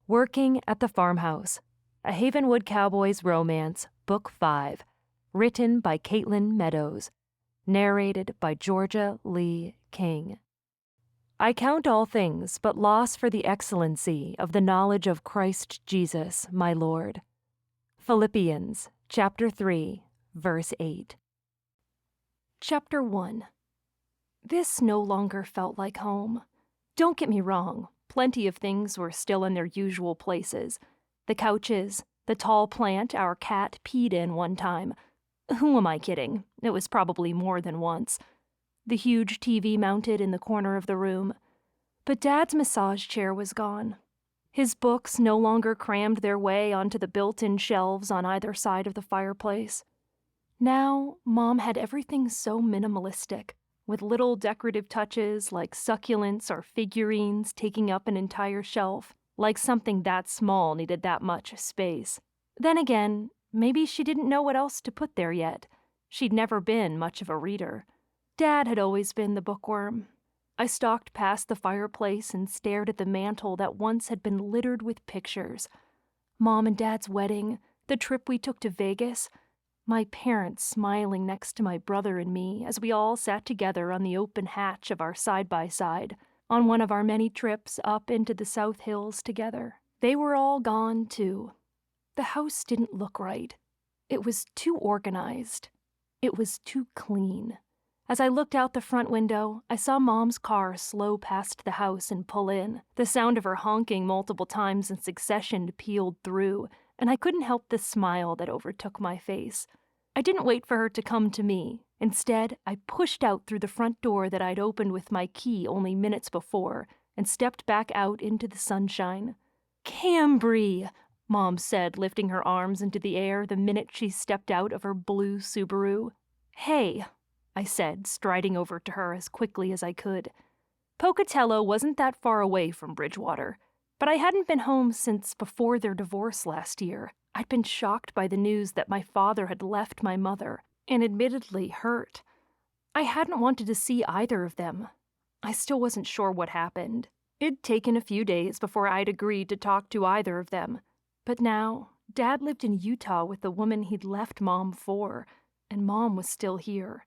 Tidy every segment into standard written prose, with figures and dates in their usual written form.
Working at the Farmhouse, a Havenwood Cowboys romance, Book 5, written by Catelyn Meadows, narrated by Georgia Lee King. I count all things but loss for the excellency of the knowledge of Christ Jesus, my Lord. Philippians, chapter 3, verse 8. Chapter 1. This no longer felt like home. Don't get me wrong. Plenty of things were still in their usual places. The couches, the tall plant our cat peed in one time. Who am I kidding? It was probably more than once. The huge TV mounted in the corner of the room. But Dad's massage chair was gone. His books no longer crammed their way onto the built-in shelves on either side of the fireplace. Now, Mom had everything so minimalistic, with little decorative touches like succulents or figurines taking up an entire shelf, like something that small needed that much space. Then again, maybe she didn't know what else to put there yet. She'd never been much of a reader. Dad had always been the bookworm. I stalked past the fireplace and stared at the mantel that once had been littered with pictures. Mom and Dad's wedding, the trip we took to Vegas, my parents smiling next to my brother and me as we all sat together on the open hatch of our side-by-side on one of our many trips up into the South Hills together. They were all gone, too. The house didn't look right. It was too organized. It was too clean. As I looked out the front window, I saw Mom's car slow past the house and pull in. The sound of her honking multiple times in succession peeled through, and I couldn't help the smile that overtook my face. I didn't wait for her to come to me. Instead, I pushed out through the front door that I'd opened with my key only minutes before and stepped back out into the sunshine. "Cambry!" Mom said, lifting her arms into the air the minute she stepped out of her blue Subaru. "Hey," I said, striding over to her as quickly as I could. Pocatello wasn't that far away from Bridgewater, but I hadn't been home since before their divorce last year. I'd been shocked by the news that my father had left my mother, and admittedly hurt. I hadn't wanted to see either of them. I still wasn't sure what happened. It'd taken a few days before I'd agreed to talk to either of them. But now, Dad lived in Utah with the woman he'd left Mom for, and Mom was still here.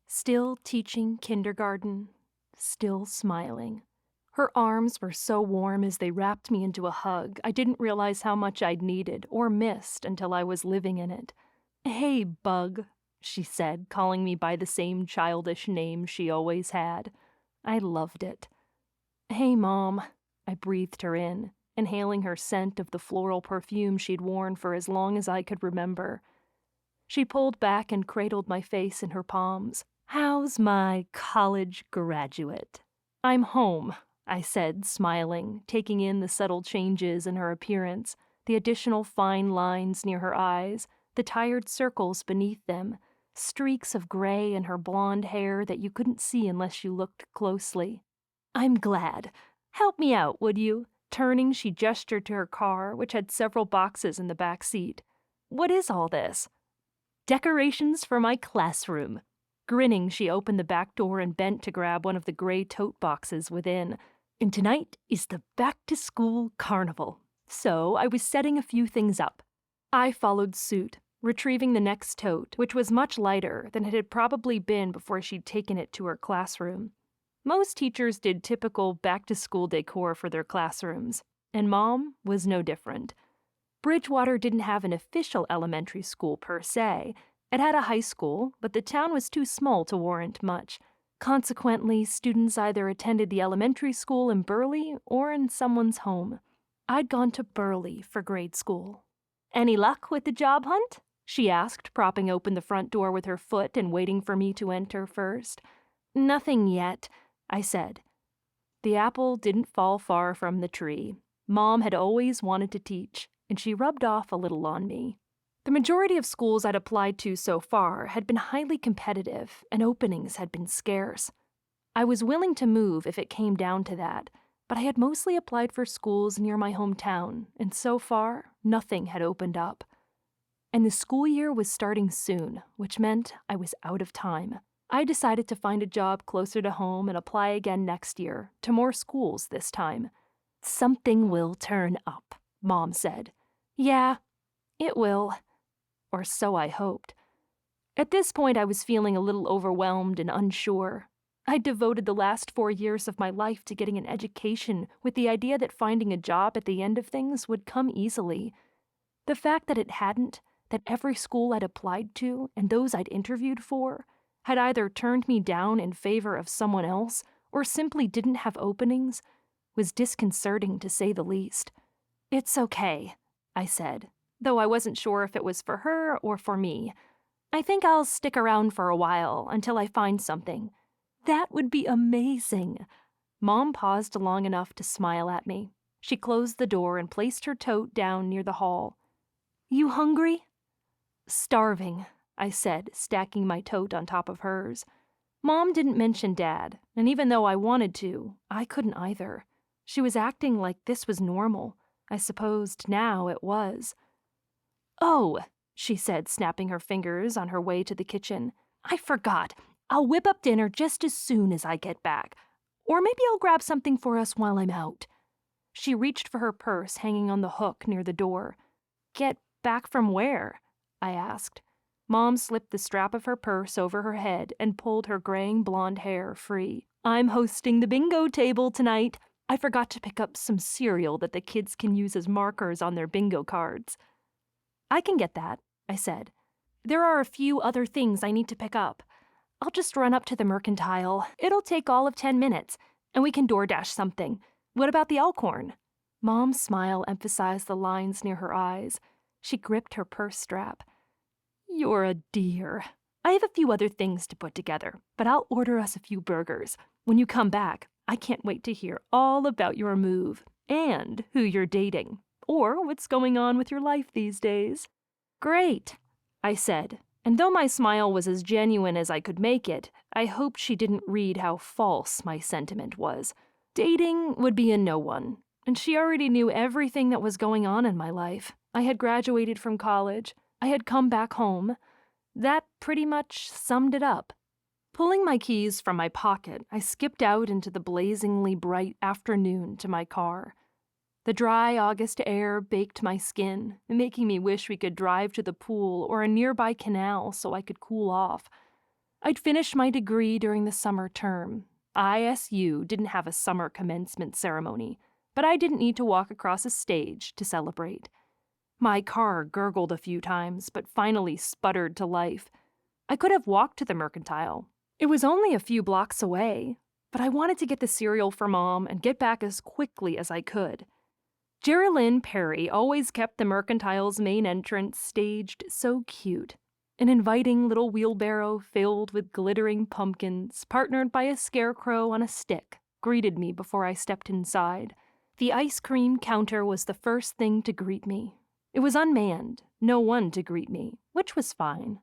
Still teaching kindergarten, still smiling. Her arms were so warm as they wrapped me into a hug, I didn't realize how much I'd needed or missed until I was living in it. "Hey, Bug," she said, calling me by the same childish name she always had. I loved it. "Hey, Mom," I breathed her in, inhaling her scent of the floral perfume she'd worn for as long as I could remember. She pulled back and cradled my face in her palms. "How's my college graduate?" "I'm home," I said, smiling, taking in the subtle changes in her appearance, the additional fine lines near her eyes, the tired circles beneath them, streaks of gray in her blonde hair that you couldn't see unless you looked closely. "I'm glad. Help me out, would you?" Turning, she gestured to her car, which had several boxes in the back seat. "What is all this?" "Decorations for my classroom." Grinning, she opened the back door and bent to grab one of the gray tote boxes within. "And tonight is the back-to-school carnival, so I was setting a few things up." I followed suit, retrieving the next tote, which was much lighter than it had probably been before she'd taken it to her classroom. Most teachers did typical back-to-school decor for their classrooms, and Mom was no different. Bridgewater didn't have an official elementary school per se. It had a high school, but the town was too small to warrant much. Consequently, students either attended the elementary school in Burley or in someone's home. I'd gone to Burley for grade school. "Any luck with the job hunt?" she asked, propping open the front door with her foot and waiting for me to enter first. "Nothing yet," I said. The apple didn't fall far from the tree. Mom had always wanted to teach, and she rubbed off a little on me. The majority of schools I'd applied to so far had been highly competitive, and openings had been scarce. I was willing to move if it came down to that, but I had mostly applied for schools near my hometown, and so far, nothing had opened up. And the school year was starting soon, which meant I was out of time. I decided to find a job closer to home and apply again next year, to more schools this time. "Something will turn up," Mom said. "Yeah, it will." Or so I hoped. At this point, I was feeling a little overwhelmed and unsure. I'd devoted the last 4 years of my life to getting an education with the idea that finding a job at the end of things would come easily. The fact that it hadn't, that every school I'd applied to and those I'd interviewed for had either turned me down in favor of someone else or simply didn't have openings, was disconcerting to say the least. "It's okay," I said, though I wasn't sure if it was for her or for me. "I think I'll stick around for a while until I find something." "That would be amazing." Mom paused long enough to smile at me. She closed the door and placed her tote down near the hall. "You hungry?" "Starving," I said, stacking my tote on top of hers. Mom didn't mention Dad, and even though I wanted to, I couldn't either. She was acting like this was normal. I supposed now it was. "Oh," she said, snapping her fingers on her way to the kitchen. "I forgot. I'll whip up dinner just as soon as I get back. Or maybe I'll grab something for us while I'm out." She reached for her purse hanging on the hook near the door. "Get back from where?" I asked. Mom slipped the strap of her purse over her head and pulled her graying blonde hair free. "I'm hosting the bingo table tonight. I forgot to pick up some cereal that the kids can use as markers on their bingo cards." "I can get that," I said. "There are a few other things I need to pick up. I'll just run up to the Mercantile. It'll take all of 10 minutes, and we can DoorDash something. What about the Elkhorn?" Mom's smile emphasized the lines near her eyes. She gripped her purse strap. "You're a dear. I have a few other things to put together, but I'll order us a few burgers. When you come back, I can't wait to hear all about your move, and who you're dating, or what's going on with your life these days." "Great," I said, and though my smile was as genuine as I could make it, I hoped she didn't read how false my sentiment was. Dating would be a no one, and she already knew everything that was going on in my life. I had graduated from college. I had come back home. That pretty much summed it up. Pulling my keys from my pocket, I skipped out into the blazingly bright afternoon to my car. The dry August air baked my skin, making me wish we could drive to the pool or a nearby canal so I could cool off. I'd finished my degree during the summer term. ISU didn't have a summer commencement ceremony, but I didn't need to walk across a stage to celebrate. My car gurgled a few times, but finally sputtered to life. I could have walked to the Mercantile. It was only a few blocks away, but I wanted to get the cereal for Mom and get back as quickly as I could. Geraldine Perry always kept the Mercantile's main entrance staged so cute. An inviting little wheelbarrow filled with glittering pumpkins, partnered by a scarecrow on a stick, greeted me before I stepped inside. The ice cream counter was the first thing to greet me. It was unmanned, no one to greet me, which was fine.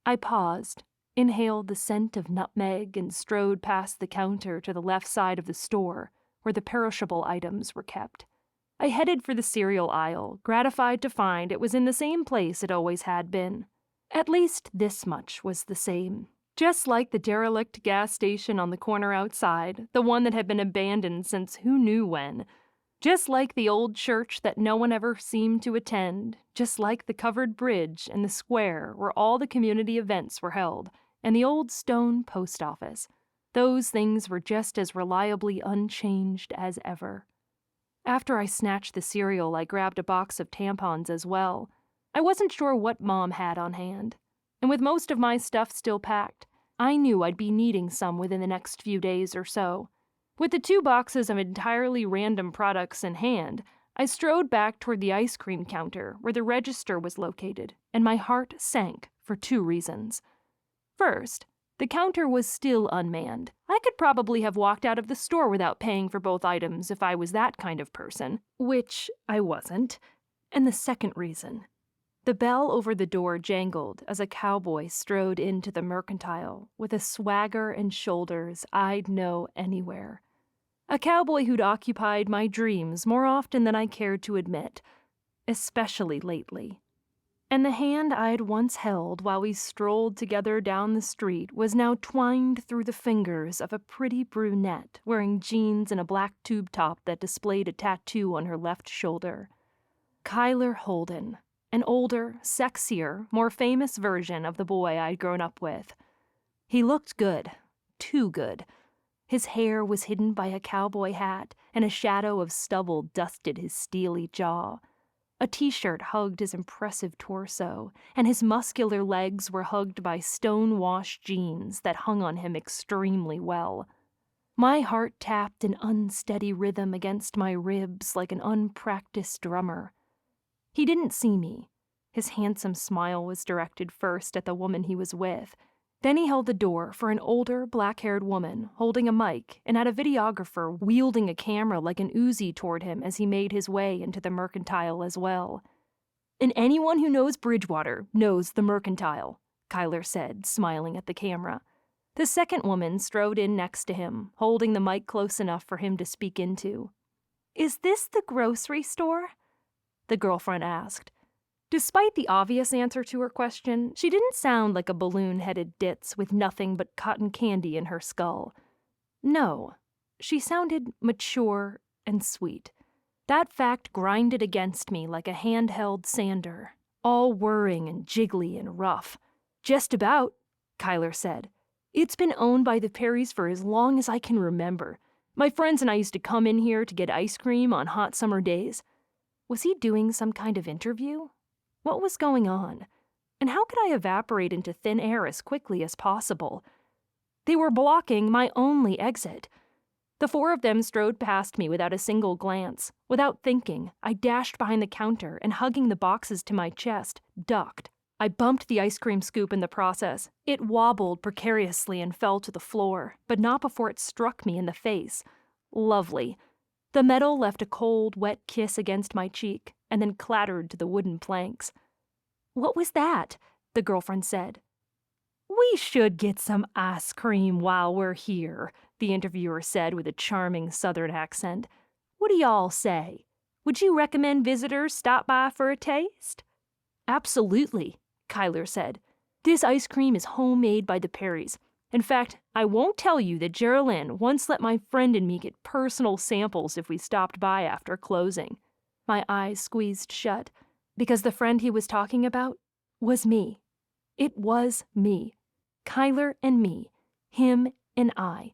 I paused, inhaled the scent of nutmeg, and strode past the counter to the left side of the store, where the perishable items were kept. I headed for the cereal aisle, gratified to find it was in the same place it always had been. At least this much was the same. Just like the derelict gas station on the corner outside, the one that had been abandoned since who knew when. Just like the old church that no one ever seemed to attend. Just like the covered bridge and the square where all the community events were held, and the old stone post office. Those things were just as reliably unchanged as ever. After I snatched the cereal, I grabbed a box of tampons as well. I wasn't sure what Mom had on hand, and with most of my stuff still packed, I knew I'd be needing some within the next few days or so. With the 2 boxes of entirely random products in hand, I strode back toward the ice cream counter where the register was located, and my heart sank for 2 reasons. First, the counter was still unmanned. I could probably have walked out of the store without paying for both items if I was that kind of person, which I wasn't. And the second reason. The bell over the door jangled as a cowboy strode into the Mercantile with a swagger and shoulders I'd know anywhere. A cowboy who'd occupied my dreams more often than I cared to admit, especially lately. And the hand I'd once held while we strolled together down the street was now twined through the fingers of a pretty brunette wearing jeans and a black tube top that displayed a tattoo on her left shoulder. Kyler Holden, an older, sexier, more famous version of the boy I'd grown up with. He looked good, too good. His hair was hidden by a cowboy hat, and a shadow of stubble dusted his steely jaw. A t-shirt hugged his impressive torso, and his muscular legs were hugged by stone-washed jeans that hung on him extremely well. My heart tapped an unsteady rhythm against my ribs like an unpracticed drummer. He didn't see me. His handsome smile was directed first at the woman he was with. Then he held the door for an older, black-haired woman holding a mic and at a videographer wielding a camera like an Uzi toward him as he made his way into the Mercantile as well. "And anyone who knows Bridgewater knows the Mercantile," Kyler said, smiling at the camera. The second woman strode in next to him, holding the mic close enough for him to speak into. "Is this the grocery store?" the girlfriend asked. Despite the obvious answer to her question, she didn't sound like a balloon-headed ditz with nothing but cotton candy in her skull. No, she sounded mature and sweet. That fact grinded against me like a handheld sander, all whirring and jiggly and rough. "Just about," Kyler said. "It's been owned by the Perrys for as long as I can remember. My friends and I used to come in here to get ice cream on hot summer days." Was he doing some kind of interview? What was going on? And how could I evaporate into thin air as quickly as possible? They were blocking my only exit. The four of them strode past me without a single glance. Without thinking, I dashed behind the counter and, hugging the boxes to my chest, ducked. I bumped the ice cream scoop in the process. It wobbled precariously and fell to the floor, but not before it struck me in the face. Lovely. The metal left a cold, wet kiss against my cheek, and then clattered to the wooden planks. "What was that?" the girlfriend said. "We should get some ice cream while we're here," the interviewer said with a charming southern accent. "What do y'all say? Would you recommend visitors stop by for a taste?" "Absolutely," Kyler said. "This ice cream is homemade by the Perrys. In fact, I won't tell you that Geraldine once let my friend and me get personal samples if we stopped by after closing." My eyes squeezed shut, because the friend he was talking about was me. It was me. Kyler and me. Him and I.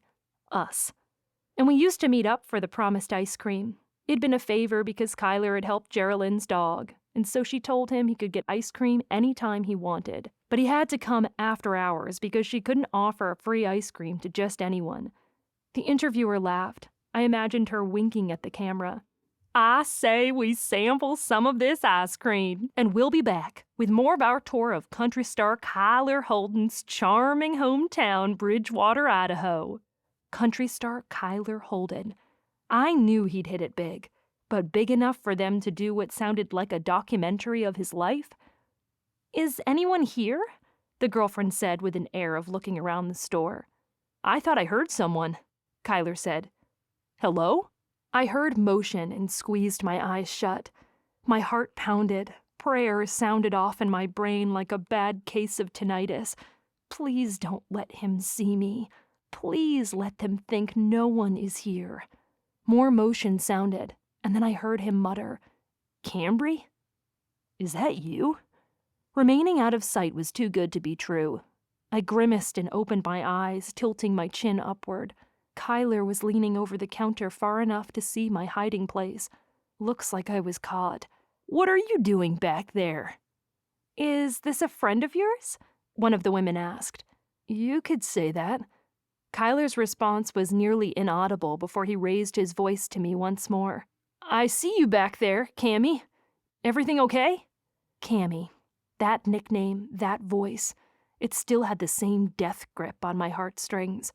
Us. And we used to meet up for the promised ice cream. It'd been a favor because Kyler had helped Geraldine's dog, and so she told him he could get ice cream anytime he wanted. But he had to come after hours because she couldn't offer free ice cream to just anyone. The interviewer laughed. I imagined her winking at the camera. "I say we sample some of this ice cream, and we'll be back with more of our tour of country star Kyler Holden's charming hometown, Bridgewater, Idaho." Country star Kyler Holden. I knew he'd hit it big, but big enough for them to do what sounded like a documentary of his life? "Is anyone here?" the girlfriend said with an air of looking around the store. "I thought I heard someone," Kyler said. "Hello?" I heard motion and squeezed my eyes shut. My heart pounded. Prayers sounded off in my brain like a bad case of tinnitus. Please don't let him see me. Please let them think no one is here. More motion sounded, and then I heard him mutter, "Cambry? Is that you?" Remaining out of sight was too good to be true. I grimaced and opened my eyes, tilting my chin upward. Kyler was leaning over the counter far enough to see my hiding place. Looks like I was caught. "What are you doing back there?" "Is this a friend of yours?" one of the women asked. "You could say that." Kyler's response was nearly inaudible before he raised his voice to me once more. "I see you back there, Cammy. Everything okay?" Cammy. That nickname, that voice. It still had the same death grip on my heartstrings.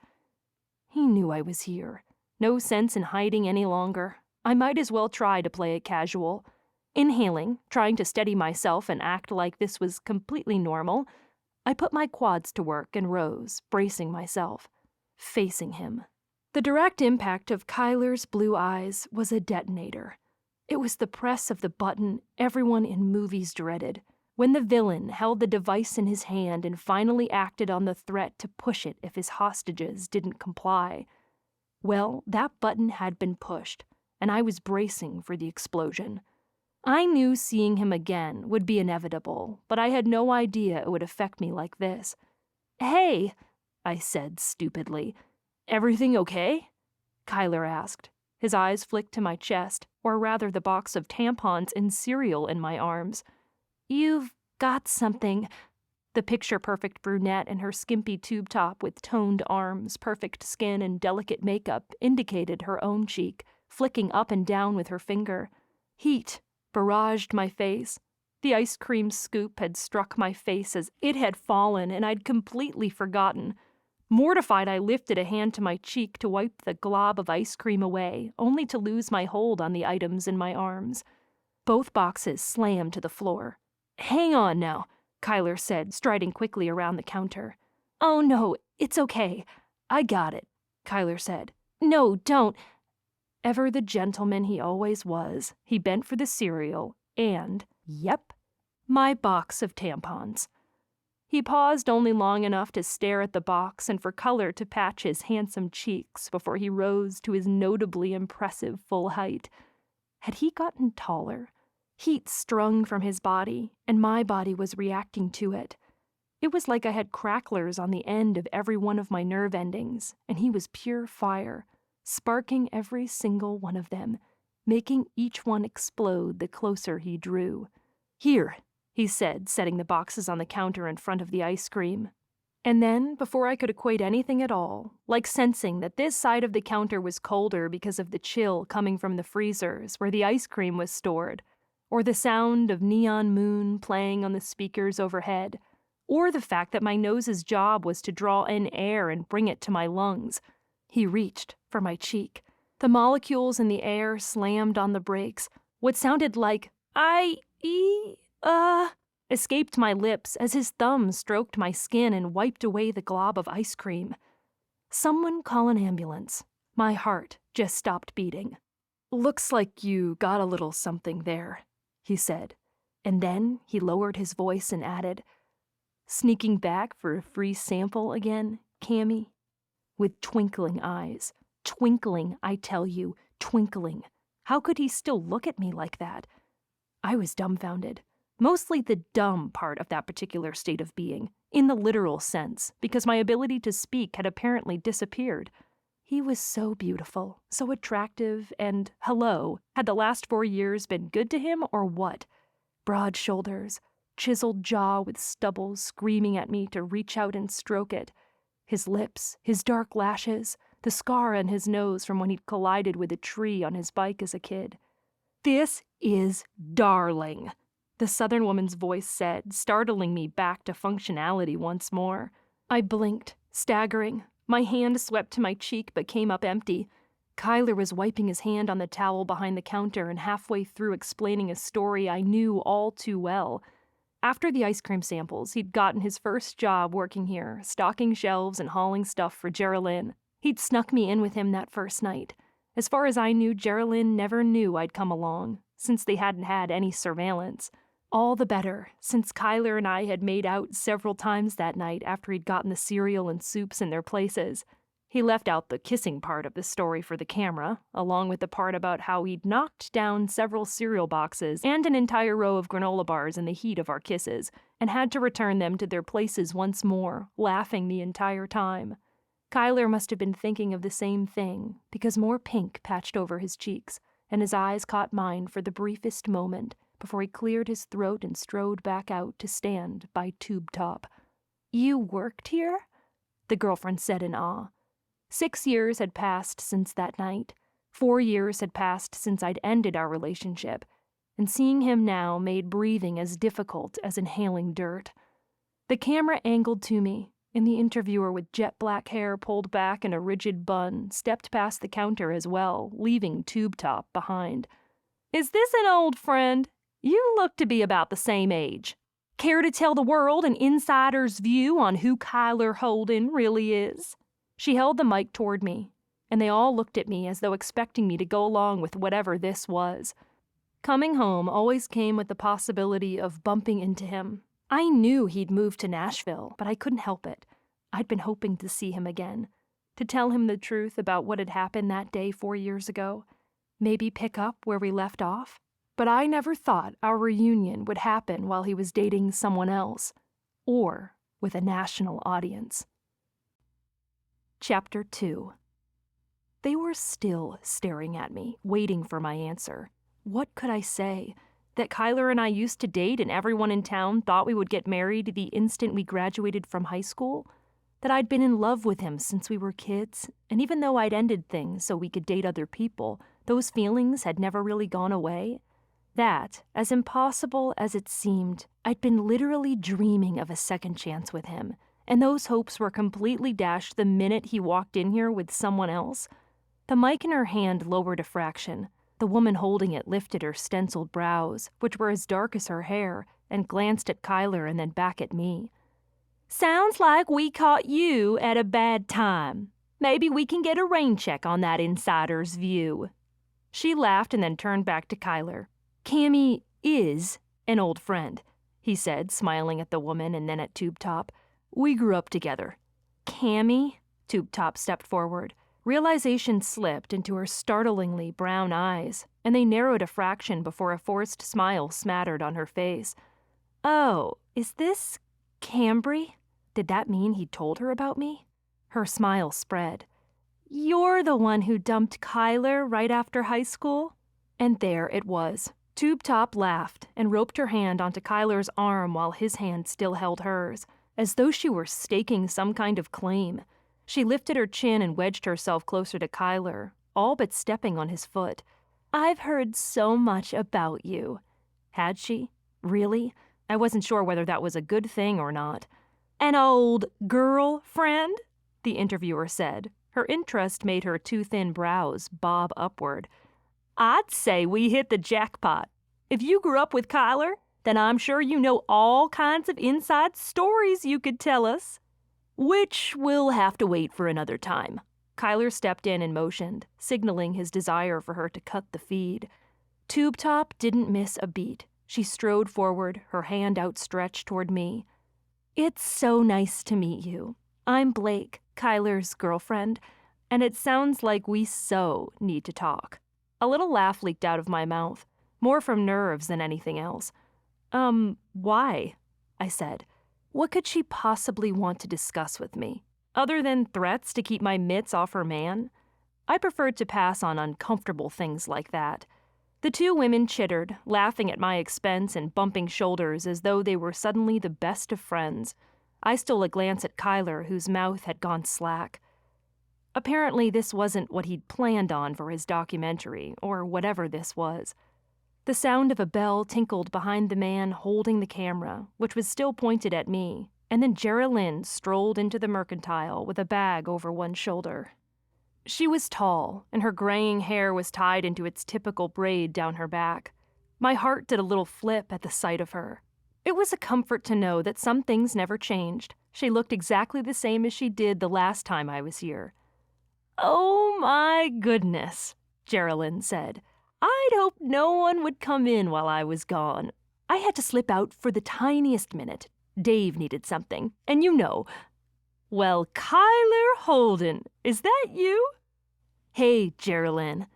He knew I was here. No sense in hiding any longer. I might as well try to play it casual. Inhaling, trying to steady myself and act like this was completely normal, I put my quads to work and rose, bracing myself, facing him. The direct impact of Kyler's blue eyes was a detonator. It was the press of the button everyone in movies dreaded. when the villain held the device in his hand and finally acted on the threat to push it if his hostages didn't comply. Well, that button had been pushed, and I was bracing for the explosion. I knew seeing him again would be inevitable, but I had no idea it would affect me like this. "Hey," I said stupidly. "Everything okay?" Kyler asked. His eyes flicked to my chest, or rather the box of tampons and cereal in my arms. "You've got something." The picture-perfect brunette in her skimpy tube top with toned arms, perfect skin, and delicate makeup indicated her own cheek, flicking up and down with her finger. Heat barraged my face. The ice cream scoop had struck my face as it had fallen, and I'd completely forgotten. Mortified, I lifted a hand to my cheek to wipe the glob of ice cream away, only to lose my hold on the items in my arms. Both boxes slammed to the floor. "Hang on now," Kyler said, striding quickly around the counter. "Oh no, it's okay. I got it," Kyler said. "No, don't." Ever the gentleman he always was, he bent for the cereal and, yep, my box of tampons. He paused only long enough to stare at the box and for color to patch his handsome cheeks before he rose to his notably impressive full height. Had he gotten taller? Heat strung from his body, and my body was reacting to it. It was like I had cracklers on the end of every one of my nerve endings, and he was pure fire, sparking every single one of them, making each one explode the closer he drew. "Here," he said, setting the boxes on the counter in front of the ice cream. And then, before I could equate anything at all, like sensing that this side of the counter was colder because of the chill coming from the freezers where the ice cream was stored, or the sound of Neon Moon playing on the speakers overhead, or the fact that my nose's job was to draw in air and bring it to my lungs, he reached for my cheek. The molecules in the air slammed on the brakes. What sounded like, escaped my lips as his thumb stroked my skin and wiped away the glob of ice cream. "Someone call an ambulance." My heart just stopped beating. "Looks like you got a little something there," he said. And then he lowered his voice and added, "Sneaking back for a free sample again, Cammy?" With twinkling eyes. Twinkling, I tell you, twinkling. How could he still look at me like that? I was dumbfounded. Mostly the dumb part of that particular state of being, in the literal sense, because my ability to speak had apparently disappeared. He was so beautiful, so attractive, and, hello, had the last 4 years been good to him or what? Broad shoulders, chiseled jaw with stubble screaming at me to reach out and stroke it. His lips, his dark lashes, the scar on his nose from when he'd collided with a tree on his bike as a kid. "This is darling," the Southern woman's voice said, startling me back to functionality once more. I blinked, staggering. My hand swept to my cheek but came up empty. Kyler was wiping his hand on the towel behind the counter and halfway through explaining a story I knew all too well. After the ice cream samples, he'd gotten his first job working here, stocking shelves and hauling stuff for Geraldine. He'd snuck me in with him that first night. As far as I knew, Geraldine never knew I'd come along, since they hadn't had any surveillance. All the better, since Kyler and I had made out several times that night after he'd gotten the cereal and soups in their places. He left out the kissing part of the story for the camera, along with the part about how he'd knocked down several cereal boxes and an entire row of granola bars in the heat of our kisses, and had to return them to their places once more, laughing the entire time. Kyler must have been thinking of the same thing, because more pink patched over his cheeks, and his eyes caught mine for the briefest moment before he cleared his throat and strode back out to stand by Tube Top. "You worked here?" the girlfriend said in awe. 6 years had passed since that night. 4 years had passed since I'd ended our relationship, and seeing him now made breathing as difficult as inhaling dirt. The camera angled to me, and the interviewer with jet black hair pulled back in a rigid bun stepped past the counter as well, leaving Tube Top behind. "Is this an old friend? You look to be about the same age. Care to tell the world an insider's view on who Kyler Holden really is?" She held the mic toward me, and they all looked at me as though expecting me to go along with whatever this was. Coming home always came with the possibility of bumping into him. I knew he'd moved to Nashville, but I couldn't help it. I'd been hoping to see him again, to tell him the truth about what had happened that day 4 years ago, maybe pick up where we left off. But I never thought our reunion would happen while he was dating someone else, or with a national audience. Chapter 2. They were still staring at me, waiting for my answer. What could I say? That Kyler and I used to date and everyone in town thought we would get married the instant we graduated from high school? That I'd been in love with him since we were kids, and even though I'd ended things so we could date other people, those feelings had never really gone away? That, as impossible as it seemed, I'd been literally dreaming of a second chance with him, and those hopes were completely dashed the minute he walked in here with someone else. The mic in her hand lowered a fraction. The woman holding it lifted her stenciled brows, which were as dark as her hair, and glanced at Kyler and then back at me. "Sounds like we caught you at a bad time. Maybe we can get a rain check on that insider's view." She laughed and then turned back to Kyler. "Cammy is an old friend," he said, smiling at the woman and then at Tube Top. "We grew up together." "Cammy?" Tube Top stepped forward. Realization slipped into her startlingly brown eyes, and they narrowed a fraction before a forced smile smattered on her face. "Oh, is this Cambry?" Did that mean he'd told her about me? Her smile spread. "You're the one who dumped Kyler right after high school?" And there it was. Tube Top laughed and roped her hand onto Kyler's arm while his hand still held hers, as though she were staking some kind of claim. She lifted her chin and wedged herself closer to Kyler, all but stepping on his foot. "I've heard so much about you." Had she? Really? I wasn't sure whether that was a good thing or not. "An old girlfriend?" the interviewer said. Her interest made her two thin brows bob upward. "I'd say we hit the jackpot. If you grew up with Kyler, then I'm sure you know all kinds of inside stories you could tell us." "Which will have to wait for another time." Kyler stepped in and motioned, signaling his desire for her to cut the feed. Tube Top didn't miss a beat. She strode forward, her hand outstretched toward me. "It's so nice to meet you. I'm Blake, Kyler's girlfriend, and it sounds like we so need to talk." A little laugh leaked out of my mouth, more from nerves than anything else. Why?" I said. What could she possibly want to discuss with me, other than threats to keep my mitts off her man? I preferred to pass on uncomfortable things like that. The two women chittered, laughing at my expense and bumping shoulders as though they were suddenly the best of friends. I stole a glance at Kyler, whose mouth had gone slack. Apparently this wasn't what he'd planned on for his documentary, or whatever this was. The sound of a bell tinkled behind the man holding the camera, which was still pointed at me, and then Geraldine strolled into the mercantile with a bag over one shoulder. She was tall, and her graying hair was tied into its typical braid down her back. My heart did a little flip at the sight of her. It was a comfort to know that some things never changed. She looked exactly the same as she did the last time I was here. "Oh my goodness," Geraldine said. "I'd hoped no one would come in while I was gone. I had to slip out for the tiniest minute. Dave needed something, and you know." "Well, Kyler Holden, is that you?" "Hey, Geraldine,"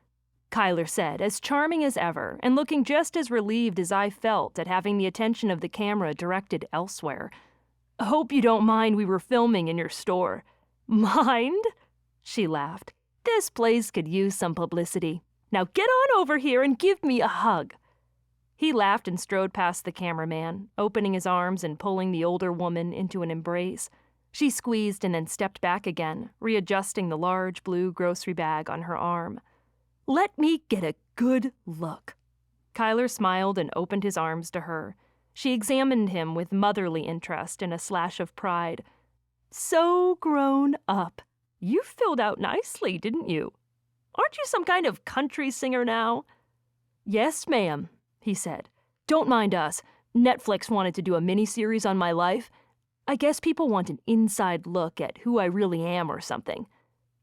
Kyler said, as charming as ever, and looking just as relieved as I felt at having the attention of the camera directed elsewhere. "Hope you don't mind we were filming in your store." "Mind?" She laughed. "This place could use some publicity. Now get on over here and give me a hug." He laughed and strode past the cameraman, opening his arms and pulling the older woman into an embrace. She squeezed and then stepped back again, readjusting the large blue grocery bag on her arm. "Let me get a good look." Kyler smiled and opened his arms to her. She examined him with motherly interest and a slash of pride. "So grown up. You filled out nicely, didn't you? Aren't you some kind of country singer now?" "Yes, ma'am," he said. "Don't mind us. Netflix wanted to do a miniseries on my life. I guess people want an inside look at who I really am or something."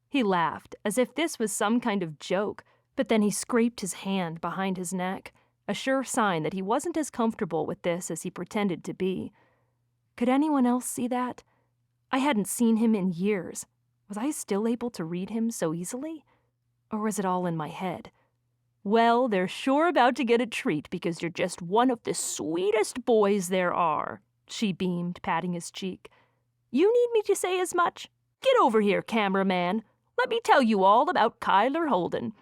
He laughed, as if this was some kind of joke, but then he scraped his hand behind his neck. a sure sign that he wasn't as comfortable with this as he pretended to be. Could anyone else see that? I hadn't seen him in years. Was I still able to read him so easily? Or was it all in my head? "Well, they're sure about to get a treat because you're just one of the sweetest boys there are," she beamed, patting his cheek. "You need me to say as much? Get over here, cameraman. Let me tell you all about Kyler Holden.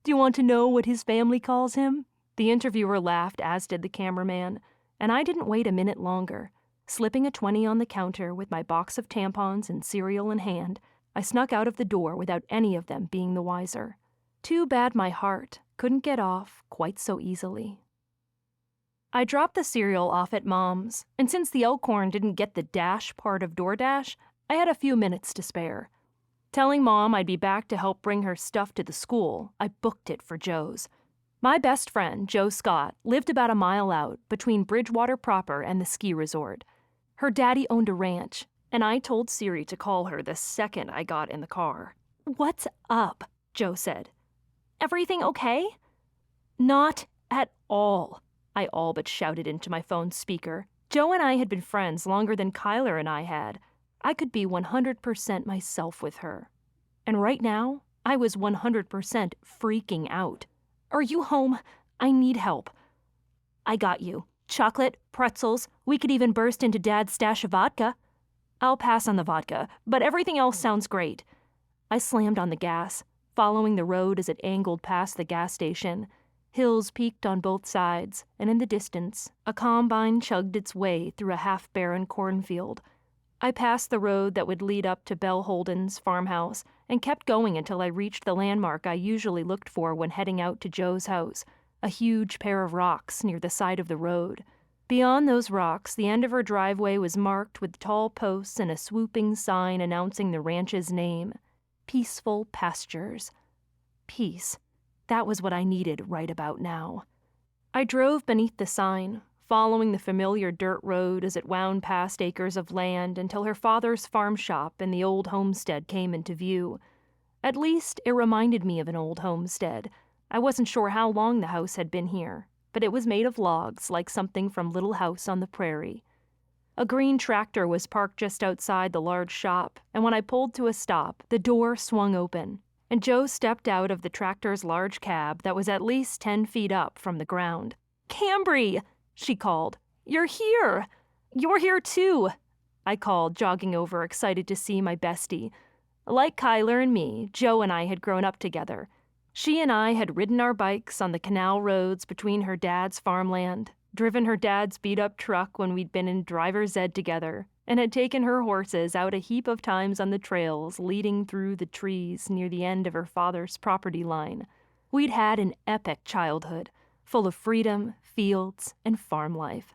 Do you want to know what his family calls him?" The interviewer laughed, as did the cameraman, and I didn't wait a minute longer. Slipping a 20 on the counter with my box of tampons and cereal in hand, I snuck out of the door without any of them being the wiser. Too bad my heart couldn't get off quite so easily. I dropped the cereal off at Mom's, and since the Elkhorn didn't get the dash part of DoorDash, I had a few minutes to spare. Telling Mom I'd be back to help bring her stuff to the school, I booked it for Joe's. My best friend, Joe Scott, lived about a mile out between Bridgewater proper and the ski resort. Her daddy owned a ranch, and I told Siri to call her the second I got in the car. "What's up?" Joe said. "Everything okay?" "Not at all," I all but shouted into my phone's speaker. Joe and I had been friends longer than Kyler and I had. I could be 100% myself with her. And right now, I was 100% freaking out. "Are you home? I need help." "I got you. Chocolate, pretzels, we could even burst into Dad's stash of vodka." "I'll pass on the vodka, but everything else sounds great." I slammed on the gas, following the road as it angled past the gas station. Hills peaked on both sides, and in the distance, a combine chugged its way through a half-barren cornfield. I passed the road that would lead up to Belle Holden's farmhouse and kept going until I reached the landmark I usually looked for when heading out to Joe's house, a huge pair of rocks near the side of the road. Beyond those rocks, the end of her driveway was marked with tall posts and a swooping sign announcing the ranch's name, Peaceful Pastures. Peace. That was what I needed right about now. I drove beneath the sign, following the familiar dirt road as it wound past acres of land until her father's farm shop and the old homestead came into view. At least, it reminded me of an old homestead. I wasn't sure how long the house had been here, but it was made of logs like something from Little House on the Prairie. A green tractor was parked just outside the large shop, and when I pulled to a stop, the door swung open, and Joe stepped out of the tractor's large cab that was at least 10 feet up from the ground. "Cambry!" she called. "You're here!" "You're here too!" I called, jogging over, excited to see my bestie. Like Kyler and me, Joe and I had grown up together. She and I had ridden our bikes on the canal roads between her dad's farmland, driven her dad's beat-up truck when we'd been in driver's ed together, and had taken her horses out a heap of times on the trails leading through the trees near the end of her father's property line. We'd had an epic childhood, full of freedom, fields, and farm life.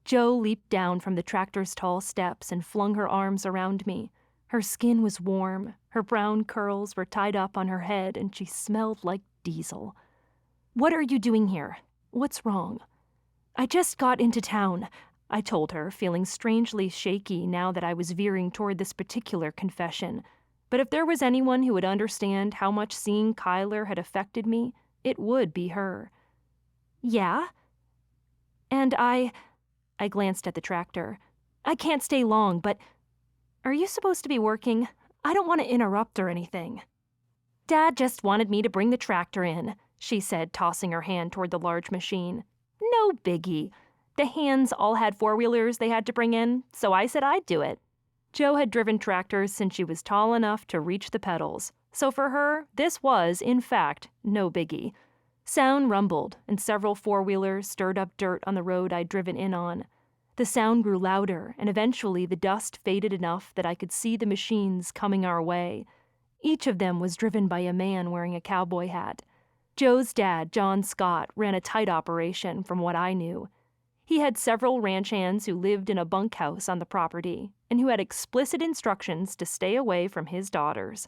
Joe leaped down from the tractor's tall steps and flung her arms around me. Her skin was warm, her brown curls were tied up on her head, and she smelled like diesel. "What are you doing here? What's wrong?" "I just got into town," I told her, feeling strangely shaky now that I was veering toward this particular confession. But if there was anyone who would understand how much seeing Kyler had affected me, it would be her. "Yeah?" "And I glanced at the tractor. "I can't stay long, but are you supposed to be working? I don't want to interrupt or anything." "Dad just wanted me to bring the tractor in," she said, tossing her hand toward the large machine. "No biggie. The hands all had four-wheelers they had to bring in, so I said I'd do it." Joe had driven tractors since she was tall enough to reach the pedals, so for her, this was, in fact, no biggie. Sound rumbled, and several four-wheelers stirred up dirt on the road I'd driven in on. The sound grew louder, and eventually the dust faded enough that I could see the machines coming our way. Each of them was driven by a man wearing a cowboy hat. Joe's dad, John Scott, ran a tight operation from what I knew. He had several ranch hands who lived in a bunkhouse on the property, and who had explicit instructions to stay away from his daughters.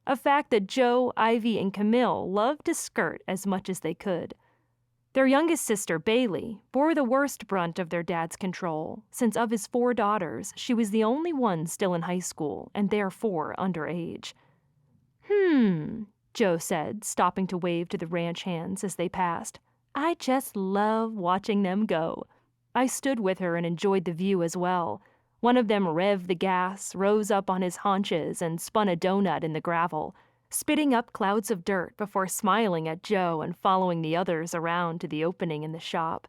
A fact that Joe, Ivy, and Camille loved to skirt as much as they could. Their youngest sister, Bailey, bore the worst brunt of their dad's control, since of his 4 daughters, she was the only one still in high school, and therefore underage. Joe said, stopping to wave to the ranch hands as they passed. I just love watching them go. I stood with her and enjoyed the view as well. One of them revved the gas, rose up on his haunches, and spun a donut in the gravel, spitting up clouds of dirt before smiling at Joe and following the others around to the opening in the shop.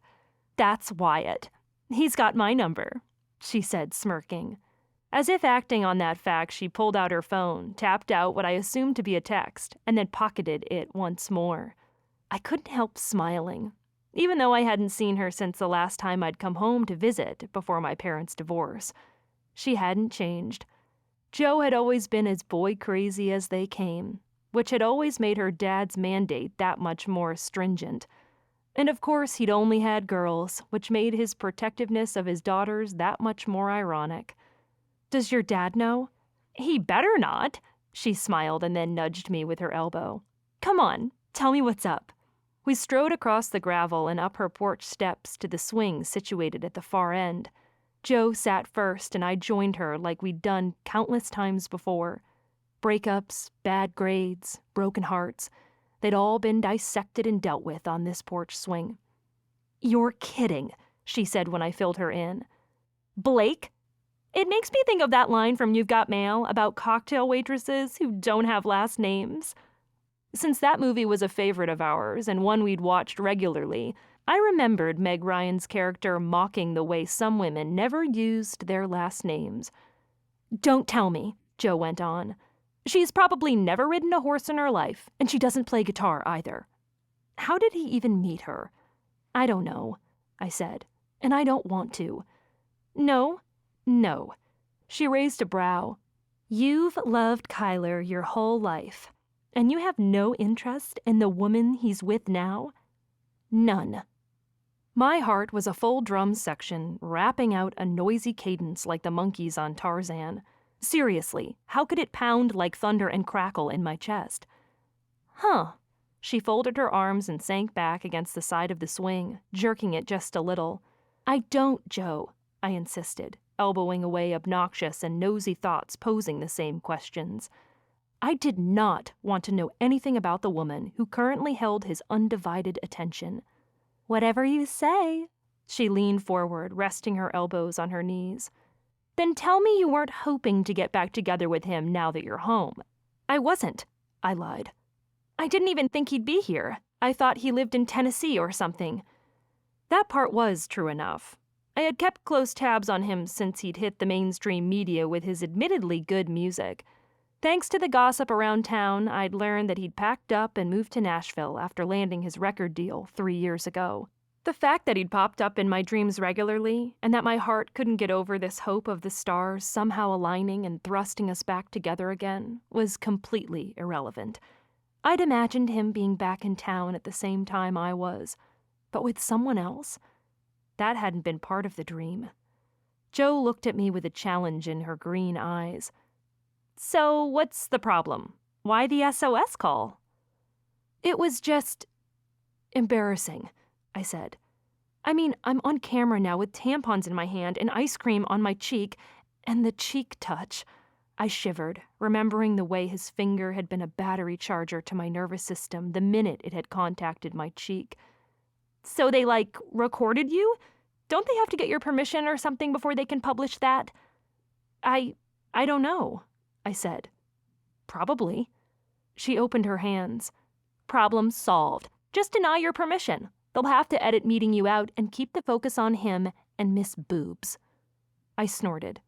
"That's Wyatt. He's got my number," she said, smirking. As if acting on that fact, she pulled out her phone, tapped out what I assumed to be a text, and then pocketed it once more. I couldn't help smiling, even though I hadn't seen her since the last time I'd come home to visit before my parents' divorce. She hadn't changed. Joe had always been as boy-crazy as they came, which had always made her dad's mandate that much more stringent. And of course, he'd only had girls, which made his protectiveness of his daughters that much more ironic. "Does your dad know?" "He better not," she smiled and then nudged me with her elbow. "Come on, tell me what's up." We strode across the gravel and up her porch steps to the swing situated at the far end. Joe sat first, and I joined her like we'd done countless times before. Breakups, bad grades, broken hearts, they'd all been dissected and dealt with on this porch swing. "You're kidding," she said when I filled her in. "Blake? It makes me think of that line from You've Got Mail about cocktail waitresses who don't have last names." Since that movie was a favorite of ours and one we'd watched regularly, I remembered Meg Ryan's character mocking the way some women never used their last names. "Don't tell me," Joe went on. "She's probably never ridden a horse in her life, and she doesn't play guitar either." "How did he even meet her?" "I don't know," I said, "and I don't want to." "No. She raised a brow. "You've loved Kyler your whole life, and you have no interest in the woman he's with now?" "None." My heart was a full drum section, rapping out a noisy cadence like the monkeys on Tarzan. Seriously, how could it pound like thunder and crackle in my chest? "Huh." She folded her arms and sank back against the side of the swing, jerking it just a little. "I don't, Joe," I insisted, elbowing away obnoxious and nosy thoughts posing the same questions. I did not want to know anything about the woman who currently held his undivided attention. "Whatever you say." She leaned forward, resting her elbows on her knees. "Then tell me you weren't hoping to get back together with him now that you're home." "I wasn't," I lied. "I didn't even think he'd be here. I thought he lived in Tennessee or something." That part was true enough. I had kept close tabs on him since he'd hit the mainstream media with his admittedly good music. Thanks to the gossip around town, I'd learned that he'd packed up and moved to Nashville after landing his record deal 3 years ago. The fact that he'd popped up in my dreams regularly, and that my heart couldn't get over this hope of the stars somehow aligning and thrusting us back together again, was completely irrelevant. I'd imagined him being back in town at the same time I was, but with someone else? That hadn't been part of the dream. Joe looked at me with a challenge in her green eyes. "So, what's the problem? Why the SOS call?" "It was just embarrassing," I said. "I mean, I'm on camera now with tampons in my hand and ice cream on my cheek, and the cheek touch." I shivered, remembering the way his finger had been a battery charger to my nervous system the minute it had contacted my cheek. "So they, recorded you? Don't they have to get your permission or something before they can publish that?" I don't know," I said. "Probably." She opened her hands. "Problem solved. Just deny your permission. They'll have to edit meeting you out and keep the focus on him and Miss Boobs." I snorted.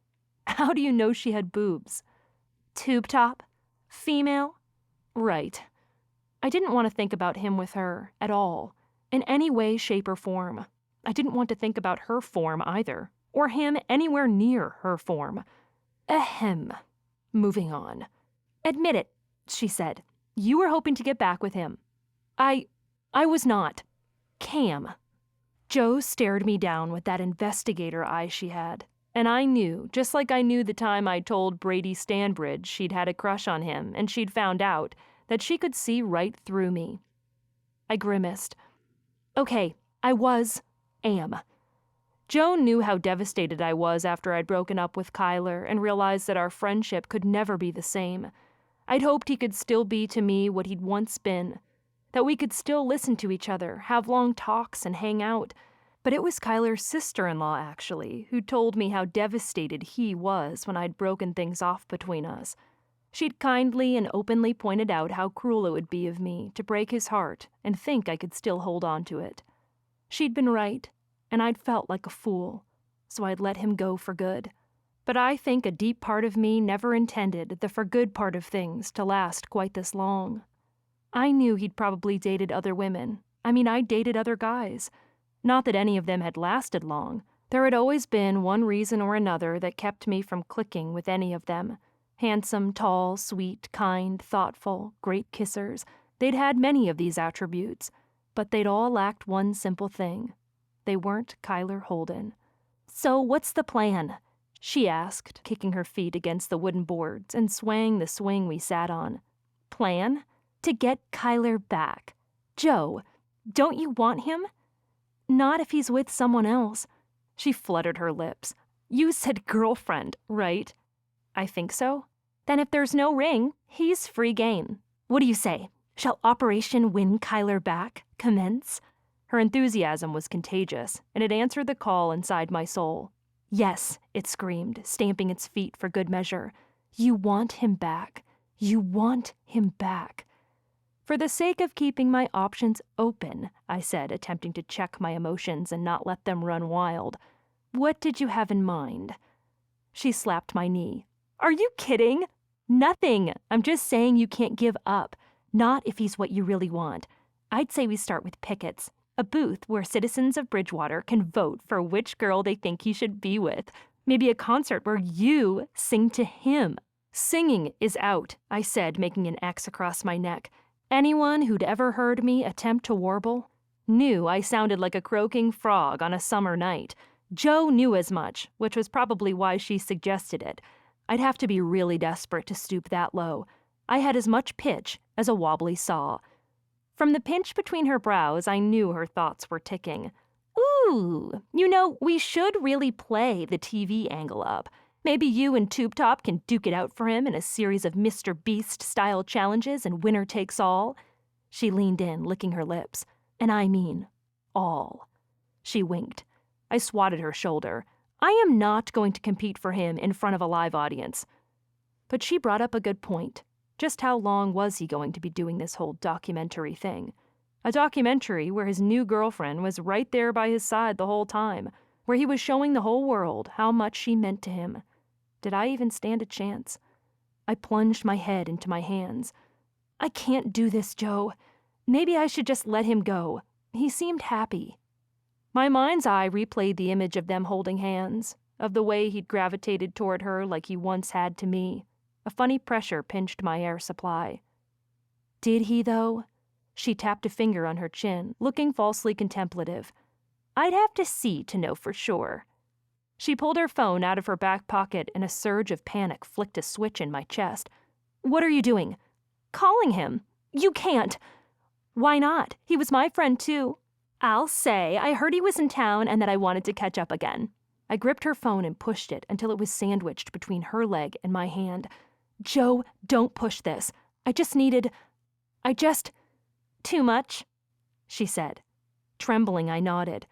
"How do you know she had boobs?" "Tube top? Female?" "Right." I didn't want to think about him with her, at all, in any way, shape, or form. I didn't want to think about her form either, or him anywhere near her form. Ahem. Moving on. "Admit it," she said. "You were hoping to get back with him." I was not. Cam." Joe stared me down with that investigator eye she had, and I knew, just like I knew the time I'd told Brady Stanbridge she'd had a crush on him and she'd found out, that she could see right through me. I grimaced. "Okay, I am. Joe knew how devastated I was after I'd broken up with Kyler and realized that our friendship could never be the same. I'd hoped he could still be to me what he'd once been. that we could still listen to each other, have long talks, and hang out. But it was Kyler's sister-in-law, actually, who told me how devastated he was when I'd broken things off between us. She'd kindly and openly pointed out how cruel it would be of me to break his heart and think I could still hold on to it. She'd been right, and I'd felt like a fool, so I'd let him go for good. But I think a deep part of me never intended the for good part of things to last quite this long. I knew he'd probably dated other women. I'd dated other guys. Not that any of them had lasted long. There had always been one reason or another that kept me from clicking with any of them. Handsome, tall, sweet, kind, thoughtful, great kissers. They'd had many of these attributes, but they'd all lacked one simple thing. They weren't Kyler Holden. "So what's the plan?" she asked, kicking her feet against the wooden boards and swaying the swing we sat on. "Plan? To get Kyler back. Joe, don't you want him?" "Not if he's with someone else." She fluttered her lips. "You said girlfriend, right?" "I think so." "Then if there's no ring, he's free game. What do you say? Shall Operation Win Kyler Back commence?" Her enthusiasm was contagious, and it answered the call inside my soul. "Yes," it screamed, stamping its feet for good measure. "You want him back. You want him back." "For the sake of keeping my options open," I said, attempting to check my emotions and not let them run wild. "What did you have in mind?" She slapped my knee. "Are you kidding?" "Nothing. I'm just saying you can't give up. Not if he's what you really want. I'd say we start with pickets. A booth where citizens of Bridgewater can vote for which girl they think he should be with. Maybe a concert where you sing to him." "Singing is out," I said, making an X across my neck. Anyone who'd ever heard me attempt to warble knew I sounded like a croaking frog on a summer night. Joe knew as much, which was probably why she suggested it. I'd have to be really desperate to stoop that low. I had as much pitch as a wobbly saw. From the pinch between her brows, I knew her thoughts were ticking. "Ooh, we should really play the TV angle up. Maybe you and Tube Top can duke it out for him in a series of Mr. Beast-style challenges and winner takes all." She leaned in, licking her lips. "And I mean all." She winked. I swatted her shoulder. "I am not going to compete for him in front of a live audience." But she brought up a good point. Just how long was he going to be doing this whole documentary thing? A documentary where his new girlfriend was right there by his side the whole time, where he was showing the whole world how much she meant to him. Did I even stand a chance? I plunged my head into my hands. "I can't do this, Joe. Maybe I should just let him go. He seemed happy." My mind's eye replayed the image of them holding hands, of the way he'd gravitated toward her like he once had to me. A funny pressure pinched my air supply. "Did he, though?" She tapped a finger on her chin, looking falsely contemplative. "I'd have to see to know for sure." She pulled her phone out of her back pocket and a surge of panic flicked a switch in my chest. "What are you doing?" "Calling him." "You can't." "Why not? He was my friend, too." "I'll say I heard he was in town and that I wanted to catch up again." I gripped her phone and pushed it until it was sandwiched between her leg and my hand. "Joe, don't push this. Too much?" she said. Trembling, I nodded.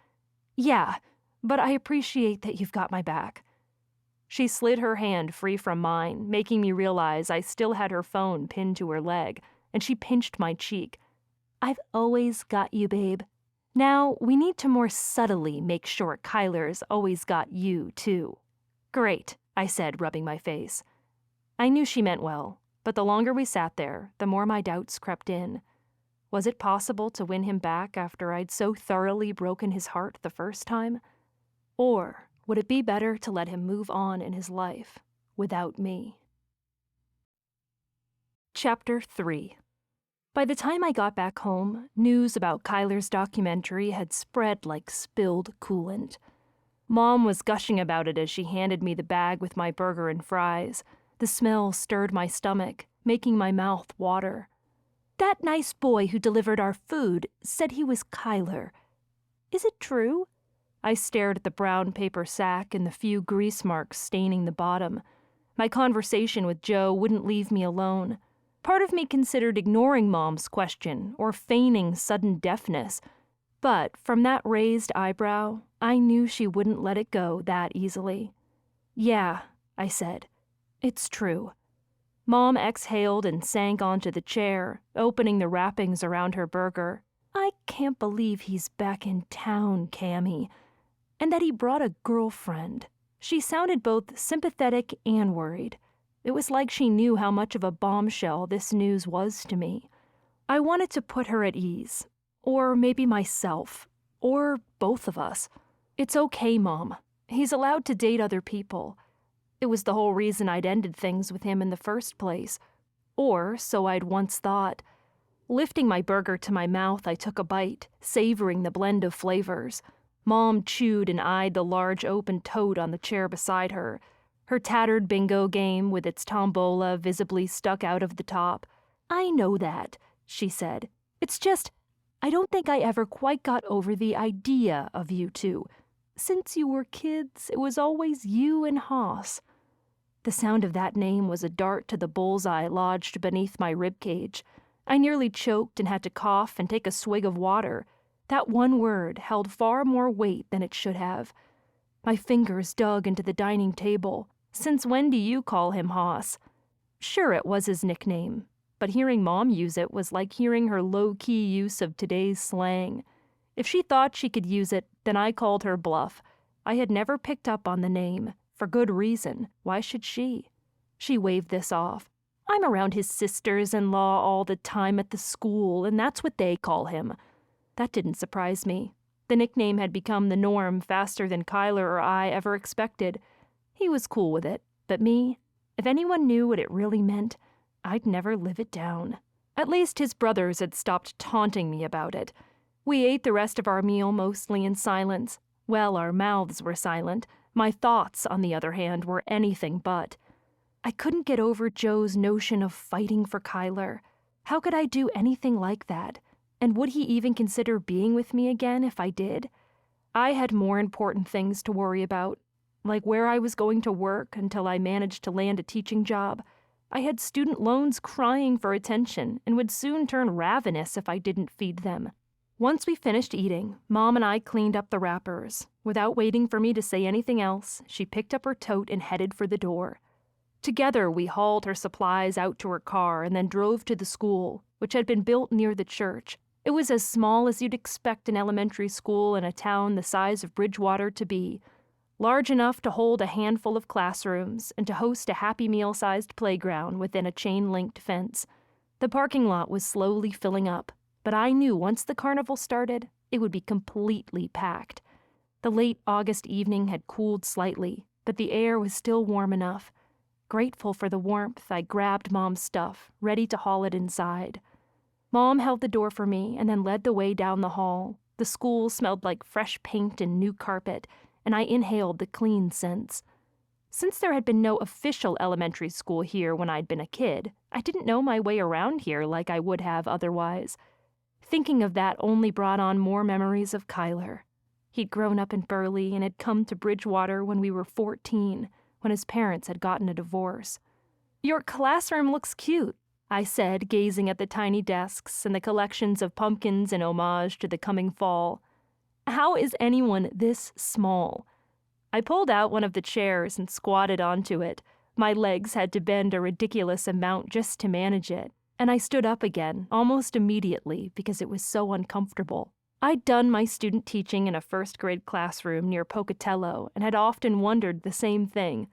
"Yeah, but I appreciate that you've got my back." She slid her hand free from mine, making me realize I still had her phone pinned to her leg, and she pinched my cheek. "I've always got you, babe. Now, we need to more subtly make sure Kyler's always got you, too." "Great," I said, rubbing my face. I knew she meant well, but the longer we sat there, the more my doubts crept in. Was it possible to win him back after I'd so thoroughly broken his heart the first time? Or would it be better to let him move on in his life without me? Chapter 3. By the time I got back home, news about Kyler's documentary had spread like spilled coolant. Mom was gushing about it as she handed me the bag with my burger and fries. The smell stirred my stomach, making my mouth water. "That nice boy who delivered our food said he was Kyler. Is it true?" I stared at the brown paper sack and the few grease marks staining the bottom. My conversation with Joe wouldn't leave me alone. Part of me considered ignoring Mom's question or feigning sudden deafness, but from that raised eyebrow, I knew she wouldn't let it go that easily. "Yeah," I said. "It's true." Mom exhaled and sank onto the chair, opening the wrappings around her burger. "I can't believe he's back in town, Cammy. And that he brought a girlfriend." She sounded both sympathetic and worried. It was like she knew how much of a bombshell this news was to me. I wanted to put her at ease. Or maybe myself. Or both of us. "It's okay, Mom. He's allowed to date other people. It was the whole reason I'd ended things with him in the first place. Or so I'd once thought." Lifting my burger to my mouth, I took a bite, savoring the blend of flavors. Mom chewed and eyed the large open toad on the chair beside her. Her tattered bingo game with its tombola visibly stuck out of the top. "I know that," she said. "It's just, I don't think I ever quite got over the idea of you two. Since you were kids, it was always you and Hoss." The sound of that name was a dart to the bullseye lodged beneath my ribcage. I nearly choked and had to cough and take a swig of water. That one word held far more weight than it should have. My fingers dug into the dining table. "Since when do you call him Hoss?" Sure, it was his nickname, but hearing Mom use it was like hearing her low-key use of today's slang. If she thought she could use it, then I called her bluff. I had never picked up on the name. For good reason. Why should she? She waved this off. "I'm around his sisters-in-law all the time at the school, and that's what they call him." That didn't surprise me. The nickname had become the norm faster than Kyler or I ever expected. He was cool with it, but me? If anyone knew what it really meant, I'd never live it down. At least his brothers had stopped taunting me about it. We ate the rest of our meal mostly in silence. Well, our mouths were silent. My thoughts, on the other hand, were anything but. I couldn't get over Joe's notion of fighting for Kyler. How could I do anything like that? And would he even consider being with me again if I did? I had more important things to worry about, like where I was going to work until I managed to land a teaching job. I had student loans crying for attention and would soon turn ravenous if I didn't feed them. Once we finished eating, Mom and I cleaned up the wrappers. Without waiting for me to say anything else, she picked up her tote and headed for the door. Together, we hauled her supplies out to her car and then drove to the school, which had been built near the church. It was as small as you'd expect an elementary school in a town the size of Bridgewater to be, large enough to hold a handful of classrooms and to host a Happy Meal-sized playground within a chain-linked fence. The parking lot was slowly filling up, but I knew once the carnival started, it would be completely packed. The late August evening had cooled slightly, but the air was still warm enough. Grateful for the warmth, I grabbed Mom's stuff, ready to haul it inside. Mom held the door for me and then led the way down the hall. The school smelled like fresh paint and new carpet, and I inhaled the clean scents. Since there had been no official elementary school here when I'd been a kid, I didn't know my way around here like I would have otherwise. Thinking of that only brought on more memories of Kyler. He'd grown up in Burley and had come to Bridgewater when we were 14, when his parents had gotten a divorce. "Your classroom looks cute," I said, gazing at the tiny desks and the collections of pumpkins in homage to the coming fall. "How is anyone this small?" I pulled out one of the chairs and squatted onto it. My legs had to bend a ridiculous amount just to manage it, and I stood up again almost immediately because it was so uncomfortable. I'd done my student teaching in a first-grade classroom near Pocatello and had often wondered the same thing.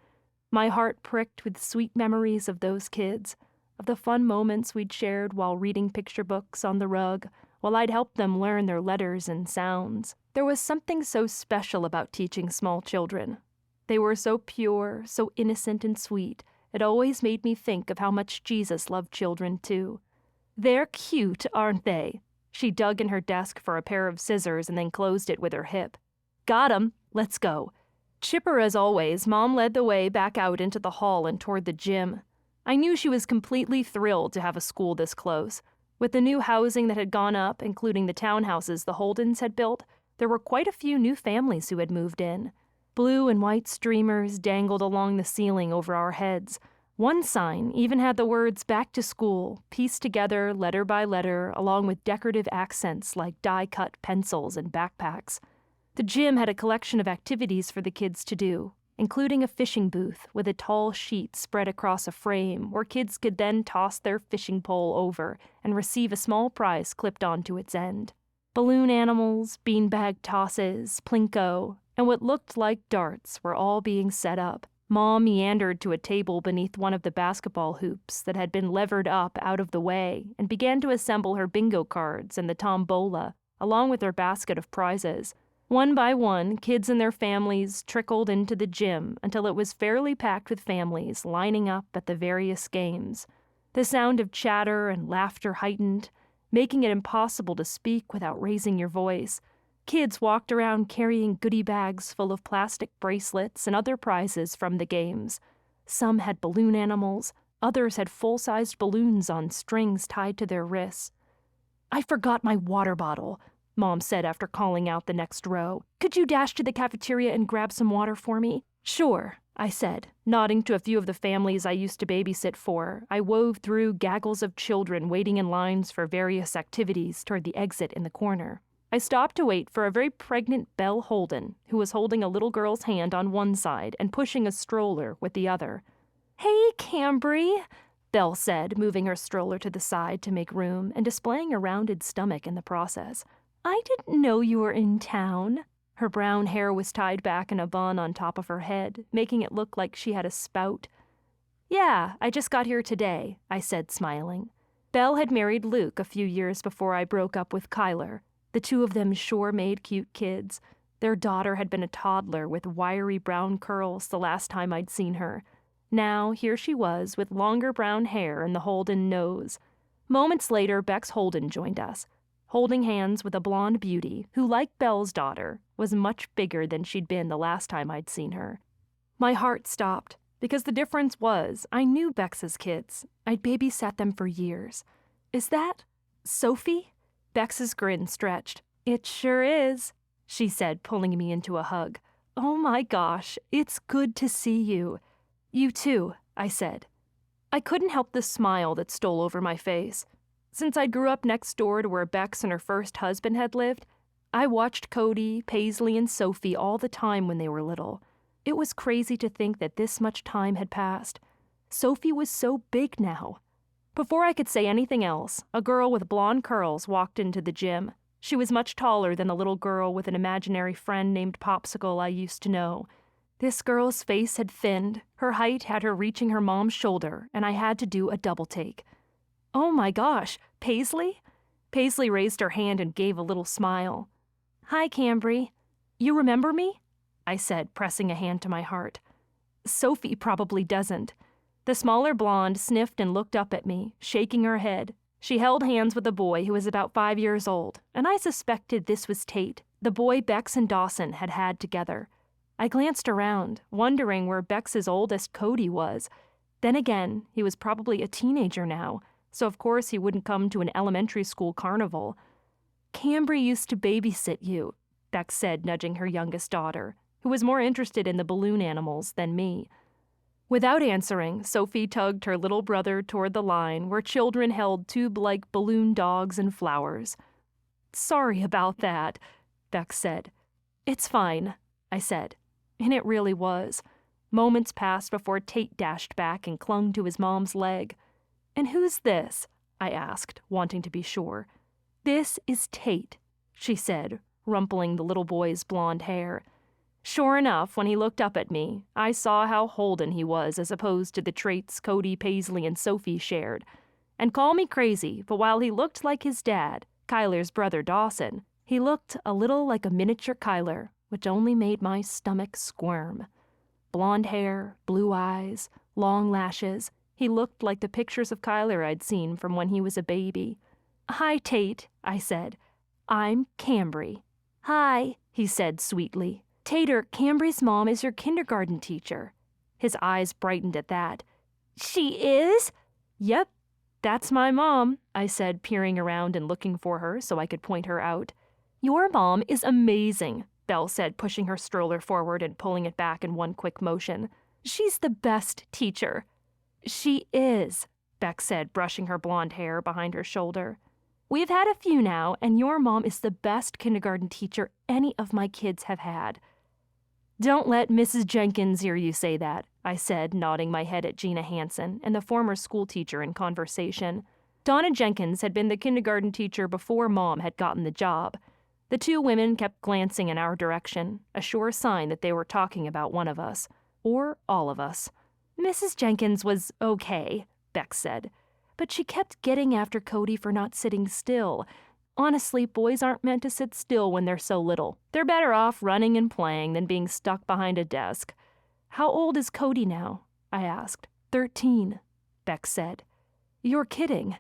My heart pricked with sweet memories of those kids, of the fun moments we'd shared while reading picture books on the rug, while I'd helped them learn their letters and sounds. There was something so special about teaching small children. They were so pure, so innocent and sweet, it always made me think of how much Jesus loved children, too. "They're cute, aren't they?" She dug in her desk for a pair of scissors and then closed it with her hip. "Got 'em. Let's go." Chipper as always, Mom led the way back out into the hall and toward the gym. I knew she was completely thrilled to have a school this close. With the new housing that had gone up, including the townhouses the Holdens had built, there were quite a few new families who had moved in. Blue and white streamers dangled along the ceiling over our heads. One sign even had the words "Back to School" pieced together letter by letter, along with decorative accents like die-cut pencils and backpacks. The gym had a collection of activities for the kids to do, including a fishing booth with a tall sheet spread across a frame where kids could then toss their fishing pole over and receive a small prize clipped onto its end. Balloon animals, beanbag tosses, plinko, and what looked like darts were all being set up. Mom meandered to a table beneath one of the basketball hoops that had been levered up out of the way and began to assemble her bingo cards and the tombola, along with her basket of prizes. One by one, kids and their families trickled into the gym until it was fairly packed with families lining up at the various games. The sound of chatter and laughter heightened, making it impossible to speak without raising your voice. Kids walked around carrying goodie bags full of plastic bracelets and other prizes from the games. Some had balloon animals, others had full-sized balloons on strings tied to their wrists. "I forgot my water bottle," Mom said after calling out the next row. "Could you dash to the cafeteria and grab some water for me?" "Sure," I said, nodding to a few of the families I used to babysit for. I wove through gaggles of children waiting in lines for various activities toward the exit in the corner. I stopped to wait for a very pregnant Belle Holden, who was holding a little girl's hand on one side and pushing a stroller with the other. "Hey, Cambry," Belle said, moving her stroller to the side to make room and displaying a rounded stomach in the process. "I didn't know you were in town." Her brown hair was tied back in a bun on top of her head, making it look like she had a spout. "Yeah, I just got here today," I said, smiling. Belle had married Luke a few years before I broke up with Kyler. The two of them sure made cute kids. Their daughter had been a toddler with wiry brown curls the last time I'd seen her. Now, here she was with longer brown hair and the Holden nose. Moments later, Bex Holden joined us, holding hands with a blonde beauty who, like Belle's daughter, was much bigger than she'd been the last time I'd seen her. My heart stopped, because the difference was I knew Bex's kids. I'd babysat them for years. "Is that Sophie?" Bex's grin stretched. "It sure is," she said, pulling me into a hug. "Oh my gosh, it's good to see you." "You too," I said. I couldn't help the smile that stole over my face. Since I grew up next door to where Bex and her first husband had lived, I watched Cody, Paisley, and Sophie all the time when they were little. It was crazy to think that this much time had passed. Sophie was so big now. Before I could say anything else, a girl with blonde curls walked into the gym. She was much taller than the little girl with an imaginary friend named Popsicle I used to know. This girl's face had thinned, her height had her reaching her mom's shoulder, and I had to do a double take. "Oh my gosh, Paisley?" Paisley raised her hand and gave a little smile. "Hi, Cambry. You remember me?" I said, pressing a hand to my heart. "Sophie probably doesn't." The smaller blonde sniffed and looked up at me, shaking her head. She held hands with a boy who was about 5 years old, and I suspected this was Tate, the boy Bex and Dawson had had together. I glanced around, wondering where Bex's oldest Cody was. Then again, he was probably a teenager now, so of course he wouldn't come to an elementary school carnival. "Cambry used to babysit you," Bex said, nudging her youngest daughter, who was more interested in the balloon animals than me. Without answering, Sophie tugged her little brother toward the line where children held tube-like balloon dogs and flowers. "Sorry about that," Bex said. "It's fine," I said. And it really was. Moments passed before Tate dashed back and clung to his mom's leg. "And who's this?" I asked, wanting to be sure. "This is Tate," she said, rumpling the little boy's blonde hair. Sure enough, when he looked up at me, I saw how Holden he was as opposed to the traits Cody, Paisley, and Sophie shared. And call me crazy, but while he looked like his dad, Kyler's brother Dawson, he looked a little like a miniature Kyler, which only made my stomach squirm. Blonde hair, blue eyes, long lashes, he looked like the pictures of Kyler I'd seen from when he was a baby. "Hi, Tate," I said. "I'm Cambry." "Hi," he said sweetly. "Tater, Cambry's mom is your kindergarten teacher." His eyes brightened at that. "She is?" "Yep, that's my mom," I said, peering around and looking for her so I could point her out. "Your mom is amazing," Belle said, pushing her stroller forward and pulling it back in one quick motion. "She's the best teacher." She is, Beck said, brushing her blonde hair behind her shoulder. We've had a few now, and your mom is the best kindergarten teacher any of my kids have had. Don't let Mrs. Jenkins hear you say that, I said, nodding my head at Gina Hansen and the former school teacher in conversation. Donna Jenkins had been the kindergarten teacher before Mom had gotten the job. The two women kept glancing in our direction, a sure sign that they were talking about one of us, or all of us. Mrs. Jenkins was okay, Beck said, but she kept getting after Cody for not sitting still. Honestly, boys aren't meant to sit still when they're so little. They're better off running and playing than being stuck behind a desk. How old is Cody now? I asked. 13, Beck said. You're kidding.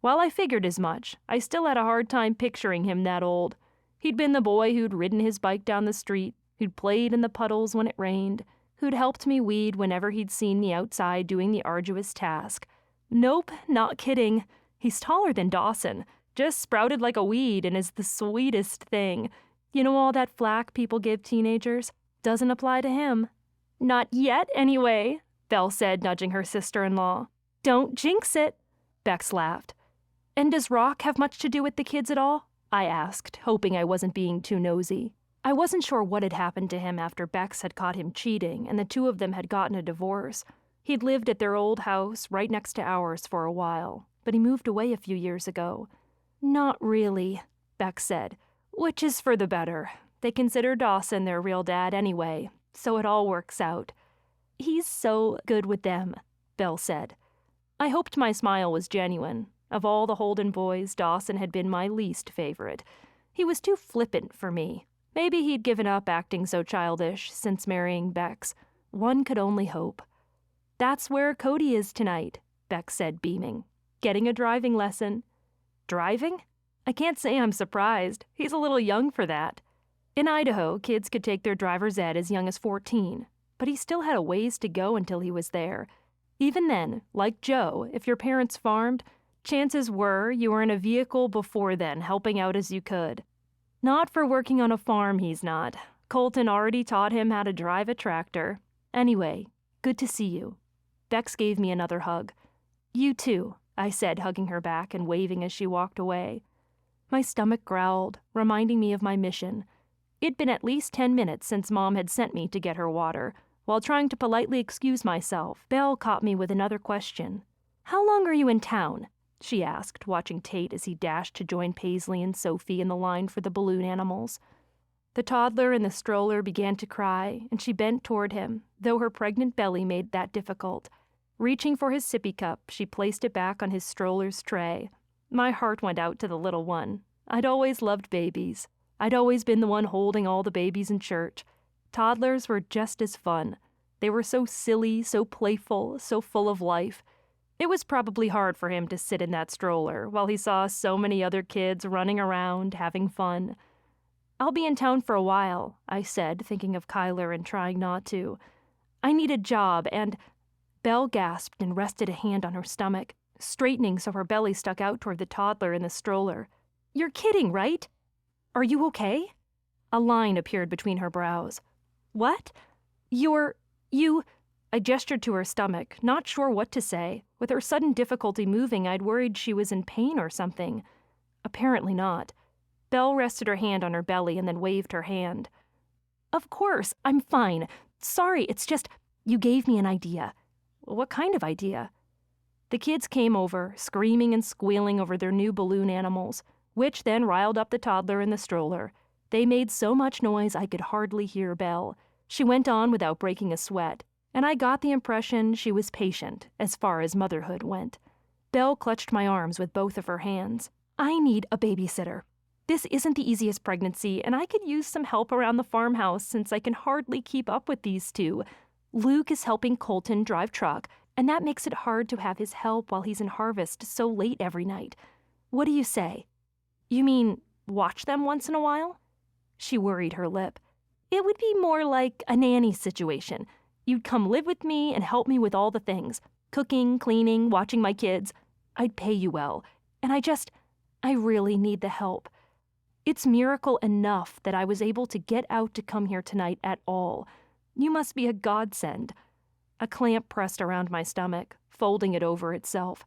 Well, I figured as much. I still had a hard time picturing him that old. He'd been the boy who'd ridden his bike down the street, who'd played in the puddles when it rained, who'd helped me weed whenever he'd seen me outside doing the arduous task. Nope, not kidding. He's taller than Dawson, just sprouted like a weed and is the sweetest thing. You know all that flack people give teenagers? Doesn't apply to him. Not yet, anyway, Belle said, nudging her sister-in-law. Don't jinx it, Bex laughed. And does Rock have much to do with the kids at all? I asked, hoping I wasn't being too nosy. I wasn't sure what had happened to him after Bex had caught him cheating and the two of them had gotten a divorce. He'd lived at their old house right next to ours for a while, but he moved away a few years ago. Not really, Beck said, which is for the better. They consider Dawson their real dad anyway, so it all works out. He's so good with them, Belle said. I hoped my smile was genuine. Of all the Holden boys, Dawson had been my least favorite. He was too flippant for me. Maybe he'd given up acting so childish since marrying Bex. One could only hope. That's where Cody is tonight, Beck said, beaming. Getting a driving lesson. Driving? I can't say I'm surprised. He's a little young for that. In Idaho, kids could take their driver's ed as young as 14, but he still had a ways to go until he was there. Even then, like Joe, if your parents farmed, chances were you were in a vehicle before then, helping out as you could. Not for working on a farm, he's not. Colton already taught him how to drive a tractor. Anyway, good to see you. Bex gave me another hug. You too, I said, hugging her back and waving as she walked away. My stomach growled, reminding me of my mission. It'd been at least 10 minutes since Mom had sent me to get her water. While trying to politely excuse myself, Belle caught me with another question. How long are you in town? She asked, watching Tate as he dashed to join Paisley and Sophie in the line for the balloon animals. The toddler in the stroller began to cry, and she bent toward him, though her pregnant belly made that difficult. Reaching for his sippy cup, she placed it back on his stroller's tray. My heart went out to the little one. I'd always loved babies. I'd always been the one holding all the babies in church. Toddlers were just as fun. They were so silly, so playful, so full of life. It was probably hard for him to sit in that stroller while he saw so many other kids running around, having fun. I'll be in town for a while, I said, thinking of Kyler and trying not to. I need a job, and... Belle gasped and rested a hand on her stomach, straightening so her belly stuck out toward the toddler in the stroller. You're kidding, right? Are you okay? A line appeared between her brows. What? You... I gestured to her stomach, not sure what to say. With her sudden difficulty moving, I'd worried she was in pain or something. Apparently not. Belle rested her hand on her belly and then waved her hand. Of course, I'm fine. Sorry, it's just, you gave me an idea. What kind of idea? The kids came over, screaming and squealing over their new balloon animals, which then riled up the toddler in the stroller. They made so much noise I could hardly hear Belle. She went on without breaking a sweat, and I got the impression she was patient as far as motherhood went. Belle clutched my arms with both of her hands. I need a babysitter. This isn't the easiest pregnancy, and I could use some help around the farmhouse since I can hardly keep up with these two. Luke is helping Colton drive truck, and that makes it hard to have his help while he's in harvest so late every night. What do you say? You mean watch them once in a while? She worried her lip. It would be more like a nanny situation. You'd come live with me and help me with all the things. Cooking, cleaning, watching my kids. I'd pay you well. And I really need the help. It's miracle enough that I was able to get out to come here tonight at all. You must be a godsend. A clamp pressed around my stomach, folding it over itself.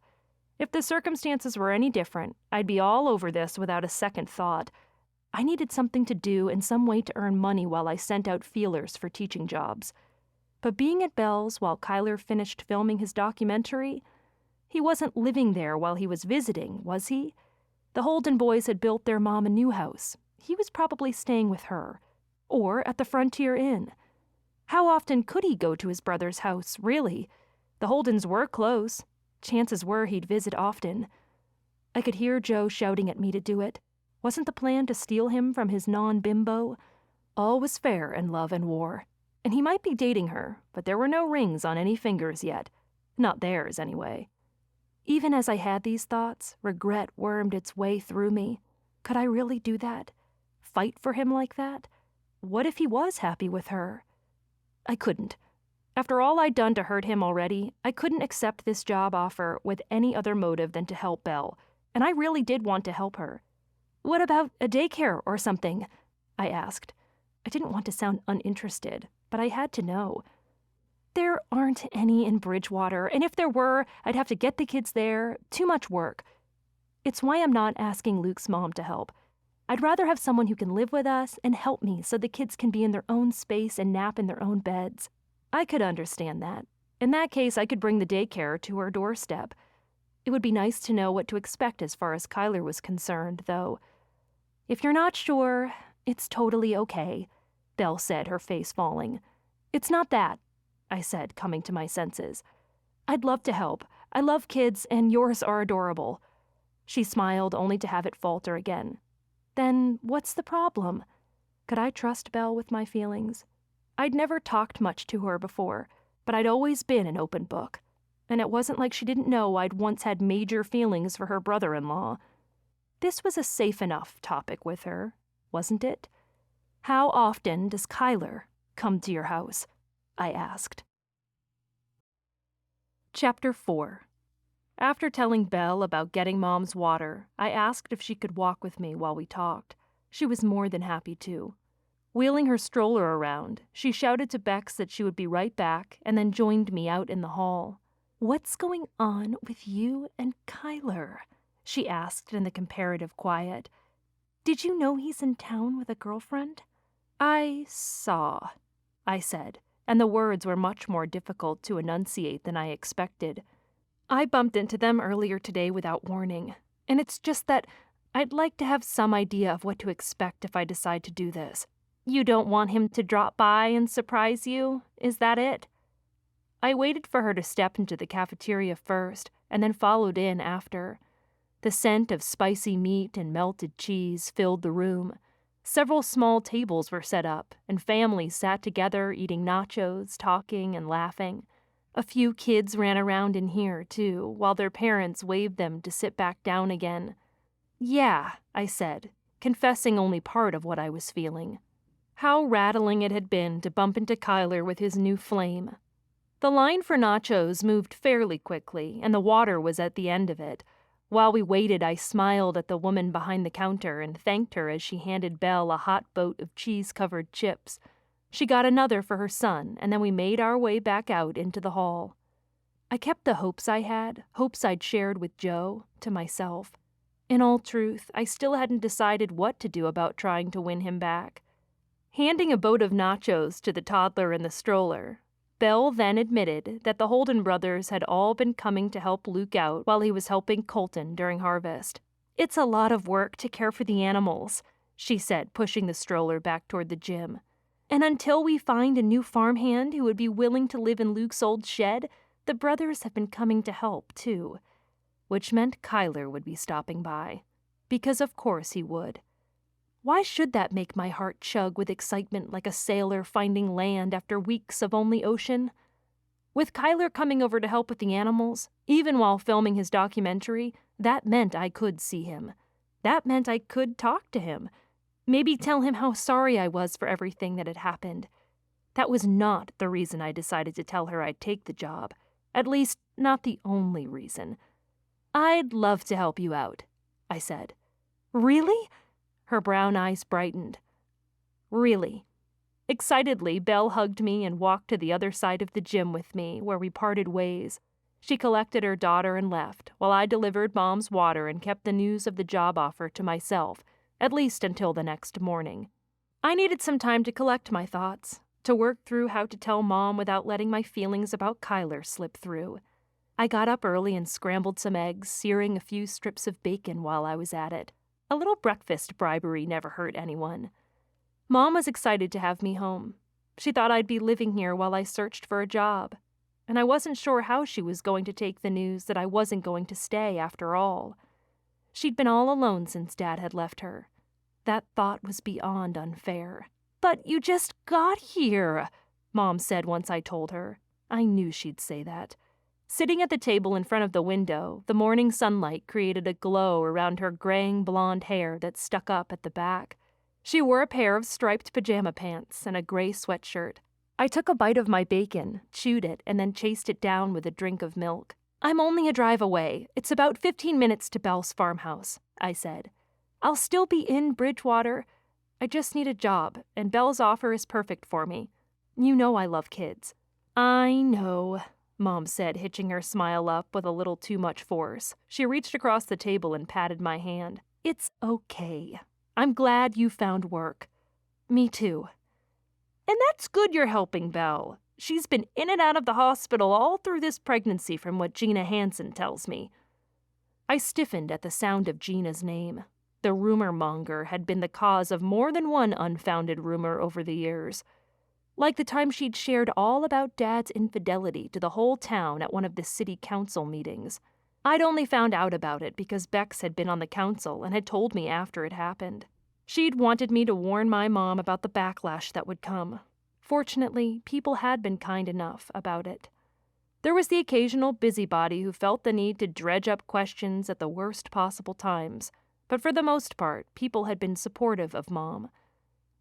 If the circumstances were any different, I'd be all over this without a second thought. I needed something to do and some way to earn money while I sent out feelers for teaching jobs. But being at Belle's while Kyler finished filming his documentary, he wasn't living there while he was visiting, was he? The Holden boys had built their mom a new house. He was probably staying with her. Or at the Frontier Inn. How often could he go to his brother's house, really? The Holdens were close. Chances were he'd visit often. I could hear Joe shouting at me to do it. Wasn't the plan to steal him from his non-bimbo? All was fair in love and war. And he might be dating her, but there were no rings on any fingers yet. Not theirs, anyway. Even as I had these thoughts, regret wormed its way through me. Could I really do that? Fight for him like that? What if he was happy with her? I couldn't. After all I'd done to hurt him already, I couldn't accept this job offer with any other motive than to help Belle, and I really did want to help her. What about a daycare or something? I asked. I didn't want to sound uninterested, but I had to know. There aren't any in Bridgewater, and if there were, I'd have to get the kids there. Too much work. It's why I'm not asking Luke's mom to help. I'd rather have someone who can live with us and help me so the kids can be in their own space and nap in their own beds. I could understand that. In that case, I could bring the daycare to her doorstep. It would be nice to know what to expect as far as Kyler was concerned, though. If you're not sure, it's totally okay, Belle said, her face falling. It's not that, I said, coming to my senses. I'd love to help. I love kids, and yours are adorable. She smiled, only to have it falter again. Then what's the problem? Could I trust Belle with my feelings? I'd never talked much to her before, but I'd always been an open book. And it wasn't like she didn't know I'd once had major feelings for her brother-in-law. This was a safe enough topic with her, wasn't it? How often does Kyler come to your house? I asked. Chapter 4. After telling Belle about getting Mom's water, I asked if she could walk with me while we talked. She was more than happy to. Wheeling her stroller around, she shouted to Bex that she would be right back and then joined me out in the hall. "What's going on with you and Kyler?" she asked in the comparative quiet. "Did you know he's in town with a girlfriend?" "I saw," I said, and the words were much more difficult to enunciate than I expected. "I bumped into them earlier today without warning, and it's just that I'd like to have some idea of what to expect if I decide to do this. You don't want him to drop by and surprise you, is that it?" I waited for her to step into the cafeteria first, and then followed in after. The scent of spicy meat and melted cheese filled the room. Several small tables were set up, and families sat together eating nachos, talking and laughing. A few kids ran around in here, too, while their parents waved them to sit back down again. "Yeah," I said, confessing only part of what I was feeling. How rattling it had been to bump into Kyler with his new flame. The line for nachos moved fairly quickly, and the water was at the end of it. While we waited, I smiled at the woman behind the counter and thanked her as she handed Belle a hot boat of cheese-covered chips. She got another for her son, and then we made our way back out into the hall. I kept the hopes I had, hopes I'd shared with Joe, to myself. In all truth, I still hadn't decided what to do about trying to win him back. Handing a boat of nachos to the toddler in the stroller, Belle then admitted that the Holden brothers had all been coming to help Luke out while he was helping Colton during harvest. "It's a lot of work to care for the animals," she said, pushing the stroller back toward the gym. "And until we find a new farmhand who would be willing to live in Luke's old shed, the brothers have been coming to help, too." Which meant Kyler would be stopping by. Because of course he would. Why should that make my heart chug with excitement like a sailor finding land after weeks of only ocean? With Kyler coming over to help with the animals, even while filming his documentary, that meant I could see him. That meant I could talk to him. Maybe tell him how sorry I was for everything that had happened. That was not the reason I decided to tell her I'd take the job. At least, not the only reason. "I'd love to help you out," I said. "Really?" Her brown eyes brightened. "Really. Excitedly, Belle hugged me and walked to the other side of the gym with me, where we parted ways. She collected her daughter and left, while I delivered Mom's water and kept the news of the job offer to myself, at least until the next morning. I needed some time to collect my thoughts, to work through how to tell Mom without letting my feelings about Kyler slip through. I got up early and scrambled some eggs, searing a few strips of bacon while I was at it. A little breakfast bribery never hurt anyone. Mom was excited to have me home. She thought I'd be living here while I searched for a job, and I wasn't sure how she was going to take the news that I wasn't going to stay after all. She'd been all alone since Dad had left her. That thought was beyond unfair. "But you just got here," Mom said once I told her. I knew she'd say that. Sitting at the table in front of the window, the morning sunlight created a glow around her graying blonde hair that stuck up at the back. She wore a pair of striped pajama pants and a gray sweatshirt. I took a bite of my bacon, chewed it, and then chased it down with a drink of milk. "I'm only a drive away. It's about 15 minutes to Belle's farmhouse," I said. "I'll still be in Bridgewater. I just need a job, and Belle's offer is perfect for me. You know I love kids." "I know," Mom said, hitching her smile up with a little too much force. She reached across the table and patted my hand. "It's okay. I'm glad you found work." "Me too." "And that's good you're helping Belle. She's been in and out of the hospital all through this pregnancy from what Gina Hansen tells me." I stiffened at the sound of Gina's name. The rumor monger had been the cause of more than one unfounded rumor over the years. Like the time she'd shared all about Dad's infidelity to the whole town at one of the city council meetings. I'd only found out about it because Bex had been on the council and had told me after it happened. She'd wanted me to warn my mom about the backlash that would come. Fortunately, people had been kind enough about it. There was the occasional busybody who felt the need to dredge up questions at the worst possible times, but for the most part, people had been supportive of Mom.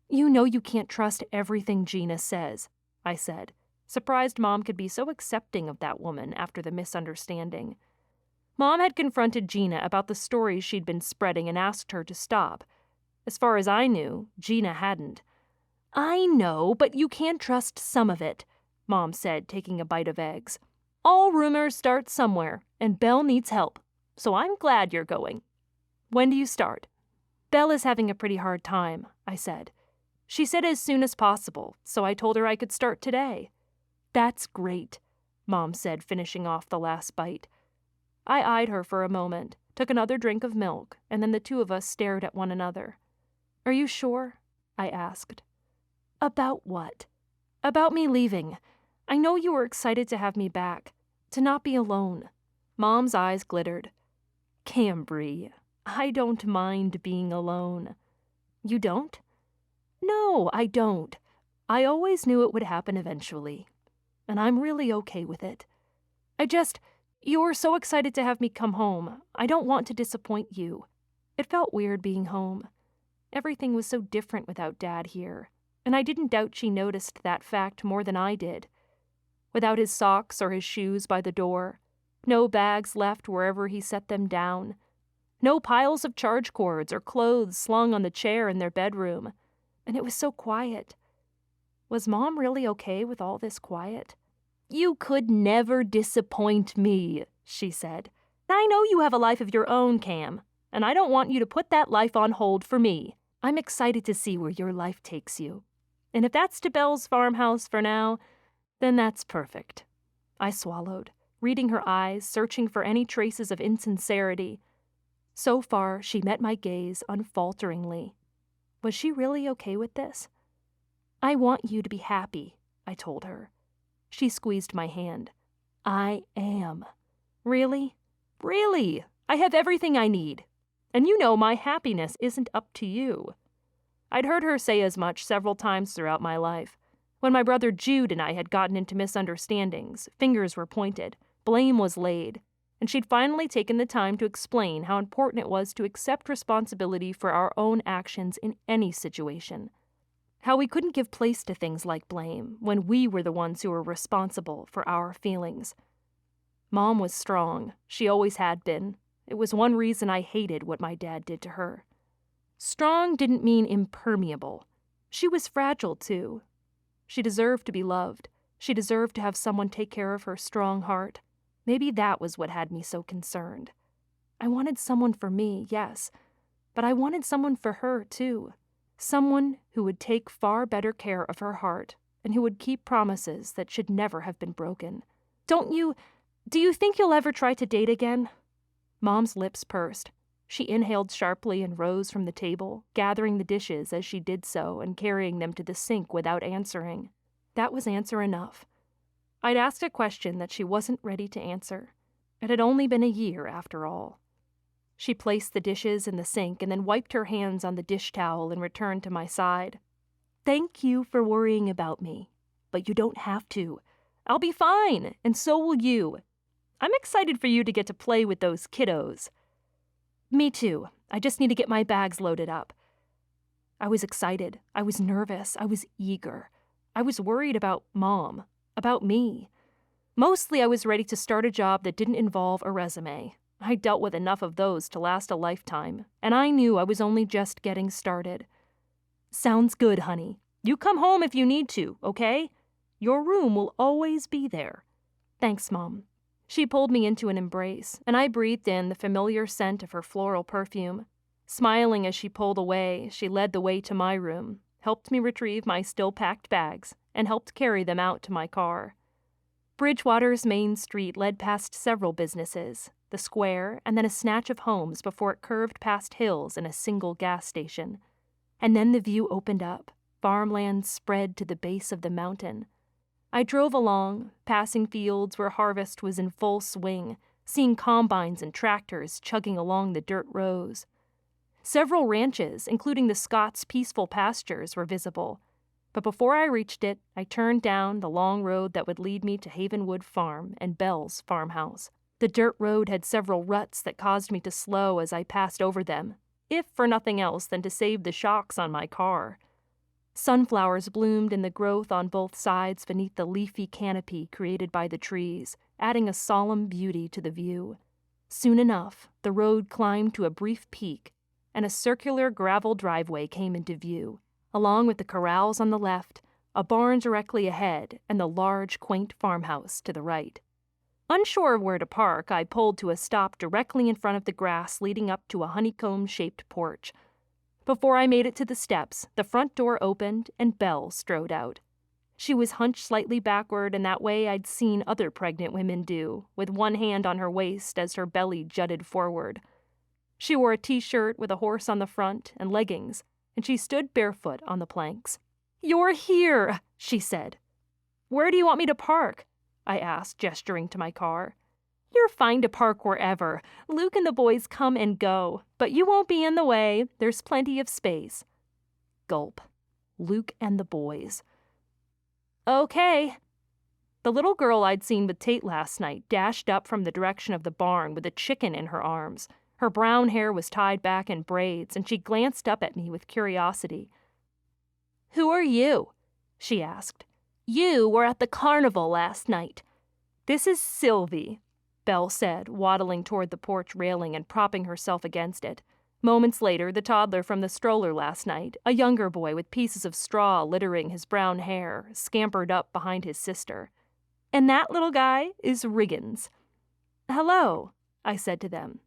"You know you can't trust everything Gina says," I said, surprised Mom could be so accepting of that woman after the misunderstanding. Mom had confronted Gina about the stories she'd been spreading and asked her to stop. As far as I knew, Gina hadn't. "I know, but you can't trust some of it," Mom said, taking a bite of eggs. "All rumors start somewhere, and Belle needs help, so I'm glad you're going. When do you start?" "Belle is having a pretty hard time," I said. "She said as soon as possible, so I told her I could start today." "That's great," Mom said, finishing off the last bite. I eyed her for a moment, took another drink of milk, and then the two of us stared at one another. "Are you sure?" I asked. "About what?" "About me leaving. I know you were excited to have me back, to not be alone." Mom's eyes glittered. "Cambry, I don't mind being alone." "You don't?" "No, I don't. I always knew it would happen eventually, and I'm really okay with it. You were so excited to have me come home. I don't want to disappoint you." It felt weird being home. Everything was so different without Dad here, and I didn't doubt she noticed that fact more than I did. Without his socks or his shoes by the door, no bags left wherever he set them down, no piles of charge cords or clothes slung on the chair in their bedroom, and it was so quiet. Was Mom really okay with all this quiet? "You could never disappoint me," she said. "I know you have a life of your own, Cam, and I don't want you to put that life on hold for me. I'm excited to see where your life takes you. And if that's to Belle's farmhouse for now, then that's perfect." I swallowed, reading her eyes, searching for any traces of insincerity. So far, she met my gaze unfalteringly. Was she really okay with this? "I want you to be happy," I told her. She squeezed my hand. "I am." "Really?" "Really. I have everything I need. And you know my happiness isn't up to you." I'd heard her say as much several times throughout my life. When my brother Jude and I had gotten into misunderstandings, fingers were pointed, blame was laid, and she'd finally taken the time to explain how important it was to accept responsibility for our own actions in any situation. How we couldn't give place to things like blame when we were the ones who were responsible for our feelings. Mom was strong. She always had been. It was one reason I hated what my dad did to her. Strong didn't mean impermeable. She was fragile, too. She deserved to be loved. She deserved to have someone take care of her strong heart. Maybe that was what had me so concerned. I wanted someone for me, yes, but I wanted someone for her, too. Someone who would take far better care of her heart and who would keep promises that should never have been broken. Do you think you'll ever try to date again? Mom's lips pursed. She inhaled sharply and rose from the table, gathering the dishes as she did so and carrying them to the sink without answering. That was answer enough. I'd asked a question that she wasn't ready to answer. It had only been a year, after all. She placed the dishes in the sink and then wiped her hands on the dish towel and returned to my side. Thank you for worrying about me, but you don't have to. I'll be fine, and so will you. I'm excited for you to get to play with those kiddos. Me too. I just need to get my bags loaded up. I was excited. I was nervous. I was eager. I was worried about Mom, about me. Mostly I was ready to start a job that didn't involve a resume. I dealt with enough of those to last a lifetime, and I knew I was only just getting started. Sounds good, honey. You come home if you need to, okay? Your room will always be there. Thanks, Mom. She pulled me into an embrace, and I breathed in the familiar scent of her floral perfume. Smiling as she pulled away, she led the way to my room, helped me retrieve my still-packed bags, and helped carry them out to my car. Bridgewater's main street led past several businesses, the square, and then a snatch of homes before it curved past hills and a single gas station. And then the view opened up. Farmland spread to the base of the mountain. I drove along, passing fields where harvest was in full swing, seeing combines and tractors chugging along the dirt rows. Several ranches, including the Scots' peaceful pastures, were visible. But before I reached it, I turned down the long road that would lead me to Havenwood Farm and Bell's farmhouse. The dirt road had several ruts that caused me to slow as I passed over them, if for nothing else than to save the shocks on my car. Sunflowers bloomed in the growth on both sides beneath the leafy canopy created by the trees, adding a solemn beauty to the view. Soon enough, the road climbed to a brief peak, and a circular gravel driveway came into view, along with the corrals on the left, a barn directly ahead, and the large, quaint farmhouse to the right. Unsure of where to park, I pulled to a stop directly in front of the grass leading up to a honeycomb-shaped porch. Before I made it to the steps, the front door opened and Belle strode out. She was hunched slightly backward in that way I'd seen other pregnant women do, with one hand on her waist as her belly jutted forward. She wore a t-shirt with a horse on the front and leggings, and she stood barefoot on the planks. "You're here," she said. "Where do you want me to park?" I asked, gesturing to my car. "You're fine to park wherever. Luke and the boys come and go, but you won't be in the way. There's plenty of space." Gulp. Luke and the boys. Okay. The little girl I'd seen with Tate last night dashed up from the direction of the barn with a chicken in her arms. Her brown hair was tied back in braids, and she glanced up at me with curiosity. "Who are you?" she asked. "You were at the carnival last night." "This is Sylvie," Belle said, waddling toward the porch railing and propping herself against it. Moments later, the toddler from the stroller last night, a younger boy with pieces of straw littering his brown hair, scampered up behind his sister. "And that little guy is Riggins." "Hello," I said to them.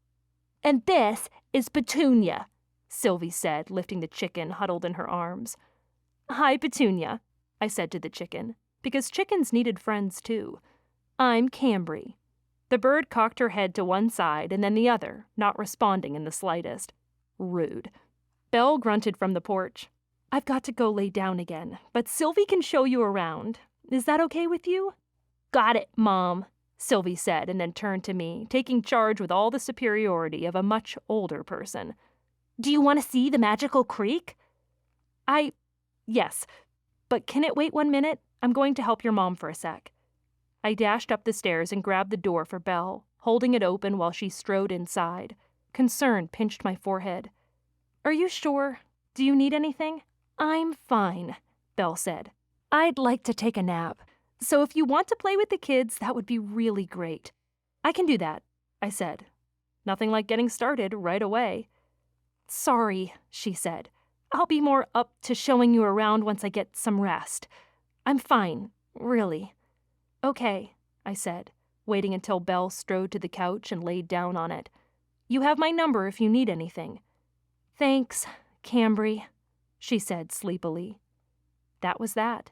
"And this is Petunia," Sylvie said, lifting the chicken huddled in her arms. "Hi, Petunia," I said to the chicken, because chickens needed friends too. "I'm Cambry." The bird cocked her head to one side and then the other, not responding in the slightest. Rude. Belle grunted from the porch. "I've got to go lay down again, but Sylvie can show you around. Is that okay with you?" "Got it, Mom," Sylvie said, and then turned to me, taking charge with all the superiority of a much older person. "Do you want to see the magical creek?" Yes, but can it wait 1 minute? I'm going to help your mom for a sec." I dashed up the stairs and grabbed the door for Belle, holding it open while she strode inside. Concern pinched my forehead. "Are you sure? Do you need anything?" "I'm fine," Belle said. "I'd like to take a nap. So if you want to play with the kids, that would be really great." "I can do that," I said. Nothing like getting started right away. "Sorry," she said. "I'll be more up to showing you around once I get some rest. I'm fine, really. Okay, I said, waiting until Belle strode to the couch and laid down on it. You have my number if you need anything. Thanks, Cambry, she said sleepily. That was that.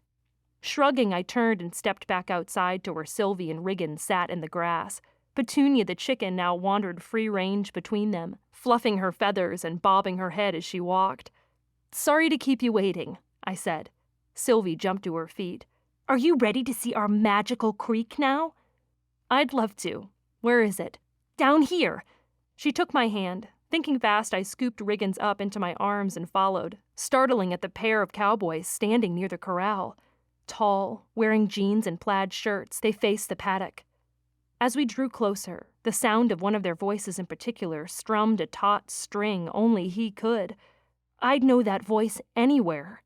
Shrugging, I turned and stepped back outside to where Sylvie and Riggin sat in the grass. Petunia the chicken now wandered free range between them, fluffing her feathers and bobbing her head as she walked. Sorry to keep you waiting, I said. Sylvie jumped to her feet. Are you ready to see our magical creek now? I'd love to. Where is it? Down here. She took my hand. Thinking fast, I scooped Riggins up into my arms and followed, startling at the pair of cowboys standing near the corral. Tall, wearing jeans and plaid shirts, they faced the paddock. As we drew closer, the sound of one of their voices in particular strummed a taut string only he could. I'd know that voice anywhere.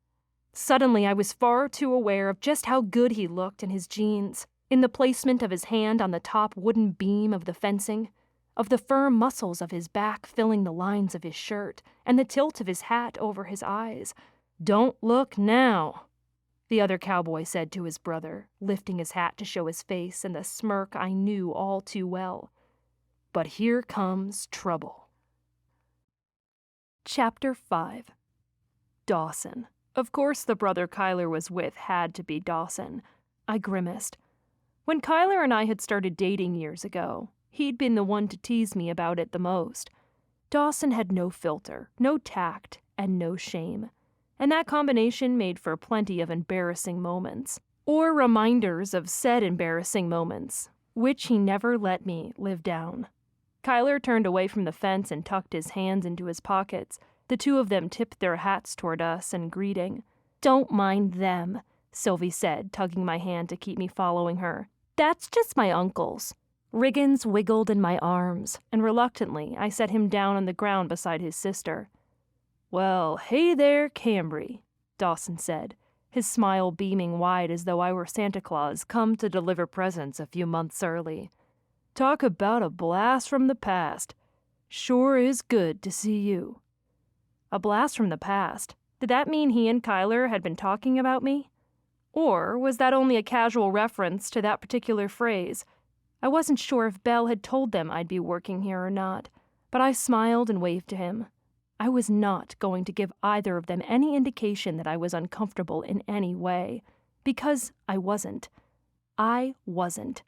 Suddenly, I was far too aware of just how good he looked in his jeans, in the placement of his hand on the top wooden beam of the fencing, of the firm muscles of his back filling the lines of his shirt, and the tilt of his hat over his eyes. Don't look now, the other cowboy said to his brother, lifting his hat to show his face and the smirk I knew all too well. But here comes trouble. Chapter 5. Dawson. Of course the brother Kyler was with had to be Dawson. I grimaced. When Kyler and I had started dating years ago, he'd been the one to tease me about it the most. Dawson had no filter, no tact, and no shame. And that combination made for plenty of embarrassing moments. Or reminders of said embarrassing moments, which he never let me live down. Kyler turned away from the fence and tucked his hands into his pockets. The two of them tipped their hats toward us in greeting. Don't mind them, Sylvie said, tugging my hand to keep me following her. That's just my uncle's. Riggins wiggled in my arms, and reluctantly I set him down on the ground beside his sister. Well, hey there, Cambry, Dawson said, his smile beaming wide as though I were Santa Claus come to deliver presents a few months early. Talk about a blast from the past. Sure is good to see you. A blast from the past? Did that mean he and Kyler had been talking about me? Or was that only a casual reference to that particular phrase? I wasn't sure if Belle had told them I'd be working here or not, but I smiled and waved to him. I was not going to give either of them any indication that I was uncomfortable in any way, because I wasn't. I wasn't.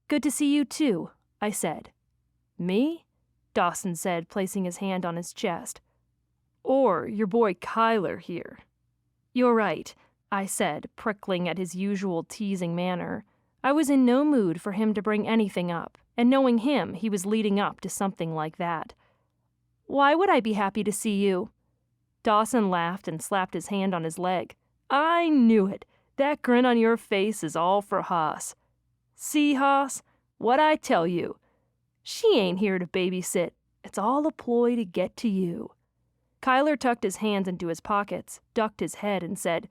Good to see you too, I said. Me? Dawson said, placing his hand on his chest. Or your boy Kyler here. You're right, I said, prickling at his usual teasing manner. I was in no mood for him to bring anything up, and knowing him, he was leading up to something like that. Why would I be happy to see you? Dawson laughed and slapped his hand on his leg. I knew it. That grin on your face is all for Haas. See, Haas, what I tell you. She ain't here to babysit. It's all a ploy to get to you. Kyler tucked his hands into his pockets, ducked his head, and said,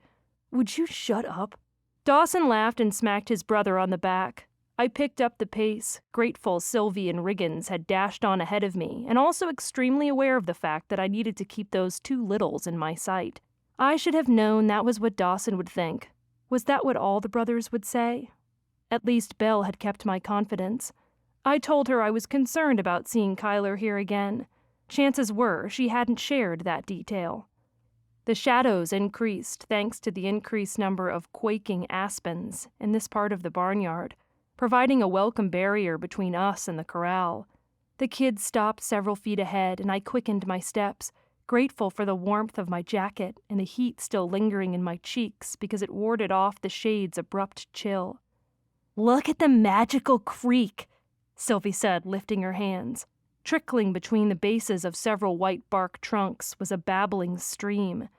Would you shut up? Dawson laughed and smacked his brother on the back. I picked up the pace, grateful Sylvie and Riggins had dashed on ahead of me, and also extremely aware of the fact that I needed to keep those two littles in my sight. I should have known that was what Dawson would think. Was that what all the brothers would say? At least Belle had kept my confidence. I told her I was concerned about seeing Kyler here again. Chances were she hadn't shared that detail. The shadows increased thanks to the increased number of quaking aspens in this part of the barnyard, providing a welcome barrier between us and the corral. The kids stopped several feet ahead, and I quickened my steps, grateful for the warmth of my jacket and the heat still lingering in my cheeks because it warded off the shade's abrupt chill. Look at the magical creek, Sylvie said, lifting her hands. Trickling between the bases of several white bark trunks was a babbling stream.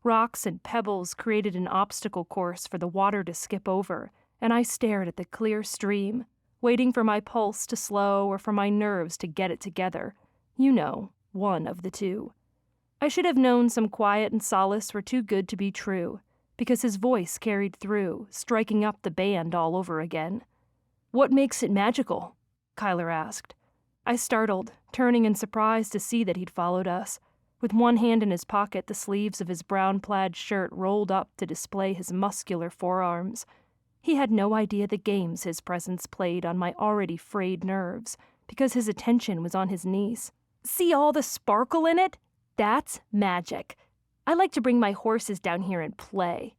Rocks and pebbles created an obstacle course for the water to skip over, and I stared at the clear stream, waiting for my pulse to slow or for my nerves to get it together. You know, one of the two. I should have known some quiet and solace were too good to be true, because his voice carried through, striking up the band all over again. What makes it magical? Kyler asked. I startled, turning in surprise to see that he'd followed us. With one hand in his pocket, the sleeves of his brown plaid shirt rolled up to display his muscular forearms. He had no idea the games his presence played on my already frayed nerves, because his attention was on his niece. "See all the sparkle in it? That's magic. I like to bring my horses down here and play."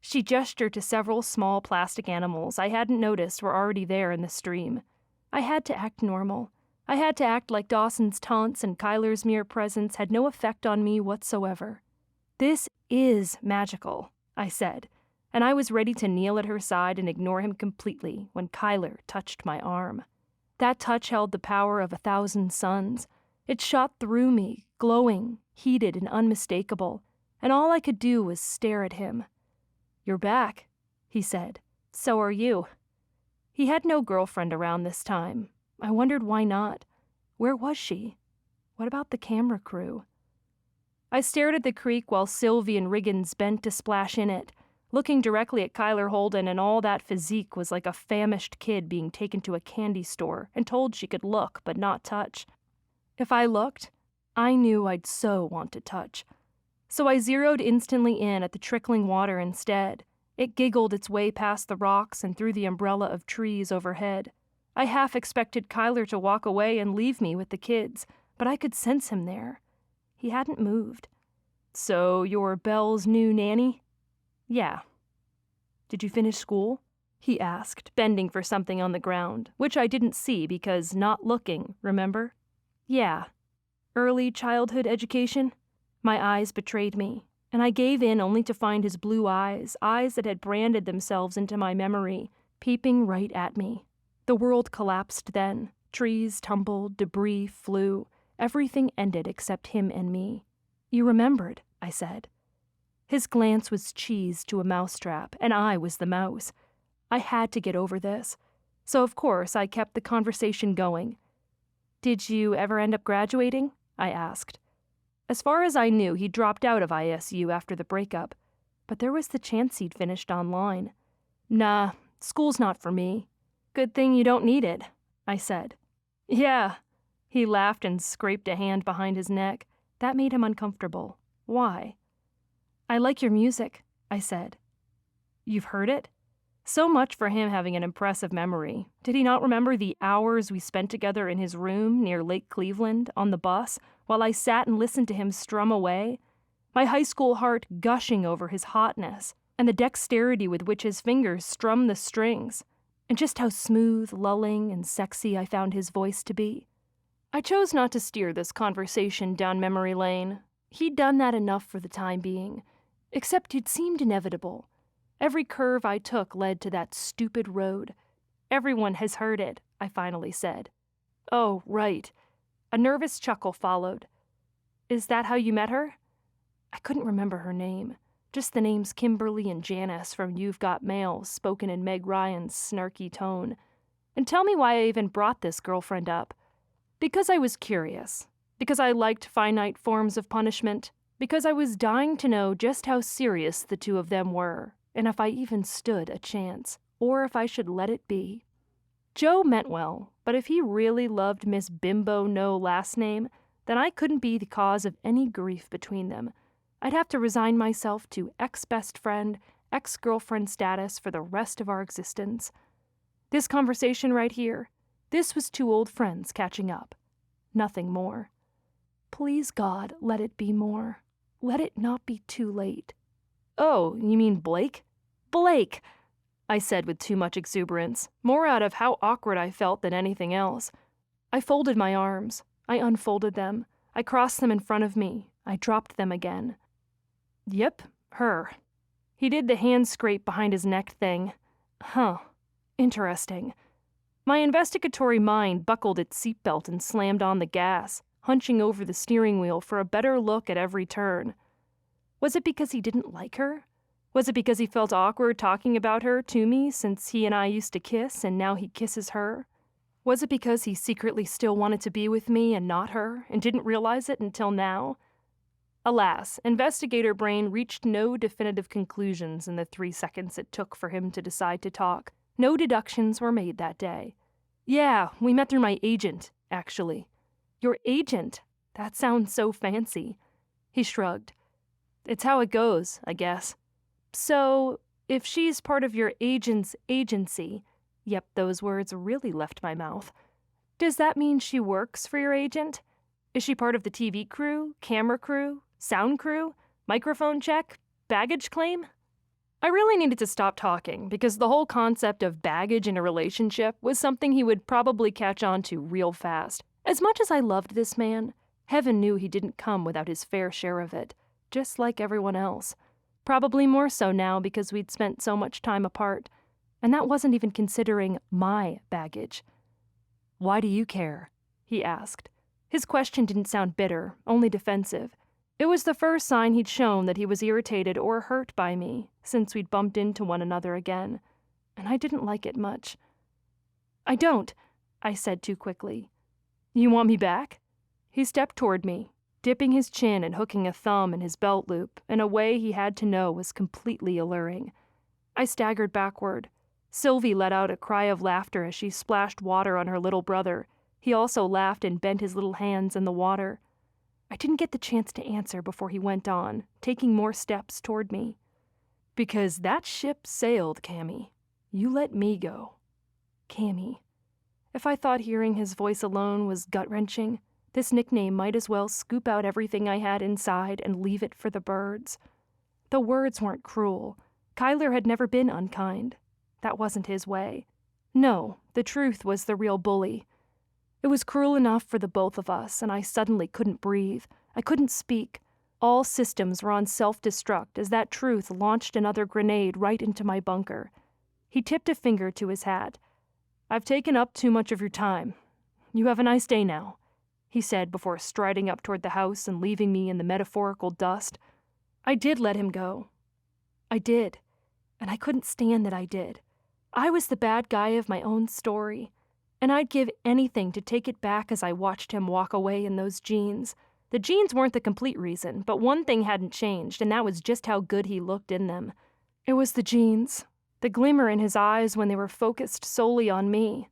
She gestured to several small plastic animals I hadn't noticed were already there in the stream. I had to act normal. I had to act like Dawson's taunts and Kyler's mere presence had no effect on me whatsoever. "This is magical," I said, and I was ready to kneel at her side and ignore him completely when Kyler touched my arm. That touch held the power of 1,000 suns. It shot through me, glowing, heated, and unmistakable, and all I could do was stare at him. "You're back," he said. "So are you." He had no girlfriend around this time. I wondered why not. Where was she? What about the camera crew? I stared at the creek while Sylvie and Riggins bent to splash in it. Looking directly at Kyler Holden and all that physique was like a famished kid being taken to a candy store and told she could look but not touch. If I looked, I knew I'd so want to touch. So I zeroed instantly in at the trickling water instead. It giggled its way past the rocks and through the umbrella of trees overhead. I half expected Kyler to walk away and leave me with the kids, but I could sense him there. He hadn't moved. "So you're Belle's new nanny?" "Yeah." "Did you finish school?" he asked, bending for something on the ground, which I didn't see because not looking, remember? "Yeah." "Early childhood education?" My eyes betrayed me, and I gave in only to find his blue eyes that had branded themselves into my memory, peeping right at me. The world collapsed then. Trees tumbled, debris flew. Everything ended except him and me. "You remembered," I said. His glance was cheese to a mousetrap, and I was the mouse. I had to get over this. So of course I kept the conversation going. "Did you ever end up graduating?" I asked. As far as I knew, he dropped out of ISU after the breakup, but there was the chance he'd finished online. "Nah, school's not for me." "Good thing you don't need it," I said. "Yeah." He laughed and scraped a hand behind his neck. That made him uncomfortable. "Why?" "I like your music," I said. "You've heard it?" So much for him having an impressive memory. Did he not remember the hours we spent together in his room near Lake Cleveland on the bus while I sat and listened to him strum away? My high school heart gushing over his hotness and the dexterity with which his fingers strummed the strings, and just how smooth, lulling, and sexy I found his voice to be. I chose not to steer this conversation down memory lane. He'd done that enough for the time being, except it seemed inevitable. Every curve I took led to that stupid road. "Everyone has heard it," I finally said. "Oh, right." A nervous chuckle followed. "Is that how you met her?" I couldn't remember her name. Just the names Kimberly and Janice from You've Got Mail, spoken in Meg Ryan's snarky tone. And tell me why I even brought this girlfriend up. Because I was curious. Because I liked finite forms of punishment. Because I was dying to know just how serious the two of them were, and if I even stood a chance, or if I should let it be. Joe meant well, but if he really loved Miss Bimbo no last name, then I couldn't be the cause of any grief between them. I'd have to resign myself to ex-best friend, ex-girlfriend status for the rest of our existence. This conversation right here, this was two old friends catching up. Nothing more. Please, God, let it be more. Let it not be too late. "Oh, you mean Blake?" "Blake!" I said with too much exuberance, more out of how awkward I felt than anything else. I folded my arms. I unfolded them. I crossed them in front of me. I dropped them again. "Yep, her." He did the hand scrape behind his neck thing. Huh. Interesting. My investigatory mind buckled its seatbelt and slammed on the gas, hunching over the steering wheel for a better look at every turn. Was it because he didn't like her? Was it because he felt awkward talking about her to me since he and I used to kiss and now he kisses her? Was it because he secretly still wanted to be with me and not her and didn't realize it until now? Alas, investigator brain reached no definitive conclusions in the 3 seconds it took for him to decide to talk. No deductions were made that day. "Yeah, we met through my agent, actually." "Your agent? That sounds so fancy." He shrugged. It's how it goes, I guess. So, if she's part of your agent's agency, yep, those words really left my mouth. Does that mean she works for your agent? Is she part of the TV crew, camera crew, sound crew, microphone check, baggage claim? I really needed to stop talking because the whole concept of baggage in a relationship was something he would probably catch on to real fast. As much as I loved this man, heaven knew he didn't come without his fair share of it, just like everyone else. Probably more so now because we'd spent so much time apart, and that wasn't even considering my baggage. Why do you care? He asked. His question didn't sound bitter, only defensive. It was the first sign he'd shown that he was irritated or hurt by me since we'd bumped into one another again, and I didn't like it much. I don't, I said too quickly. You want me back? He stepped toward me, dipping his chin and hooking a thumb in his belt loop in a way he had to know was completely alluring. I staggered backward. Sylvie let out a cry of laughter as she splashed water on her little brother. He also laughed and bent his little hands in the water. I didn't get the chance to answer before he went on, taking more steps toward me. Because that ship sailed, Cammy. You let me go. Cammy. If I thought hearing his voice alone was gut-wrenching, this nickname might as well scoop out everything I had inside and leave it for the birds. The words weren't cruel. Kyler had never been unkind. That wasn't his way. No, the truth was the real bully. It was cruel enough for the both of us, and I suddenly couldn't breathe. I couldn't speak. All systems were on self-destruct as that truth launched another grenade right into my bunker. He tipped a finger to his hat. I've taken up too much of your time. You have a nice day now, he said before striding up toward the house and leaving me in the metaphorical dust. I did let him go. I did. And I couldn't stand that I did. I was the bad guy of my own story. And I'd give anything to take it back as I watched him walk away in those jeans. The jeans weren't the complete reason, but one thing hadn't changed, and that was just how good he looked in them. It was the jeans, the glimmer in his eyes when they were focused solely on me,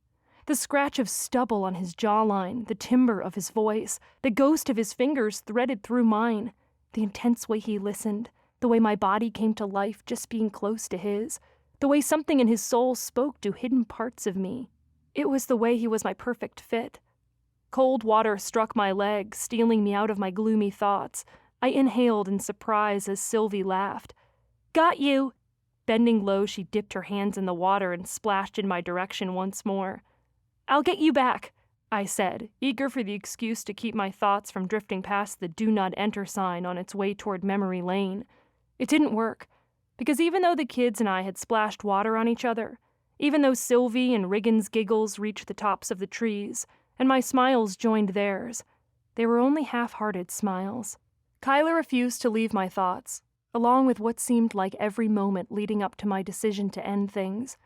the scratch of stubble on his jawline, the timbre of his voice, the ghost of his fingers threaded through mine, the intense way he listened, the way my body came to life just being close to his, the way something in his soul spoke to hidden parts of me. It was the way he was my perfect fit. Cold water struck my legs, stealing me out of my gloomy thoughts. I inhaled in surprise as Sylvie laughed. Got you! Bending low, she dipped her hands in the water and splashed in my direction once more. I'll get you back, I said, eager for the excuse to keep my thoughts from drifting past the do not enter sign on its way toward memory lane. It didn't work, because even though the kids and I had splashed water on each other, even though Sylvie and Riggins' giggles reached the tops of the trees, and my smiles joined theirs, they were only half-hearted smiles. Kyler refused to leave my thoughts, along with what seemed like every moment leading up to my decision to end things.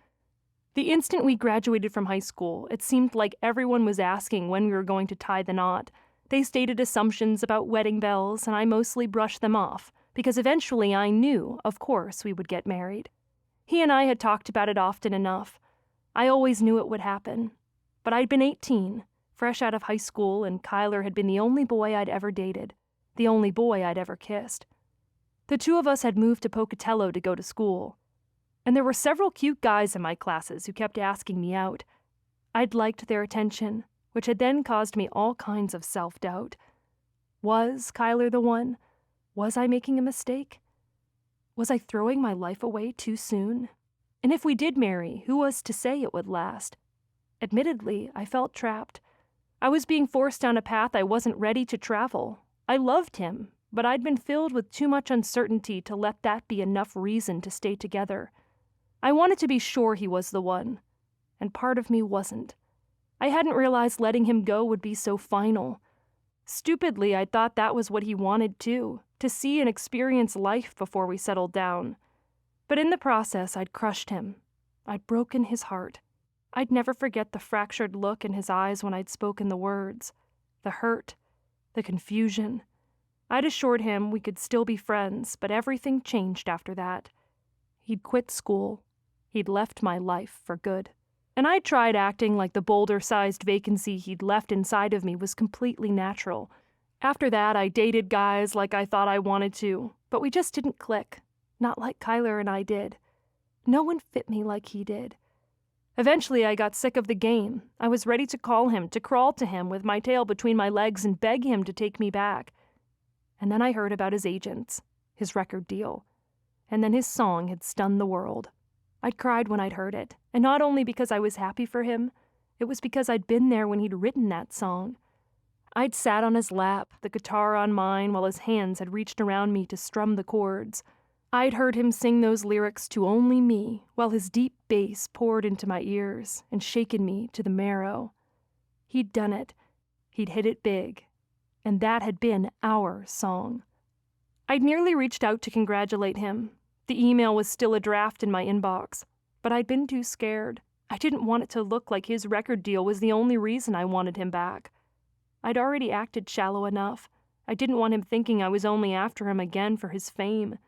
The instant we graduated from high school, it seemed like everyone was asking when we were going to tie the knot. They stated assumptions about wedding bells, and I mostly brushed them off, because eventually I knew, of course, we would get married. He and I had talked about it often enough. I always knew it would happen. But I'd been 18, fresh out of high school, and Kyler had been the only boy I'd ever dated, the only boy I'd ever kissed. The two of us had moved to Pocatello to go to school, and there were several cute guys in my classes who kept asking me out. I'd liked their attention, which had then caused me all kinds of self-doubt. Was Kyler the one? Was I making a mistake? Was I throwing my life away too soon? And if we did marry, who was to say it would last? Admittedly, I felt trapped. I was being forced down a path I wasn't ready to travel. I loved him, but I'd been filled with too much uncertainty to let that be enough reason to stay together. I wanted to be sure he was the one, and part of me wasn't. I hadn't realized letting him go would be so final. Stupidly, I thought that was what he wanted too, to see and experience life before we settled down. But in the process, I'd crushed him. I'd broken his heart. I'd never forget the fractured look in his eyes when I'd spoken the words, the hurt, the confusion. I'd assured him we could still be friends, but everything changed after that. He'd quit school. He'd left my life for good. And I tried acting like the boulder-sized vacancy he'd left inside of me was completely natural. After that, I dated guys like I thought I wanted to, but we just didn't click. Not like Kyler and I did. No one fit me like he did. Eventually, I got sick of the game. I was ready to call him, to crawl to him with my tail between my legs and beg him to take me back. And then I heard about his agents, his record deal. And then his song had stunned the world. I'd cried when I'd heard it, and not only because I was happy for him, it was because I'd been there when he'd written that song. I'd sat on his lap, the guitar on mine, while his hands had reached around me to strum the chords. I'd heard him sing those lyrics to only me, while his deep bass poured into my ears and shaken me to the marrow. He'd done it. He'd hit it big. And that had been our song. I'd nearly reached out to congratulate him. The email was still a draft in my inbox, but I'd been too scared. I didn't want it to look like his record deal was the only reason I wanted him back. I'd already acted shallow enough. I didn't want him thinking I was only after him again for his fame.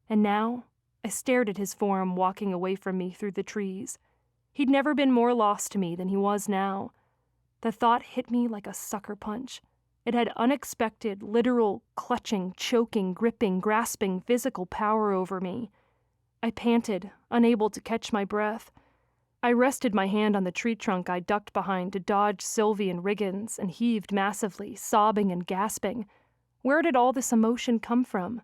And now, I stared at his form walking away from me through the trees. He'd never been more lost to me than he was now. The thought hit me like a sucker punch. It had unexpected, literal, clutching, choking, gripping, grasping physical power over me. I panted, unable to catch my breath. I rested my hand on the tree trunk I ducked behind to dodge Sylvie and Riggins and heaved massively, sobbing and gasping. Where did all this emotion come from?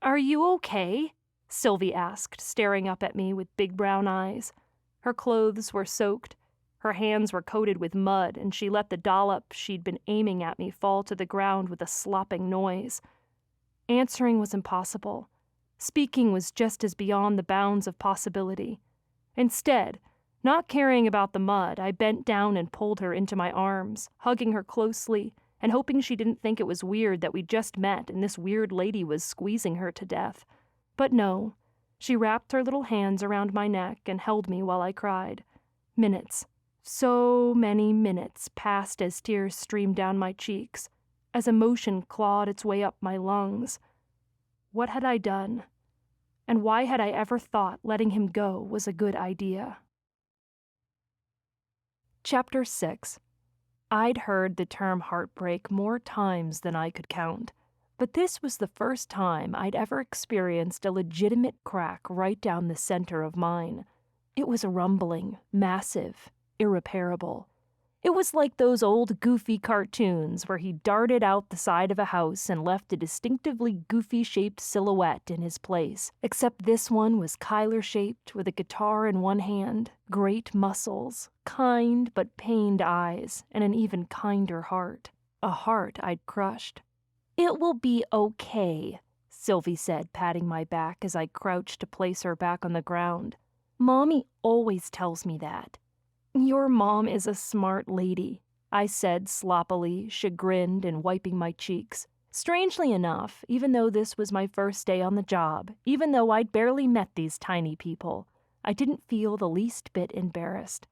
"Are you okay?" Sylvie asked, staring up at me with big brown eyes. Her clothes were soaked. Her hands were coated with mud, and she let the dollop she'd been aiming at me fall to the ground with a slopping noise. Answering was impossible. Speaking was just as beyond the bounds of possibility. Instead, not caring about the mud, I bent down and pulled her into my arms, hugging her closely and hoping she didn't think it was weird that we'd just met and this weird lady was squeezing her to death. But no, she wrapped her little hands around my neck and held me while I cried. Minutes, so many minutes passed as tears streamed down my cheeks, as emotion clawed its way up my lungs. What had I done? And why had I ever thought letting him go was a good idea? Chapter 6. I'd heard the term heartbreak more times than I could count, but this was the first time I'd ever experienced a legitimate crack right down the center of mine. It was rumbling, massive, irreparable. It was like those old goofy cartoons where he darted out the side of a house and left a distinctively goofy-shaped silhouette in his place, except this one was Kyler-shaped with a guitar in one hand, great muscles, kind but pained eyes, and an even kinder heart. A heart I'd crushed. "It will be okay," Sylvie said, patting my back as I crouched to place her back on the ground. "Mommy always tells me that." "Your mom is a smart lady," I said sloppily, chagrined and wiping my cheeks. Strangely enough, even though this was my first day on the job, even though I'd barely met these tiny people, I didn't feel the least bit embarrassed.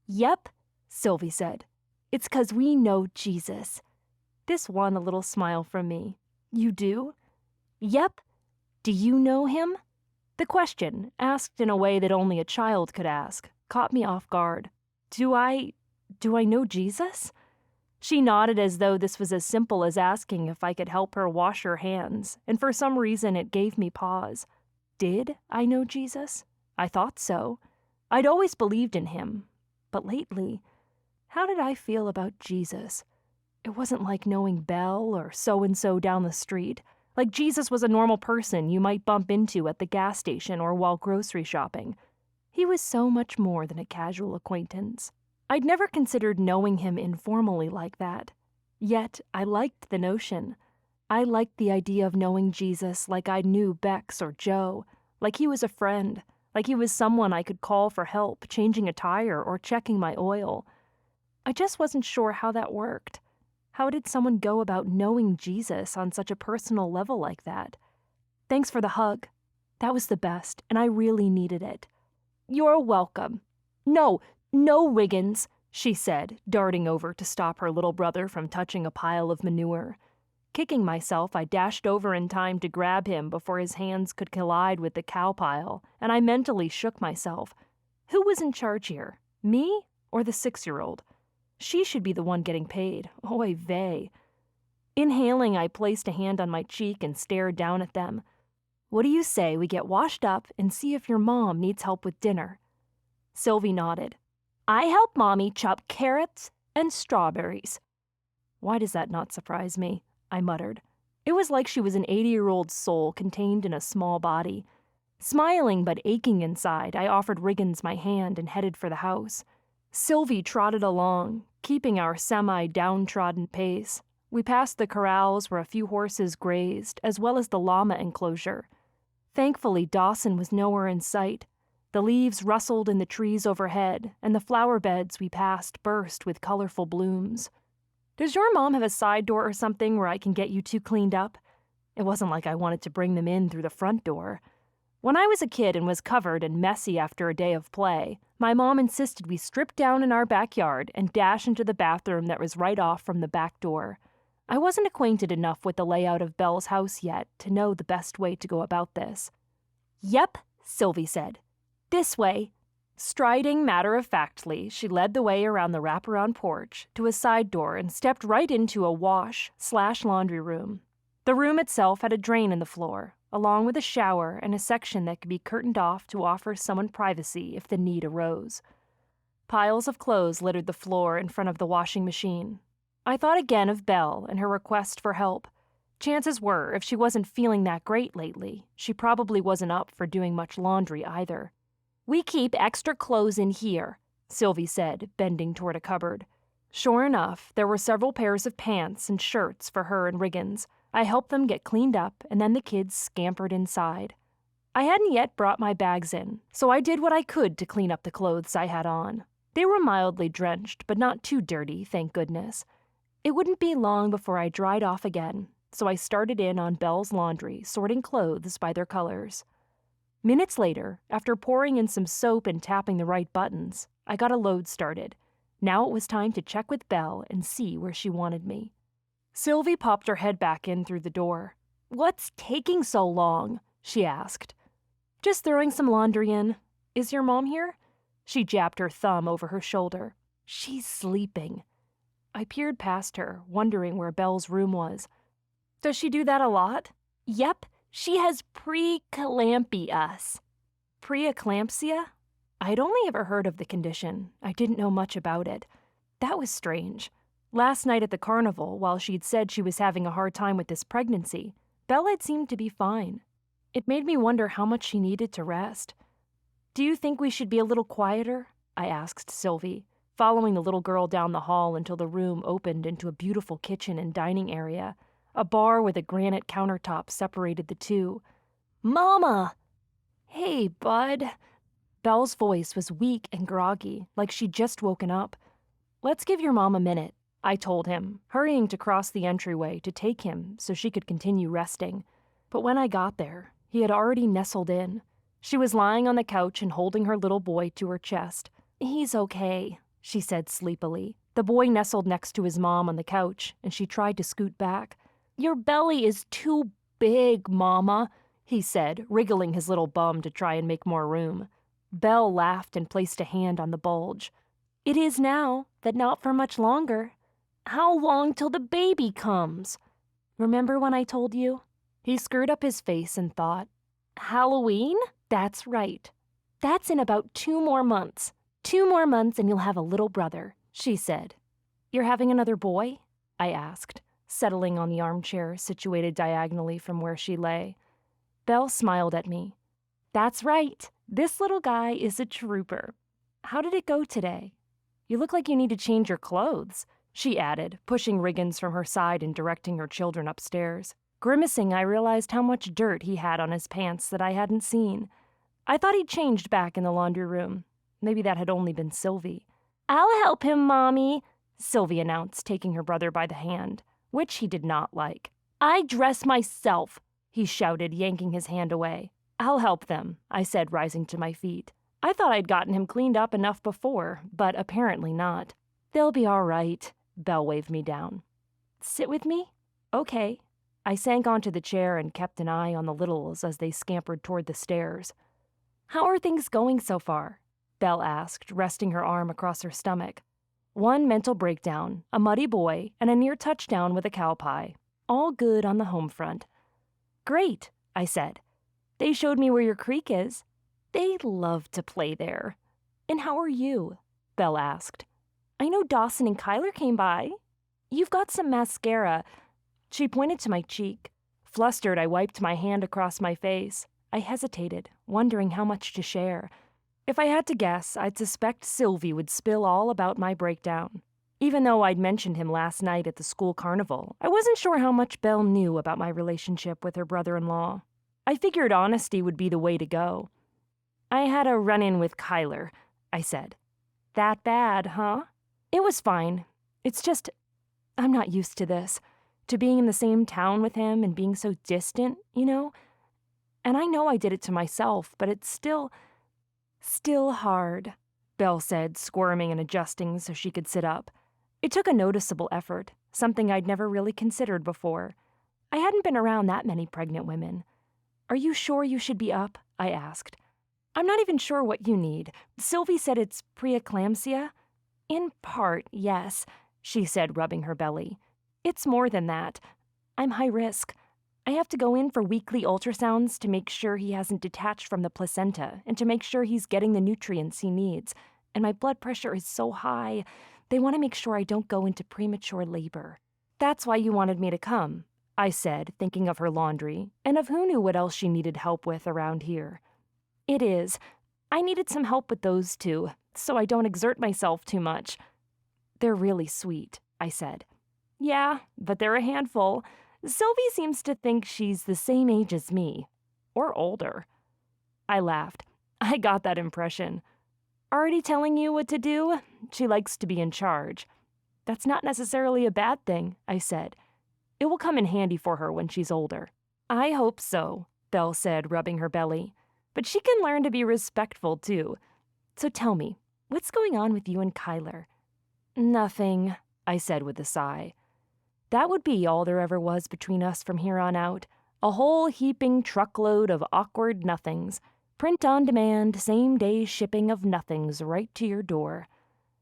"Yep," Sylvie said. "It's 'cause we know Jesus." This won a little smile from me. "You do?" "Yep. Do you know him?" The question, asked in a way that only a child could ask, caught me off guard. Do I know Jesus?" She nodded as though this was as simple as asking if I could help her wash her hands, and for some reason it gave me pause. Did I know Jesus? I thought so. I'd always believed in him. But lately, how did I feel about Jesus? It wasn't like knowing Belle or so-and-so down the street. Like Jesus was a normal person you might bump into at the gas station or while grocery shopping. He was so much more than a casual acquaintance. I'd never considered knowing him informally like that. Yet, I liked the notion. I liked the idea of knowing Jesus like I knew Bex or Joe, like he was a friend, like he was someone I could call for help changing a tire or checking my oil. I just wasn't sure how that worked. How did someone go about knowing Jesus on such a personal level like that? Thanks for the hug. That was the best, and I really needed it. "You're welcome." No, Riggins," she said, darting over to stop her little brother from touching a pile of manure. Kicking myself, I dashed over in time to grab him before his hands could collide with the cow pile, and I mentally shook myself. Who was in charge here? Me or the 6-year-old? She should be the one getting paid. Oy vey. Inhaling, I placed a hand on my cheek and stared down at them. "What do you say we get washed up and see if your mom needs help with dinner?" Sylvie nodded. "I help Mommy chop carrots and strawberries." "Why does that not surprise me?" I muttered. It was like she was an 80-year-old soul contained in a small body. Smiling but aching inside, I offered Riggins my hand and headed for the house. Sylvie trotted along, keeping our semi-downtrodden pace. We passed the corrals where a few horses grazed, as well as the llama enclosure. Thankfully, Dawson was nowhere in sight. The leaves rustled in the trees overhead, and the flower beds we passed burst with colorful blooms. "Does your mom have a side door or something where I can get you two cleaned up?" It wasn't like I wanted to bring them in through the front door. When I was a kid and was covered and messy after a day of play, my mom insisted we strip down in our backyard and dash into the bathroom that was right off from the back door. I wasn't acquainted enough with the layout of Belle's house yet to know the best way to go about this. "Yep," Sylvie said. "This way." Striding matter-of-factly, she led the way around the wraparound porch to a side door and stepped right into a wash/laundry room. The room itself had a drain in the floor, along with a shower and a section that could be curtained off to offer someone privacy if the need arose. Piles of clothes littered the floor in front of the washing machine. I thought again of Belle and her request for help. Chances were, if she wasn't feeling that great lately, she probably wasn't up for doing much laundry either. "We keep extra clothes in here," Sylvie said, bending toward a cupboard. Sure enough, there were several pairs of pants and shirts for her and Riggins. I helped them get cleaned up, and then the kids scampered inside. I hadn't yet brought my bags in, so I did what I could to clean up the clothes I had on. They were mildly drenched, but not too dirty, thank goodness. It wouldn't be long before I dried off again, so I started in on Belle's laundry, sorting clothes by their colors. Minutes later, after pouring in some soap and tapping the right buttons, I got a load started. Now it was time to check with Belle and see where she wanted me. Sylvie popped her head back in through the door. "What's taking so long?" she asked. "Just throwing some laundry in. Is your mom here?" She jabbed her thumb over her shoulder. "She's sleeping." I peered past her, wondering where Belle's room was. "Does she do that a lot?" "Yep, she has preeclampsia." Preeclampsia? I'd only ever heard of the condition. I didn't know much about it. That was strange. Last night at the carnival, while she'd said she was having a hard time with this pregnancy, Belle had seemed to be fine. It made me wonder how much she needed to rest. "Do you think we should be a little quieter?" I asked Sylvie, following the little girl down the hall until the room opened into a beautiful kitchen and dining area. A bar with a granite countertop separated the two. "Mama!" "Hey, bud." Belle's voice was weak and groggy, like she'd just woken up. "Let's give your mom a minute," I told him, hurrying to cross the entryway to take him so she could continue resting. But when I got there, he had already nestled in. She was lying on the couch and holding her little boy to her chest. "He's okay," she said sleepily. The boy nestled next to his mom on the couch, and she tried to scoot back. "Your belly is too big, Mama," he said, wriggling his little bum to try and make more room. Belle laughed and placed a hand on the bulge. "It is now, but not for much longer. How long till the baby comes? Remember when I told you?" He screwed up his face and thought. "Halloween? That's right. That's in about 2 more months. 2 more months and you'll have a little brother," she said. "You're having another boy?" I asked, settling on the armchair situated diagonally from where she lay. Belle smiled at me. "That's right. This little guy is a trooper. How did it go today? You look like you need to change your clothes," she added, pushing Riggins from her side and directing her children upstairs. Grimacing, I realized how much dirt he had on his pants that I hadn't seen. I thought he'd changed back in the laundry room. Maybe that had only been Sylvie. "I'll help him, Mommy," Sylvie announced, taking her brother by the hand, which he did not like. "I dress myself," he shouted, yanking his hand away. "I'll help them," I said, rising to my feet. I thought I'd gotten him cleaned up enough before, but apparently not. "They'll be all right," Belle waved me down. "Sit with me?" "Okay." I sank onto the chair and kept an eye on the littles as they scampered toward the stairs. "How are things going so far?" Belle asked, resting her arm across her stomach. One mental breakdown, a muddy boy, and a near touchdown with a cow pie. All good on the home front. Great, I said. They showed me where your creek is. They love to play there. And how are you? Belle asked. I know Dawson and Kyler came by. You've got some mascara. She pointed to my cheek. Flustered, I wiped my hand across my face. I hesitated, wondering how much to share. If I had to guess, I'd suspect Sylvie would spill all about my breakdown. Even though I'd mentioned him last night at the school carnival, I wasn't sure how much Belle knew about my relationship with her brother-in-law. I figured honesty would be the way to go. I had a run-in with Kyler, I said. That bad, huh? It was fine. It's just, I'm not used to this. To being in the same town with him and being so distant, you know? And I know I did it to myself, but it's still hard, Belle said, squirming and adjusting so she could sit up. It took a noticeable effort, something I'd never really considered before. I hadn't been around that many pregnant women. Are you sure you should be up? I asked. I'm not even sure what you need. Sylvie said it's preeclampsia. In part, yes, she said, rubbing her belly. It's more than that. I'm high risk. I have to go in for weekly ultrasounds to make sure he hasn't detached from the placenta and to make sure he's getting the nutrients he needs. And my blood pressure is so high. They want to make sure I don't go into premature labor. That's why you wanted me to come, I said, thinking of her laundry, and of who knew what else she needed help with around here. It is. I needed some help with those two, so I don't exert myself too much. They're really sweet, I said. Yeah, but they're a handful. Sylvie seems to think she's the same age as me. Or older. I laughed. I got that impression. Already telling you what to do? She likes to be in charge. That's not necessarily a bad thing, I said. It will come in handy for her when she's older. I hope so, Belle said, rubbing her belly. But she can learn to be respectful, too. So tell me, what's going on with you and Kyler? Nothing, I said with a sigh. That would be all there ever was between us from here on out. A whole heaping truckload of awkward nothings. Print-on-demand, same-day shipping of nothings right to your door.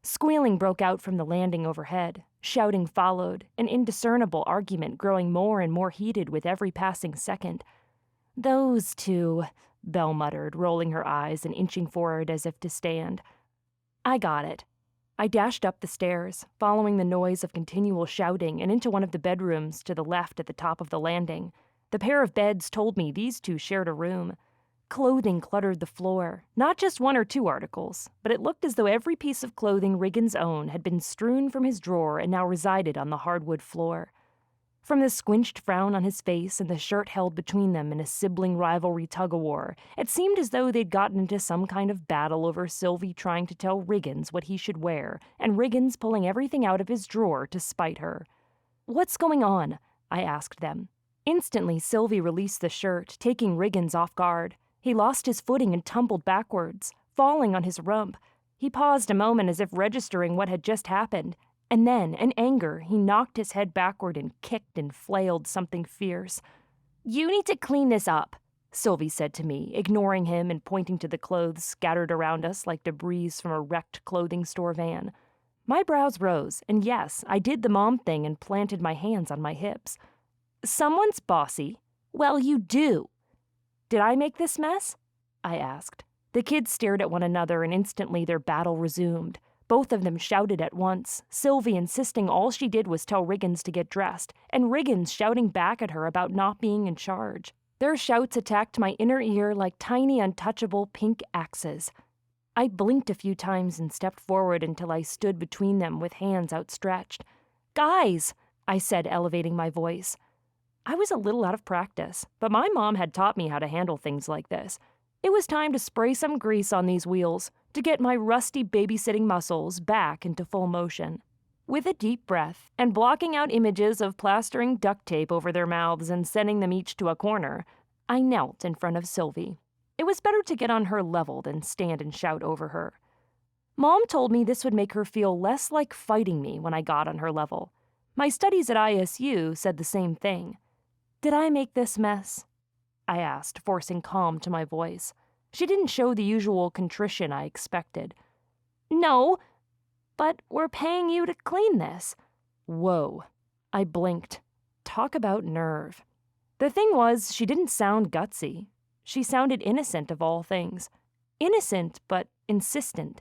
Squealing broke out from the landing overhead. Shouting followed, an indiscernible argument growing more and more heated with every passing second. Those two, Belle muttered, rolling her eyes and inching forward as if to stand. I got it. I dashed up the stairs, following the noise of continual shouting and into one of the bedrooms to the left at the top of the landing. The pair of beds told me these two shared a room. Clothing cluttered the floor, not just one or two articles, but it looked as though every piece of clothing Riggins owned had been strewn from his drawer and now resided on the hardwood floor. From the squinched frown on his face and the shirt held between them in a sibling rivalry tug-of-war, it seemed as though they'd gotten into some kind of battle over Sylvie trying to tell Riggins what he should wear, and Riggins pulling everything out of his drawer to spite her. What's going on? I asked them. Instantly, Sylvie released the shirt, taking Riggins off guard. He lost his footing and tumbled backwards, falling on his rump. He paused a moment as if registering what had just happened, and then, in anger, he knocked his head backward and kicked and flailed something fierce. You need to clean this up, Sylvie said to me, ignoring him and pointing to the clothes scattered around us like debris from a wrecked clothing store van. My brows rose, and yes, I did the mom thing and planted my hands on my hips. Someone's bossy. Well, you do. Did I make this mess? I asked. The kids stared at one another, and instantly their battle resumed. Both of them shouted at once, Sylvie insisting all she did was tell Riggins to get dressed, and Riggins shouting back at her about not being in charge. Their shouts attacked my inner ear like tiny, untouchable pink axes. I blinked a few times and stepped forward until I stood between them with hands outstretched. Guys, I said, elevating my voice. I was a little out of practice, but my mom had taught me how to handle things like this. It was time to spray some grease on these wheels, to get my rusty babysitting muscles back into full motion. With a deep breath, and blocking out images of plastering duct tape over their mouths and sending them each to a corner, I knelt in front of Sylvie. It was better to get on her level than stand and shout over her. Mom told me this would make her feel less like fighting me when I got on her level. My studies at ISU said the same thing. Did I make this mess? I asked, forcing calm to my voice. She didn't show the usual contrition I expected. No, but we're paying you to clean this. Whoa. I blinked. talk about nerve. The thing was, she didn't sound gutsy. She sounded innocent of all things. Innocent, but insistent.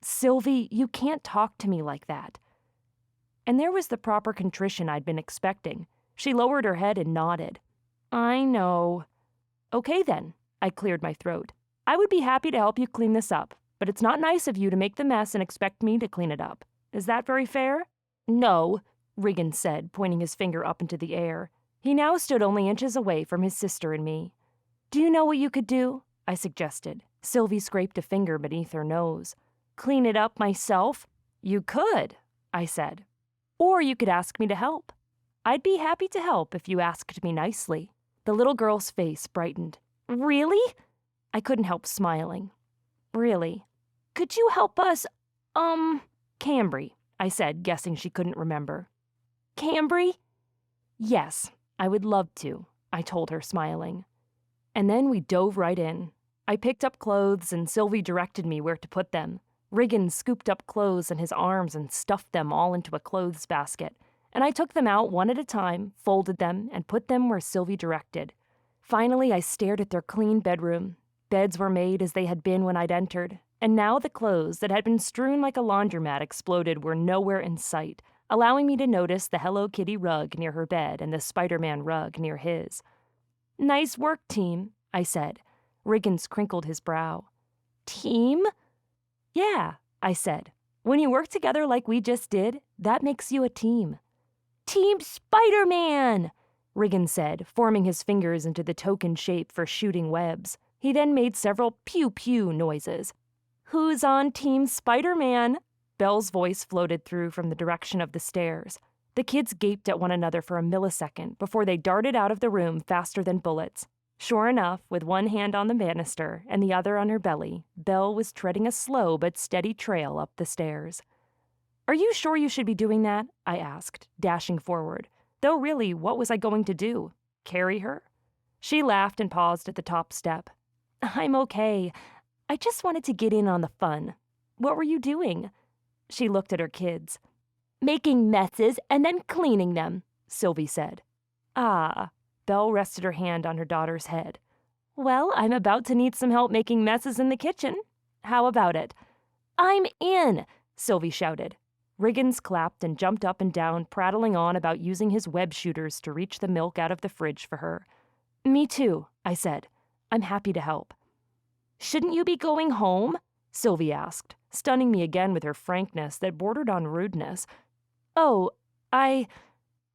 "Sylvie, you can't talk to me like that." And there was the proper contrition I'd been expecting. She lowered her head and nodded. "I know." "Okay then," I cleared my throat. "I would be happy to help you clean this up, but it's not nice of you to make the mess and expect me to clean it up. Is that very fair?" "No," Riggins said, pointing his finger up into the air. He now stood only inches away from his sister and me. "Do you know what you could do?" I suggested. Sylvie scraped a finger beneath her nose. "Clean it up myself?" "You could," I said. "Or you could ask me to help. I'd be happy to help if you asked me nicely." The little girl's face brightened. "Really?" I couldn't help smiling. "Really. Could you help us, Cambry," I said, guessing she couldn't remember. "Cambry?" "Yes, I would love to," I told her, smiling. And then we dove right in. I picked up clothes and Sylvie directed me where to put them. Riggins scooped up clothes in his arms and stuffed them all into a clothes basket, and I took them out one at a time, folded them, and put them where Sylvie directed. Finally, I stared at their clean bedroom. Beds were made as they had been when I'd entered, and now the clothes that had been strewn like a laundromat exploded were nowhere in sight, allowing me to notice the Hello Kitty rug near her bed and the Spider-Man rug near his. "Nice work, team," I said. Riggins crinkled his brow. "Team?" "Yeah," I said. "When you work together like we just did, that makes you a team." "Team Spider-Man!" Riggins said, forming his fingers into the token shape for shooting webs. He then made several pew-pew noises. "Who's on Team Spider-Man?" Belle's voice floated through from the direction of the stairs. The kids gaped at one another for a millisecond before they darted out of the room faster than bullets. Sure enough, with one hand on the banister and the other on her belly, Belle was treading a slow but steady trail up the stairs. "Are you sure you should be doing that?" I asked, dashing forward. Though really, what was I going to do? Carry her? She laughed and paused at the top step. "I'm okay. I just wanted to get in on the fun. What were you doing?" She looked at her kids. "Making messes and then cleaning them," Sylvie said. "Ah." Belle rested her hand on her daughter's head. "Well, I'm about to need some help making messes in the kitchen. How about it?" "I'm in!" Sylvie shouted. Riggins clapped and jumped up and down, prattling on about using his web shooters to reach the milk out of the fridge for her. "Me too," I said. "I'm happy to help." "Shouldn't you be going home?" Sylvie asked, stunning me again with her frankness that bordered on rudeness. "Oh,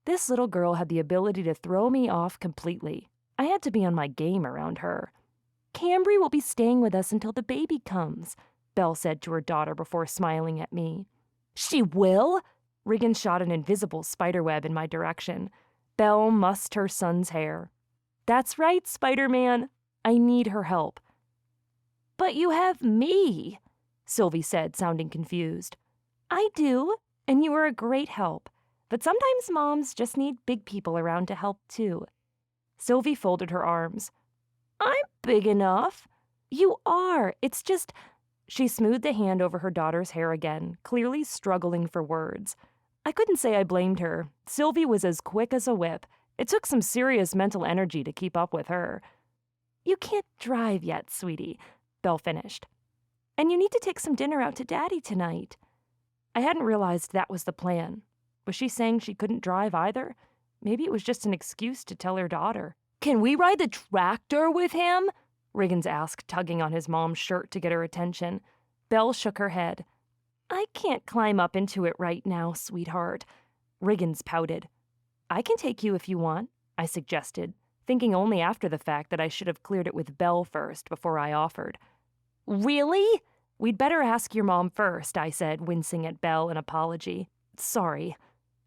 This little girl had the ability to throw me off completely. I had to be on my game around her. "Cambry will be staying with us until the baby comes," Belle said to her daughter before smiling at me. "She will?" Riggins shot an invisible spiderweb in my direction. Belle mussed her son's hair. "That's right, Spider-Man. I need her help." "But you have me," Sylvie said, sounding confused. "I do, and you are a great help. But sometimes moms just need big people around to help, too." Sylvie folded her arms. "I'm big enough." "You are. It's just—" She smoothed a hand over her daughter's hair again, clearly struggling for words. I couldn't say I blamed her. Sylvie was as quick as a whip. It took some serious mental energy to keep up with her. "You can't drive yet, sweetie," Belle finished. "And you need to take some dinner out to Daddy tonight." I hadn't realized that was the plan. Was she saying she couldn't drive either? Maybe it was just an excuse to tell her daughter. "Can we ride the tractor with him?" Riggins asked, tugging on his mom's shirt to get her attention. Belle shook her head. "I can't climb up into it right now, sweetheart." Riggins pouted. "I can take you if you want," I suggested, thinking only after the fact that I should have cleared it with Belle first before I offered. "Really?" "We'd better ask your mom first," I said, wincing at Belle in apology. "Sorry."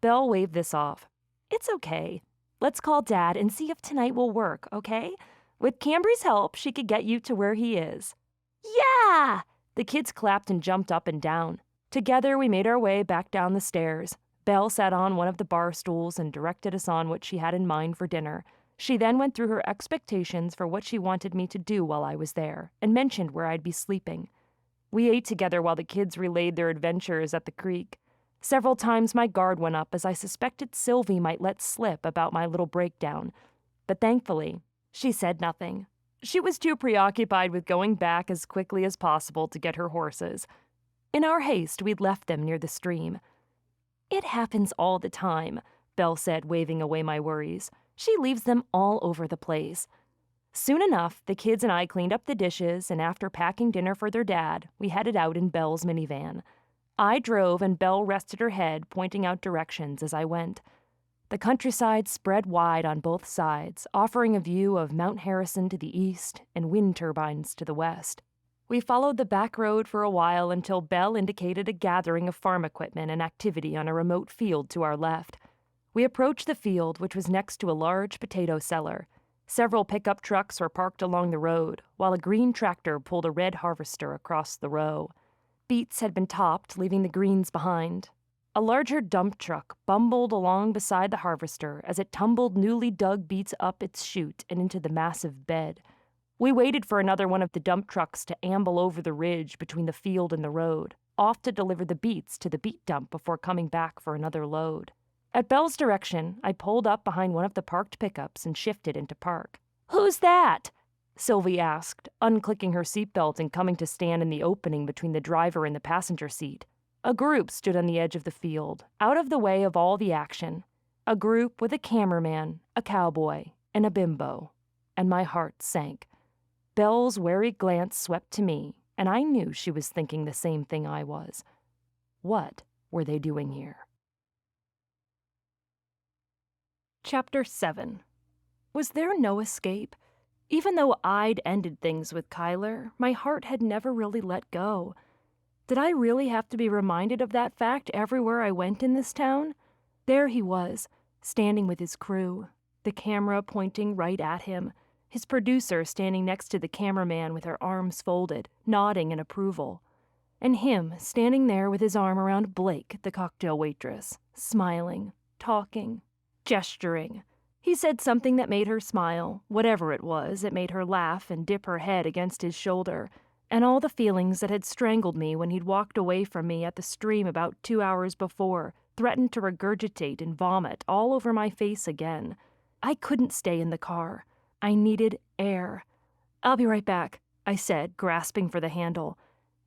Belle waved this off. "It's okay. Let's call Dad and see if tonight will work, okay? With Cambry's help, she could get you to where he is." "Yeah!" The kids clapped and jumped up and down. Together, we made our way back down the stairs. Belle sat on one of the bar stools and directed us on what she had in mind for dinner. She then went through her expectations for what she wanted me to do while I was there, and mentioned where I'd be sleeping. We ate together while the kids relayed their adventures at the creek. Several times my guard went up as I suspected Sylvie might let slip about my little breakdown, but thankfully, she said nothing. She was too preoccupied with going back as quickly as possible to get her horses. In our haste, we'd left them near the stream. "It happens all the time," Belle said, waving away my worries. "She leaves them all over the place." Soon enough, the kids and I cleaned up the dishes, and after packing dinner for their dad, we headed out in Belle's minivan. I drove, and Belle rested her head, pointing out directions as I went. The countryside spread wide on both sides, offering a view of Mount Harrison to the east and wind turbines to the west. We followed the back road for a while until Belle indicated a gathering of farm equipment and activity on a remote field to our left. We approached the field, which was next to a large potato cellar. Several pickup trucks were parked along the road, while a green tractor pulled a red harvester across the row. Beets had been topped, leaving the greens behind. A larger dump truck bumbled along beside the harvester as it tumbled newly dug beets up its chute and into the massive bed. We waited for another one of the dump trucks to amble over the ridge between the field and the road, off to deliver the beets to the beet dump before coming back for another load. At Belle's direction, I pulled up behind one of the parked pickups and shifted into park. "Who's that?" Sylvie asked, unclicking her seatbelt and coming to stand in the opening between the driver and the passenger seat. A group stood on the edge of the field, out of the way of all the action. A group with a cameraman, a cowboy, and a bimbo. And my heart sank. Belle's wary glance swept to me, and I knew she was thinking the same thing I was. What were they doing here? Chapter 7. Was there no escape? Even though I'd ended things with Kyler, my heart had never really let go. Did I really have to be reminded of that fact everywhere I went in this town? There he was, standing with his crew, the camera pointing right at him, his producer standing next to the cameraman with her arms folded, nodding in approval, and him standing there with his arm around Blake, the cocktail waitress, smiling, talking, gesturing. He said something that made her smile. Whatever it was, it made her laugh and dip her head against his shoulder, and all the feelings that had strangled me when he'd walked away from me at the stream about 2 hours before threatened to regurgitate and vomit all over my face again. I couldn't stay in the car. I needed air. "I'll be right back," I said, grasping for the handle.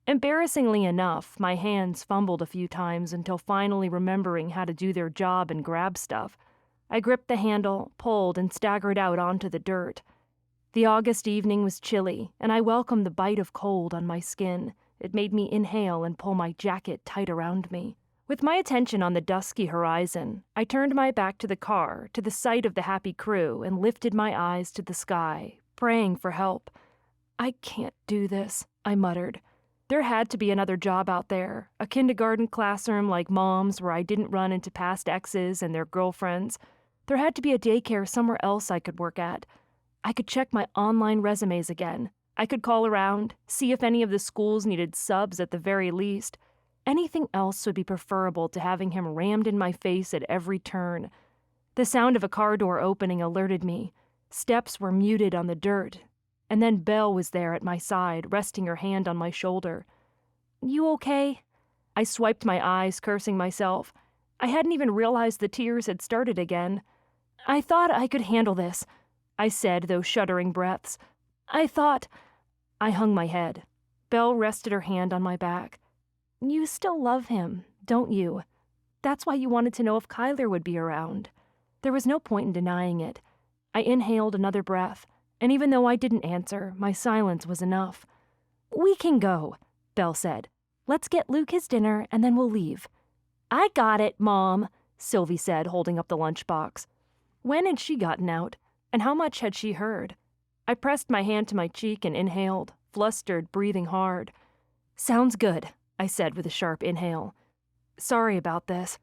Embarrassingly enough, my hands fumbled a few times until finally remembering how to do their job and grab stuff. I gripped the handle, pulled, and staggered out onto the dirt. The August evening was chilly, and I welcomed the bite of cold on my skin. It made me inhale and pull my jacket tight around me. With my attention on the dusky horizon, I turned my back to the car, to the sight of the happy crew, and lifted my eyes to the sky, praying for help. "I can't do this," I muttered. There had to be another job out there, a kindergarten classroom like Mom's where I didn't run into past exes and their girlfriends. There had to be a daycare somewhere else I could work at. I could check my online resumes again. I could call around, see if any of the schools needed subs at the very least. Anything else would be preferable to having him rammed in my face at every turn. The sound of a car door opening alerted me. Steps were muted on the dirt, and then Belle was there at my side, resting her hand on my shoulder. "You okay?" I swiped my eyes, cursing myself. I hadn't even realized the tears had started again. "I thought I could handle this," I said, those shuddering breaths. I hung my head. Belle rested her hand on my back. "You still love him, don't you? That's why you wanted to know if Kyler would be around." There was no point in denying it. I inhaled another breath, and even though I didn't answer, my silence was enough. "We can go," Belle said. "Let's get Luke his dinner, and then we'll leave." "I got it, Mom," Sylvie said, holding up the lunchbox. When had she gotten out, and how much had she heard? I pressed my hand to my cheek and inhaled, flustered, breathing hard. "Sounds good," I said with a sharp inhale. "Sorry about this."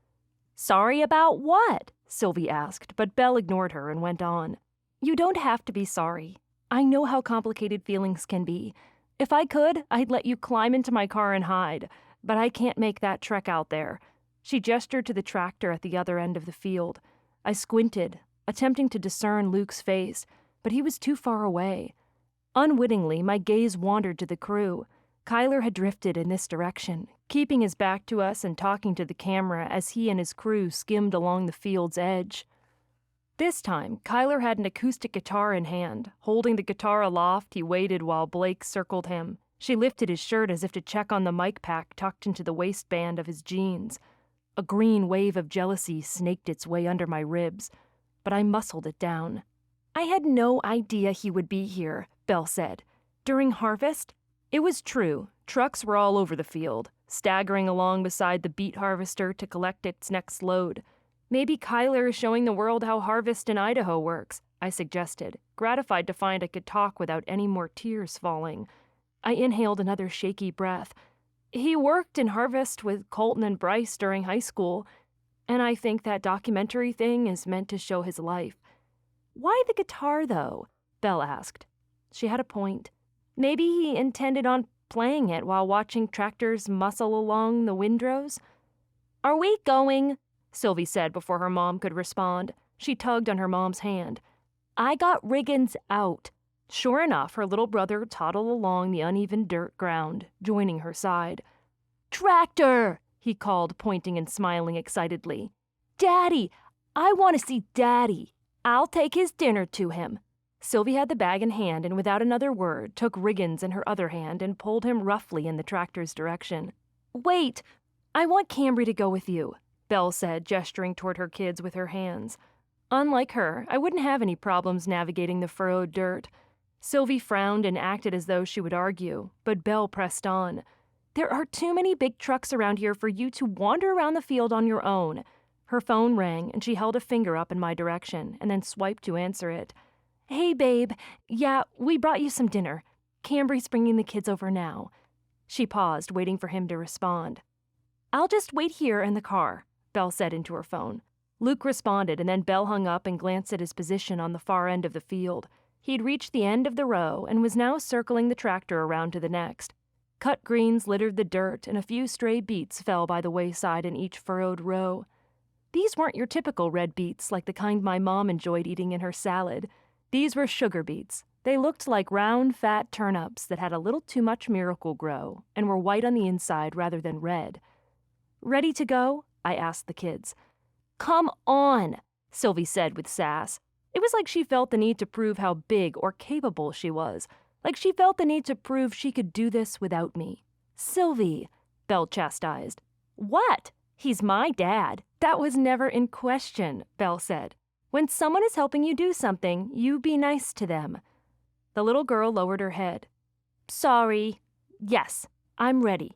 "Sorry about what?" Sylvie asked, but Belle ignored her and went on. "You don't have to be sorry. I know how complicated feelings can be. If I could, I'd let you climb into my car and hide, but I can't make that trek out there." She gestured to the tractor at the other end of the field. I squinted, attempting to discern Luke's face, but he was too far away. Unwittingly, my gaze wandered to the crew. Kyler had drifted in this direction, keeping his back to us and talking to the camera as he and his crew skimmed along the field's edge. This time, Kyler had an acoustic guitar in hand. Holding the guitar aloft, he waited while Blake circled him. She lifted his shirt as if to check on the mic pack tucked into the waistband of his jeans. A green wave of jealousy snaked its way under my ribs, but I muscled it down. "I had no idea he would be here," Belle said. "During harvest?" It was true. Trucks were all over the field, staggering along beside the beet harvester to collect its next load. "Maybe Kyler is showing the world how harvest in Idaho works," I suggested, gratified to find I could talk without any more tears falling. I inhaled another shaky breath. "He worked in harvest with Colton and Bryce during high school, and I think that documentary thing is meant to show his life." "Why the guitar, though?" Belle asked. She had a point. Maybe he intended on playing it while watching tractors muscle along the windrows. "Are we going?" Sylvie said before her mom could respond. She tugged on her mom's hand. "I got Riggins out." Sure enough, her little brother toddled along the uneven dirt ground, joining her side. "Tractor!" he called, pointing and smiling excitedly. "Daddy! I want to see Daddy. I'll take his dinner to him." Sylvie had the bag in hand and without another word took Riggins in her other hand and pulled him roughly in the tractor's direction. "Wait! I want Cambry to go with you," Belle said, gesturing toward her kids with her hands. Unlike her, I wouldn't have any problems navigating the furrowed dirt. Sylvie frowned and acted as though she would argue, but Belle pressed on. "There are too many big trucks around here for you to wander around the field on your own." Her phone rang, and she held a finger up in my direction, and then swiped to answer it. "Hey, babe. Yeah, we brought you some dinner. Cambry's bringing the kids over now." She paused, waiting for him to respond. "I'll just wait here in the car," Belle said into her phone. Luke responded, and then Belle hung up and glanced at his position on the far end of the field. He'd reached the end of the row and was now circling the tractor around to the next. Cut greens littered the dirt, and a few stray beets fell by the wayside in each furrowed row. These weren't your typical red beets like the kind my mom enjoyed eating in her salad. These were sugar beets. They looked like round, fat turnips that had a little too much Miracle-Gro and were white on the inside rather than red. "Ready to go?" I asked the kids. "Come on," Sylvie said with sass. It was like she felt the need to prove how big or capable she was, like she felt the need to prove she could do this without me. "Sylvie," Belle chastised. "What? He's my dad." "That was never in question," Belle said. "When someone is helping you do something, you be nice to them." The little girl lowered her head. "Sorry. Yes, I'm ready."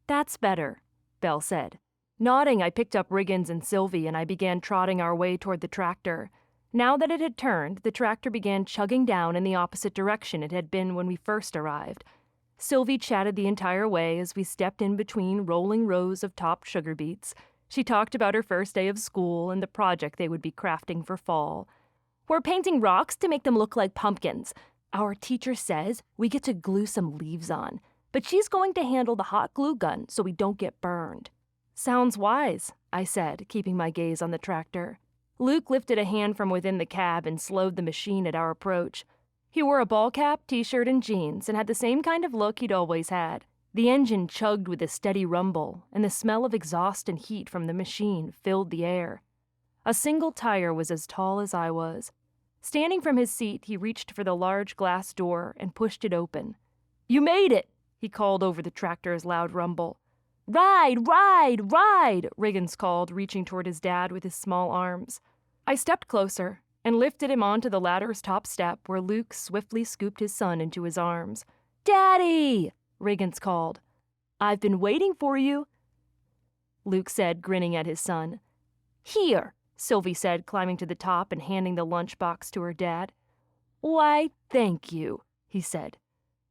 "That's better," Belle said. Nodding, I picked up Riggins and Sylvie, and I began trotting our way toward the tractor. Now that it had turned, the tractor began chugging down in the opposite direction it had been when we first arrived. Sylvie chatted the entire way as we stepped in between rolling rows of topped sugar beets. She talked about her first day of school and the project they would be crafting for fall. "We're painting rocks to make them look like pumpkins. Our teacher says we get to glue some leaves on, but she's going to handle the hot glue gun so we don't get burned." "Sounds wise," I said, keeping my gaze on the tractor. Luke lifted a hand from within the cab and slowed the machine at our approach. He wore a ball cap, t-shirt, and jeans, and had the same kind of look he'd always had. The engine chugged with a steady rumble, and the smell of exhaust and heat from the machine filled the air. A single tire was as tall as I was. Standing from his seat, he reached for the large glass door and pushed it open. "You made it!" he called over the tractor's loud rumble. "Ride, ride, ride!" Riggins called, reaching toward his dad with his small arms. I stepped closer and lifted him onto the ladder's top step where Luke swiftly scooped his son into his arms. "Daddy!" Riggins called. "I've been waiting for you," Luke said, grinning at his son. "Here," Sylvie said, climbing to the top and handing the lunchbox to her dad. "Why, thank you," he said.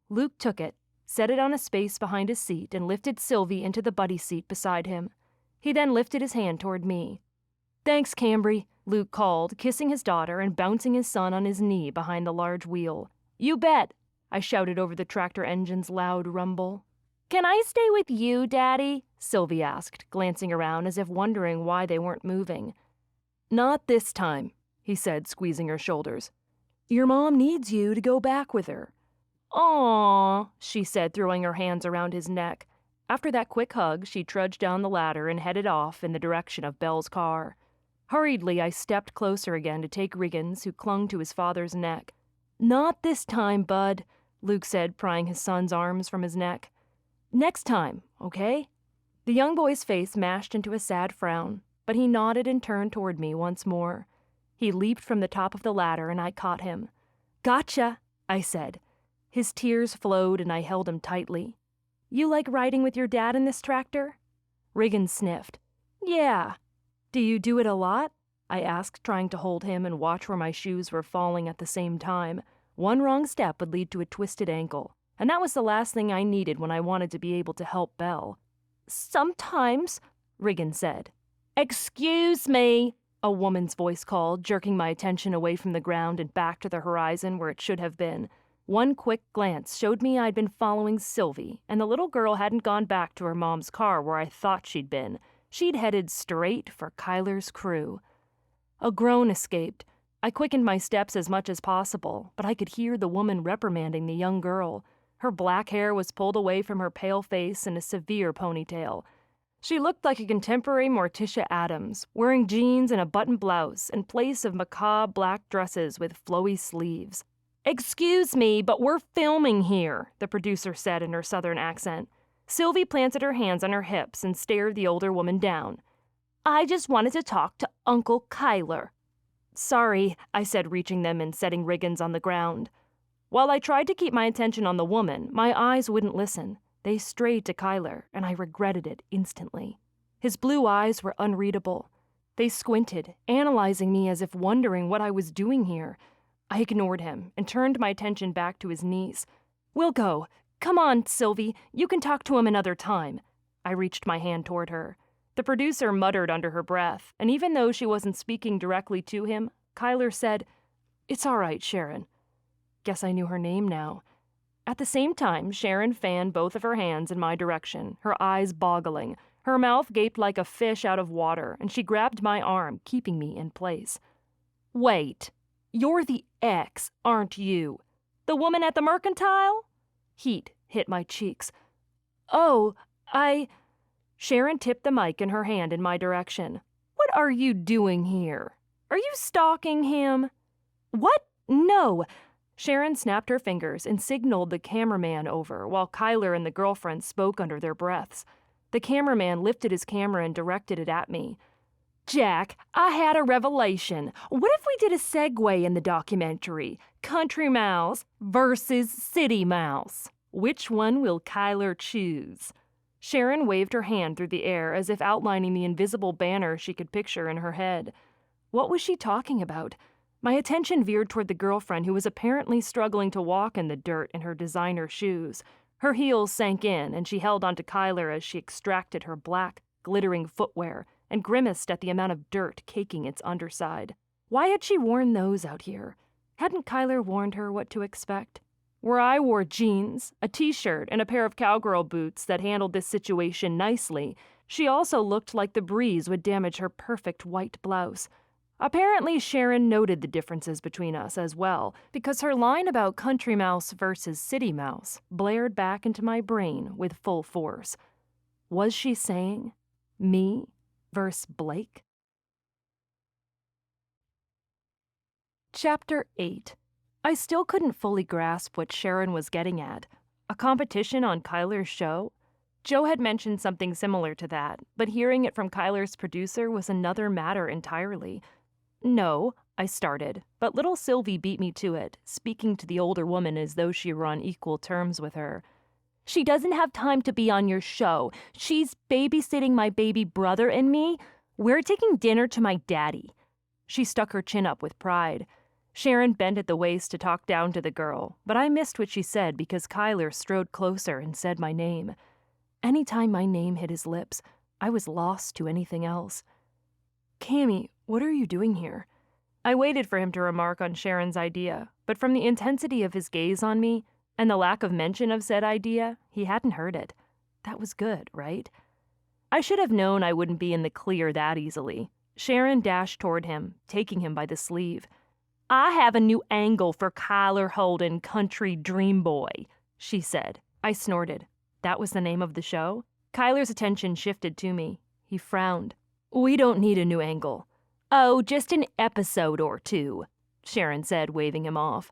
Luke took it, set it on a space behind his seat, and lifted Sylvie into the buddy seat beside him. He then lifted his hand toward me. "Thanks, Cambry," Luke called, kissing his daughter and bouncing his son on his knee behind the large wheel. "You bet," I shouted over the tractor engine's loud rumble. "Can I stay with you, Daddy?" Sylvie asked, glancing around as if wondering why they weren't moving. "Not this time," he said, squeezing her shoulders. "Your mom needs you to go back with her." "Aw," she said, throwing her hands around his neck. After that quick hug, she trudged down the ladder and headed off in the direction of Belle's car. Hurriedly, I stepped closer again to take Riggins, who clung to his father's neck. "Not this time, bud," Luke said, prying his son's arms from his neck. "Next time, okay?" The young boy's face mashed into a sad frown, but he nodded and turned toward me once more. He leaped from the top of the ladder, and I caught him. "Gotcha," I said. His tears flowed, and I held him tightly. "You like riding with your dad in this tractor?" Riggins sniffed. "Yeah." "Do you do it a lot?" I asked, trying to hold him and watch where my shoes were falling at the same time. One wrong step would lead to a twisted ankle, and that was the last thing I needed when I wanted to be able to help Belle. "Sometimes," Riggins said. "Excuse me," a woman's voice called, jerking my attention away from the ground and back to the horizon where it should have been. One quick glance showed me I'd been following Sylvie, and the little girl hadn't gone back to her mom's car where I thought she'd been. She'd headed straight for Kyler's crew. A groan escaped. I quickened my steps as much as possible, but I could hear the woman reprimanding the young girl. Her black hair was pulled away from her pale face in a severe ponytail. She looked like a contemporary Morticia Addams, wearing jeans and a button blouse in place of macabre black dresses with flowy sleeves. "Excuse me, but we're filming here," the producer said in her southern accent. Sylvie planted her hands on her hips and stared the older woman down. "I just wanted to talk to Uncle Kyler." "Sorry," I said, reaching them and setting Riggins on the ground. While I tried to keep my attention on the woman, my eyes wouldn't listen. They strayed to Kyler, and I regretted it instantly. His blue eyes were unreadable. They squinted, analyzing me as if wondering what I was doing here. I ignored him and turned my attention back to his niece. "We'll go. Come on, Sylvie. You can talk to him another time." I reached my hand toward her. The producer muttered under her breath, and even though she wasn't speaking directly to him, Kyler said, "It's all right, Sharon." Guess I knew her name now. At the same time, Sharon fanned both of her hands in my direction, her eyes boggling. Her mouth gaped like a fish out of water, and she grabbed my arm, keeping me in place. "Wait. You're the ex, aren't you? The woman at the mercantile?" Heat hit my cheeks. "Oh, Sharon tipped the mic in her hand in my direction. "What are you doing here? Are you stalking him?" "What? No." Sharon snapped her fingers and signaled the cameraman over while Kyler and the girlfriend spoke under their breaths. The cameraman lifted his camera and directed it at me. "Jack, I had a revelation. What if we did a segue in the documentary? Country mouse versus city mouse. Which one will Kyler choose?" Sharon waved her hand through the air as if outlining the invisible banner she could picture in her head. What was she talking about? My attention veered toward the girlfriend who was apparently struggling to walk in the dirt in her designer shoes. Her heels sank in, and she held onto Kyler as she extracted her black, glittering footwear and grimaced at the amount of dirt caking its underside. Why had she worn those out here? Hadn't Kyler warned her what to expect? Where I wore jeans, a t-shirt, and a pair of cowgirl boots that handled this situation nicely, she also looked like the breeze would damage her perfect white blouse. Apparently, Sharon noted the differences between us as well, because her line about country mouse versus city mouse blared back into my brain with full force. Was she saying me versus Blake? Chapter 8. I still couldn't fully grasp what Sharon was getting at. A competition on Kyler's show? Joe had mentioned something similar to that, but hearing it from Kyler's producer was another matter entirely. "No," I started, but little Sylvie beat me to it, speaking to the older woman as though she were on equal terms with her. "She doesn't have time to be on your show. She's babysitting my baby brother and me. We're taking dinner to my daddy." She stuck her chin up with pride. Sharon bent at the waist to talk down to the girl, but I missed what she said because Kyler strode closer and said my name. Anytime my name hit his lips, I was lost to anything else. "Cammy, what are you doing here?" I waited for him to remark on Sharon's idea, but from the intensity of his gaze on me and the lack of mention of said idea, he hadn't heard it. That was good, right? I should have known I wouldn't be in the clear that easily. Sharon dashed toward him, taking him by the sleeve. "I have a new angle for Kyler Holden, Country Dream Boy," she said. I snorted. That was the name of the show? Kyler's attention shifted to me. He frowned. "We don't need a new angle." "Oh, just an episode or two," Sharon said, waving him off.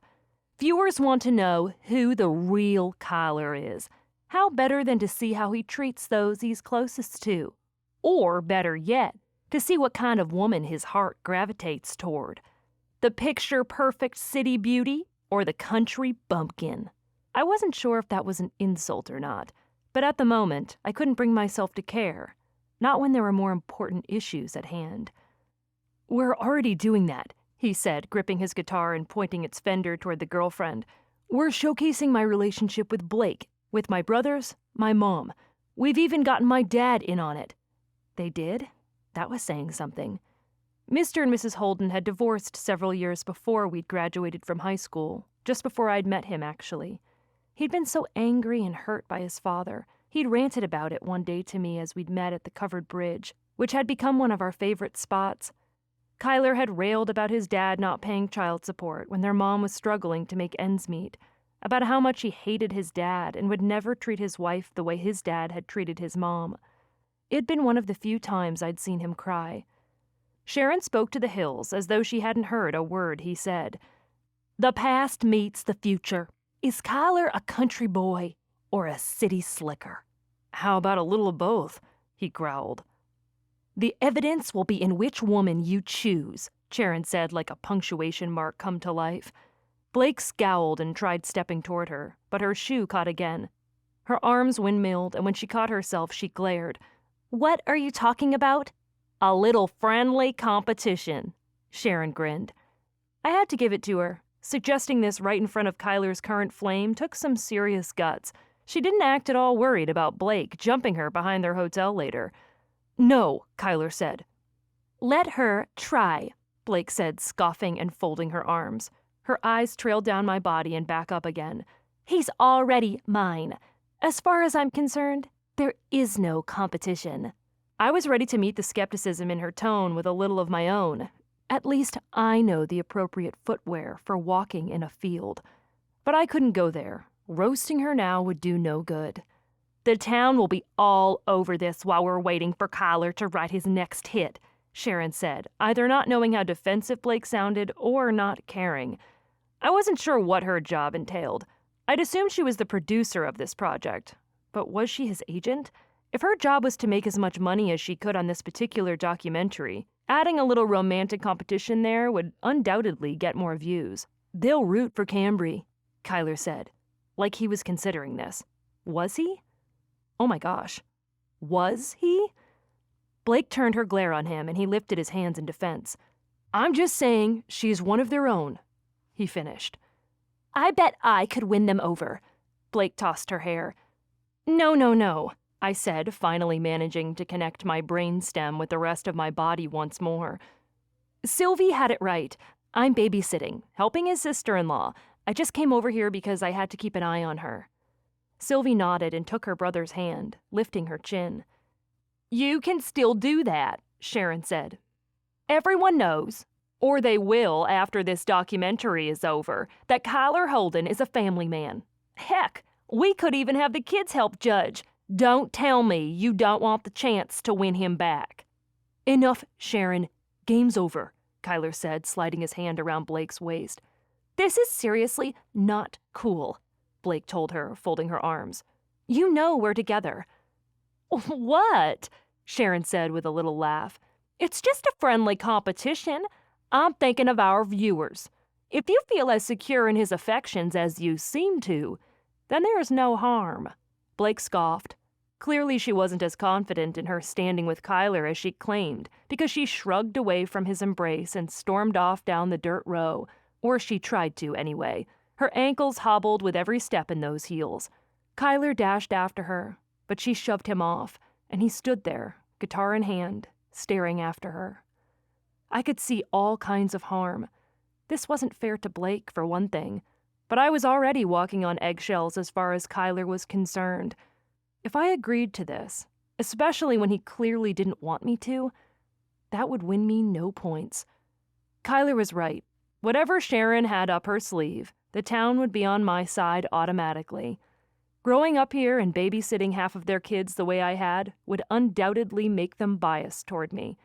"Viewers want to know who the real Kyler is. How better than to see how he treats those he's closest to? Or, better yet, to see what kind of woman his heart gravitates toward. The picture-perfect city beauty or the country bumpkin?" I wasn't sure if that was an insult or not, but at the moment, I couldn't bring myself to care. Not when there were more important issues at hand. "We're already doing that," he said, gripping his guitar and pointing its fender toward the girlfriend. "We're showcasing my relationship with Blake, with my brothers, my mom. We've even gotten my dad in on it." They did? That was saying something. Mr. and Mrs. Holden had divorced several years before we'd graduated from high school, just before I'd met him, actually. He'd been so angry and hurt by his father. He'd ranted about it one day to me as we'd met at the covered bridge, which had become one of our favorite spots. Kyler had railed about his dad not paying child support when their mom was struggling to make ends meet, about how much he hated his dad and would never treat his wife the way his dad had treated his mom. It'd been one of the few times I'd seen him cry. Sharon spoke to the hills as though she hadn't heard a word he said. "The past meets the future. Is Kyler a country boy or a city slicker?" "How about a little of both?" he growled. "The evidence will be in which woman you choose," Sharon said like a punctuation mark come to life. Blake scowled and tried stepping toward her, but her shoe caught again. Her arms windmilled, and when she caught herself, she glared. "What are you talking about?" "A little friendly competition," Sharon grinned. I had to give it to her. Suggesting this right in front of Kyler's current flame took some serious guts. She didn't act at all worried about Blake jumping her behind their hotel later. "No," Kyler said. "Let her try," Blake said, scoffing and folding her arms. Her eyes trailed down my body and back up again. "He's already mine. As far as I'm concerned, there is no competition." I was ready to meet the skepticism in her tone with a little of my own. At least I know the appropriate footwear for walking in a field. But I couldn't go there. Roasting her now would do no good. "The town will be all over this while we're waiting for Kyler to write his next hit," Sharon said, either not knowing how defensive Blake sounded or not caring. I wasn't sure what her job entailed. I'd assumed she was the producer of this project. But was she his agent? If her job was to make as much money as she could on this particular documentary, adding a little romantic competition there would undoubtedly get more views. "They'll root for Cambry," Kyler said, like he was considering this. Was he? Oh my gosh. Was he? Blake turned her glare on him and he lifted his hands in defense. "I'm just saying she's one of their own," he finished. "I bet I could win them over." Blake tossed her hair. No, I said, finally managing to connect my brainstem with the rest of my body once more. "Sylvie had it right. I'm babysitting, helping his sister-in-law. I just came over here because I had to keep an eye on her." Sylvie nodded and took her brother's hand, lifting her chin. "You can still do that," Sharon said. "Everyone knows, or they will after this documentary is over, that Kyler Holden is a family man. Heck, we could even have the kids help judge. Don't tell me you don't want the chance to win him back." "Enough, Sharon. Game's over," Kyler said, sliding his hand around Blake's waist. "This is seriously not cool," Blake told her, folding her arms. "You know we're together." "What?" Sharon said with a little laugh. "It's just a friendly competition. I'm thinking of our viewers. If you feel as secure in his affections as you seem to, then there is no harm." Blake scoffed. Clearly she wasn't as confident in her standing with Kyler as she claimed, because she shrugged away from his embrace and stormed off down the dirt row, or she tried to anyway. Her ankles hobbled with every step in those heels. Kyler dashed after her, but she shoved him off, and he stood there, guitar in hand, staring after her. I could see all kinds of harm. This wasn't fair to Blake, for one thing, but I was already walking on eggshells as far as Kyler was concerned. If I agreed to this, especially when he clearly didn't want me to, that would win me no points. Kyler was right. Whatever Sharon had up her sleeve, the town would be on my side automatically. Growing up here and babysitting half of their kids the way I had would undoubtedly make them biased toward me.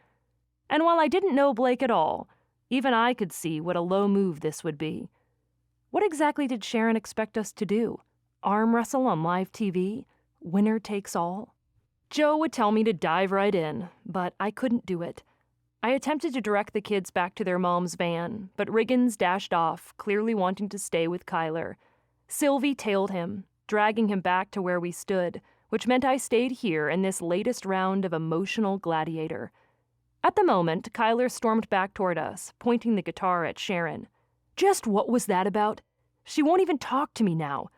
And while I didn't know Blake at all, even I could see what a low move this would be. What exactly did Sharon expect us to do? Arm wrestle on live TV? Winner takes all? Joe would tell me to dive right in, but I couldn't do it. I attempted to direct the kids back to their mom's van, but Riggins dashed off, clearly wanting to stay with Kyler. Sylvie tailed him, dragging him back to where we stood, which meant I stayed here in this latest round of emotional gladiator. At the moment, Kyler stormed back toward us, pointing the guitar at Sharon. Just what was that about? She won't even talk to me now.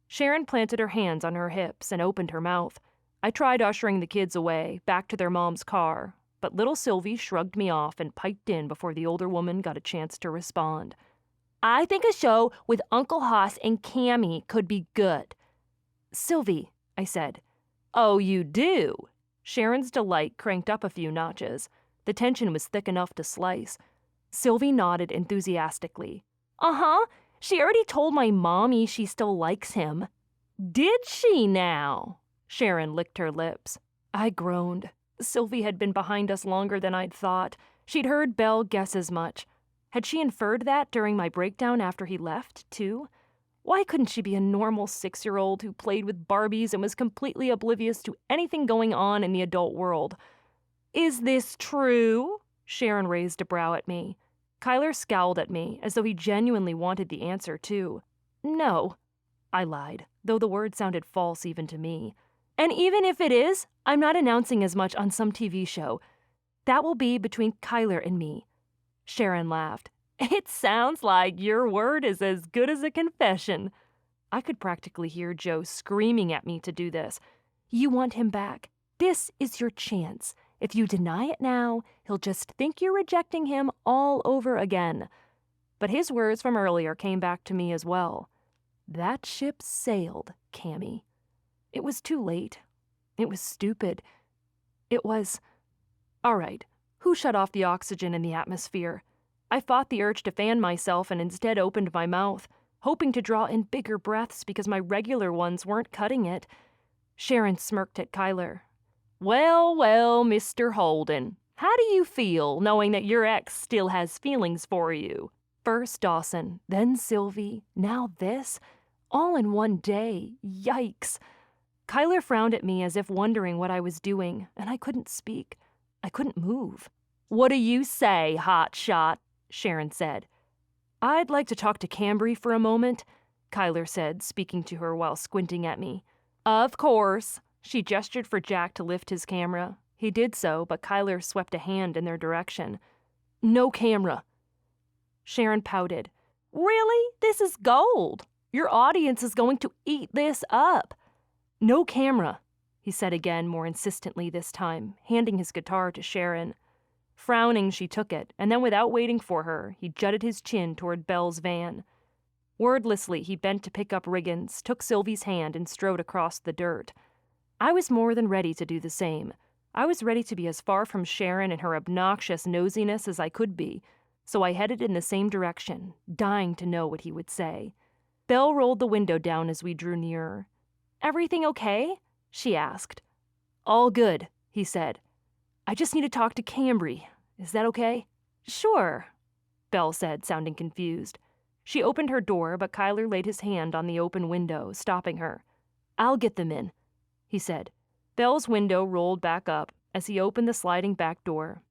Sharon planted her hands on her hips and opened her mouth. I tried ushering the kids away, back to their mom's car, but little Sylvie shrugged me off and piped in before the older woman got a chance to respond. I think a show with Uncle Hoss and Cammy could be good. Sylvie, I said. Oh, you do? Sharon's delight cranked up a few notches. The tension was thick enough to slice. Sylvie nodded enthusiastically. Uh-huh. She already told my mommy she still likes him. Did she now? Sharon licked her lips. I groaned. Sylvie had been behind us longer than I'd thought. She'd heard Belle guess as much. Had she inferred that during my breakdown after he left, too? Why couldn't she be a normal 6-year-old who played with Barbies and was completely oblivious to anything going on in the adult world? Is this true? Sharon raised a brow at me. Kyler scowled at me, as though he genuinely wanted the answer, too. No, I lied, though the word sounded false even to me. And even if it is, I'm not announcing as much on some TV show. That will be between Kyler and me. Sharon laughed. It sounds like your word is as good as a confession. I could practically hear Joe screaming at me to do this. You want him back. This is your chance. If you deny it now, he'll just think you're rejecting him all over again. But his words from earlier came back to me as well. That ship sailed, Cammy. It was too late. It was stupid. It was... All right, who shut off the oxygen in the atmosphere? I fought the urge to fan myself and instead opened my mouth, hoping to draw in bigger breaths because my regular ones weren't cutting it. Sharon smirked at Kyler. Well, Mr. Holden, how do you feel knowing that your ex still has feelings for you? First Dawson, then Sylvie, now this? All in one day. Yikes. Kyler frowned at me as if wondering what I was doing, and I couldn't speak. I couldn't move. What do you say, hotshot? Sharon said. I'd like to talk to Cambry for a moment, Kyler said, speaking to her while squinting at me. Of course. She gestured for Jack to lift his camera. He did so, but Kyler swept a hand in their direction. No camera. Sharon pouted. Really? This is gold. Your audience is going to eat this up. No camera, he said again, more insistently this time, handing his guitar to Sharon. Frowning, she took it, and then without waiting for her, he jutted his chin toward Belle's van. Wordlessly, he bent to pick up Riggins, took Sylvie's hand, and strode across the dirt. I was more than ready to do the same. I was ready to be as far from Sharon and her obnoxious nosiness as I could be, so I headed in the same direction, dying to know what he would say. Belle rolled the window down as we drew nearer. Everything okay? She asked. All good, he said. I just need to talk to Cambry. Is that okay? Sure, Belle said, sounding confused. She opened her door, but Kyler laid his hand on the open window, stopping her. I'll get them in, he said. Belle's window rolled back up as he opened the sliding back door.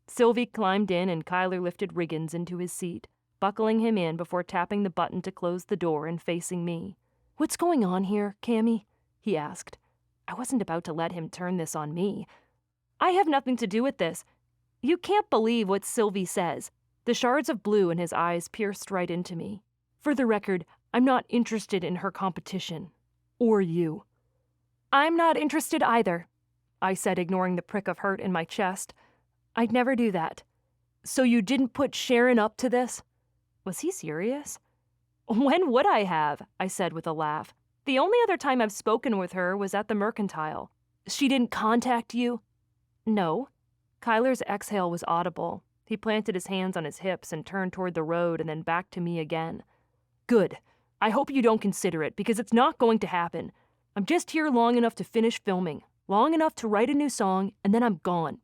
Sylvie climbed in and Kyler lifted Riggins into his seat, buckling him in before tapping the button to close the door and facing me. What's going on here, Cammy? He asked. I wasn't about to let him turn this on me. I have nothing to do with this. You can't believe what Sylvie says. The shards of blue in his eyes pierced right into me. For the record, I'm not interested in her competition. Or you. I'm not interested either, I said, ignoring the prick of hurt in my chest. I'd never do that. So you didn't put Sharon up to this? Was he serious? When would I have? I said with a laugh. The only other time I've spoken with her was at the Mercantile. She didn't contact you? No. Kyler's exhale was audible. He planted his hands on his hips and turned toward the road and then back to me again. Good. I hope you don't consider it, because it's not going to happen. I'm just here long enough to finish filming, long enough to write a new song, and then I'm gone.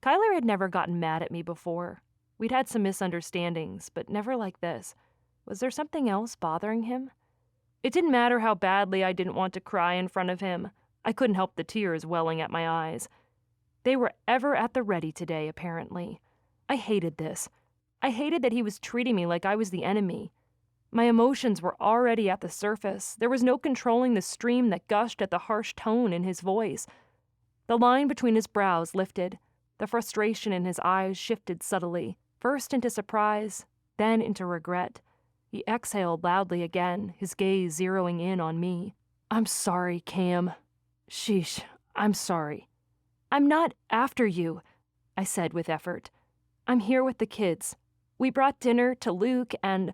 Kyler had never gotten mad at me before. We'd had some misunderstandings, but never like this. Was there something else bothering him? It didn't matter how badly I didn't want to cry in front of him. I couldn't help the tears welling at my eyes. They were ever at the ready today, apparently. I hated this. I hated that he was treating me like I was the enemy. My emotions were already at the surface. There was no controlling the stream that gushed at the harsh tone in his voice. The line between his brows lifted. The frustration in his eyes shifted subtly, first into surprise, then into regret. He exhaled loudly again, his gaze zeroing in on me. I'm sorry, Cam. Sheesh, I'm sorry. I'm not after you, I said with effort. I'm here with the kids. We brought dinner to Luke and...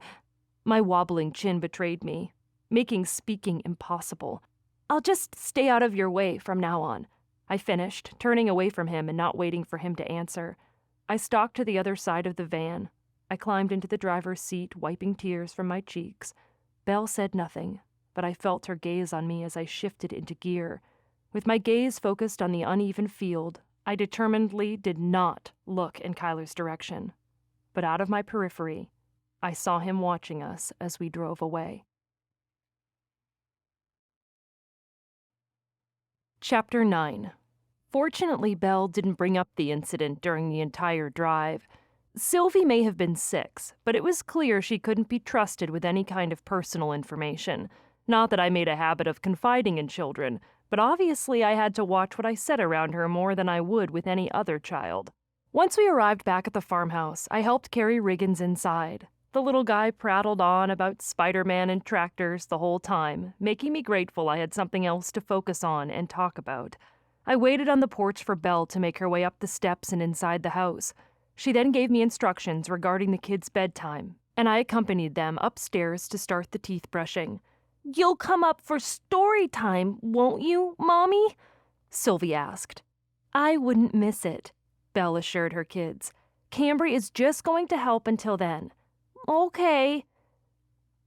My wobbling chin betrayed me, making speaking impossible. I'll just stay out of your way from now on, I finished, turning away from him and not waiting for him to answer. I stalked to the other side of the van. I climbed into the driver's seat, wiping tears from my cheeks. Belle said nothing, but I felt her gaze on me as I shifted into gear. With my gaze focused on the uneven field, I determinedly did not look in Kyler's direction. But out of my periphery, I saw him watching us as we drove away. Chapter 9. Fortunately, Belle didn't bring up the incident during the entire drive. Sylvie may have been 6, but it was clear she couldn't be trusted with any kind of personal information. Not that I made a habit of confiding in children, but obviously I had to watch what I said around her more than I would with any other child. Once we arrived back at the farmhouse, I helped carry Riggins inside. The little guy prattled on about Spider-Man and tractors the whole time, making me grateful I had something else to focus on and talk about. I waited on the porch for Belle to make her way up the steps and inside the house. She then gave me instructions regarding the kids' bedtime, and I accompanied them upstairs to start the teeth brushing. You'll come up for story time, won't you, Mommy? Sylvie asked. I wouldn't miss it, Belle assured her kids. Cambry is just going to help until then. Okay.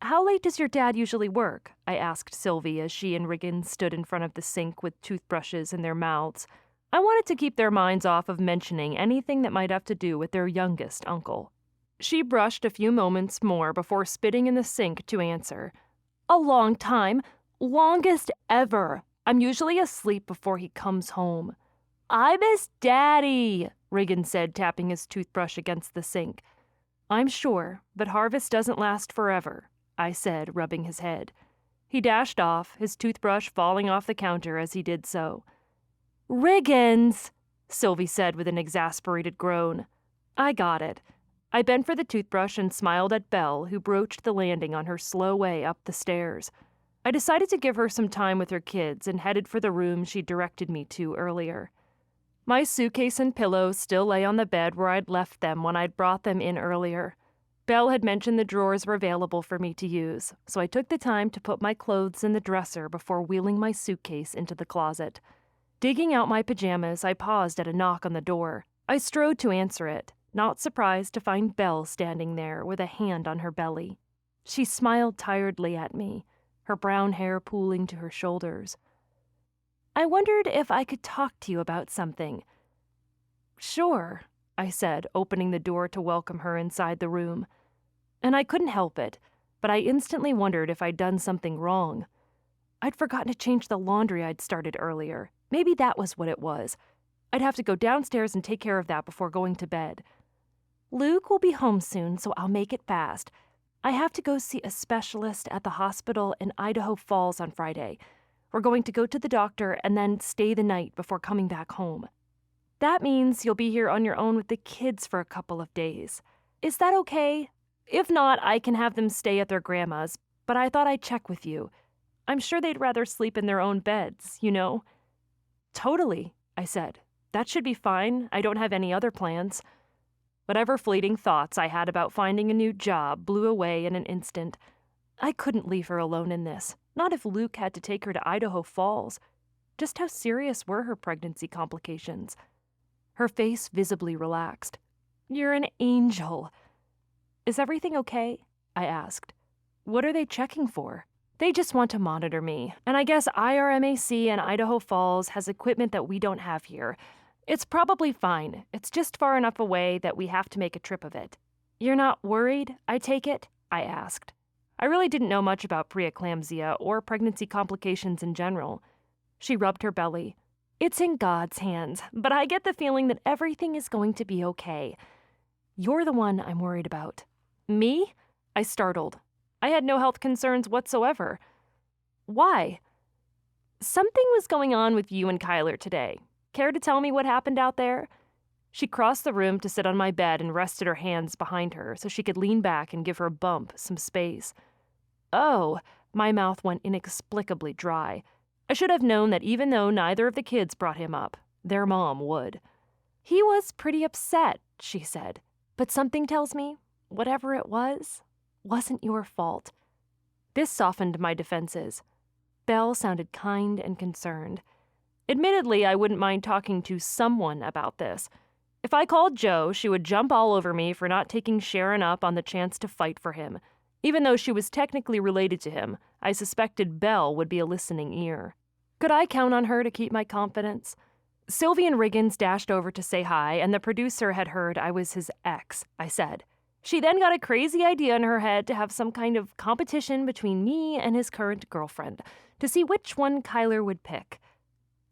How late does your dad usually work? I asked Sylvie as she and Riggins stood in front of the sink with toothbrushes in their mouths. I wanted to keep their minds off of mentioning anything that might have to do with their youngest uncle. She brushed a few moments more before spitting in the sink to answer. A long time. Longest ever. I'm usually asleep before he comes home. I miss Daddy, Riggins said, tapping his toothbrush against the sink. I'm sure, but harvest doesn't last forever, I said, rubbing his head. He dashed off, his toothbrush falling off the counter as he did so. Riggins, Sylvie said with an exasperated groan. I got it. I bent for the toothbrush and smiled at Belle, who broached the landing on her slow way up the stairs. I decided to give her some time with her kids and headed for the room she directed me to earlier. My suitcase and pillows still lay on the bed where I'd left them when I'd brought them in earlier. Belle had mentioned the drawers were available for me to use, so I took the time to put my clothes in the dresser before wheeling my suitcase into the closet. Digging out my pajamas, I paused at a knock on the door. I strode to answer it, not surprised to find Belle standing there with a hand on her belly. She smiled tiredly at me, her brown hair pooling to her shoulders. I wondered if I could talk to you about something. Sure, I said, opening the door to welcome her inside the room. And I couldn't help it, but I instantly wondered if I'd done something wrong. I'd forgotten to change the laundry I'd started earlier. Maybe that was what it was. I'd have to go downstairs and take care of that before going to bed. Luke will be home soon, so I'll make it fast. I have to go see a specialist at the hospital in Idaho Falls on Friday. We're going to go to the doctor and then stay the night before coming back home. That means you'll be here on your own with the kids for a couple of days. Is that okay? If not, I can have them stay at their grandma's, but I thought I'd check with you. I'm sure they'd rather sleep in their own beds, you know? Totally, I said. That should be fine. I don't have any other plans. Whatever fleeting thoughts I had about finding a new job blew away in an instant. I couldn't leave her alone in this, not if Luke had to take her to Idaho Falls. Just how serious were her pregnancy complications? Her face visibly relaxed. You're an angel. Is everything okay? I asked. What are they checking for? They just want to monitor me, and I guess IRMAC in Idaho Falls has equipment that we don't have here. It's probably fine. It's just far enough away that we have to make a trip of it. You're not worried, I take it? I asked. I really didn't know much about preeclampsia or pregnancy complications in general. She rubbed her belly. It's in God's hands, but I get the feeling that everything is going to be okay. You're the one I'm worried about. Me? I startled. I had no health concerns whatsoever. Why? Something was going on with you and Kyler today. Care to tell me what happened out there? She crossed the room to sit on my bed and rested her hands behind her so she could lean back and give her bump some space. Oh, my mouth went inexplicably dry. I should have known that even though neither of the kids brought him up, their mom would. He was pretty upset, she said, but something tells me, whatever it was, wasn't your fault. This softened my defenses. Belle sounded kind and concerned. Admittedly, I wouldn't mind talking to someone about this. If I called Jo, she would jump all over me for not taking Sharon up on the chance to fight for him. Even though she was technically related to him, I suspected Belle would be a listening ear. Could I count on her to keep my confidence? Sylvie and Riggins dashed over to say hi, and the producer had heard I was his ex, I said. She then got a crazy idea in her head to have some kind of competition between me and his current girlfriend, to see which one Kyler would pick.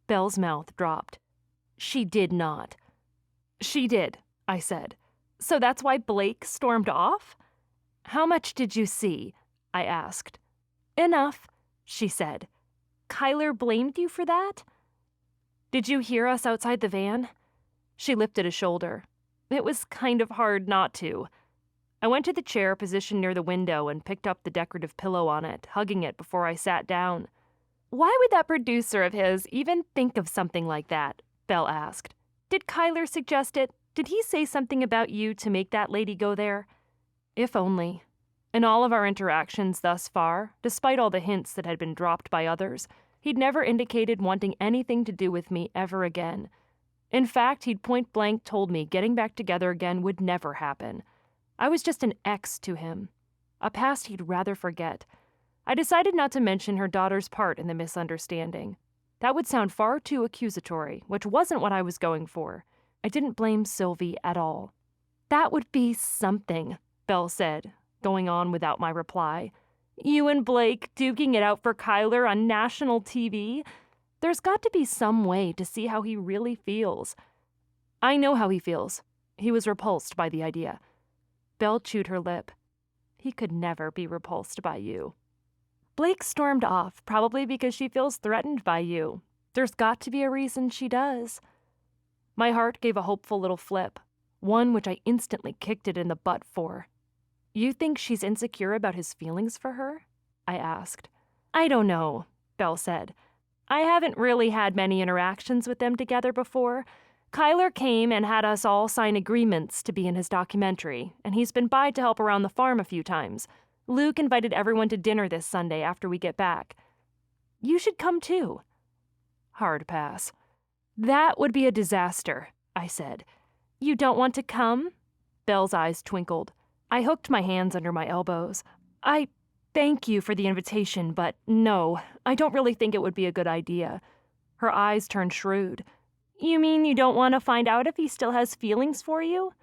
Belle's mouth dropped. She did not. She did, I said. So that's why Blake stormed off? How much did you see? I asked. Enough, she said. Kyler blamed you for that? Did you hear us outside the van? She lifted a shoulder. It was kind of hard not to. I went to the chair positioned near the window and picked up the decorative pillow on it, hugging it before I sat down. Why would that producer of his even think of something like that? Belle asked. Did Kyler suggest it? Did he say something about you to make that lady go there? If only. In all of our interactions thus far, despite all the hints that had been dropped by others, he'd never indicated wanting anything to do with me ever again. In fact, he'd point-blank told me getting back together again would never happen. I was just an ex to him, a past he'd rather forget. I decided not to mention her daughter's part in the misunderstanding. That would sound far too accusatory, which wasn't what I was going for. I didn't blame Sylvie at all. That would be something, Belle said, going on without my reply. You and Blake duking it out for Kyler on national TV? There's got to be some way to see how he really feels. I know how he feels. He was repulsed by the idea. Belle chewed her lip. He could never be repulsed by you. Blake stormed off, probably because she feels threatened by you. There's got to be a reason she does. My heart gave a hopeful little flip, one which I instantly kicked it in the butt for. You think she's insecure about his feelings for her? I asked. I don't know, Belle said. I haven't really had many interactions with them together before. Kyler came and had us all sign agreements to be in his documentary, and he's been by to help around the farm a few times. Luke invited everyone to dinner this Sunday after we get back. You should come too. Hard pass. That would be a disaster, I said. You don't want to come? Belle's eyes twinkled. I hooked my hands under my elbows. I thank you for the invitation, but no, I don't really think it would be a good idea. Her eyes turned shrewd. You mean you don't want to find out if he still has feelings for you?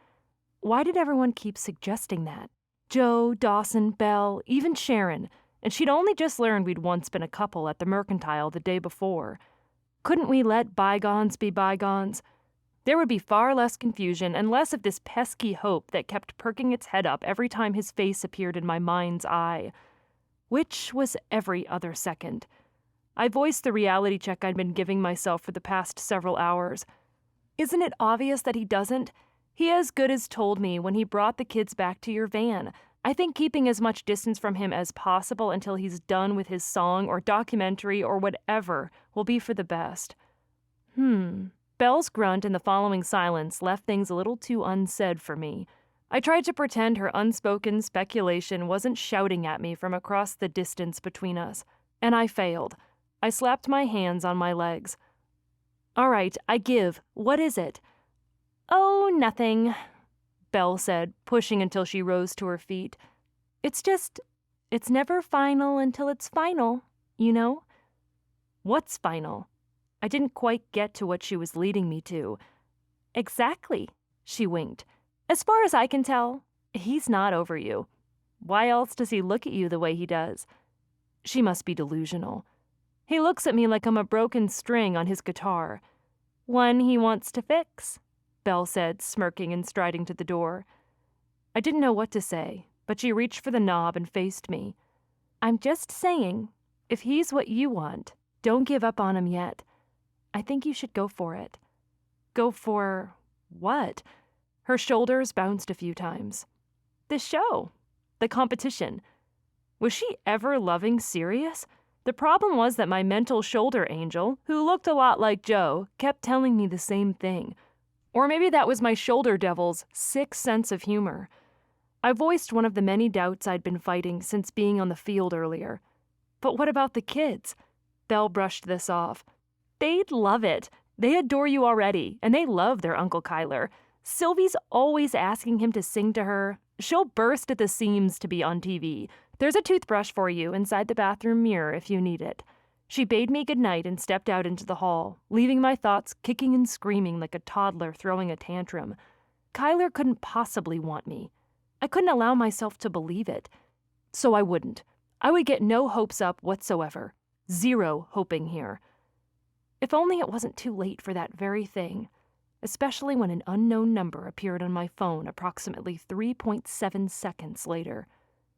Why did everyone keep suggesting that? Jo, Dawson, Belle, even Sharon, and she'd only just learned we'd once been a couple at the Mercantile the day before. Couldn't we let bygones be bygones? There would be far less confusion and less of this pesky hope that kept perking its head up every time his face appeared in my mind's eye. Which was every other second. I voiced the reality check I'd been giving myself for the past several hours. Isn't it obvious that he doesn't? He as good as told me when he brought the kids back to your van. I think keeping as much distance from him as possible until he's done with his song or documentary or whatever will be for the best. Belle's grunt and the following silence left things a little too unsaid for me. I tried to pretend her unspoken speculation wasn't shouting at me from across the distance between us, and I failed. I slapped my hands on my legs. All right, I give. What is it? Oh, nothing. Belle said, pushing until she rose to her feet. It's never final until it's final, you know? What's final? I didn't quite get to what she was leading me to. Exactly, she winked. As far as I can tell, he's not over you. Why else does he look at you the way he does? She must be delusional. He looks at me like I'm a broken string on his guitar. One he wants to fix, Belle said, smirking and striding to the door. I didn't know what to say, but she reached for the knob and faced me. I'm just saying, if he's what you want, don't give up on him yet. I think you should go for it. Go for what? Her shoulders bounced a few times. The show. The competition. Was she ever loving serious? The problem was that my mental shoulder angel, who looked a lot like Joe, kept telling me the same thing. Or maybe that was my shoulder devil's sick sense of humor. I voiced one of the many doubts I'd been fighting since being on the field earlier. But what about the kids? Belle brushed this off. They'd love it. They adore you already, and they love their Uncle Kyler. Sylvie's always asking him to sing to her. She'll burst at the seams to be on TV. There's a toothbrush for you inside the bathroom mirror if you need it. She bade me goodnight and stepped out into the hall, leaving my thoughts kicking and screaming like a toddler throwing a tantrum. Kyler couldn't possibly want me. I couldn't allow myself to believe it. So I wouldn't. I would get no hopes up whatsoever. Zero hoping here. If only it wasn't too late for that very thing, especially when an unknown number appeared on my phone approximately 3.7 seconds later.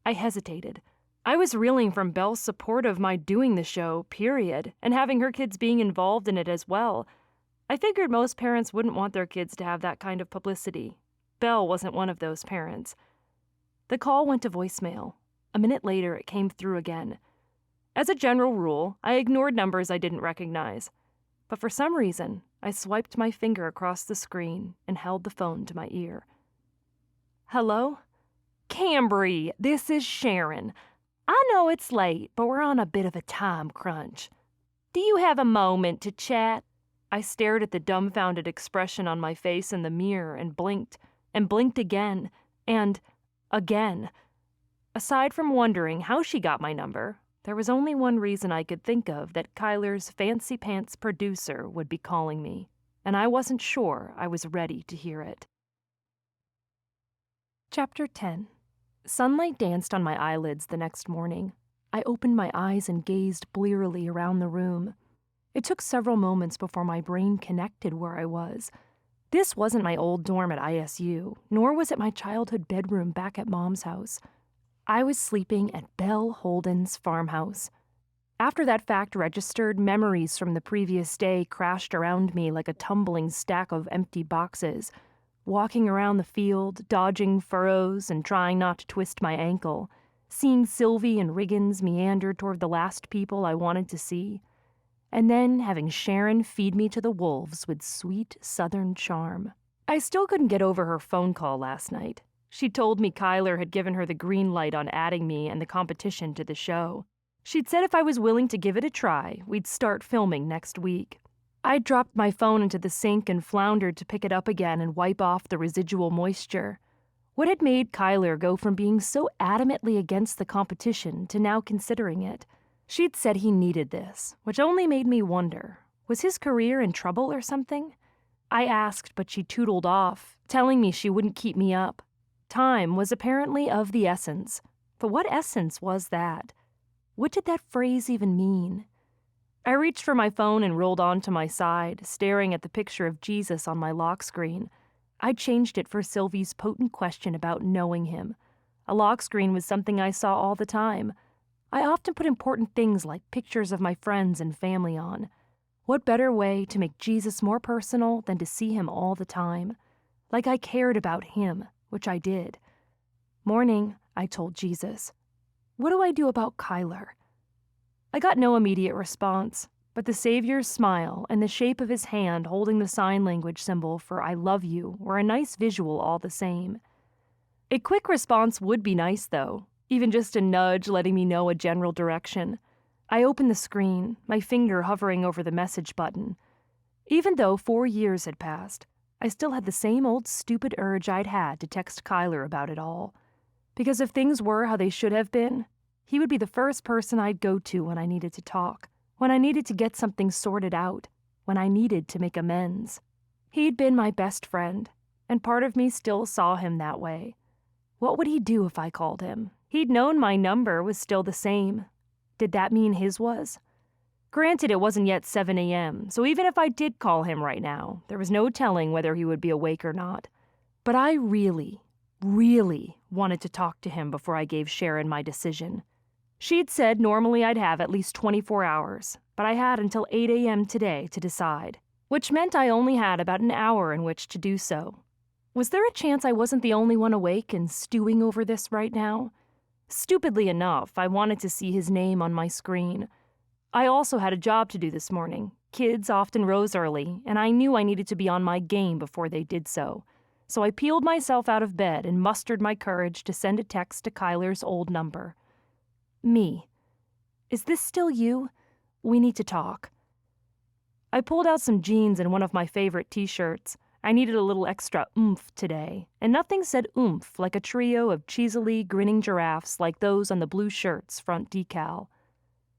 I hesitated. I was reeling from Belle's support of my doing the show, period, and having her kids being involved in it as well. I figured most parents wouldn't want their kids to have that kind of publicity. Belle wasn't one of those parents. The call went to voicemail. A minute later, it came through again. As a general rule, I ignored numbers I didn't recognize. But for some reason, I swiped my finger across the screen and held the phone to my ear. Hello? Cambry, this is Sharon. I know it's late, but we're on a bit of a time crunch. Do you have a moment to chat? I stared at the dumbfounded expression on my face in the mirror and blinked again, and again. Aside from wondering how she got my number, there was only one reason I could think of that Kyler's fancy pants producer would be calling me, and I wasn't sure I was ready to hear it. Chapter 10. Sunlight danced on my eyelids the next morning. I opened my eyes and gazed blearily around the room. It took several moments before my brain connected where I was. This wasn't my old dorm at ISU, nor was it my childhood bedroom back at Mom's house. I was sleeping at Belle Holden's farmhouse. After that fact registered, memories from the previous day crashed around me like a tumbling stack of empty boxes. Walking around the field, dodging furrows and trying not to twist my ankle, seeing Sylvie and Riggins meander toward the last people I wanted to see, and then having Sharon feed me to the wolves with sweet southern charm. I still couldn't get over her phone call last night. She told me Kyler had given her the green light on adding me and the competition to the show. She'd said if I was willing to give it a try, we'd start filming next week. I dropped my phone into the sink and floundered to pick it up again and wipe off the residual moisture. What had made Kyler go from being so adamantly against the competition to now considering it? She'd said he needed this, which only made me wonder, was his career in trouble or something? I asked, but she tootled off, telling me she wouldn't keep me up. Time was apparently of the essence. But what essence was that? What did that phrase even mean? I reached for my phone and rolled onto my side, staring at the picture of Jesus on my lock screen. I changed it for Sylvie's potent question about knowing him. A lock screen was something I saw all the time. I often put important things like pictures of my friends and family on. What better way to make Jesus more personal than to see him all the time? Like I cared about him, which I did. Morning, I told Jesus. What do I do about Kyler? I got no immediate response, but the Savior's smile and the shape of his hand holding the sign language symbol for I love you were a nice visual all the same. A quick response would be nice, though, even just a nudge letting me know a general direction. I opened the screen, my finger hovering over the message button. Even though 4 years had passed, I still had the same old stupid urge I'd had to text Kyler about it all. Because if things were how they should have been, he would be the first person I'd go to when I needed to talk, when I needed to get something sorted out, when I needed to make amends. He'd been my best friend, and part of me still saw him that way. What would he do if I called him? He'd known my number was still the same. Did that mean his was? Granted, it wasn't yet 7 a.m., so even if I did call him right now, there was no telling whether he would be awake or not. But I really wanted to talk to him before I gave Sharon my decision. She'd said normally I'd have at least 24 hours, but I had until 8 a.m. today to decide, which meant I only had about an hour in which to do so. Was there a chance I wasn't the only one awake and stewing over this right now? Stupidly enough, I wanted to see his name on my screen. I also had a job to do this morning. Kids often rose early, and I knew I needed to be on my game before they did so. So I peeled myself out of bed and mustered my courage to send a text to Kyler's old number. Me. Is this still you? We need to talk. I pulled out some jeans and one of my favorite t-shirts. I needed a little extra oomph today, and nothing said oomph like a trio of cheesily grinning giraffes like those on the blue shirt's front decal.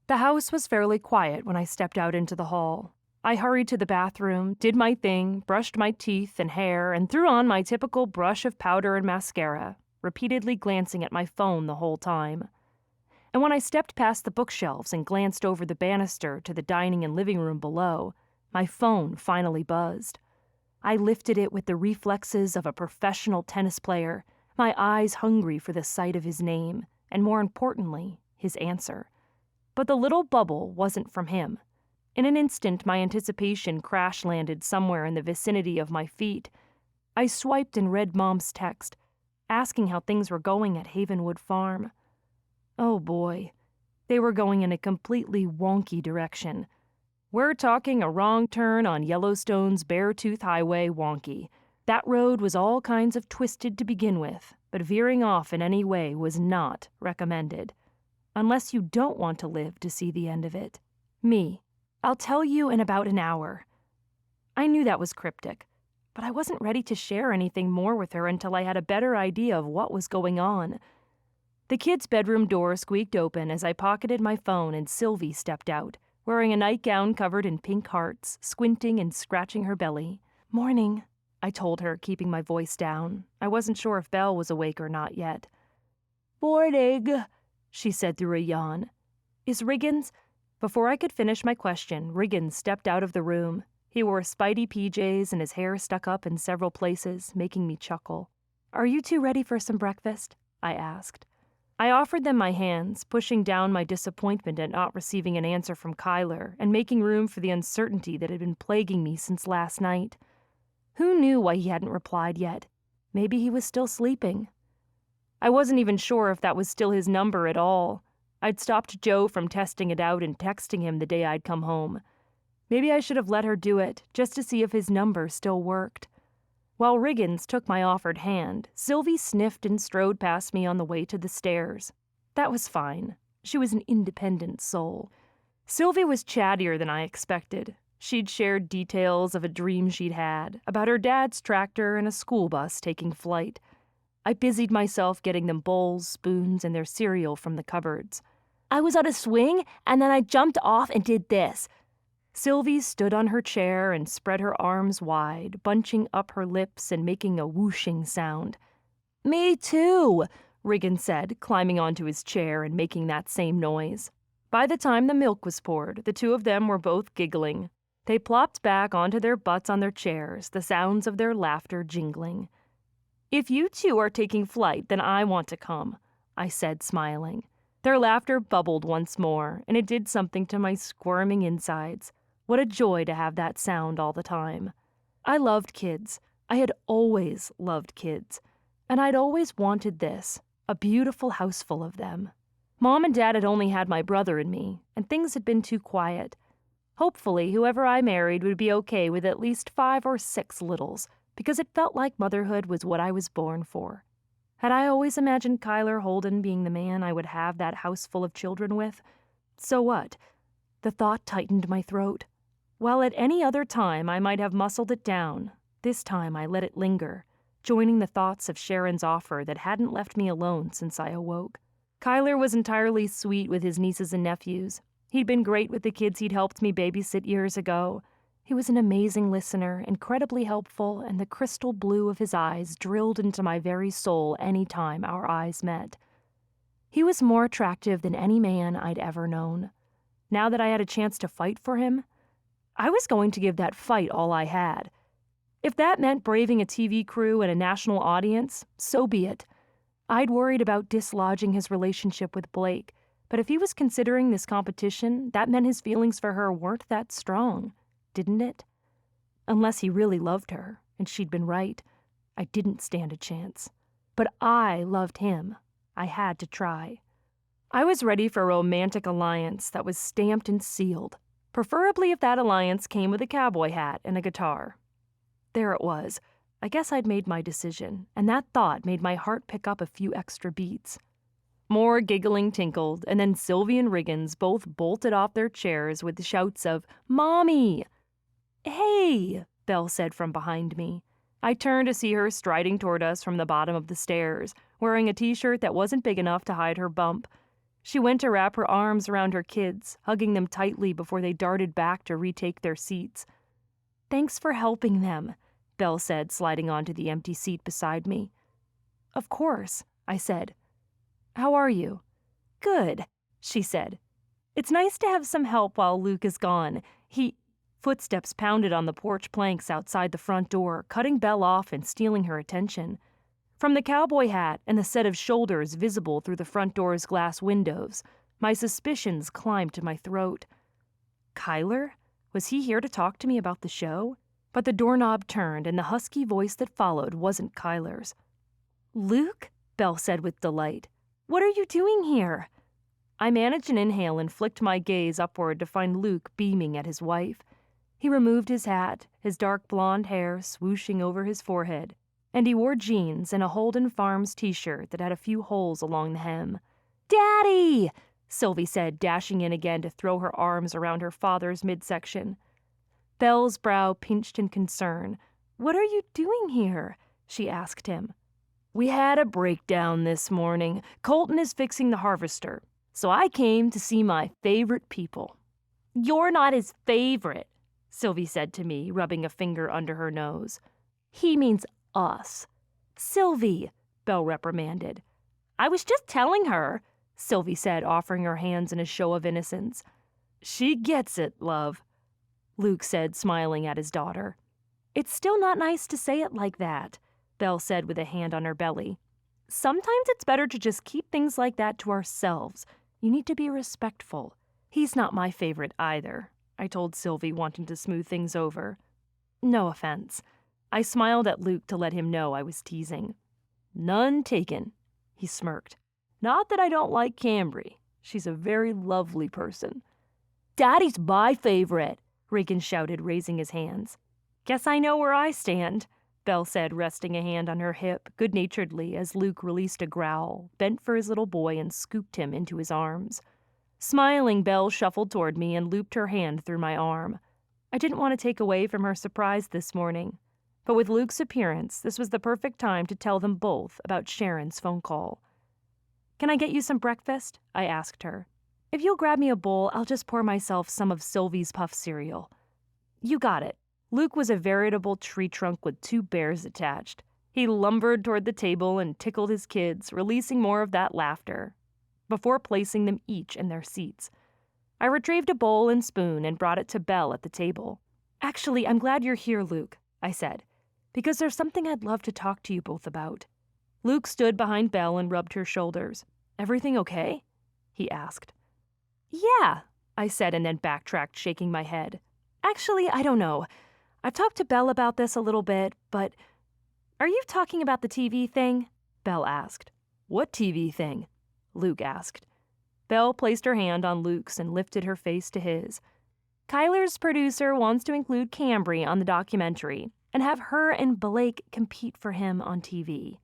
The house was fairly quiet when I stepped out into the hall. I hurried to the bathroom, did my thing, brushed my teeth and hair, and threw on my typical brush of powder and mascara, repeatedly glancing at my phone the whole time. And when I stepped past the bookshelves and glanced over the banister to the dining and living room below, my phone finally buzzed. I lifted it with the reflexes of a professional tennis player, my eyes hungry for the sight of his name, and more importantly, his answer. But the little bubble wasn't from him. In an instant, my anticipation crash-landed somewhere in the vicinity of my feet. I swiped and read Mom's text, asking how things were going at Havenwood Farm. Oh boy, they were going in a completely wonky direction. We're talking a wrong turn on Yellowstone's Beartooth Highway wonky. That road was all kinds of twisted to begin with, but veering off in any way was not recommended. Unless you don't want to live to see the end of it. Me. I'll tell you in about an hour. I knew that was cryptic, but I wasn't ready to share anything more with her until I had a better idea of what was going on. The kids' bedroom door squeaked open as I pocketed my phone and Sylvie stepped out, wearing a nightgown covered in pink hearts, squinting and scratching her belly. "Morning," I told her, keeping my voice down. I wasn't sure if Belle was awake or not yet. "Morning," she said through a yawn. "Is Riggins—" Before I could finish my question, Riggins stepped out of the room. He wore Spidey PJs and his hair stuck up in several places, making me chuckle. "Are you two ready for some breakfast?" I asked. I offered them my hands, pushing down my disappointment at not receiving an answer from Kyler and making room for the uncertainty that had been plaguing me since last night. Who knew why he hadn't replied yet? Maybe he was still sleeping. I wasn't even sure if that was still his number at all. I'd stopped Joe from testing it out and texting him the day I'd come home. Maybe I should have let her do it, just to see if his number still worked. While Riggins took my offered hand, Sylvie sniffed and strode past me on the way to the stairs. That was fine. She was an independent soul. Sylvie was chattier than I expected. She'd shared details of a dream she'd had, about her dad's tractor and a school bus taking flight. I busied myself getting them bowls, spoons, and their cereal from the cupboards. "I was on a swing, and then I jumped off and did this." Sylvie stood on her chair and spread her arms wide, bunching up her lips and making a whooshing sound. "Me too," Riggins said, climbing onto his chair and making that same noise. By the time the milk was poured, the two of them were both giggling. They plopped back onto their butts on their chairs, the sounds of their laughter jingling. "If you two are taking flight, then I want to come," I said, smiling. Their laughter bubbled once more, and it did something to my squirming insides. What a joy to have that sound all the time. I loved kids. I had always loved kids. And I'd always wanted this, a beautiful house full of them. Mom and Dad had only had my brother and me, and things had been too quiet. Hopefully, whoever I married would be okay with at least 5 or 6 littles, because it felt like motherhood was what I was born for. Had I always imagined Kyler Holden being the man I would have that house full of children with? So what? The thought tightened my throat. While at any other time I might have muscled it down, This time I let it linger, joining the thoughts of Sharon's offer that hadn't left me alone since I awoke. Kyler was entirely sweet with his nieces and nephews. He'd been great with the kids he'd helped me babysit years ago. He was an amazing listener, incredibly helpful, and the crystal blue of his eyes drilled into my very soul any time our eyes met. He was more attractive than any man I'd ever known. Now that I had a chance to fight for him, I was going to give that fight all I had. If that meant braving a TV crew and a national audience, so be it. I'd worried about dislodging his relationship with Blake, but if he was considering this competition, that meant his feelings for her weren't that strong, didn't it? Unless he really loved her, and she'd been right, I didn't stand a chance. But I loved him. I had to try. I was ready for a romantic alliance that was stamped and sealed, preferably if that alliance came with a cowboy hat and a guitar. There it was. I guess I'd made my decision, and that thought made my heart pick up a few extra beats. More giggling tinkled, and then Sylvie and Riggins both bolted off their chairs with shouts of, "Mommy!" "Hey!" Belle said from behind me. I turned to see her striding toward us from the bottom of the stairs, wearing a t-shirt that wasn't big enough to hide her bump. She went to wrap her arms around her kids, hugging them tightly before they darted back to retake their seats. "Thanks for helping them," Belle said, sliding onto the empty seat beside me. "Of course," I said. "How are you?" "Good," she said. "It's nice to have some help while Luke is gone. Footsteps pounded on the porch planks outside the front door, cutting Belle off and stealing her attention. From the cowboy hat and the set of shoulders visible through the front door's glass windows, my suspicions climbed to my throat. Kyler? Was he here to talk to me about the show? But the doorknob turned, and the husky voice that followed wasn't Kyler's. "Luke?" Belle said with delight. "What are you doing here?" I managed an inhale and flicked my gaze upward to find Luke beaming at his wife. He removed his hat, his dark blonde hair swooshing over his forehead, and he wore jeans and a Holden Farms t-shirt that had a few holes along the hem. "Daddy!" Sylvie said, dashing in again to throw her arms around her father's midsection. Belle's brow pinched in concern. "What are you doing here?" she asked him. "We had a breakdown this morning. Colton is fixing the harvester, so I came to see my favorite people." "You're not his favorite," Sylvie said to me, rubbing a finger under her nose. "He means us." "Sylvie," Belle reprimanded. "I was just telling her," Sylvie said, offering her hands in a show of innocence. "She gets it, love," Luke said, smiling at his daughter. "It's still not nice to say it like that," Belle said with a hand on her belly. "Sometimes it's better to just keep things like that to ourselves. You need to be respectful. He's not my favorite either," I told Sylvie, wanting to smooth things over. "No offense." I smiled at Luke to let him know I was teasing. "None taken," he smirked. "Not that I don't like Cambry. She's a very lovely person." "Daddy's my favorite," Regan shouted, raising his hands. "Guess I know where I stand," Belle said, resting a hand on her hip good-naturedly as Luke released a growl, bent for his little boy, and scooped him into his arms. Smiling, Belle shuffled toward me and looped her hand through my arm. I didn't want to take away from her surprise this morning, but with Luke's appearance, this was the perfect time to tell them both about Sharon's phone call. "Can I get you some breakfast?" I asked her. "If you'll grab me a bowl, I'll just pour myself some of Sylvie's puff cereal." "You got it." Luke was a veritable tree trunk with 2 bears attached. He lumbered toward the table and tickled his kids, releasing more of that laughter, before placing them each in their seats. I retrieved a bowl and spoon and brought it to Belle at the table. "Actually, I'm glad you're here, Luke," I said, "because there's something I'd love to talk to you both about." Luke stood behind Belle and rubbed her shoulders. "Everything okay?" he asked. "Yeah," I said, and then backtracked, shaking my head. "Actually, I don't know. I've talked to Belle about this a little bit, but—" "Are you talking about the TV thing?" Belle asked. "What TV thing?" Luke asked. Belle placed her hand on Luke's and lifted her face to his. "Kyler's producer wants to include Cambry on the documentary and have her and Blake compete for him on TV."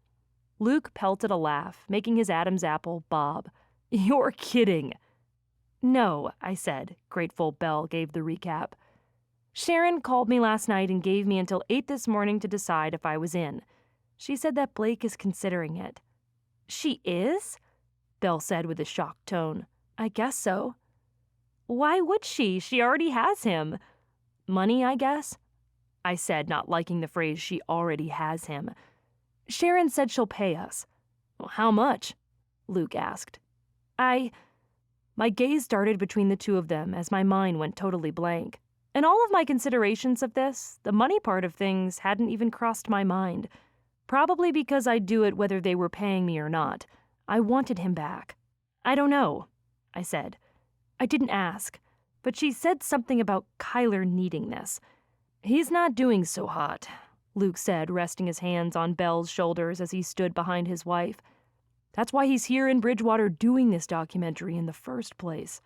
Luke pelted a laugh, making his Adam's apple bob. "You're kidding." "No," I said, grateful Belle gave the recap. Sharon called me last night and gave me until 8 this morning to decide if I was in. She said that Blake is considering it. She is? Belle said with a shocked tone. I guess so. Why would she? She already has him. Money, I guess? I said, not liking the phrase she already has him. Sharon said she'll pay us. Well, how much? Luke asked. My gaze darted between the two of them as my mind went totally blank. In all of my considerations of this, the money part of things hadn't even crossed my mind. Probably because I'd do it whether they were paying me or not. I wanted him back. I don't know, I said. I didn't ask, but she said something about Kyler needing this. He's not doing so hot, Luke said, resting his hands on Belle's shoulders as he stood behind his wife. That's why he's here in Bridgewater doing this documentary in the first place.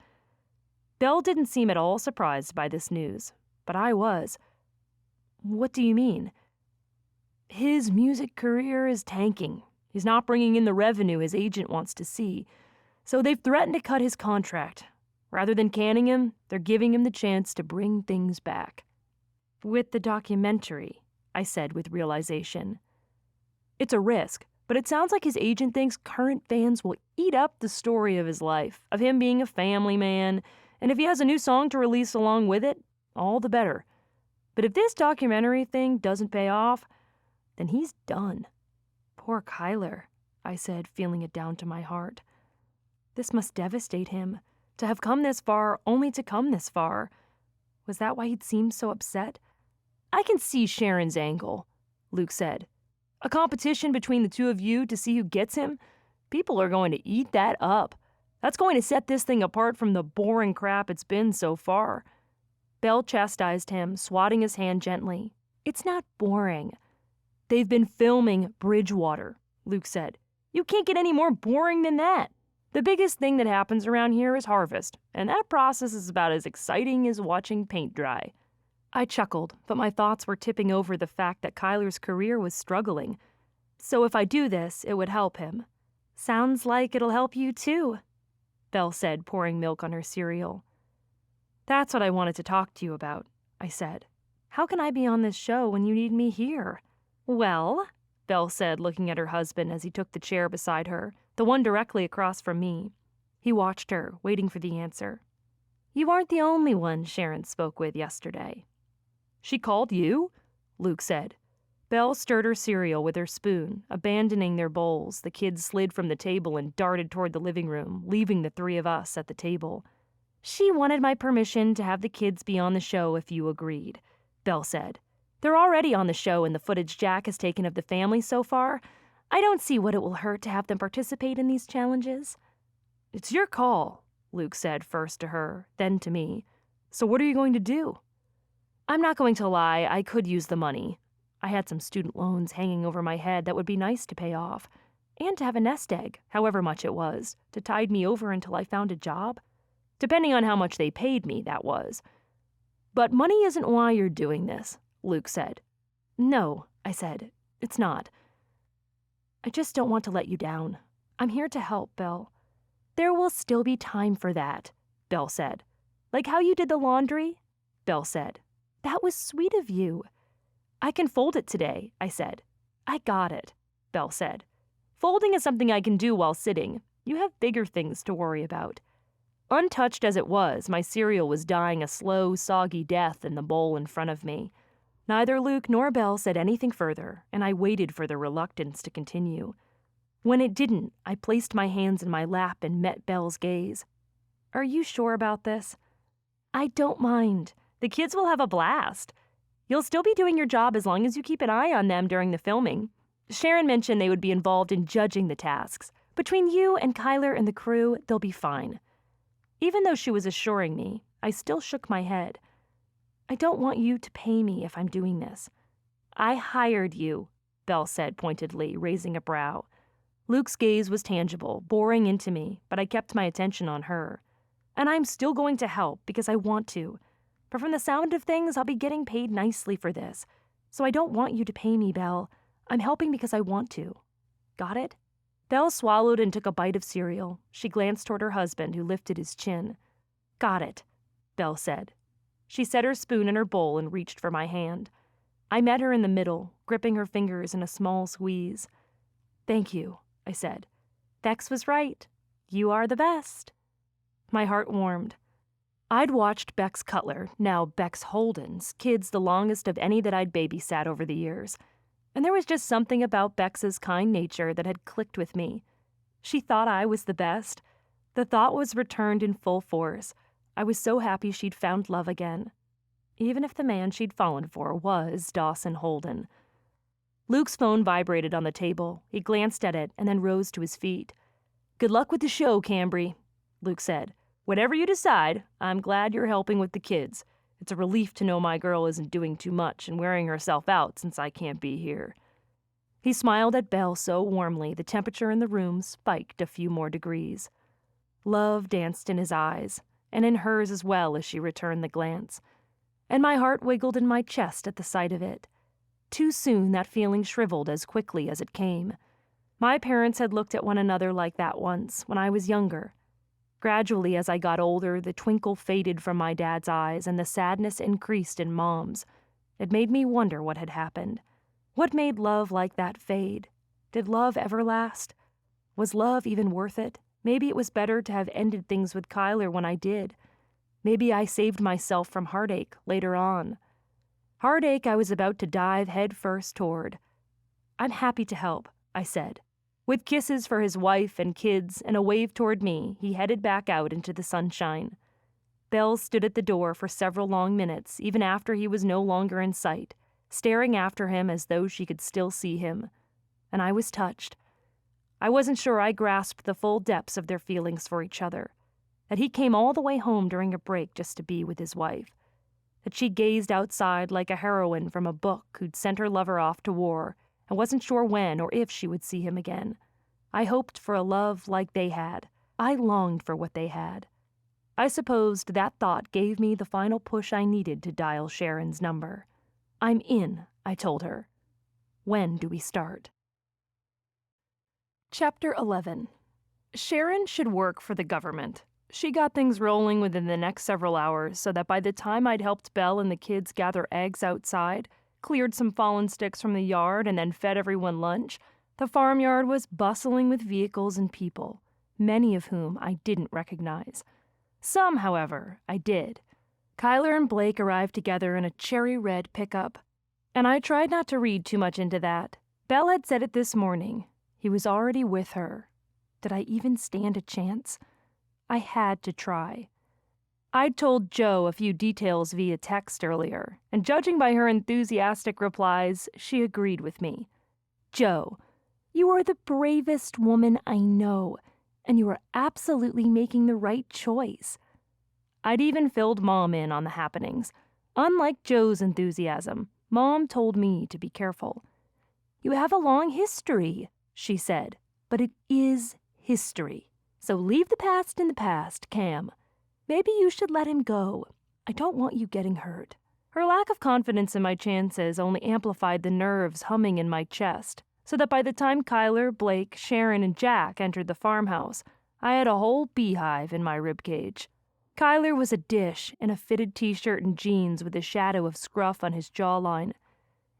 Belle didn't seem at all surprised by this news, but I was. What do you mean? His music career is tanking. He's not bringing in the revenue his agent wants to see, so they've threatened to cut his contract. Rather than canning him, they're giving him the chance to bring things back. With the documentary, I said with realization. It's a risk, but it sounds like his agent thinks current fans will eat up the story of his life, of him being a family man, and if he has a new song to release along with it, all the better. But if this documentary thing doesn't pay off, then he's done. Poor Kyler, I said, feeling it down to my heart. This must devastate him, to have come this far only to come this far. Was that why he'd seemed so upset? I can see Sharon's angle, Luke said. A competition between the two of you to see who gets him? People are going to eat that up. That's going to set this thing apart from the boring crap it's been so far. Belle chastised him, swatting his hand gently. It's not boring. They've been filming Bridgewater, Luke said. You can't get any more boring than that. The biggest thing that happens around here is harvest, and that process is about as exciting as watching paint dry. I chuckled, but my thoughts were tipping over the fact that Kyler's career was struggling. So if I do this, it would help him. Sounds like it'll help you too, Belle said, pouring milk on her cereal. That's what I wanted to talk to you about, I said. How can I be on this show when you need me here? Well, Belle said, looking at her husband as he took the chair beside her, the one directly across from me. He watched her, waiting for the answer. You aren't the only one Sharon spoke with yesterday. She called you? Luke said. Belle stirred her cereal with her spoon. Abandoning their bowls, the kids slid from the table and darted toward the living room, leaving the three of us at the table. She wanted my permission to have the kids be on the show if you agreed, Belle said. They're already on the show in the footage Jack has taken of the family so far. I don't see what it will hurt to have them participate in these challenges. It's your call, Luke said, first to her, then to me. So what are you going to do? I'm not going to lie, I could use the money. I had some student loans hanging over my head that would be nice to pay off, and to have a nest egg, however much it was, to tide me over until I found a job. Depending on how much they paid me, that was. But money isn't why you're doing this, Luke said. No, I said, it's not. I just don't want to let you down. I'm here to help, Belle. There will still be time for that, Belle said. Like how you did the laundry? Belle said. That was sweet of you. I can fold it today, I said. I got it, Belle said. Folding is something I can do while sitting. You have bigger things to worry about. Untouched as it was, my cereal was dying a slow, soggy death in the bowl in front of me. Neither Luke nor Belle said anything further, and I waited for the reluctance to continue. When it didn't, I placed my hands in my lap and met Belle's gaze. Are you sure about this? I don't mind. The kids will have a blast. You'll still be doing your job as long as you keep an eye on them during the filming. Sharon mentioned they would be involved in judging the tasks. Between you and Kyler and the crew, they'll be fine. Even though she was assuring me, I still shook my head. I don't want you to pay me if I'm doing this. I hired you, Belle said pointedly, raising a brow. Luke's gaze was tangible, boring into me, but I kept my attention on her. And I'm still going to help because I want to. But from the sound of things, I'll be getting paid nicely for this. So I don't want you to pay me, Belle. I'm helping because I want to. Got it? Belle swallowed and took a bite of cereal. She glanced toward her husband, who lifted his chin. Got it, Belle said. She set her spoon in her bowl and reached for my hand. I met her in the middle, gripping her fingers in a small squeeze. "Thank you," I said. "Bex was right. You are the best." My heart warmed. I'd watched Bex Cutler, now Bex Holden's, kids the longest of any that I'd babysat over the years, and there was just something about Bex's kind nature that had clicked with me. She thought I was the best. The thought was returned in full force. I was so happy she'd found love again, even if the man she'd fallen for was Dawson Holden. Luke's phone vibrated on the table. He glanced at it and then rose to his feet. "Good luck with the show, Cambry," Luke said. "Whatever you decide, I'm glad you're helping with the kids. It's a relief to know my girl isn't doing too much and wearing herself out since I can't be here." He smiled at Belle so warmly the temperature in the room spiked a few more degrees. Love danced in his eyes, and in hers as well as she returned the glance, and my heart wiggled in my chest at the sight of it. Too soon that feeling shriveled as quickly as it came. My parents had looked at one another like that once, when I was younger. Gradually, as I got older, the twinkle faded from my dad's eyes and the sadness increased in Mom's. It made me wonder what had happened. What made love like that fade? Did love ever last? Was love even worth it? Maybe it was better to have ended things with Kyler when I did. Maybe I saved myself from heartache later on. Heartache I was about to dive head first toward. "I'm happy to help," I said. With kisses for his wife and kids and a wave toward me, he headed back out into the sunshine. Belle stood at the door for several long minutes, even after he was no longer in sight, staring after him as though she could still see him. And I was touched. I wasn't sure I grasped the full depths of their feelings for each other. That he came all the way home during a break just to be with his wife. That she gazed outside like a heroine from a book who'd sent her lover off to war and wasn't sure when or if she would see him again. I hoped for a love like they had. I longed for what they had. I supposed that thought gave me the final push I needed to dial Sharon's number. "I'm in," I told her. "When do we start?" Chapter 11. Sharon should work for the government. She got things rolling within the next several hours so that by the time I'd helped Belle and the kids gather eggs outside, cleared some fallen sticks from the yard, and then fed everyone lunch, the farmyard was bustling with vehicles and people, many of whom I didn't recognize. Some, however, I did. Kyler and Blake arrived together in a cherry red pickup, and I tried not to read too much into that. Belle had said it this morning. He was already with her. Did I even stand a chance? I had to try. I'd told Jo a few details via text earlier, and judging by her enthusiastic replies, she agreed with me. "Jo, you are the bravest woman I know, and you are absolutely making the right choice." I'd even filled Mom in on the happenings. Unlike Jo's enthusiasm, Mom told me to be careful. "You have a long history," she said, "but it is history. So leave the past in the past, Cam. Maybe you should let him go. I don't want you getting hurt." Her lack of confidence in my chances only amplified the nerves humming in my chest, so that by the time Kyler, Blake, Sharon, and Jack entered the farmhouse, I had a whole beehive in my ribcage. Kyler was a dish in a fitted t-shirt and jeans with a shadow of scruff on his jawline.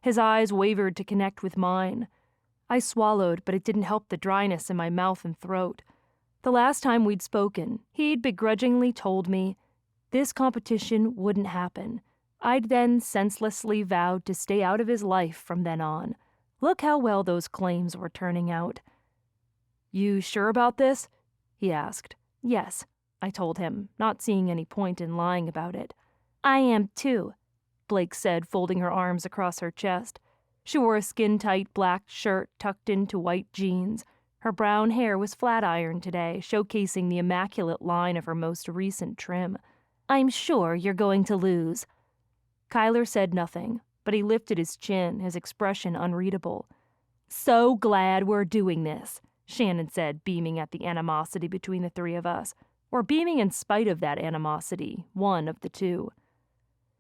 His eyes wavered to connect with mine. I swallowed, but it didn't help the dryness in my mouth and throat. The last time we'd spoken, he'd begrudgingly told me this competition wouldn't happen. I'd then senselessly vowed to stay out of his life from then on. Look how well those claims were turning out. "You sure about this?" he asked. "Yes," I told him, not seeing any point in lying about it. "I am too," Blake said, folding her arms across her chest. She wore a skin-tight black shirt tucked into white jeans. Her brown hair was flat-ironed today, showcasing the immaculate line of her most recent trim. "I'm sure you're going to lose." Kyler said nothing, but he lifted his chin, his expression unreadable. "So glad we're doing this," Shannon said, beaming at the animosity between the three of us. Or beaming in spite of that animosity, one of the two.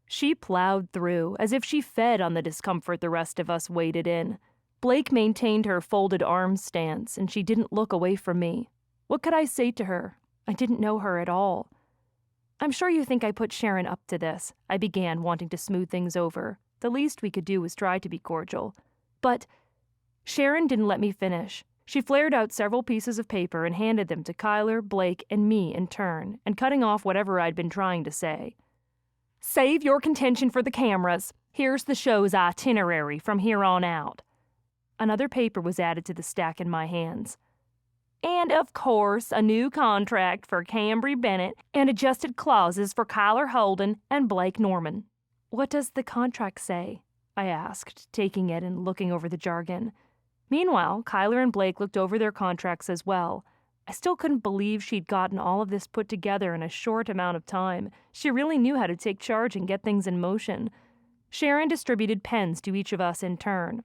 She plowed through, as if she fed on the discomfort the rest of us waded in. Blake maintained her folded arms stance, and she didn't look away from me. What could I say to her? I didn't know her at all. I'm sure you think I put Sharon up to this, I began, wanting to smooth things over. The least we could do was try to be cordial. But Sharon didn't let me finish. She flared out several pieces of paper and handed them to Kyler, Blake, and me in turn, and cutting off whatever I'd been trying to say. Save your contention for the cameras. Here's the show's itinerary from here on out. Another paper was added to the stack in my hands. And, of course, a new contract for Cambry Bennett and adjusted clauses for Kyler Holden and Blake Norman. What does the contract say? I asked, taking it and looking over the jargon. Meanwhile, Kyler and Blake looked over their contracts as well. I still couldn't believe she'd gotten all of this put together in a short amount of time. She really knew how to take charge and get things in motion. Sharon distributed pens to each of us in turn.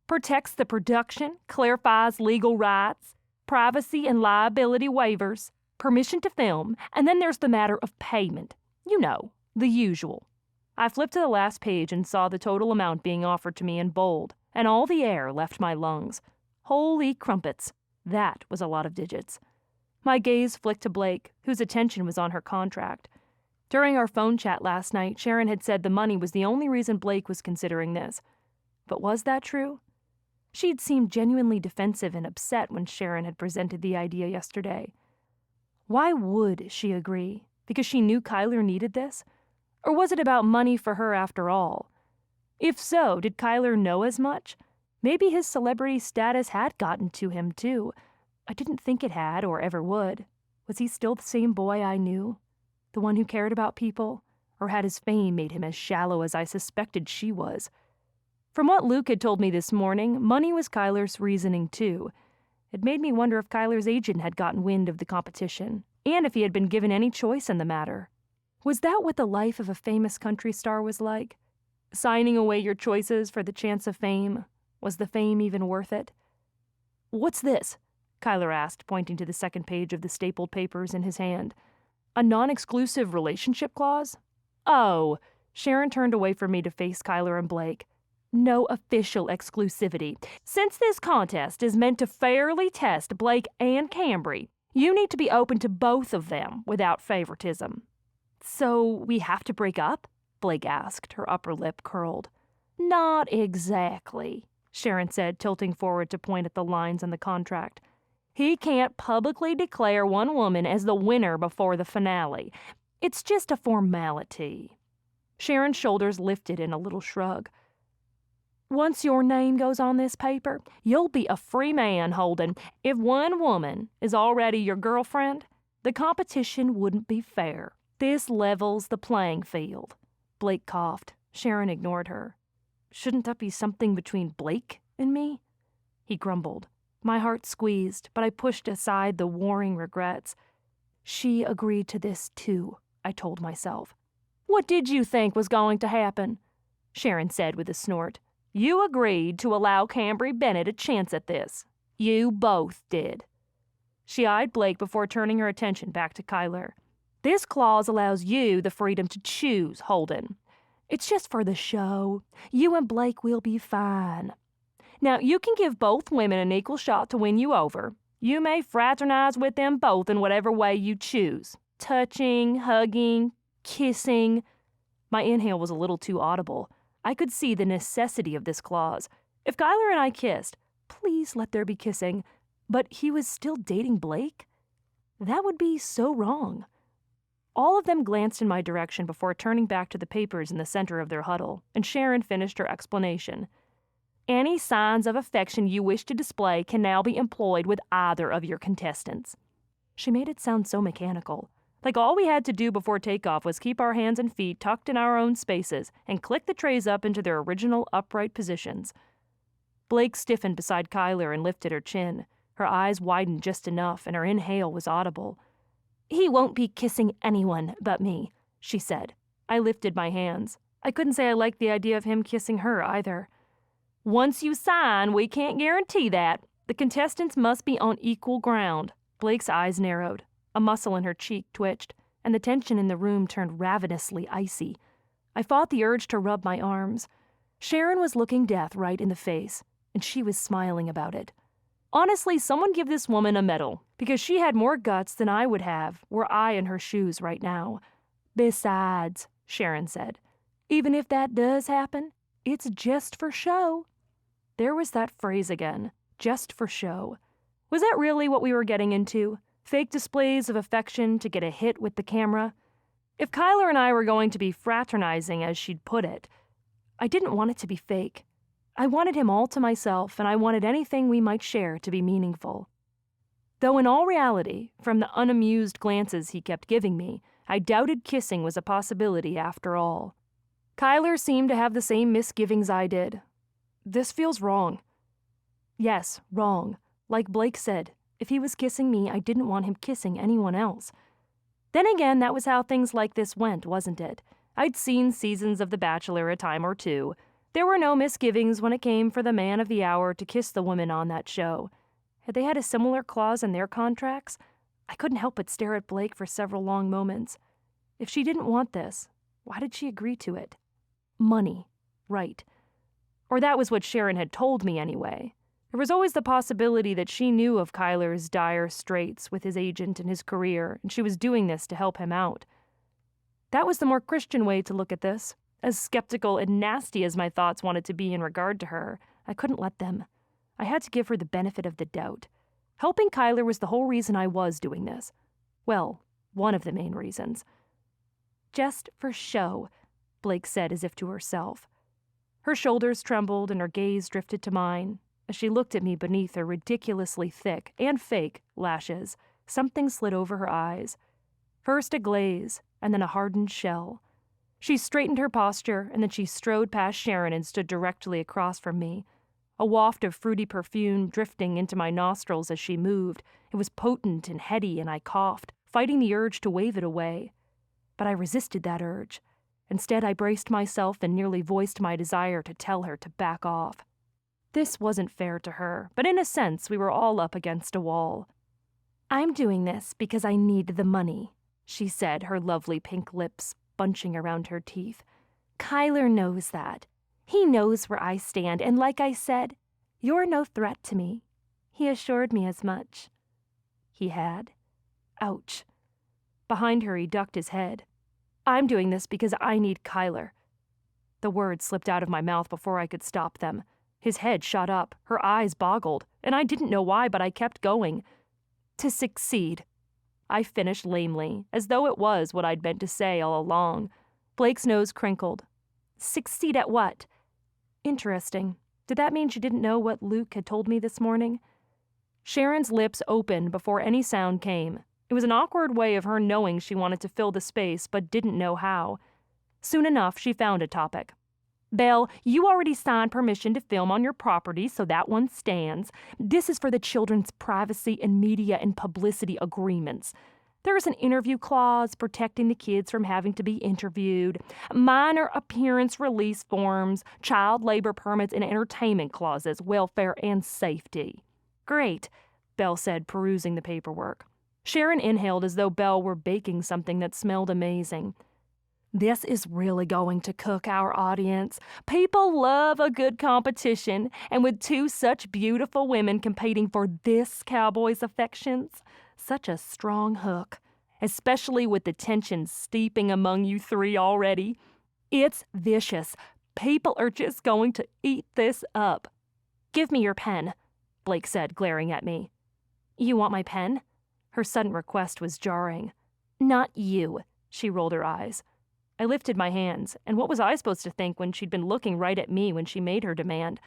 Protects the production, clarifies legal rights, privacy and liability waivers, permission to film, and then there's the matter of payment. You know, the usual. I flipped to the last page and saw the total amount being offered to me in bold, and all the air left my lungs. Holy crumpets! That was a lot of digits. My gaze flicked to Blake, whose attention was on her contract. During our phone chat last night, Sharon had said the money was the only reason Blake was considering this. But was that true? She'd seemed genuinely defensive and upset when Sharon had presented the idea yesterday. Why would she agree? Because she knew Kyler needed this? Or was it about money for her after all? If so, did Kyler know as much? Maybe his celebrity status had gotten to him, too. I didn't think it had or ever would. Was he still the same boy I knew? The one who cared about people? Or had his fame made him as shallow as I suspected she was? From what Luke had told me this morning, money was Kyler's reasoning, too. It made me wonder if Kyler's agent had gotten wind of the competition, and if he had been given any choice in the matter. Was that what the life of a famous country star was like? Signing away your choices for the chance of fame? Was the fame even worth it? What's this? Kyler asked, pointing to the second page of the stapled papers in his hand. A non-exclusive relationship clause? Oh, Sharon turned away from me to face Kyler and Blake. No official exclusivity. Since this contest is meant to fairly test Blake and Cambry, you need to be open to both of them without favoritism. So we have to break up? Blake asked, her upper lip curled. Not exactly, Sharon said, tilting forward to point at the lines on the contract. He can't publicly declare one woman as the winner before the finale. It's just a formality. Sharon's shoulders lifted in a little shrug. Once your name goes on this paper, you'll be a free man, Holden. If one woman is already your girlfriend, the competition wouldn't be fair. This levels the playing field. Blake coughed. Sharon ignored her. Shouldn't that be something between Blake and me? He grumbled. My heart squeezed, but I pushed aside the warring regrets. She agreed to this too, I told myself. What did you think was going to happen? Sharon said with a snort. You agreed to allow Cambry Bennett a chance at this. You both did. She eyed Blake before turning her attention back to Kyler. This clause allows you the freedom to choose, Holden. It's just for the show. You and Blake will be fine. Now, you can give both women an equal shot to win you over. You may fraternize with them both in whatever way you choose. Touching, hugging, kissing. My inhale was a little too audible. I could see the necessity of this clause. If Kyler and I kissed, please let there be kissing, but he was still dating Blake? That would be so wrong. All of them glanced in my direction before turning back to the papers in the center of their huddle, and Sharon finished her explanation. Any signs of affection you wish to display can now be employed with either of your contestants. She made it sound so mechanical. Like all we had to do before takeoff was keep our hands and feet tucked in our own spaces and click the trays up into their original upright positions. Blake stiffened beside Kyler and lifted her chin. Her eyes widened just enough, and her inhale was audible. He won't be kissing anyone but me, she said. I lifted my hands. I couldn't say I liked the idea of him kissing her either. Once you sign, we can't guarantee that. The contestants must be on equal ground. Blake's eyes narrowed. A muscle in her cheek twitched, and the tension in the room turned ravenously icy. I fought the urge to rub my arms. Sharon was looking death right in the face, and she was smiling about it. Honestly, someone give this woman a medal, because she had more guts than I would have were I in her shoes right now. Besides, Sharon said, even if that does happen, it's just for show. There was that phrase again, just for show. Was that really what we were getting into? Fake displays of affection to get a hit with the camera? If Kyler and I were going to be fraternizing, as she'd put it, I didn't want it to be fake. I wanted him all to myself, and I wanted anything we might share to be meaningful. Though in all reality, from the unamused glances he kept giving me, I doubted kissing was a possibility after all. Kyler seemed to have the same misgivings I did. This feels wrong. Yes, wrong. Like Blake said, if he was kissing me, I didn't want him kissing anyone else. Then again, that was how things like this went, wasn't it? I'd seen seasons of The Bachelor a time or two. There were no misgivings when it came for the man of the hour to kiss the woman on that show. Had they had a similar clause in their contracts? I couldn't help but stare at Blake for several long moments. If she didn't want this, why did she agree to it? Money. Right. Or that was what Sharon had told me anyway. There was always the possibility that she knew of Kyler's dire straits with his agent and his career, and she was doing this to help him out. That was the more Christian way to look at this. As skeptical and nasty as my thoughts wanted to be in regard to her, I couldn't let them. I had to give her the benefit of the doubt. Helping Kyler was the whole reason I was doing this. Well, one of the main reasons. Just for show, Blake said as if to herself. Her shoulders trembled and her gaze drifted to mine. As she looked at me beneath her ridiculously thick and fake lashes, something slid over her eyes. First a glaze, and then a hardened shell. She straightened her posture, and then she strode past Sharon and stood directly across from me. A waft of fruity perfume drifting into my nostrils as she moved. It was potent and heady, and I coughed, fighting the urge to wave it away. But I resisted that urge. Instead, I braced myself and nearly voiced my desire to tell her to back off. This wasn't fair to her, but in a sense, we were all up against a wall. I'm doing this because I need the money, she said, her lovely pink lips bunching around her teeth. Kyler knows that. He knows where I stand, and like I said, you're no threat to me. He assured me as much. He had. Ouch. Behind her, he ducked his head. I'm doing this because I need Kyler. The words slipped out of my mouth before I could stop them. His head shot up, her eyes boggled, and I didn't know why, but I kept going. To succeed. I finished lamely, as though it was what I'd meant to say all along. Blake's nose crinkled. Succeed at what? Interesting. Did that mean she didn't know what Luke had told me this morning? Sharon's lips opened before any sound came. It was an awkward way of her knowing she wanted to fill the space, but didn't know how. Soon enough, she found a topic. Belle, you already signed permission to film on your property, so that one stands. This is for the children's privacy and media and publicity agreements. There is an interview clause protecting the kids from having to be interviewed, minor appearance release forms, child labor permits, and entertainment clauses, welfare and safety. Great, Belle said, perusing the paperwork. Sharon inhaled as though Belle were baking something that smelled amazing. This is really going to cook our audience. People love a good competition, and with two such beautiful women competing for this cowboy's affections, such a strong hook, especially with the tension steeping among you three already. It's vicious. People are just going to eat this up. Give me your pen, Blake said, glaring at me. You want my pen? Her sudden request was jarring. Not you, she rolled her eyes. I lifted my hands, and what was I supposed to think when she'd been looking right at me when she made her demand?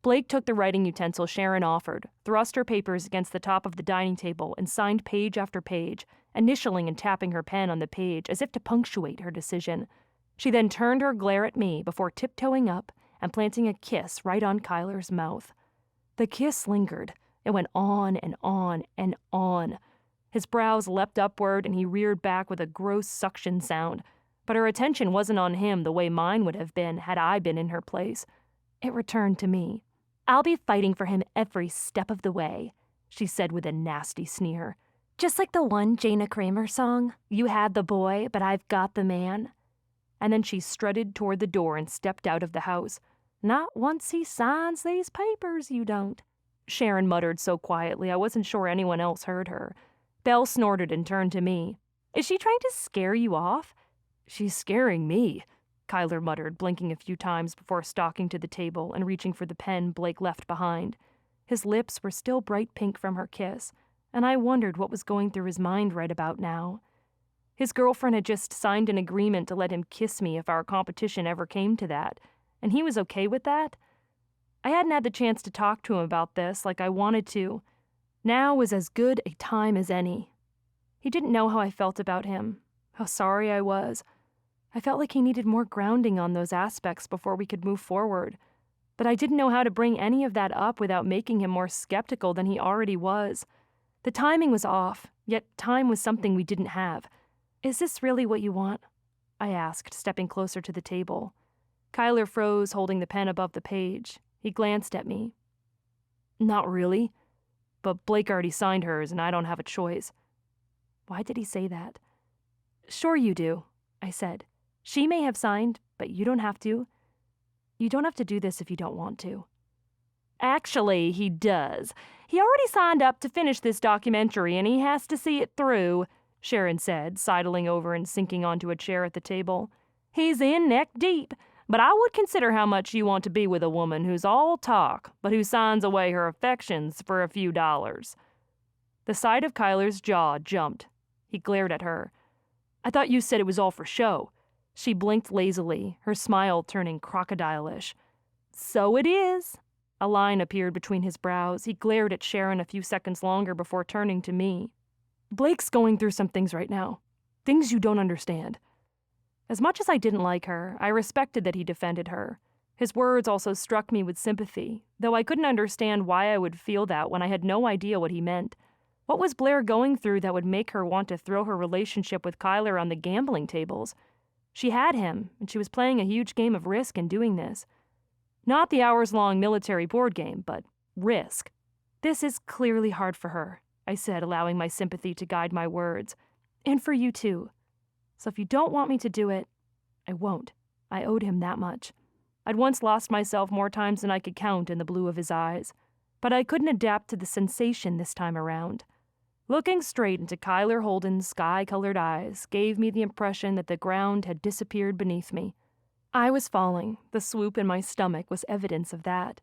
Blake took the writing utensil Sharon offered, thrust her papers against the top of the dining table, and signed page after page, initialing and tapping her pen on the page as if to punctuate her decision. She then turned her glare at me before tiptoeing up and planting a kiss right on Kyler's mouth. The kiss lingered. It went on and on and on. His brows leapt upward, and he reared back with a gross suction sound. But her attention wasn't on him the way mine would have been had I been in her place. It returned to me. I'll be fighting for him every step of the way, she said with a nasty sneer. Just like the one Jana Kramer song, You Had the Boy, but I've got the man. And then she strutted toward the door and stepped out of the house. Not once he signs these papers, you don't. Sharon muttered so quietly I wasn't sure anyone else heard her. Belle snorted and turned to me. Is she trying to scare you off? "She's scaring me," Kyler muttered, blinking a few times before stalking to the table and reaching for the pen Blake left behind. His lips were still bright pink from her kiss, and I wondered what was going through his mind right about now. His girlfriend had just signed an agreement to let him kiss me if our competition ever came to that, and he was okay with that? I hadn't had the chance to talk to him about this like I wanted to. Now was as good a time as any. He didn't know how I felt about him, how sorry I was. I felt like he needed more grounding on those aspects before we could move forward, but I didn't know how to bring any of that up without making him more skeptical than he already was. The timing was off, yet time was something we didn't have. "Is this really what you want?" I asked, stepping closer to the table. Kyler froze, holding the pen above the page. He glanced at me. "Not really, but Blake already signed hers and I don't have a choice." Why did he say that? "Sure you do," I said. "She may have signed, but you don't have to. You don't have to do this if you don't want to." "Actually, he does. He already signed up to finish this documentary and he has to see it through," Sharon said, sidling over and sinking onto a chair at the table. "He's in neck deep, but I would consider how much you want to be with a woman who's all talk, but who signs away her affections for a few dollars." The side of Kyler's jaw jumped. He glared at her. "I thought you said it was all for show." She blinked lazily, her smile turning crocodile-ish. "So it is." A line appeared between his brows. He glared at Sharon a few seconds longer before turning to me. "Blake's going through some things right now. Things you don't understand." As much as I didn't like her, I respected that he defended her. His words also struck me with sympathy, though I couldn't understand why I would feel that when I had no idea what he meant. What was Blair going through that would make her want to throw her relationship with Kyler on the gambling tables? She had him, and she was playing a huge game of Risk in doing this. Not the hours-long military board game, but Risk. "This is clearly hard for her," I said, allowing my sympathy to guide my words. "And for you, too. So if you don't want me to do it, I won't." I owed him that much. I'd once lost myself more times than I could count in the blue of his eyes, but I couldn't adapt to the sensation this time around. Looking straight into Kyler Holden's sky-colored eyes gave me the impression that the ground had disappeared beneath me. I was falling. The swoop in my stomach was evidence of that.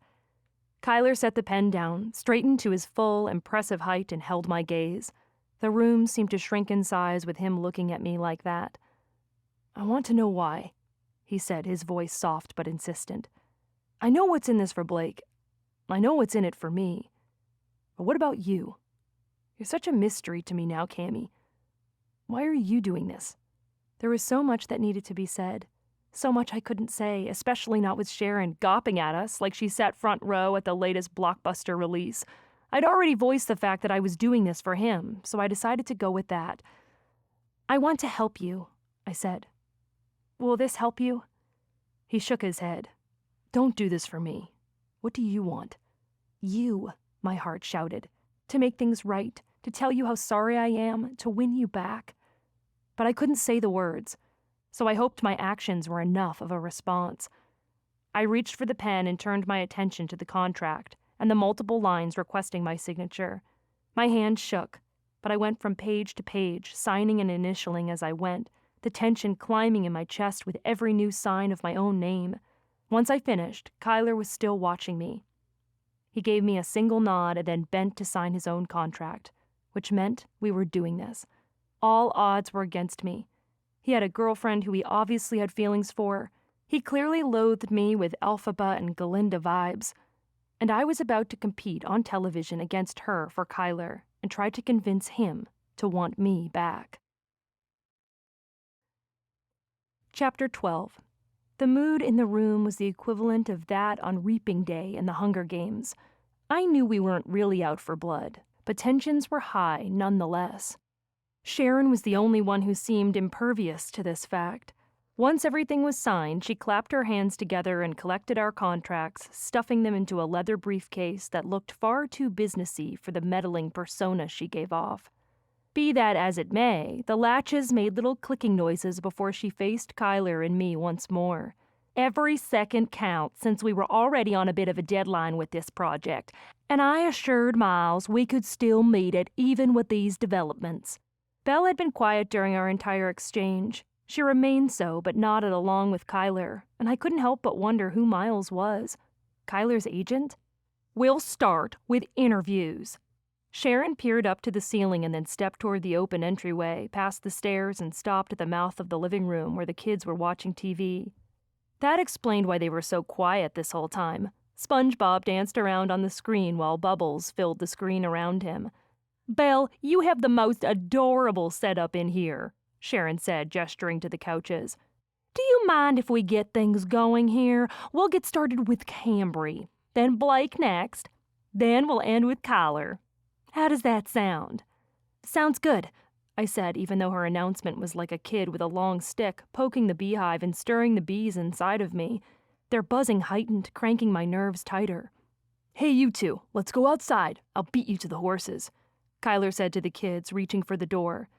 Kyler set the pen down, straightened to his full, impressive height, and held my gaze. The room seemed to shrink in size with him looking at me like that. "I want to know why," he said, his voice soft but insistent. "I know what's in this for Blake. I know what's in it for me. But what about you? You're such a mystery to me now, Cammy. Why are you doing this?" There was so much that needed to be said. So much I couldn't say, especially not with Sharon gawping at us like she sat front row at the latest blockbuster release. I'd already voiced the fact that I was doing this for him, so I decided to go with that. "I want to help you," I said. "Will this help you?" He shook his head. "Don't do this for me. What do you want?" "You," my heart shouted. "To make things right, to tell you how sorry I am, to win you back." But I couldn't say the words, so I hoped my actions were enough of a response. I reached for the pen and turned my attention to the contract and the multiple lines requesting my signature. My hand shook, but I went from page to page, signing and initialing as I went, the tension climbing in my chest with every new sign of my own name. Once I finished, Kyler was still watching me. He gave me a single nod and then bent to sign his own contract, which meant we were doing this. All odds were against me. He had a girlfriend who he obviously had feelings for. He clearly loathed me with Elphaba and Galinda vibes. And I was about to compete on television against her for Kyler and try to convince him to want me back. Chapter 12. The mood in the room was the equivalent of that on Reaping Day in the Hunger Games. I knew we weren't really out for blood, but tensions were high nonetheless. Sharon was the only one who seemed impervious to this fact. Once everything was signed, she clapped her hands together and collected our contracts, stuffing them into a leather briefcase that looked far too businessy for the meddling persona she gave off. Be that as it may, the latches made little clicking noises before she faced Kyler and me once more. "Every second counts since we were already on a bit of a deadline with this project, and I assured Miles we could still meet it even with these developments." Belle had been quiet during our entire exchange. She remained so, but nodded along with Kyler, and I couldn't help but wonder who Miles was. Kyler's agent? We'll start with interviews. Sharon peered up to the ceiling and then stepped toward the open entryway, past the stairs, and stopped at the mouth of the living room where the kids were watching TV. That explained why they were so quiet this whole time. SpongeBob danced around on the screen while bubbles filled the screen around him. Belle, you have the most adorable setup in here, Sharon said, gesturing to the couches. Do you mind if we get things going here? We'll get started with Cambry, then Blake next, then we'll end with Kyler. How does that sound? Sounds good, I said, even though her announcement was like a kid with a long stick poking the beehive and stirring the bees inside of me. Their buzzing heightened, cranking my nerves tighter. Hey, you two, let's go outside. I'll beat you to the horses, Kyler said to the kids, reaching for the door.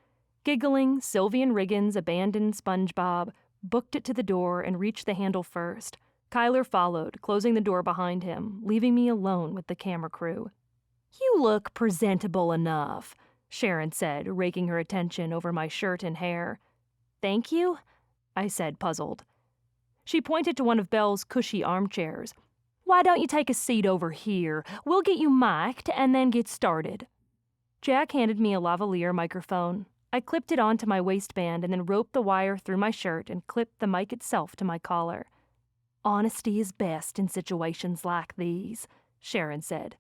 Giggling, Sylvian Riggins abandoned SpongeBob, booked it to the door, and reached the handle first. Kyler followed, closing the door behind him, leaving me alone with the camera crew. You look presentable enough, Sharon said, raking her attention over my shirt and hair. Thank you, I said, puzzled. She pointed to one of Belle's cushy armchairs. Why don't you take a seat over here? We'll get you mic'd and then get started. Jack handed me a lavalier microphone. I clipped it onto my waistband and then roped the wire through my shirt and clipped the mic itself to my collar. Honesty is best in situations like these, Sharon said.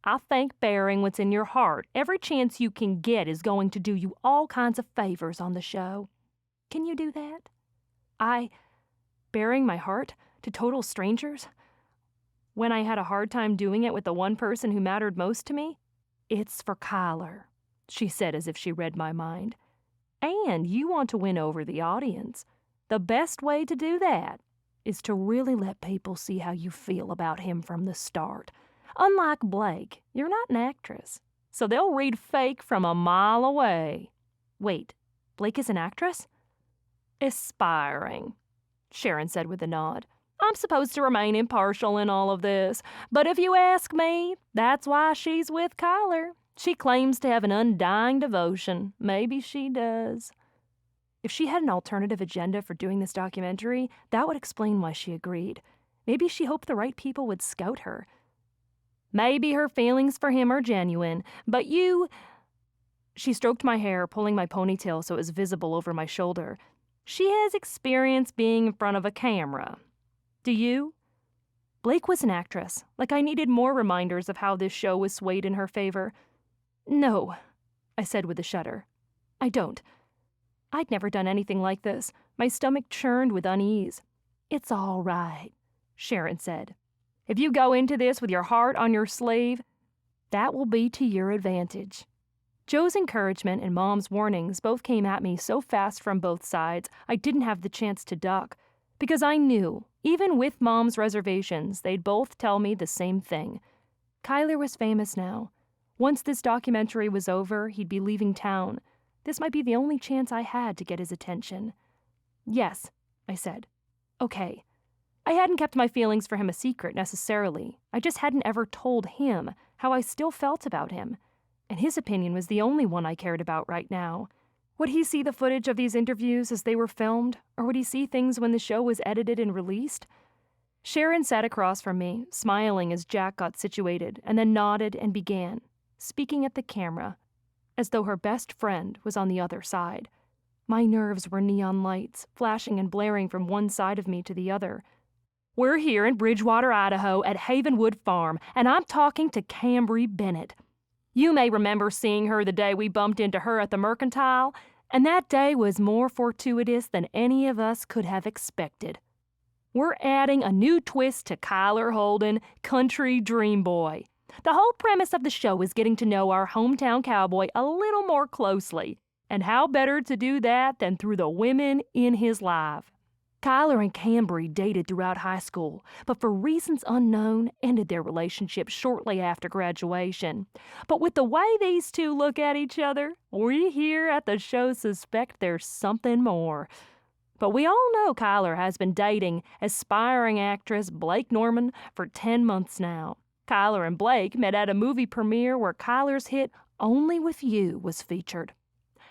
I think bearing what's in your heart every chance you can get is going to do you all kinds of favors on the show. Can you do that? Bearing my heart to total strangers? When I had a hard time doing it with the one person who mattered most to me? It's for Kyler, she said as if she read my mind. And you want to win over the audience. The best way to do that is to really let people see how you feel about him from the start. Unlike Blake, you're not an actress, so they'll read fake from a mile away. Wait, Blake is an actress? Aspiring, Sharon said with a nod. I'm supposed to remain impartial in all of this, but if you ask me, that's why she's with Kyler. She claims to have an undying devotion. Maybe she does. If she had an alternative agenda for doing this documentary, that would explain why she agreed. Maybe she hoped the right people would scout her. Maybe her feelings for him are genuine, but you... She stroked my hair, pulling my ponytail so it was visible over my shoulder. She has experience being in front of a camera. Do you? Blake was an actress. Like I needed more reminders of how this show was swayed in her favor. No, I said with a shudder. I don't. I'd never done anything like this. My stomach churned with unease. It's all right, Sharon said. If you go into this with your heart on your sleeve, that will be to your advantage. Joe's encouragement and Mom's warnings both came at me so fast from both sides, I didn't have the chance to duck. Because I knew, even with Mom's reservations, they'd both tell me the same thing. Kyler was famous now. Once this documentary was over, he'd be leaving town. This might be the only chance I had to get his attention. Yes, I said. Okay. I hadn't kept my feelings for him a secret necessarily. I just hadn't ever told him how I still felt about him. And his opinion was the only one I cared about right now. Would he see the footage of these interviews as they were filmed, or would he see things when the show was edited and released? Sharon sat across from me, smiling as Jack got situated, and then nodded and began, speaking at the camera, as though her best friend was on the other side. My nerves were neon lights, flashing and blaring from one side of me to the other. We're here in Bridgewater, Idaho, at Havenwood Farm, and I'm talking to Cambry Bennett. You may remember seeing her the day we bumped into her at the Mercantile, and that day was more fortuitous than any of us could have expected. We're adding a new twist to Kyler Holden, Country Dream Boy. The whole premise of the show is getting to know our hometown cowboy a little more closely, and how better to do that than through the women in his life. Kyler and Cambry dated throughout high school, but for reasons unknown, ended their relationship shortly after graduation. But with the way these two look at each other, we here at the show suspect there's something more. But we all know Kyler has been dating aspiring actress Blake Norman for 10 months now. Kyler and Blake met at a movie premiere where Kyler's hit Only With You was featured.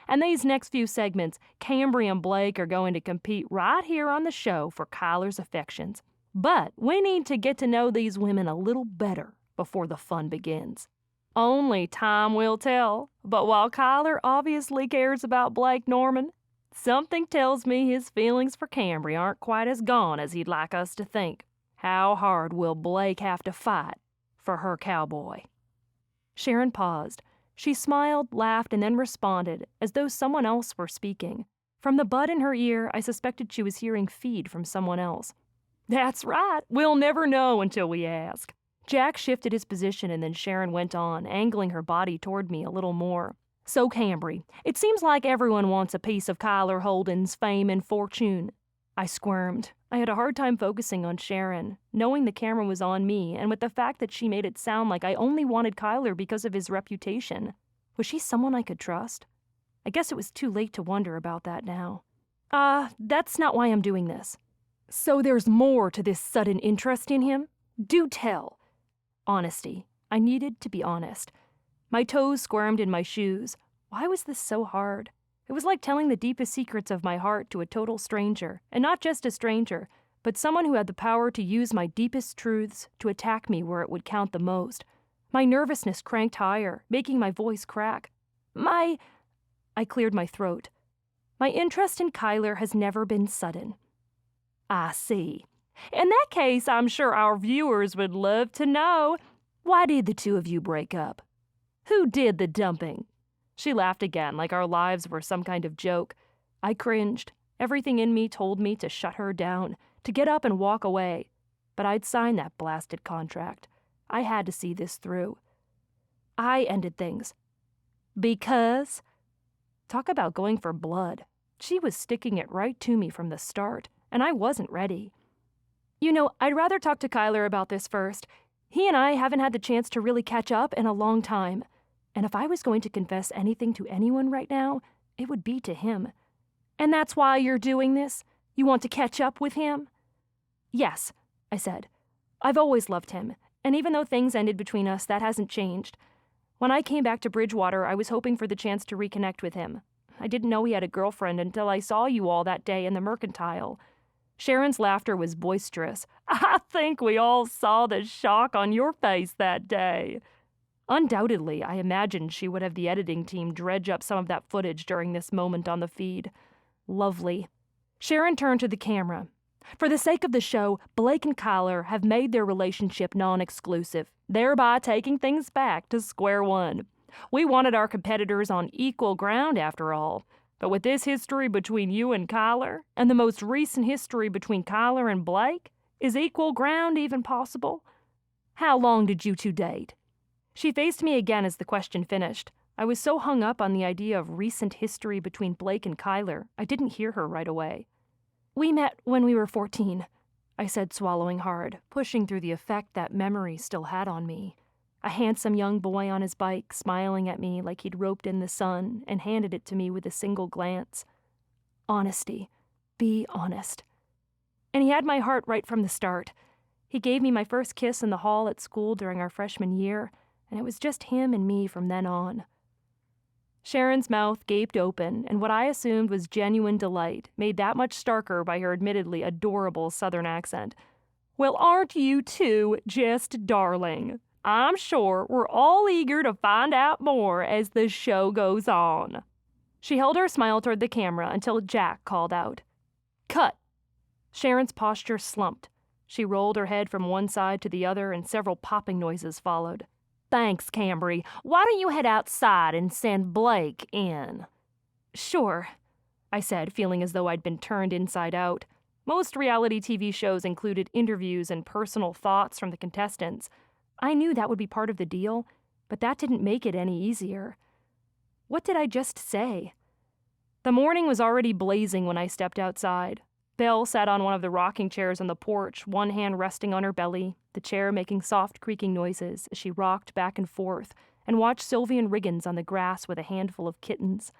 And these next few segments, Cambry and Blake are going to compete right here on the show for Kyler's affections. But we need to get to know these women a little better before the fun begins. Only time will tell, but while Kyler obviously cares about Blake Norman, something tells me his feelings for Cambry aren't quite as gone as he'd like us to think. How hard will Blake have to fight for her cowboy? Sharon paused. She smiled, laughed, and then responded as though someone else were speaking. From the bud in her ear, I suspected she was hearing feed from someone else. That's right. We'll never know until we ask. Jack shifted his position and then Sharon went on, angling her body toward me a little more. So, Cambry, it seems like everyone wants a piece of Kyler Holden's fame and fortune. I squirmed. I had a hard time focusing on Sharon, knowing the camera was on me, and with the fact that she made it sound like I only wanted Kyler because of his reputation. Was she someone I could trust? I guess it was too late to wonder about that now. That's not why I'm doing this. So there's more to this sudden interest in him? Do tell. Honesty. I needed to be honest. My toes squirmed in my shoes. Why was this so hard? It was like telling the deepest secrets of my heart to a total stranger, and not just a stranger, but someone who had the power to use my deepest truths to attack me where it would count the most. My nervousness cranked higher, making my voice crack. I cleared my throat. My interest in Kyler has never been sudden. I see. In that case, I'm sure our viewers would love to know, why did the two of you break up? Who did the dumping? She laughed again, like our lives were some kind of joke. I cringed. Everything in me told me to shut her down, to get up and walk away. But I'd signed that blasted contract. I had to see this through. I ended things. Because? Talk about going for blood. She was sticking it right to me from the start, and I wasn't ready. You know, I'd rather talk to Kyler about this first. He and I haven't had the chance to really catch up in a long time. And if I was going to confess anything to anyone right now, it would be to him. And that's why you're doing this? You want to catch up with him? Yes, I said. I've always loved him, and even though things ended between us, that hasn't changed. When I came back to Bridgewater, I was hoping for the chance to reconnect with him. I didn't know he had a girlfriend until I saw you all that day in the Mercantile. Sharon's laughter was boisterous. I think we all saw the shock on your face that day. Undoubtedly, I imagined she would have the editing team dredge up some of that footage during this moment on the feed. Lovely. Sharon turned to the camera. For the sake of the show, Blake and Kyler have made their relationship non-exclusive, thereby taking things back to square one. We wanted our competitors on equal ground, after all. But with this history between you and Kyler, and the most recent history between Kyler and Blake, is equal ground even possible? How long did you two date? She faced me again as the question finished. I was so hung up on the idea of recent history between Blake and Kyler, I didn't hear her right away. We met when we were 14, I said, swallowing hard, pushing through the effect that memory still had on me. A handsome young boy on his bike, smiling at me like he'd roped in the sun and handed it to me with a single glance. Honesty. Be honest. And he had my heart right from the start. He gave me my first kiss in the hall at school during our freshman year, and it was just him and me from then on. Sharon's mouth gaped open, and what I assumed was genuine delight, made that much starker by her admittedly adorable Southern accent. Well, aren't you two just darling? I'm sure we're all eager to find out more as the show goes on. She held her smile toward the camera until Jack called out, "Cut!" Sharon's posture slumped. She rolled her head from one side to the other, and several popping noises followed. Thanks, Cambry. Why don't you head outside and send Blake in? Sure, I said, feeling as though I'd been turned inside out. Most reality TV shows included interviews and personal thoughts from the contestants. I knew that would be part of the deal, but that didn't make it any easier. What did I just say? The morning was already blazing when I stepped outside. Belle sat on one of the rocking chairs on the porch, one hand resting on her belly, the chair making soft creaking noises as she rocked back and forth, and watched Sylvie and Riggins on the grass with a handful of kittens.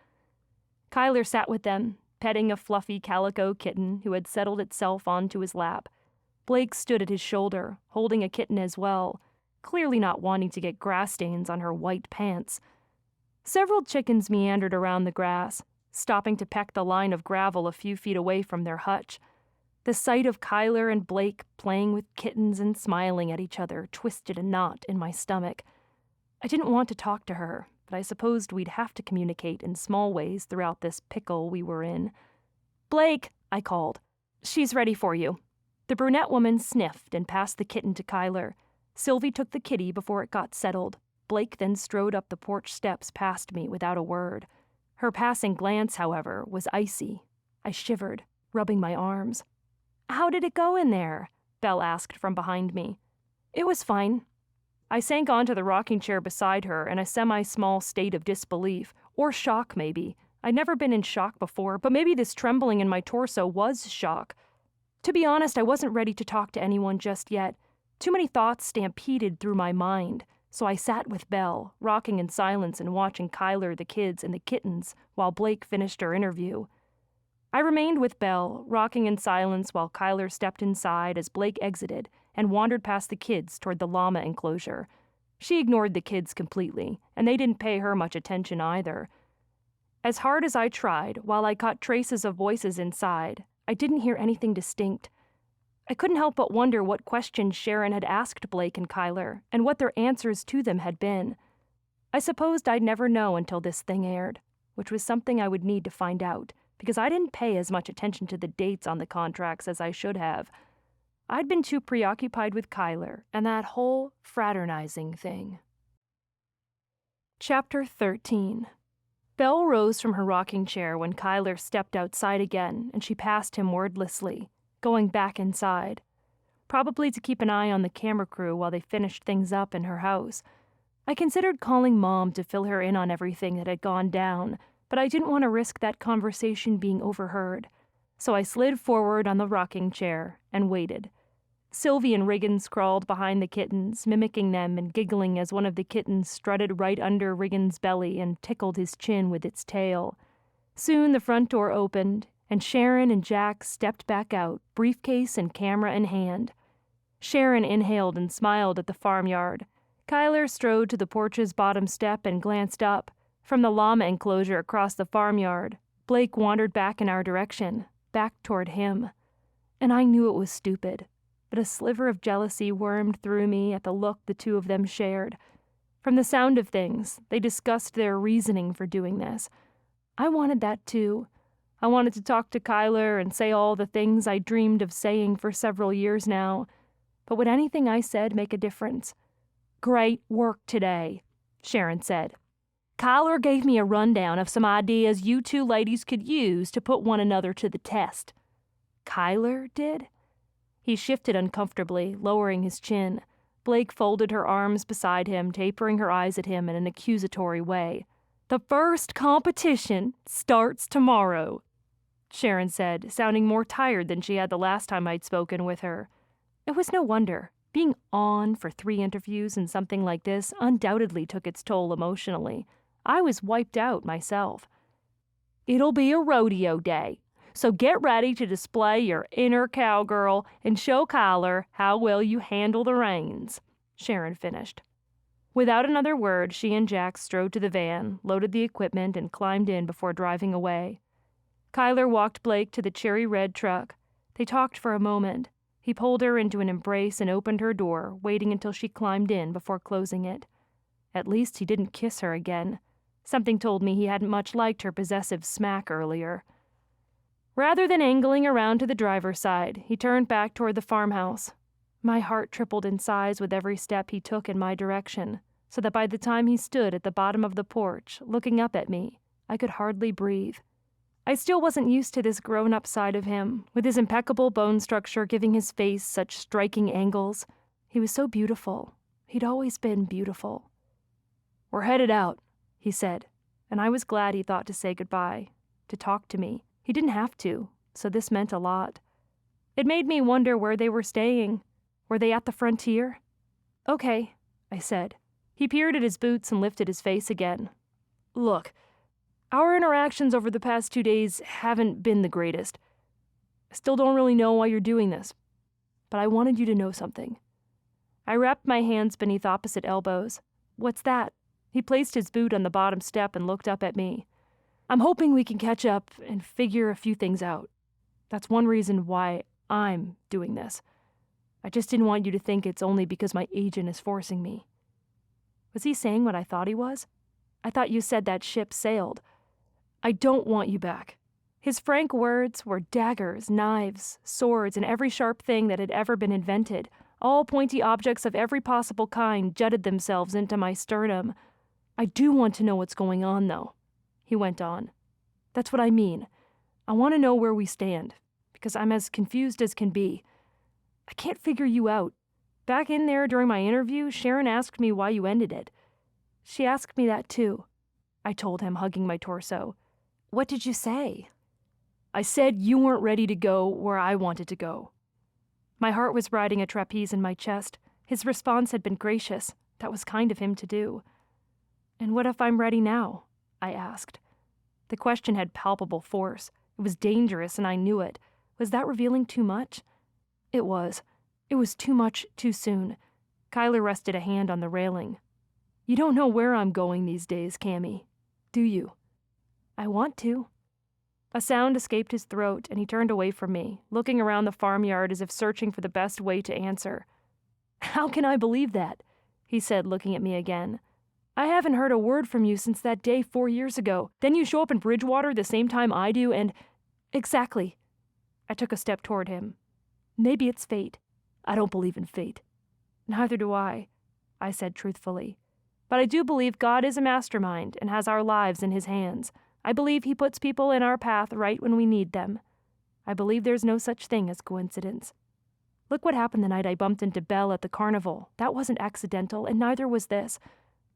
Kyler sat with them, petting a fluffy calico kitten who had settled itself onto his lap. Blake stood at his shoulder, holding a kitten as well, clearly not wanting to get grass stains on her white pants. Several chickens meandered around the grass, stopping to peck the line of gravel a few feet away from their hutch. The sight of Kyler and Blake playing with kittens and smiling at each other twisted a knot in my stomach. I didn't want to talk to her, but I supposed we'd have to communicate in small ways throughout this pickle we were in. "Blake," I called. "She's ready for you." The brunette woman sniffed and passed the kitten to Kyler. Sylvie took the kitty before it got settled. Blake then strode up the porch steps past me without a word. Her passing glance, however, was icy. I shivered, rubbing my arms. "How did it go in there?" Belle asked from behind me. "It was fine." I sank onto the rocking chair beside her in a semi-small state of disbelief, or shock maybe. I'd never been in shock before, but maybe this trembling in my torso was shock. To be honest, I wasn't ready to talk to anyone just yet. Too many thoughts stampeded through my mind, so I sat with Belle, rocking in silence and watching Kyler, the kids, and the kittens while Blake finished her interview. I remained with Belle, rocking in silence while Kyler stepped inside as Blake exited and wandered past the kids toward the llama enclosure. She ignored the kids completely, and they didn't pay her much attention either. As hard as I tried, while I caught traces of voices inside, I didn't hear anything distinct. I couldn't help but wonder what questions Sharon had asked Blake and Kyler, and what their answers to them had been. I supposed I'd never know until this thing aired, which was something I would need to find out, because I didn't pay as much attention to the dates on the contracts as I should have. I'd been too preoccupied with Kyler and that whole fraternizing thing. Chapter 13. Belle rose from her rocking chair when Kyler stepped outside again, and she passed him wordlessly, going back inside, probably to keep an eye on the camera crew while they finished things up in her house. I considered calling Mom to fill her in on everything that had gone down, but I didn't want to risk that conversation being overheard, so I slid forward on the rocking chair and waited. Sylvie and Riggins crawled behind the kittens, mimicking them and giggling as one of the kittens strutted right under Riggins' belly and tickled his chin with its tail. Soon the front door opened, and Sharon and Jack stepped back out, briefcase and camera in hand. Sharon inhaled and smiled at the farmyard. Kyler strode to the porch's bottom step and glanced up. From the llama enclosure across the farmyard, Blake wandered back in our direction, back toward him. And I knew it was stupid, but a sliver of jealousy wormed through me at the look the two of them shared. From the sound of things, they discussed their reasoning for doing this. I wanted that too. I wanted to talk to Kyler and say all the things I dreamed of saying for several years now. But would anything I said make a difference? "Great work today," Sharon said. "Kyler gave me a rundown of some ideas you two ladies could use to put one another to the test." "Kyler did?" He shifted uncomfortably, lowering his chin. Blake folded her arms beside him, tapering her eyes at him in an accusatory way. "The first competition starts tomorrow," Sharon said, sounding more tired than she had the last time I'd spoken with her. It was no wonder. Being on for 3 interviews and something like this undoubtedly took its toll emotionally. I was wiped out myself. "It'll be a rodeo day, so get ready to display your inner cowgirl and show Kyler how well you handle the reins," Sharon finished. Without another word, she and Jack strode to the van, loaded the equipment, and climbed in before driving away. Kyler walked Blake to the cherry-red truck. They talked for a moment. He pulled her into an embrace and opened her door, waiting until she climbed in before closing it. At least he didn't kiss her again. Something told me he hadn't much liked her possessive smack earlier. Rather than angling around to the driver's side, he turned back toward the farmhouse. My heart tripled in size with every step he took in my direction, so that by the time he stood at the bottom of the porch, looking up at me, I could hardly breathe. I still wasn't used to this grown-up side of him, with his impeccable bone structure giving his face such striking angles. He was so beautiful. He'd always been beautiful. "We're headed out," he said, and I was glad he thought to say goodbye, to talk to me. He didn't have to, so this meant a lot. It made me wonder where they were staying. Were they at the frontier? "Okay," I said. He peered at his boots and lifted his face again. "Look, our interactions over the past 2 days haven't been the greatest. I still don't really know why you're doing this, but I wanted you to know something." I wrapped my hands beneath opposite elbows. "What's that?" He placed his boot on the bottom step and looked up at me. I'm hoping we can catch up and figure a few things out. That's one reason why I'm doing this. I just didn't want you to think it's only because my agent is forcing me. Was he saying what I thought he was? I thought you said that ship sailed. I don't want you back. His frank words were daggers, knives, swords, and every sharp thing that had ever been invented. All pointy objects of every possible kind jutted themselves into my sternum. I do want to know what's going on, though, he went on. That's what I mean. I want to know where we stand, because I'm as confused as can be. I can't figure you out. Back in there during my interview, Sharon asked me why you ended it. She asked me that too, I told him, hugging my torso. What did you say? I said you weren't ready to go where I wanted to go. My heart was riding a trapeze in my chest. His response had been gracious. That was kind of him to do. And what if I'm ready now? I asked. The question had palpable force. It was dangerous, and I knew it. Was that revealing too much? It was. It was too much too soon. Kyler rested a hand on the railing. You don't know where I'm going these days, Cammy, do you? I want to. A sound escaped his throat, and he turned away from me, looking around the farmyard as if searching for the best way to answer. How can I believe that? He said, looking at me again. I haven't heard a word from you since that day 4 years ago. Then you show up in Bridgewater the same time I do, and... Exactly. I took a step toward him. Maybe it's fate. I don't believe in fate. Neither do I said truthfully. But I do believe God is a mastermind and has our lives in his hands. I believe he puts people in our path right when we need them. I believe there's no such thing as coincidence. Look what happened the night I bumped into Belle at the carnival. That wasn't accidental, and neither was this.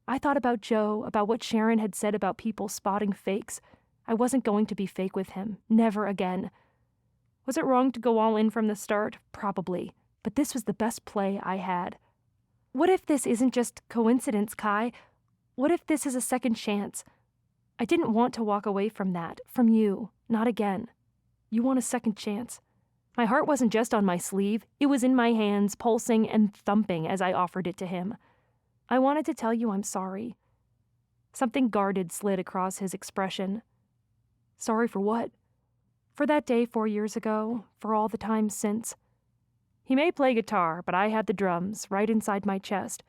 I thought about Joe, about what Sharon had said about people spotting fakes. I wasn't going to be fake with him. Never again. Was it wrong to go all in from the start? Probably. But this was the best play I had. What if this isn't just coincidence, Kai? What if this is a second chance? I didn't want to walk away from that, from you, not again. You want a second chance. My heart wasn't just on my sleeve, it was in my hands, pulsing and thumping as I offered it to him. I wanted to tell you I'm sorry. Something guarded slid across his expression. Sorry for what? For that day 4 years ago, for all the times since. He may play guitar, but I had the drums right inside my chest.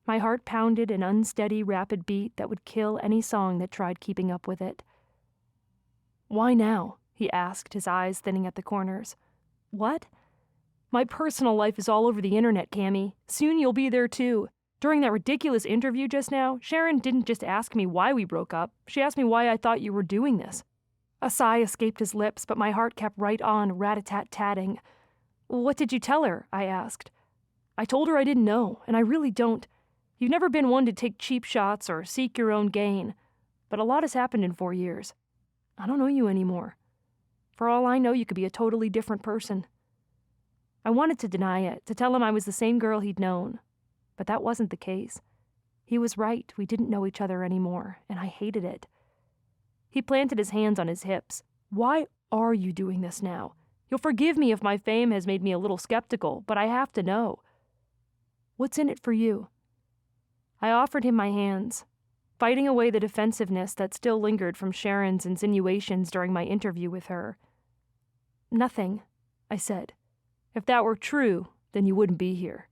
My heart pounded an unsteady, rapid beat that would kill any song that tried keeping up with it. Why now? He asked, his eyes thinning at the corners. What? My personal life is all over the internet, Cammy. Soon you'll be there too. During that ridiculous interview just now, Sharon didn't just ask me why we broke up. She asked me why I thought you were doing this. A sigh escaped his lips, but my heart kept right on rat-a-tat-tatting. What did you tell her? I asked. I told her I didn't know, and I really don't. You've never been one to take cheap shots or seek your own gain. But a lot has happened in 4 years. I don't know you anymore. For all I know, you could be a totally different person. I wanted to deny it, to tell him I was the same girl he'd known. But that wasn't the case. He was right, we didn't know each other anymore, and I hated it. He planted his hands on his hips. Why are you doing this now? You'll forgive me if my fame has made me a little skeptical, but I have to know. What's in it for you? I offered him my hands, fighting away the defensiveness that still lingered from Sharon's insinuations during my interview with her. Nothing, I said. If that were true, then you wouldn't be here.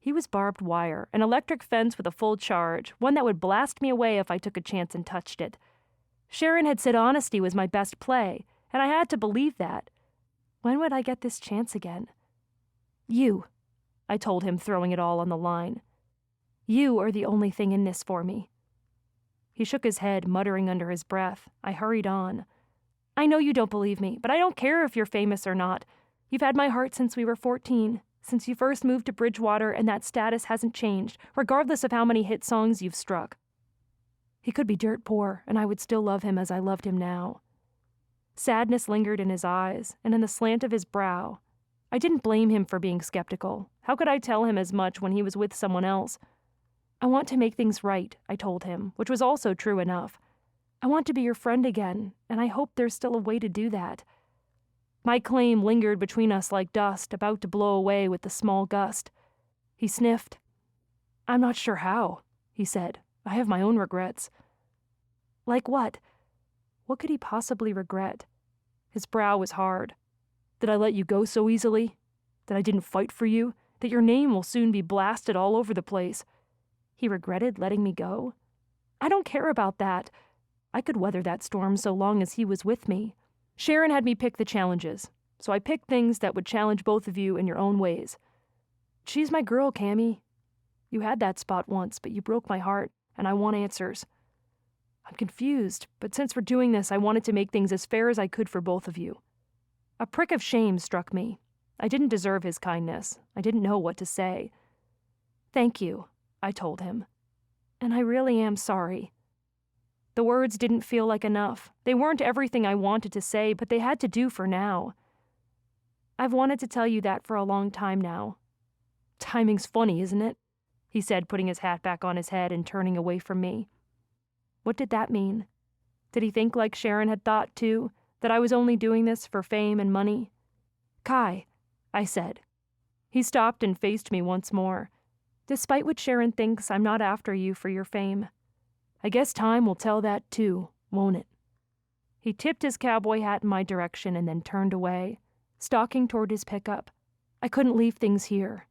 He was barbed wire, an electric fence with a full charge, one that would blast me away if I took a chance and touched it. Sharon had said honesty was my best play, and I had to believe that. When would I get this chance again? You, I told him, throwing it all on the line. You are the only thing in this for me. He shook his head, muttering under his breath. I hurried on. I know you don't believe me, but I don't care if you're famous or not. You've had my heart since we were 14, since you first moved to Bridgewater, and that status hasn't changed, regardless of how many hit songs you've struck. He could be dirt poor, and I would still love him as I loved him now. Sadness lingered in his eyes, and in the slant of his brow. I didn't blame him for being skeptical. How could I tell him as much when he was with someone else? I want to make things right, I told him, which was also true enough. I want to be your friend again, and I hope there's still a way to do that. My claim lingered between us like dust, about to blow away with the small gust. He sniffed. I'm not sure how, he said, I have my own regrets." "Like what? What could he possibly regret?" His brow was hard. "That I let you go so easily? That I didn't fight for you? That your name will soon be blasted all over the place?" He regretted letting me go? I don't care about that. I could weather that storm so long as he was with me. Sharon had me pick the challenges, so I picked things that would challenge both of you in your own ways. She's my girl, Cammy. You had that spot once, but you broke my heart, and I want answers. I'm confused, but since we're doing this, I wanted to make things as fair as I could for both of you. A prick of shame struck me. I didn't deserve his kindness. I didn't know what to say. "Thank you," I told him. "And I really am sorry." The words didn't feel like enough. They weren't everything I wanted to say, but they had to do for now. "I've wanted to tell you that for a long time now." "Timing's funny, isn't it?" he said, putting his hat back on his head and turning away from me. What did that mean? Did he think, like Sharon had thought too, that I was only doing this for fame and money? "Kai," I said. He stopped and faced me once more. "Despite what Sharon thinks, I'm not after you for your fame. I guess time will tell that too, won't it?" He tipped his cowboy hat in my direction and then turned away, stalking toward his pickup. I couldn't leave things here.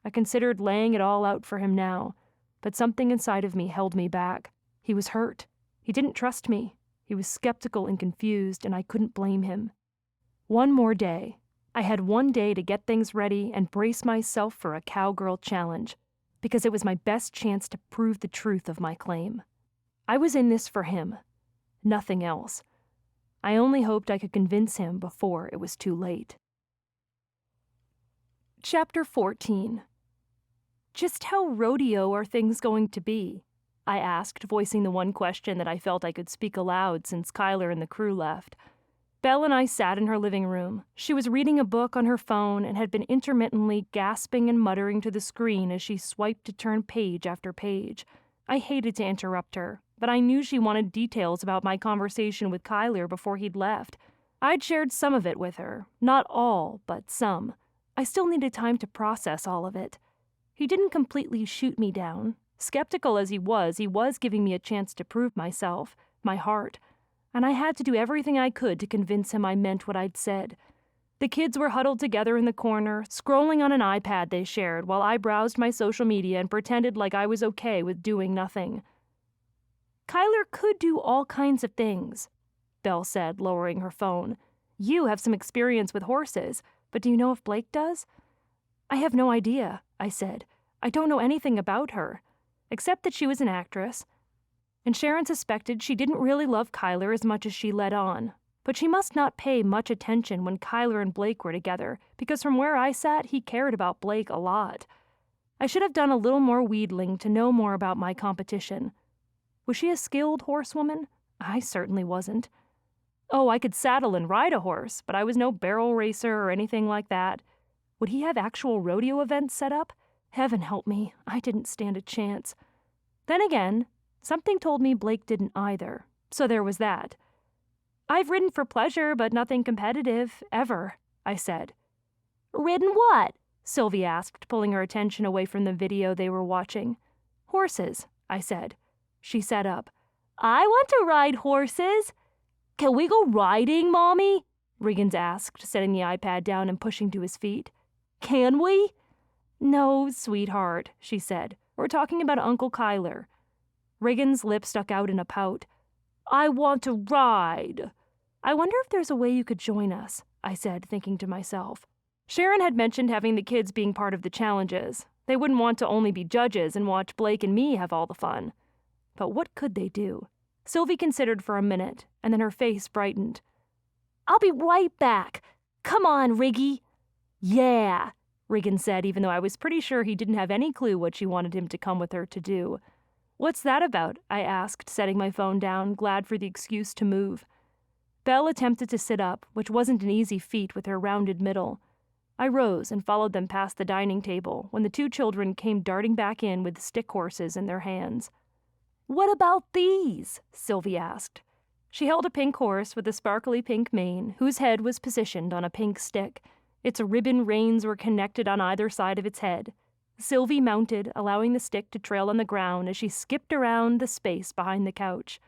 I considered laying it all out for him now, but something inside of me held me back. He was hurt. He didn't trust me. He was skeptical and confused, and I couldn't blame him. One more day. I had one day to get things ready and brace myself for a cowgirl challenge, because it was my best chance to prove the truth of my claim. I was in this for him, nothing else. I only hoped I could convince him before it was too late. Chapter 14. Just how rodeo are things going to be? I asked, voicing the one question that I felt I could speak aloud since Kyler and the crew left. Belle and I sat in her living room. She was reading a book on her phone and had been intermittently gasping and muttering to the screen as she swiped to turn page after page. I hated to interrupt her, but I knew she wanted details about my conversation with Kyler before he'd left. I'd shared some of it with her. Not all, but some. I still needed time to process all of it. He didn't completely shoot me down. Skeptical as he was giving me a chance to prove myself, my heart, and I had to do everything I could to convince him I meant what I'd said. The kids were huddled together in the corner, scrolling on an iPad they shared while I browsed my social media and pretended like I was okay with doing nothing. "Kyler could do all kinds of things," Belle said, lowering her phone. "You have some experience with horses, but do you know if Blake does?" "I have no idea," I said. "I don't know anything about her, except that she was an actress. And Sharon suspected she didn't really love Kyler as much as she let on. But she must not pay much attention when Kyler and Blake were together, because from where I sat, he cared about Blake a lot. I should have done a little more wheedling to know more about my competition. Was she a skilled horsewoman? I certainly wasn't. Oh, I could saddle and ride a horse, but I was no barrel racer or anything like that. Would he have actual rodeo events set up? Heaven help me, I didn't stand a chance. Then again, something told me Blake didn't either, so there was that. "I've ridden for pleasure, but nothing competitive, ever," I said. "Ridden what?" Sylvie asked, pulling her attention away from the video they were watching. "Horses," I said. She sat up. "I want to ride horses. Can we go riding, Mommy?" Riggins asked, setting the iPad down and pushing to his feet. "Can we?" "No, sweetheart," she said. "We're talking about Uncle Kyler." Riggins' lip stuck out in a pout. "I want to ride." "I wonder if there's a way you could join us," I said, thinking to myself. Sharon had mentioned having the kids being part of the challenges. They wouldn't want to only be judges and watch Blake and me have all the fun. But what could they do? Sylvie considered for a minute, and then her face brightened. "I'll be right back. Come on, Riggy." "Yeah," Riggins said, even though I was pretty sure he didn't have any clue what she wanted him to come with her to do. "What's that about?" I asked, setting my phone down, glad for the excuse to move. Belle attempted to sit up, which wasn't an easy feat with her rounded middle. I rose and followed them past the dining table when the two children came darting back in with stick horses in their hands. "What about these?" Sylvie asked. She held a pink horse with a sparkly pink mane, whose head was positioned on a pink stick. Its ribbon reins were connected on either side of its head. Sylvie mounted, allowing the stick to trail on the ground as she skipped around the space behind the couch.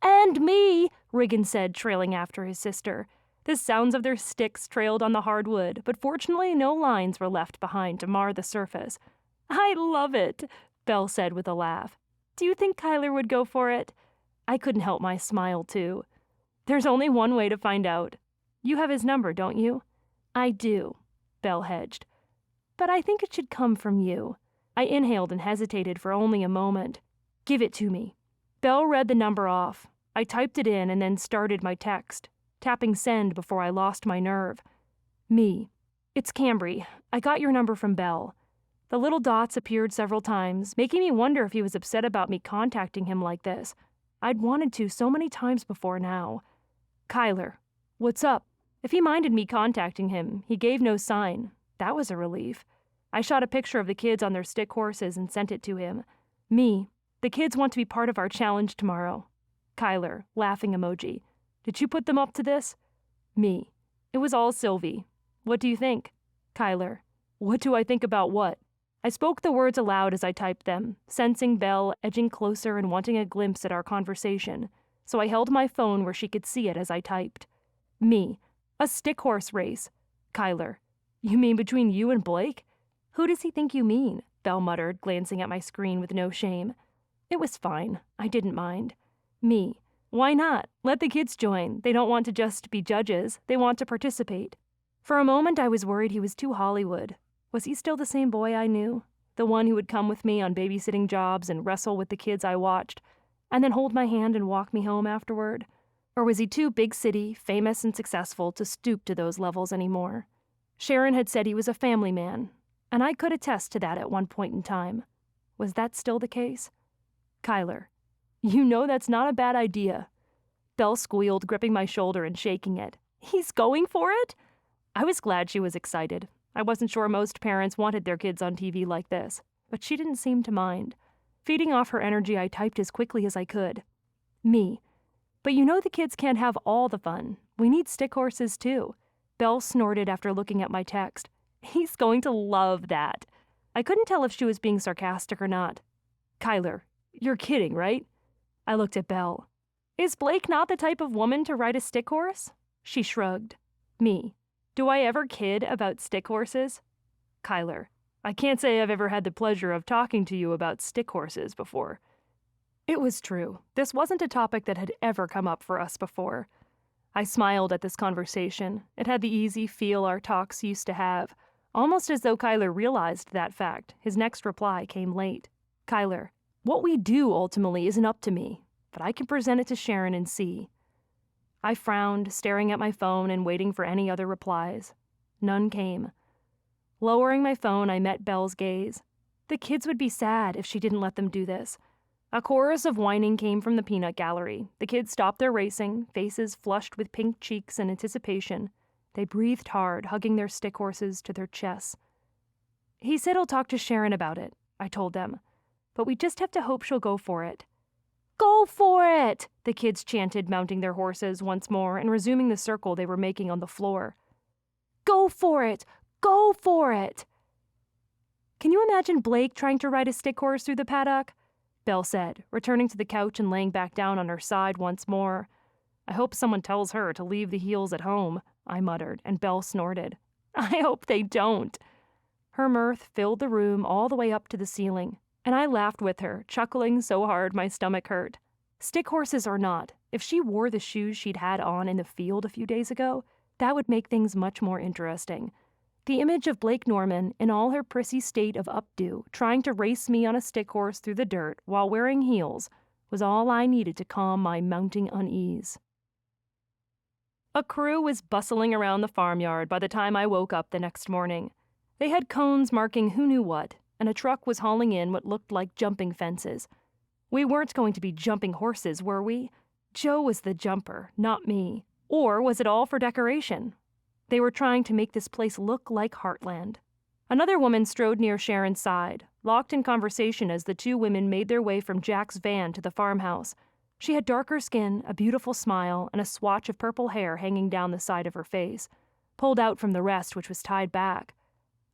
"And me," Riggin said, trailing after his sister. The sounds of their sticks trailed on the hard wood, but fortunately no lines were left behind to mar the surface. "I love it," Belle said with a laugh. "Do you think Kyler would go for it?" I couldn't help my smile, too. "There's only one way to find out. You have his number, don't you?" "I do," Belle hedged. "But I think it should come from you." I inhaled and hesitated for only a moment. "Give it to me." Belle read the number off. I typed it in and then started my text, tapping send before I lost my nerve. "Me. It's Cambry. I got your number from Belle." The little dots appeared several times, making me wonder if he was upset about me contacting him like this. I'd wanted to so many times before now. "Kyler. What's up?" If he minded me contacting him, he gave no sign. That was a relief. I shot a picture of the kids on their stick horses and sent it to him. "Me. The kids want to be part of our challenge tomorrow." Kyler, laughing emoji. "Did you put them up to this?" Me. "It was all Sylvie. What do you think?" Kyler. "What do I think about what?" I spoke the words aloud as I typed them, sensing Belle edging closer and wanting a glimpse at our conversation, so I held my phone where she could see it as I typed. "Me. A stick horse race." Kyler. "You mean between you and Blake?" "Who does he think you mean?" Belle muttered, glancing at my screen with no shame. It was fine. I didn't mind. Me. "Why not? Let the kids join. They don't want to just be judges. They want to participate." For a moment I was worried he was too Hollywood. Was he still the same boy I knew? The one who would come with me on babysitting jobs and wrestle with the kids I watched, and then hold my hand and walk me home afterward? Or was he too big city, famous and successful to stoop to those levels anymore? Sharon had said he was a family man, and I could attest to that at one point in time. Was that still the case? Kyler. "You know that's not a bad idea." Belle squealed, gripping my shoulder and shaking it. "He's going for it?" I was glad she was excited. I wasn't sure most parents wanted their kids on TV like this, but she didn't seem to mind. Feeding off her energy, I typed as quickly as I could. Me. "But you know the kids can't have all the fun. We need stick horses, too." Belle snorted after looking at my text. "He's going to love that." I couldn't tell if she was being sarcastic or not. Kyler. "You're kidding, right?" I looked at Belle. "Is Blake not the type of woman to ride a stick horse?" She shrugged. Me. "Do I ever kid about stick horses?" Kyler. "I can't say I've ever had the pleasure of talking to you about stick horses before." It was true. This wasn't a topic that had ever come up for us before. I smiled at this conversation. It had the easy feel our talks used to have, almost as though Kyler realized that fact. His next reply came late. Kyler. "What we do ultimately isn't up to me, but I can present it to Sharon and see." I frowned, staring at my phone and waiting for any other replies. None came. Lowering my phone, I met Belle's gaze. The kids would be sad if she didn't let them do this. A chorus of whining came from the peanut gallery. The kids stopped their racing, faces flushed with pink cheeks in anticipation. They breathed hard, hugging their stick horses to their chests. "He said he'll talk to Sharon about it," I told them. "But we just have to hope she'll go for it." "Go for it!" the kids chanted, mounting their horses once more and resuming the circle they were making on the floor. "Go for it! Go for it!" "Can you imagine Blake trying to ride a stick horse through the paddock?" Belle said, returning to the couch and laying back down on her side once more. "I hope someone tells her to leave the heels at home," I muttered, and Belle snorted. "I hope they don't." Her mirth filled the room all the way up to the ceiling, and I laughed with her, chuckling so hard my stomach hurt. Stick horses or not, if she wore the shoes she'd had on in the field a few days ago, that would make things much more interesting. The image of Blake Norman, in all her prissy state of updo, trying to race me on a stick horse through the dirt while wearing heels, was all I needed to calm my mounting unease. A crew was bustling around the farmyard by the time I woke up the next morning. They had cones marking who knew what, and a truck was hauling in what looked like jumping fences. We weren't going to be jumping horses, were we? Joe was the jumper, not me. Or was it all for decoration? They were trying to make this place look like Heartland. Another woman strode near Sharon's side, locked in conversation as the two women made their way from Jack's van to the farmhouse. She had darker skin, a beautiful smile, and a swatch of purple hair hanging down the side of her face, pulled out from the rest which was tied back.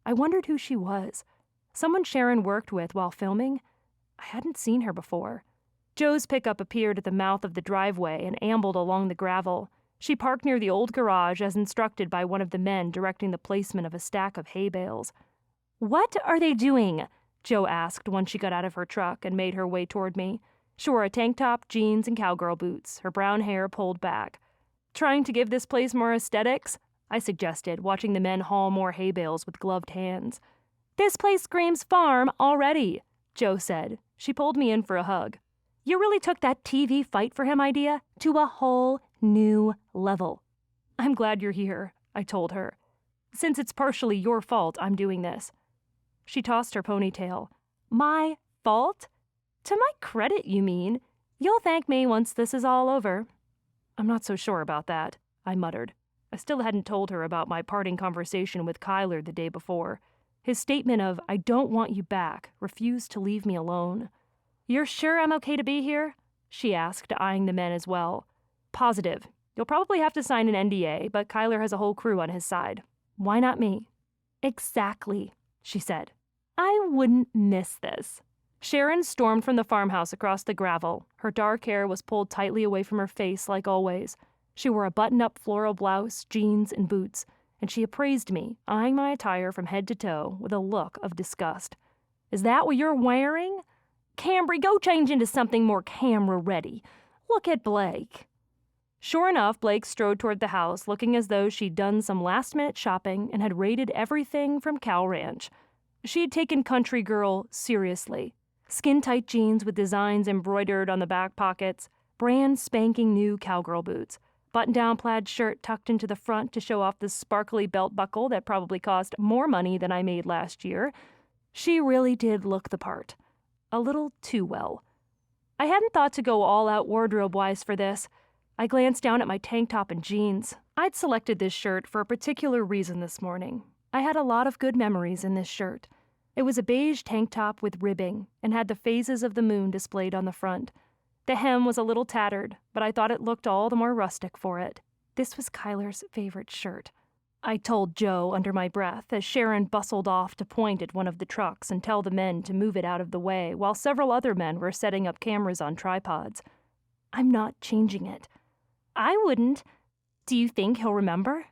I wondered who she was. Someone Sharon worked with while filming? I hadn't seen her before. Joe's pickup appeared at the mouth of the driveway and ambled along the gravel. She parked near the old garage as instructed by one of the men directing the placement of a stack of hay bales. "What are they doing?" Joe asked once she got out of her truck and made her way toward me. She wore a tank top, jeans, and cowgirl boots, her brown hair pulled back. "Trying to give this place more aesthetics?" I suggested, watching the men haul more hay bales with gloved hands. "This place screams farm already," Joe said. She pulled me in for a hug. "You really took that TV fight for him idea to a whole new level." "I'm glad you're here," I told her. "Since it's partially your fault I'm doing this." She tossed her ponytail. "My fault? To my credit, you mean? You'll thank me once this is all over." "I'm not so sure about that," I muttered. I still hadn't told her about my parting conversation with Kyler the day before. His statement of, "I don't want you back," refused to leave me alone. "You're sure I'm okay to be here?" she asked, eyeing the men as well. "Positive. You'll probably have to sign an NDA, but Kyler has a whole crew on his side. Why not me?" "Exactly," she said. "I wouldn't miss this." Sharon stormed from the farmhouse across the gravel. Her dark hair was pulled tightly away from her face like always. She wore a button-up floral blouse, jeans, and boots, and she appraised me, eyeing my attire from head to toe with a look of disgust. "Is that what you're wearing? Cambry, go change into something more camera-ready. Look at Blake." Sure enough, Blake strode toward the house, looking as though she'd done some last-minute shopping and had raided everything from Cow Ranch. She had taken Country Girl seriously. Skin-tight jeans with designs embroidered on the back pockets, brand spanking new cowgirl boots, button-down plaid shirt tucked into the front to show off the sparkly belt buckle that probably cost more money than I made last year. She really did look the part. A little too well. I hadn't thought to go all out wardrobe-wise for this. I glanced down at my tank top and jeans. I'd selected this shirt for a particular reason this morning. I had a lot of good memories in this shirt. It was a beige tank top with ribbing and had the phases of the moon displayed on the front. The hem was a little tattered, but I thought it looked all the more rustic for it. This was Kyler's favorite shirt. I told Joe under my breath as Sharon bustled off to point at one of the trucks and tell the men to move it out of the way while several other men were setting up cameras on tripods. "I'm not changing it." "I wouldn't. Do you think he'll remember?"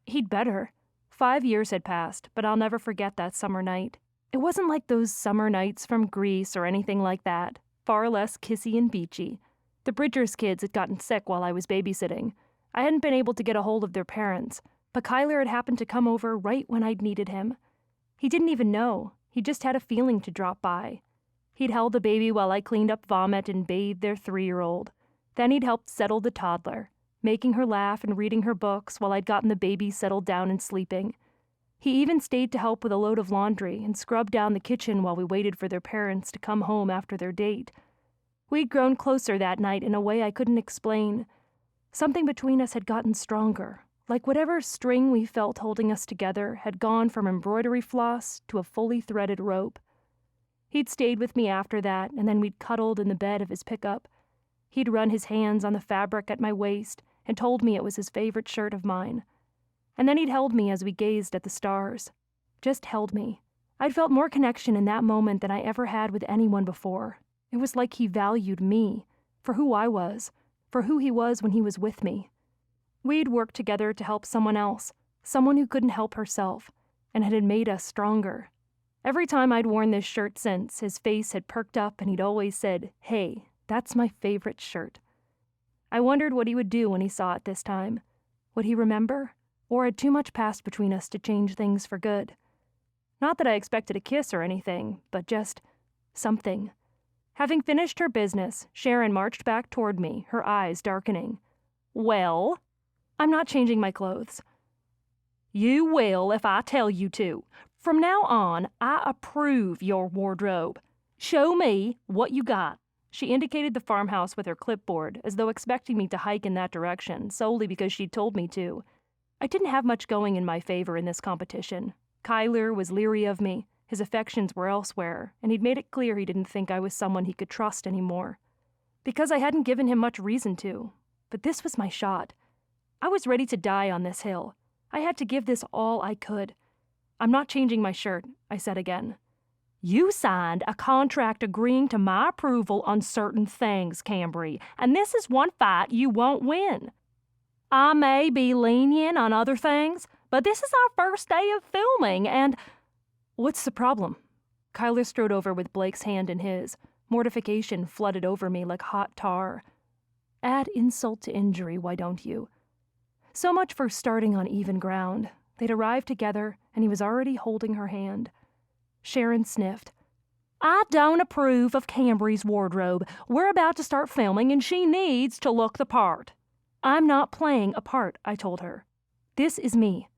"He'd better." 5 years had passed, but I'll never forget that summer night. It wasn't like those summer nights from Greece or anything like that, far less kissy and beachy. The Bridgers kids had gotten sick while I was babysitting. I hadn't been able to get a hold of their parents, but Kyler had happened to come over right when I'd needed him. He didn't even know. He just had a feeling to drop by. He'd held the baby while I cleaned up vomit and bathed their 3-year-old. Then he'd helped settle the toddler, making her laugh and reading her books while I'd gotten the baby settled down and sleeping. He even stayed to help with a load of laundry and scrubbed down the kitchen while we waited for their parents to come home after their date. We'd grown closer that night in a way I couldn't explain. Something between us had gotten stronger, like whatever string we felt holding us together had gone from embroidery floss to a fully threaded rope. He'd stayed with me after that, and then we'd cuddled in the bed of his pickup. He'd run his hands on the fabric at my waist and told me it was his favorite shirt of mine. And then he'd held me as we gazed at the stars. Just held me. I'd felt more connection in that moment than I ever had with anyone before. It was like he valued me, for who I was, for who he was when he was with me. We'd worked together to help someone else, someone who couldn't help herself, and it had made us stronger. Every time I'd worn this shirt since, his face had perked up and he'd always said, "Hey, that's my favorite shirt." I wondered what he would do when he saw it this time. Would he remember? Or had too much passed between us to change things for good? Not that I expected a kiss or anything, but just something. Having finished her business, Sharon marched back toward me, her eyes darkening. "Well?" "I'm not changing my clothes." "You will if I tell you to. From now on, I approve your wardrobe. Show me what you got." She indicated the farmhouse with her clipboard, as though expecting me to hike in that direction, solely because she'd told me to. I didn't have much going in my favor in this competition. Kyler was leery of me, his affections were elsewhere, and he'd made it clear he didn't think I was someone he could trust anymore. Because I hadn't given him much reason to. But this was my shot. I was ready to die on this hill. I had to give this all I could. "I'm not changing my shirt," I said again. You signed a contract agreeing to my approval on certain things, Cambry, and this is one fight you won't win. I may be lenient on other things, but this is our first day of filming, and... What's the problem? Kyler strode over with Blake's hand in his. Mortification flooded over me like hot tar. Add insult to injury, why don't you? So much for starting on even ground. They'd arrived together, and he was already holding her hand. Sharon sniffed. I don't approve of Cambry's wardrobe. We're about to start filming, and she needs to look the part. I'm not playing a part, I told her. This is me.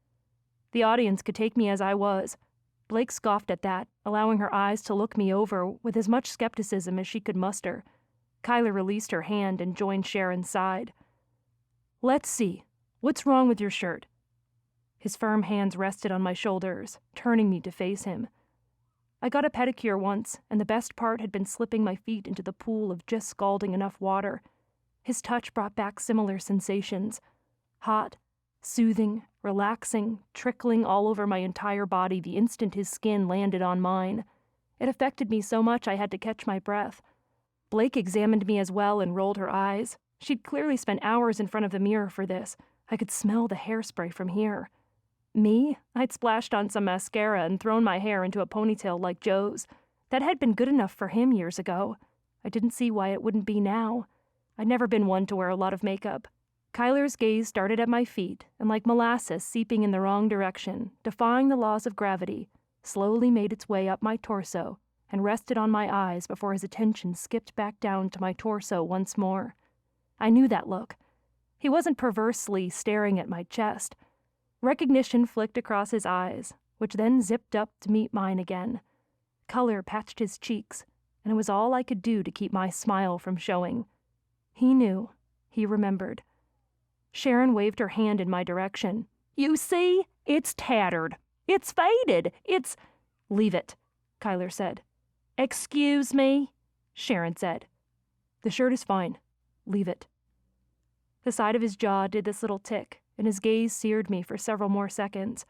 The audience could take me as I was. Blake scoffed at that, allowing her eyes to look me over with as much skepticism as she could muster. Kyler released her hand and joined Sharon's side. Let's see. What's wrong with your shirt? His firm hands rested on my shoulders, turning me to face him. I got a pedicure once, and the best part had been slipping my feet into the pool of just scalding enough water. His touch brought back similar sensations. Hot, soothing, relaxing, trickling all over my entire body the instant his skin landed on mine. It affected me so much I had to catch my breath. Blake examined me as well and rolled her eyes. She'd clearly spent hours in front of the mirror for this. I could smell the hairspray from here. Me? I'd splashed on some mascara and thrown my hair into a ponytail like Joe's. That had been good enough for him years ago. I didn't see why it wouldn't be now. I'd never been one to wear a lot of makeup. Kyler's gaze started at my feet, and like molasses seeping in the wrong direction, defying the laws of gravity, slowly made its way up my torso and rested on my eyes before his attention skipped back down to my torso once more. I knew that look. He wasn't perversely staring at my chest. Recognition flicked across his eyes, which then zipped up to meet mine again. Color patched his cheeks, and it was all I could do to keep my smile from showing. He knew. He remembered. Sharon waved her hand in my direction. You see? It's tattered. It's faded. It's... Leave it, Kyler said. Excuse me, Sharon said. The shirt is fine. Leave it. The side of his jaw did this little tick, and his gaze seared me for several more seconds.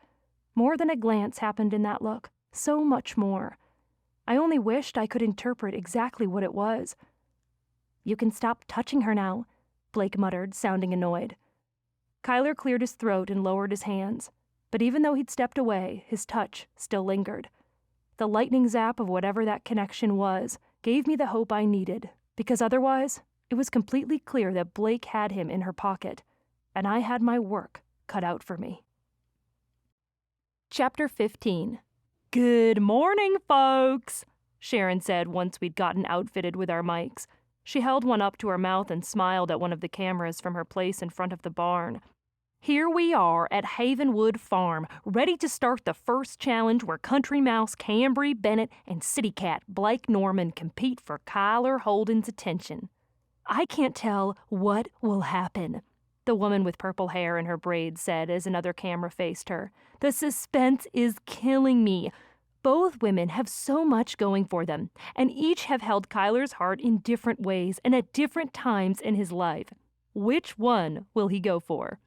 More than a glance happened in that look. So much more. I only wished I could interpret exactly what it was. You can stop touching her now, Blake muttered, sounding annoyed. Kyler cleared his throat and lowered his hands, but even though he'd stepped away, his touch still lingered. The lightning zap of whatever that connection was gave me the hope I needed, because otherwise, it was completely clear that Blake had him in her pocket, and I had my work cut out for me. Chapter 15. Good morning, folks, Sharon said once we'd gotten outfitted with our mics. She held one up to her mouth and smiled at one of the cameras from her place in front of the barn. Here we are at Havenwood Farm, ready to start the first challenge where Country Mouse Cambry Bennett and City Cat Blake Norman compete for Kyler Holden's attention. I can't tell what will happen, the woman with purple hair in her braids said as another camera faced her. The suspense is killing me. Both women have so much going for them, and each have held Kyler's heart in different ways and at different times in his life. Which one will he go for?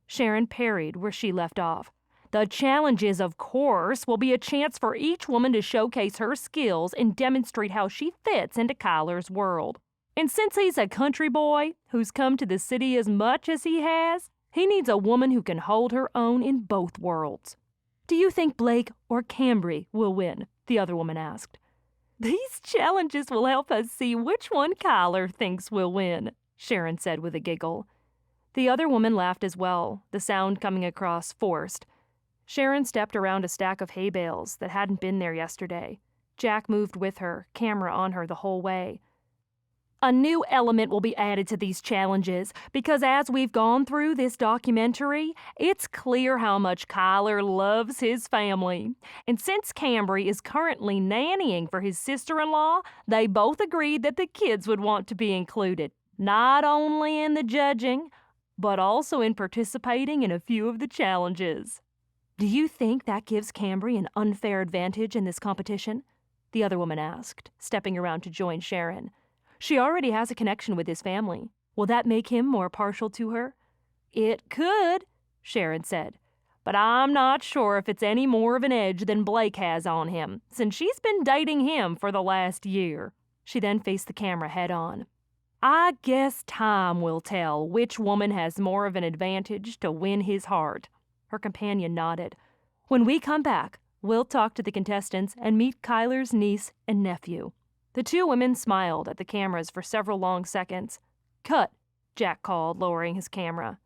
Sharon parried where she left off. The challenges, of course, will be a chance for each woman to showcase her skills and demonstrate how she fits into Kyler's world. And since he's a country boy who's come to the city as much as he has, he needs a woman who can hold her own in both worlds. Do you think Blake or Cambry will win? The other woman asked. These challenges will help us see which one Kyler thinks will win, Sharon said with a giggle. The other woman laughed as well, the sound coming across forced. Sharon stepped around a stack of hay bales that hadn't been there yesterday. Jack moved with her, camera on her the whole way. A new element will be added to these challenges because as we've gone through this documentary, it's clear how much Kyler loves his family. And since Cambry is currently nannying for his sister-in-law, they both agreed that the kids would want to be included, not only in the judging, but also in participating in a few of the challenges. Do you think that gives Cambry an unfair advantage in this competition? The other woman asked, stepping around to join Sharon. She already has a connection with his family. Will that make him more partial to her? It could, Sharon said. but I'm not sure if it's any more of an edge than Blake has on him, since she's been dating him for the last year." She then faced the camera head on. "I guess time will tell which woman has more of an advantage to win his heart." Her companion nodded. "When we come back, we'll talk to the contestants and meet Kyler's niece and nephew." The two women smiled at the cameras for several long seconds. "Cut," Jack called, lowering his camera.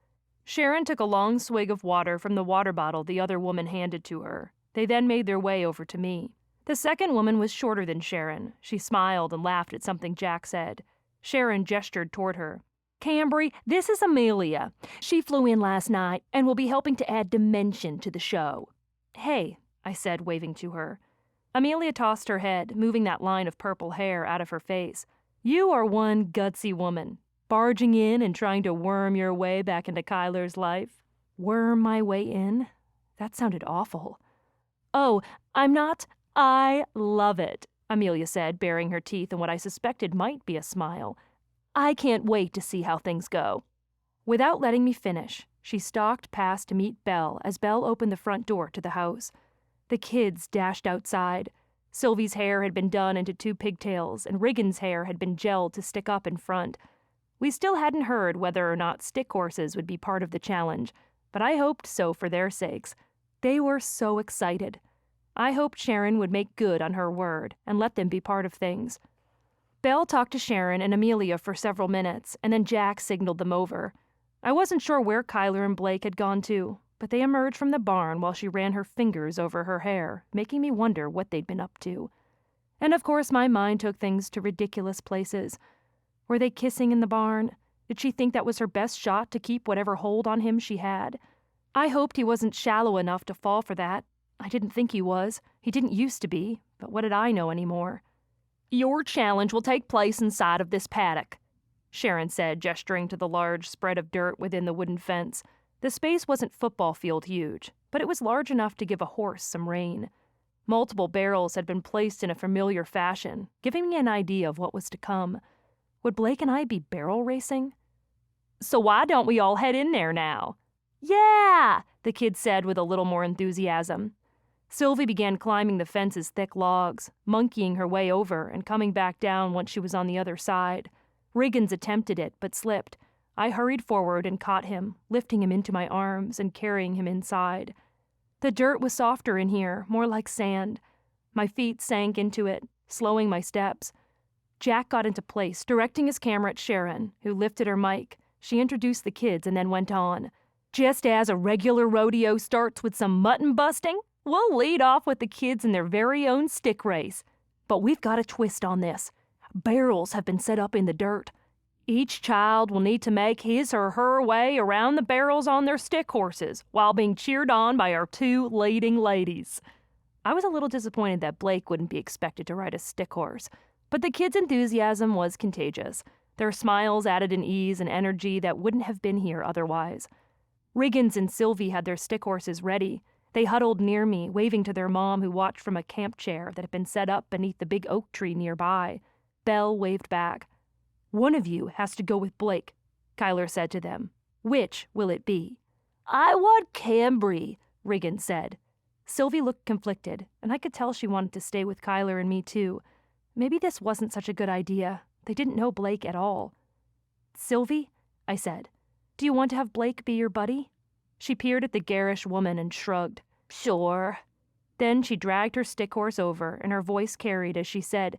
Sharon took a long swig of water from the water bottle the other woman handed to her. They then made their way over to me. The second woman was shorter than Sharon. She smiled and laughed at something Jack said. Sharon gestured toward her. "Cambry, this is Amelia. She flew in last night and will be helping to add dimension to the show." "Hey," I said, waving to her. Amelia tossed her head, moving that line of purple hair out of her face. "You are one gutsy woman, barging in and trying to worm your way back into Kyler's life." "Worm my way in?" That sounded awful. "Oh, I'm not. I love it," Amelia said, baring her teeth in what I suspected might be a smile. "I can't wait to see how things go." Without letting me finish, she stalked past to meet Belle as Belle opened the front door to the house. The kids dashed outside. Sylvie's hair had been done into 2 pigtails, and Riggins' hair had been gelled to stick up in front. We still hadn't heard whether or not stick horses would be part of the challenge, but I hoped so for their sakes. They were so excited. I hoped Sharon would make good on her word and let them be part of things. Belle talked to Sharon and Amelia for several minutes, and then Jack signaled them over. I wasn't sure where Kyler and Blake had gone to, but they emerged from the barn while she ran her fingers over her hair, making me wonder what they'd been up to. And of course my mind took things to ridiculous places. Were they kissing in the barn? Did she think that was her best shot to keep whatever hold on him she had? I hoped he wasn't shallow enough to fall for that. I didn't think he was. He didn't used to be, but what did I know anymore? "Your challenge will take place inside of this paddock," Sharon said, gesturing to the large spread of dirt within the wooden fence. The space wasn't football field huge, but it was large enough to give a horse some rein. Multiple barrels had been placed in a familiar fashion, giving me an idea of what was to come. Would Blake and I be barrel racing? "So why don't we all head in there now?" "Yeah!" the kids said with a little more enthusiasm. Sylvie began climbing the fence's thick logs, monkeying her way over and coming back down once she was on the other side. Riggins attempted it, but slipped. I hurried forward and caught him, lifting him into my arms and carrying him inside. The dirt was softer in here, more like sand. My feet sank into it, slowing my steps. Jack got into place, directing his camera at Sharon, who lifted her mic. She introduced the kids and then went on. "Just as a regular rodeo starts with some mutton busting, we'll lead off with the kids in their very own stick race. But we've got a twist on this. Barrels have been set up in the dirt. Each child will need to make his or her way around the barrels on their stick horses while being cheered on by our 2 leading ladies." I was a little disappointed that Blake wouldn't be expected to ride a stick horse, but the kids' enthusiasm was contagious. Their smiles added an ease and energy that wouldn't have been here otherwise. Riggins and Sylvie had their stick horses ready. They huddled near me, waving to their mom who watched from a camp chair that had been set up beneath the big oak tree nearby. Belle waved back. "One of you has to go with Blake," Kyler said to them. "Which will it be?" "I want Cambry," Riggins said. Sylvie looked conflicted, and I could tell she wanted to stay with Kyler and me too. Maybe this wasn't such a good idea. They didn't know Blake at all. "Sylvie," I said, "do you want to have Blake be your buddy?" She peered at the garish woman and shrugged. "Sure." Then she dragged her stick horse over, and her voice carried as she said,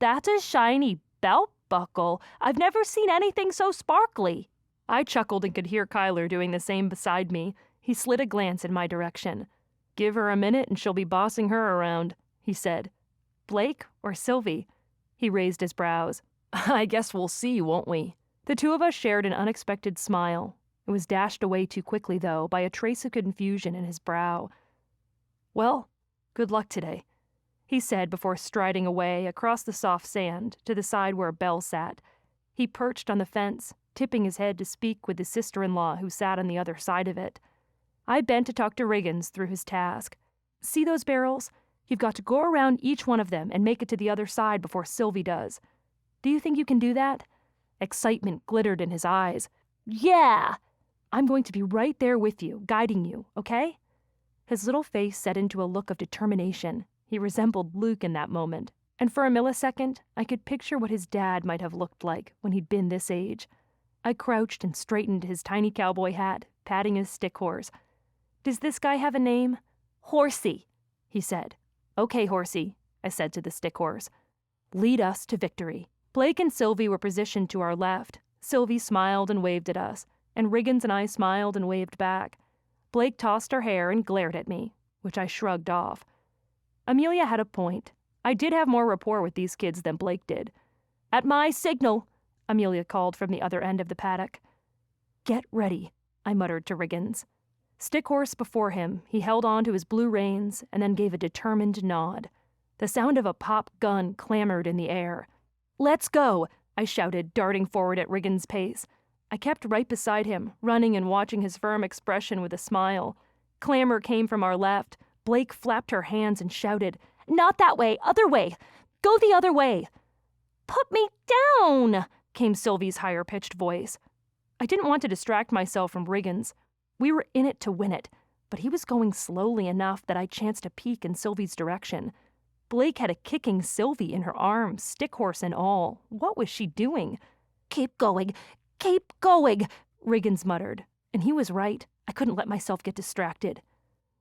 "That's a shiny belt buckle. I've never seen anything so sparkly." I chuckled and could hear Kyler doing the same beside me. He slid a glance in my direction. "Give her a minute and she'll be bossing her around," he said. "Blake or Sylvie?" He raised his brows. "I guess we'll see, won't we?" The two of us shared an unexpected smile. It was dashed away too quickly, though, by a trace of confusion in his brow. "Well, good luck today," he said before striding away across the soft sand to the side where Belle sat. He perched on the fence, tipping his head to speak with his sister-in-law who sat on the other side of it. I bent to talk to Riggins through his task. "See those barrels? You've got to go around each one of them and make it to the other side before Sylvie does. Do you think you can do that?" Excitement glittered in his eyes. "Yeah!" "I'm going to be right there with you, guiding you, okay?" His little face set into a look of determination. He resembled Luke in that moment, and for a millisecond, I could picture what his dad might have looked like when he'd been this age. I crouched and straightened his tiny cowboy hat, patting his stick horse. "Does this guy have a name?" "Horsey," he said. "Okay, Horsey," I said to the stick horse. "Lead us to victory." Blake and Sylvie were positioned to our left. Sylvie smiled and waved at us, and Riggins and I smiled and waved back. Blake tossed her hair and glared at me, which I shrugged off. Amelia had a point. I did have more rapport with these kids than Blake did. "At my signal," Amelia called from the other end of the paddock. "Get ready," I muttered to Riggins. Stick horse before him, he held on to his blue reins and then gave a determined nod. The sound of a pop gun clamored in the air. "Let's go," I shouted, darting forward at Riggins' pace. I kept right beside him, running and watching his firm expression with a smile. Clamor came from our left. Blake flapped her hands and shouted, "Not that way, other way! Go the other way!" "Put me down!" came Sylvie's higher-pitched voice. I didn't want to distract myself from Riggins. We were in it to win it, but he was going slowly enough that I chanced a peek in Sylvie's direction. Blake had a kicking Sylvie in her arms, stick horse and all. What was she doing? "Keep going! Keep going!" Riggins muttered, and he was right. I couldn't let myself get distracted.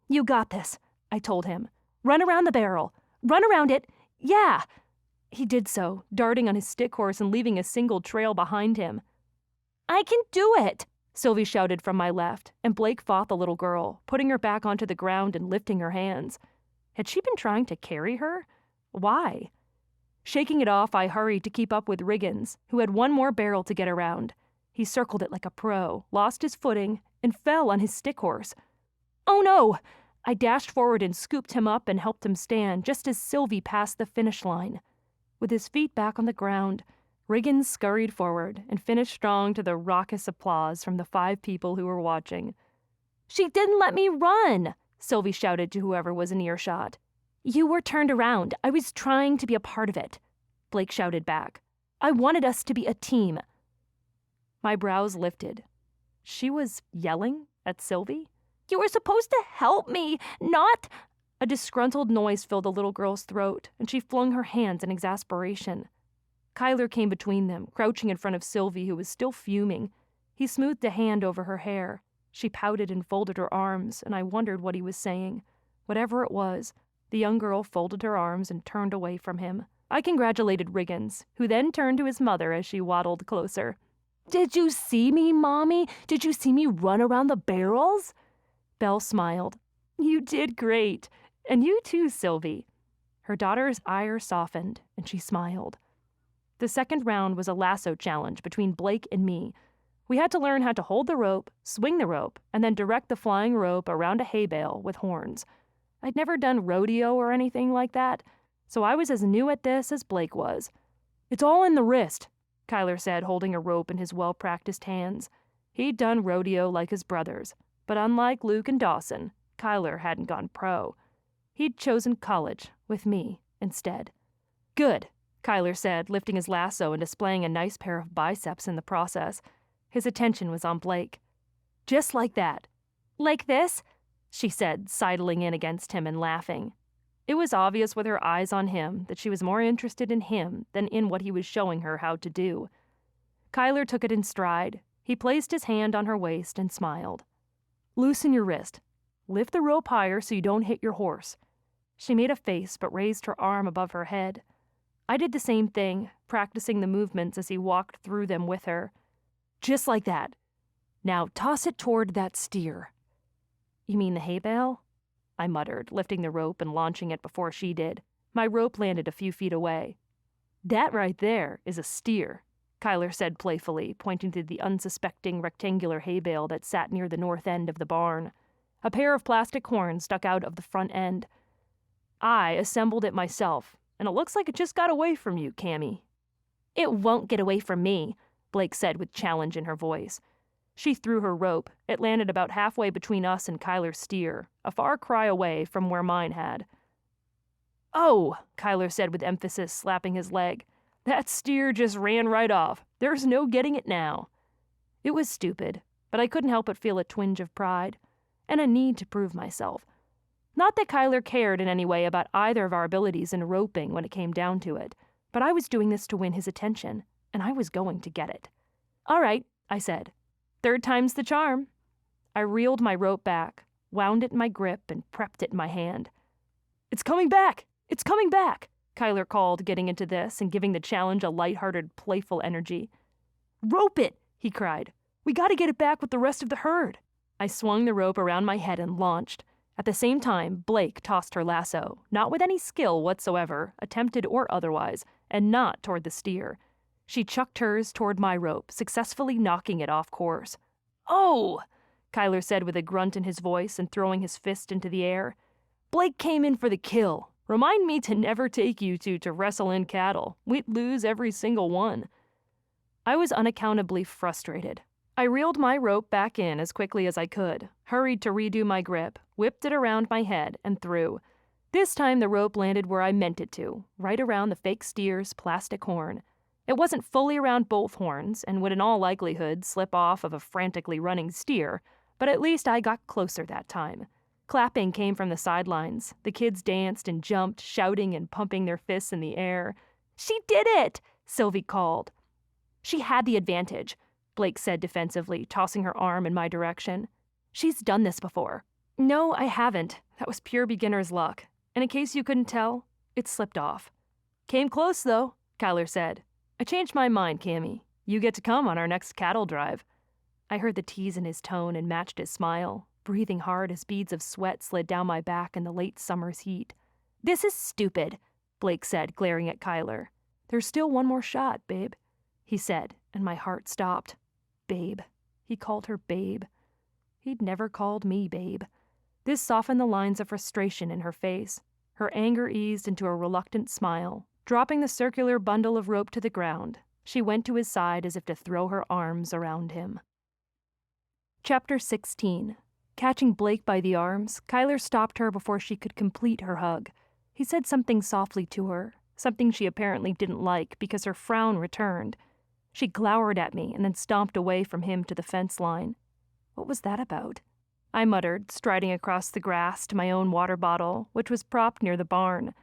"You got this," I told him. "Run around the barrel. Run around it. Yeah!" He did so, darting on his stick horse and leaving a single trail behind him. "I can do it!" Sylvie shouted from my left, and Blake fought the little girl, putting her back onto the ground and lifting her hands. Had she been trying to carry her? Why? Shaking it off, I hurried to keep up with Riggins, who had one more barrel to get around. He circled it like a pro, lost his footing, and fell on his stick horse. "Oh no!" I dashed forward and scooped him up and helped him stand just as Sylvie passed the finish line. With his feet back on the ground, Riggins scurried forward and finished strong to the raucous applause from the 5 people who were watching. "She didn't let me run!" Sylvie shouted to whoever was in earshot. "You were turned around. I was trying to be a part of it," Blake shouted back. "I wanted us to be a team." My brows lifted. She was yelling at Sylvie? "You were supposed to help me, not—" A disgruntled noise filled the little girl's throat, and she flung her hands in exasperation. Kyler came between them, crouching in front of Sylvie, who was still fuming. He smoothed a hand over her hair. She pouted and folded her arms, and I wondered what he was saying. Whatever it was, the young girl folded her arms and turned away from him. I congratulated Riggins, who then turned to his mother as she waddled closer. "Did you see me, Mommy? Did you see me run around the barrels?" Belle smiled. "You did great. And you too, Sylvie." Her daughter's ire softened, and she smiled. The second round was a lasso challenge between Blake and me. We had to learn how to hold the rope, swing the rope, and then direct the flying rope around a hay bale with horns. I'd never done rodeo or anything like that, so I was as new at this as Blake was. "It's all in the wrist," Kyler said, holding a rope in his well-practiced hands. He'd done rodeo like his brothers, but unlike Luke and Dawson, Kyler hadn't gone pro. He'd chosen college with me instead. "Good," Kyler said, lifting his lasso and displaying a nice pair of biceps in the process. His attention was on Blake. "Just like that." "Like this?" she said, sidling in against him and laughing. It was obvious with her eyes on him that she was more interested in him than in what he was showing her how to do. Kyler took it in stride. He placed his hand on her waist and smiled. "Loosen your wrist. Lift the rope higher so you don't hit your horse." She made a face but raised her arm above her head. I did the same thing, practicing the movements as he walked through them with her. "Just like that. Now toss it toward that steer." "You mean the hay bale?" I muttered, lifting the rope and launching it before she did. My rope landed a few feet away. "That right there is a steer," Kyler said playfully, pointing to the unsuspecting rectangular hay bale that sat near the north end of the barn. A pair of plastic horns stuck out of the front end. "I assembled it myself, and it looks like it just got away from you, Cammy." "It won't get away from me," Blake said with challenge in her voice. She threw her rope. It landed about halfway between us and Kyler's steer, a far cry away from where mine had. "Oh," Kyler said with emphasis, slapping his leg. "That steer just ran right off. There's no getting it now." It was stupid, but I couldn't help but feel a twinge of pride, and a need to prove myself. Not that Kyler cared in any way about either of our abilities in roping when it came down to it, but I was doing this to win his attention, and I was going to get it. "All right," I said. "Third time's the charm." I reeled my rope back, wound it in my grip, and prepped it in my hand. "It's coming back! It's coming back!" Kyler called, getting into this and giving the challenge a lighthearted, playful energy. "Rope it!" he cried. "We gotta get it back with the rest of the herd." I swung the rope around my head and launched. At the same time, Blake tossed her lasso, not with any skill whatsoever, attempted or otherwise, and not toward the steer. She chucked hers toward my rope, successfully knocking it off course. "Oh!" Kyler said with a grunt in his voice and throwing his fist into the air. "Blake came in for the kill. Remind me to never take you two to wrestle in cattle. We'd lose every single one." I was unaccountably frustrated. I reeled my rope back in as quickly as I could, hurried to redo my grip, whipped it around my head, and threw. This time the rope landed where I meant it to, right around the fake steer's plastic horn. It wasn't fully around both horns, and would in all likelihood slip off of a frantically running steer, but at least I got closer that time. Clapping came from the sidelines. The kids danced and jumped, shouting and pumping their fists in the air. "She did it!" Sylvie called. "She had the advantage," Blake said defensively, tossing her arm in my direction. "She's done this before." "No, I haven't. That was pure beginner's luck. And in case you couldn't tell, it slipped off." "Came close, though," Kyler said. "I changed my mind, Cammy. You get to come on our next cattle drive." I heard the tease in his tone and matched his smile, breathing hard as beads of sweat slid down my back in the late summer's heat. "This is stupid," Blake said, glaring at Kyler. "There's still one more shot, babe," he said, and my heart stopped. Babe. He called her babe. He'd never called me babe. This softened the lines of frustration in her face. Her anger eased into a reluctant smile. Dropping the circular bundle of rope to the ground, she went to his side as if to throw her arms around him. Chapter 16. Catching Blake by the arms, Kyler stopped her before she could complete her hug. He said something softly to her, something she apparently didn't like because her frown returned. She glowered at me and then stomped away from him to the fence line. What was that about? I muttered, striding across the grass to my own water bottle, which was propped near the barn.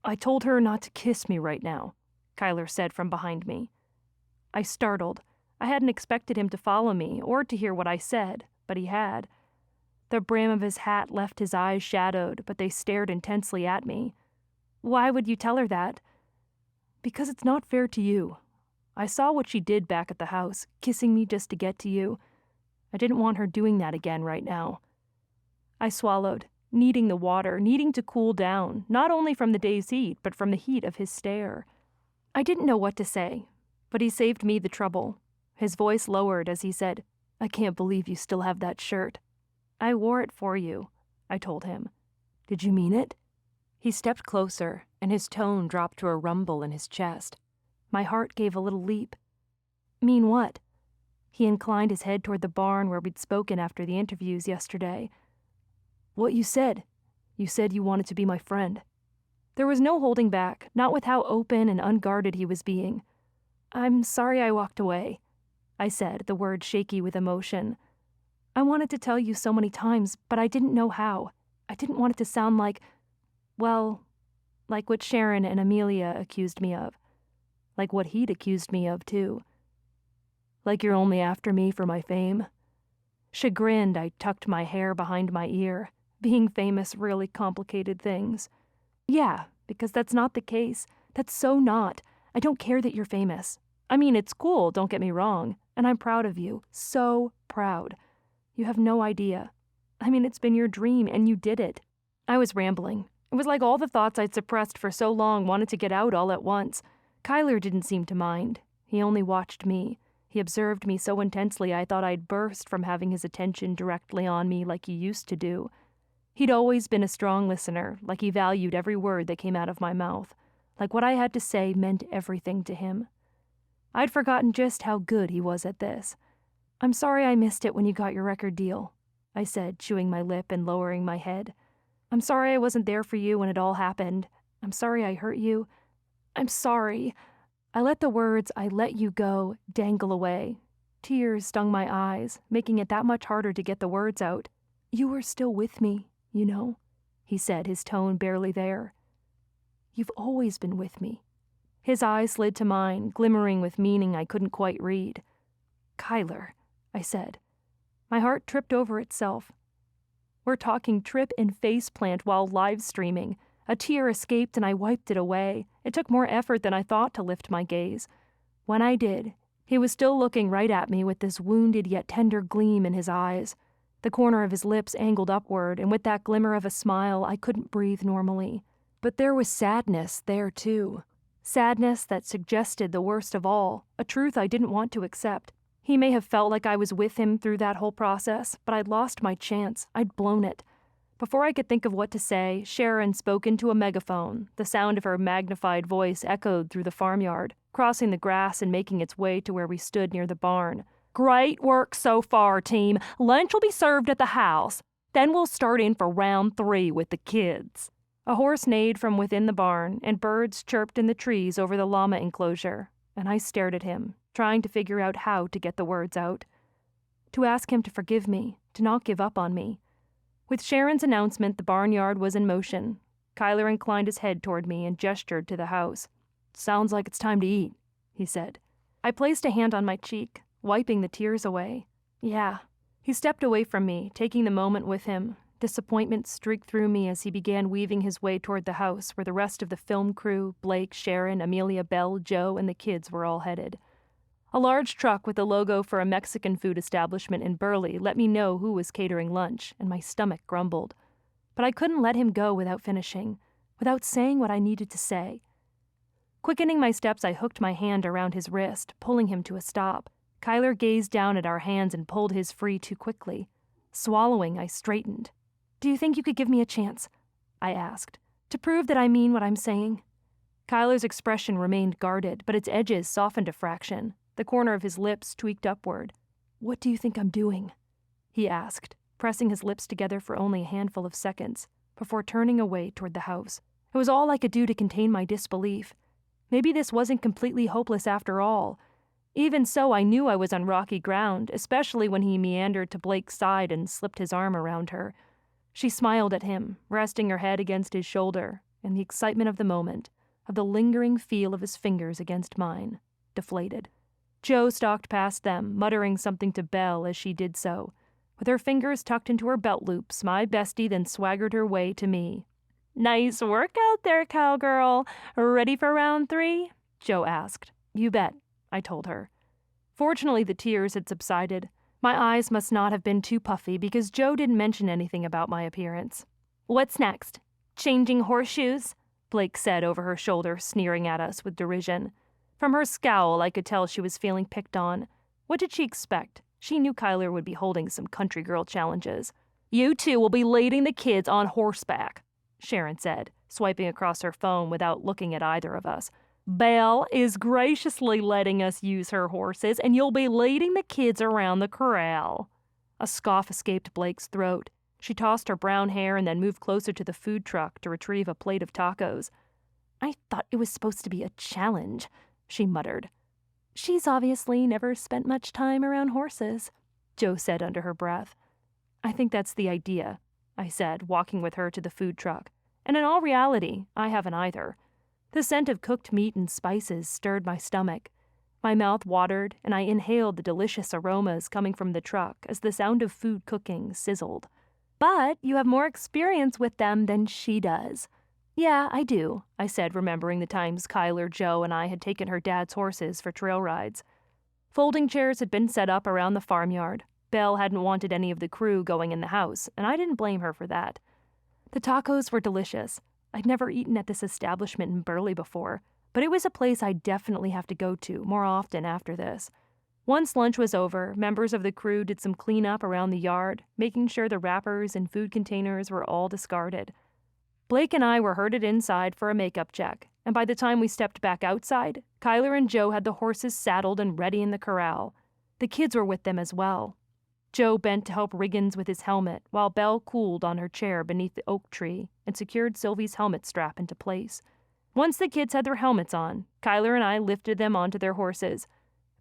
"I told her not to kiss me right now," Kyler said from behind me. I startled. I hadn't expected him to follow me or to hear what I said, but he had. The brim of his hat left his eyes shadowed, but they stared intensely at me. "Why would you tell her that?" "Because it's not fair to you. I saw what she did back at the house, kissing me just to get to you. I didn't want her doing that again right now." I swallowed, needing the water, needing to cool down, not only from the day's heat, but from the heat of his stare. I didn't know what to say, but he saved me the trouble. His voice lowered as he said, "I can't believe you still have that shirt." "I wore it for you," I told him. "Did you mean it?" He stepped closer, and his tone dropped to a rumble in his chest. My heart gave a little leap. "Mean what?" He inclined his head toward the barn where we'd spoken after the interviews yesterday. "What you said. You said you wanted to be my friend." There was no holding back, not with how open and unguarded he was being. "I'm sorry I walked away," I said, the words shaky with emotion. "I wanted to tell you so many times, but I didn't know how. I didn't want it to sound like, well, like what Sharon and Amelia accused me of. Like what he'd accused me of, too. Like you're only after me for my fame." Chagrined, I tucked my hair behind my ear. Being famous really complicated things. "Yeah, because that's not the case. That's so not. I don't care that you're famous. I mean, it's cool, don't get me wrong, and I'm proud of you. So proud. You have no idea. I mean, it's been your dream, and you did it." I was rambling. It was like all the thoughts I'd suppressed for so long wanted to get out all at once. Kyler didn't seem to mind. He only watched me. He observed me so intensely I thought I'd burst from having his attention directly on me like he used to do. He'd always been a strong listener, like he valued every word that came out of my mouth, like what I had to say meant everything to him. I'd forgotten just how good he was at this. "I'm sorry I missed it when you got your record deal," I said, chewing my lip and lowering my head. "I'm sorry I wasn't there for you when it all happened. I'm sorry I hurt you. I'm sorry." I let the words, "I let you go," dangle away. Tears stung my eyes, making it that much harder to get the words out. "You were still with me, you know." he said, his tone barely there. You've always been with me. His eyes slid to mine, glimmering with meaning I couldn't quite read. Kyler, I said. My heart tripped over itself. We're talking trip and faceplant while live streaming. A tear escaped and I wiped it away. It took more effort than I thought to lift my gaze. When I did, he was still looking right at me with this wounded yet tender gleam in his eyes. The corner of his lips angled upward, and with that glimmer of a smile, I couldn't breathe normally. But there was sadness there, too. Sadness that suggested the worst of all, a truth I didn't want to accept. He may have felt like I was with him through that whole process, but I'd lost my chance. I'd blown it. Before I could think of what to say, Sharon spoke into a megaphone. The sound of her magnified voice echoed through the farmyard, crossing the grass and making its way to where we stood near the barn. Great work so far, team. Lunch will be served at the house. Then we'll start in for round 3 with the kids. A horse neighed from within the barn, and birds chirped in the trees over the llama enclosure, and I stared at him, trying to figure out how to get the words out. To ask him to forgive me, to not give up on me. With Sharon's announcement, the barnyard was in motion. Kyler inclined his head toward me and gestured to the house. Sounds like it's time to eat, he said. I placed a hand on my cheek, wiping the tears away. Yeah. He stepped away from me, taking the moment with him. Disappointment streaked through me as he began weaving his way toward the house where the rest of the film crew, Blake, Sharon, Amelia, Belle, Joe, and the kids were all headed. A large truck with the logo for a Mexican food establishment in Burley let me know who was catering lunch, and my stomach grumbled. But I couldn't let him go without finishing, without saying what I needed to say. Quickening my steps, I hooked my hand around his wrist, pulling him to a stop. Kyler gazed down at our hands and pulled his free too quickly. Swallowing, I straightened. Do you think you could give me a chance? I asked, to prove that I mean what I'm saying. Kyler's expression remained guarded, but its edges softened a fraction. The corner of his lips tweaked upward. What do you think I'm doing? He asked, pressing his lips together for only a handful of seconds, before turning away toward the house. It was all I could do to contain my disbelief. Maybe this wasn't completely hopeless after all. Even so, I knew I was on rocky ground, especially when he meandered to Blake's side and slipped his arm around her. She smiled at him, resting her head against his shoulder, and the excitement of the moment, of the lingering feel of his fingers against mine, deflated. Joe stalked past them, muttering something to Belle as she did so. With her fingers tucked into her belt loops, my bestie then swaggered her way to me. Nice work out there, cowgirl. Ready for round 3? Joe asked. You bet, I told her. Fortunately, the tears had subsided. My eyes must not have been too puffy because Joe didn't mention anything about my appearance. What's next? Changing horseshoes? Blake said over her shoulder, sneering at us with derision. From her scowl, I could tell she was feeling picked on. What did she expect? She knew Kyler would be holding some country girl challenges. You two will be leading the kids on horseback, Sharon said, swiping across her phone without looking at either of us. Belle is graciously letting us use her horses, and you'll be leading the kids around the corral. A scoff escaped Blake's throat. She tossed her brown hair and then moved closer to the food truck to retrieve a plate of tacos. I thought it was supposed to be a challenge, she muttered. She's obviously never spent much time around horses, Joe said under her breath. I think that's the idea, I said, walking with her to the food truck. And in all reality, I haven't either. The scent of cooked meat and spices stirred my stomach. My mouth watered, and I inhaled the delicious aromas coming from the truck as the sound of food cooking sizzled. But you have more experience with them than she does. Yeah, I do, I said, remembering the times Kyler, Joe, and I had taken her dad's horses for trail rides. Folding chairs had been set up around the farmyard. Belle hadn't wanted any of the crew going in the house, and I didn't blame her for that. The tacos were delicious. I'd never eaten at this establishment in Burley before, but it was a place I'd definitely have to go to more often after this. Once lunch was over, members of the crew did some cleanup around the yard, making sure the wrappers and food containers were all discarded. Blake and I were herded inside for a makeup check, and by the time we stepped back outside, Kyler and Joe had the horses saddled and ready in the corral. The kids were with them as well. Joe bent to help Riggins with his helmet, while Belle cooled on her chair beneath the oak tree and secured Sylvie's helmet strap into place. Once the kids had their helmets on, Kyler and I lifted them onto their horses.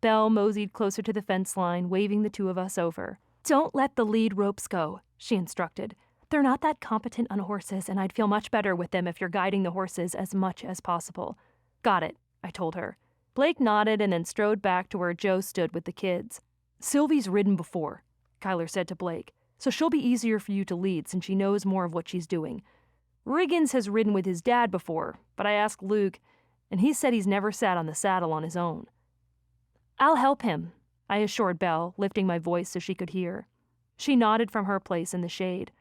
Belle moseyed closer to the fence line, waving the two of us over. Don't let the lead ropes go, she instructed. They're not that competent on horses, and I'd feel much better with them if you're guiding the horses as much as possible. Got it, I told her. Blake nodded and then strode back to where Joe stood with the kids. Sylvie's ridden before, Kyler said to Blake, so she'll be easier for you to lead since she knows more of what she's doing. Riggins has ridden with his dad before, but I asked Luke, and he said he's never sat on the saddle on his own. I'll help him, I assured Belle, lifting my voice so she could hear. She nodded from her place in the shade.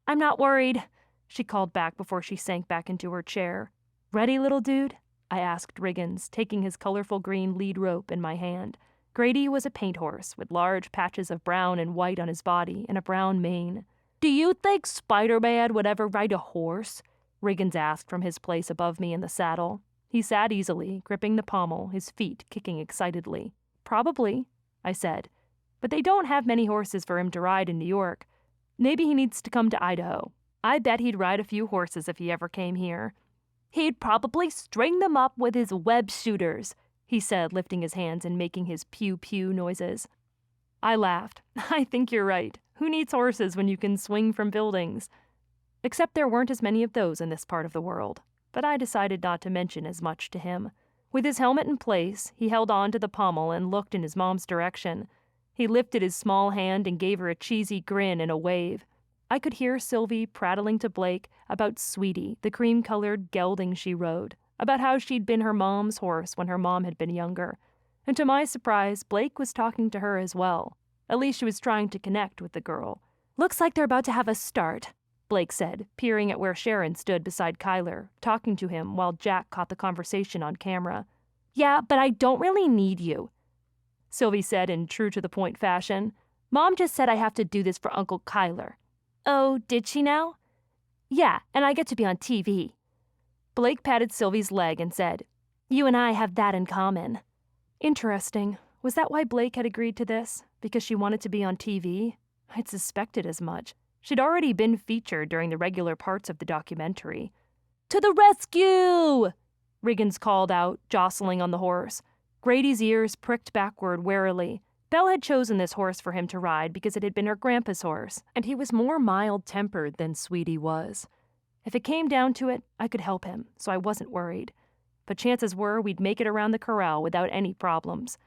I'm not worried, she called back before she sank back into her chair. Ready, little dude? I asked Riggins, taking his colorful green lead rope in my hand. Grady was a paint horse with large patches of brown and white on his body and a brown mane. Do you think Spider-Man would ever ride a horse? Riggins asked from his place above me in the saddle. He sat easily, gripping the pommel, his feet kicking excitedly. Probably, I said. But they don't have many horses for him to ride in New York. Maybe he needs to come to Idaho. I bet he'd ride a few horses if he ever came here. He'd probably string them up with his web shooters, he said, lifting his hands and making his pew-pew noises. I laughed. I think you're right. Who needs horses when you can swing from buildings? Except there weren't as many of those in this part of the world. But I decided not to mention as much to him. With his helmet in place, he held on to the pommel and looked in his mom's direction. He lifted his small hand and gave her a cheesy grin and a wave. I could hear Sylvie prattling to Blake about Sweetie, the cream-colored gelding she rode, about how she'd been her mom's horse when her mom had been younger. And to my surprise, Blake was talking to her as well. At least she was trying to connect with the girl. Looks like they're about to have a start, Blake said, peering at where Sharon stood beside Kyler, talking to him while Jack caught the conversation on camera. Yeah, but I don't really need you, Sylvie said in true-to-the-point fashion. Mom just said I have to do this for Uncle Kyler. Oh, did she now? Yeah, and I get to be on TV. Blake patted Sylvie's leg and said, You and I have that in common. Interesting. Was that why Blake had agreed to this? Because she wanted to be on TV? I'd suspected as much. She'd already been featured during the regular parts of the documentary. To the rescue! Riggins called out, jostling on the horse. Grady's ears pricked backward warily. Belle had chosen this horse for him to ride because it had been her grandpa's horse, and he was more mild-tempered than Sweetie was. If it came down to it, I could help him, so I wasn't worried. But chances were we'd make it around the corral without any problems.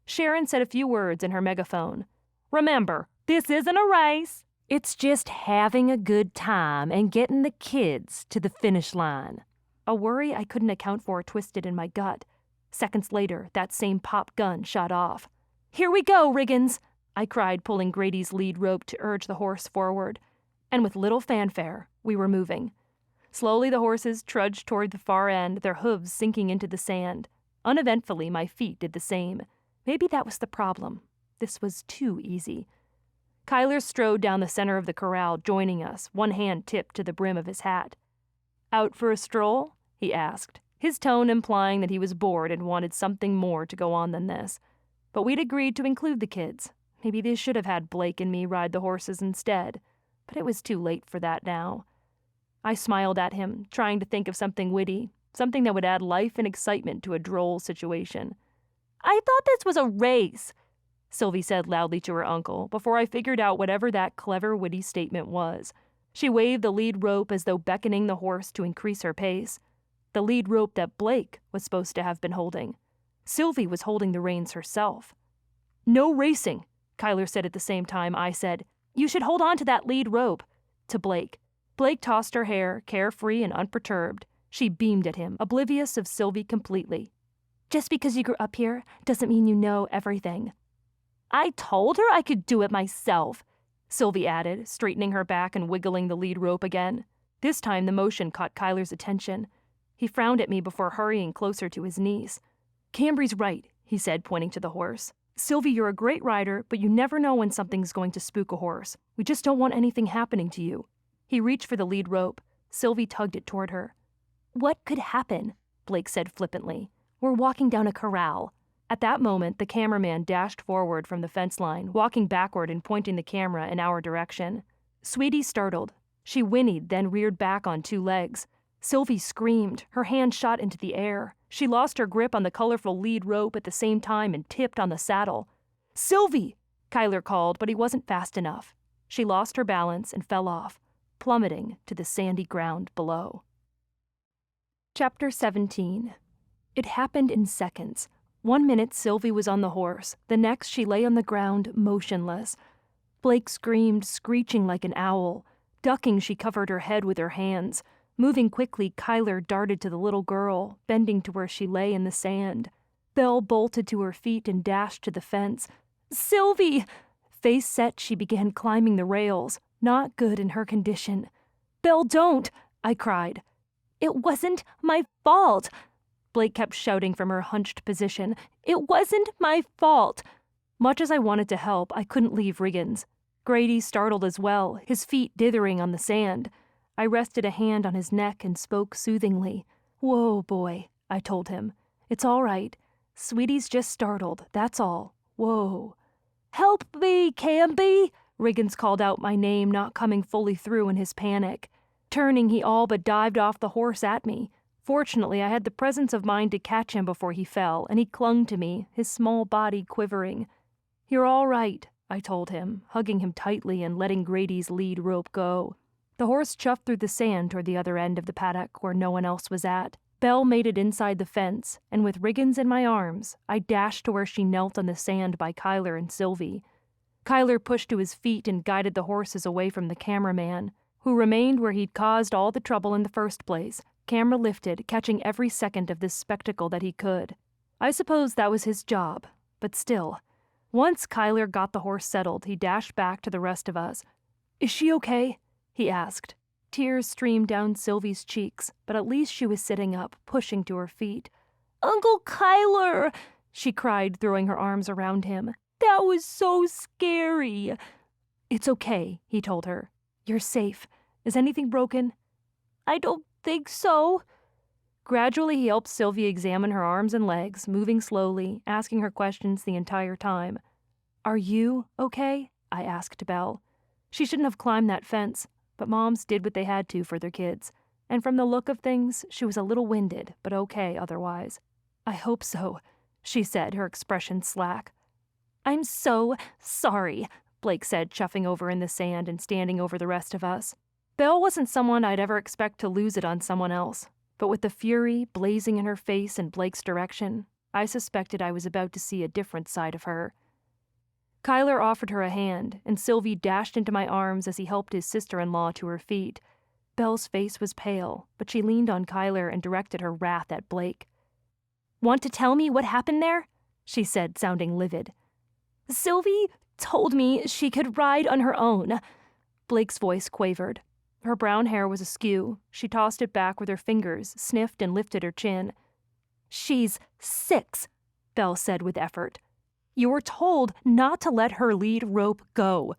Sharon said a few words in her megaphone. Remember, this isn't a race. It's just having a good time and getting the kids to the finish line. A worry I couldn't account for twisted in my gut. Seconds later, that same pop gun shot off. Here we go, Riggins, I cried, pulling Grady's lead rope to urge the horse forward. And with little fanfare, we were moving. Slowly the horses trudged toward the far end, their hooves sinking into the sand. Uneventfully, my feet did the same. Maybe that was the problem. This was too easy. Kyler strode down the center of the corral, joining us, one hand tipped to the brim of his hat. Out for a stroll? He asked, his tone implying that he was bored and wanted something more to go on than this. But we'd agreed to include the kids. Maybe they should have had Blake and me ride the horses instead. But it was too late for that now. I smiled at him, trying to think of something witty, something that would add life and excitement to a droll situation. I thought this was a race, Sylvie said loudly to her uncle, before I figured out whatever that clever, witty statement was. She waved the lead rope as though beckoning the horse to increase her pace. The lead rope that Blake was supposed to have been holding. Sylvie was holding the reins herself. No racing, Kyler said at the same time I said, You should hold on to that lead rope, to Blake. Blake tossed her hair, carefree and unperturbed. She beamed at him, oblivious of Sylvie completely. Just because you grew up here doesn't mean you know everything. I told her I could do it myself, Sylvie added, straightening her back and wiggling the lead rope again. This time the motion caught Kyler's attention. He frowned at me before hurrying closer to his niece. Cambry's right, he said, pointing to the horse. Sylvie, you're a great rider, but you never know when something's going to spook a horse. We just don't want anything happening to you. He reached for the lead rope. Sylvie tugged it toward her. What could happen? Blake said flippantly. We're walking down a corral. At that moment, the cameraman dashed forward from the fence line, walking backward and pointing the camera in our direction. Sweetie startled. She whinnied, then reared back on two legs. Sylvie screamed. Her hand shot into the air. She lost her grip on the colorful lead rope at the same time and tipped on the saddle. Sylvie! Kyler called, but he wasn't fast enough. She lost her balance and fell off. plummeting to the sandy ground below. Chapter 17. It happened in seconds. 1 minute Sylvie was on the horse, the next she lay on the ground, motionless. Blake screamed, screeching like an owl. Ducking, she covered her head with her hands. Moving quickly, Kyler darted to the little girl, bending to where she lay in the sand. Belle bolted to her feet and dashed to the fence. "Sylvie!" Face set, she began climbing the rails, not good in her condition. "Belle, don't!" I cried. "It wasn't my fault!" Blake kept shouting from her hunched position. "It wasn't my fault!" Much as I wanted to help, I couldn't leave Riggins. Grady startled as well, his feet dithering on the sand. I rested a hand on his neck and spoke soothingly. "Whoa, boy," I told him. "It's all right. Sweetie's just startled, that's all. Whoa." "Help me, Cambry!" Riggins called out my name, not coming fully through in his panic. Turning, he all but dived off the horse at me. Fortunately, I had the presence of mind to catch him before he fell, and he clung to me, his small body quivering. "You're all right," I told him, hugging him tightly and letting Grady's lead rope go. The horse chuffed through the sand toward the other end of the paddock where no one else was at. Belle made it inside the fence, and with Riggins in my arms, I dashed to where she knelt on the sand by Kyler and Sylvie. Kyler pushed to his feet and guided the horses away from the cameraman, who remained where he'd caused all the trouble in the first place, camera lifted, catching every second of this spectacle that he could. I suppose that was his job, but still. Once Kyler got the horse settled, he dashed back to the rest of us. "Is she okay?" he asked. Tears streamed down Sylvie's cheeks, but at least she was sitting up, pushing to her feet. "Uncle Kyler!" she cried, throwing her arms around him. "That was so scary." "It's okay," he told her. "You're safe. Is anything broken?" "I don't think so." Gradually, he helped Sylvie examine her arms and legs, moving slowly, asking her questions the entire time. "Are you okay?" I asked Belle. She shouldn't have climbed that fence, but moms did what they had to for their kids, and from the look of things, she was a little winded, but okay otherwise. "I hope so," she said, her expression slack. "I'm so sorry," Blake said, chuffing over in the sand and standing over the rest of us. Belle wasn't someone I'd ever expect to lose it on someone else, but with the fury blazing in her face in Blake's direction, I suspected I was about to see a different side of her. Kyler offered her a hand, and Sylvie dashed into my arms as he helped his sister-in-law to her feet. Belle's face was pale, but she leaned on Kyler and directed her wrath at Blake. "Want to tell me what happened there?" she said, sounding livid. "Sylvie told me she could ride on her own." Blake's voice quavered. Her brown hair was askew. She tossed it back with her fingers, sniffed and lifted her chin. "She's 6, Belle said with effort. "You were told not to let her lead rope go."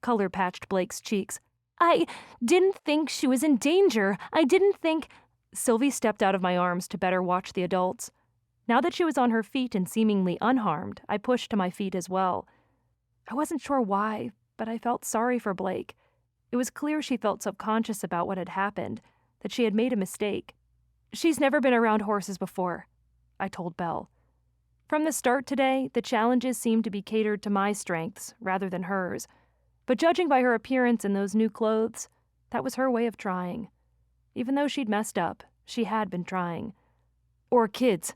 Color patched Blake's cheeks. "I didn't think she was in danger. I didn't think—" Sylvie stepped out of my arms to better watch the adults. Now that she was on her feet and seemingly unharmed, I pushed to my feet as well. I wasn't sure why, but I felt sorry for Blake. It was clear she felt subconscious about what had happened, that she had made a mistake. "She's never been around horses before," I told Belle. From the start today, the challenges seemed to be catered to my strengths rather than hers, but judging by her appearance in those new clothes, that was her way of trying. Even though she'd messed up, she had been trying. "Or kids,"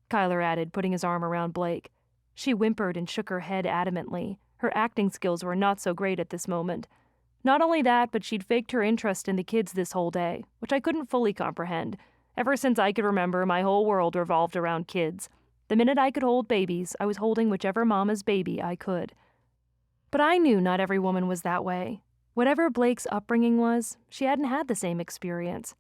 Kyler added, putting his arm around Blake. She whimpered and shook her head adamantly. Her acting skills were not so great at this moment. Not only that, but she'd faked her interest in the kids this whole day, which I couldn't fully comprehend. Ever since I could remember, my whole world revolved around kids. The minute I could hold babies, I was holding whichever mama's baby I could. But I knew not every woman was that way. Whatever Blake's upbringing was, she hadn't had the same experience.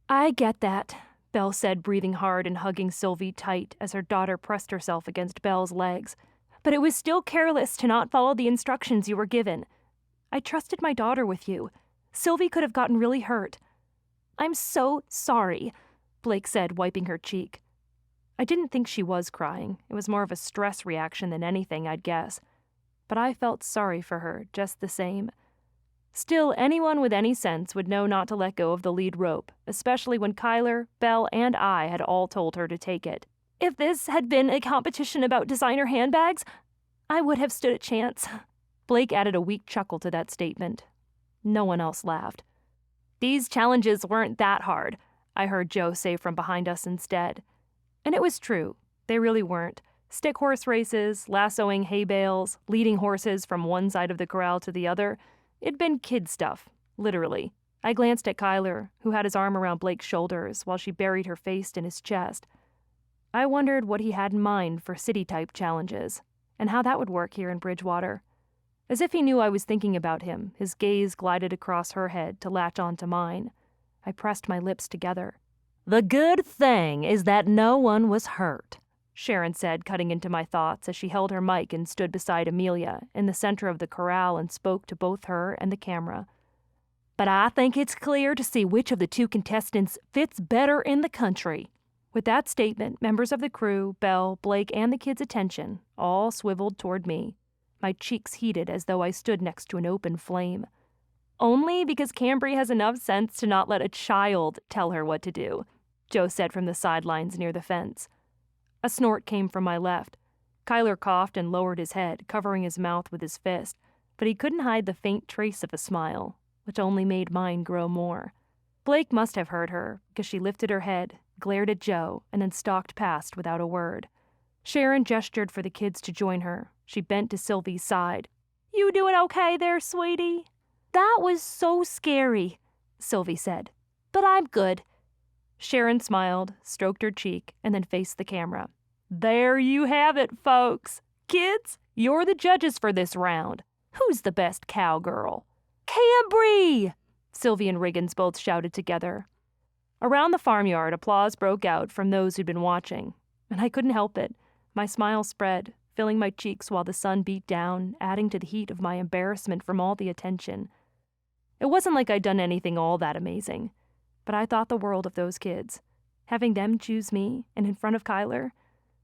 "I get that," Belle said, breathing hard and hugging Sylvie tight as her daughter pressed herself against Belle's legs. "But it was still careless to not follow the instructions you were given. I trusted my daughter with you. Sylvie could have gotten really hurt." "I'm so sorry," Blake said, wiping her cheek. I didn't think she was crying. It was more of a stress reaction than anything, I'd guess. But I felt sorry for her, just the same. Still, anyone with any sense would know not to let go of the lead rope, especially when Kyler, Belle, and I had all told her to take it. "If this had been a competition about designer handbags, I would have stood a chance." Blake added a weak chuckle to that statement. No one else laughed. "These challenges weren't that hard," I heard Joe say from behind us instead. And it was true. They really weren't. Stick horse races, lassoing hay bales, leading horses from one side of the corral to the other. It'd been kid stuff, literally. I glanced at Kyler, who had his arm around Blake's shoulders while she buried her face in his chest. I wondered what he had in mind for city-type challenges, and how that would work here in Bridgewater. As if he knew I was thinking about him, his gaze glided across her head to latch onto mine. I pressed my lips together. "The good thing is that no one was hurt," Sharon said, cutting into my thoughts as she held her mic and stood beside Amelia, in the center of the corral, and spoke to both her and the camera. "But I think it's clear to see which of the two contestants fits better in the country." With that statement, members of the crew, Belle, Blake, and the kids' attention, all swiveled toward me. My cheeks heated as though I stood next to an open flame. "Only because Cambry has enough sense to not let a child tell her what to do," Joe said from the sidelines near the fence. A snort came from my left. Kyler coughed and lowered his head, covering his mouth with his fist, but he couldn't hide the faint trace of a smile, which only made mine grow more. Blake must have heard her, because she lifted her head, glared at Joe, and then stalked past without a word. Sharon gestured for the kids to join her. She bent to Sylvie's side. "You doing okay there, sweetie?" "That was so scary," Sylvie said. "But I'm good." Sharon smiled, stroked her cheek, and then faced the camera. "There you have it, folks. Kids, you're the judges for this round. Who's the best cowgirl?" "Cambry!" Sylvie and Riggins both shouted together. Around the farmyard, applause broke out from those who'd been watching, and I couldn't help it. My smile spread, filling my cheeks while the sun beat down, adding to the heat of my embarrassment from all the attention. It wasn't like I'd done anything all that amazing, but I thought the world of those kids. Having them choose me, and in front of Kyler,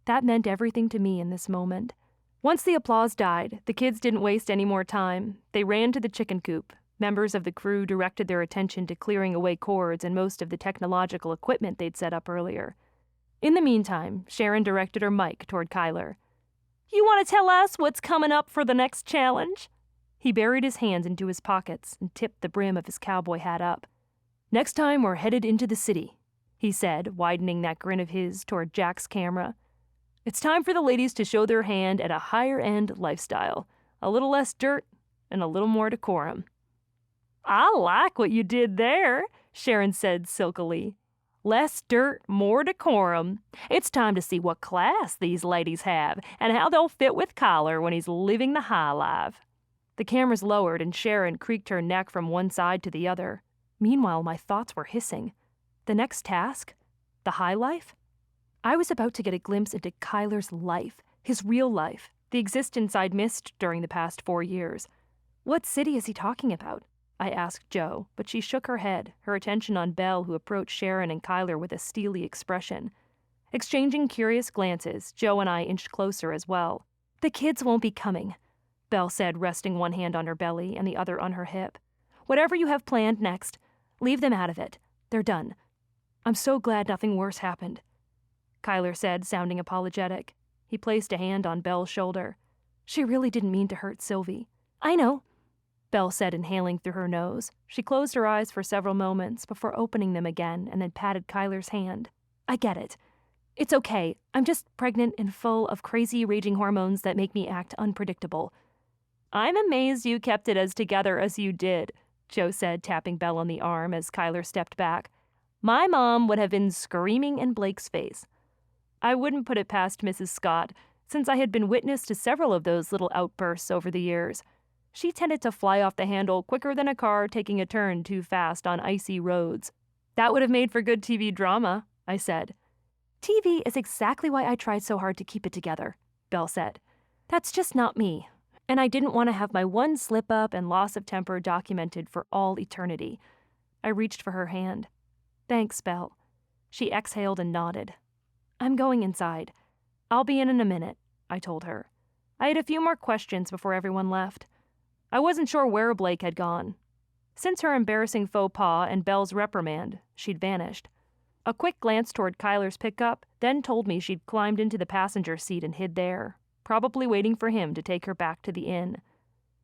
that meant everything to me in this moment. Once the applause died, the kids didn't waste any more time. They ran to the chicken coop. Members of the crew directed their attention to clearing away cords and most of the technological equipment they'd set up earlier. In the meantime, Sharon directed her mic toward Kyler. "You want to tell us what's coming up for the next challenge?" He buried his hands into his pockets and tipped the brim of his cowboy hat up. "Next time we're headed into the city," he said, widening that grin of his toward Jack's camera. "It's time for the ladies to show their hand at a higher-end lifestyle. A little less dirt and a little more decorum." "I like what you did there," Sharon said silkily. "Less dirt, more decorum. It's time to see what class these ladies have and how they'll fit with Kyler when he's living the high life." The cameras lowered and Sharon creaked her neck from one side to the other. Meanwhile, my thoughts were hissing. The next task? The high life? I was about to get a glimpse into Kyler's life, his real life, the existence I'd missed during the past 4 years. What city is he talking about? I asked Joe, but she shook her head, her attention on Belle, who approached Sharon and Kyler with a steely expression. Exchanging curious glances, Joe and I inched closer as well. "The kids won't be coming," Belle said, resting one hand on her belly and the other on her hip. "Whatever you have planned next, leave them out of it. They're done." "I'm so glad nothing worse happened," Kyler said, sounding apologetic. He placed a hand on Belle's shoulder. "She really didn't mean to hurt Sylvie." "I know," Belle said, inhaling through her nose. She closed her eyes for several moments before opening them again and then patted Kyler's hand. "I get it. It's okay. I'm just pregnant and full of crazy, raging hormones that make me act unpredictable." "I'm amazed you kept it as together as you did," Joe said, tapping Belle on the arm as Kyler stepped back. "My mom would have been screaming in Blake's face." I wouldn't put it past Mrs. Scott, since I had been witness to several of those little outbursts over the years. She tended to fly off the handle quicker than a car taking a turn too fast on icy roads. "That would have made for good TV drama," I said. "TV is exactly why I tried so hard to keep it together," Belle said. "That's just not me, and I didn't want to have my one slip-up and loss of temper documented for all eternity." I reached for her hand. "Thanks, Belle." She exhaled and nodded. "I'm going inside. I'll be in a minute," I told her. I had a few more questions before everyone left. I wasn't sure where Blake had gone. Since her embarrassing faux pas and Belle's reprimand, she'd vanished. A quick glance toward Kyler's pickup then told me she'd climbed into the passenger seat and hid there, probably waiting for him to take her back to the inn.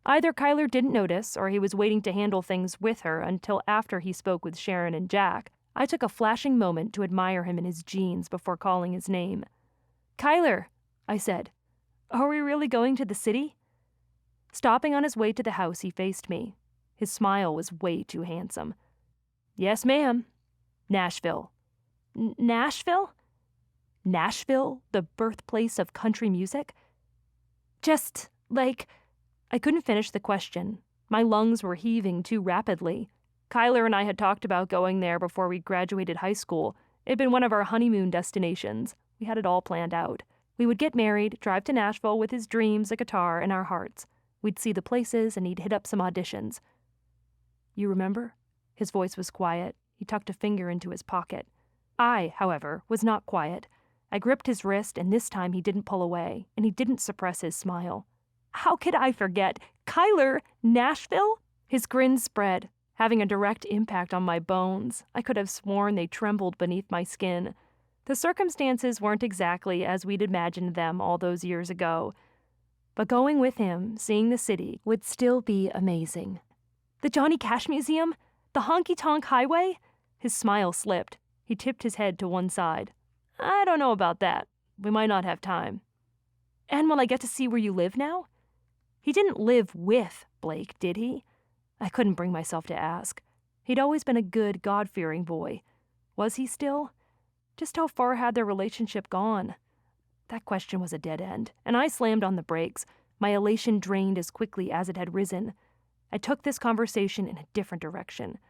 Either Kyler didn't notice, or he was waiting to handle things with her until after he spoke with Sharon and Jack. I took a flashing moment to admire him in his jeans before calling his name. "Kyler," I said, "are we really going to the city?" Stopping on his way to the house, he faced me. His smile was way too handsome. "Yes, ma'am. Nashville." Nashville? Nashville, the birthplace of country music? Just, like... I couldn't finish the question. My lungs were heaving too rapidly. Kyler and I had talked about going there before we graduated high school. It had been one of our honeymoon destinations. We had it all planned out. We would get married, drive to Nashville with his dreams, a guitar, and our hearts. We'd see the places, and he'd hit up some auditions. "You remember?" His voice was quiet. He tucked a finger into his pocket. I, however, was not quiet. I gripped his wrist, and this time he didn't pull away, and he didn't suppress his smile. "How could I forget? Kyler, Nashville?" His grin spread, having a direct impact on my bones. I could have sworn they trembled beneath my skin. The circumstances weren't exactly as we'd imagined them all those years ago. But going with him, seeing the city, would still be amazing. "The Johnny Cash Museum? The honky-tonk highway?" His smile slipped. He tipped his head to one side. "I don't know about that. We might not have time." "And will I get to see where you live now?" He didn't live with Blake, did he? I couldn't bring myself to ask. He'd always been a good, God-fearing boy. Was he still? Just how far had their relationship gone? That question was a dead end, and I slammed on the brakes. My elation drained as quickly as it had risen. I took this conversation in a different direction.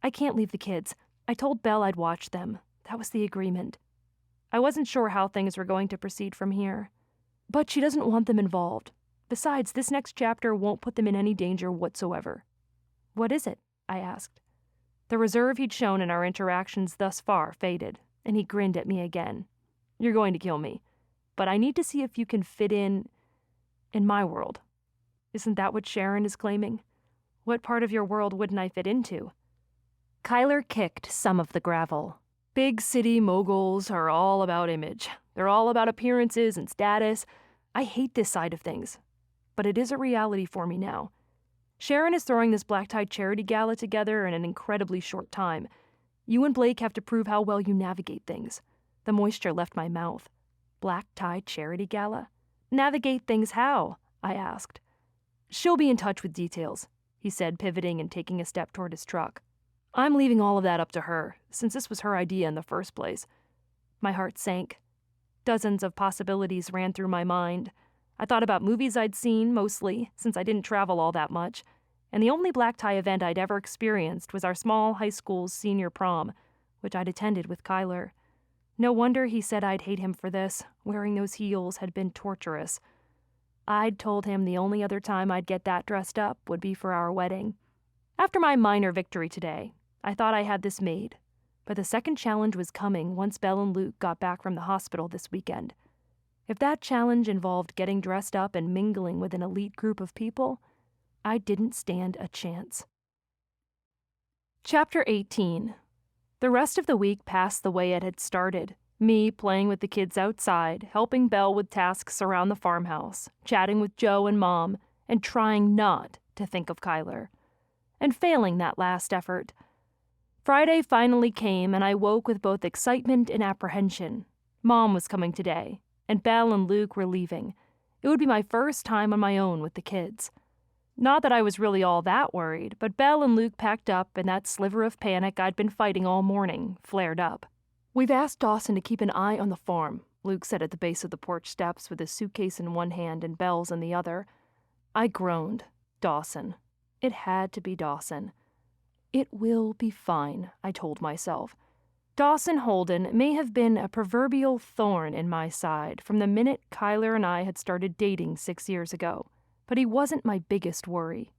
"I can't leave the kids. I told Belle I'd watch them. That was the agreement." I wasn't sure how things were going to proceed from here. "But she doesn't want them involved. Besides, this next chapter won't put them in any danger whatsoever." "What is it?" I asked. The reserve he'd shown in our interactions thus far faded, and he grinned at me again. "You're going to kill me, but I need to see if you can fit in my world." Isn't that what Sharon is claiming? What part of your world wouldn't I fit into? Kyler kicked some of the gravel. "Big city moguls are all about image. They're all about appearances and status. I hate this side of things. But it is a reality for me now. Sharon is throwing this black-tie charity gala together in an incredibly short time. You and Blake have to prove how well you navigate things." The moisture left my mouth. "Black-tie charity gala? Navigate things how?" I asked. "She'll be in touch with details," he said, pivoting and taking a step toward his truck. "I'm leaving all of that up to her, since this was her idea in the first place." My heart sank. Dozens of possibilities ran through my mind. I thought about movies I'd seen, mostly, since I didn't travel all that much, and the only black-tie event I'd ever experienced was our small high school's senior prom, which I'd attended with Kyler. No wonder he said I'd hate him for this. Wearing those heels had been torturous. I'd told him the only other time I'd get that dressed up would be for our wedding. After my minor victory today, I thought I had this made, but the second challenge was coming once Belle and Luke got back from the hospital this weekend. If that challenge involved getting dressed up and mingling with an elite group of people, I didn't stand a chance. Chapter 18. The rest of the week passed the way it had started. Me playing with the kids outside, helping Belle with tasks around the farmhouse, chatting with Joe and Mom, and trying not to think of Kyler. And failing that last effort. Friday finally came, and I woke with both excitement and apprehension. Mom was coming today, and Belle and Luke were leaving. It would be my first time on my own with the kids. Not that I was really all that worried, but Belle and Luke packed up, and that sliver of panic I'd been fighting all morning flared up. "We've asked Dawson to keep an eye on the farm," Luke said at the base of the porch steps with his suitcase in one hand and Belle's in the other. I groaned. Dawson. It had to be Dawson. "It will be fine," I told myself. Dawson Holden may have been a proverbial thorn in my side from the minute Kyler and I had started dating 6 years ago, but he wasn't my biggest worry.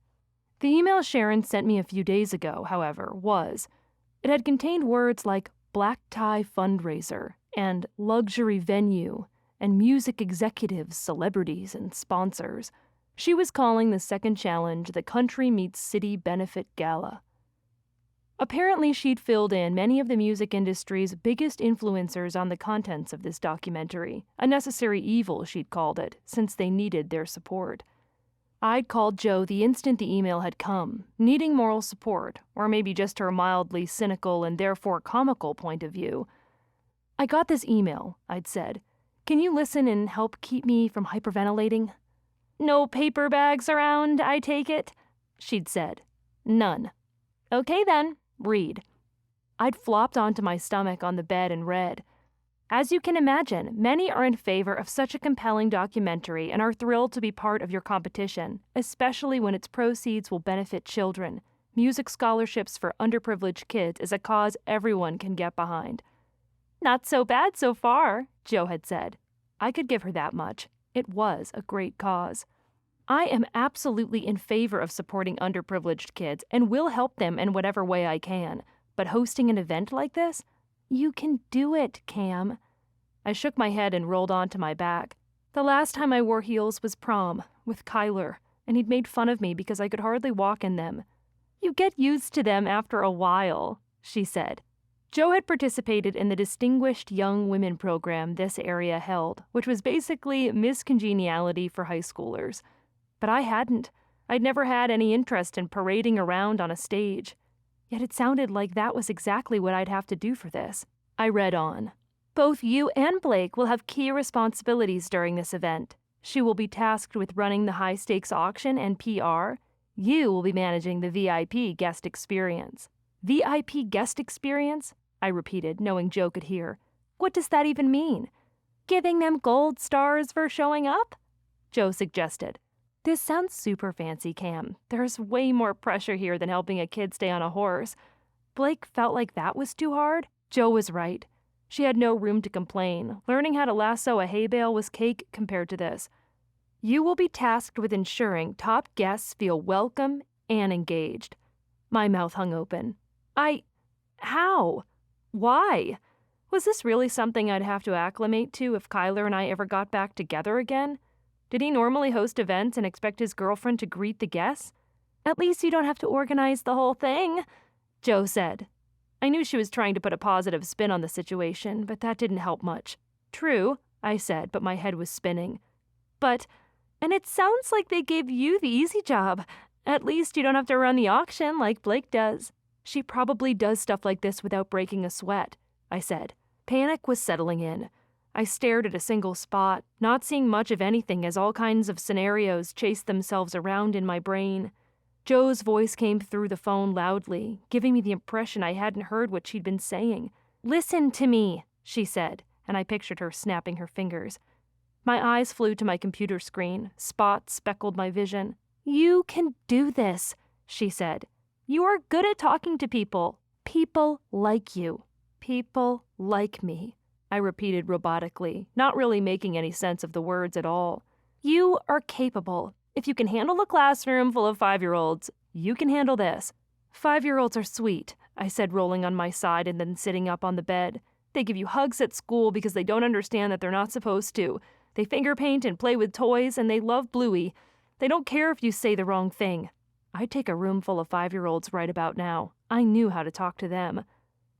The email Sharon sent me a few days ago, however, was. It had contained words like black tie fundraiser and luxury venue and music executives, celebrities, and sponsors. She was calling the second challenge the Country Meets City Benefit Gala. Apparently, she'd filled in many of the music industry's biggest influencers on the contents of this documentary, a necessary evil, she'd called it, since they needed their support. I'd called Jo the instant the email had come, needing moral support, or maybe just her mildly cynical and therefore comical point of view. "I got this email," I'd said. "Can you listen and help keep me from hyperventilating?" "No paper bags around, I take it?" she'd said. "None." "Okay then, read." I'd flopped onto my stomach on the bed and read. "As you can imagine, many are in favor of such a compelling documentary and are thrilled to be part of your competition, especially when its proceeds will benefit children. Music scholarships for underprivileged kids is a cause everyone can get behind." "Not so bad so far," Jo had said. I could give her that much. It was a great cause. "I am absolutely in favor of supporting underprivileged kids and will help them in whatever way I can. But hosting an event like this? You can do it, Cam." I shook my head and rolled onto my back. "The last time I wore heels was prom, with Kyler, and he'd made fun of me because I could hardly walk in them." "You get used to them after a while," she said. Jo had participated in the Distinguished Young Women program this area held, which was basically Miss Congeniality for high schoolers. But I hadn't. I'd never had any interest in parading around on a stage. Yet it sounded like that was exactly what I'd have to do for this. I read on. "Both you and Blake will have key responsibilities during this event. She will be tasked with running the high-stakes auction and PR. You will be managing the VIP guest experience." "VIP guest experience?" I repeated, knowing Jo could hear. "What does that even mean?" "Giving them gold stars for showing up?" Jo suggested. "This sounds super fancy, Cam. There's way more pressure here than helping a kid stay on a horse." Blake felt like that was too hard. Jo was right. She had no room to complain. Learning how to lasso a hay bale was cake compared to this. "You will be tasked with ensuring top guests feel welcome and engaged." My mouth hung open. How? Why? Was this really something I'd have to acclimate to if Kyler and I ever got back together again? Did he normally host events and expect his girlfriend to greet the guests? "At least you don't have to organize the whole thing," Jo said. I knew she was trying to put a positive spin on the situation, but that didn't help much. "True," I said, but my head was spinning. And it sounds like they gave you the easy job. At least you don't have to run the auction like Blake does." "She probably does stuff like this without breaking a sweat," I said. Panic was settling in. I stared at a single spot, not seeing much of anything as all kinds of scenarios chased themselves around in my brain. Jo's voice came through the phone loudly, giving me the impression I hadn't heard what she'd been saying. "Listen to me," she said, and I pictured her snapping her fingers. My eyes flew to my computer screen. Spots speckled my vision. "You can do this," she said. "You are good at talking to people. People like you. People like me," I repeated robotically, not really making any sense of the words at all. "You are capable. If you can handle a classroom full of 5-year-olds, you can handle this." "5-year-olds are sweet," I said, rolling on my side and then sitting up on the bed. "They give you hugs at school because they don't understand that they're not supposed to. They finger paint and play with toys, and they love Bluey. They don't care if you say the wrong thing." I'd take a room full of 5-year-olds right about now. I knew how to talk to them.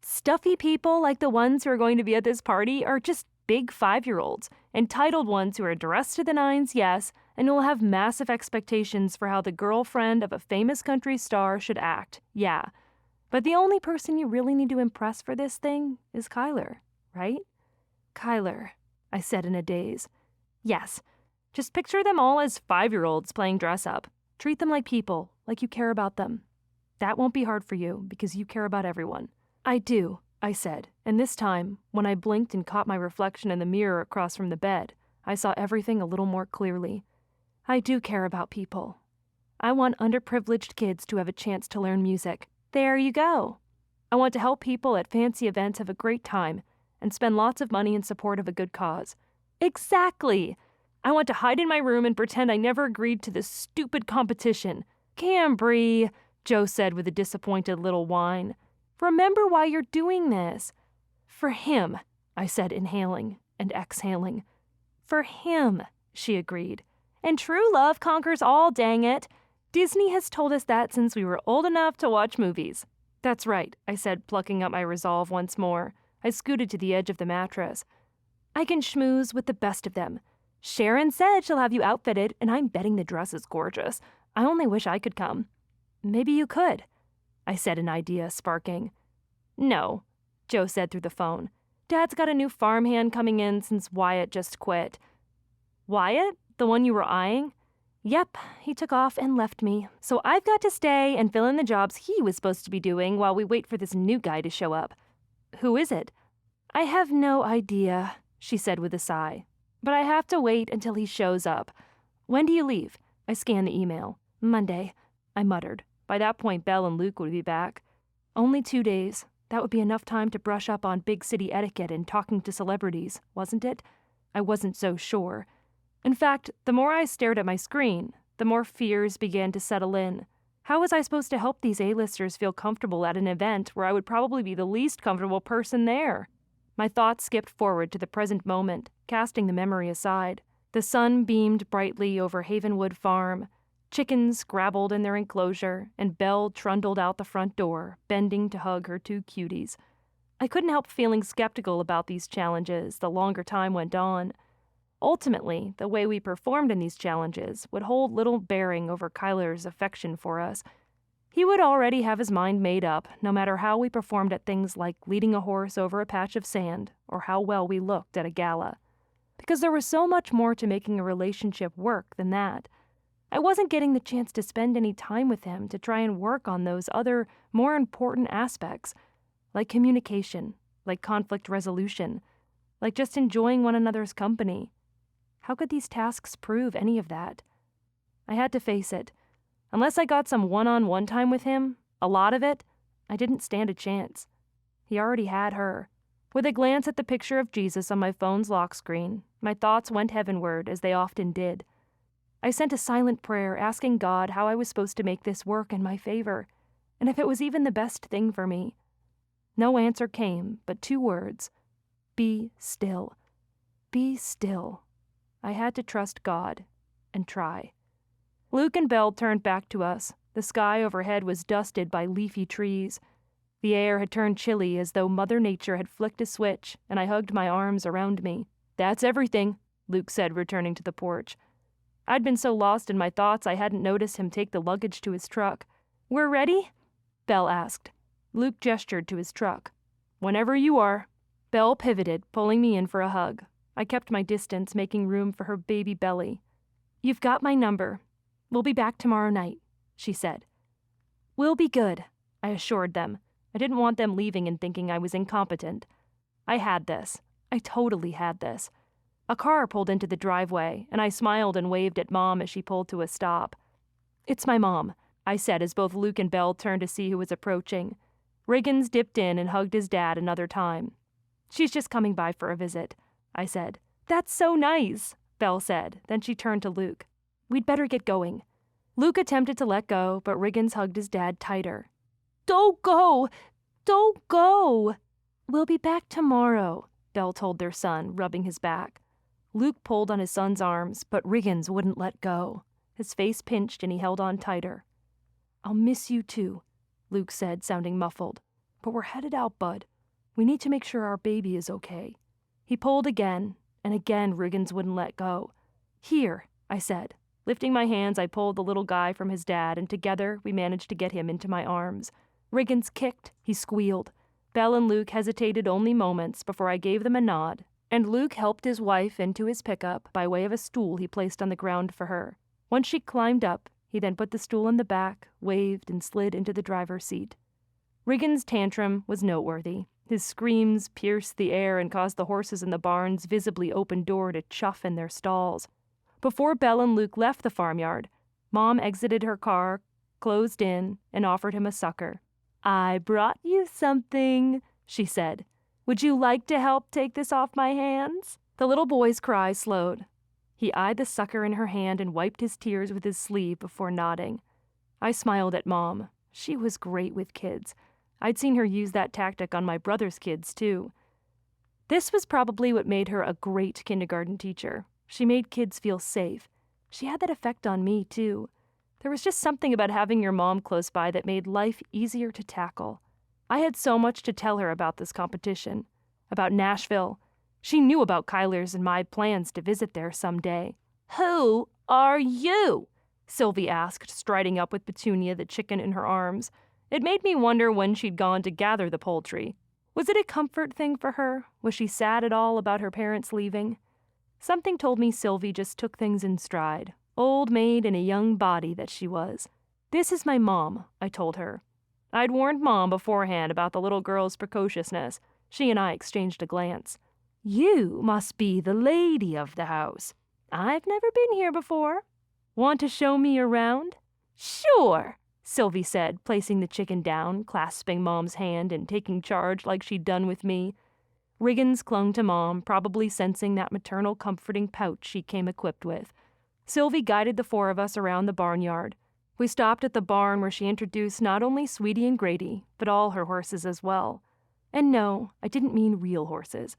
"Stuffy people like the ones who are going to be at this party are just big 5-year-olds. Entitled ones who are dressed to the nines, yes, and will have massive expectations for how the girlfriend of a famous country star should act, yeah. But the only person you really need to impress for this thing is Kyler, right?" "Kyler," I said in a daze. "Yes. Just picture them all as 5-year-olds playing dress-up. Treat them like people, like you care about them. That won't be hard for you, because you care about everyone." "I do," I said, and this time, when I blinked and caught my reflection in the mirror across from the bed, I saw everything a little more clearly. I do care about people. I want underprivileged kids to have a chance to learn music. There you go. I want to help people at fancy events have a great time and spend lots of money in support of a good cause. Exactly. I want to hide in my room and pretend I never agreed to this stupid competition. Cambry, Jo said with a disappointed little whine. Remember why you're doing this. For him, I said, inhaling and exhaling. For him, she agreed. And true love conquers all, dang it. Disney has told us that since we were old enough to watch movies. That's right, I said, plucking up my resolve once more. I scooted to the edge of the mattress. I can schmooze with the best of them. Sharon said she'll have you outfitted, and I'm betting the dress is gorgeous. I only wish I could come. Maybe you could, I said, an idea sparking. No, Joe said through the phone. Dad's got a new farmhand coming in since Wyatt just quit. Wyatt? The one you were eyeing? Yep, he took off and left me, so I've got to stay and fill in the jobs he was supposed to be doing while we wait for this new guy to show up. Who is it? I have no idea, she said with a sigh. But I have to wait until he shows up. When do you leave? I scanned the email. Monday, I muttered. By that point, Belle and Luke would be back. Only 2 days. That would be enough time to brush up on big city etiquette and talking to celebrities, wasn't it? I wasn't so sure. In fact, the more I stared at my screen, the more fears began to settle in. How was I supposed to help these A-listers feel comfortable at an event where I would probably be the least comfortable person there? My thoughts skipped forward to the present moment, casting the memory aside. The sun beamed brightly over Havenwood Farm. Chickens scrabbled in their enclosure, and Belle trundled out the front door, bending to hug her 2 cuties. I couldn't help feeling skeptical about these challenges the longer time went on. Ultimately, the way we performed in these challenges would hold little bearing over Kyler's affection for us. He would already have his mind made up, no matter how we performed at things like leading a horse over a patch of sand, or how well we looked at a gala. Because there was so much more to making a relationship work than that. I wasn't getting the chance to spend any time with him to try and work on those other, more important aspects, like communication, like conflict resolution, like just enjoying one another's company. How could these tasks prove any of that? I had to face it. Unless I got some one-on-one time with him, a lot of it, I didn't stand a chance. He already had her. With a glance at the picture of Jesus on my phone's lock screen, my thoughts went heavenward as they often did. I sent a silent prayer asking God how I was supposed to make this work in my favor, and if it was even the best thing for me. No answer came, but 2 words. Be still. Be still. I had to trust God and try. Luke and Belle turned back to us. The sky overhead was dusted by leafy trees. The air had turned chilly as though Mother Nature had flicked a switch, and I hugged my arms around me. That's everything, Luke said, returning to the porch. I'd been so lost in my thoughts I hadn't noticed him take the luggage to his truck. We're ready? Belle asked. Luke gestured to his truck. Whenever you are. Belle pivoted, pulling me in for a hug. I kept my distance, making room for her baby belly. You've got my number. We'll be back tomorrow night, she said. We'll be good, I assured them. I didn't want them leaving and thinking I was incompetent. I had this. I totally had this. A car pulled into the driveway, and I smiled and waved at Mom as she pulled to a stop. It's my mom, I said as both Luke and Belle turned to see who was approaching. Riggins dipped in and hugged his dad another time. She's just coming by for a visit, I said. That's so nice, Belle said. Then she turned to Luke. We'd better get going. Luke attempted to let go, but Riggins hugged his dad tighter. Don't go! Don't go! We'll be back tomorrow, Belle told their son, rubbing his back. Luke pulled on his son's arms, but Riggins wouldn't let go. His face pinched and he held on tighter. I'll miss you too, Luke said, sounding muffled. But we're headed out, bud. We need to make sure our baby is okay. He pulled again, and again Riggins wouldn't let go. Here, I said. Lifting my hands, I pulled the little guy from his dad, and together we managed to get him into my arms. Riggins kicked, he squealed. Belle and Luke hesitated only moments before I gave them a nod, and Luke helped his wife into his pickup by way of a stool he placed on the ground for her. Once she climbed up, he then put the stool in the back, waved, and slid into the driver's seat. Riggins' tantrum was noteworthy. His screams pierced the air and caused the horses in the barn's visibly open door to chuff in their stalls. Before Belle and Luke left the farmyard, Mom exited her car, closed in, and offered him a sucker. I brought you something, she said. Would you like to help take this off my hands? The little boy's cry slowed. He eyed the sucker in her hand and wiped his tears with his sleeve before nodding. I smiled at Mom. She was great with kids. I'd seen her use that tactic on my brother's kids, too. This was probably what made her a great kindergarten teacher. She made kids feel safe. She had that effect on me, too. There was just something about having your mom close by that made life easier to tackle. I had so much to tell her about this competition, about Nashville. She knew about Kyler's and my plans to visit there someday. "Who are you?" Sylvie asked, striding up with Petunia the chicken in her arms. It made me wonder when she'd gone to gather the poultry. Was it a comfort thing for her? Was she sad at all about her parents leaving? Something told me Sylvie just took things in stride. Old maid in a young body that she was. "This is my mom," I told her. I'd warned Mom beforehand about the little girl's precociousness. She and I exchanged a glance. "You must be the lady of the house. I've never been here before. Want to show me around?" "Sure," Sylvie said, placing the chicken down, clasping Mom's hand and taking charge like she'd done with me. Riggins clung to Mom, probably sensing that maternal comforting pouch she came equipped with. Sylvie guided the four of us around the barnyard. We stopped at the barn where she introduced not only Sweetie and Grady, but all her horses as well. And no, I didn't mean real horses.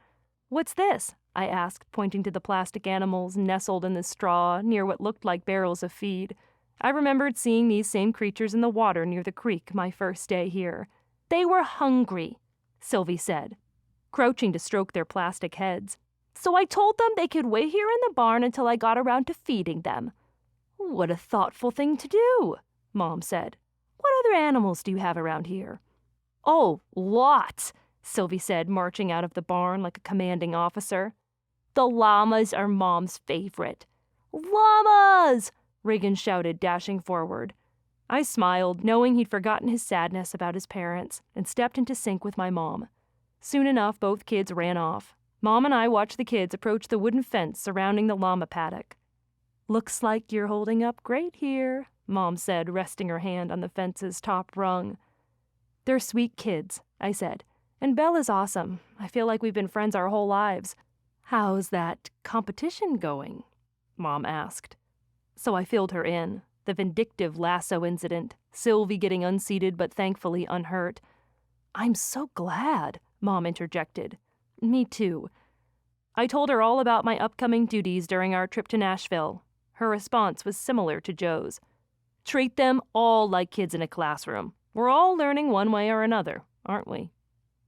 "What's this?" I asked, pointing to the plastic animals nestled in the straw near what looked like barrels of feed. I remembered seeing these same creatures in the water near the creek my first day here. "They were hungry," Sylvie said, crouching to stroke their plastic heads. "So I told them they could wait here in the barn until I got around to feeding them." "What a thoughtful thing to do," Mom said. "What other animals do you have around here?" "Oh, lots," Sylvie said, marching out of the barn like a commanding officer. "The llamas are Mom's favorite." "Llamas!" Regan shouted, dashing forward. I smiled, knowing he'd forgotten his sadness about his parents, and stepped into sync with my mom. Soon enough, both kids ran off. Mom and I watched the kids approach the wooden fence surrounding the llama paddock. "Looks like you're holding up great here," Mom said, resting her hand on the fence's top rung. "They're sweet kids," I said. "And Belle is awesome. I feel like we've been friends our whole lives." "How's that competition going?" Mom asked. So I filled her in. The vindictive lasso incident, Sylvie getting unseated but thankfully unhurt. "I'm so glad," Mom interjected. "Me too." I told her all about my upcoming duties during our trip to Nashville. Her response was similar to Joe's. "Treat them all like kids in a classroom. We're all learning one way or another, aren't we?"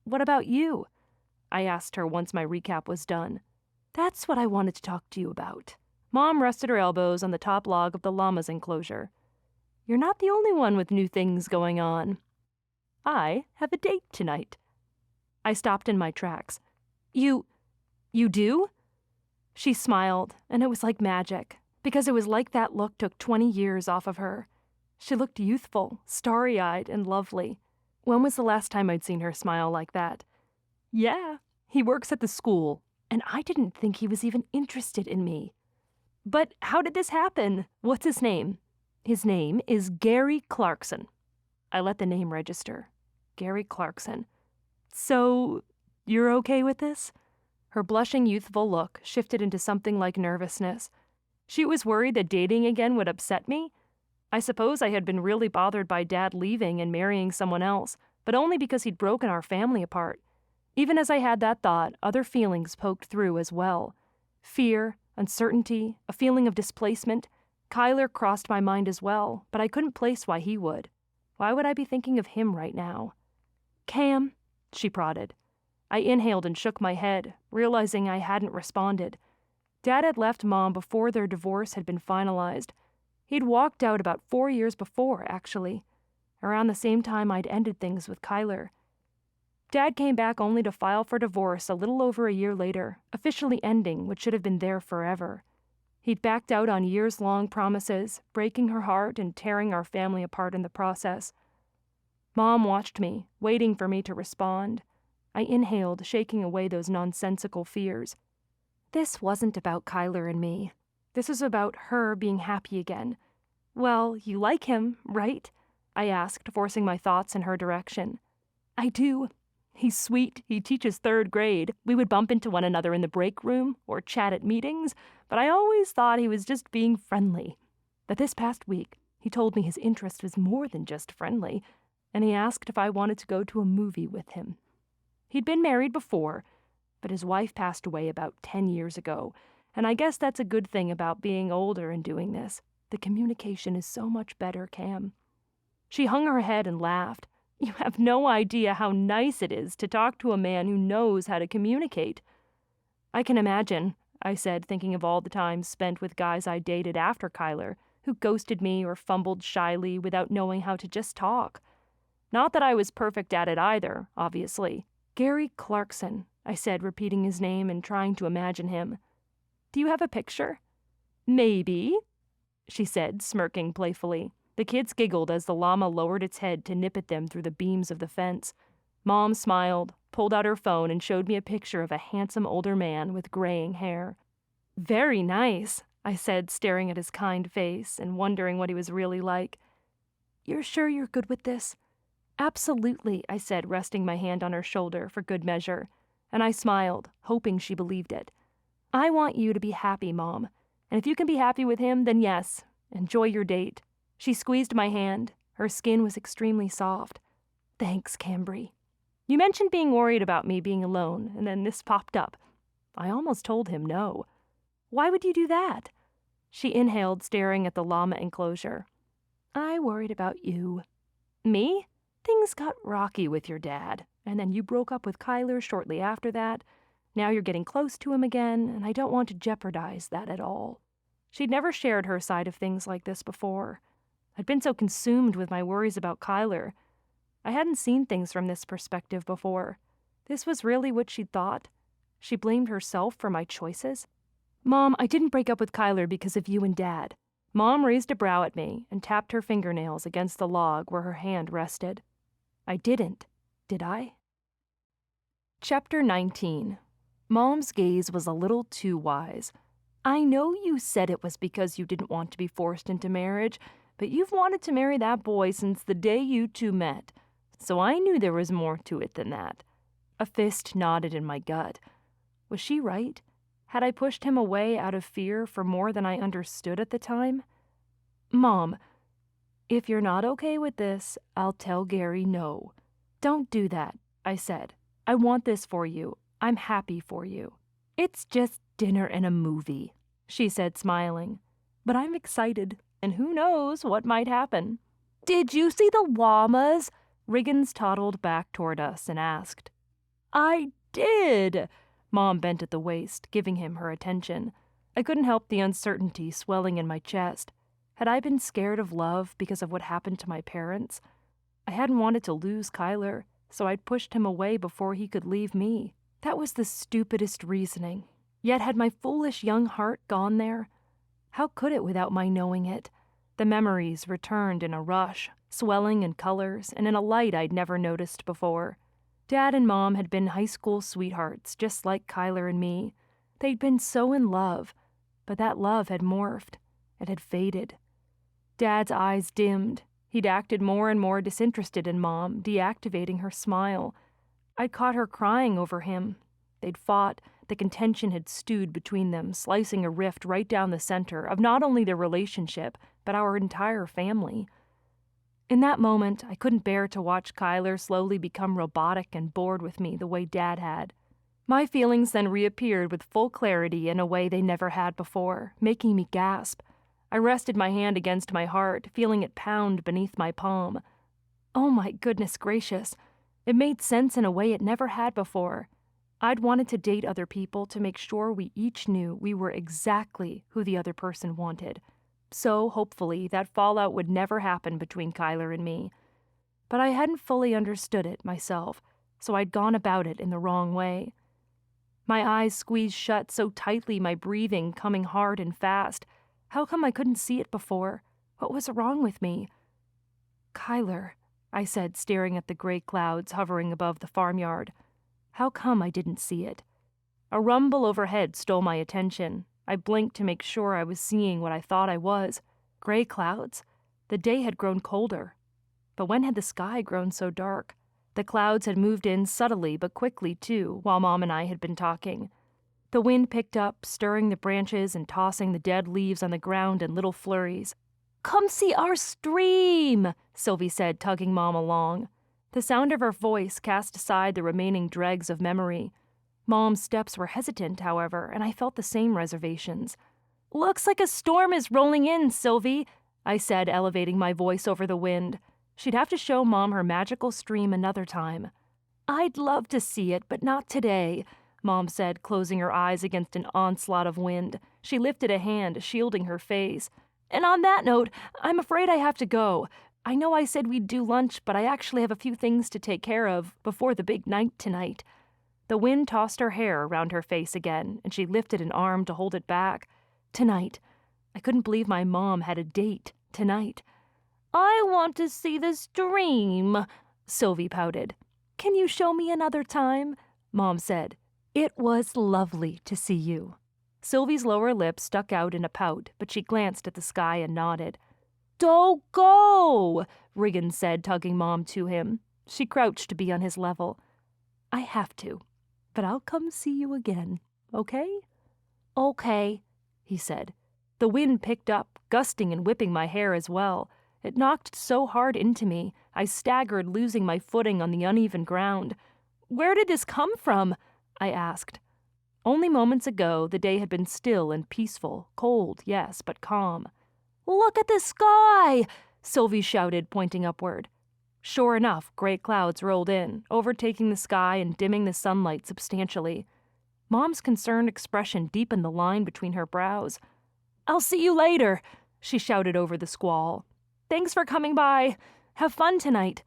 "What about you?" I asked her once my recap was done. "That's what I wanted to talk to you about." Mom rested her elbows on the top log of the llama's enclosure. "You're not the only one with new things going on. I have a date tonight." I stopped in my tracks. You do?" She smiled, and it was like magic, because it was like that look took 20 years off of her. She looked youthful, starry-eyed, and lovely. When was the last time I'd seen her smile like that? "Yeah, he works at the school, and I didn't think he was even interested in me." "But how did this happen? What's his name?" "His name is Gary Clarkson." I let the name register. Gary Clarkson. "So, you're okay with this?" Her blushing youthful look shifted into something like nervousness. She was worried that dating again would upset me. I suppose I had been really bothered by Dad leaving and marrying someone else, but only because he'd broken our family apart. Even as I had that thought, other feelings poked through as well. Fear, uncertainty, a feeling of displacement. Kyler crossed my mind as well, but I couldn't place why he would. Why would I be thinking of him right now? "Cam," she prodded. I inhaled and shook my head, realizing I hadn't responded. Dad had left Mom before their divorce had been finalized. He'd walked out about 4 years before, actually, around the same time I'd ended things with Kyler. Dad came back only to file for divorce a little over a year later, officially ending what should have been there forever. He'd backed out on years-long promises, breaking her heart and tearing our family apart in the process. Mom watched me, waiting for me to respond. I inhaled, shaking away those nonsensical fears. This wasn't about Kyler and me. This was about her being happy again. "Well, you like him, right?" I asked, forcing my thoughts in her direction. "I do. He's sweet. He teaches 3rd grade. We would bump into one another in the break room or chat at meetings, but I always thought he was just being friendly. But this past week, he told me his interest was more than just friendly, and he asked if I wanted to go to a movie with him. He'd been married before, but his wife passed away about 10 years ago, and I guess that's a good thing about being older and doing this. The communication is so much better, Cam." She hung her head and laughed. "You have no idea how nice it is to talk to a man who knows how to communicate." I can imagine, I said, thinking of all the times spent with guys I dated after Kyler, who ghosted me or fumbled shyly without knowing how to just talk. Not that I was perfect at it either, obviously. Gary Clarkson, I said, repeating his name and trying to imagine him. Do you have a picture? Maybe, she said, smirking playfully. The kids giggled as the llama lowered its head to nip at them through the beams of the fence. Mom smiled, pulled out her phone, and showed me a picture of a handsome older man with graying hair. Very nice, I said, staring at his kind face and wondering what he was really like. You're sure you're good with this? Absolutely, I said, resting my hand on her shoulder for good measure, and I smiled, hoping she believed it. I want you to be happy, Mom, and if you can be happy with him, then yes, enjoy your date. She squeezed my hand. Her skin was extremely soft. Thanks, Cambry. You mentioned being worried about me being alone, and then this popped up. I almost told him no. Why would you do that? She inhaled, staring at the llama enclosure. I worried about you. Me? Things got rocky with your dad, and then you broke up with Kyler shortly after that. Now you're getting close to him again, and I don't want to jeopardize that at all. She'd never shared her side of things like this before. I'd been so consumed with my worries about Kyler. I hadn't seen things from this perspective before. This was really what she'd thought. She blamed herself for my choices. Mom, I didn't break up with Kyler because of you and Dad. Mom raised a brow at me and tapped her fingernails against the log where her hand rested. I didn't, did I? Chapter 19. Mom's gaze was a little too wise. I know you said it was because you didn't want to be forced into marriage, but you've wanted to marry that boy since the day you two met, so I knew there was more to it than that. A fist nodded in my gut. Was she right? Had I pushed him away out of fear for more than I understood at the time? Mom, if you're not okay with this, I'll tell Gary no. Don't do that, I said. I want this for you. I'm happy for you. It's just dinner and a movie, she said, smiling. But I'm excited, and who knows what might happen. Did you see the llamas? Riggins toddled back toward us and asked. I did. Mom bent at the waist, giving him her attention. I couldn't help the uncertainty swelling in my chest. Had I been scared of love because of what happened to my parents? I hadn't wanted to lose Kyler, so I'd pushed him away before he could leave me. That was the stupidest reasoning. Yet had my foolish young heart gone there? How could it without my knowing it? The memories returned in a rush, swelling in colors and in a light I'd never noticed before. Dad and Mom had been high school sweethearts, just like Kyler and me. They'd been so in love, but that love had morphed. It had faded. Dad's eyes dimmed. He'd acted more and more disinterested in Mom, deactivating her smile. I'd caught her crying over him. They'd fought. The contention had stewed between them, slicing a rift right down the center of not only their relationship, but our entire family. In that moment, I couldn't bear to watch Kyler slowly become robotic and bored with me the way Dad had. My feelings then reappeared with full clarity in a way they never had before, making me gasp. I rested my hand against my heart, feeling it pound beneath my palm. Oh my goodness gracious. It made sense in a way it never had before. I'd wanted to date other people to make sure we each knew we were exactly who the other person wanted. So, hopefully, that fallout would never happen between Kyler and me. But I hadn't fully understood it myself, so I'd gone about it in the wrong way. My eyes squeezed shut so tightly, my breathing coming hard and fast. How come I couldn't see it before? What was wrong with me? Kyler, I said, staring at the gray clouds hovering above the farmyard. How come I didn't see it? A rumble overhead stole my attention. I blinked to make sure I was seeing what I thought I was. Gray clouds? The day had grown colder. But when had the sky grown so dark? The clouds had moved in subtly but quickly, too, while Mom and I had been talking. The wind picked up, stirring the branches and tossing the dead leaves on the ground in little flurries. Come see our stream, Sylvie said, tugging Mom along. The sound of her voice cast aside the remaining dregs of memory. Mom's steps were hesitant, however, and I felt the same reservations. Looks like a storm is rolling in, Sylvie, I said, elevating my voice over the wind. She'd have to show Mom her magical stream another time. I'd love to see it, but not today. Mom said, closing her eyes against an onslaught of wind. She lifted a hand, shielding her face. And on that note, I'm afraid I have to go. I know I said we'd do lunch, but I actually have a few things to take care of before the big night tonight. The wind tossed her hair around her face again, and she lifted an arm to hold it back. Tonight. I couldn't believe my mom had a date tonight. I want to see the stream, Sylvie pouted. Can you show me another time? Mom said. It was lovely to see you. Sylvie's lower lip stuck out in a pout, but she glanced at the sky and nodded. Don't go, Riggins said, tugging Mom to him. She crouched to be on his level. I have to, but I'll come see you again, okay? Okay, he said. The wind picked up, gusting and whipping my hair as well. It knocked so hard into me, I staggered, losing my footing on the uneven ground. Where did this come from? I asked. Only moments ago, the day had been still and peaceful, cold, yes, but calm. Look at the sky! Sylvie shouted, pointing upward. Sure enough, gray clouds rolled in, overtaking the sky and dimming the sunlight substantially. Mom's concerned expression deepened the line between her brows. I'll see you later, she shouted over the squall. Thanks for coming by. Have fun tonight.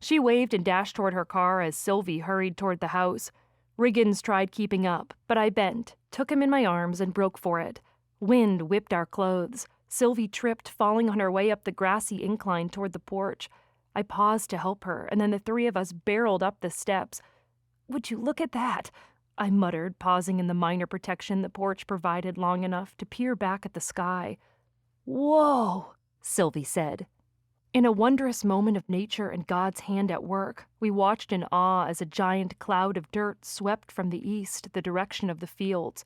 She waved and dashed toward her car as Sylvie hurried toward the house. Riggins tried keeping up, but I bent, took him in my arms, and broke for it. Wind whipped our clothes. Sylvie tripped, falling on her way up the grassy incline toward the porch. I paused to help her, and then the three of us barreled up the steps. Would you look at that? I muttered, pausing in the minor protection the porch provided long enough to peer back at the sky. Whoa, Sylvie said. In a wondrous moment of nature and God's hand at work, we watched in awe as a giant cloud of dirt swept from the east the direction of the fields.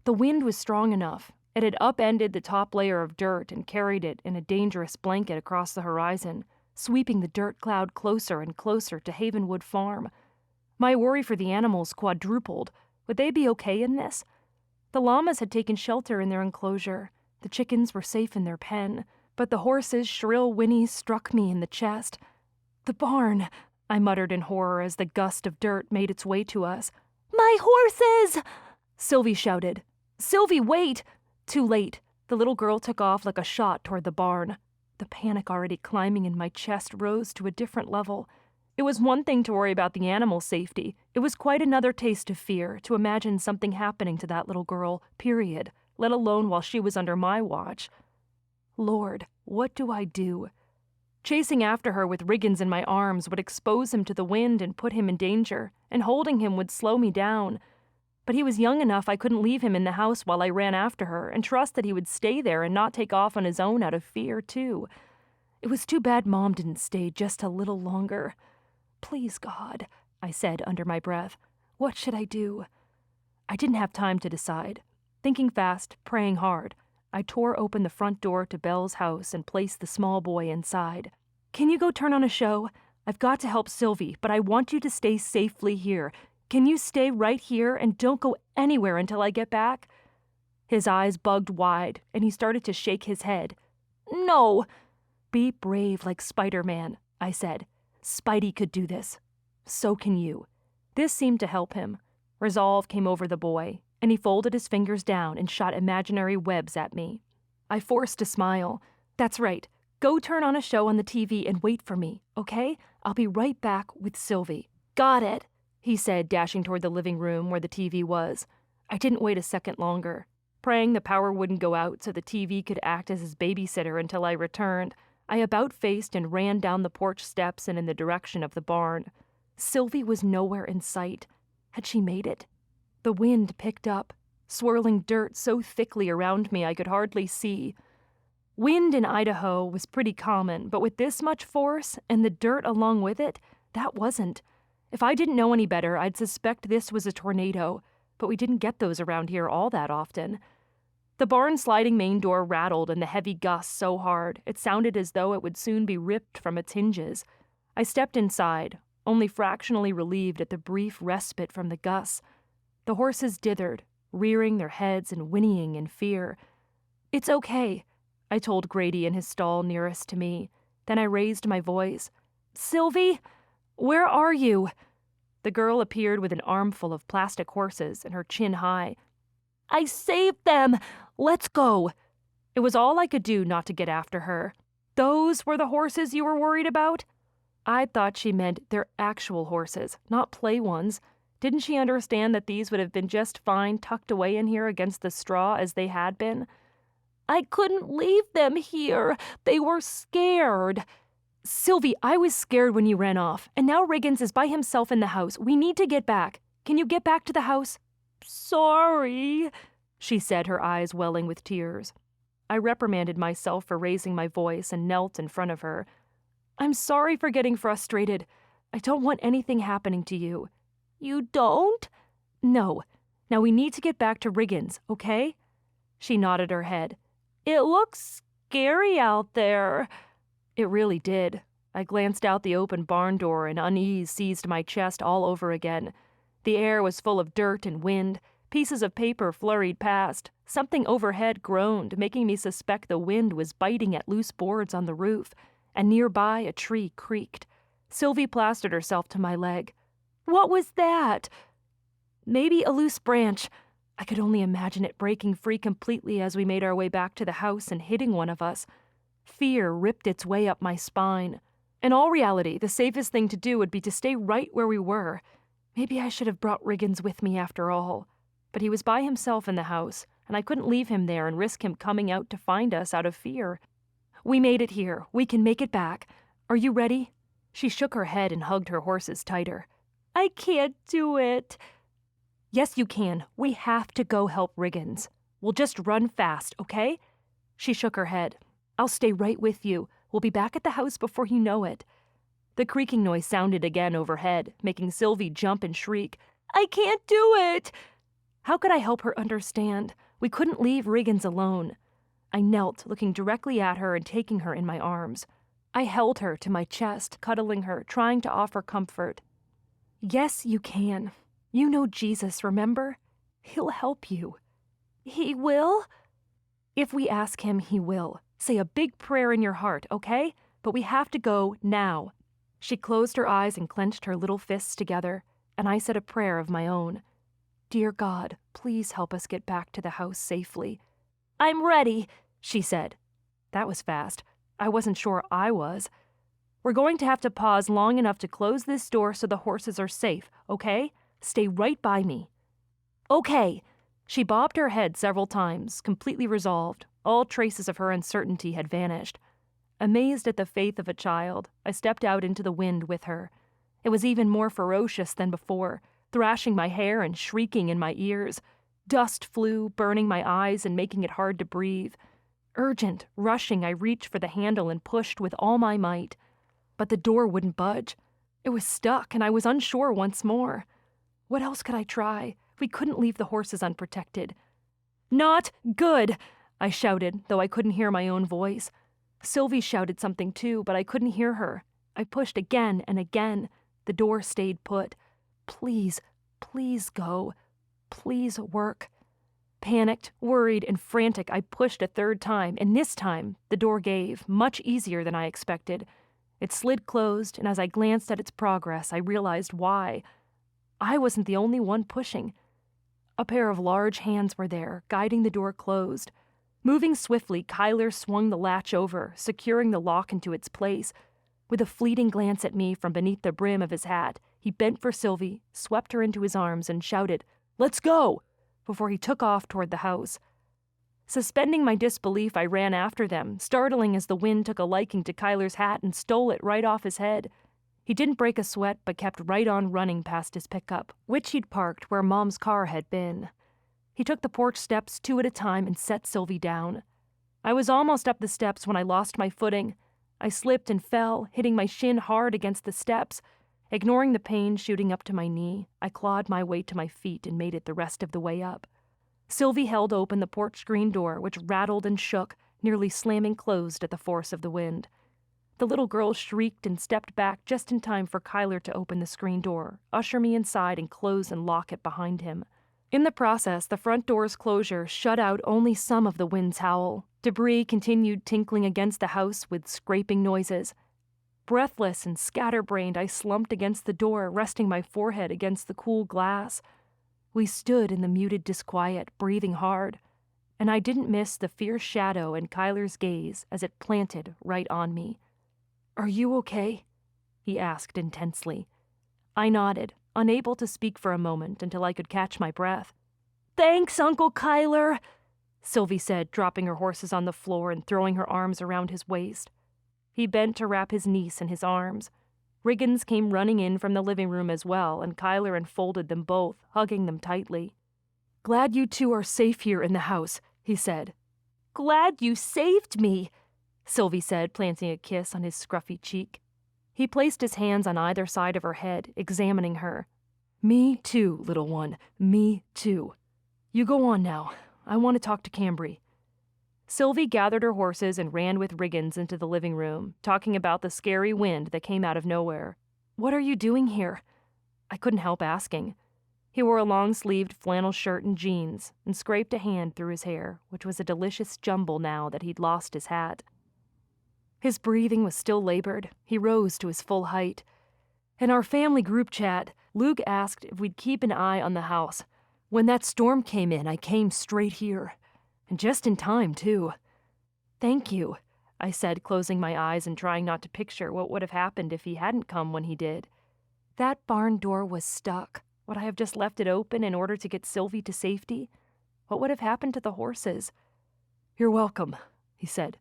The wind was strong enough. It had upended the top layer of dirt and carried it in a dangerous blanket across the horizon, sweeping the dirt cloud closer and closer to Havenwood Farm. My worry for the animals quadrupled. Would they be okay in this? The llamas had taken shelter in their enclosure. The chickens were safe in their pen, but the horses' shrill whinnies struck me in the chest. The barn, I muttered in horror as the gust of dirt made its way to us. My horses! Sylvie shouted. Sylvie, wait! Too late. The little girl took off like a shot toward the barn. The panic already climbing in my chest rose to a different level. It was one thing to worry about the animal safety. It was quite another taste of fear to imagine something happening to that little girl, period, let alone while she was under my watch. Lord, what do I do? Chasing after her with Riggins in my arms would expose him to the wind and put him in danger, and holding him would slow me down. But he was young enough I couldn't leave him in the house while I ran after her and trust that he would stay there and not take off on his own out of fear, too. It was too bad Mom didn't stay just a little longer. Please, God, I said under my breath. What should I do? I didn't have time to decide. Thinking fast, praying hard, I tore open the front door to Belle's house and placed the small boy inside. Can you go turn on a show? I've got to help Sylvie, but I want you to stay safely here. Can you stay right here and don't go anywhere until I get back? His eyes bugged wide, and he started to shake his head. No! Be brave like Spider-Man, I said. Spidey could do this. So can you. This seemed to help him. Resolve came over the boy, and he folded his fingers down and shot imaginary webs at me. I forced a smile. That's right. Go turn on a show on the TV and wait for me, okay? I'll be right back with Sylvie. Got it, he said, dashing toward the living room where the TV was. I didn't wait a second longer. Praying the power wouldn't go out so the TV could act as his babysitter until I returned, I about-faced and ran down the porch steps and in the direction of the barn. Sylvie was nowhere in sight. Had she made it? The wind picked up, swirling dirt so thickly around me I could hardly see. Wind in Idaho was pretty common, but with this much force and the dirt along with it, that wasn't. If I didn't know any better, I'd suspect this was a tornado, but we didn't get those around here all that often. The barn's sliding main door rattled in the heavy gusts so hard, it sounded as though it would soon be ripped from its hinges. I stepped inside, only fractionally relieved at the brief respite from the gusts. The horses dithered, rearing their heads and whinnying in fear. It's okay, I told Grady in his stall nearest to me. Then I raised my voice. Sylvie, where are you? The girl appeared with an armful of plastic horses and her chin high. "I saved them! Let's go!" It was all I could do not to get after her. "Those were the horses you were worried about?" I thought she meant their actual horses, not play ones. Didn't she understand that these would have been just fine tucked away in here against the straw as they had been? "I couldn't leave them here. They were scared." "Sylvie, I was scared when you ran off, and now Riggins is by himself in the house. We need to get back. Can you get back to the house?" "Sorry," she said, her eyes welling with tears. I reprimanded myself for raising my voice and knelt in front of her. "I'm sorry for getting frustrated. I don't want anything happening to you." "You don't?" "No. Now we need to get back to Riggins, okay?" She nodded her head. "It looks scary out there." It really did. I glanced out the open barn door and unease seized my chest all over again. The air was full of dirt and wind. Pieces of paper flurried past. Something overhead groaned, making me suspect the wind was biting at loose boards on the roof, and nearby a tree creaked. Sylvie plastered herself to my leg. "What was that?" "Maybe a loose branch." I could only imagine it breaking free completely as we made our way back to the house and hitting one of us. Fear ripped its way up my spine. In all reality, the safest thing to do would be to stay right where we were. Maybe I should have brought Riggins with me after all. But he was by himself in the house, and I couldn't leave him there and risk him coming out to find us out of fear. "We made it here. We can make it back. Are you ready?" She shook her head and hugged her horses tighter. "I can't do it." "Yes, you can. We have to go help Riggins. We'll just run fast, okay?" She shook her head. "I'll stay right with you. We'll be back at the house before you know it." The creaking noise sounded again overhead, making Sylvie jump and shriek. "I can't do it!" How could I help her understand? We couldn't leave Riggins alone. I knelt, looking directly at her and taking her in my arms. I held her to my chest, cuddling her, trying to offer comfort. "Yes, you can. You know Jesus, remember? He'll help you." "He will?" "If we ask him, he will. Say a big prayer in your heart, okay? But we have to go now." She closed her eyes and clenched her little fists together, and I said a prayer of my own. "Dear God, please help us get back to the house safely." "I'm ready," she said. That was fast. I wasn't sure I was. "We're going to have to pause long enough to close this door so the horses are safe, okay? Stay right by me." "Okay." She bobbed her head several times, completely resolved. All traces of her uncertainty had vanished. Amazed at the faith of a child, I stepped out into the wind with her. It was even more ferocious than before, thrashing my hair and shrieking in my ears. Dust flew, burning my eyes and making it hard to breathe. Urgent, rushing, I reached for the handle and pushed with all my might. But the door wouldn't budge. It was stuck, and I was unsure once more. What else could I try? We couldn't leave the horses unprotected. "Not good!" I shouted, though I couldn't hear my own voice. Sylvie shouted something too, but I couldn't hear her. I pushed again and again. The door stayed put. "Please, please go. Please work." Panicked, worried, and frantic, I pushed a third time, and this time the door gave, much easier than I expected. It slid closed, and as I glanced at its progress, I realized why. I wasn't the only one pushing. A pair of large hands were there, guiding the door closed. Moving swiftly, Kyler swung the latch over, securing the lock into its place. With a fleeting glance at me from beneath the brim of his hat, he bent for Sylvie, swept her into his arms, and shouted, "Let's go!" before he took off toward the house. Suspending my disbelief, I ran after them, startling as the wind took a liking to Kyler's hat and stole it right off his head. He didn't break a sweat, but kept right on running past his pickup, which he'd parked where Mom's car had been. He took the porch steps 2 at a time and set Sylvie down. I was almost up the steps when I lost my footing. I slipped and fell, hitting my shin hard against the steps. Ignoring the pain shooting up to my knee, I clawed my way to my feet and made it the rest of the way up. Sylvie held open the porch screen door, which rattled and shook, nearly slamming closed at the force of the wind. The little girl shrieked and stepped back just in time for Kyler to open the screen door, usher me inside, and close and lock it behind him. In the process, the front door's closure shut out only some of the wind's howl. Debris continued tinkling against the house with scraping noises. Breathless and scatterbrained, I slumped against the door, resting my forehead against the cool glass. We stood in the muted disquiet, breathing hard, and I didn't miss the fierce shadow in Kyler's gaze as it planted right on me. "Are you okay?" he asked intensely. I nodded, unable to speak for a moment until I could catch my breath. "Thanks, Uncle Kyler," Sylvie said, dropping her horses on the floor and throwing her arms around his waist. He bent to wrap his niece in his arms. Riggins came running in from the living room as well, and Kyler enfolded them both, hugging them tightly. "Glad you two are safe here in the house," he said. "Glad you saved me," Sylvie said, planting a kiss on his scruffy cheek. He placed his hands on either side of her head, examining her. "Me too, little one, me too. You go on now. I want to talk to Cambry." Sylvie gathered her horses and ran with Riggins into the living room, talking about the scary wind that came out of nowhere. "What are you doing here?" I couldn't help asking. He wore a long-sleeved flannel shirt and jeans, and scraped a hand through his hair, which was a delicious jumble now that he'd lost his hat. His breathing was still labored. He rose to his full height. "In our family group chat, Luke asked if we'd keep an eye on the house. When that storm came in, I came straight here. And just in time, too." "Thank you," I said, closing my eyes and trying not to picture what would have happened if he hadn't come when he did. That barn door was stuck. Would I have just left it open in order to get Sylvie to safety? What would have happened to the horses? "You're welcome," he said.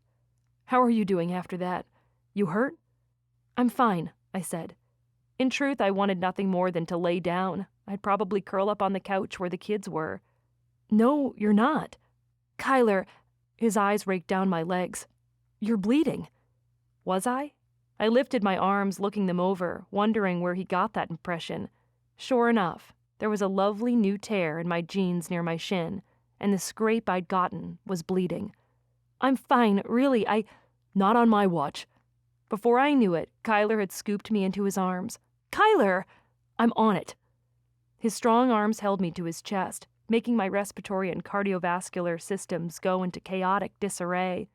"How are you doing after that? You hurt?" "I'm fine," I said. In truth, I wanted nothing more than to lay down. I'd probably curl up on the couch where the kids were. "No, you're not." "Kyler," his eyes raked down my legs. "You're bleeding." Was I? I lifted my arms, looking them over, wondering where he got that impression. Sure enough, there was a lovely new tear in my jeans near my shin, and the scrape I'd gotten was bleeding. "I'm fine, really, Not on my watch." Before I knew it, Kyler had scooped me into his arms. "Kyler!" "I'm on it." His strong arms held me to his chest, making my respiratory and cardiovascular systems go into chaotic disarray.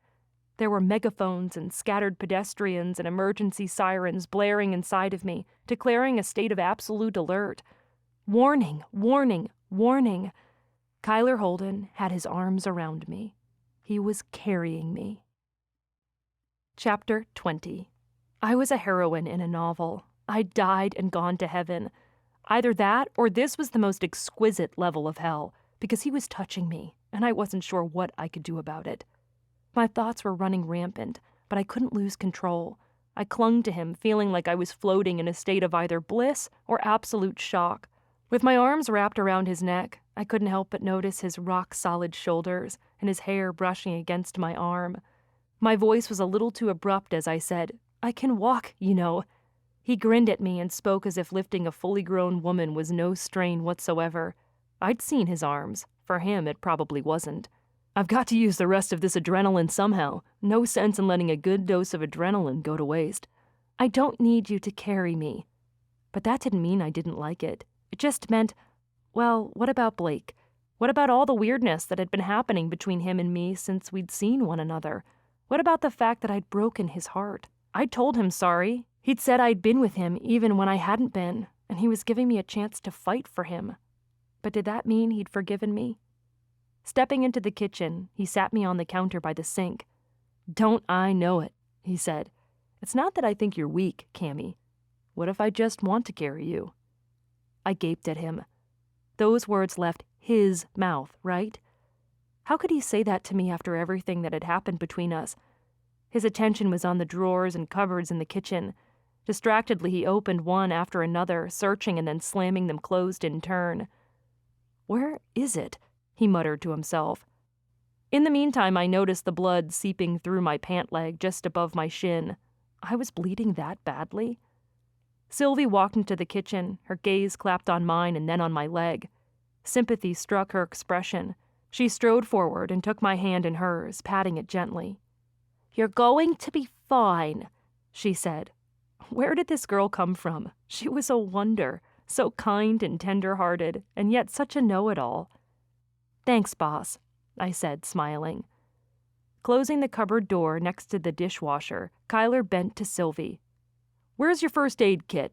There were megaphones and scattered pedestrians and emergency sirens blaring inside of me, declaring a state of absolute alert. Warning, warning, warning. Kyler Holden had his arms around me. He was carrying me. Chapter 20. I was a heroine in a novel. I'd died and gone to heaven. Either that or this was the most exquisite level of hell, because he was touching me, and I wasn't sure what I could do about it. My thoughts were running rampant, but I couldn't lose control. I clung to him, feeling like I was floating in a state of either bliss or absolute shock. With my arms wrapped around his neck, I couldn't help but notice his rock-solid shoulders and his hair brushing against my arm. My voice was a little too abrupt as I said, "I can walk, you know." He grinned at me and spoke as if lifting a fully grown woman was no strain whatsoever. I'd seen his arms. For him, it probably wasn't. "I've got to use the rest of this adrenaline somehow. No sense in letting a good dose of adrenaline go to waste." "I don't need you to carry me." But that didn't mean I didn't like it. It just meant, well, what about Blake? What about all the weirdness that had been happening between him and me since we'd seen one another? What about the fact that I'd broken his heart? I'd told him sorry. He'd said I'd been with him even when I hadn't been, and he was giving me a chance to fight for him. But did that mean he'd forgiven me? Stepping into the kitchen, he sat me on the counter by the sink. "Don't I know it," he said. "It's not that I think you're weak, Cammy. What if I just want to carry you?" I gaped at him. Those words left his mouth, right? How could he say that to me after everything that had happened between us? His attention was on the drawers and cupboards in the kitchen. Distractedly, he opened one after another, searching and then slamming them closed in turn. "Where is it?" he muttered to himself. In the meantime, I noticed the blood seeping through my pant leg just above my shin. I was bleeding that badly? Sylvie walked into the kitchen, her gaze clapped on mine and then on my leg. Sympathy struck her expression. She strode forward and took my hand in hers, patting it gently. "You're going to be fine," she said. Where did this girl come from? She was a wonder, so kind and tender-hearted, and yet such a know-it-all. "Thanks, boss," I said, smiling. Closing the cupboard door next to the dishwasher, Kyler bent to Sylvie. Where's your first aid kit?"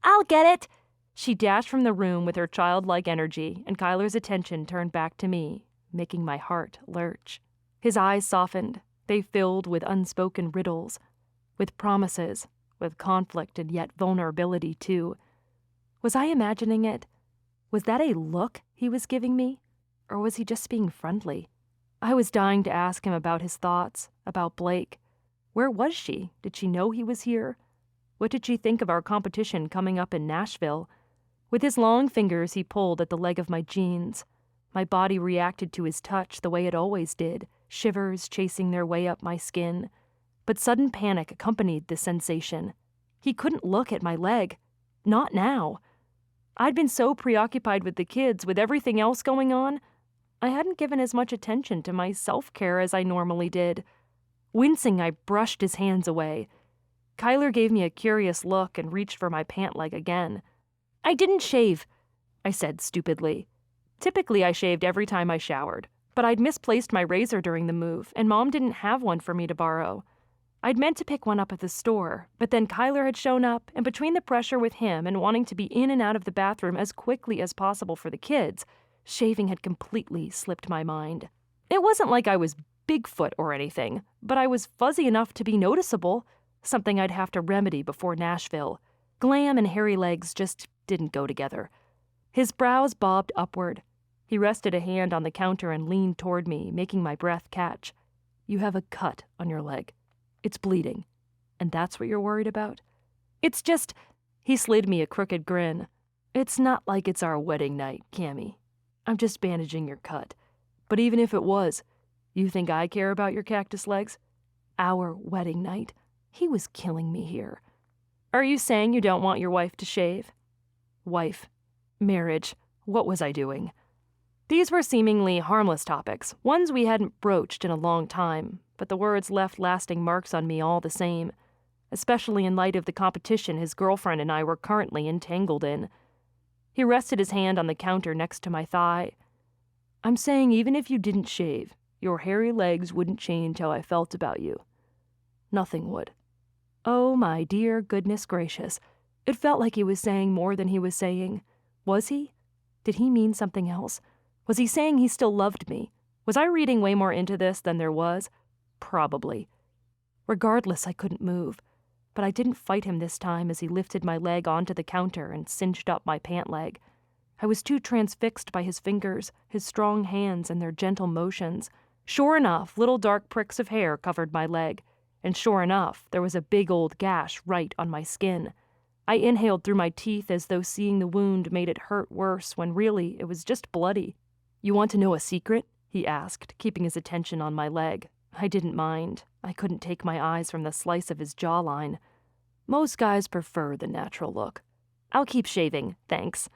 "I'll get it!" She dashed from the room with her childlike energy, and Kyler's attention turned back to me, making my heart lurch. His eyes softened. They filled with unspoken riddles, with promises, with conflict and yet vulnerability, too. Was I imagining it? Was that a look he was giving me? Or was he just being friendly? I was dying to ask him about his thoughts, about Blake. Where was she? Did she know he was here? What did she think of our competition coming up in Nashville? With his long fingers, he pulled at the leg of my jeans. My body reacted to his touch the way it always did, shivers chasing their way up my skin. But sudden panic accompanied the sensation. He couldn't look at my leg. Not now. I'd been so preoccupied with the kids, with everything else going on, I hadn't given as much attention to my self-care as I normally did. Wincing, I brushed his hands away. Kyler gave me a curious look and reached for my pant leg again. "I didn't shave," I said stupidly. Typically, I shaved every time I showered, but I'd misplaced my razor during the move, and Mom didn't have one for me to borrow. I'd meant to pick one up at the store, but then Kyler had shown up, and between the pressure with him and wanting to be in and out of the bathroom as quickly as possible for the kids, shaving had completely slipped my mind. It wasn't like I was Bigfoot or anything, but I was fuzzy enough to be noticeable, something I'd have to remedy before Nashville. Glam and hairy legs just didn't go together. His brows bobbed upward. He rested a hand on the counter and leaned toward me, making my breath catch. "You have a cut on your leg. It's bleeding. And that's what you're worried about?" "It's just—" He slid me a crooked grin. "It's not like it's our wedding night, Cammy. I'm just bandaging your cut. But even if it was, you think I care about your cactus legs? Our wedding night." He was killing me here. "Are you saying you don't want your wife to shave?" Wife. Marriage. What was I doing? These were seemingly harmless topics, ones we hadn't broached in a long time, but the words left lasting marks on me all the same, especially in light of the competition his girlfriend and I were currently entangled in. He rested his hand on the counter next to my thigh. "I'm saying even if you didn't shave, your hairy legs wouldn't change how I felt about you. Nothing would." Oh, my dear goodness gracious. It felt like he was saying more than he was saying. Was he? Did he mean something else? Was he saying he still loved me? Was I reading way more into this than there was? Probably. Regardless, I couldn't move. But I didn't fight him this time as he lifted my leg onto the counter and cinched up my pant leg. I was too transfixed by his fingers, his strong hands, and their gentle motions. Sure enough, little dark pricks of hair covered my leg. And sure enough, there was a big old gash right on my skin. I inhaled through my teeth as though seeing the wound made it hurt worse when really it was just bloody. "You want to know a secret?" he asked, keeping his attention on my leg. I didn't mind. I couldn't take my eyes from the slice of his jawline. Most guys prefer the natural look. "I'll keep shaving, thanks."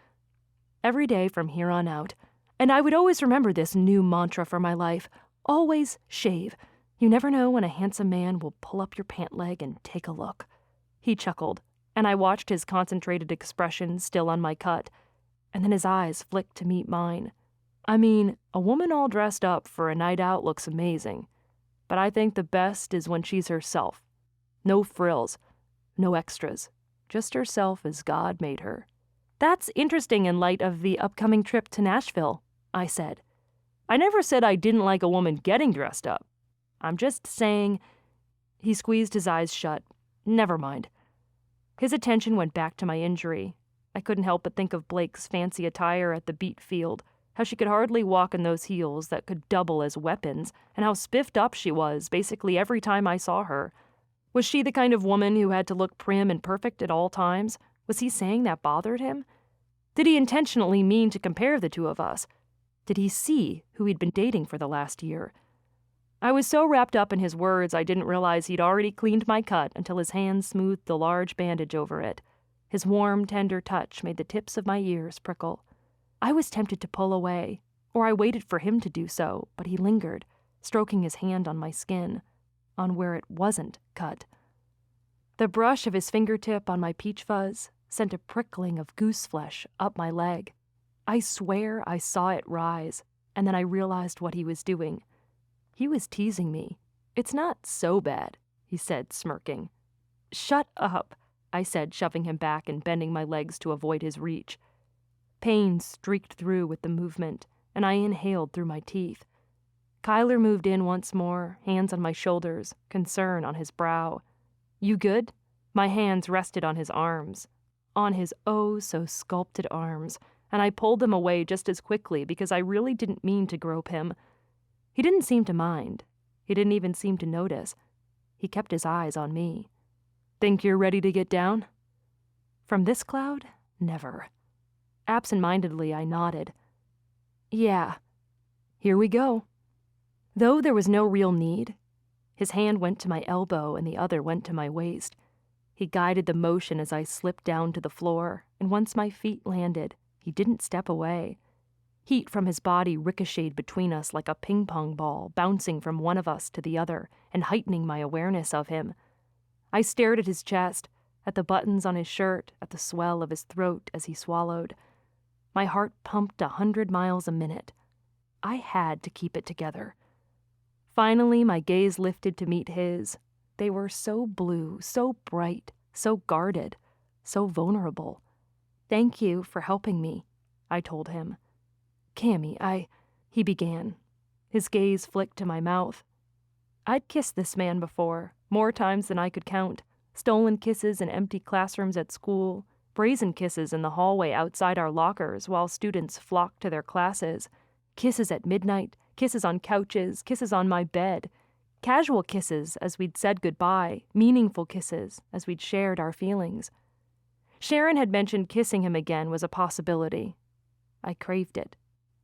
Every day from here on out. And I would always remember this new mantra for my life. Always shave. You never know when a handsome man will pull up your pant leg and take a look. He chuckled, and I watched his concentrated expression still on my cut, and then his eyes flicked to meet mine. I mean, a woman all dressed up for a night out looks amazing, but I think the best is when she's herself. No frills, no extras, just herself as God made her. "That's interesting in light of the upcoming trip to Nashville," I said. "I never said I didn't like a woman getting dressed up. I'm just saying—" He squeezed his eyes shut. Never mind. His attention went back to my injury. I couldn't help but think of Blake's fancy attire at the beet field, how she could hardly walk in those heels that could double as weapons, and how spiffed up she was basically every time I saw her. Was she the kind of woman who had to look prim and perfect at all times? Was he saying that bothered him? Did he intentionally mean to compare the two of us? Did he see who he'd been dating for the last year? I was so wrapped up in his words I didn't realize he'd already cleaned my cut until his hand smoothed the large bandage over it. His warm, tender touch made the tips of my ears prickle. I was tempted to pull away, or I waited for him to do so, but he lingered, stroking his hand on my skin, on where it wasn't cut. The brush of his fingertip on my peach fuzz sent a prickling of goose flesh up my leg. I swear I saw it rise, and then I realized what he was doing. He was teasing me. "It's not so bad," he said, smirking. "Shut up." I said, shoving him back and bending my legs to avoid his reach. Pain streaked through with the movement, and I inhaled through my teeth. Kyler moved in once more, hands on my shoulders, concern on his brow. "You good?" My hands rested on his arms, on his oh-so-sculpted arms, and I pulled them away just as quickly because I really didn't mean to grope him. He didn't seem to mind. He didn't even seem to notice. He kept his eyes on me. "Think you're ready to get down?" From this cloud? Never. Absent-mindedly, I nodded. "Yeah. Here we go." Though there was no real need, his hand went to my elbow and the other went to my waist. He guided the motion as I slipped down to the floor, and once my feet landed, he didn't step away. Heat from his body ricocheted between us like a ping-pong ball, bouncing from one of us to the other and heightening my awareness of him. I stared at his chest, at the buttons on his shirt, at the swell of his throat as he swallowed. My heart pumped 100 miles a minute. I had to keep it together. Finally, my gaze lifted to meet his. They were so blue, so bright, so guarded, so vulnerable. "Thank you for helping me," I told him. "Cammy, he began. His gaze flicked to my mouth. I'd kissed this man before, more times than I could count. Stolen kisses in empty classrooms at school, brazen kisses in the hallway outside our lockers while students flocked to their classes, kisses at midnight, kisses on couches, kisses on my bed, casual kisses as we'd said goodbye, meaningful kisses as we'd shared our feelings. Sharon had mentioned kissing him again was a possibility. I craved it,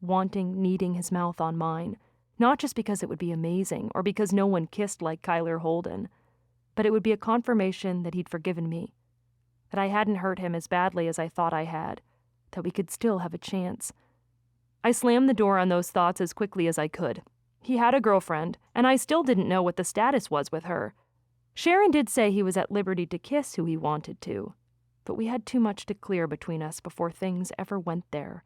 wanting, needing his mouth on mine, not just because it would be amazing or because no one kissed like Kyler Holden, but it would be a confirmation that he'd forgiven me, that I hadn't hurt him as badly as I thought I had, that we could still have a chance. I slammed the door on those thoughts as quickly as I could. He had a girlfriend, and I still didn't know what the status was with her. Sharon did say he was at liberty to kiss who he wanted to, but we had too much to clear between us before things ever went there.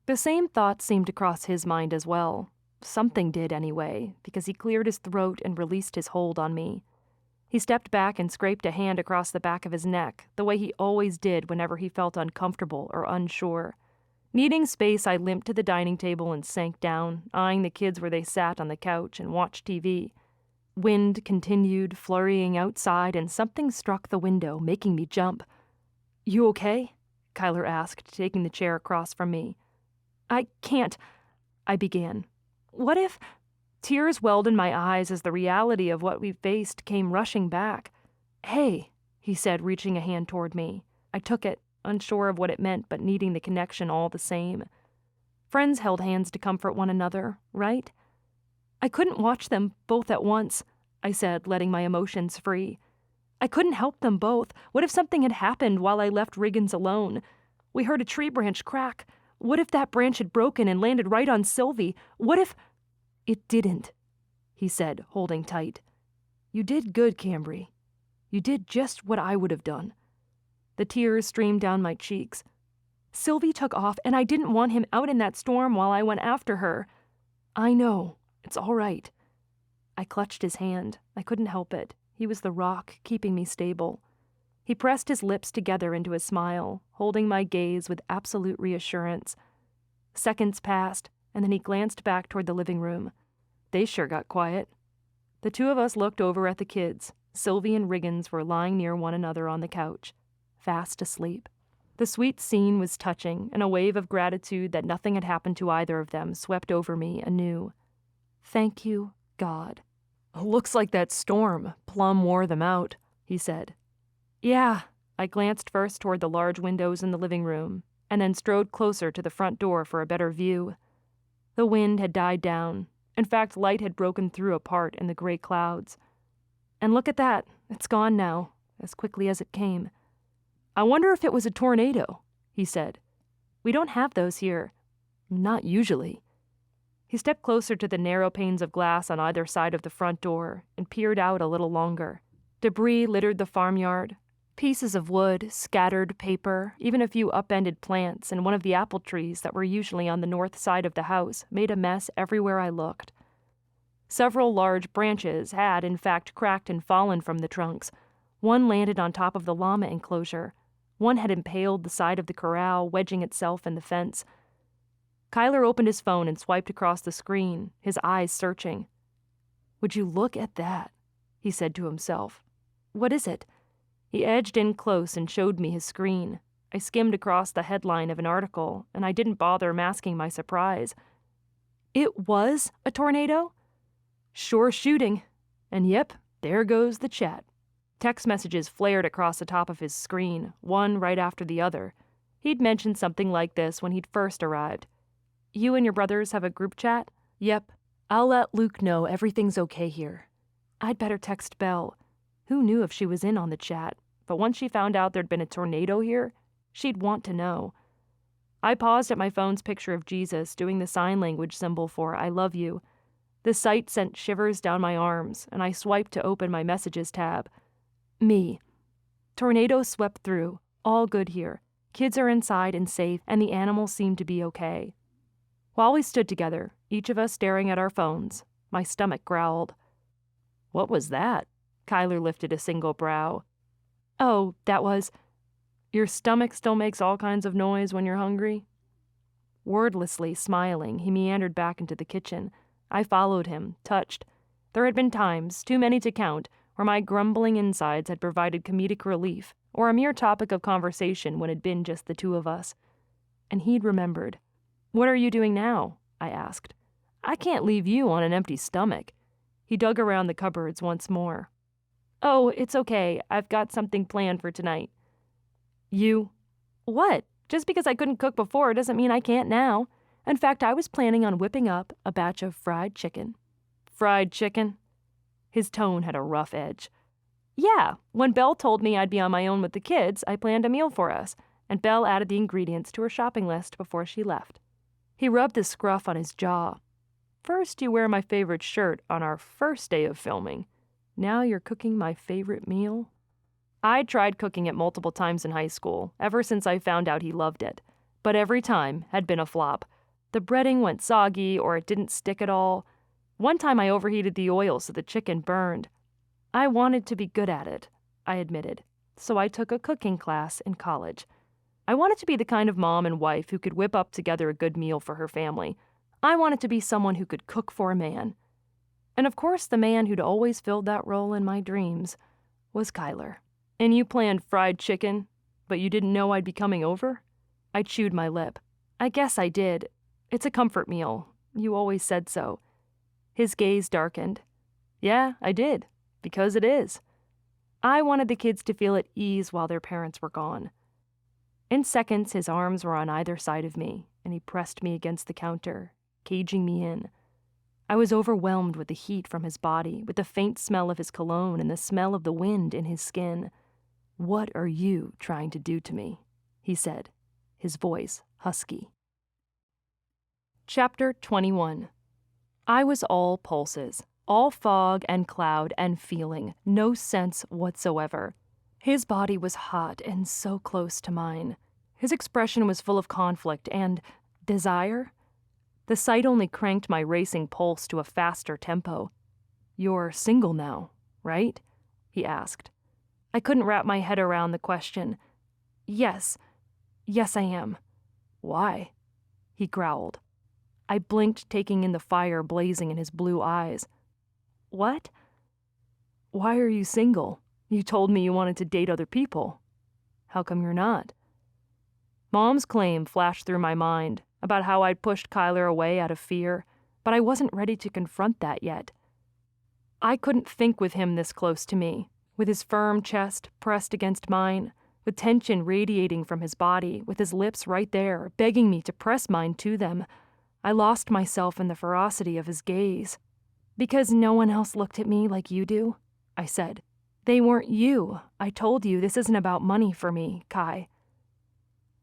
The same thoughts seemed to cross his mind as well. Something did anyway, because he cleared his throat and released his hold on me. He stepped back and scraped a hand across the back of his neck, the way he always did whenever he felt uncomfortable or unsure. Needing space, I limped to the dining table and sank down, eyeing the kids where they sat on the couch and watched TV. Wind continued flurrying outside, and something struck the window, making me jump. "You okay?" Kyler asked, taking the chair across from me. "I can't," I began. "What if—" Tears welled in my eyes as the reality of what we faced came rushing back. "Hey," he said, reaching a hand toward me. I took it, unsure of what it meant, but needing the connection all the same. Friends held hands to comfort one another, right? "I couldn't watch them both at once," I said, letting my emotions free. "I couldn't help them both. What if something had happened while I left Riggins alone? We heard a tree branch crack. What if that branch had broken and landed right on Sylvie? What if—" "It didn't," he said, holding tight. "You did good, Cambry. You did just what I would have done." The tears streamed down my cheeks. "Sylvie took off, and I didn't want him out in that storm while I went after her." "I know. It's all right." I clutched his hand. I couldn't help it. He was the rock, keeping me stable. He pressed his lips together into a smile, holding my gaze with absolute reassurance. Seconds passed, and then he glanced back toward the living room. They sure got quiet. The two of us looked over at the kids. Sylvie and Riggins were lying near one another on the couch, fast asleep. The sweet scene was touching, and a wave of gratitude that nothing had happened to either of them swept over me anew. Thank you, God. "Looks like that storm plumb wore them out," he said. "Yeah." I glanced first toward the large windows in the living room, and then strode closer to the front door for a better view. The wind had died down. In fact, light had broken through a part in the gray clouds. "And look at that. It's gone now, as quickly as it came." "I wonder if it was a tornado," he said. "We don't have those here. Not usually." He stepped closer to the narrow panes of glass on either side of the front door and peered out a little longer. Debris littered the farmyard. Pieces of wood, scattered paper, even a few upended plants and one of the apple trees that were usually on the north side of the house made a mess everywhere I looked. Several large branches had, in fact, cracked and fallen from the trunks. One landed on top of the llama enclosure. One had impaled the side of the corral, wedging itself in the fence. Kyler opened his phone and swiped across the screen, his eyes searching. "Would you look at that?" he said to himself. "What is it?" He edged in close and showed me his screen. I skimmed across the headline of an article, and I didn't bother masking my surprise. It was a tornado? Sure shooting. And yep, there goes the chat. Text messages flared across the top of his screen, one right after the other. He'd mentioned something like this when he'd first arrived. "You and your brothers have a group chat?" "Yep. I'll let Luke know everything's okay here." I'd better text Belle. Who knew if she was in on the chat? But once she found out there'd been a tornado here, she'd want to know. I paused at my phone's picture of Jesus doing the sign language symbol for "I love you." The sight sent shivers down my arms, and I swiped to open my messages tab. Me. Tornado swept through. All good here. Kids are inside and safe, and the animals seem to be okay. While we stood together, each of us staring at our phones, my stomach growled. "What was that?" Kyler lifted a single brow. "Oh, that was... Your stomach still makes all kinds of noise when you're hungry?" Wordlessly smiling, he meandered back into the kitchen. I followed him, touched. There had been times, too many to count, where my grumbling insides had provided comedic relief, or a mere topic of conversation when it'd been just the two of us. And he'd remembered. "What are you doing now?" I asked. "I can't leave you on an empty stomach." He dug around the cupboards once more. "Oh, it's okay. I've got something planned for tonight." "You..." "What? Just because I couldn't cook before doesn't mean I can't now. In fact, I was planning on whipping up a batch of fried chicken." "Fried chicken?" His tone had a rough edge. "Yeah, when Belle told me I'd be on my own with the kids, I planned a meal for us, and Belle added the ingredients to her shopping list before she left." He rubbed the scruff on his jaw. "First you wear my favorite shirt on our first day of filming. Now you're cooking my favorite meal?" I'd tried cooking it multiple times in high school, ever since I found out he loved it. But every time had been a flop. The breading went soggy, or it didn't stick at all. One time I overheated the oil so the chicken burned. I wanted to be good at it, I admitted, so I took a cooking class in college. I wanted to be the kind of mom and wife who could whip up together a good meal for her family. I wanted to be someone who could cook for a man. And of course the man who'd always filled that role in my dreams was Kyler. "And you planned fried chicken, but you didn't know I'd be coming over?" I chewed my lip. "I guess I did. It's a comfort meal. You always said so." His gaze darkened. "Yeah, I did. Because it is." I wanted the kids to feel at ease while their parents were gone. In seconds, his arms were on either side of me, and he pressed me against the counter, caging me in. I was overwhelmed with the heat from his body, with the faint smell of his cologne and the smell of the wind in his skin. "What are you trying to do to me?" he said, his voice husky. Chapter 21. I was all pulses, all fog and cloud and feeling, no sense whatsoever. His body was hot and so close to mine. His expression was full of conflict and desire. The sight only cranked my racing pulse to a faster tempo. "You're single now, right?" he asked. I couldn't wrap my head around the question. Yes I am." "Why?" he growled. I blinked, taking in the fire blazing in his blue eyes. "What?" "Why are you single? You told me you wanted to date other people. How come you're not?" Mom's claim flashed through my mind about how I'd pushed Kyler away out of fear, but I wasn't ready to confront that yet. I couldn't think with him this close to me, with his firm chest pressed against mine, with tension radiating from his body, with his lips right there, begging me to press mine to them. I lost myself in the ferocity of his gaze. "Because no one else looked at me like you do," I said. "They weren't you. I told you this isn't about money for me, Kai."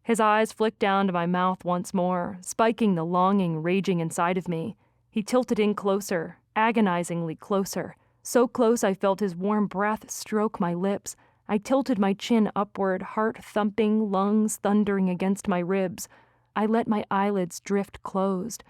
His eyes flicked down to my mouth once more, spiking the longing raging inside of me. He tilted in closer, agonizingly closer, so close I felt his warm breath stroke my lips. I tilted my chin upward, heart thumping, lungs thundering against my ribs. I let my eyelids drift closed.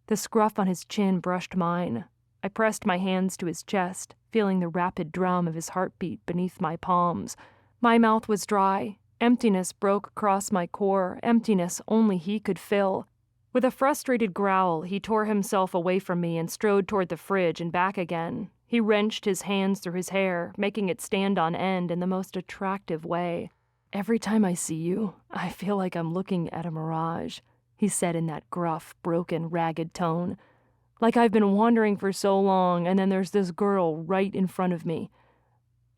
The scruff on his chin brushed mine. I pressed my hands to his chest, feeling the rapid drum of his heartbeat beneath my palms. My mouth was dry. Emptiness broke across my core, emptiness only he could fill. With a frustrated growl, he tore himself away from me and strode toward the fridge and back again. He wrenched his hands through his hair, making it stand on end in the most attractive way. "Every time I see you, I feel like I'm looking at a mirage," he said in that gruff, broken, ragged tone. "Like I've been wandering for so long, and then there's this girl right in front of me.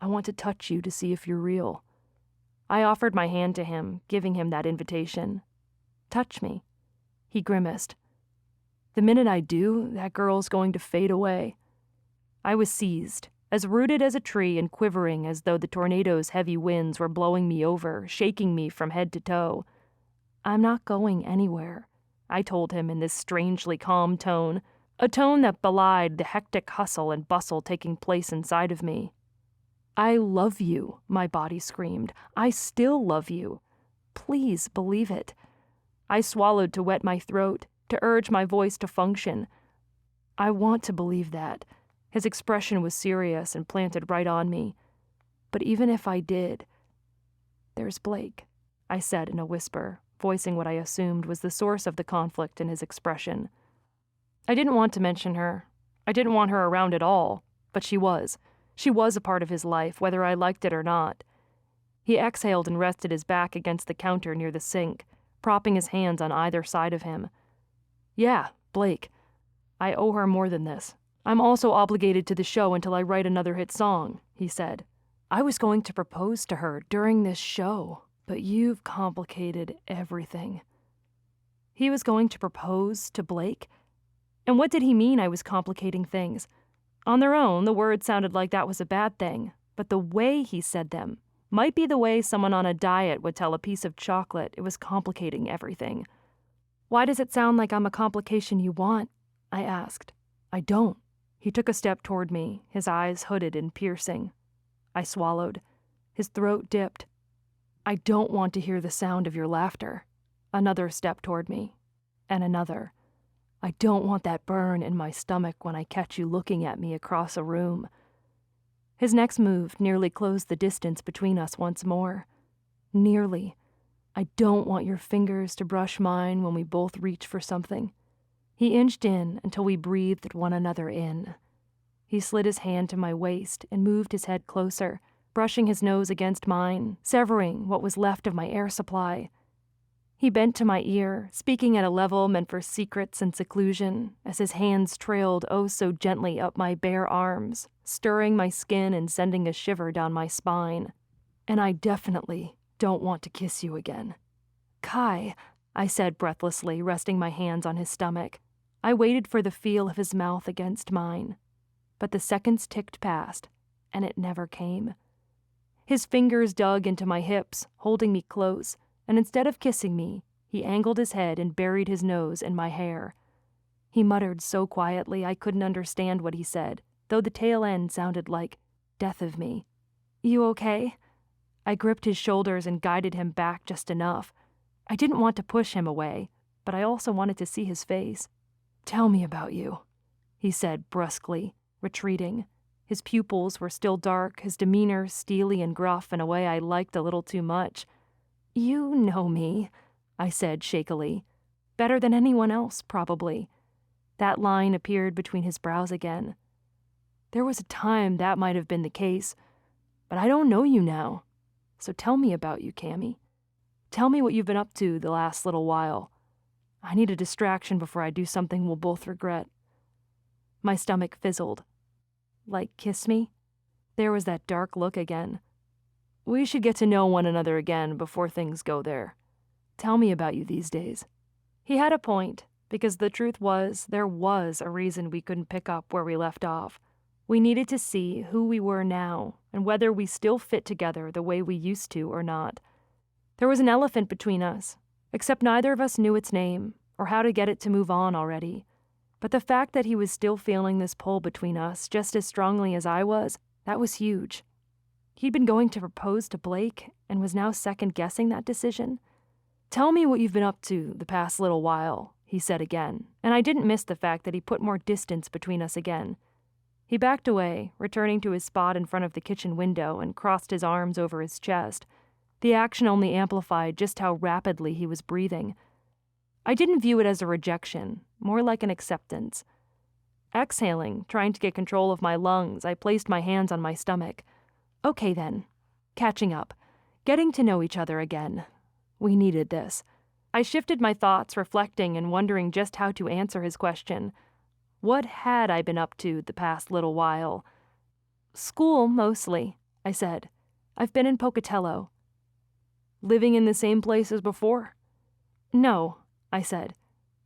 I want to touch you to see if you're real." I offered my hand to him, giving him that invitation. "Touch me." He grimaced. "The minute I do, that girl's going to fade away." I was seized, as rooted as a tree and quivering as though the tornado's heavy winds were blowing me over, shaking me from head to toe. "I'm not going anywhere," I told him in this strangely calm tone, a tone that belied the hectic hustle and bustle taking place inside of me. "I love you," my body screamed. "I still love you. Please believe it." I swallowed to wet my throat, to urge my voice to function. "I want to believe that." His expression was serious and planted right on me. "But even if I did, there's Blake," I said in a whisper, voicing what I assumed was the source of the conflict in his expression. I didn't want to mention her. I didn't want her around at all, but she was. She was a part of his life, whether I liked it or not. He exhaled and rested his back against the counter near the sink, propping his hands on either side of him. "Yeah, Blake. I owe her more than this. I'm also obligated to the show until I write another hit song," he said. "I was going to propose to her during this show, but you've complicated everything." He was going to propose to Blake? And what did he mean I was complicating things? On their own, the words sounded like that was a bad thing, but the way he said them might be the way someone on a diet would tell a piece of chocolate it was complicating everything. "Why does it sound like I'm a complication you want?" I asked. "I don't." He took a step toward me, his eyes hooded and piercing. I swallowed. His throat dipped. "I don't want to hear the sound of your laughter." Another step toward me. And another. "I don't want that burn in my stomach when I catch you looking at me across a room." His next move nearly closed the distance between us once more. Nearly. "I don't want your fingers to brush mine when we both reach for something." He inched in until we breathed one another in. He slid his hand to my waist and moved his head closer, brushing his nose against mine, severing what was left of my air supply. He bent to my ear, speaking at a level meant for secrets and seclusion, as his hands trailed oh so gently up my bare arms, stirring my skin and sending a shiver down my spine. "And I definitely don't want to kiss you again." "Kai," I said breathlessly, resting my hands on his stomach. I waited for the feel of his mouth against mine. But the seconds ticked past, and it never came. His fingers dug into my hips, holding me close, and instead of kissing me, he angled his head and buried his nose in my hair. He muttered so quietly I couldn't understand what he said, though the tail end sounded like, "Death of me." "You okay?" I gripped his shoulders and guided him back just enough. I didn't want to push him away, but I also wanted to see his face. "Tell me about you," he said brusquely, retreating. His pupils were still dark, his demeanor steely and gruff in a way I liked a little too much. "You know me," I said shakily. "Better than anyone else, probably." That line appeared between his brows again. "There was a time that might have been the case, but I don't know you now. So tell me about you, Cammy. Tell me what you've been up to the last little while. I need a distraction before I do something we'll both regret." My stomach fizzled. "Like kiss me?" There was that dark look again. "We should get to know one another again before things go there. Tell me about you these days." He had a point, because the truth was there was a reason we couldn't pick up where we left off. We needed to see who we were now and whether we still fit together the way we used to or not. There was an elephant between us, except neither of us knew its name or how to get it to move on already. But the fact that he was still feeling this pull between us just as strongly as I was, that was huge. He'd been going to propose to Blake and was now second-guessing that decision. "Tell me what you've been up to the past little while," he said again, and I didn't miss the fact that he put more distance between us again. He backed away, returning to his spot in front of the kitchen window and crossed his arms over his chest. The action only amplified just how rapidly he was breathing. I didn't view it as a rejection, more like an acceptance. Exhaling, trying to get control of my lungs, I placed my hands on my stomach. Okay then. Catching up. Getting to know each other again. We needed this. I shifted my thoughts, reflecting and wondering just how to answer his question. What had I been up to the past little while? School, mostly, I said. I've been in Pocatello. Living in the same place as before? No, I said.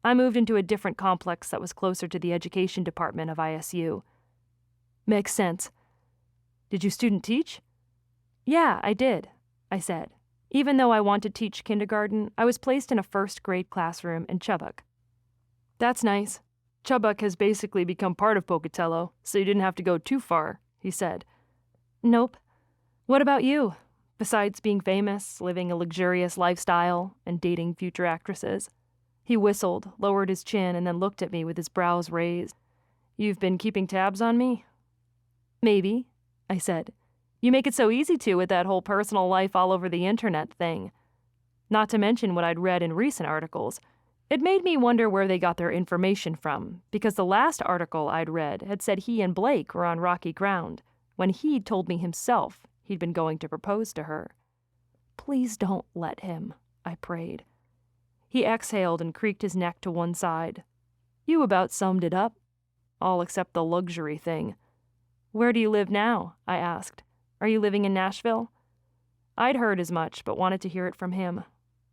I moved into a different complex that was closer to the education department of ISU. Makes sense. Did you student teach? Yeah, I did, I said. Even though I wanted to teach kindergarten, I was placed in a first-grade classroom in Chubbuck. That's nice. Chubbuck has basically become part of Pocatello, so you didn't have to go too far, he said. Nope. What about you? Besides being famous, living a luxurious lifestyle, and dating future actresses. He whistled, lowered his chin, and then looked at me with his brows raised. You've been keeping tabs on me? Maybe, I said. You make it so easy to with that whole personal life all over the internet thing. Not to mention what I'd read in recent articles. It made me wonder where they got their information from, because the last article I'd read had said he and Blake were on rocky ground, when he'd told me himself he'd been going to propose to her. Please don't let him, I prayed. He exhaled and creaked his neck to one side. You about summed it up. All except the luxury thing. Where do you live now? I asked. Are you living in Nashville? I'd heard as much, but wanted to hear it from him.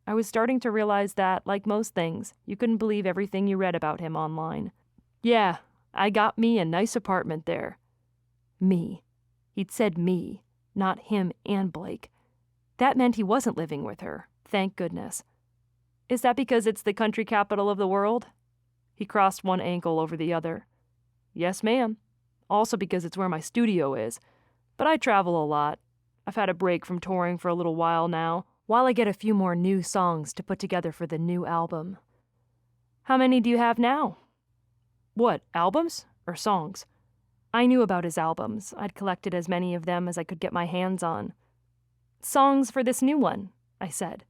I was starting to realize that, like most things, you couldn't believe everything you read about him online. Yeah, I got me a nice apartment there. Me. He'd said me, not him and Blake. That meant he wasn't living with her, thank goodness. Is that because it's the country capital of the world? He crossed one ankle over the other. Yes, ma'am. Also because it's where my studio is. But I travel a lot. I've had a break from touring for a little while now, while I get a few more new songs to put together for the new album. How many do you have now? What, albums or songs? I knew about his albums. I'd collected as many of them as I could get my hands on. Songs for this new one, I said.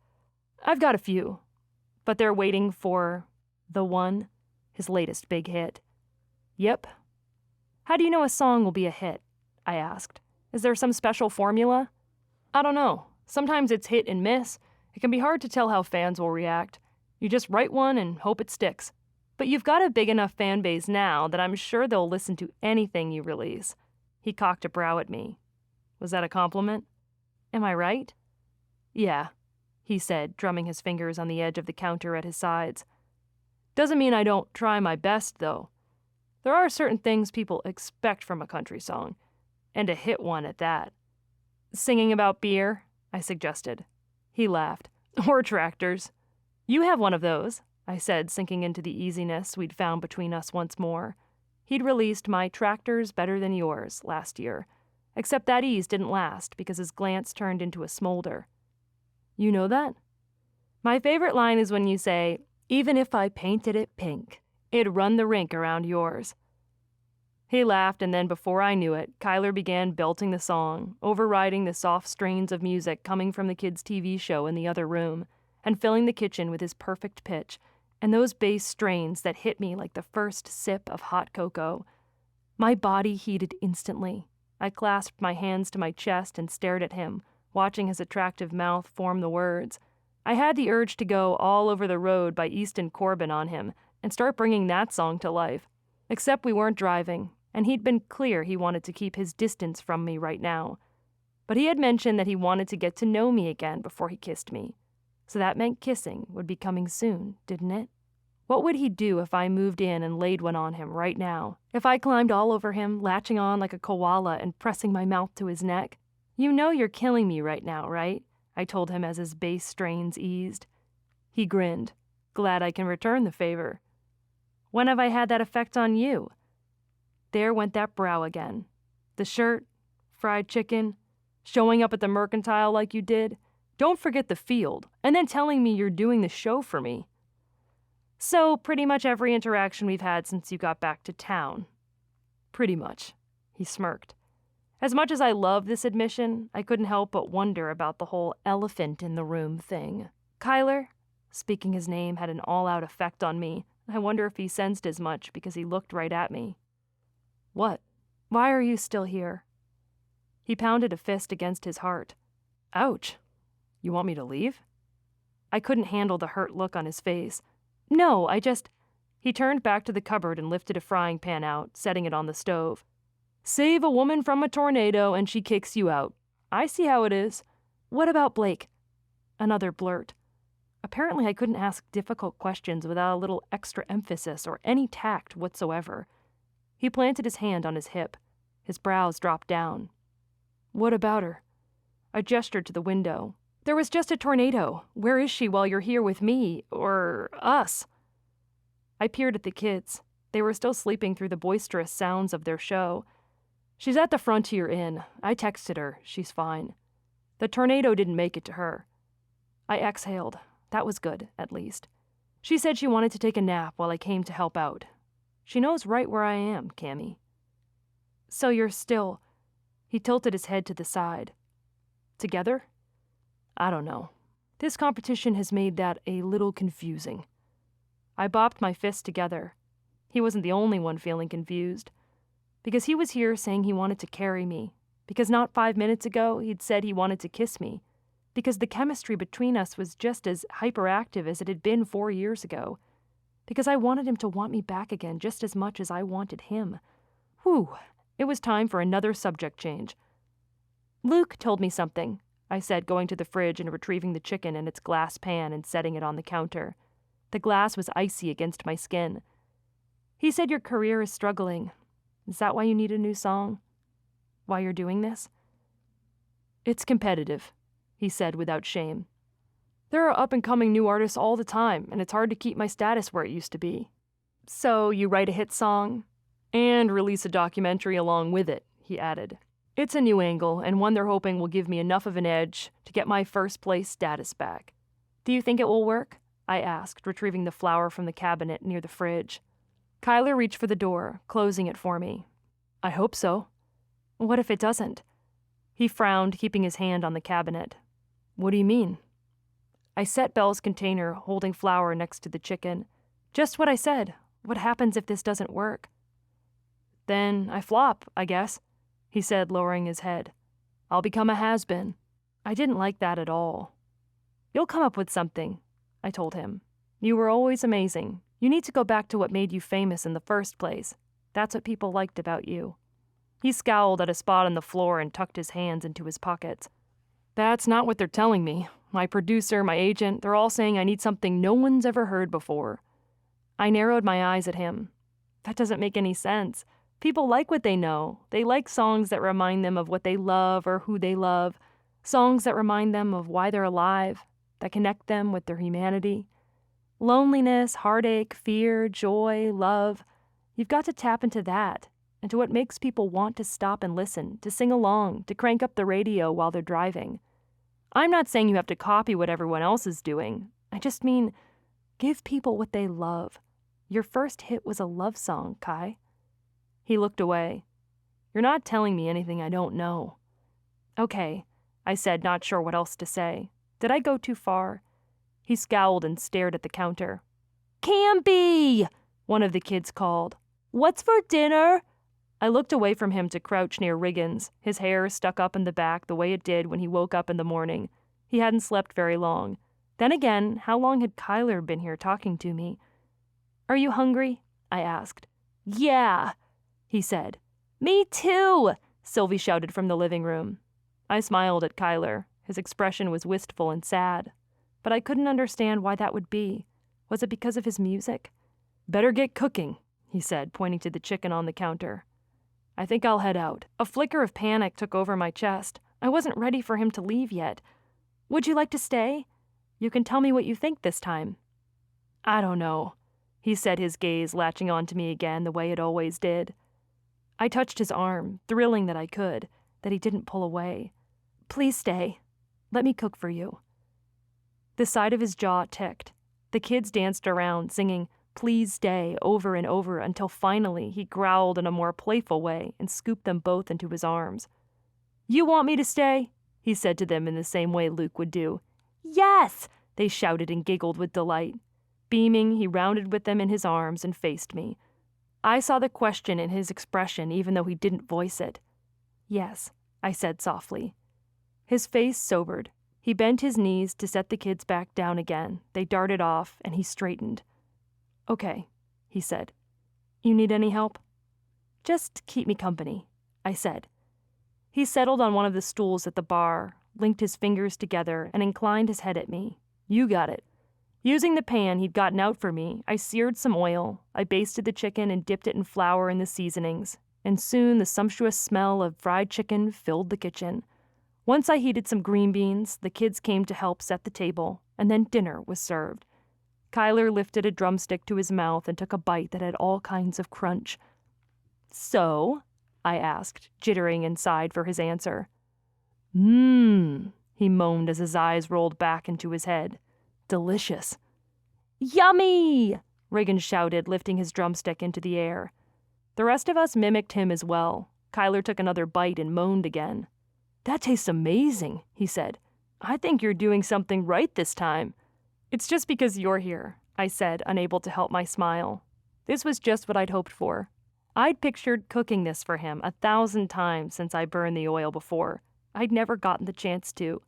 I've got a few, but they're waiting for The One, his latest big hit. Yep. How do you know a song will be a hit? I asked. Is there some special formula? I don't know. Sometimes it's hit and miss. It can be hard to tell how fans will react. You just write one and hope it sticks. But you've got a big enough fan base now that I'm sure they'll listen to anything you release. He cocked a brow at me. Was that a compliment? Am I right? Yeah, he said, drumming his fingers on the edge of the counter at his sides. Doesn't mean I don't try my best, though. There are certain things people expect from a country song, and a hit one at that. Singing about beer, I suggested. He laughed. Or tractors. You have one of those, I said, sinking into the easiness we'd found between us once more. He'd released My Tractor's Better Than Yours last year, except that ease didn't last because his glance turned into a smolder. You know that? My favorite line is when you say, even if I painted it pink, it'd run the rink around yours. He laughed, and then before I knew it, Kyler began belting the song, overriding the soft strains of music coming from the kids' TV show in the other room, and filling the kitchen with his perfect pitch, and those bass strains that hit me like the first sip of hot cocoa. My body heated instantly. I clasped my hands to my chest and stared at him, watching his attractive mouth form the words. I had the urge to go All Over the Road by Easton Corbin on him and start bringing that song to life. Except we weren't driving, and he'd been clear he wanted to keep his distance from me right now. But he had mentioned that he wanted to get to know me again before he kissed me. So that meant kissing would be coming soon, didn't it? What would he do if I moved in and laid one on him right now? If I climbed all over him, latching on like a koala and pressing my mouth to his neck? You know you're killing me right now, right? I told him as his bass strains eased. He grinned. Glad I can return the favor. When have I had that effect on you? There went that brow again. The shirt, fried chicken, showing up at the Mercantile like you did. Don't forget the field, and then telling me you're doing the show for me. So, pretty much every interaction we've had since you got back to town. Pretty much, He smirked. As much as I loved this admission, I couldn't help but wonder about the whole elephant in the room thing. Kyler, speaking his name had an all-out effect on me. I wonder if he sensed as much because he looked right at me. What? Why are you still here? He pounded a fist against his heart. Ouch. You want me to leave? I couldn't handle the hurt look on his face. No, He turned back to the cupboard and lifted a frying pan out, setting it on the stove. Save a woman from a tornado and she kicks you out. I see how it is. What about Blake? Another blurt. Apparently I couldn't ask difficult questions without a little extra emphasis or any tact whatsoever. He planted his hand on his hip. His brows dropped down. What about her? I gestured to the window. There was just a tornado. Where is she while you're here with me, or us? I peered at the kids. They were still sleeping through the boisterous sounds of their show. She's at the Frontier Inn. I texted her. She's fine. The tornado didn't make it to her. I exhaled. That was good, at least. She said she wanted to take a nap while I came to help out. She knows right where I am, Cammy. So you're still... He tilted his head to the side. Together? I don't know. This competition has made that a little confusing. I bopped my fists together. He wasn't the only one feeling confused. Because he was here saying he wanted to carry me. Because not 5 minutes ago he'd said he wanted to kiss me. Because the chemistry between us was just as hyperactive as it had been 4 years ago. Because I wanted him to want me back again just as much as I wanted him. Whew, it was time for another subject change. Luke told me something, I said, going to the fridge and retrieving the chicken in its glass pan and setting it on the counter. The glass was icy against my skin. He said your career is struggling. Is that why you need a new song? Why you're doing this? It's competitive, he said without shame. There are up-and-coming new artists all the time, and it's hard to keep my status where it used to be. So you write a hit song, and release a documentary along with it, he added. It's a new angle, and one they're hoping will give me enough of an edge to get my first-place status back. Do you think it will work? I asked, retrieving the flower from the cabinet near the fridge. Kyler reached for the door, closing it for me. I hope so. What if it doesn't? He frowned, keeping his hand on the cabinet. What do you mean? I set Belle's container, holding flour next to the chicken. Just what I said. What happens if this doesn't work? Then I flop, I guess, he said, lowering his head. I'll become a has-been. I didn't like that at all. You'll come up with something, I told him. You were always amazing. You need to go back to what made you famous in the first place. That's what people liked about you. He scowled at a spot on the floor and tucked his hands into his pockets. That's not what they're telling me. My producer, my agent, they're all saying I need something no one's ever heard before. I narrowed my eyes at him. That doesn't make any sense. People like what they know. They like songs that remind them of what they love or who they love. Songs that remind them of why they're alive, that connect them with their humanity. Loneliness, heartache, fear, joy, love. You've got to tap into that, into what makes people want to stop and listen, to sing along, to crank up the radio while they're driving. I'm not saying you have to copy what everyone else is doing. I just mean, give people what they love. Your first hit was a love song, Kai. He looked away. You're not telling me anything I don't know. Okay, I said, not sure what else to say. Did I go too far? He scowled and stared at the counter. Cambry! One of the kids called. What's for dinner? I looked away from him to crouch near Riggins, his hair stuck up in the back the way it did when he woke up in the morning. He hadn't slept very long. Then again, how long had Kyler been here talking to me? Are you hungry? I asked. Yeah, he said. Me too, Sylvie shouted from the living room. I smiled at Kyler. His expression was wistful and sad. But I couldn't understand why that would be. Was it because of his music? Better get cooking, he said, pointing to the chicken on the counter. I think I'll head out. A flicker of panic took over my chest. I wasn't ready for him to leave yet. Would you like to stay? You can tell me what you think this time. I don't know, he said, his gaze latching onto me again the way it always did. I touched his arm, thrilling that I could, that he didn't pull away. Please stay. Let me cook for you. The side of his jaw ticked. The kids danced around, singing, "Please stay," over and over until finally he growled in a more playful way and scooped them both into his arms. "You want me to stay?" he said to them in the same way Luke would do. "Yes!" they shouted and giggled with delight. Beaming, he rounded with them in his arms and faced me. I saw the question in his expression even though he didn't voice it. "Yes," I said softly. His face sobered. He bent his knees to set the kids back down again. They darted off, and he straightened. "Okay," he said. "You need any help?" "Just keep me company," I said. He settled on one of the stools at the bar, linked his fingers together, and inclined his head at me. "You got it." Using the pan he'd gotten out for me, I seared some oil, I basted the chicken and dipped it in flour and the seasonings, and soon the sumptuous smell of fried chicken filled the kitchen. Once I heated some green beans, the kids came to help set the table, and then dinner was served. Kyler lifted a drumstick to his mouth and took a bite that had all kinds of crunch. "So?" I asked, jittering inside for his answer. He moaned as his eyes rolled back into his head. "Delicious." "Yummy!" Reagan shouted, lifting his drumstick into the air. The rest of us mimicked him as well. Kyler took another bite and moaned again. "That tastes amazing," he said. "I think you're doing something right this time." "It's just because you're here," I said, unable to help my smile. This was just what I'd hoped for. I'd pictured cooking this for him 1,000 times since I burned the oil before. I'd never gotten the chance to.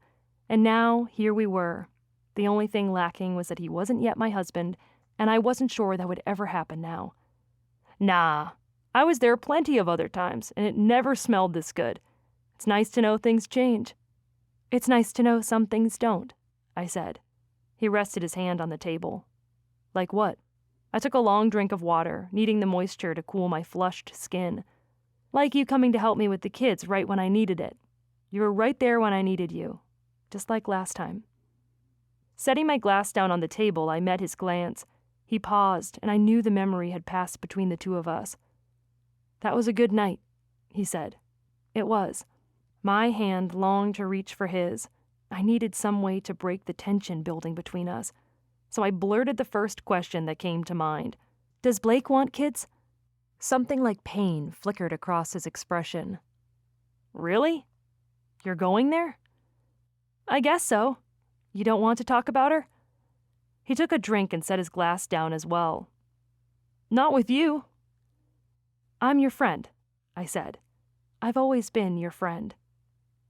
And now, here we were. The only thing lacking was that he wasn't yet my husband, and I wasn't sure that would ever happen now. Nah, I was there plenty of other times, and it never smelled this good. It's nice to know things change. "It's nice to know some things don't," I said. He rested his hand on the table. "Like what?" I took a long drink of water, needing the moisture to cool my flushed skin. "Like you coming to help me with the kids right when I needed it. You were right there when I needed you, just like last time." Setting my glass down on the table, I met his glance. He paused, and I knew the memory had passed between the two of us. "That was a good night," he said. It was. My hand longed to reach for his. I needed some way to break the tension building between us. So I blurted the first question that came to mind. "Does Blake want kids?" Something like pain flickered across his expression. "Really? You're going there?" "I guess so. You don't want to talk about her?" He took a drink and set his glass down as well. "Not with you." "I'm your friend," I said. "I've always been your friend."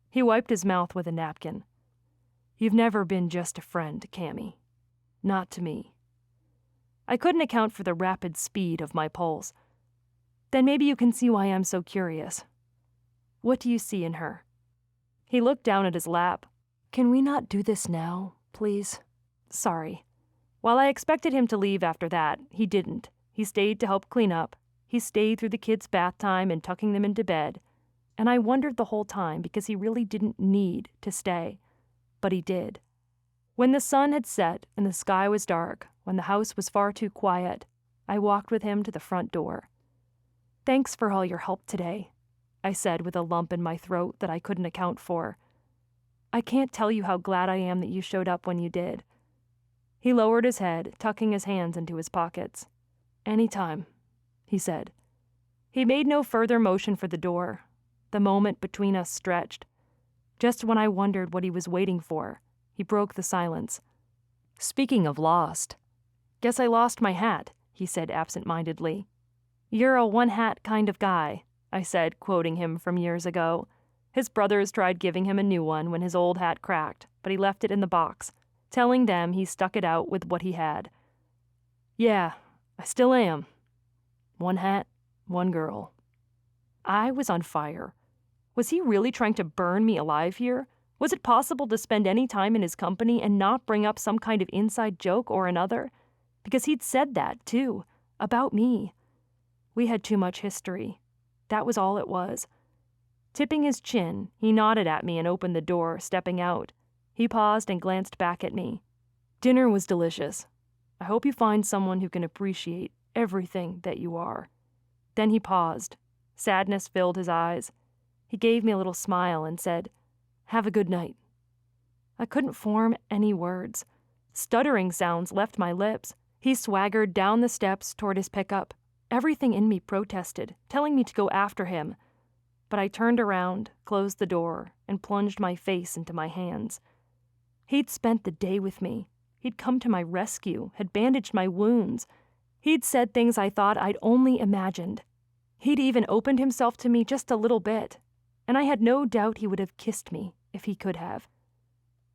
He wiped his mouth with a napkin. "You've never been just a friend, Cammy. Not to me." I couldn't account for the rapid speed of my pulse. "Then maybe you can see why I'm so curious. What do you see in her?" He looked down at his lap. "Can we not do this now, please? Sorry." While I expected him to leave after that, he didn't. He stayed to help clean up. He stayed through the kids' bath time and tucking them into bed. And I wondered the whole time because he really didn't need to stay. But he did. When the sun had set and the sky was dark, when the house was far too quiet, I walked with him to the front door. "Thanks for all your help today," I said with a lump in my throat that I couldn't account for. "I can't tell you how glad I am that you showed up when you did." He lowered his head, tucking his hands into his pockets. "Anytime," he said. He made no further motion for the door. The moment between us stretched. Just when I wondered what he was waiting for, he broke the silence. "Speaking of lost, guess I lost my hat," he said absent-mindedly. "You're a one-hat kind of guy," I said, quoting him from years ago. His brothers tried giving him a new one when his old hat cracked, but he left it in the box, telling them he stuck it out with what he had. "Yeah, I still am. One hat, one girl." I was on fire. Was he really trying to burn me alive here? Was it possible to spend any time in his company and not bring up some kind of inside joke or another? Because he'd said that, too, about me. We had too much history. That was all it was. Tipping his chin, he nodded at me and opened the door, stepping out. He paused and glanced back at me. "Dinner was delicious. I hope you find someone who can appreciate everything that you are." Then he paused. Sadness filled his eyes. He gave me a little smile and said, "Have a good night." I couldn't form any words. Stuttering sounds left my lips. He swaggered down the steps toward his pickup. Everything in me protested, telling me to go after him. But I turned around, closed the door, and plunged my face into my hands. He'd spent the day with me. He'd come to my rescue, had bandaged my wounds. He'd said things I thought I'd only imagined. He'd even opened himself to me just a little bit, and I had no doubt he would have kissed me if he could have.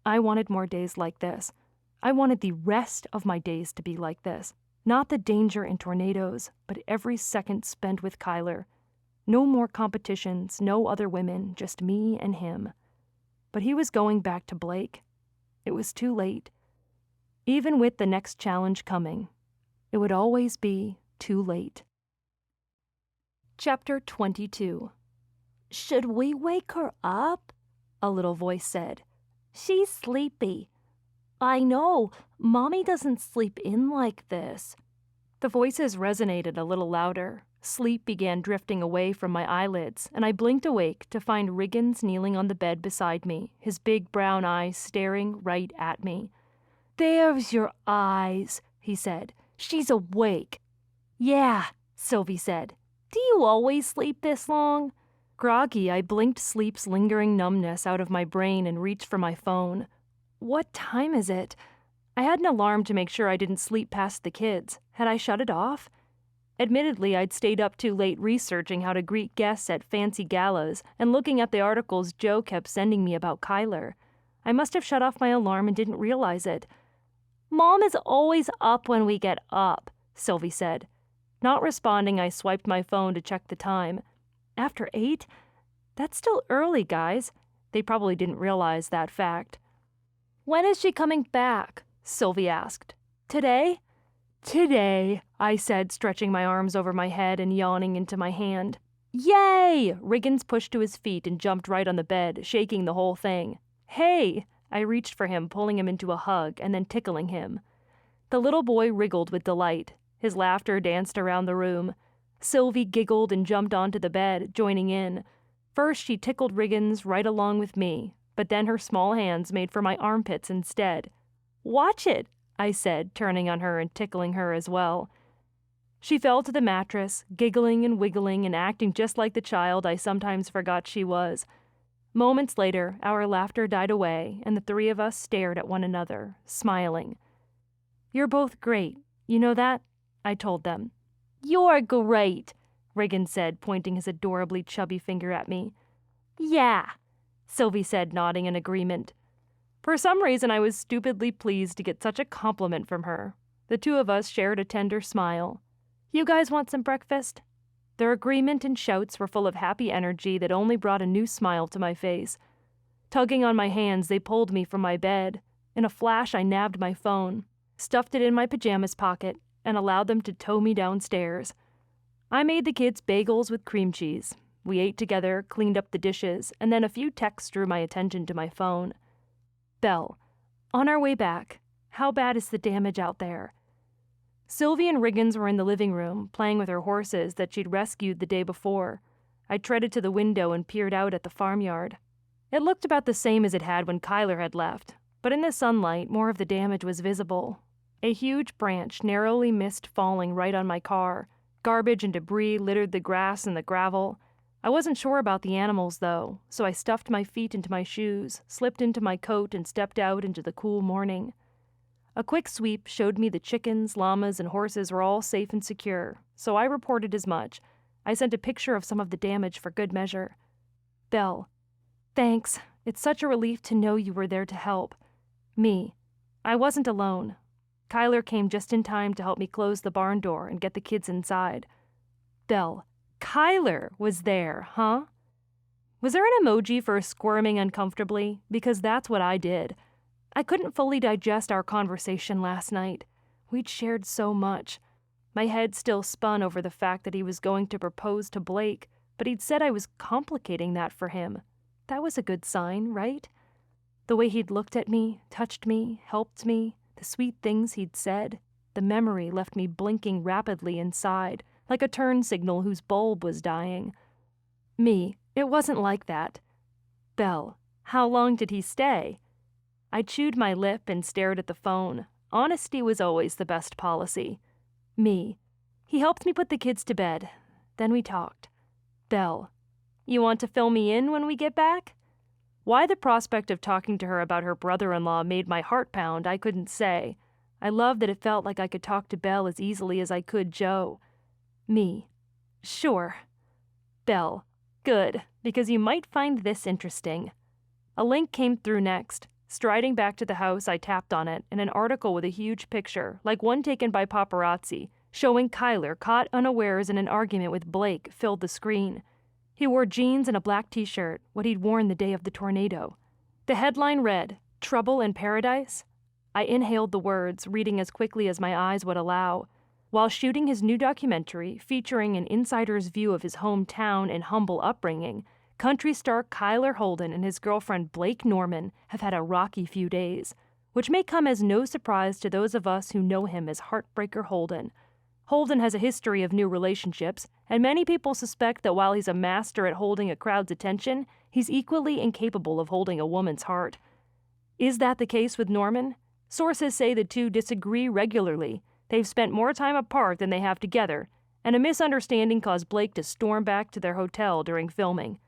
I wanted more days like this. I wanted the rest of my days to be like this. Not the danger and tornadoes, but every second spent with Kyler. No more competitions, no other women, just me and him. But he was going back to Blake. It was too late. Even with the next challenge coming, it would always be too late. Chapter 22. "Should we wake her up?" a little voice said. "She's sleepy." "I know. Mommy doesn't sleep in like this." The voices resonated a little louder. Sleep began drifting away from my eyelids, and I blinked awake to find Riggins kneeling on the bed beside me, his big brown eyes staring right at me. "There's your eyes," he said. "She's awake." "Yeah," Sylvie said. "Do you always sleep this long?" Groggy, I blinked sleep's lingering numbness out of my brain and reached for my phone. What time is it? I had an alarm to make sure I didn't sleep past the kids. Had I shut it off? Admittedly, I'd stayed up too late researching how to greet guests at fancy galas and looking at the articles Joe kept sending me about Kyler. I must have shut off my alarm and didn't realize it. "Mom is always up when we get up," Sylvie said. Not responding, I swiped my phone to check the time. After 8? That's still early, guys. They probably didn't realize that fact. "When is she coming back?" Sylvie asked. "Today?" "Today," I said, stretching my arms over my head and yawning into my hand. "Yay!" Riggins pushed to his feet and jumped right on the bed, shaking the whole thing. "Hey!" I reached for him, pulling him into a hug and then tickling him. The little boy wriggled with delight. His laughter danced around the room. Sylvie giggled and jumped onto the bed, joining in. First, she tickled Riggins right along with me, but then her small hands made for my armpits instead. "Watch it," I said, turning on her and tickling her as well. She fell to the mattress, giggling and wiggling and acting just like the child I sometimes forgot she was. Moments later, our laughter died away, and the three of us stared at one another, smiling. "You're both great. You know that?" I told them. "You're great," Riggins said, pointing his adorably chubby finger at me. "Yeah," Sylvie said, nodding in agreement. For some reason, I was stupidly pleased to get such a compliment from her. The two of us shared a tender smile. "You guys want some breakfast?" Their agreement and shouts were full of happy energy that only brought a new smile to my face. Tugging on my hands, they pulled me from my bed. In a flash, I nabbed my phone, stuffed it in my pajamas pocket, and allowed them to tow me downstairs. I made the kids bagels with cream cheese. We ate together, cleaned up the dishes, and then a few texts drew my attention to my phone. "Belle, on our way back, how bad is the damage out there?" Sylvie and Riggins were in the living room, playing with her horses that she'd rescued the day before. I treaded to the window and peered out at the farmyard. It looked about the same as it had when Kyler had left, but in the sunlight, more of the damage was visible. A huge branch narrowly missed falling right on my car. Garbage and debris littered the grass and the gravel. I wasn't sure about the animals, though, so I stuffed my feet into my shoes, slipped into my coat, and stepped out into the cool morning. A quick sweep showed me the chickens, llamas, and horses were all safe and secure, so I reported as much. I sent a picture of some of the damage for good measure. "Belle, thanks. It's such a relief to know you were there to help. Me. I wasn't alone. Kyler came just in time to help me close the barn door and get the kids inside." "Belle, Kyler was there, huh?" Was there an emoji for squirming uncomfortably? Because that's what I did. I couldn't fully digest our conversation last night. We'd shared so much. My head still spun over the fact that he was going to propose to Blake, but he'd said I was complicating that for him. That was a good sign, right? The way he'd looked at me, touched me, helped me, the sweet things he'd said, the memory left me blinking rapidly inside, like a turn signal whose bulb was dying. Me, it wasn't like that. "Belle, how long did he stay?" I chewed my lip and stared at the phone. Honesty was always the best policy. Me. He helped me put the kids to bed. Then we talked. Belle. You want to fill me in when we get back? Why the prospect of talking to her about her brother-in-law made my heart pound, I couldn't say. I loved that it felt like I could talk to Belle as easily as I could Joe. Me. Sure. Belle. Good, because you might find this interesting. A link came through next. Striding back to the house, I tapped on it, and an article with a huge picture, like one taken by paparazzi, showing Kyler caught unawares in an argument with Blake, filled the screen. He wore jeans and a black t-shirt, what he'd worn the day of the tornado. The headline read, "Trouble in Paradise?" I inhaled the words, reading as quickly as my eyes would allow. While shooting his new documentary, featuring an insider's view of his hometown and humble upbringing, country star Kyler Holden and his girlfriend Blake Norman have had a rocky few days, which may come as no surprise to those of us who know him as Heartbreaker Holden. Holden has a history of new relationships, and many people suspect that while he's a master at holding a crowd's attention, he's equally incapable of holding a woman's heart. Is that the case with Norman? Sources say the two disagree regularly. They've spent more time apart than they have together, and a misunderstanding caused Blake to storm back to their hotel during filming.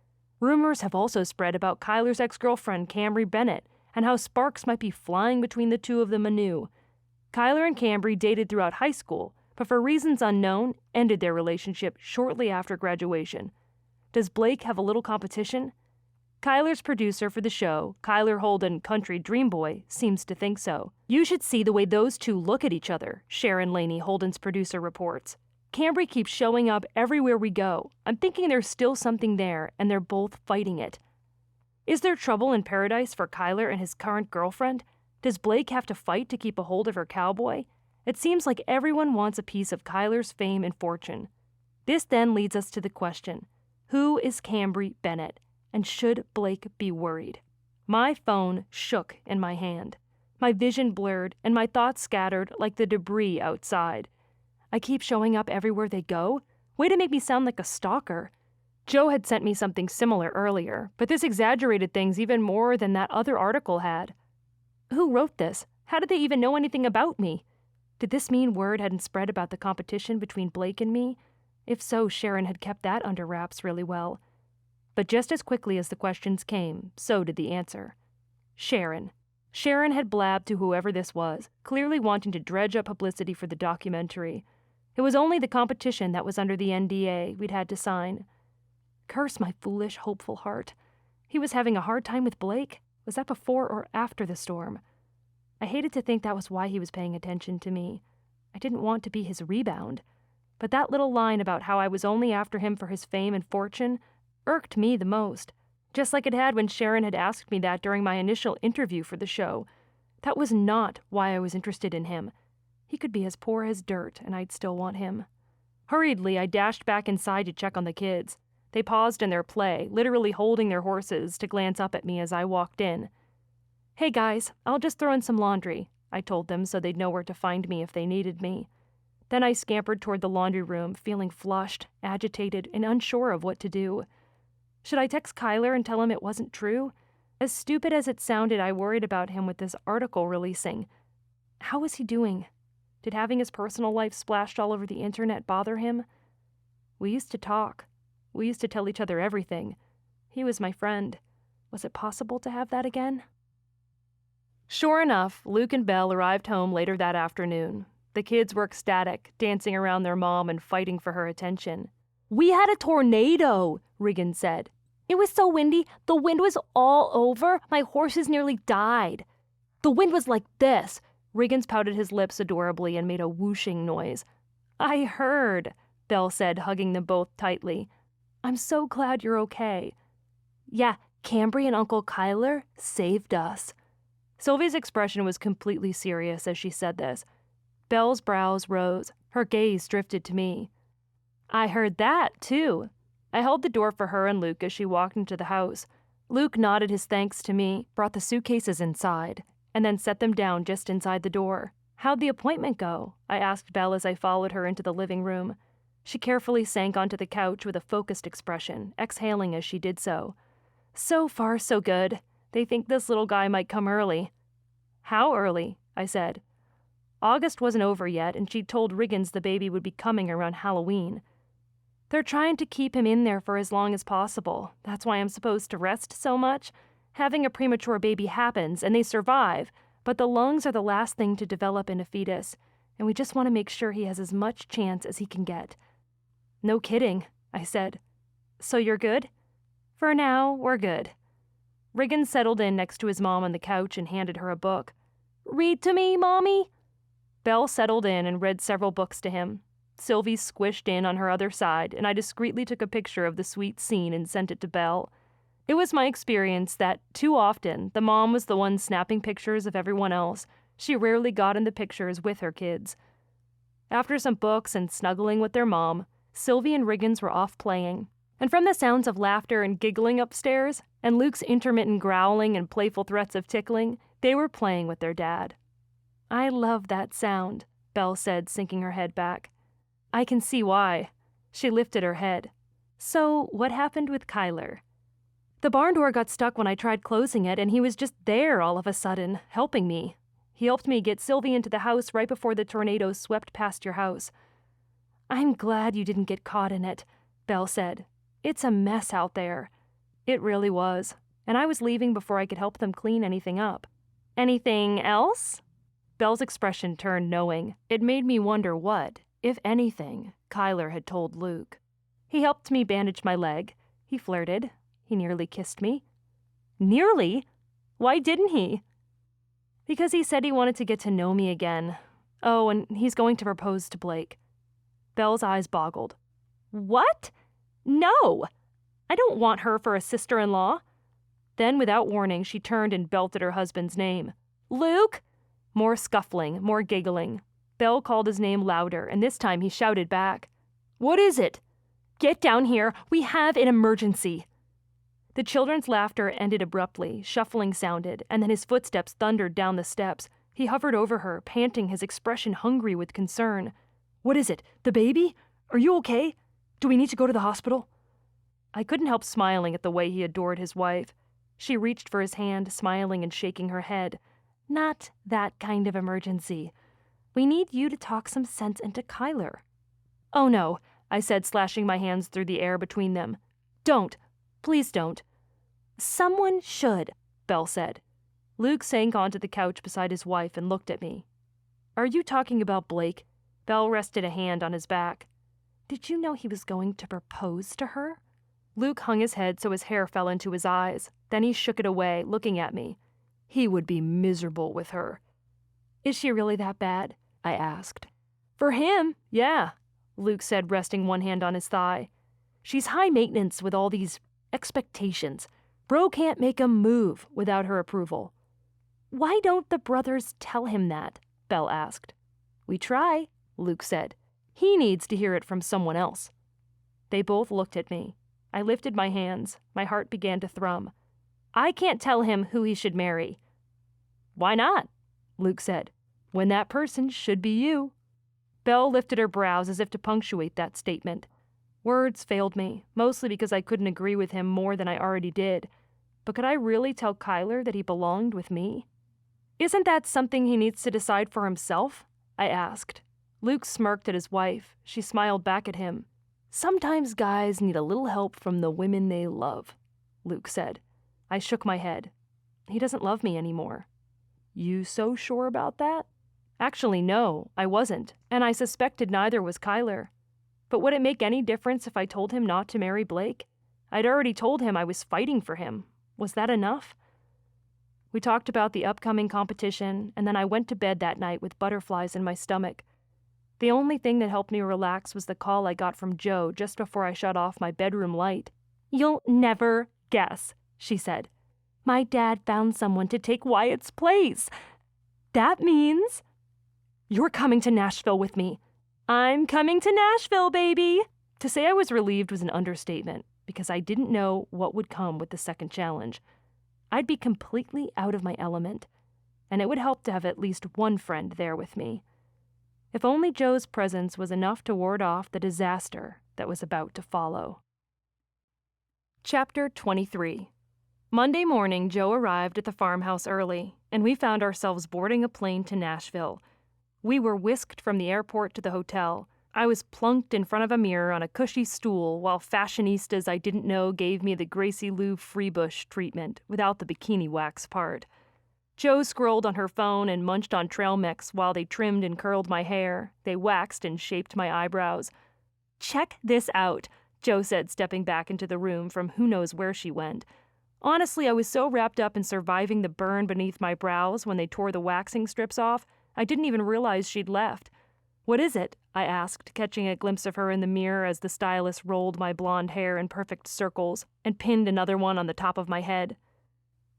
Rumors have also spread about Kyler's ex-girlfriend Cambry Bennett, and how sparks might be flying between the two of them anew. Kyler and Cambry dated throughout high school, but for reasons unknown, ended their relationship shortly after graduation. Does Blake have a little competition? Kyler's producer for the show, Kyler Holden Country Dream Boy, seems to think so. You should see the way those two look at each other, Sharon Laney, Holden's producer, reports. Cambry keeps showing up everywhere we go. I'm thinking there's still something there, and they're both fighting it. Is there trouble in paradise for Kyler and his current girlfriend? Does Blake have to fight to keep a hold of her cowboy? It seems like everyone wants a piece of Kyler's fame and fortune. This then leads us to the question, who is Cambry Bennett, and should Blake be worried? My phone shook in my hand. My vision blurred, and my thoughts scattered like the debris outside. I keep showing up everywhere they go? Way to make me sound like a stalker. Joe had sent me something similar earlier, but this exaggerated things even more than that other article had. Who wrote this? How did they even know anything about me? Did this mean word hadn't spread about the competition between Blake and me? If so, Sharon had kept that under wraps really well. But just as quickly as the questions came, so did the answer. Sharon. Sharon had blabbed to whoever this was, clearly wanting to dredge up publicity for the documentary. It was only the competition that was under the NDA we'd had to sign. Curse my foolish, hopeful heart. He was having a hard time with Blake? Was that before or after the storm? I hated to think that was why he was paying attention to me. I didn't want to be his rebound. But that little line about how I was only after him for his fame and fortune irked me the most, just like it had when Sharon had asked me that during my initial interview for the show. That was not why I was interested in him. He could be as poor as dirt, and I'd still want him. Hurriedly, I dashed back inside to check on the kids. They paused in their play, literally holding their horses, to glance up at me as I walked in. Hey guys, I'll just throw in some laundry, I told them so they'd know where to find me if they needed me. Then I scampered toward the laundry room, feeling flushed, agitated, and unsure of what to do. Should I text Kyler and tell him it wasn't true? As stupid as it sounded, I worried about him with this article releasing. How was he doing? Did having his personal life splashed all over the internet bother him? We used to talk. We used to tell each other everything. He was my friend. Was it possible to have that again? Sure enough, Luke and Belle arrived home later that afternoon. The kids were ecstatic, dancing around their mom and fighting for her attention. We had a tornado, Regan said. It was so windy, the wind was all over, my horses nearly died. The wind was like this. Riggins pouted his lips adorably and made a whooshing noise. I heard, Belle said, hugging them both tightly. I'm so glad you're okay. Yeah, Cambry and Uncle Kyler saved us. Sylvia's expression was completely serious as she said this. Belle's brows rose. Her gaze drifted to me. I heard that, too. I held the door for her and Luke as she walked into the house. Luke nodded his thanks to me, brought the suitcases inside, and then set them down just inside the door. How'd the appointment go? I asked Belle as I followed her into the living room. She carefully sank onto the couch with a focused expression, exhaling as she did so. So far, so good. They think this little guy might come early. How early? I said. August wasn't over yet, and she'd told Riggins the baby would be coming around Halloween. They're trying to keep him in there for as long as possible. That's why I'm supposed to rest so much. Having a premature baby happens, and they survive, but the lungs are the last thing to develop in a fetus, and we just want to make sure he has as much chance as he can get. No kidding, I said. So you're good? For now, we're good. Riggins settled in next to his mom on the couch and handed her a book. Read to me, Mommy. Belle settled in and read several books to him. Sylvie squished in on her other side, and I discreetly took a picture of the sweet scene and sent it to Belle. It was my experience that, too often, the mom was the one snapping pictures of everyone else. She rarely got in the pictures with her kids. After some books and snuggling with their mom, Sylvie and Riggins were off playing. And from the sounds of laughter and giggling upstairs, and Luke's intermittent growling and playful threats of tickling, they were playing with their dad. I love that sound, Belle said, sinking her head back. I can see why. She lifted her head. So, what happened with Kyler? The barn door got stuck when I tried closing it, and he was just there all of a sudden, helping me. He helped me get Sylvie into the house right before the tornado swept past your house. I'm glad you didn't get caught in it, Belle said. It's a mess out there. It really was, and I was leaving before I could help them clean anything up. Anything else? Belle's expression turned knowing. It made me wonder what, if anything, Kyler had told Luke. He helped me bandage my leg. He flirted. He nearly kissed me. Nearly? Why didn't he? Because he said he wanted to get to know me again. Oh, and he's going to propose to Blake. Belle's eyes boggled. What? No! I don't want her for a sister-in-law. Then, without warning, she turned and belted her husband's name. Luke! More scuffling, more giggling. Belle called his name louder, and this time he shouted back. What is it? Get down here. We have an emergency. The children's laughter ended abruptly, shuffling sounded, and then his footsteps thundered down the steps. He hovered over her, panting, his expression hungry with concern. What is it? The baby? Are you okay? Do we need to go to the hospital? I couldn't help smiling at the way he adored his wife. She reached for his hand, smiling and shaking her head. Not that kind of emergency. We need you to talk some sense into Kyler. Oh no, I said, slashing my hands through the air between them. Don't. Please don't. Someone should, Belle said. Luke sank onto the couch beside his wife and looked at me. Are you talking about Blake? Belle rested a hand on his back. Did you know he was going to propose to her? Luke hung his head so his hair fell into his eyes. Then he shook it away, looking at me. He would be miserable with her. Is she really that bad? I asked. For him, yeah, Luke said, resting one hand on his thigh. She's high maintenance with all these expectations. Bro can't make a move without her approval. Why don't the brothers tell him that? Belle asked. We try, Luke said. He needs to hear it from someone else. They both looked at me. I lifted my hands. My heart began to thrum. I can't tell him who he should marry. Why not? Luke said. When that person should be you. Belle lifted her brows as if to punctuate that statement. Words failed me, mostly because I couldn't agree with him more than I already did. But could I really tell Kyler that he belonged with me? Isn't that something he needs to decide for himself? I asked. Luke smirked at his wife. She smiled back at him. Sometimes guys need a little help from the women they love, Luke said. I shook my head. He doesn't love me anymore. You so sure about that? Actually, no, I wasn't, and I suspected neither was Kyler. But would it make any difference if I told him not to marry Blake? I'd already told him I was fighting for him. Was that enough? We talked about the upcoming competition, and then I went to bed that night with butterflies in my stomach. The only thing that helped me relax was the call I got from Jo just before I shut off my bedroom light. You'll never guess, she said. My dad found someone to take Wyatt's place. That means you're coming to Nashville with me. I'm coming to Nashville, baby. To say I was relieved was an understatement, because I didn't know what would come with the second challenge. I'd be completely out of my element, and it would help to have at least one friend there with me. If only Jo's presence was enough to ward off the disaster that was about to follow. Chapter 23. Monday morning, Jo arrived at the farmhouse early, and we found ourselves boarding a plane to Nashville. We were whisked from the airport to the hotel. I was plunked in front of a mirror on a cushy stool while fashionistas I didn't know gave me the Gracie Lou Freebush treatment without the bikini wax part. Jo scrolled on her phone and munched on trail mix while they trimmed and curled my hair. They waxed and shaped my eyebrows. "Check this out," Jo said, stepping back into the room from who knows where she went. Honestly, I was so wrapped up in surviving the burn beneath my brows when they tore the waxing strips off, I didn't even realize she'd left. "What is it?" I asked, catching a glimpse of her in the mirror as the stylist rolled my blonde hair in perfect circles and pinned another one on the top of my head.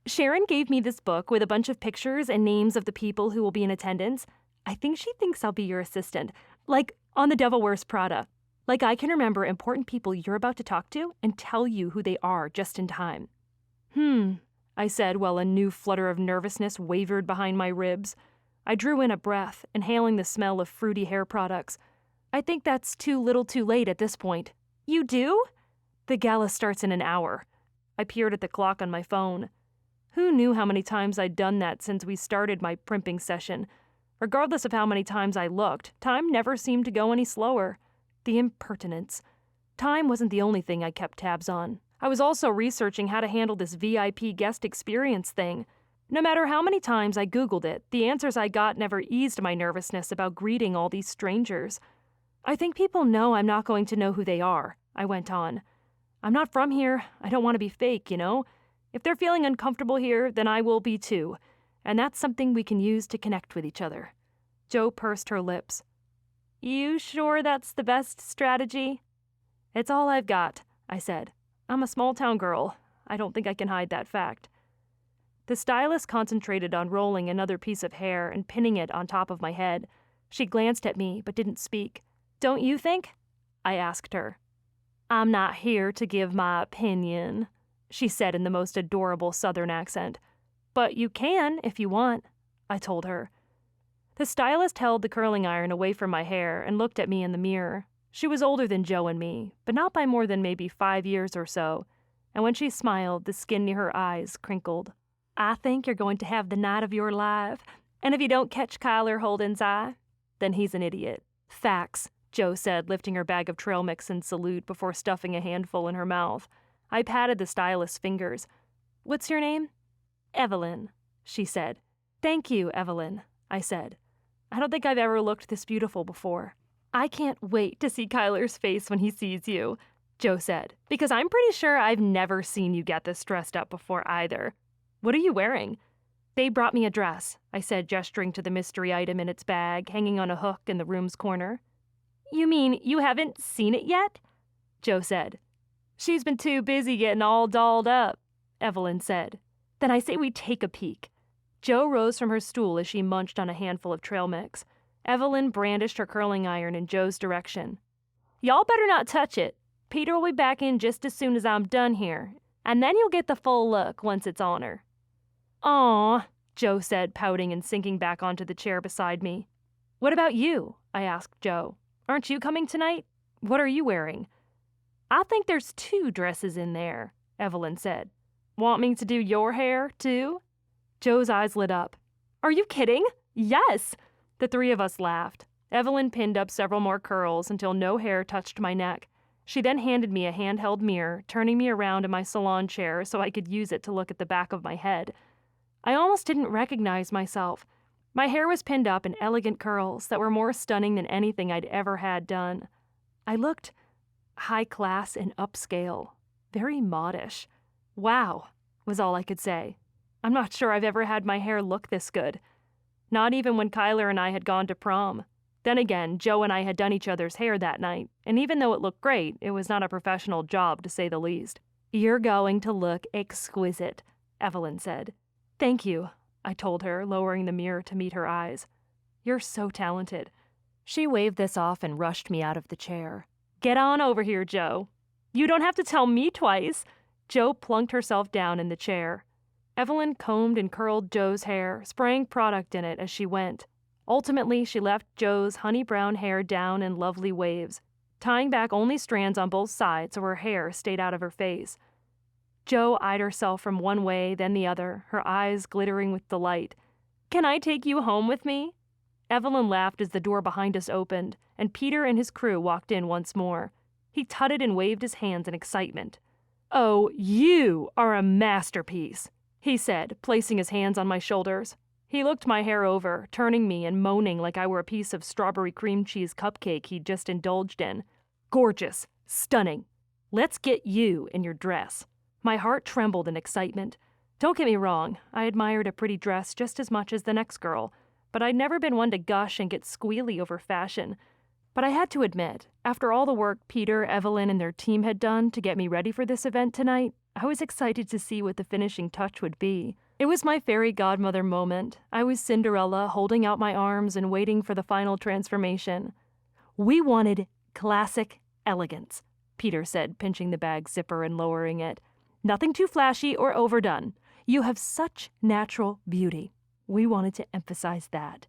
"Sharon gave me this book with a bunch of pictures and names of the people who will be in attendance. I think she thinks I'll be your assistant, like on The Devil Wears Prada. Like I can remember important people you're about to talk to and tell you who they are just in time." I said while a new flutter of nervousness wavered behind my ribs. I drew in a breath, inhaling the smell of fruity hair products. "I think that's too little too late at this point." "You do?" "The gala starts in an hour." I peered at the clock on my phone. Who knew how many times I'd done that since we started my primping session? Regardless of how many times I looked, time never seemed to go any slower. The impertinence. Time wasn't the only thing I kept tabs on. I was also researching how to handle this VIP guest experience thing. No matter how many times I Googled it, the answers I got never eased my nervousness about greeting all these strangers. "I think people know I'm not going to know who they are," I went on. "I'm not from here. I don't want to be fake, you know? If they're feeling uncomfortable here, then I will be too. And that's something we can use to connect with each other." Jo pursed her lips. "You sure that's the best strategy?" "It's all I've got," I said. "I'm a small-town girl. I don't think I can hide that fact." The stylist concentrated on rolling another piece of hair and pinning it on top of my head. She glanced at me but didn't speak. "Don't you think?" I asked her. "I'm not here to give my opinion," she said in the most adorable Southern accent. "But you can if you want," I told her. The stylist held the curling iron away from my hair and looked at me in the mirror. She was older than Jo and me, but not by more than maybe 5 years or so, and when she smiled, the skin near her eyes crinkled. "I think you're going to have the night of your life, and if you don't catch Kyler Holden's eye, then he's an idiot." "Facts," Jo said, lifting her bag of trail mix in salute before stuffing a handful in her mouth. I patted the stylist's fingers. "What's your name?" "Evelyn," she said. "Thank you, Evelyn," I said. "I don't think I've ever looked this beautiful before." "I can't wait to see Kyler's face when he sees you," Jo said, "because I'm pretty sure I've never seen you get this dressed up before either. What are you wearing?" "They brought me a dress," I said, gesturing to the mystery item in its bag, hanging on a hook in the room's corner. "You mean you haven't seen it yet?" Jo said. "She's been too busy getting all dolled up," Evelyn said. "Then I say we take a peek." Jo rose from her stool as she munched on a handful of trail mix. Evelyn brandished her curling iron in Jo's direction. "Y'all better not touch it. Peter will be back in just as soon as I'm done here, and then you'll get the full look once it's on her." "Aw," Jo said, pouting and sinking back onto the chair beside me. "What about you?" I asked Jo. "Aren't you coming tonight? What are you wearing?" "I think there's 2 dresses in there," Evelyn said. "Want me to do your hair, too?" Jo's eyes lit up. "Are you kidding? Yes!" The 3 of us laughed. Evelyn pinned up several more curls until no hair touched my neck. She then handed me a handheld mirror, turning me around in my salon chair so I could use it to look at the back of my head. I almost didn't recognize myself. My hair was pinned up in elegant curls that were more stunning than anything I'd ever had done. I looked high class and upscale, very modish. "Wow," was all I could say. I'm not sure I've ever had my hair look this good. Not even when Kyler and I had gone to prom. Then again, Jo and I had done each other's hair that night, and even though it looked great, it was not a professional job to say the least. "You're going to look exquisite," Evelyn said. "Thank you," I told her, lowering the mirror to meet her eyes. "You're so talented." She waved this off and rushed me out of the chair. "Get on over here, Jo." "You don't have to tell me twice." Jo plunked herself down in the chair. Evelyn combed and curled Jo's hair, spraying product in it as she went. Ultimately, she left Jo's honey brown hair down in lovely waves, tying back only strands on both sides so her hair stayed out of her face. Jo eyed herself from one way, then the other, her eyes glittering with delight. "Can I take you home with me?" Evelyn laughed as the door behind us opened, and Peter and his crew walked in once more. He tutted and waved his hands in excitement. "Oh, you are a masterpiece," he said, placing his hands on my shoulders. He looked my hair over, turning me and moaning like I were a piece of strawberry cream cheese cupcake he'd just indulged in. "Gorgeous. Stunning. Let's get you in your dress." My heart trembled in excitement. Don't get me wrong, I admired a pretty dress just as much as the next girl, but I'd never been one to gush and get squealy over fashion. But I had to admit, after all the work Peter, Evelyn, and their team had done to get me ready for this event tonight, I was excited to see what the finishing touch would be. It was my fairy godmother moment. I was Cinderella, holding out my arms and waiting for the final transformation. "We wanted classic elegance," Peter said, pinching the bag zipper and lowering it. "Nothing too flashy or overdone. You have such natural beauty. We wanted to emphasize that."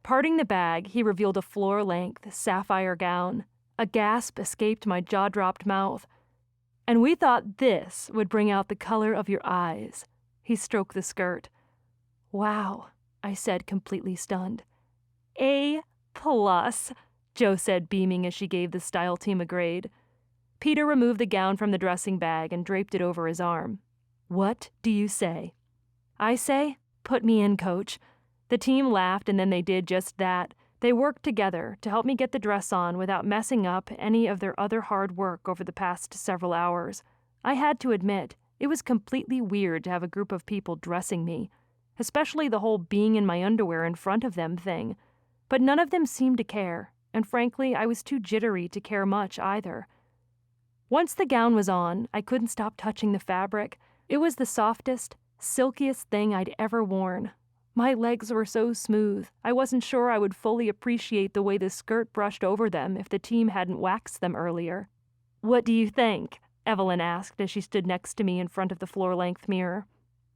Parting the bag, he revealed a floor-length sapphire gown. A gasp escaped my jaw-dropped mouth. "And we thought this would bring out the color of your eyes." He stroked the skirt. "Wow," I said, completely stunned. "A+," Jo said, beaming as she gave the style team a grade. Peter removed the gown from the dressing bag and draped it over his arm. "What do you say?" "I say, put me in, coach." The team laughed, and then they did just that. They worked together to help me get the dress on without messing up any of their other hard work over the past several hours. I had to admit, it was completely weird to have a group of people dressing me, especially the whole being in my underwear in front of them thing. But none of them seemed to care, and frankly, I was too jittery to care much either. Once the gown was on, I couldn't stop touching the fabric. It was the softest, silkiest thing I'd ever worn. My legs were so smooth, I wasn't sure I would fully appreciate the way the skirt brushed over them if the team hadn't waxed them earlier. "What do you think?" Evelyn asked as she stood next to me in front of the floor-length mirror.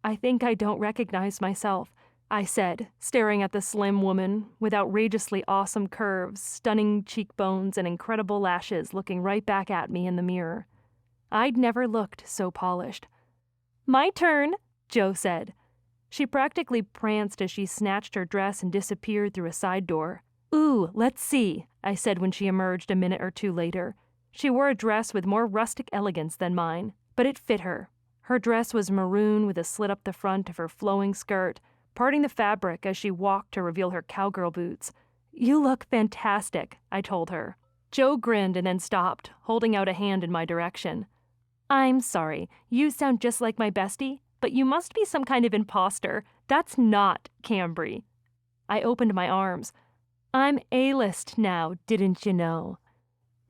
"I think I don't recognize myself," I said, staring at the slim woman with outrageously awesome curves, stunning cheekbones, and incredible lashes looking right back at me in the mirror. I'd never looked so polished. "My turn," Jo said. She practically pranced as she snatched her dress and disappeared through a side door. "Ooh, let's see," I said when she emerged a minute or two later. She wore a dress with more rustic elegance than mine, but it fit her. Her dress was maroon with a slit up the front of her flowing skirt, parting the fabric as she walked to reveal her cowgirl boots. "You look fantastic," I told her. Jo grinned and then stopped, holding out a hand in my direction. "I'm sorry, you sound just like my bestie, but you must be some kind of imposter. That's not Cambry." I opened my arms. "I'm A-list now, didn't you know?"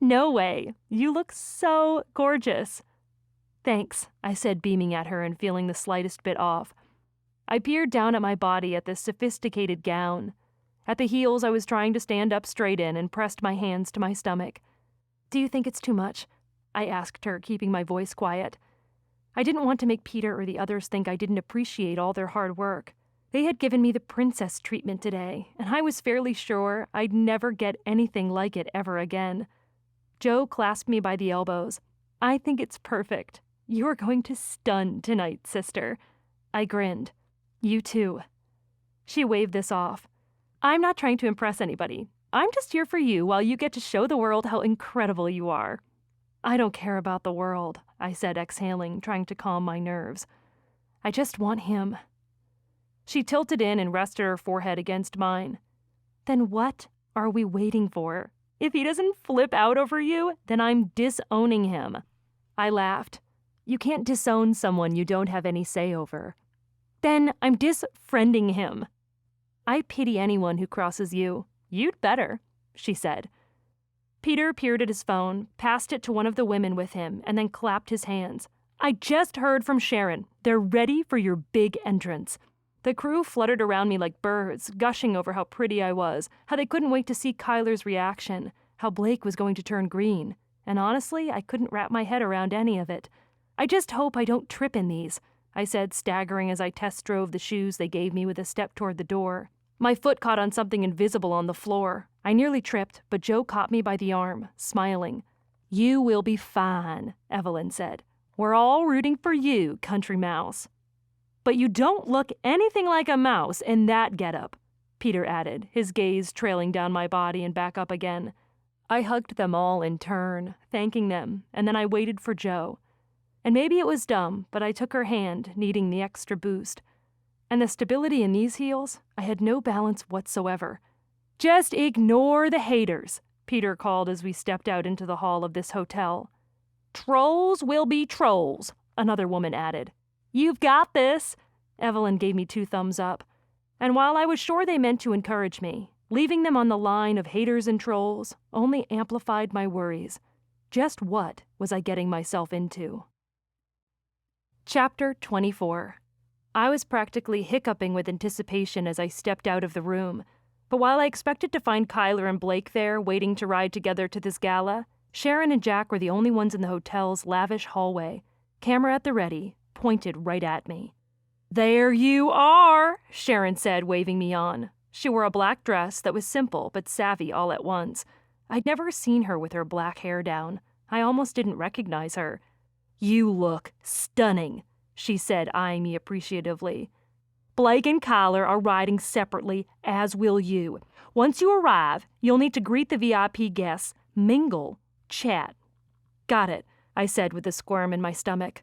"No way. You look so gorgeous." "Thanks," I said, beaming at her and feeling the slightest bit off. I peered down at my body at this sophisticated gown. At the heels I was trying to stand up straight in and pressed my hands to my stomach. "Do you think it's too much?" I asked her, keeping my voice quiet. I didn't want to make Peter or the others think I didn't appreciate all their hard work. They had given me the princess treatment today, and I was fairly sure I'd never get anything like it ever again. Jo clasped me by the elbows. "I think it's perfect. You are going to stun tonight, sister." I grinned. "You too." She waved this off. "I'm not trying to impress anybody. I'm just here for you while you get to show the world how incredible you are." "I don't care about the world," I said, exhaling, trying to calm my nerves. "I just want him." She tilted in and rested her forehead against mine. "Then what are we waiting for? If he doesn't flip out over you, then I'm disowning him." I laughed. "You can't disown someone you don't have any say over." "Then I'm disfriending him." "I pity anyone who crosses you. You'd better," she said. Peter peered at his phone, passed it to one of the women with him, and then clapped his hands. "I just heard from Sharon. They're ready for your big entrance." The crew fluttered around me like birds, gushing over how pretty I was, how they couldn't wait to see Kyler's reaction, how Blake was going to turn green. And honestly, I couldn't wrap my head around any of it. "I just hope I don't trip in these," I said, staggering as I test drove the shoes they gave me with a step toward the door. My foot caught on something invisible on the floor. I nearly tripped, but Jo caught me by the arm, smiling. "You will be fine," Evelyn said. "We're all rooting for you, country mouse." "But you don't look anything like a mouse in that getup." Peter added, his gaze trailing down my body and back up again. I hugged them all in turn, thanking them, and then I waited for Jo. And maybe it was dumb, but I took her hand, needing the extra boost. And the stability in these heels, I had no balance whatsoever. "Just ignore the haters," Peter called as we stepped out into the hall of this hotel. "Trolls will be trolls," another woman added. "You've got this," Evelyn gave me 2 thumbs up. And while I was sure they meant to encourage me, leaving them on the line of haters and trolls only amplified my worries. Just what was I getting myself into? Chapter 24. I was practically hiccuping with anticipation as I stepped out of the room. But while I expected to find Kyler and Blake there waiting to ride together to this gala, Sharon and Jack were the only ones in the hotel's lavish hallway, camera at the ready, pointed right at me. "There you are," Sharon said, waving me on. She wore a black dress that was simple but savvy all at once. I'd never seen her with her black hair down. I almost didn't recognize her. "You look stunning," she said, eyeing me appreciatively. "Blake and Kyler are riding separately, as will you. Once you arrive, you'll need to greet the VIP guests, mingle, chat." "Got it," I said with a squirm in my stomach.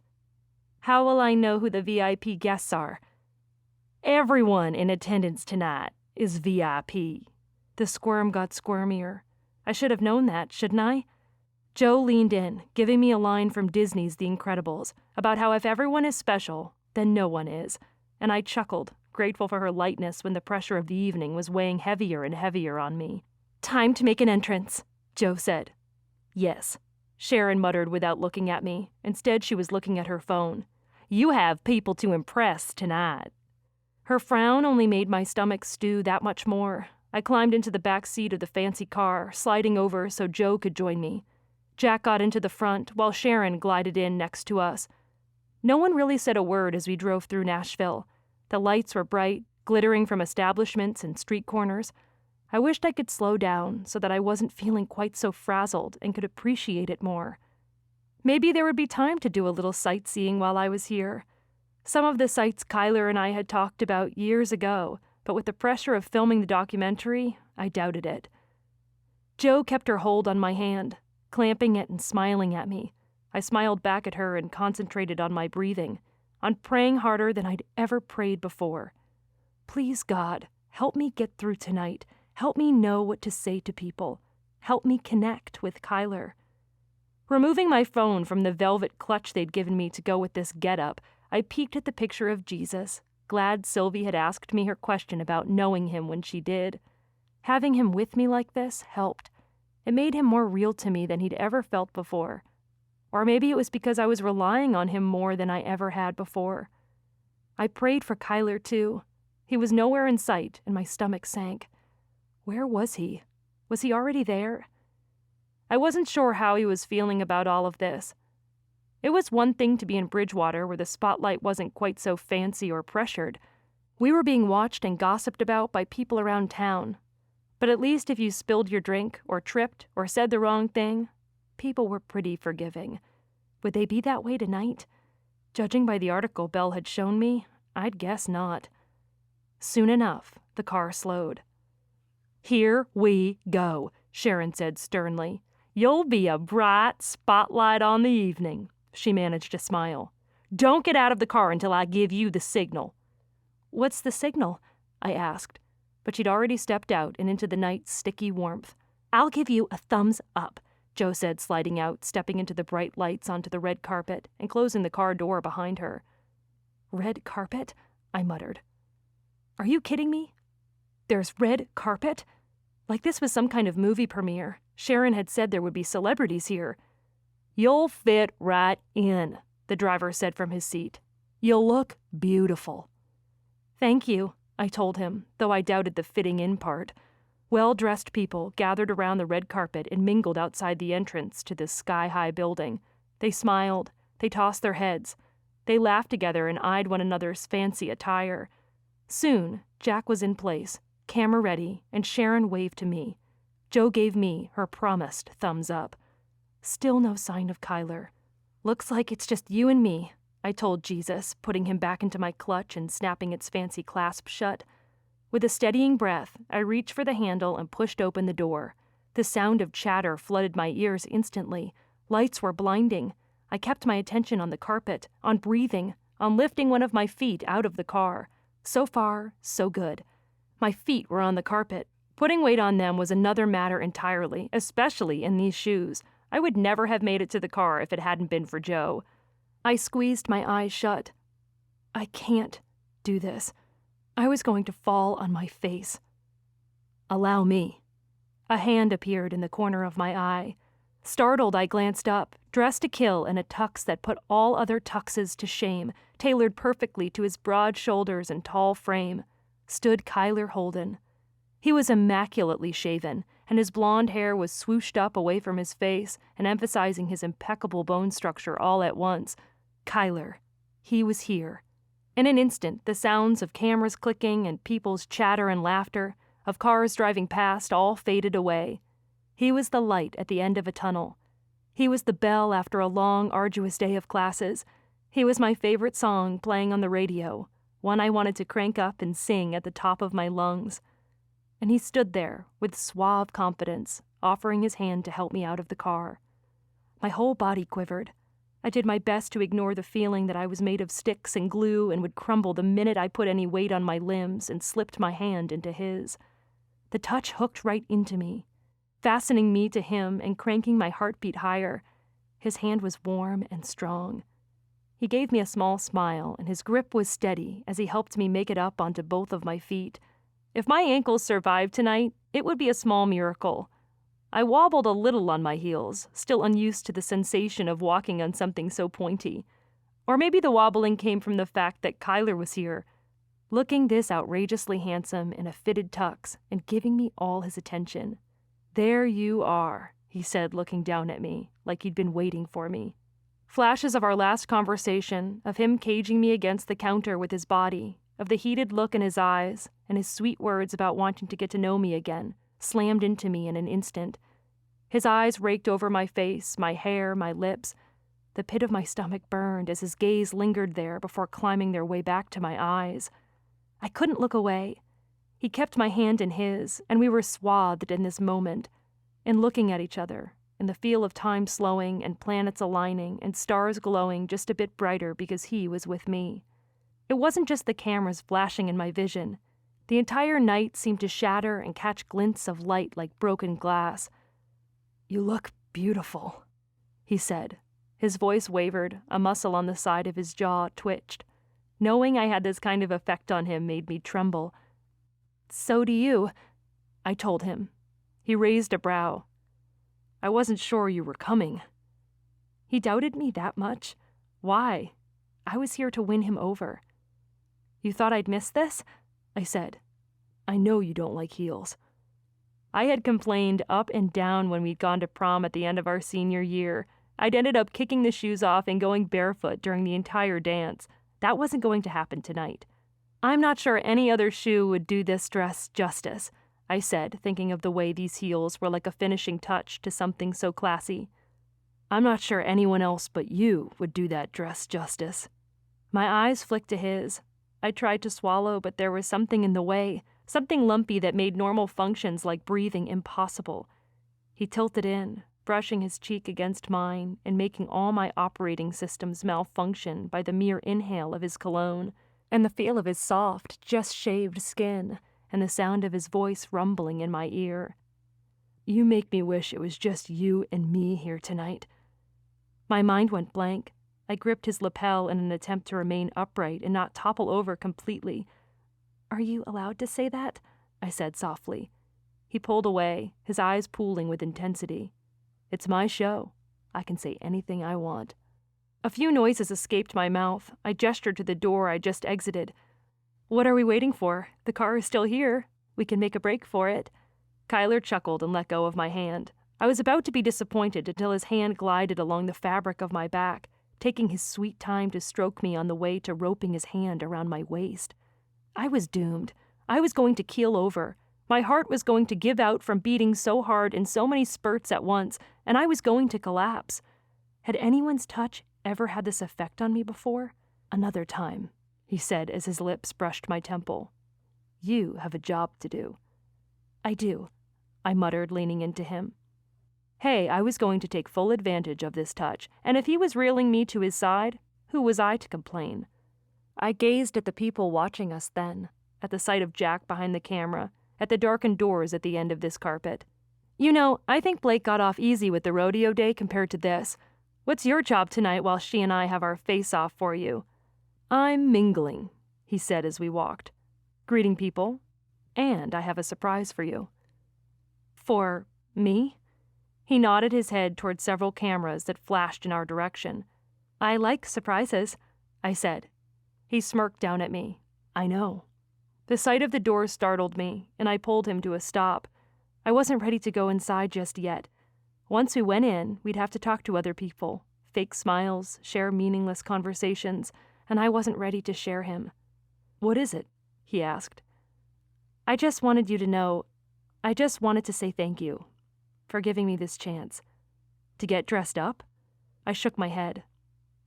"How will I know who the VIP guests are?" "Everyone in attendance tonight is VIP." The squirm got squirmier. I should have known that, shouldn't I? Jo leaned in, giving me a line from Disney's The Incredibles about how if everyone is special, then no one is. And I chuckled, grateful for her lightness when the pressure of the evening was weighing heavier and heavier on me. "Time to make an entrance," Jo said. "Yes," Sharon muttered without looking at me. Instead, she was looking at her phone. "You have people to impress tonight." Her frown only made my stomach stew that much more. I climbed into the back seat of the fancy car, sliding over so Jo could join me. Jack got into the front, while Sharon glided in next to us. No one really said a word as we drove through Nashville. The lights were bright, glittering from establishments and street corners. I wished I could slow down so that I wasn't feeling quite so frazzled and could appreciate it more. Maybe there would be time to do a little sightseeing while I was here. Some of the sights Kyler and I had talked about years ago, but with the pressure of filming the documentary, I doubted it. Jo kept her hold on my hand, clamping it and smiling at me. I smiled back at her and concentrated on my breathing, on praying harder than I'd ever prayed before. Please, God, help me get through tonight. Help me know what to say to people. Help me connect with Kyler. Removing my phone from the velvet clutch they'd given me to go with this getup, I peeked at the picture of Jesus, glad Sylvie had asked me her question about knowing him when she did. Having him with me like this helped. It made him more real to me than he'd ever felt before. Or maybe it was because I was relying on him more than I ever had before. I prayed for Kyler, too. He was nowhere in sight, and my stomach sank. Where was he? Was he already there? I wasn't sure how he was feeling about all of this. It was one thing to be in Bridgewater where the spotlight wasn't quite so fancy or pressured. We were being watched and gossiped about by people around town. But at least if you spilled your drink, or tripped, or said the wrong thing, people were pretty forgiving. Would they be that way tonight? Judging by the article Belle had shown me, I'd guess not. Soon enough, the car slowed. "Here we go," Sharon said sternly. "You'll be a bright spotlight on the evening." She managed to smile. "Don't get out of the car until I give you the signal." "What's the signal?" I asked, but she'd already stepped out and into the night's sticky warmth. "I'll give you a thumbs up," Jo said, sliding out, stepping into the bright lights onto the red carpet and closing the car door behind her. "Red carpet?" I muttered. "Are you kidding me? There's red carpet?" Like this was some kind of movie premiere. Sharon had said there would be celebrities here. "You'll fit right in," the driver said from his seat. "You'll look beautiful." "Thank you," I told him, though I doubted the fitting in part. Well-dressed people gathered around the red carpet and mingled outside the entrance to this sky-high building. They smiled. They tossed their heads. They laughed together and eyed one another's fancy attire. Soon, Jack was in place, camera ready, and Sharon waved to me. Jo gave me her promised thumbs up. Still no sign of Kyler. "Looks like it's just you and me," I told Jesus, putting him back into my clutch and snapping its fancy clasp shut. With a steadying breath, I reached for the handle and pushed open the door. The sound of chatter flooded my ears instantly. Lights were blinding. I kept my attention on the carpet, on breathing, on lifting one of my feet out of the car. So far, so good. My feet were on the carpet. Putting weight on them was another matter entirely, especially in these shoes. I would never have made it to the car if it hadn't been for Joe. I squeezed my eyes shut. I can't do this. I was going to fall on my face. Allow me. A hand appeared in the corner of my eye. Startled, I glanced up, dressed to kill in a tux that put all other tuxes to shame, tailored perfectly to his broad shoulders and tall frame, stood Kyler Holden. He was immaculately shaven, and his blonde hair was swooshed up away from his face and emphasizing his impeccable bone structure all at once. Kyler. He was here. In an instant, the sounds of cameras clicking and people's chatter and laughter, of cars driving past, all faded away. He was the light at the end of a tunnel. He was the bell after a long, arduous day of classes. He was my favorite song playing on the radio, one I wanted to crank up and sing at the top of my lungs. And he stood there with suave confidence, offering his hand to help me out of the car. My whole body quivered. I did my best to ignore the feeling that I was made of sticks and glue and would crumble the minute I put any weight on my limbs and slipped my hand into his. The touch hooked right into me, fastening me to him and cranking my heartbeat higher. His hand was warm and strong. He gave me a small smile, and his grip was steady as he helped me make it up onto both of my feet. If my ankles survived tonight, it would be a small miracle. I wobbled a little on my heels, still unused to the sensation of walking on something so pointy. Or maybe the wobbling came from the fact that Kyler was here, looking this outrageously handsome in a fitted tux and giving me all his attention. "There you are," he said, looking down at me, like he'd been waiting for me. Flashes of our last conversation, of him caging me against the counter with his body, of the heated look in his eyes, and his sweet words about wanting to get to know me again, slammed into me in an instant. His eyes raked over my face, my hair, my lips. The pit of my stomach burned as his gaze lingered there before climbing their way back to my eyes. I couldn't look away. He kept my hand in his, and we were swathed in this moment, in looking at each other, in the feel of time slowing and planets aligning and stars glowing just a bit brighter because he was with me. It wasn't just the cameras flashing in my vision. The entire night seemed to shatter and catch glints of light like broken glass. "You look beautiful," he said. His voice wavered, a muscle on the side of his jaw twitched. Knowing I had this kind of effect on him made me tremble. "So do you," I told him. He raised a brow. "I wasn't sure you were coming." He doubted me that much? Why? I was here to win him over. "You thought I'd miss this?" I said. "I know you don't like heels." I had complained up and down when we'd gone to prom at the end of our senior year. I'd ended up kicking the shoes off and going barefoot during the entire dance. That wasn't going to happen tonight. "I'm not sure any other shoe would do this dress justice," I said, thinking of the way these heels were like a finishing touch to something so classy. "I'm not sure anyone else but you would do that dress justice." My eyes flicked to his. I tried to swallow, but there was something in the way, something lumpy that made normal functions like breathing impossible. He tilted in, brushing his cheek against mine and making all my operating systems malfunction by the mere inhale of his cologne, and the feel of his soft, just-shaved skin, and the sound of his voice rumbling in my ear. "You make me wish it was just you and me here tonight." My mind went blank. I gripped his lapel in an attempt to remain upright and not topple over completely. "Are you allowed to say that?" I said softly. He pulled away, his eyes pooling with intensity. "It's my show. I can say anything I want." A few noises escaped my mouth. I gestured to the door I just exited. "What are we waiting for? The car is still here. We can make a break for it." Kyler chuckled and let go of my hand. I was about to be disappointed until his hand glided along the fabric of my back, taking his sweet time to stroke me on the way to roping his hand around my waist. I was doomed. I was going to keel over. My heart was going to give out from beating so hard in so many spurts at once, and I was going to collapse. Had anyone's touch ever had this effect on me before? "Another time," he said as his lips brushed my temple. You have a job to do." "I do," I muttered, leaning into him. Hey, I was going to take full advantage of this touch, and if he was reeling me to his side, who was I to complain? I gazed at the people watching us then, at the sight of Jack behind the camera, at the darkened doors at the end of this carpet. "You know, I think Blake got off easy with the rodeo day compared to this. What's your job tonight while she and I have our face-off for you?" "I'm mingling," he said as we walked. "Greeting people. And I have a surprise for you." "For me?" He nodded his head toward several cameras that flashed in our direction. "I like surprises," I said. He smirked down at me. "I know." The sight of the door startled me, and I pulled him to a stop. I wasn't ready to go inside just yet. Once we went in, we'd have to talk to other people, fake smiles, share meaningless conversations, and I wasn't ready to share him. "What is it?" he asked. I just wanted to say thank you for giving me this chance." "To get dressed up?" I shook my head.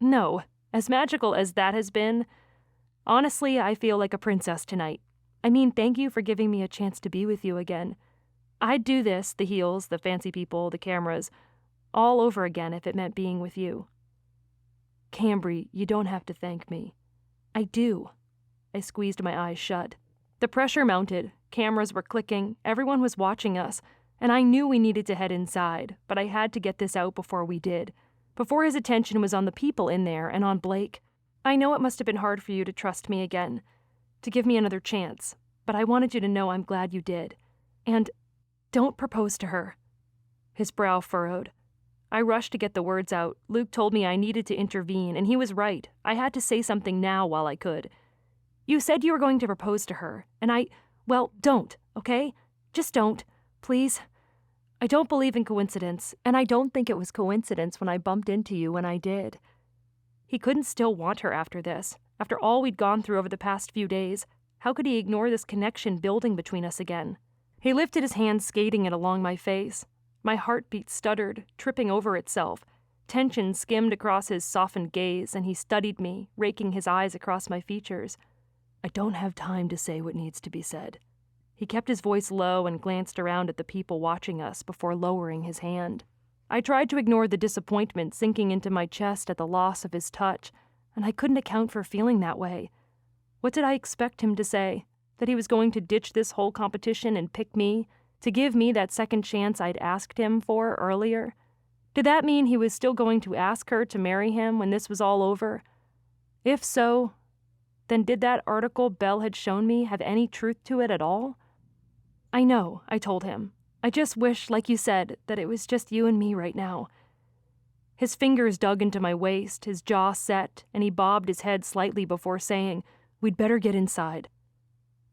"No, as magical as that has been, honestly, I feel like a princess tonight. I mean, thank you for giving me a chance to be with you again. I'd do this, the heels, the fancy people, the cameras, all over again if it meant being with you." "Cambry, you don't have to thank me." "I do." I squeezed my eyes shut. The pressure mounted, cameras were clicking, everyone was watching us, and I knew we needed to head inside, but I had to get this out before we did, before his attention was on the people in there and on Blake. "I know it must have been hard for you to trust me again, to give me another chance, but I wanted you to know I'm glad you did. And don't propose to her." His brow furrowed. I rushed to get the words out. Luke told me I needed to intervene, and he was right. I had to say something now while I could. "You said you were going to propose to her, and well, don't, okay? Just don't. Please. I don't believe in coincidence, and I don't think it was coincidence when I bumped into you when I did." He couldn't still want her after this. After all we'd gone through over the past few days, how could he ignore this connection building between us again? He lifted his hand, skating it along my face. My heartbeat stuttered, tripping over itself. Tension skimmed across his softened gaze, and he studied me, raking his eyes across my features. "I don't have time to say what needs to be said." He kept his voice low and glanced around at the people watching us before lowering his hand. I tried to ignore the disappointment sinking into my chest at the loss of his touch, and I couldn't account for feeling that way. What did I expect him to say? That he was going to ditch this whole competition and pick me, to give me that second chance I'd asked him for earlier? Did that mean he was still going to ask her to marry him when this was all over? If so, then did that article Belle had shown me have any truth to it at all? "I know," I told him. "I just wish, like you said, that it was just you and me right now." His fingers dug into my waist, his jaw set, and he bobbed his head slightly before saying, "We'd better get inside."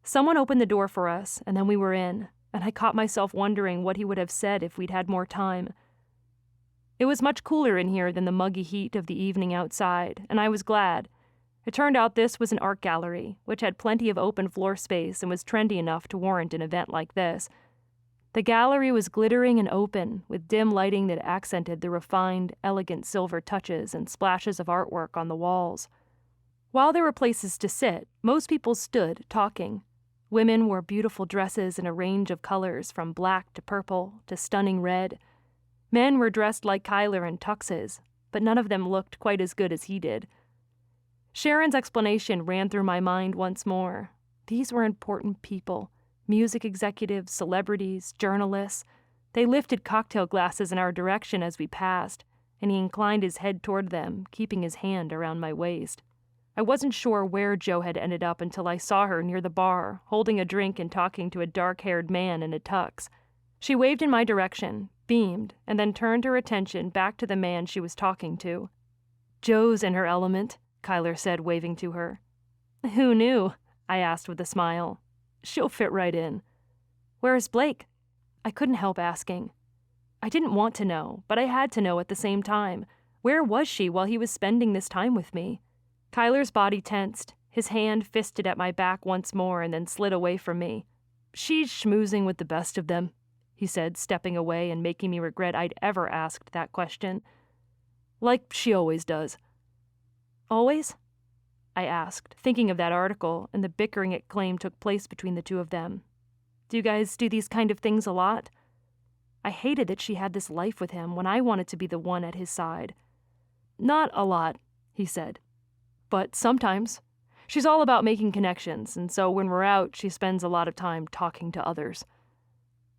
Someone opened the door for us, and then we were in, and I caught myself wondering what he would have said if we'd had more time. It was much cooler in here than the muggy heat of the evening outside, and I was glad. It turned out this was an art gallery, which had plenty of open floor space and was trendy enough to warrant an event like this. The gallery was glittering and open, with dim lighting that accented the refined, elegant silver touches and splashes of artwork on the walls. While there were places to sit, most people stood, talking. Women wore beautiful dresses in a range of colors, from black to purple to stunning red. Men were dressed like Kyler in tuxes, but none of them looked quite as good as he did. Sharon's explanation ran through my mind once more. These were important people. Music executives, celebrities, journalists. They lifted cocktail glasses in our direction as we passed, and he inclined his head toward them, keeping his hand around my waist. I wasn't sure where Jo had ended up until I saw her near the bar, holding a drink and talking to a dark-haired man in a tux. She waved in my direction, beamed, and then turned her attention back to the man she was talking to. "Jo's in her element," Kyler said, waving to her. "Who knew?" I asked with a smile. "She'll fit right in." "Where's Blake?" I couldn't help asking. I didn't want to know, but I had to know at the same time. Where was she while he was spending this time with me? Kyler's body tensed, his hand fisted at my back once more and then slid away from me. "She's schmoozing with the best of them," he said, stepping away and making me regret I'd ever asked that question. "Like she always does." "Always?" I asked, thinking of that article and the bickering it claimed took place between the two of them. Do you guys do these kind of things a lot? I hated that she had this life with him when I wanted to be the one at his side. Not a lot, he said. But sometimes. She's all about making connections, and so when we're out, she spends a lot of time talking to others.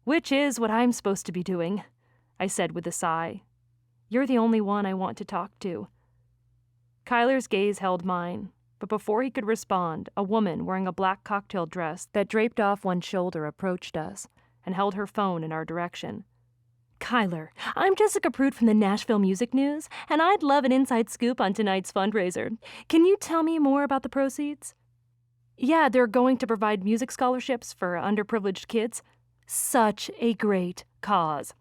Which is what I'm supposed to be doing, I said with a sigh. You're the only one I want to talk to. Kyler's gaze held mine, but before he could respond, a woman wearing a black cocktail dress that draped off one shoulder approached us and held her phone in our direction. Kyler, I'm Jessica Prude from the Nashville Music News, and I'd love an inside scoop on tonight's fundraiser. Can you tell me more about the proceeds? Yeah, they're going to provide music scholarships for underprivileged kids. Such a great cause.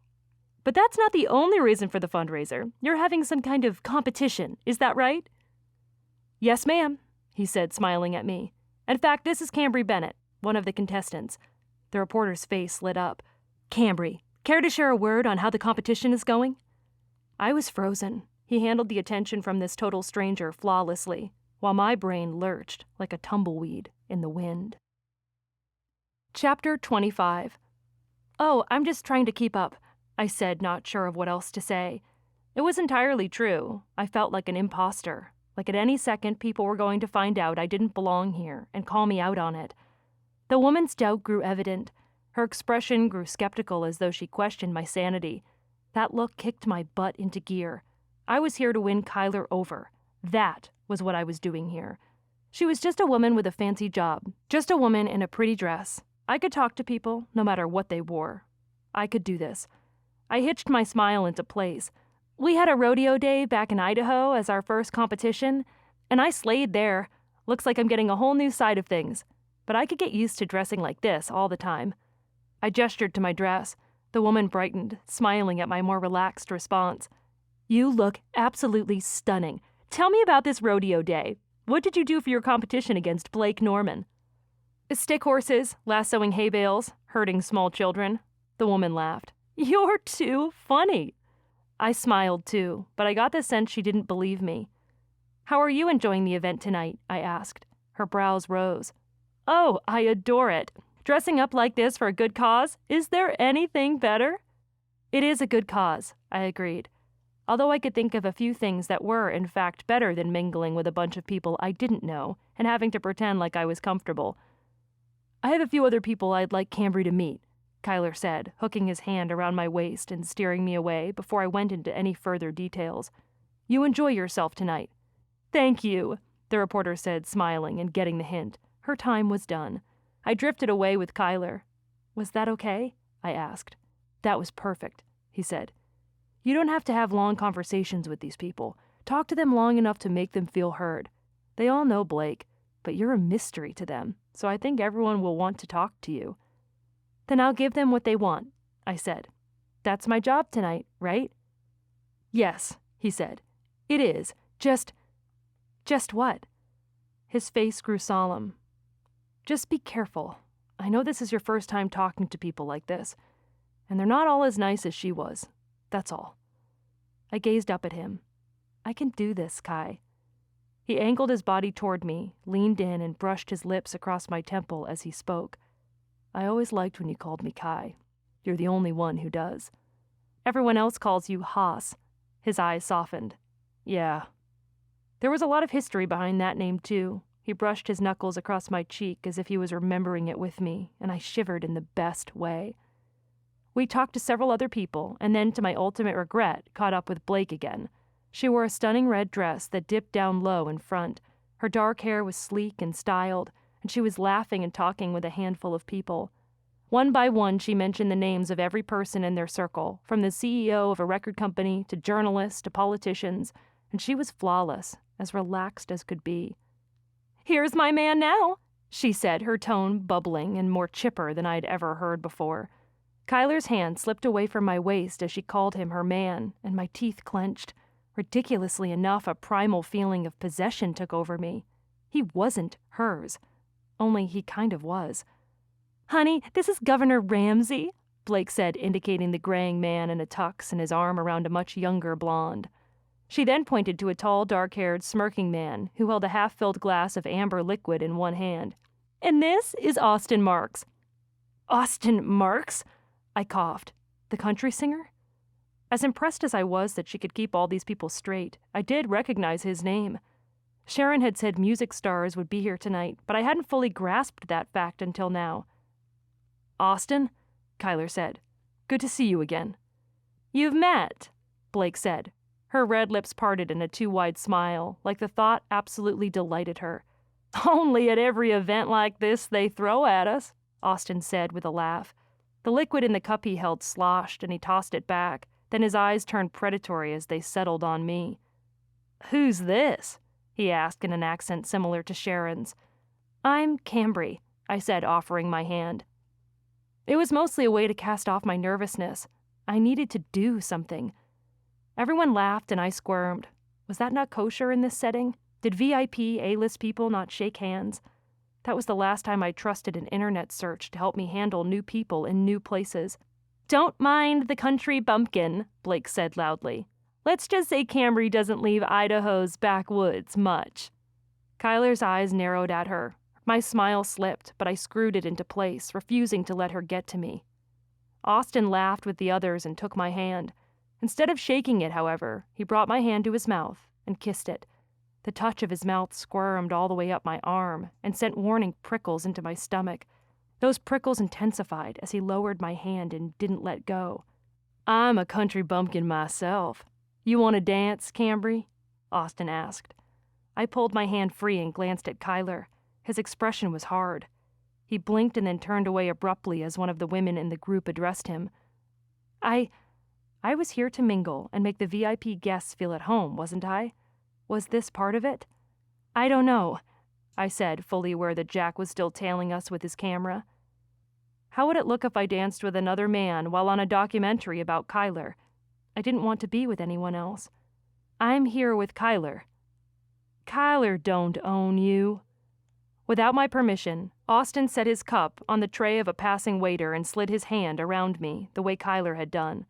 But that's not the only reason for the fundraiser. You're having some kind of competition, is that right? Yes, ma'am, he said, smiling at me. In fact, this is Cambry Bennett, one of the contestants. The reporter's face lit up. Cambry, care to share a word on how the competition is going? I was frozen. He handled the attention from this total stranger flawlessly, while my brain lurched like a tumbleweed in the wind. Chapter 25. Oh, I'm just trying to keep up, I said, not sure of what else to say. It was entirely true. I felt like an imposter, like at any second people were going to find out I didn't belong here and call me out on it. The woman's doubt grew evident. Her expression grew skeptical as though she questioned my sanity. That look kicked my butt into gear. I was here to win Kyler over. That was what I was doing here. She was just a woman with a fancy job, just a woman in a pretty dress. I could talk to people, no matter what they wore. I could do this. I hitched my smile into place. We had a rodeo day back in Idaho as our first competition, and I slayed there. Looks like I'm getting a whole new side of things. But I could get used to dressing like this all the time. I gestured to my dress. The woman brightened, smiling at my more relaxed response. You look absolutely stunning. Tell me about this rodeo day. What did you do for your competition against Blake Norman? Stick horses, lassoing hay bales, herding small children. The woman laughed. You're too funny. I smiled too, but I got the sense she didn't believe me. How are you enjoying the event tonight? I asked. Her brows rose. Oh, I adore it. Dressing up like this for a good cause? Is there anything better? It is a good cause, I agreed. Although I could think of a few things that were, in fact, better than mingling with a bunch of people I didn't know and having to pretend like I was comfortable. I have a few other people I'd like Cambry to meet, Kyler said, hooking his hand around my waist and steering me away before I went into any further details. You enjoy yourself tonight. Thank you, the reporter said, smiling and getting the hint. Her time was done. I drifted away with Kyler. Was that okay? I asked. That was perfect, he said. You don't have to have long conversations with these people. Talk to them long enough to make them feel heard. They all know Blake, but you're a mystery to them, so I think everyone will want to talk to you. Then I'll give them what they want, I said. That's my job tonight, right? Yes, he said. It is. Just what? His face grew solemn. Just be careful. I know this is your first time talking to people like this, and they're not all as nice as she was. That's all. I gazed up at him. I can do this, Kai. He angled his body toward me, leaned in, and brushed his lips across my temple as he spoke. I always liked when you called me Kai. You're the only one who does. Everyone else calls you Haas. His eyes softened. Yeah. There was a lot of history behind that name, too. He brushed his knuckles across my cheek as if he was remembering it with me, and I shivered in the best way. We talked to several other people, and then, to my ultimate regret, caught up with Blake again. She wore a stunning red dress that dipped down low in front. Her dark hair was sleek and styled, and she was laughing and talking with a handful of people. One by one, she mentioned the names of every person in their circle, from the CEO of a record company to journalists to politicians, and she was flawless, as relaxed as could be. Here's my man now, she said, her tone bubbling and more chipper than I'd ever heard before. Kyler's hand slipped away from my waist as she called him her man, and my teeth clenched. Ridiculously enough, a primal feeling of possession took over me. He wasn't hers. Only he kind of was. Honey, this is Governor Ramsay, Blake said, indicating the graying man in a tux and his arm around a much younger blonde. She then pointed to a tall, dark-haired, smirking man who held a half-filled glass of amber liquid in one hand. "And this is Austin Marks." "Austin Marks?" I coughed. "The country singer?" As impressed as I was that she could keep all these people straight, I did recognize his name. Sharon had said music stars would be here tonight, but I hadn't fully grasped that fact until now. "Austin?" Kyler said. "Good to see you again." "You've met," Blake said. Her red lips parted in a too-wide smile, like the thought absolutely delighted her. "Only at every event like this they throw at us," Austin said with a laugh. The liquid in the cup he held sloshed, and he tossed it back. Then his eyes turned predatory as they settled on me. "Who's this?" he asked in an accent similar to Sharon's. "I'm Cambry," I said, offering my hand. It was mostly a way to cast off my nervousness. I needed to do something. Everyone laughed and I squirmed. Was that not kosher in this setting? Did VIP A-list people not shake hands? That was the last time I trusted an internet search to help me handle new people in new places. "Don't mind the country bumpkin," Blake said loudly. "Let's just say Cambry doesn't leave Idaho's backwoods much." Kyler's eyes narrowed at her. My smile slipped, but I screwed it into place, refusing to let her get to me. Austin laughed with the others and took my hand. Instead of shaking it, however, he brought my hand to his mouth and kissed it. The touch of his mouth squirmed all the way up my arm and sent warning prickles into my stomach. Those prickles intensified as he lowered my hand and didn't let go. "I'm a country bumpkin myself. You want to dance, Cambry?" Austin asked. I pulled my hand free and glanced at Kyler. His expression was hard. He blinked and then turned away abruptly as one of the women in the group addressed him. I was here to mingle and make the VIP guests feel at home, wasn't I? Was this part of it? "I don't know," I said, fully aware that Jack was still tailing us with his camera. How would it look if I danced with another man while on a documentary about Kyler? I didn't want to be with anyone else. "I'm here with Kyler." "Kyler don't own you." Without my permission, Austin set his cup on the tray of a passing waiter and slid his hand around me, the way Kyler had done.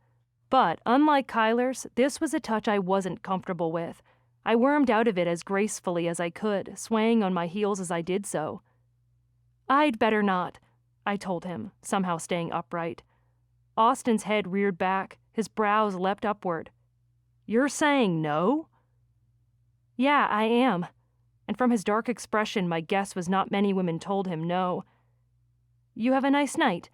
But, unlike Kyler's, this was a touch I wasn't comfortable with. I wormed out of it as gracefully as I could, swaying on my heels as I did so. "I'd better not," I told him, somehow staying upright. Austin's head reared back, his brows leapt upward. "You're saying no?" "Yeah, I am." And from his dark expression, my guess was not many women told him no. "You have a nice night."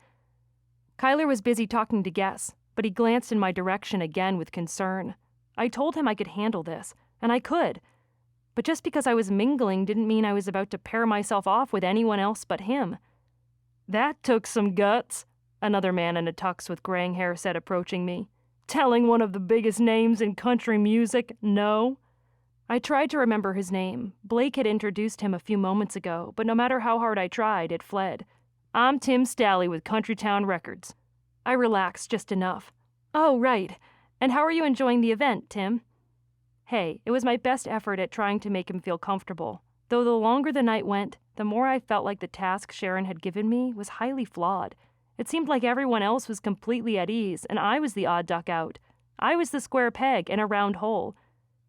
Kyler was busy talking to guests, but he glanced in my direction again with concern. I told him I could handle this, and I could. But just because I was mingling didn't mean I was about to pair myself off with anyone else but him. "That took some guts," another man in a tux with graying hair said, approaching me. "Telling one of the biggest names in country music no." I tried to remember his name. Blake had introduced him a few moments ago, but no matter how hard I tried, it fled. "I'm Tim Stalley with Countrytown Records." I relaxed just enough. "Oh, right. And how are you enjoying the event, Tim?" Hey, it was my best effort at trying to make him feel comfortable. Though the longer the night went, the more I felt like the task Sharon had given me was highly flawed. It seemed like everyone else was completely at ease, and I was the odd duck out. I was the square peg in a round hole.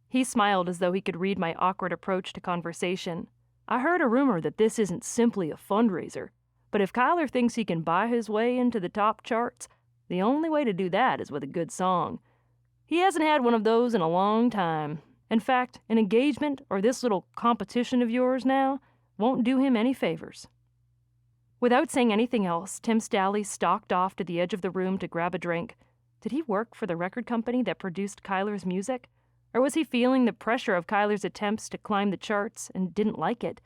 He smiled as though he could read my awkward approach to conversation. "I heard a rumor that this isn't simply a fundraiser, but if Kyler thinks he can buy his way into the top charts, the only way to do that is with a good song. He hasn't had one of those in a long time. In fact, an engagement or this little competition of yours now won't do him any favors." Without saying anything else, Tim Stalley stalked off to the edge of the room to grab a drink. Did he work for the record company that produced Kyler's music? Or was he feeling the pressure of Kyler's attempts to climb the charts and didn't like it?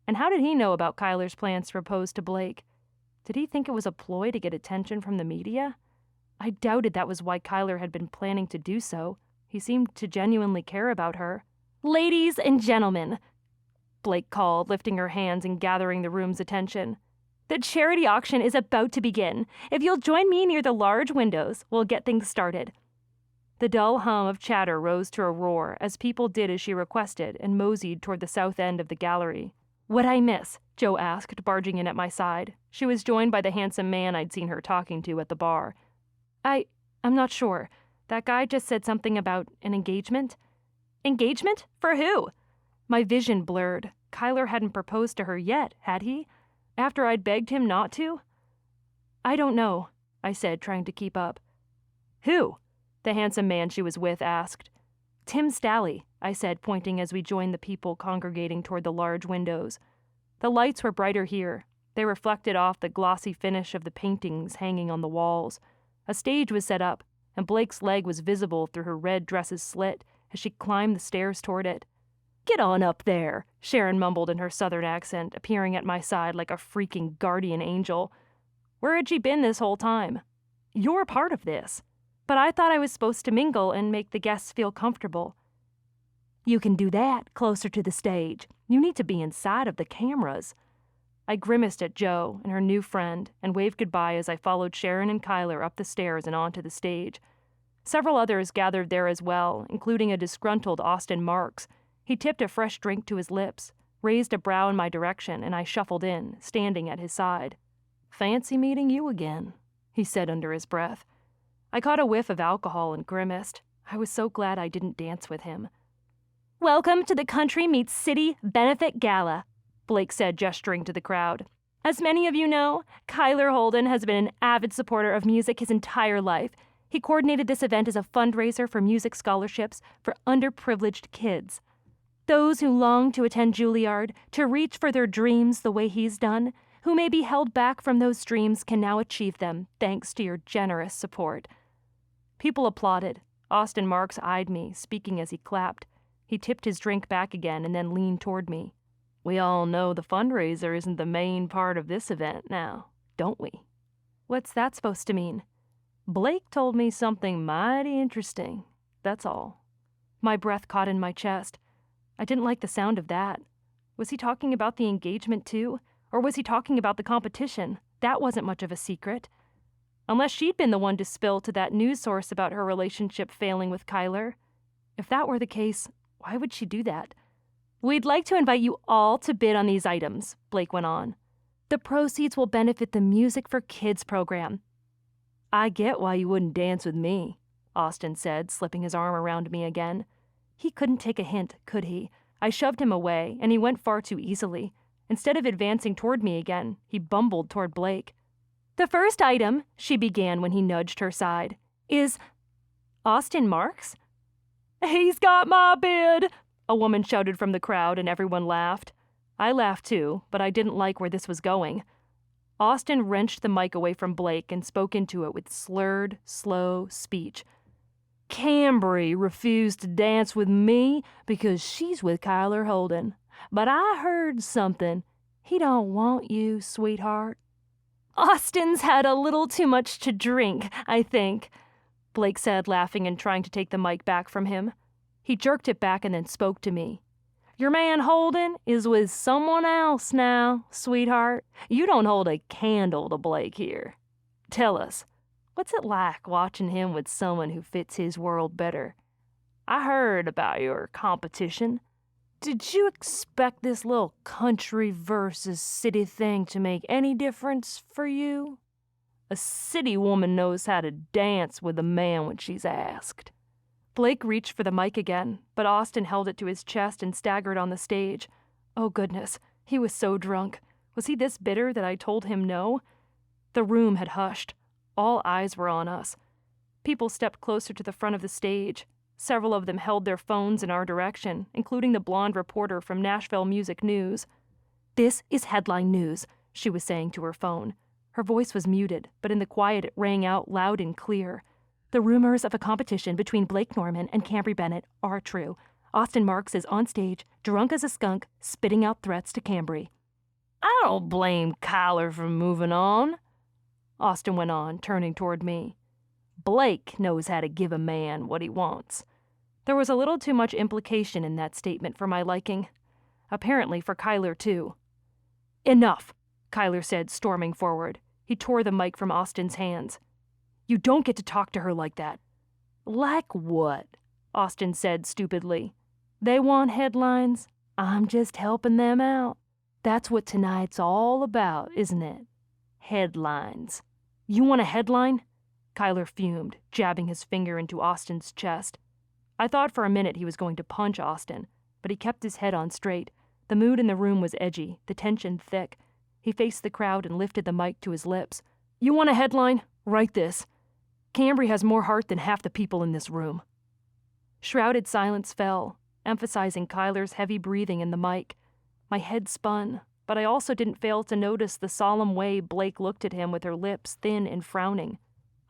And how did he know about Kyler's plans to propose to Blake? Did he think it was a ploy to get attention from the media? I doubted that was why Kyler had been planning to do so. He seemed to genuinely care about her. "Ladies and gentlemen," Blake called, lifting her hands and gathering the room's attention. "The charity auction is about to begin. If you'll join me near the large windows, we'll get things started." The dull hum of chatter rose to a roar as people did as she requested and moseyed toward the south end of the gallery. "What'd I miss?" Jo asked, barging in at my side. She was joined by the handsome man I'd seen her talking to at the bar. I'm not sure." That guy just said something about an engagement. Engagement? For who? My vision blurred. Kyler hadn't proposed to her yet, had he? After I'd begged him not to? I don't know, I said, trying to keep up. Who? The handsome man she was with asked. Tim Stalley, I said, pointing as we joined the people congregating toward the large windows. The lights were brighter here. They reflected off the glossy finish of the paintings hanging on the walls. A stage was set up, and Blake's leg was visible through her red dress's slit as she climbed the stairs toward it. Get on up there, Sharon mumbled in her southern accent, appearing at my side like a freaking guardian angel. Where had she been this whole time? You're part of this. But I thought I was supposed to mingle and make the guests feel comfortable. You can do that closer to the stage. You need to be inside of the cameras. I grimaced at Jo and her new friend and waved goodbye as I followed Sharon and Kyler up the stairs and onto the stage. Several others gathered there as well, including a disgruntled Austin Marks. He tipped a fresh drink to his lips, raised a brow in my direction, and I shuffled in, standing at his side. Fancy meeting you again, he said under his breath. I caught a whiff of alcohol and grimaced. I was so glad I didn't dance with him. Welcome to the Country Meets City Benefit Gala, Blake said, gesturing to the crowd. As many of you know, Kyler Holden has been an avid supporter of music his entire life. He coordinated this event as a fundraiser for music scholarships for underprivileged kids. Those who long to attend Juilliard, to reach for their dreams the way he's done, who may be held back from those dreams can now achieve them thanks to your generous support. People applauded. Austin Marks eyed me, speaking as he clapped. He tipped his drink back again and then leaned toward me. We all know the fundraiser isn't the main part of this event now, don't we? What's that supposed to mean? Blake told me something mighty interesting, that's all. My breath caught in my chest. I didn't like the sound of that. Was he talking about the engagement too? Or was he talking about the competition? That wasn't much of a secret. Unless she'd been the one to spill to that news source about her relationship failing with Kyler. If that were the case, why would she do that? We'd like to invite you all to bid on these items, Blake went on. The proceeds will benefit the Music for Kids program. I get why you wouldn't dance with me, Austin said, slipping his arm around me again. He couldn't take a hint, could he? I shoved him away, and he went far too easily. Instead of advancing toward me again, he bumbled toward Blake. The first item, she began when he nudged her side, is Austin Marks? He's got my bid, a woman shouted from the crowd, and everyone laughed. I laughed too, but I didn't like where this was going. Austin wrenched the mic away from Blake and spoke into it with slurred, slow speech. Cambry refused to dance with me because she's with Kyler Holden. But I heard something. He don't want you, sweetheart. Austin's had a little too much to drink, I think, Blake said, laughing and trying to take the mic back from him. He jerked it back and then spoke to me. Your man Holden is with someone else now, sweetheart. You don't hold a candle to Blake here. Tell us, what's it like watching him with someone who fits his world better? I heard about your competition. Did you expect this little country versus city thing to make any difference for you? A city woman knows how to dance with a man when she's asked. Blake reached for the mic again, but Austin held it to his chest and staggered on the stage. Oh goodness, he was so drunk. Was he this bitter that I told him no? The room had hushed. All eyes were on us. People stepped closer to the front of the stage. Several of them held their phones in our direction, including the blonde reporter from Nashville Music News. This is headline news, she was saying to her phone. Her voice was muted, but in the quiet it rang out loud and clear. The rumors of a competition between Blake Norman and Cambry Bennett are true. Austin Marks is on stage, drunk as a skunk, spitting out threats to Cambry. I don't blame Kyler for moving on, Austin went on, turning toward me. Blake knows how to give a man what he wants. There was a little too much implication in that statement for my liking. Apparently for Kyler, too. Enough, Kyler said, storming forward. He tore the mic from Austin's hands. You don't get to talk to her like that. Like what? Austin said stupidly. They want headlines. I'm just helping them out. That's what tonight's all about, isn't it? Headlines. You want a headline? Kyler fumed, jabbing his finger into Austin's chest. I thought for a minute he was going to punch Austin, but he kept his head on straight. The mood in the room was edgy, the tension thick. He faced the crowd and lifted the mic to his lips. "You want a headline? Write this. Cambry has more heart than half the people in this room." Shrouded silence fell, emphasizing Kyler's heavy breathing in the mic. My head spun, but I also didn't fail to notice the solemn way Blake looked at him with her lips thin and frowning.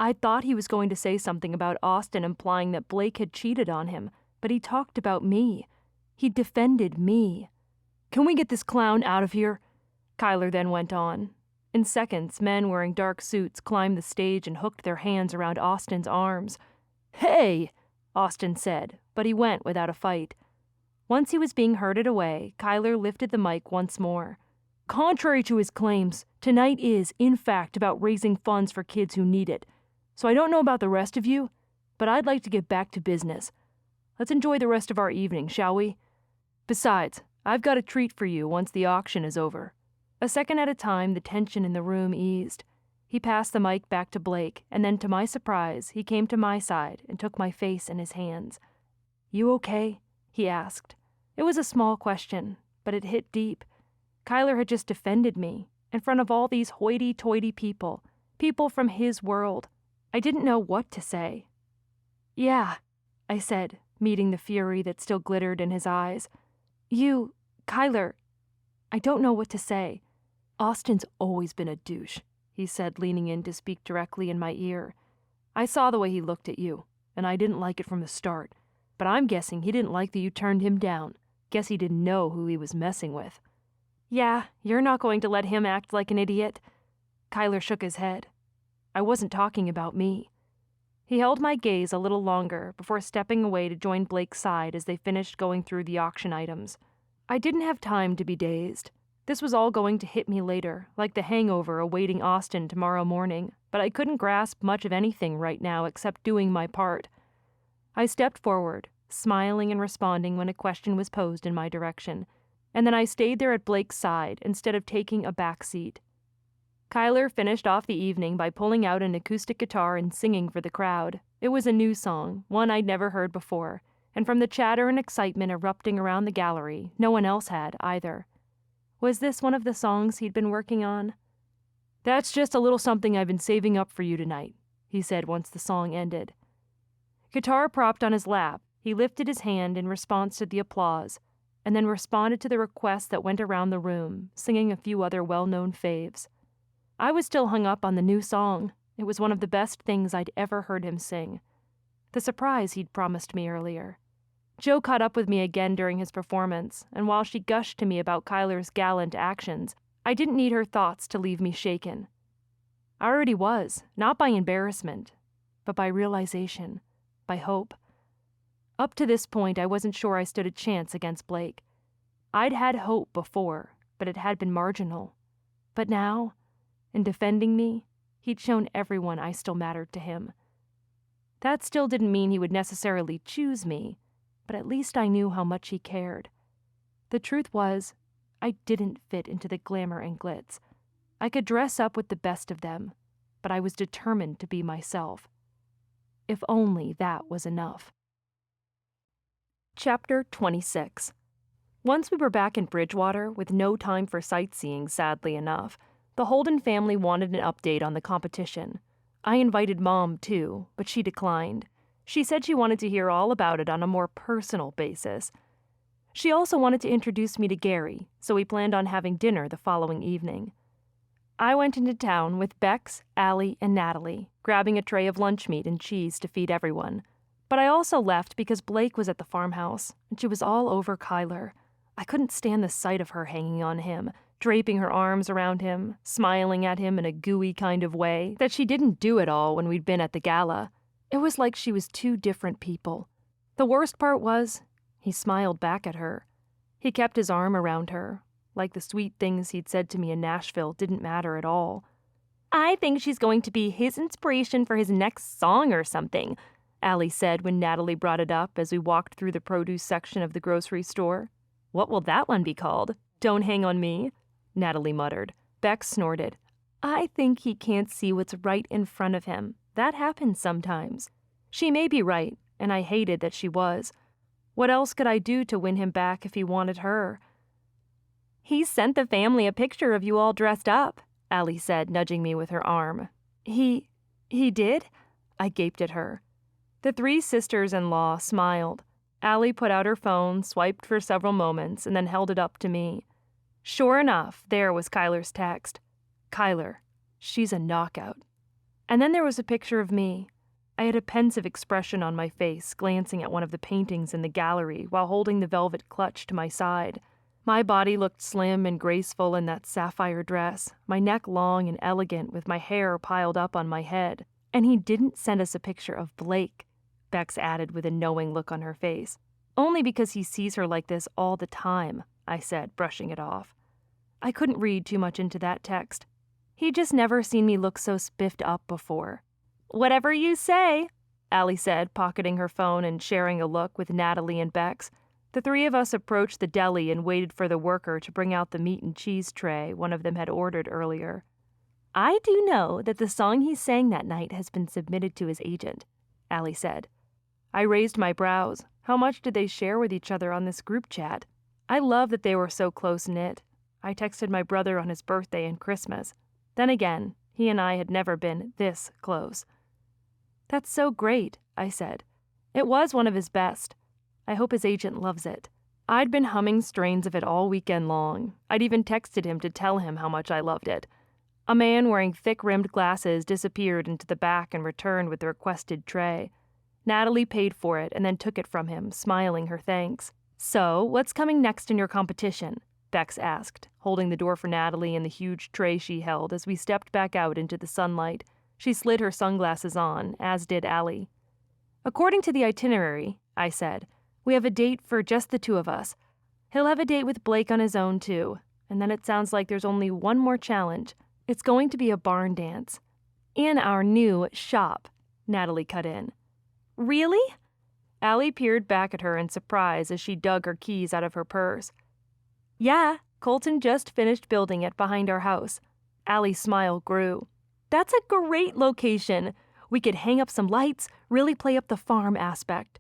I thought he was going to say something about Austin, implying that Blake had cheated on him, but he talked about me. He defended me. "Can we get this clown out of here?" Kyler then went on. In seconds, men wearing dark suits climbed the stage and hooked their hands around Austin's arms. "Hey!" Austin said, but he went without a fight. Once he was being herded away, Kyler lifted the mic once more. "Contrary to his claims, tonight is, in fact, about raising funds for kids who need it. So I don't know about the rest of you, but I'd like to get back to business. Let's enjoy the rest of our evening, shall we? Besides, I've got a treat for you once the auction is over." A second at a time, the tension in the room eased. He passed the mic back to Blake, and then to my surprise, he came to my side and took my face in his hands. "You okay?" he asked. It was a small question, but it hit deep. Kyler had just defended me, in front of all these hoity-toity people from his world. I didn't know what to say. "Yeah," I said, meeting the fury that still glittered in his eyes. Kyler, I don't know what to say." "Austin's always been a douche," he said, leaning in to speak directly in my ear. "I saw the way he looked at you, and I didn't like it from the start. But I'm guessing he didn't like that you turned him down. Guess he didn't know who he was messing with." "Yeah, you're not going to let him act like an idiot." Kyler shook his head. "I wasn't talking about me." He held my gaze a little longer before stepping away to join Blake's side as they finished going through the auction items. I didn't have time to be dazed. This was all going to hit me later, like the hangover awaiting Austin tomorrow morning, but I couldn't grasp much of anything right now except doing my part. I stepped forward, smiling and responding when a question was posed in my direction, and then I stayed there at Blake's side instead of taking a back seat. Kyler finished off the evening by pulling out an acoustic guitar and singing for the crowd. It was a new song, one I'd never heard before, and from the chatter and excitement erupting around the gallery, no one else had either. Was this one of the songs he'd been working on? "That's just a little something I've been saving up for you tonight," he said once the song ended. Guitar propped on his lap, he lifted his hand in response to the applause, and then responded to the requests that went around the room, singing a few other well-known faves. I was still hung up on the new song. It was one of the best things I'd ever heard him sing. The surprise he'd promised me earlier. Jo caught up with me again during his performance, and while she gushed to me about Kyler's gallant actions, I didn't need her thoughts to leave me shaken. I already was, not by embarrassment, but by realization, by hope. Up to this point, I wasn't sure I stood a chance against Blake. I'd had hope before, but it had been marginal. But now, in defending me, he'd shown everyone I still mattered to him. That still didn't mean he would necessarily choose me, but at least I knew how much he cared. The truth was, I didn't fit into the glamour and glitz. I could dress up with the best of them, but I was determined to be myself. If only that was enough. Chapter 26. Once we were back in Bridgewater, with no time for sightseeing, sadly enough, the Holden family wanted an update on the competition. I invited Mom, too, but she declined. She said she wanted to hear all about it on a more personal basis. She also wanted to introduce me to Gary, so we planned on having dinner the following evening. I went into town with Bex, Allie, and Natalie, grabbing a tray of lunch meat and cheese to feed everyone. But I also left because Blake was at the farmhouse, and she was all over Kyler. I couldn't stand the sight of her hanging on him, draping her arms around him, smiling at him in a gooey kind of way that she didn't do at all when we'd been at the gala. It was like she was two different people. The worst part was, he smiled back at her. He kept his arm around her, like the sweet things he'd said to me in Nashville didn't matter at all. "I think she's going to be his inspiration for his next song or something," Allie said when Natalie brought it up as we walked through the produce section of the grocery store. "What will that one be called? Don't Hang on Me?" Natalie muttered. Bex snorted. "I think he can't see what's right in front of him, That happens sometimes. She may be right, and I hated that she was. What else could I do to win him back if he wanted her? He sent the family a picture of you all dressed up, Allie said, nudging me with her arm. He did? I gaped at her. The three sisters-in-law smiled. Allie put out her phone, swiped for several moments, and then held it up to me. Sure enough, there was Kyler's text. Kyler, she's a knockout. And then there was a picture of me. I had a pensive expression on my face, glancing at one of the paintings in the gallery while holding the velvet clutch to my side. My body looked slim and graceful in that sapphire dress, my neck long and elegant with my hair piled up on my head. And he didn't send us a picture of Blake, Bex added with a knowing look on her face. Only because he sees her like this all the time, I said, brushing it off. I couldn't read too much into that text. He'd just never seen me look so spiffed up before. Whatever you say, Allie said, pocketing her phone and sharing a look with Natalie and Bex. The three of us approached the deli and waited for the worker to bring out the meat and cheese tray one of them had ordered earlier. I do know that the song he sang that night has been submitted to his agent, Allie said. I raised my brows. How much did they share with each other on this group chat? I loved that they were so close-knit. I texted my brother on his birthday and Christmas. Then again, he and I had never been this close. That's so great, I said. It was one of his best. I hope his agent loves it. I'd been humming strains of it all weekend long. I'd even texted him to tell him how much I loved it. A man wearing thick-rimmed glasses disappeared into the back and returned with the requested tray. Natalie paid for it and then took it from him, smiling her thanks. So, what's coming next in your competition? Bex asked, holding the door for Natalie and the huge tray she held as we stepped back out into the sunlight. She slid her sunglasses on, as did Allie. According to the itinerary, I said, we have a date for just the two of us. He'll have a date with Blake on his own, too. And then it sounds like there's only one more challenge. It's going to be a barn dance. In our new shop, Natalie cut in. Really? Allie peered back at her in surprise as she dug her keys out of her purse. Yeah, Colton just finished building it behind our house. Allie's smile grew. That's a great location. We could hang up some lights, really play up the farm aspect.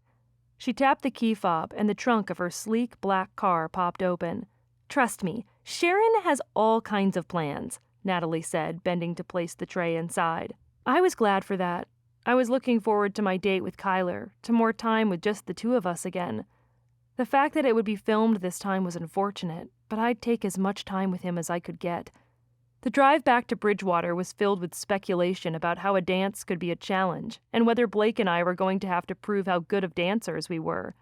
She tapped the key fob and the trunk of her sleek black car popped open. Trust me, Sharon has all kinds of plans, Natalie said, bending to place the tray inside. I was glad for that. I was looking forward to my date with Kyler, to more time with just the two of us again. The fact that it would be filmed this time was unfortunate, but I'd take as much time with him as I could get. The drive back to Bridgewater was filled with speculation about how a dance could be a challenge, and whether Blake and I were going to have to prove how good of dancers we were.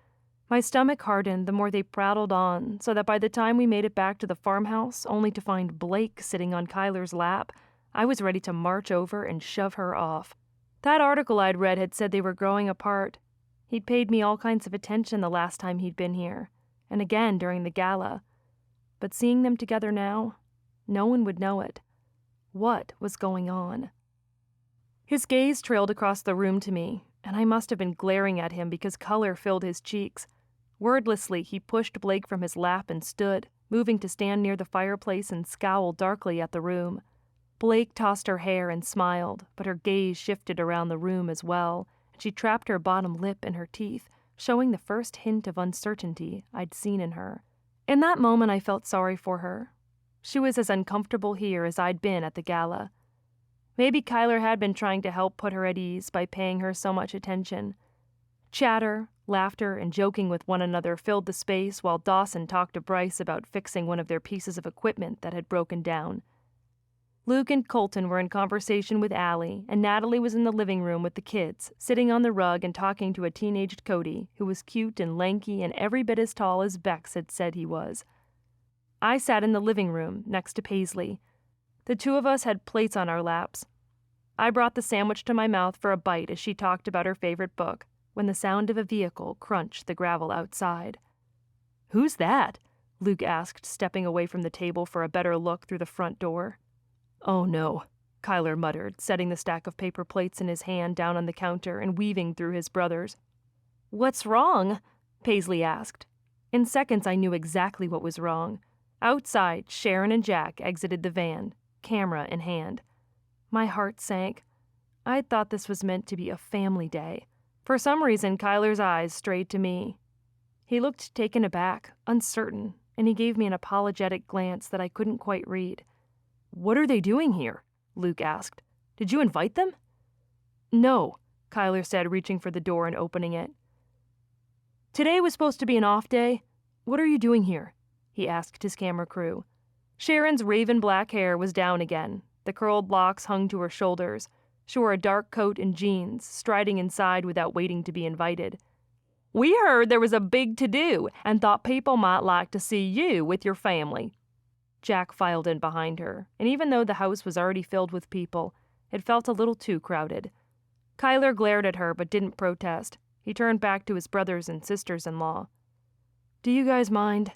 My stomach hardened the more they prattled on, so that by the time we made it back to the farmhouse, only to find Blake sitting on Kyler's lap, I was ready to march over and shove her off. That article I'd read had said they were growing apart. He'd paid me all kinds of attention the last time he'd been here, and again during the gala. But seeing them together now, no one would know it. What was going on? His gaze trailed across the room to me, and I must have been glaring at him because color filled his cheeks. Wordlessly, he pushed Blake from his lap and stood, moving to stand near the fireplace and scowl darkly at the room. Blake tossed her hair and smiled, but her gaze shifted around the room as well, and she trapped her bottom lip in her teeth, showing the first hint of uncertainty I'd seen in her. In that moment, I felt sorry for her. She was as uncomfortable here as I'd been at the gala. Maybe Kyler had been trying to help put her at ease by paying her so much attention. Chatter, laughter, and joking with one another filled the space while Dawson talked to Bryce about fixing one of their pieces of equipment that had broken down. Luke and Colton were in conversation with Allie, and Natalie was in the living room with the kids, sitting on the rug and talking to a teenaged Cody, who was cute and lanky and every bit as tall as Bex had said he was. I sat in the living room, next to Paisley. The two of us had plates on our laps. I brought the sandwich to my mouth for a bite as she talked about her favorite book, when the sound of a vehicle crunched the gravel outside. "Who's that?" Luke asked, stepping away from the table for a better look through the front door. "Oh no," Kyler muttered, setting the stack of paper plates in his hand down on the counter and weaving through his brothers. "What's wrong?" Paisley asked. In seconds I knew exactly what was wrong. Outside, Sharon and Jack exited the van, camera in hand. My heart sank. I thought this was meant to be a family day. For some reason, Kyler's eyes strayed to me. He looked taken aback, uncertain, and he gave me an apologetic glance that I couldn't quite read. "What are they doing here?" Luke asked. "Did you invite them?" "No," Kyler said, reaching for the door and opening it. "Today was supposed to be an off day. What are you doing here?" he asked his camera crew. Sharon's raven black hair was down again. The curled locks hung to her shoulders. She wore a dark coat and jeans, striding inside without waiting to be invited. "We heard there was a big to-do and thought people might like to see you with your family." Jack filed in behind her, and even though the house was already filled with people, it felt a little too crowded. Kyler glared at her but didn't protest. He turned back to his brothers and sisters-in-law. "Do you guys mind?"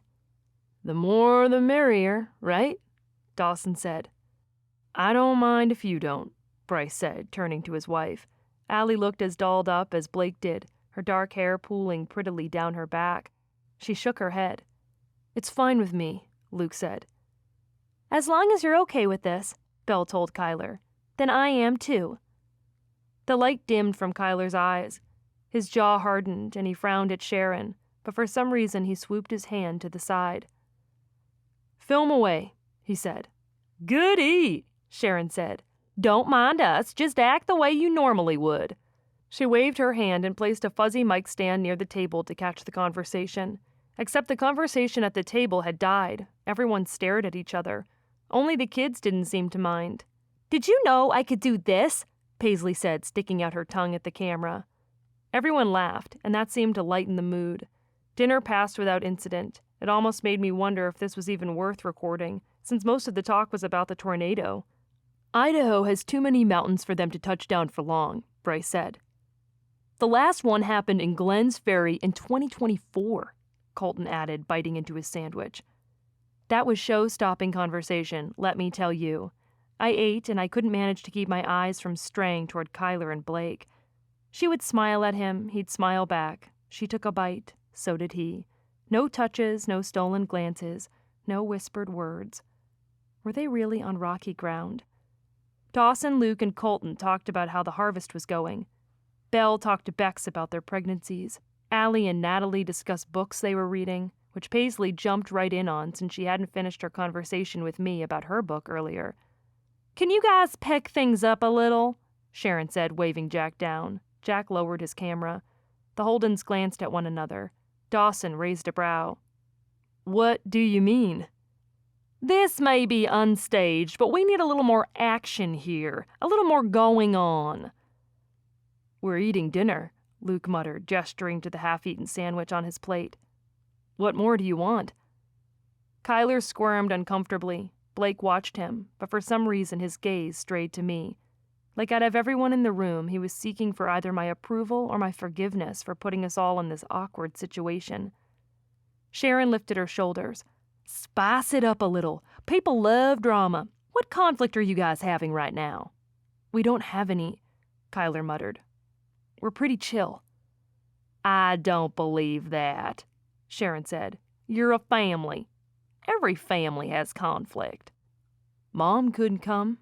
"The more the merrier, right?" Dawson said. "I don't mind if you don't," Bryce said, turning to his wife. Allie looked as dolled up as Blake did, her dark hair pooling prettily down her back. She shook her head. "It's fine with me," Luke said. "As long as you're okay with this," Belle told Kyler, "then I am too." The light dimmed from Kyler's eyes. His jaw hardened, and he frowned at Sharon, but for some reason he swooped his hand to the side. "Film away," he said. "Goody," Sharon said. "Don't mind us, just act the way you normally would." She waved her hand and placed a fuzzy mic stand near the table to catch the conversation. Except the conversation at the table had died. Everyone stared at each other. Only the kids didn't seem to mind. "Did you know I could do this?" Paisley said, sticking out her tongue at the camera. Everyone laughed, and that seemed to lighten the mood. Dinner passed without incident. It almost made me wonder if this was even worth recording, since most of the talk was about the tornado. "Idaho has too many mountains for them to touch down for long," Bryce said. "The last one happened in Glenn's Ferry in 2024, Colton added, biting into his sandwich. That was show-stopping conversation, let me tell you. I ate, and I couldn't manage to keep my eyes from straying toward Kyler and Blake. She would smile at him, he'd smile back. She took a bite, so did he. No touches, no stolen glances, no whispered words. Were they really on rocky ground? Dawson, Luke, and Colton talked about how the harvest was going. Belle talked to Bex about their pregnancies. Allie and Natalie discussed books they were reading, which Paisley jumped right in on since she hadn't finished her conversation with me about her book earlier. "Can you guys pick things up a little?" Sharon said, waving Jack down. Jack lowered his camera. The Holdens glanced at one another. Dawson raised a brow. "What do you mean?" "This may be unstaged, but we need a little more action here, a little more going on." "We're eating dinner," Luke muttered, gesturing to the half-eaten sandwich on his plate. "What more do you want?" Kyler squirmed uncomfortably. Blake watched him, but for some reason his gaze strayed to me. Like out of everyone in the room, he was seeking for either my approval or my forgiveness for putting us all in this awkward situation. Sharon lifted her shoulders. "Spice it up a little. People love drama. What conflict are you guys having right now?" "We don't have any," Kyler muttered. "We're pretty chill." "I don't believe that," Sharon said. "You're a family. Every family has conflict." "Mom couldn't come,"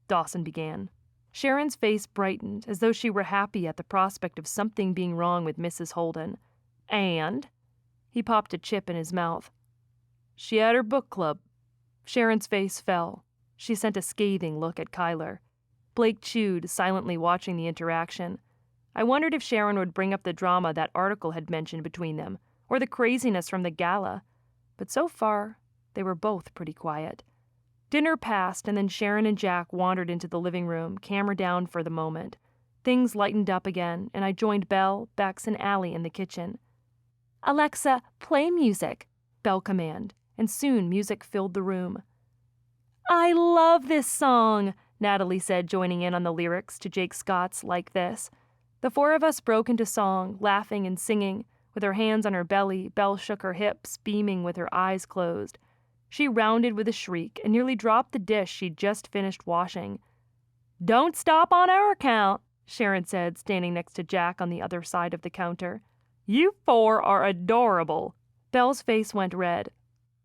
Dawson began. Sharon's face brightened, as though she were happy at the prospect of something being wrong with Mrs. Holden. "And?" He popped a chip in his mouth. "She had her book club." Sharon's face fell. She sent a scathing look at Kyler. Blake chewed, silently watching the interaction. I wondered if Sharon would bring up the drama that article had mentioned between them, or the craziness from the gala. But so far, they were both pretty quiet. Dinner passed, and then Sharon and Jack wandered into the living room, camera down for the moment. Things lightened up again, and I joined Belle, Bex, and Allie in the kitchen. "Alexa, play music," Belle commanded, and soon music filled the room. "I love this song," Natalie said, joining in on the lyrics to Jake Scott's Like This. The four of us broke into song, laughing and singing. With her hands on her belly, Belle shook her hips, beaming with her eyes closed. She rounded with a shriek and nearly dropped the dish she'd just finished washing. "Don't stop on our account," Sharon said, standing next to Jack on the other side of the counter. "You four are adorable." Belle's face went red.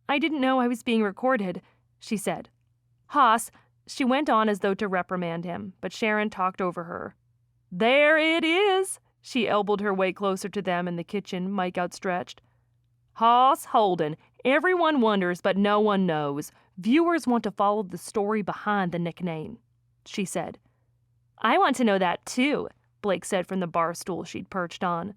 "I didn't know I was being recorded," she said. "Haas, She went on as though to reprimand him, but Sharon talked over her. "There it is!" She elbowed her way closer to them in the kitchen, mic outstretched. "Hoss Holden. Everyone wonders, but no one knows. Viewers want to follow the story behind the nickname," she said. "I want to know that, too," Blake said from the bar stool she'd perched on.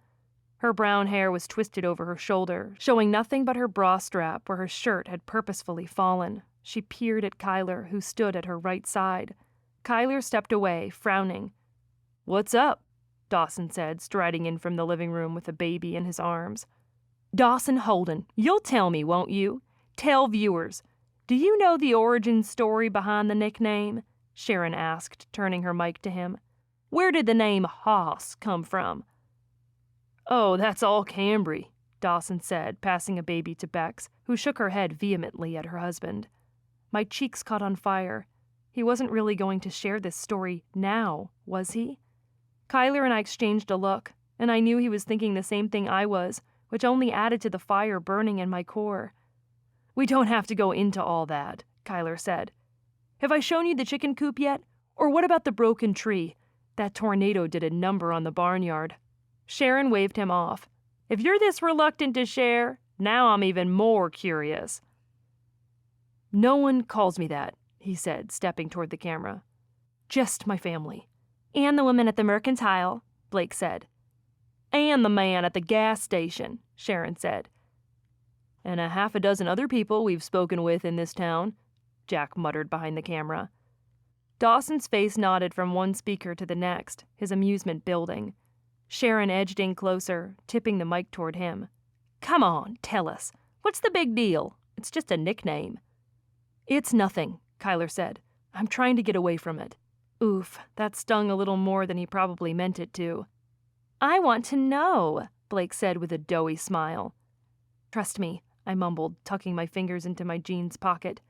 Her brown hair was twisted over her shoulder, showing nothing but her bra strap where her shirt had purposefully fallen. She peered at Kyler, who stood at her right side. Kyler stepped away, frowning. "What's up?" Dawson said, striding in from the living room with a baby in his arms. "Dawson Holden, you'll tell me, won't you? Tell viewers. Do you know the origin story behind the nickname?" Sharon asked, turning her mic to him. "Where did the name Hoss come from?" "Oh, that's all Cambry," Dawson said, passing a baby to Bex, who shook her head vehemently at her husband. My cheeks caught on fire. He wasn't really going to share this story now, was he? Kyler and I exchanged a look, and I knew he was thinking the same thing I was, which only added to the fire burning in my core. "We don't have to go into all that," Kyler said. "Have I shown you the chicken coop yet? Or what about the broken tree? That tornado did a number on the barnyard." Sharon waved him off. "If you're this reluctant to share, now I'm even more curious." "No one calls me that," he said, stepping toward the camera. "Just my family." "And the woman at the mercantile," Blake said. "And the man at the gas station," Sharon said. "And a half a dozen other people we've spoken with in this town," Jack muttered behind the camera. Dawson's face nodded from one speaker to the next, his amusement building. Sharon edged in closer, tipping the mic toward him. "Come on, tell us. What's the big deal? It's just a nickname." "It's nothing," Kyler said. "I'm trying to get away from it." Oof, that stung a little more than he probably meant it to. "I want to know," Blake said with a doughy smile. "Trust me," I mumbled, tucking my fingers into my jeans pocket.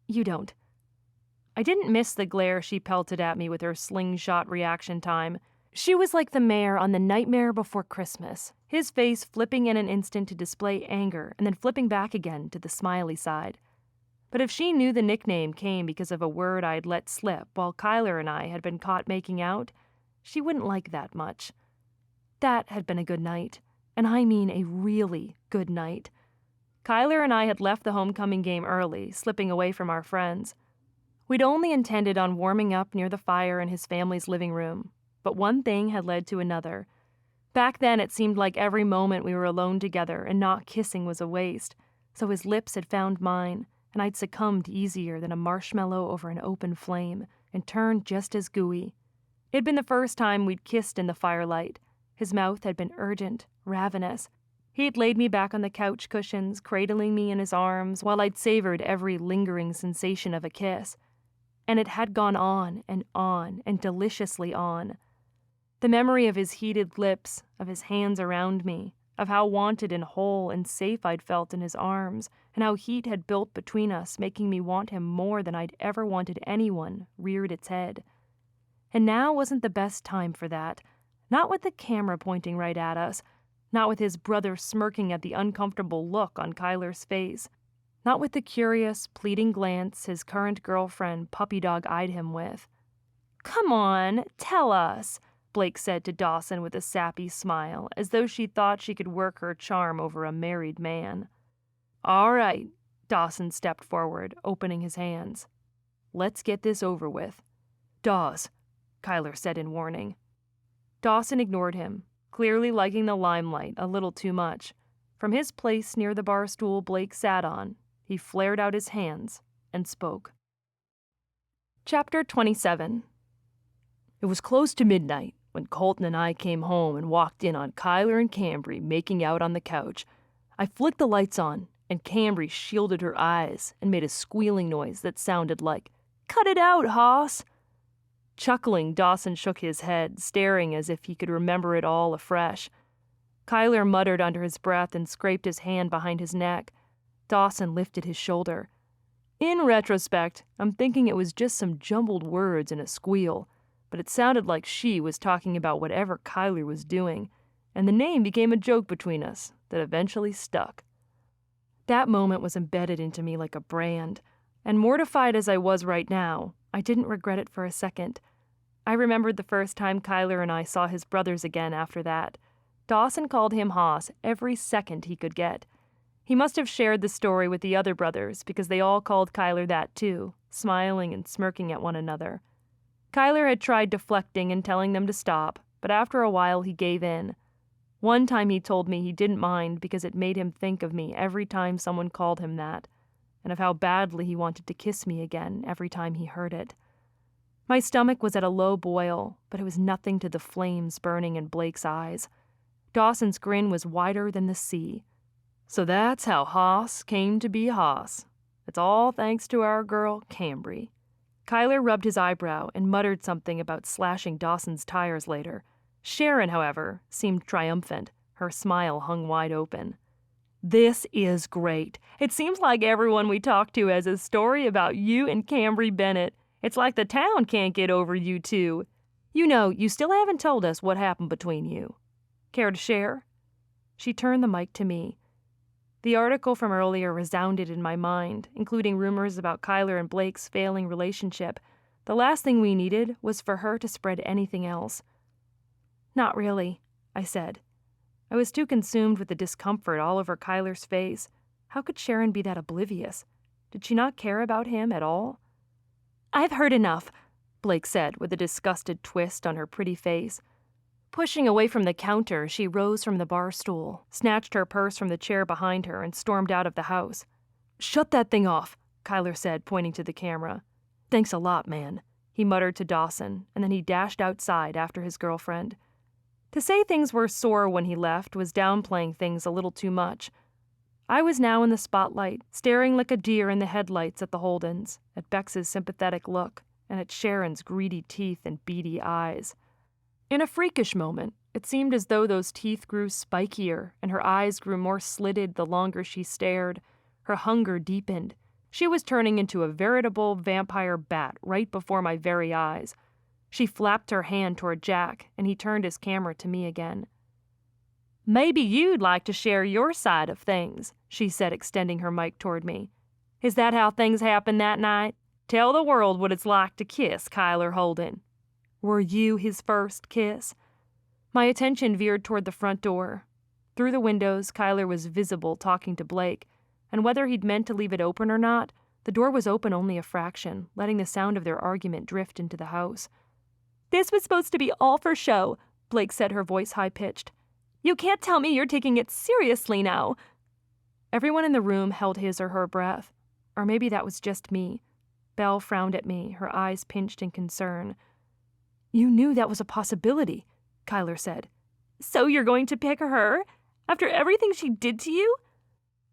"You don't." I didn't miss the glare she pelted at me with her slingshot reaction time. She was like the mayor on The Nightmare Before Christmas, his face flipping in an instant to display anger and then flipping back again to the smiley side. But if she knew the nickname came because of a word I'd let slip while Kyler and I had been caught making out, she wouldn't like that much. That had been a good night, and I mean a really good night. Kyler and I had left the homecoming game early, slipping away from our friends. We'd only intended on warming up near the fire in his family's living room, but one thing had led to another. Back then it seemed like every moment we were alone together and not kissing was a waste, so his lips had found mine, and I'd succumbed easier than a marshmallow over an open flame, and turned just as gooey. It'd been the first time we'd kissed in the firelight. His mouth had been urgent, ravenous. He'd laid me back on the couch cushions, cradling me in his arms, while I'd savored every lingering sensation of a kiss. And it had gone on, and deliciously on. The memory of his heated lips, of his hands around me, of how wanted and whole and safe I'd felt in his arms, and how heat had built between us, making me want him more than I'd ever wanted anyone, reared its head. And now wasn't the best time for that. Not with the camera pointing right at us. Not with his brother smirking at the uncomfortable look on Kyler's face. Not with the curious, pleading glance his current girlfriend puppy dog-eyed him with. "Come on, tell us," Blake said to Dawson with a sappy smile, as though she thought she could work her charm over a married man. "All right," Dawson stepped forward, opening his hands. "Let's get this over with." "Dawes," Kyler said in warning. Dawson ignored him, clearly liking the limelight a little too much. From his place near the bar stool Blake sat on, he flared out his hands and spoke. Chapter 27. It was close to midnight when Colton and I came home and walked in on Kyler and Cambry making out on the couch. I flicked the lights on, and Cambry shielded her eyes and made a squealing noise that sounded like, "Cut it out, Hoss!" Chuckling, Dawson shook his head, staring as if he could remember it all afresh. Kyler muttered under his breath and scraped his hand behind his neck. Dawson lifted his shoulder. In retrospect, I'm thinking it was just some jumbled words and a squeal, but it sounded like she was talking about whatever Kyler was doing, and the name became a joke between us that eventually stuck. That moment was embedded into me like a brand, and mortified as I was right now, I didn't regret it for a second. I remembered the first time Kyler and I saw his brothers again after that. Dawson called him Hoss every second he could get. He must have shared the story with the other brothers because they all called Kyler that too, smiling and smirking at one another. Kyler had tried deflecting and telling them to stop, but after a while he gave in. One time he told me he didn't mind because it made him think of me every time someone called him that, and of how badly he wanted to kiss me again every time he heard it. My stomach was at a low boil, but it was nothing to the flames burning in Blake's eyes. Dawson's grin was wider than the sea. So that's how Hoss came to be Hoss. It's all thanks to our girl, Cambry. Kyler rubbed his eyebrow and muttered something about slashing Dawson's tires later. Sharon, however, seemed triumphant. Her smile hung wide open. This is great. It seems like everyone we talk to has a story about you and Cambry Bennett. It's like the town can't get over you two. You know, you still haven't told us what happened between you. Care to share? She turned the mic to me. The article from earlier resounded in my mind, including rumors about Kyler and Blake's failing relationship. The last thing we needed was for her to spread anything else. Not really, I said. I was too consumed with the discomfort all over Kyler's face. How could Sharon be that oblivious? Did she not care about him at all? I've heard enough, Blake said with a disgusted twist on her pretty face. Pushing away from the counter, she rose from the bar stool, snatched her purse from the chair behind her, and stormed out of the house. Shut that thing off, Kyler said, pointing to the camera. Thanks a lot, man, he muttered to Dawson, and then he dashed outside after his girlfriend. To say things were sore when he left was downplaying things a little too much. I was now in the spotlight, staring like a deer in the headlights at the Holdens, at Bex's sympathetic look, and at Sharon's greedy teeth and beady eyes. In a freakish moment, it seemed as though those teeth grew spikier and her eyes grew more slitted the longer she stared. Her hunger deepened. She was turning into a veritable vampire bat right before my very eyes. She flapped her hand toward Jack, and he turned his camera to me again. Maybe you'd like to share your side of things, she said, extending her mic toward me. Is that how things happened that night? Tell the world what it's like to kiss Kyler Holden. Were you his first kiss? My attention veered toward the front door. Through the windows, Kyler was visible talking to Blake, and whether he'd meant to leave it open or not, the door was open only a fraction, letting the sound of their argument drift into the house. This was supposed to be all for show, Blake said, her voice high-pitched. You can't tell me you're taking it seriously now. Everyone in the room held his or her breath. Or maybe that was just me. Belle frowned at me, her eyes pinched in concern. You knew that was a possibility, Kyler said. So you're going to pick her? After everything she did to you?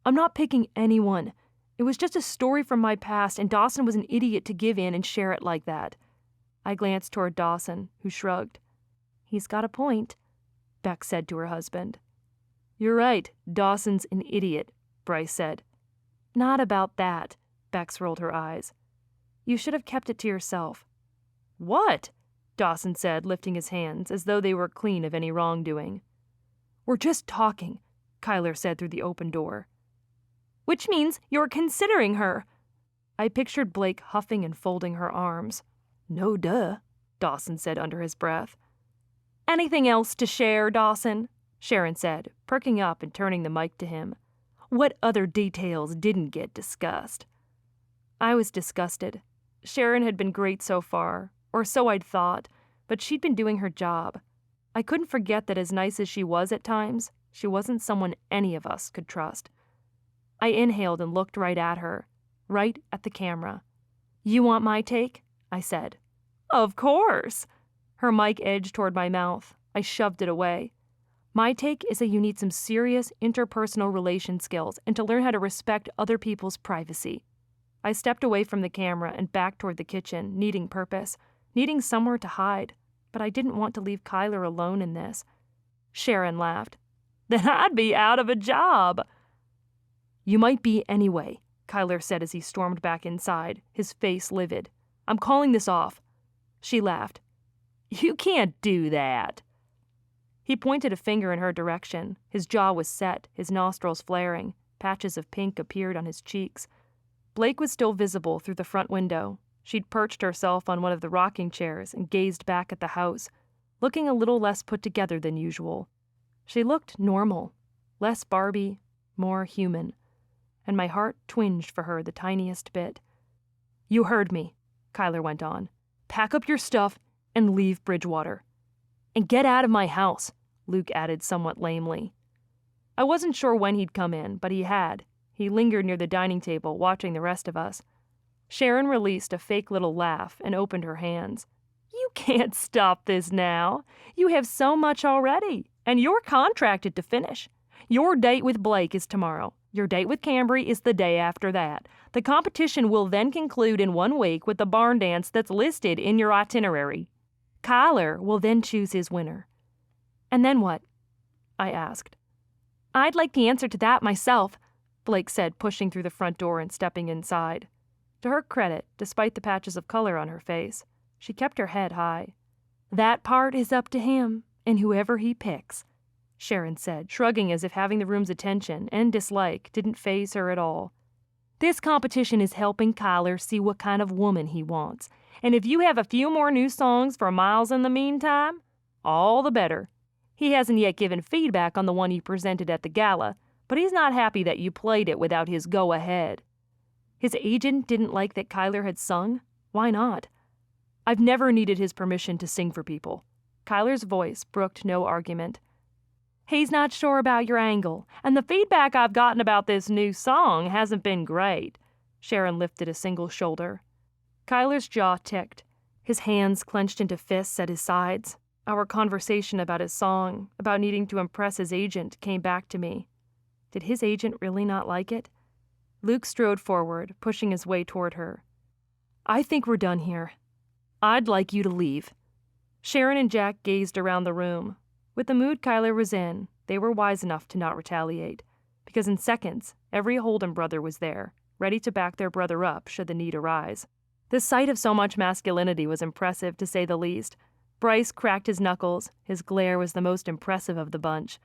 I'm not picking anyone. It was just a story from my past, and Dawson was an idiot to give in and share it like that. I glanced toward Dawson, who shrugged. He's got a point, Bex said to her husband. You're right, Dawson's an idiot, Bryce said. Not about that, Bex rolled her eyes. You should have kept it to yourself. What? Dawson said, lifting his hands as though they were clean of any wrongdoing. We're just talking, Kyler said through the open door. Which means you're considering her. I pictured Blake huffing and folding her arms. No duh, Dawson said under his breath. Anything else to share, Dawson? Sharon said, perking up and turning the mic to him. What other details didn't get discussed? I was disgusted. Sharon had been great so far, or so I'd thought, but she'd been doing her job. I couldn't forget that as nice as she was at times, she wasn't someone any of us could trust. I inhaled and looked right at her, right at the camera. You want my take? I said. Of course. Her mic edged toward my mouth. I shoved it away. My take is that you need some serious interpersonal relation skills and to learn how to respect other people's privacy. I stepped away from the camera and back toward the kitchen, needing purpose, needing somewhere to hide, but I didn't want to leave Kyler alone in this. Sharon laughed. Then I'd be out of a job. You might be anyway, Kyler said as he stormed back inside, his face livid. I'm calling this off. She laughed. You can't do that. He pointed a finger in her direction. His jaw was set, his nostrils flaring. Patches of pink appeared on his cheeks. Blake was still visible through the front window. She'd perched herself on one of the rocking chairs and gazed back at the house, looking a little less put together than usual. She looked normal, less Barbie, more human, and my heart twinged for her the tiniest bit. "You heard me," Kyler went on. "Pack up your stuff and leave Bridgewater. And get out of my house," Luke added somewhat lamely. I wasn't sure when he'd come in, but he had. He lingered near the dining table, watching the rest of us. Sharon released a fake little laugh and opened her hands. "You can't stop this now. You have so much already, and you're contracted to finish. Your date with Blake is tomorrow. Your date with Cambry is the day after that. The competition will then conclude in 1 week with the barn dance that's listed in your itinerary. Kyler will then choose his winner." "And then what?" I asked. "I'd like the answer to that myself," Blake said, pushing through the front door and stepping inside. To her credit, despite the patches of color on her face, she kept her head high. "That part is up to him, and whoever he picks," Sharon said, shrugging as if having the room's attention and dislike didn't faze her at all. "This competition is helping Kyler see what kind of woman he wants, and if you have a few more new songs for Miles in the meantime, all the better. He hasn't yet given feedback on the one you presented at the gala, but he's not happy that you played it without his go-ahead." His agent didn't like that Kyler had sung? Why not? "I've never needed his permission to sing for people." Kyler's voice brooked no argument. "He's not sure about your angle, and the feedback I've gotten about this new song hasn't been great." Sharon lifted a single shoulder. Kyler's jaw ticked. His hands clenched into fists at his sides. Our conversation about his song, about needing to impress his agent, came back to me. Did his agent really not like it? Luke strode forward, pushing his way toward her. "I think we're done here. I'd like you to leave." Sharon and Jack gazed around the room. With the mood Kyler was in, they were wise enough to not retaliate, because in seconds, every Holden brother was there, ready to back their brother up should the need arise. The sight of so much masculinity was impressive, to say the least. Bryce cracked his knuckles. His glare was the most impressive of the bunch.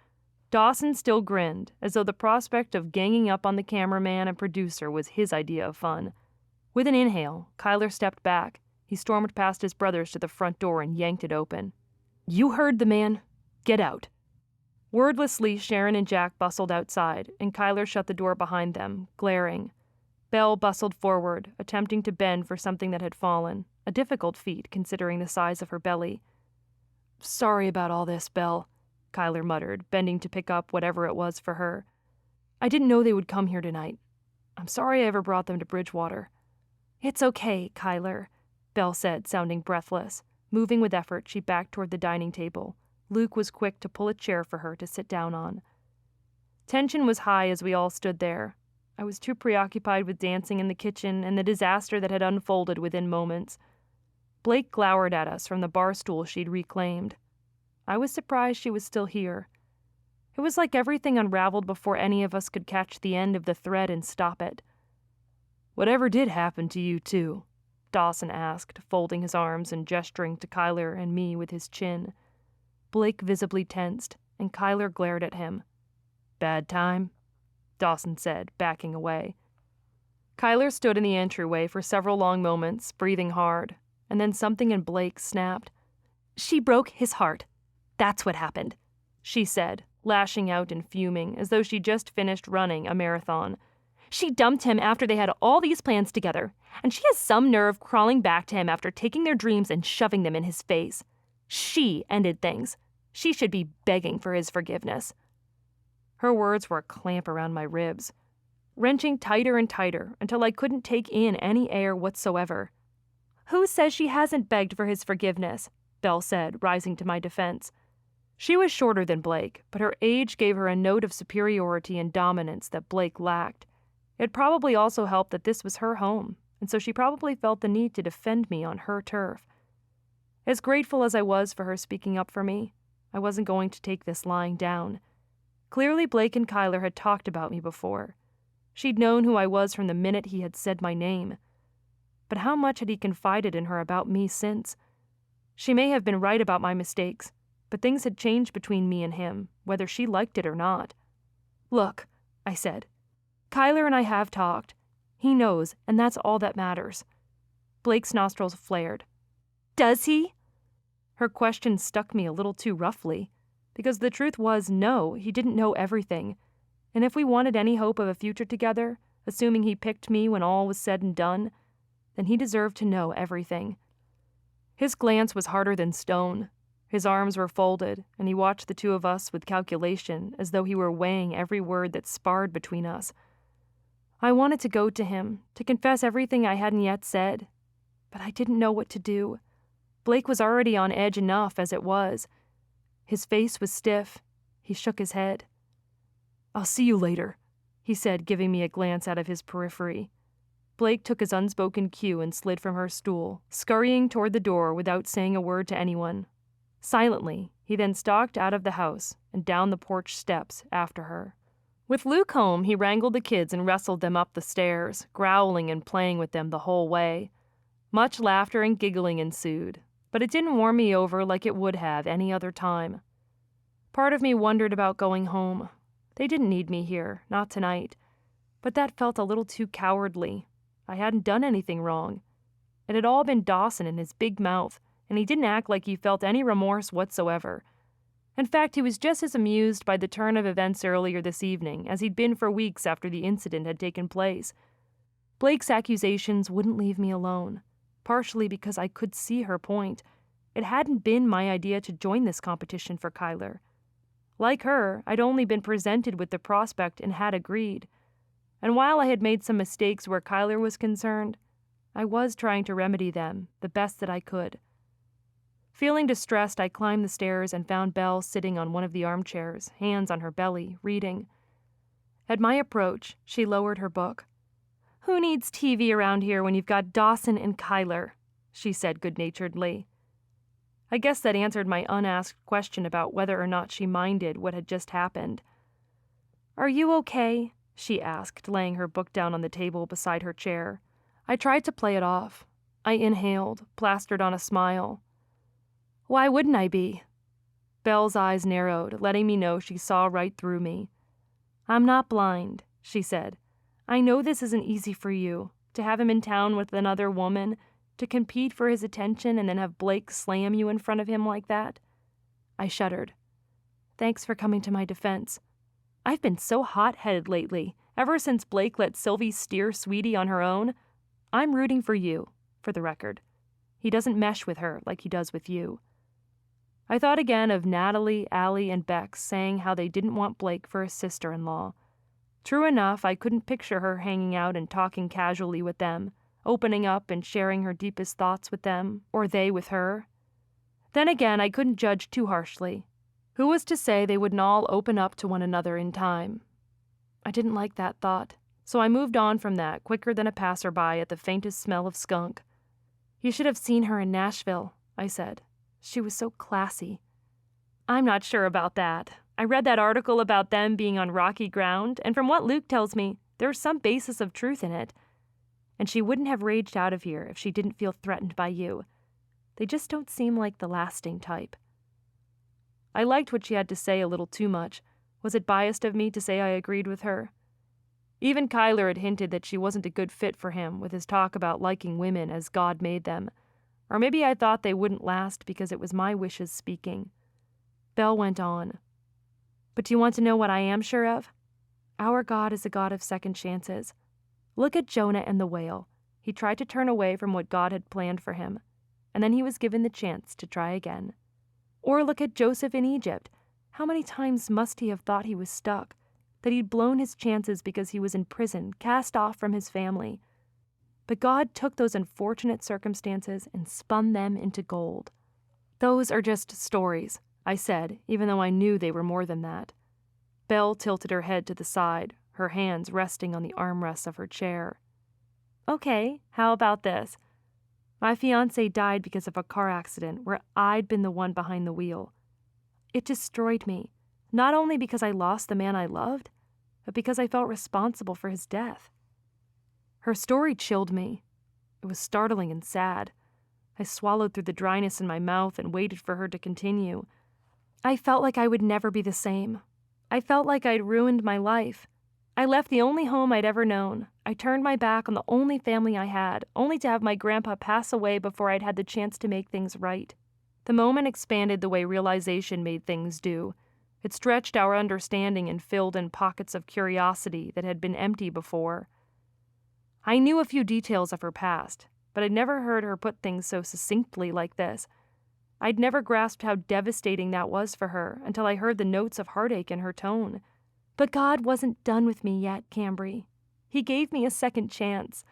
Dawson still grinned, as though the prospect of ganging up on the cameraman and producer was his idea of fun. With an inhale, Kyler stepped back. He stormed past his brothers to the front door and yanked it open. "You heard the man. Get out." Wordlessly, Sharon and Jack bustled outside, and Kyler shut the door behind them, glaring. Belle bustled forward, attempting to bend for something that had fallen, a difficult feat considering the size of her belly. "Sorry about all this, Belle," Kyler muttered, bending to pick up whatever it was for her. "I didn't know they would come here tonight. I'm sorry I ever brought them to Bridgewater." "It's okay, Kyler," Belle said, sounding breathless. Moving with effort, she backed toward the dining table. Luke was quick to pull a chair for her to sit down on. Tension was high as we all stood there. I was too preoccupied with dancing in the kitchen and the disaster that had unfolded within moments. Blake glowered at us from the bar stool she'd reclaimed. I was surprised she was still here. It was like everything unraveled before any of us could catch the end of the thread and stop it. "Whatever did happen to you two?" Dawson asked, folding his arms and gesturing to Kyler and me with his chin. Blake visibly tensed, and Kyler glared at him. "Bad time?" Dawson said, backing away. Kyler stood in the entryway for several long moments, breathing hard, and then something in Blake snapped. "She broke his heart. That's what happened," she said, lashing out and fuming as though she'd just finished running a marathon. "She dumped him after they had all these plans together, and she has some nerve crawling back to him after taking their dreams and shoving them in his face. She ended things. She should be begging for his forgiveness." Her words were a clamp around my ribs, wrenching tighter and tighter until I couldn't take in any air whatsoever. "Who says she hasn't begged for his forgiveness?" Belle said, rising to my defense. She was shorter than Blake, but her age gave her a note of superiority and dominance that Blake lacked. It probably also helped that this was her home, and so she probably felt the need to defend me on her turf. As grateful as I was for her speaking up for me, I wasn't going to take this lying down. Clearly Blake and Kyler had talked about me before. She'd known who I was from the minute he had said my name. But how much had he confided in her about me since? She may have been right about my mistakes, but things had changed between me and him, whether she liked it or not. "Look," I said, "Kyler and I have talked. He knows, and that's all that matters." Blake's nostrils flared. Does he? Her question stuck me a little too roughly, because the truth was, no, he didn't know everything. And if we wanted any hope of a future together, assuming he picked me when all was said and done, then he deserved to know everything. His glance was harder than stone. His arms were folded, and he watched the two of us with calculation, as though he were weighing every word that sparred between us. I wanted to go to him, to confess everything I hadn't yet said, but I didn't know what to do. Blake was already on edge enough as it was. His face was stiff. He shook his head. "I'll see you later," he said, giving me a glance out of his periphery. Blake took his unspoken cue and slid from her stool, scurrying toward the door without saying a word to anyone. Silently, he then stalked out of the house and down the porch steps after her. With Luke home, he wrangled the kids and wrestled them up the stairs, growling and playing with them the whole way. Much laughter and giggling ensued, but it didn't warm me over like it would have any other time. Part of me wondered about going home. They didn't need me here, not tonight. But that felt a little too cowardly. I hadn't done anything wrong. It had all been Dawson and his big mouth, and he didn't act like he felt any remorse whatsoever. In fact, he was just as amused by the turn of events earlier this evening as he'd been for weeks after the incident had taken place. Blake's accusations wouldn't leave me alone, partially because I could see her point. It hadn't been my idea to join this competition for Kyler. Like her, I'd only been presented with the prospect and had agreed. And while I had made some mistakes where Kyler was concerned, I was trying to remedy them the best that I could. Feeling distressed, I climbed the stairs and found Belle sitting on one of the armchairs, hands on her belly, reading. At my approach, she lowered her book. "Who needs TV around here when you've got Dawson and Kyler?" she said good-naturedly. I guess that answered my unasked question about whether or not she minded what had just happened. "Are you okay?" she asked, laying her book down on the table beside her chair. I tried to play it off. I inhaled, plastered on a smile. "Why wouldn't I be?" Belle's eyes narrowed, letting me know she saw right through me. "I'm not blind," she said. "I know this isn't easy for you, to have him in town with another woman, to compete for his attention and then have Blake slam you in front of him like that." I shuddered. "Thanks for coming to my defense. I've been so hot-headed lately, ever since Blake let Sylvie steer Sweetie on her own. I'm rooting for you, for the record. He doesn't mesh with her like he does with you." I thought again of Natalie, Allie, and Bex saying how they didn't want Blake for a sister-in-law. True enough, I couldn't picture her hanging out and talking casually with them, opening up and sharing her deepest thoughts with them, or they with her. Then again, I couldn't judge too harshly. Who was to say they wouldn't all open up to one another in time? I didn't like that thought, so I moved on from that quicker than a passerby at the faintest smell of skunk. "You should have seen her in Nashville," I said. "She was so classy." "I'm not sure about that. I read that article about them being on rocky ground, and from what Luke tells me, there's some basis of truth in it. And she wouldn't have raged out of here if she didn't feel threatened by you. They just don't seem like the lasting type." I liked what she had to say a little too much. Was it biased of me to say I agreed with her? Even Kyler had hinted that she wasn't a good fit for him with his talk about liking women as God made them. Or maybe I thought they wouldn't last because it was my wishes speaking. Belle went on. "But do you want to know what I am sure of? Our God is a God of second chances. Look at Jonah and the whale. He tried to turn away from what God had planned for him, and then he was given the chance to try again. Or look at Joseph in Egypt. How many times must he have thought he was stuck, that he'd blown his chances because he was in prison, cast off from his family? But God took those unfortunate circumstances and spun them into gold." "Those are just stories," I said, even though I knew they were more than that. Belle tilted her head to the side, her hands resting on the armrests of her chair. "Okay, how about this? My fiancé died because of a car accident where I'd been the one behind the wheel. It destroyed me, not only because I lost the man I loved, but because I felt responsible for his death." Her story chilled me. It was startling and sad. I swallowed through the dryness in my mouth and waited for her to continue. "I felt like I would never be the same. I felt like I'd ruined my life. I left the only home I'd ever known, I turned my back on the only family I had, only to have my grandpa pass away before I'd had the chance to make things right. The moment expanded the way realization made things do. It stretched our understanding and filled in pockets of curiosity that had been empty before. I knew a few details of her past, but I'd never heard her put things so succinctly like this. I'd never grasped how devastating that was for her until I heard the notes of heartache in her tone. But God wasn't done with me yet, Cambry. He gave me a second chance.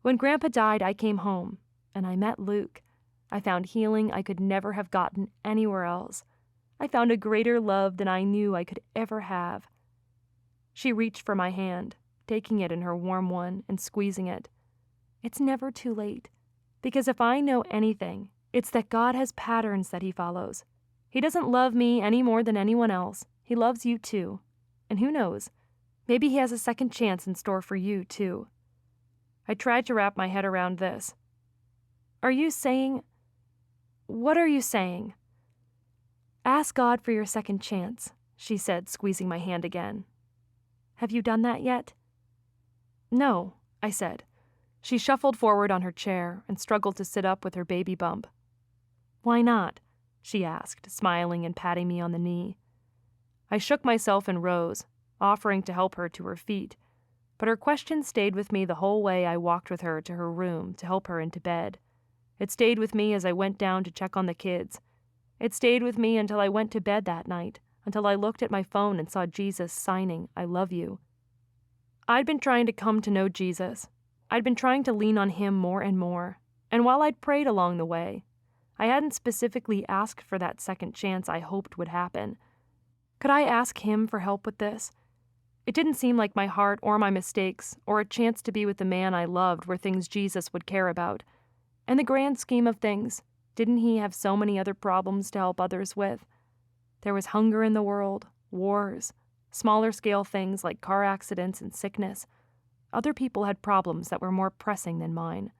When Grandpa died, I came home, and I met Luke. I found healing I could never have gotten anywhere else. I found a greater love than I knew I could ever have. She reached for my hand, taking it in her warm one and squeezing it. It's never too late, because if I know anything, it's that God has patterns that he follows. He doesn't love me any more than anyone else. He loves you too. And who knows, maybe he has a second chance in store for you too. I tried to wrap my head around this. What are you saying? Ask God for your second chance, she said, squeezing my hand again. Have you done that yet? No, I said. She shuffled forward on her chair and struggled to sit up with her baby bump. Why not? She asked, smiling and patting me on the knee. I shook myself and rose, offering to help her to her feet, but her question stayed with me the whole way I walked with her to her room to help her into bed. It stayed with me as I went down to check on the kids. It stayed with me until I went to bed that night, until I looked at my phone and saw Jesus signing, "I love you." I'd been trying to come to know Jesus. I'd been trying to lean on him more and more, and while I'd prayed along the way, I hadn't specifically asked for that second chance I hoped would happen. Could I ask him for help with this? It didn't seem like my heart or my mistakes or a chance to be with the man I loved were things Jesus would care about. In the grand scheme of things, didn't he have so many other problems to help others with? There was hunger in the world, wars, smaller scale things like car accidents and sickness. Other people had problems that were more pressing than mine.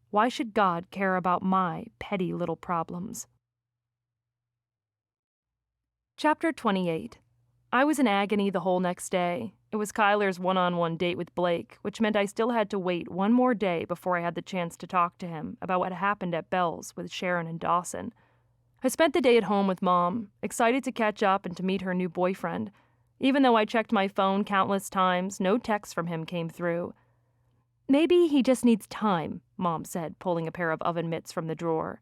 Why should God care about my petty little problems? Chapter 28. I was in agony the whole next day. It was Kyler's one-on-one date with Blake, which meant I still had to wait one more day before I had the chance to talk to him about what happened at Bell's with Sharon and Dawson. I spent the day at home with Mom, excited to catch up and to meet her new boyfriend. Even though I checked my phone countless times, no text from him came through. Maybe he just needs time, Mom said, pulling a pair of oven mitts from the drawer.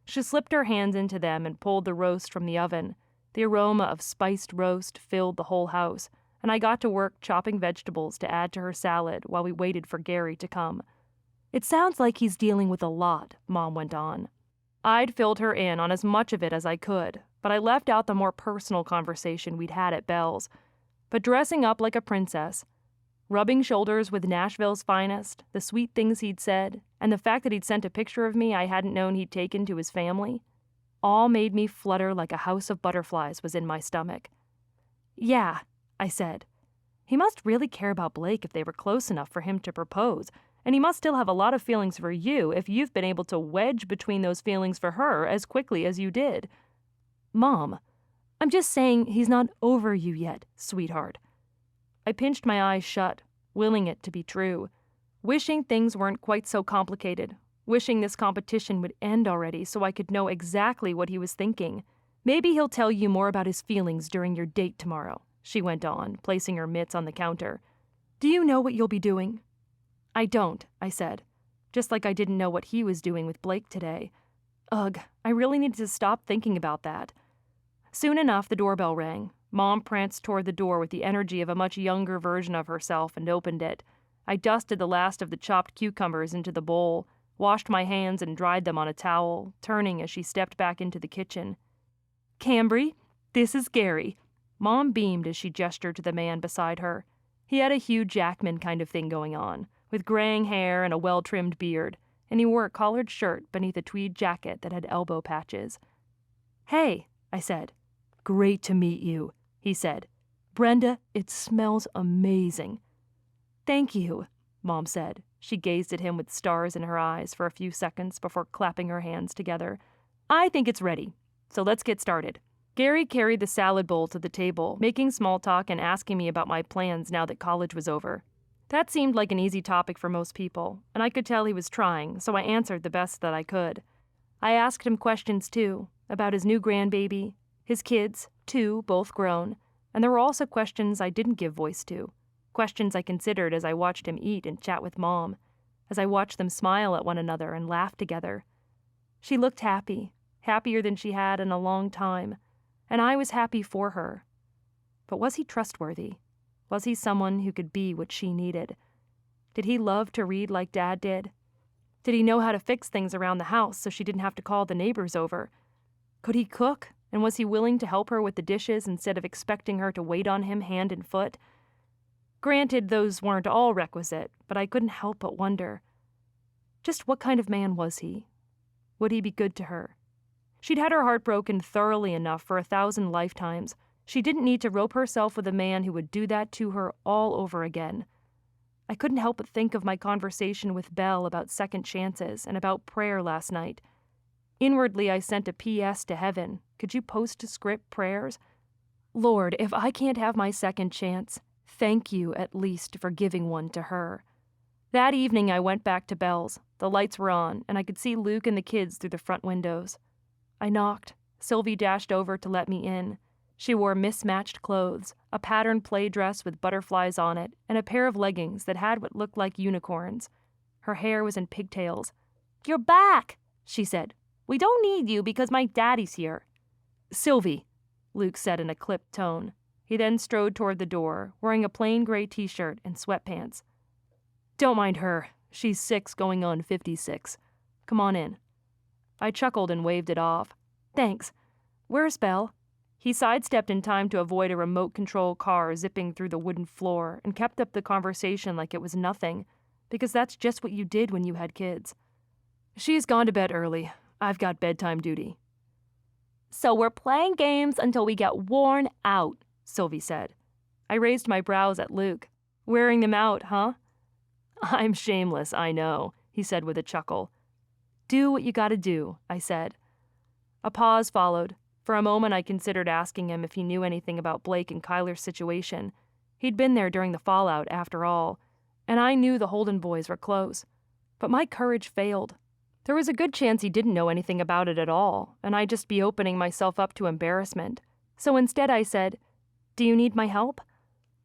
She slipped her hands into them and pulled the roast from the oven. The aroma of spiced roast filled the whole house, and I got to work chopping vegetables to add to her salad while we waited for Gary to come. It sounds like he's dealing with a lot, Mom went on. I'd filled her in on as much of it as I could, but I left out the more personal conversation we'd had at Bell's. But dressing up like a princess, rubbing shoulders with Nashville's finest, the sweet things he'd said, and the fact that he'd sent a picture of me I hadn't known he'd taken to his family, all made me flutter like a house of butterflies was in my stomach. Yeah, I said. He must really care about Blake if they were close enough for him to propose, and he must still have a lot of feelings for you if you've been able to wedge between those feelings for her as quickly as you did. Mom, I'm just saying he's not over you yet, sweetheart. I pinched my eyes shut, willing it to be true, wishing things weren't quite so complicated, wishing this competition would end already so I could know exactly what he was thinking. Maybe he'll tell you more about his feelings during your date tomorrow, she went on, placing her mitts on the counter. Do you know what you'll be doing? I don't, I said, just like I didn't know what he was doing with Blake today. Ugh, I really needed to stop thinking about that. Soon enough, the doorbell rang. Mom pranced toward the door with the energy of a much younger version of herself and opened it. I dusted the last of the chopped cucumbers into the bowl, washed my hands and dried them on a towel, turning as she stepped back into the kitchen. Cambry, this is Gary. Mom beamed as she gestured to the man beside her. He had a Hugh Jackman kind of thing going on, with graying hair and a well-trimmed beard, and he wore a collared shirt beneath a tweed jacket that had elbow patches. Hey, I said. Great to meet you, he said. Brenda, it smells amazing. Thank you, Mom said. She gazed at him with stars in her eyes for a few seconds before clapping her hands together. I think it's ready, so let's get started. Gary carried the salad bowl to the table, making small talk and asking me about my plans now that college was over. That seemed like an easy topic for most people, and I could tell he was trying, so I answered the best that I could. I asked him questions too, about his new grandbaby, his kids, 2, both grown, and there were also questions I didn't give voice to, questions I considered as I watched him eat and chat with Mom, as I watched them smile at one another and laugh together. She looked happy, happier than she had in a long time, and I was happy for her. But was he trustworthy? Was he someone who could be what she needed? Did he love to read like Dad did? Did he know how to fix things around the house so she didn't have to call the neighbors over? Could he cook, and was he willing to help her with the dishes instead of expecting her to wait on him hand and foot? Granted, those weren't all requisite, but I couldn't help but wonder. Just what kind of man was he? Would he be good to her? She'd had her heart broken thoroughly enough for 1,000 lifetimes. She didn't need to rope herself with a man who would do that to her all over again. I couldn't help but think of my conversation with Belle about second chances and about prayer last night. Inwardly, I sent a P.S. to heaven. Could you post-script prayers? Lord, if I can't have my second chance, thank you at least for giving one to her. That evening, I went back to Belle's. The lights were on, and I could see Luke and the kids through the front windows. I knocked. Sylvie dashed over to let me in. She wore mismatched clothes, a patterned play dress with butterflies on it, and a pair of leggings that had what looked like unicorns. Her hair was in pigtails. "You're back," she said. "We don't need you because my daddy's here." "Sylvie," Luke said in a clipped tone. He then strode toward the door, wearing a plain gray t-shirt and sweatpants. "Don't mind her. She's 6 going on 56. Come on in." I chuckled and waved it off. "Thanks. Where's Belle?" He sidestepped in time to avoid a remote-control car zipping through the wooden floor and kept up the conversation like it was nothing, because that's just what you did when you had kids. "She's gone to bed early. I've got bedtime duty." "So we're playing games until we get worn out," Sylvie said. I raised my brows at Luke. "Wearing them out, huh?" "I'm shameless, I know," he said with a chuckle. "Do what you gotta do," I said. A pause followed. For a moment I considered asking him if he knew anything about Blake and Kyler's situation. He'd been there during the fallout, after all, and I knew the Holden boys were close. But my courage failed. There was a good chance he didn't know anything about it at all, and I'd just be opening myself up to embarrassment. So instead I said, "Do you need my help?"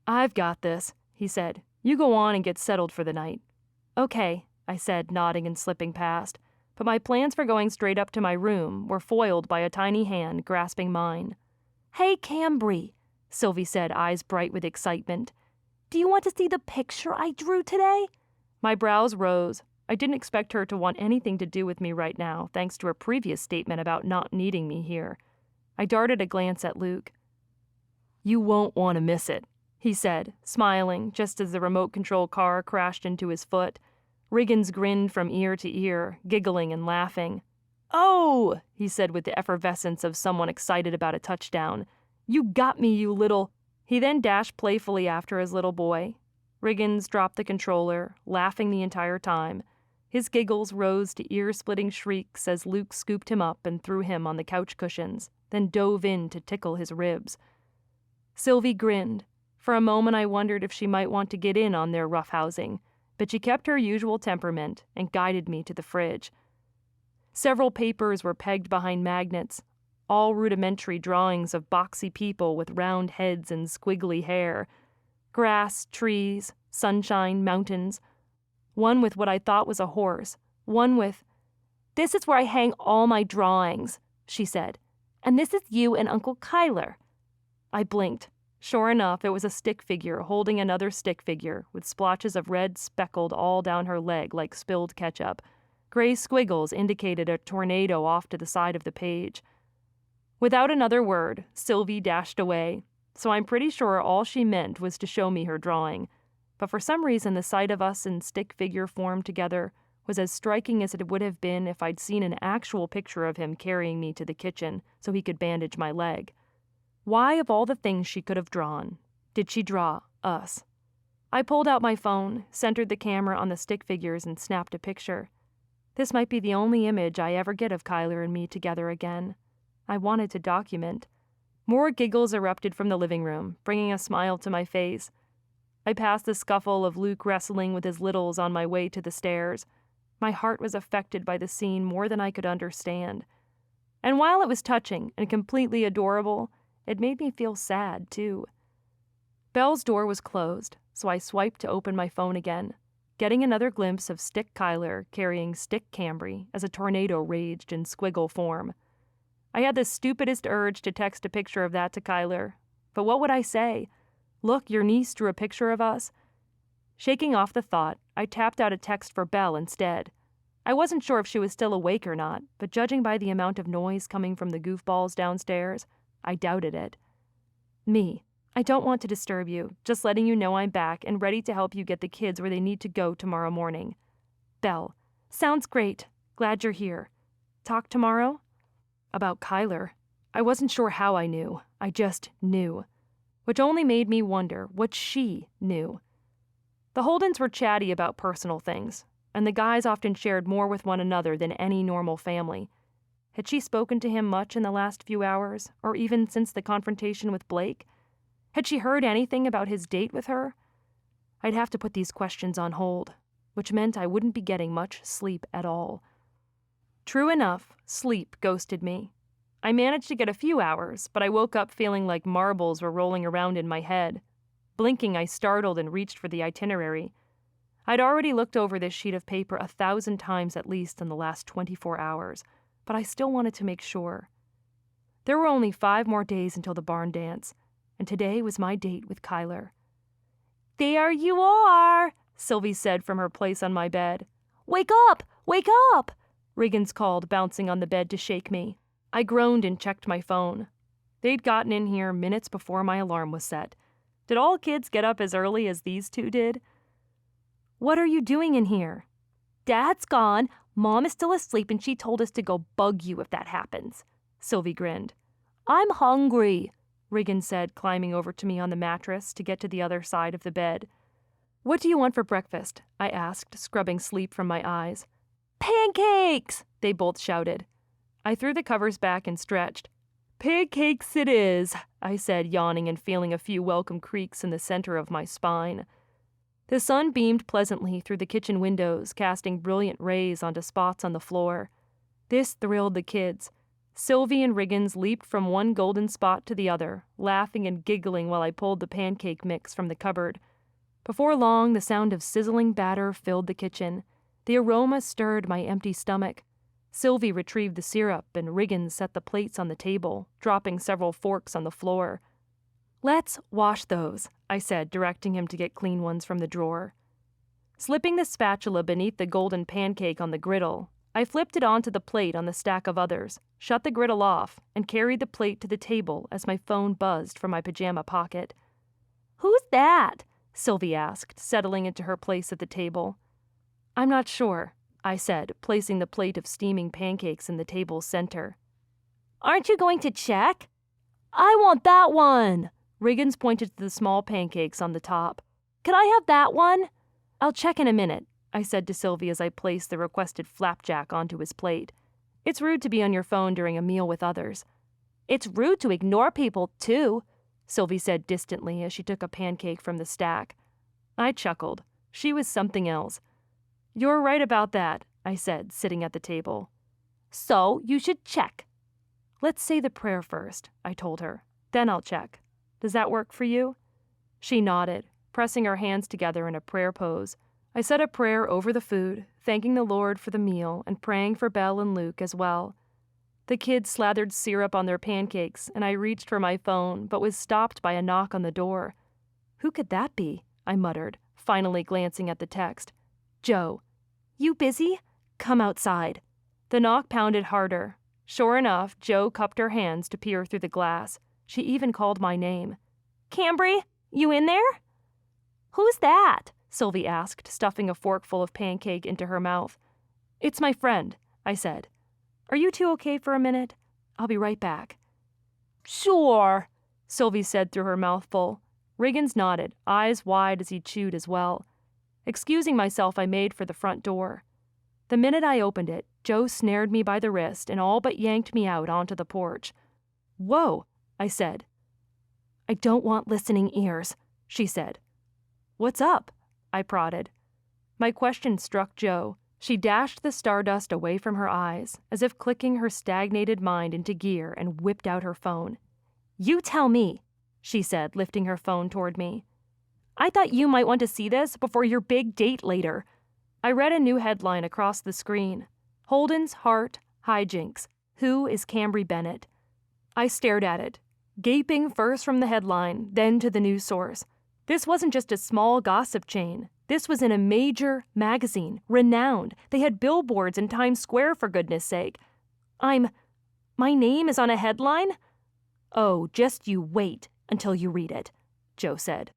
"I've got this," he said. "You go on and get settled for the night." "Okay," I said, nodding and slipping past. But my plans for going straight up to my room were foiled by a tiny hand grasping mine. "Hey, Cambry," Sylvie said, eyes bright with excitement. "Do you want to see the picture I drew today?" My brows rose. I didn't expect her to want anything to do with me right now, thanks to her previous statement about not needing me here. I darted a glance at Luke. "You won't want to miss it," he said, smiling just as the remote-control car crashed into his foot. Riggins grinned from ear to ear, giggling and laughing. "Oh," he said with the effervescence of someone excited about a touchdown. "You got me, you little—" He then dashed playfully after his little boy. Riggins dropped the controller, laughing the entire time. His giggles rose to ear-splitting shrieks as Luke scooped him up and threw him on the couch cushions, then dove in to tickle his ribs. Sylvie grinned. For a moment I wondered if she might want to get in on their roughhousing, but she kept her usual temperament and guided me to the fridge. Several papers were pegged behind magnets, all rudimentary drawings of boxy people with round heads and squiggly hair. Grass, trees, sunshine, mountains. One with what I thought was a horse. One with, "This is where I hang all my drawings," she said. "And this is you and Uncle Kyler." I blinked. Sure enough, it was a stick figure holding another stick figure, with splotches of red speckled all down her leg like spilled ketchup. Gray squiggles indicated a tornado off to the side of the page. Without another word, Sylvie dashed away, so I'm pretty sure all she meant was to show me her drawing. But for some reason the sight of us in stick figure form together was as striking as it would have been if I'd seen an actual picture of him carrying me to the kitchen so he could bandage my leg. Why, of all the things she could have drawn, did she draw us? I pulled out my phone, centered the camera on the stick figures, and snapped a picture. This might be the only image I ever get of Kyler and me together again. I wanted to document. More giggles erupted from the living room, bringing a smile to my face. I passed the scuffle of Luke wrestling with his littles on my way to the stairs. My heart was affected by the scene more than I could understand. And while it was touching and completely adorable, it made me feel sad, too. Belle's door was closed, so I swiped to open my phone again, getting another glimpse of Stick Kyler carrying Stick Cambry as a tornado raged in squiggle form. I had the stupidest urge to text a picture of that to Kyler, but what would I say? Look, your niece drew a picture of us. Shaking off the thought, I tapped out a text for Belle instead. I wasn't sure if she was still awake or not, but judging by the amount of noise coming from the goofballs downstairs, I doubted it. Me. I don't want to disturb you, just letting you know I'm back and ready to help you get the kids where they need to go tomorrow morning. Belle. Sounds great. Glad you're here. Talk tomorrow? About Kyler. I wasn't sure how I knew. I just knew. Which only made me wonder what she knew. The Holdens were chatty about personal things, and the guys often shared more with one another than any normal family. Had she spoken to him much in the last few hours, or even since the confrontation with Blake? Had she heard anything about his date with her? I'd have to put these questions on hold, which meant I wouldn't be getting much sleep at all. True enough, sleep ghosted me. I managed to get a few hours, but I woke up feeling like marbles were rolling around in my head. Blinking, I startled and reached for the itinerary. I'd already looked over this sheet of paper 1,000 times at least in the last 24 hours, but I still wanted to make sure. There were only 5 more days until the barn dance, and today was my date with Kyler. There you are, Sylvie said from her place on my bed. Wake up! Wake up! Riggins called, bouncing on the bed to shake me. I groaned and checked my phone. They'd gotten in here minutes before my alarm was set. Did all kids get up as early as these two did? What are you doing in here? Dad's gone. Mom is still asleep and she told us to go bug you if that happens. Sylvie grinned. I'm hungry, Riggins said, climbing over to me on the mattress to get to the other side of the bed. What do you want for breakfast? I asked, scrubbing sleep from my eyes. Pancakes! They both shouted. I threw the covers back and stretched. Pancakes it is, I said, yawning and feeling a few welcome creaks in the center of my spine. The sun beamed pleasantly through the kitchen windows, casting brilliant rays onto spots on the floor. This thrilled the kids. Sylvie and Riggins leaped from one golden spot to the other, laughing and giggling while I pulled the pancake mix from the cupboard. Before long, the sound of sizzling batter filled the kitchen. The aroma stirred my empty stomach. Sylvie retrieved the syrup, and Riggins set the plates on the table, dropping several forks on the floor. Let's wash those, I said, directing him to get clean ones from the drawer. Slipping the spatula beneath the golden pancake on the griddle, I flipped it onto the plate on the stack of others, shut the griddle off, and carried the plate to the table as my phone buzzed from my pajama pocket. Who's that? Sylvie asked, settling into her place at the table. I'm not sure, I said, placing the plate of steaming pancakes in the table's center. Aren't you going to check? I want that one! Riggins pointed to the small pancakes on the top. Can I have that one? I'll check in a minute, I said to Sylvie as I placed the requested flapjack onto his plate. It's rude to be on your phone during a meal with others. It's rude to ignore people, too, Sylvie said distantly as she took a pancake from the stack. I chuckled. She was something else. You're right about that, I said, sitting at the table. So you should check. Let's say the prayer first, I told her. Then I'll check. Does that work for you? She nodded, pressing her hands together in a prayer pose. I said a prayer over the food, thanking the Lord for the meal and praying for Belle and Luke as well. The kids slathered syrup on their pancakes, and I reached for my phone, but was stopped by a knock on the door. Who could that be? I muttered, finally glancing at the text. Joe. You busy? Come outside. The knock pounded harder. Sure enough, Joe cupped her hands to peer through the glass. She even called my name. Cambry, you in there? Who's that? Sylvie asked, stuffing a forkful of pancake into her mouth. It's my friend, I said. Are you two okay for a minute? I'll be right back. Sure, Sylvie said through her mouthful. Riggins nodded, eyes wide as he chewed as well. Excusing myself, I made for the front door. The minute I opened it, Joe snared me by the wrist and all but yanked me out onto the porch. Whoa, I said. I don't want listening ears, she said. "What's up?" I prodded. My question struck Jo. She dashed the stardust away from her eyes, as if clicking her stagnated mind into gear, and whipped out her phone. "You tell me," she said, lifting her phone toward me. "I thought you might want to see this before your big date later." I read a new headline across the screen. Holden's Heart Hijinks. Who is Cambry Bennett? I stared at it, gaping first from the headline, then to the news source. This wasn't just a small gossip chain. This was in a major magazine, renowned. They had billboards in Times Square, for goodness sake. My name is on a headline? "Oh, just you wait until you read it," Jo said.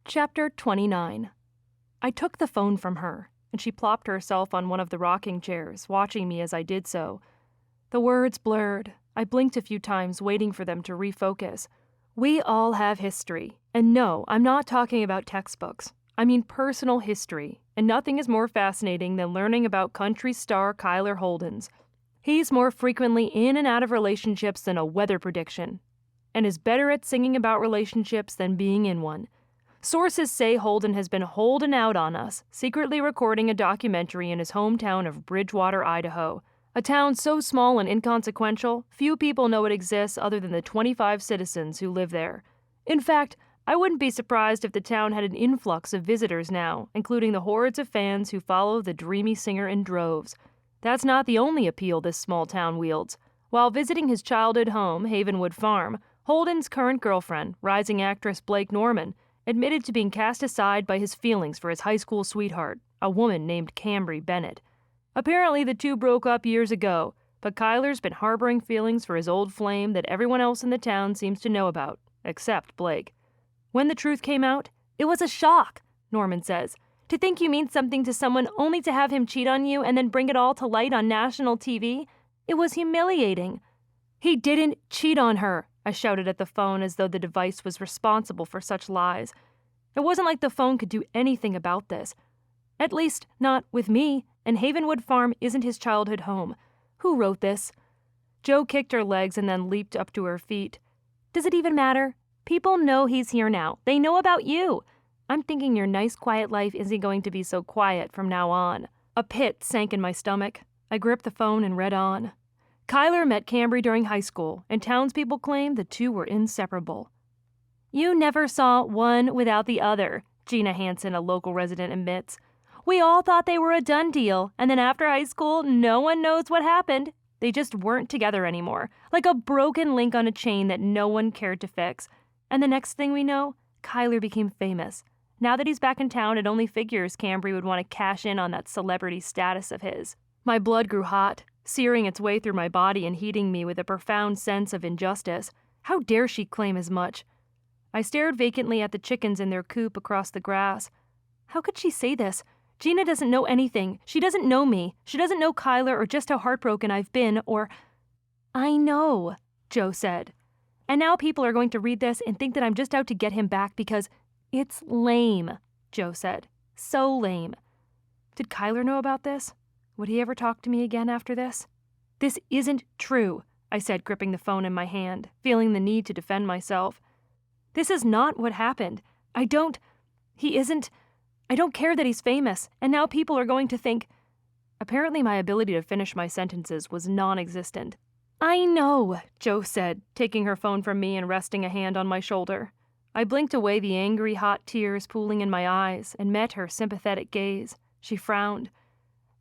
Chapter 29. I took the phone from her, and she plopped herself on one of the rocking chairs, watching me as I did so. The words blurred. I blinked a few times, waiting for them to refocus. We all have history. And no, I'm not talking about textbooks. I mean personal history, and nothing is more fascinating than learning about country star Kyler Holden's. He's more frequently in and out of relationships than a weather prediction, and is better at singing about relationships than being in one. Sources say Holden has been holding out on us, secretly recording a documentary in his hometown of Bridgewater, Idaho, a town so small and inconsequential, few people know it exists other than the 25 citizens who live there. In fact, I wouldn't be surprised if the town had an influx of visitors now, including the hordes of fans who follow the dreamy singer in droves. That's not the only appeal this small town wields. While visiting his childhood home, Havenwood Farm, Holden's current girlfriend, rising actress Blake Norman, admitted to being cast aside by his feelings for his high school sweetheart, a woman named Cambry Bennett. Apparently the two broke up years ago, but Kyler's been harboring feelings for his old flame that everyone else in the town seems to know about, except Blake. When the truth came out, "It was a shock," Norman says. "To think you mean something to someone only to have him cheat on you and then bring it all to light on national TV? It was humiliating." "He didn't cheat on her," I shouted at the phone as though the device was responsible for such lies. It wasn't like the phone could do anything about this. At least, not with me, and Havenwood Farm isn't his childhood home. Who wrote this? Jo kicked her legs and then leaped up to her feet. "Does it even matter? People know he's here now. They know about you. I'm thinking your nice, quiet life isn't going to be so quiet from now on." A pit sank in my stomach. I gripped the phone and read on. Kyler met Cambry during high school, and townspeople claim the two were inseparable. "You never saw one without the other," Gina Hansen, a local resident, admits. "We all thought they were a done deal, and then after high school, no one knows what happened. They just weren't together anymore, like a broken link on a chain that no one cared to fix. And the next thing we know, Kyler became famous. Now that he's back in town, it only figures Cambry would want to cash in on that celebrity status of his." My blood grew hot, searing its way through my body and heating me with a profound sense of injustice. How dare she claim as much? I stared vacantly at the chickens in their coop across the grass. How could she say this? Gina doesn't know anything. She doesn't know me. She doesn't know Kyler or just how heartbroken I've been or... "I know," Jo said. "And now people are going to read this and think that I'm just out to get him back because it's lame," Jo said. "So lame." Did Kyler know about this? Would he ever talk to me again after this? "This isn't true," I said, gripping the phone in my hand, feeling the need to defend myself. "This is not what happened. I don't care that he's famous, and now people are going to think..." Apparently my ability to finish my sentences was non-existent. "I know," Jo said, taking her phone from me and resting a hand on my shoulder. I blinked away the angry, hot tears pooling in my eyes and met her sympathetic gaze. She frowned.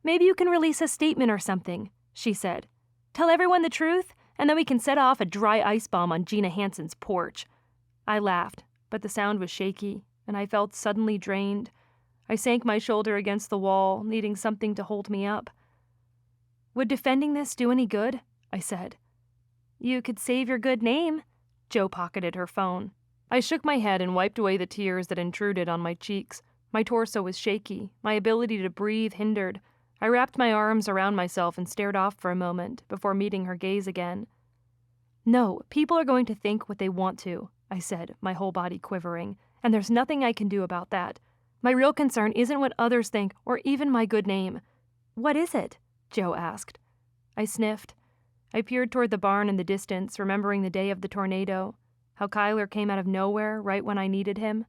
"Maybe you can release a statement or something," she said. "Tell everyone the truth, and then we can set off a dry ice bomb on Gina Hansen's porch." I laughed, but the sound was shaky, and I felt suddenly drained. I sank my shoulder against the wall, needing something to hold me up. "Would defending this do any good?" I said. "You could save your good name." Jo pocketed her phone. I shook my head and wiped away the tears that intruded on my cheeks. My torso was shaky. My ability to breathe hindered. I wrapped my arms around myself and stared off for a moment before meeting her gaze again. "No, people are going to think what they want to," I said, my whole body quivering, "and there's nothing I can do about that. My real concern isn't what others think or even my good name." "What is it?" Jo asked. I sniffed. I peered toward the barn in the distance, remembering the day of the tornado, how Kyler came out of nowhere right when I needed him.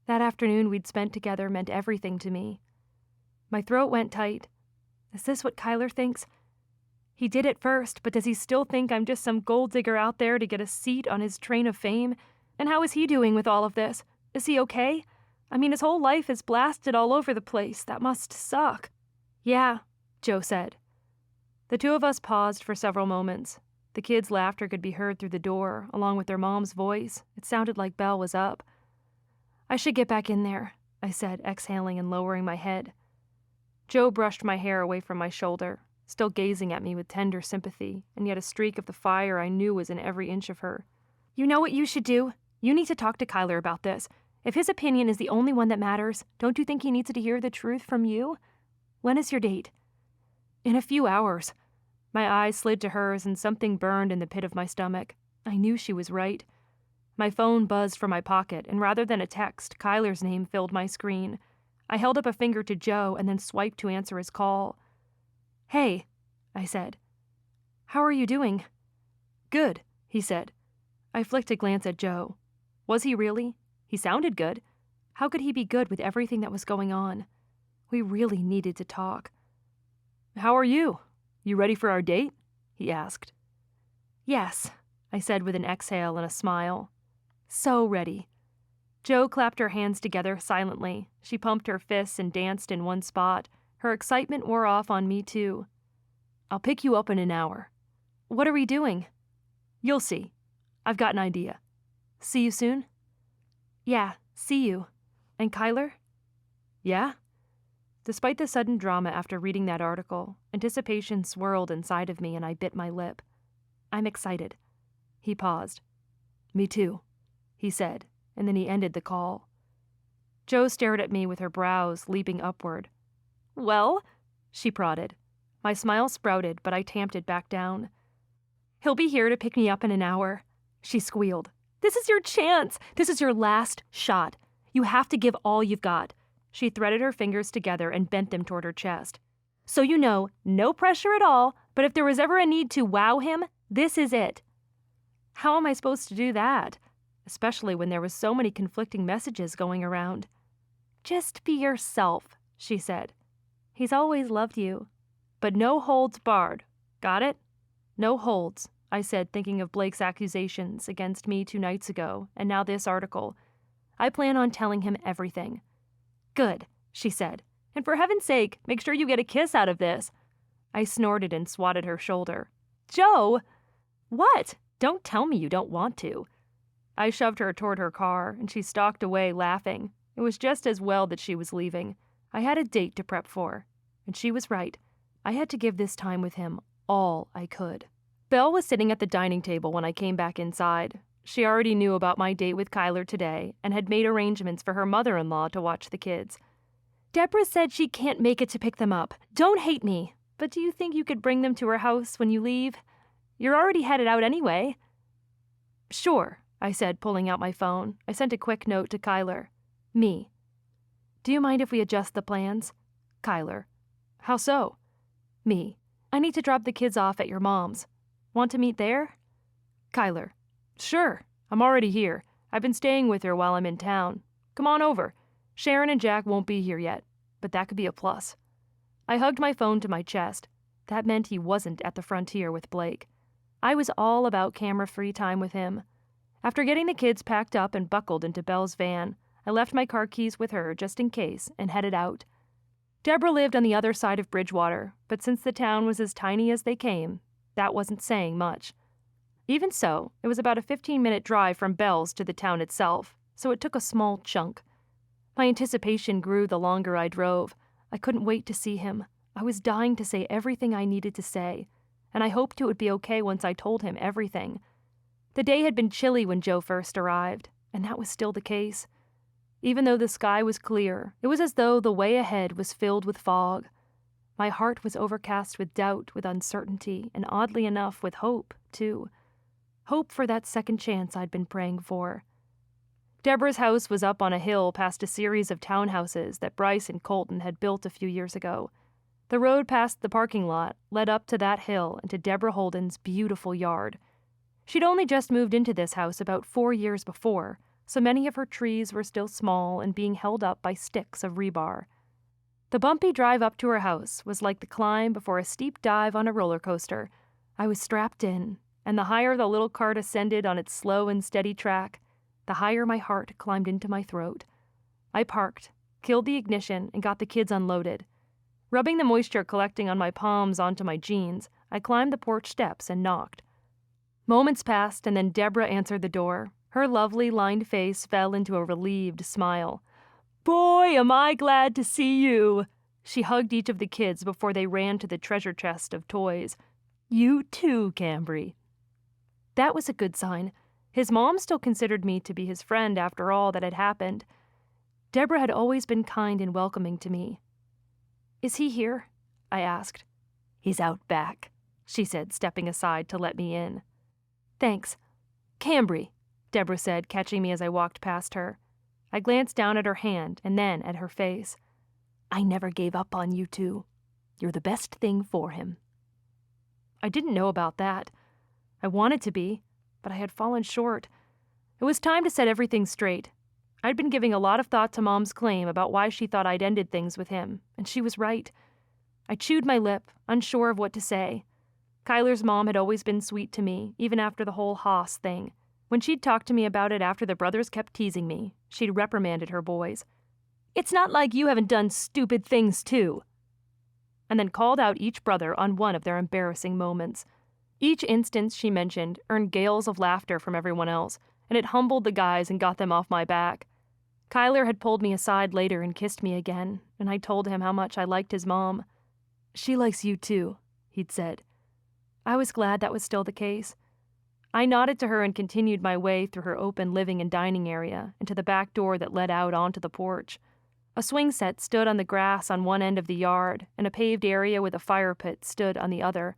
That afternoon we'd spent together meant everything to me. My throat went tight. Is this what Kyler thinks? He did it first, but does he still think I'm just some gold digger out there to get a seat on his train of fame? And how is he doing with all of this? Is he okay? I mean, his whole life is blasted all over the place. That must suck. Yeah, Joe said. The two of us paused for several moments. The kids' laughter could be heard through the door, along with their mom's voice. It sounded like Belle was up. I should get back in there, I said, exhaling and lowering my head. Joe brushed my hair away from my shoulder, still gazing at me with tender sympathy, and yet a streak of the fire I knew was in every inch of her. You know what you should do? You need to talk to Kyler about this. If his opinion is the only one that matters, don't you think he needs to hear the truth from you? When is your date? In a few hours. My eyes slid to hers and something burned in the pit of my stomach. I knew she was right. My phone buzzed from my pocket, and rather than a text, Kyler's name filled my screen. I held up a finger to Joe and then swiped to answer his call. Hey, I said. How are you doing? Good, he said. I flicked a glance at Joe. Was he really? He sounded good. How could he be good with everything that was going on? We really needed to talk. How are you? You ready for our date? He asked. Yes, I said with an exhale and a smile. So ready. Joe clapped her hands together silently. She pumped her fists and danced in one spot. Her excitement wore off on me, too. I'll pick you up in an hour. What are we doing? You'll see. I've got an idea. See you soon? Yeah, see you. And Kyler? Yeah? Despite the sudden drama after reading that article, anticipation swirled inside of me and I bit my lip. I'm excited. He paused. Me too, he said, and then he ended the call. Joe stared at me with her brows leaping upward. Well, she prodded. My smile sprouted, but I tamped it back down. He'll be here to pick me up in an hour, she squealed. This is your chance. This is your last shot. You have to give all you've got. She threaded her fingers together and bent them toward her chest. So you know, no pressure at all, but if there was ever a need to wow him, this is it. How am I supposed to do that? Especially when there was so many conflicting messages going around. Just be yourself, she said. He's always loved you. But no holds barred. Got it? No holds, I said, thinking of Blake's accusations against me 2 nights ago, and now this article. I plan on telling him everything. Good, she said. And for heaven's sake, make sure you get a kiss out of this. I snorted and swatted her shoulder. Joe! What? Don't tell me you don't want to. I shoved her toward her car, and she stalked away, laughing. It was just as well that she was leaving. I had a date to prep for. And she was right. I had to give this time with him all I could. Belle was sitting at the dining table when I came back inside. She already knew about my date with Kyler today and had made arrangements for her mother-in-law to watch the kids. Deborah said she can't make it to pick them up. Don't hate me. But do you think you could bring them to her house when you leave? You're already headed out anyway. Sure, I said, pulling out my phone. I sent a quick note to Kyler. Me. Do you mind if we adjust the plans? Kyler. How so? Me. I need to drop the kids off at your mom's. Want to meet there? Kyler. Sure. I'm already here. I've been staying with her while I'm in town. Come on over. Sharon and Jack won't be here yet, but that could be a plus. I hugged my phone to my chest. That meant he wasn't at the frontier with Blake. I was all about camera-free time with him. After getting the kids packed up and buckled into Belle's van, I left my car keys with her just in case and headed out. Deborah lived on the other side of Bridgewater, but since the town was as tiny as they came, that wasn't saying much. Even so, it was about a 15-minute drive from Belle's to the town itself, so it took a small chunk. My anticipation grew the longer I drove. I couldn't wait to see him. I was dying to say everything I needed to say, and I hoped it would be okay once I told him everything. The day had been chilly when Joe first arrived, and that was still the case. Even though the sky was clear, it was as though the way ahead was filled with fog. My heart was overcast with doubt, with uncertainty, and oddly enough with hope, too. Hope for that second chance I'd been praying for. Deborah's house was up on a hill past a series of townhouses that Bryce and Colton had built a few years ago. The road past the parking lot led up to that hill and to Deborah Holden's beautiful yard. She'd only just moved into this house about 4 years before, so many of her trees were still small and being held up by sticks of rebar. The bumpy drive up to her house was like the climb before a steep dive on a roller coaster. I was strapped in, and the higher the little cart ascended on its slow and steady track, the higher my heart climbed into my throat. I parked, killed the ignition, and got the kids unloaded. Rubbing the moisture collecting on my palms onto my jeans, I climbed the porch steps and knocked. Moments passed, and then Deborah answered the door. Her lovely, lined face fell into a relieved smile. "Boy, am I glad to see you!" She hugged each of the kids before they ran to the treasure chest of toys. "You too, Cambry." That was a good sign. His mom still considered me to be his friend after all that had happened. Deborah had always been kind and welcoming to me. "Is he here?" I asked. "He's out back," she said, stepping aside to let me in. "Thanks. Cambry," Deborah said, catching me as I walked past her. I glanced down at her hand and then at her face. "I never gave up on you two. You're the best thing for him." I didn't know about that. I wanted to be, but I had fallen short. It was time to set everything straight. I'd been giving a lot of thought to Mom's claim about why she thought I'd ended things with him, and she was right. I chewed my lip, unsure of what to say. Kyler's mom had always been sweet to me, even after the whole Haas thing. When she'd talked to me about it after the brothers kept teasing me, she'd reprimanded her boys. "It's not like you haven't done stupid things too," and then called out each brother on one of their embarrassing moments. Each instance she mentioned earned gales of laughter from everyone else, and it humbled the guys and got them off my back. Kyler had pulled me aside later and kissed me again, and I told him how much I liked his mom. "She likes you too," he'd said. I was glad that was still the case. I nodded to her and continued my way through her open living and dining area and to the back door that led out onto the porch. A swing set stood on the grass on one end of the yard, and a paved area with a fire pit stood on the other.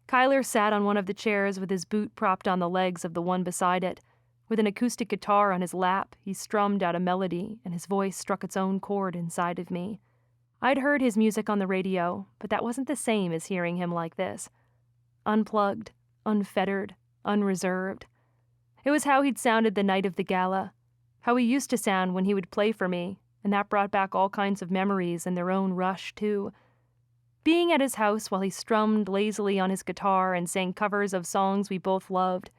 Kyler sat on one of the chairs with his boot propped on the legs of the one beside it. With an acoustic guitar on his lap, he strummed out a melody, and his voice struck its own chord inside of me. I'd heard his music on the radio, but that wasn't the same as hearing him like this. Unplugged, unfettered, unreserved. It was how he'd sounded the night of the gala, how he used to sound when he would play for me, and that brought back all kinds of memories in their own rush, too. Being at his house while he strummed lazily on his guitar and sang covers of songs we both loved,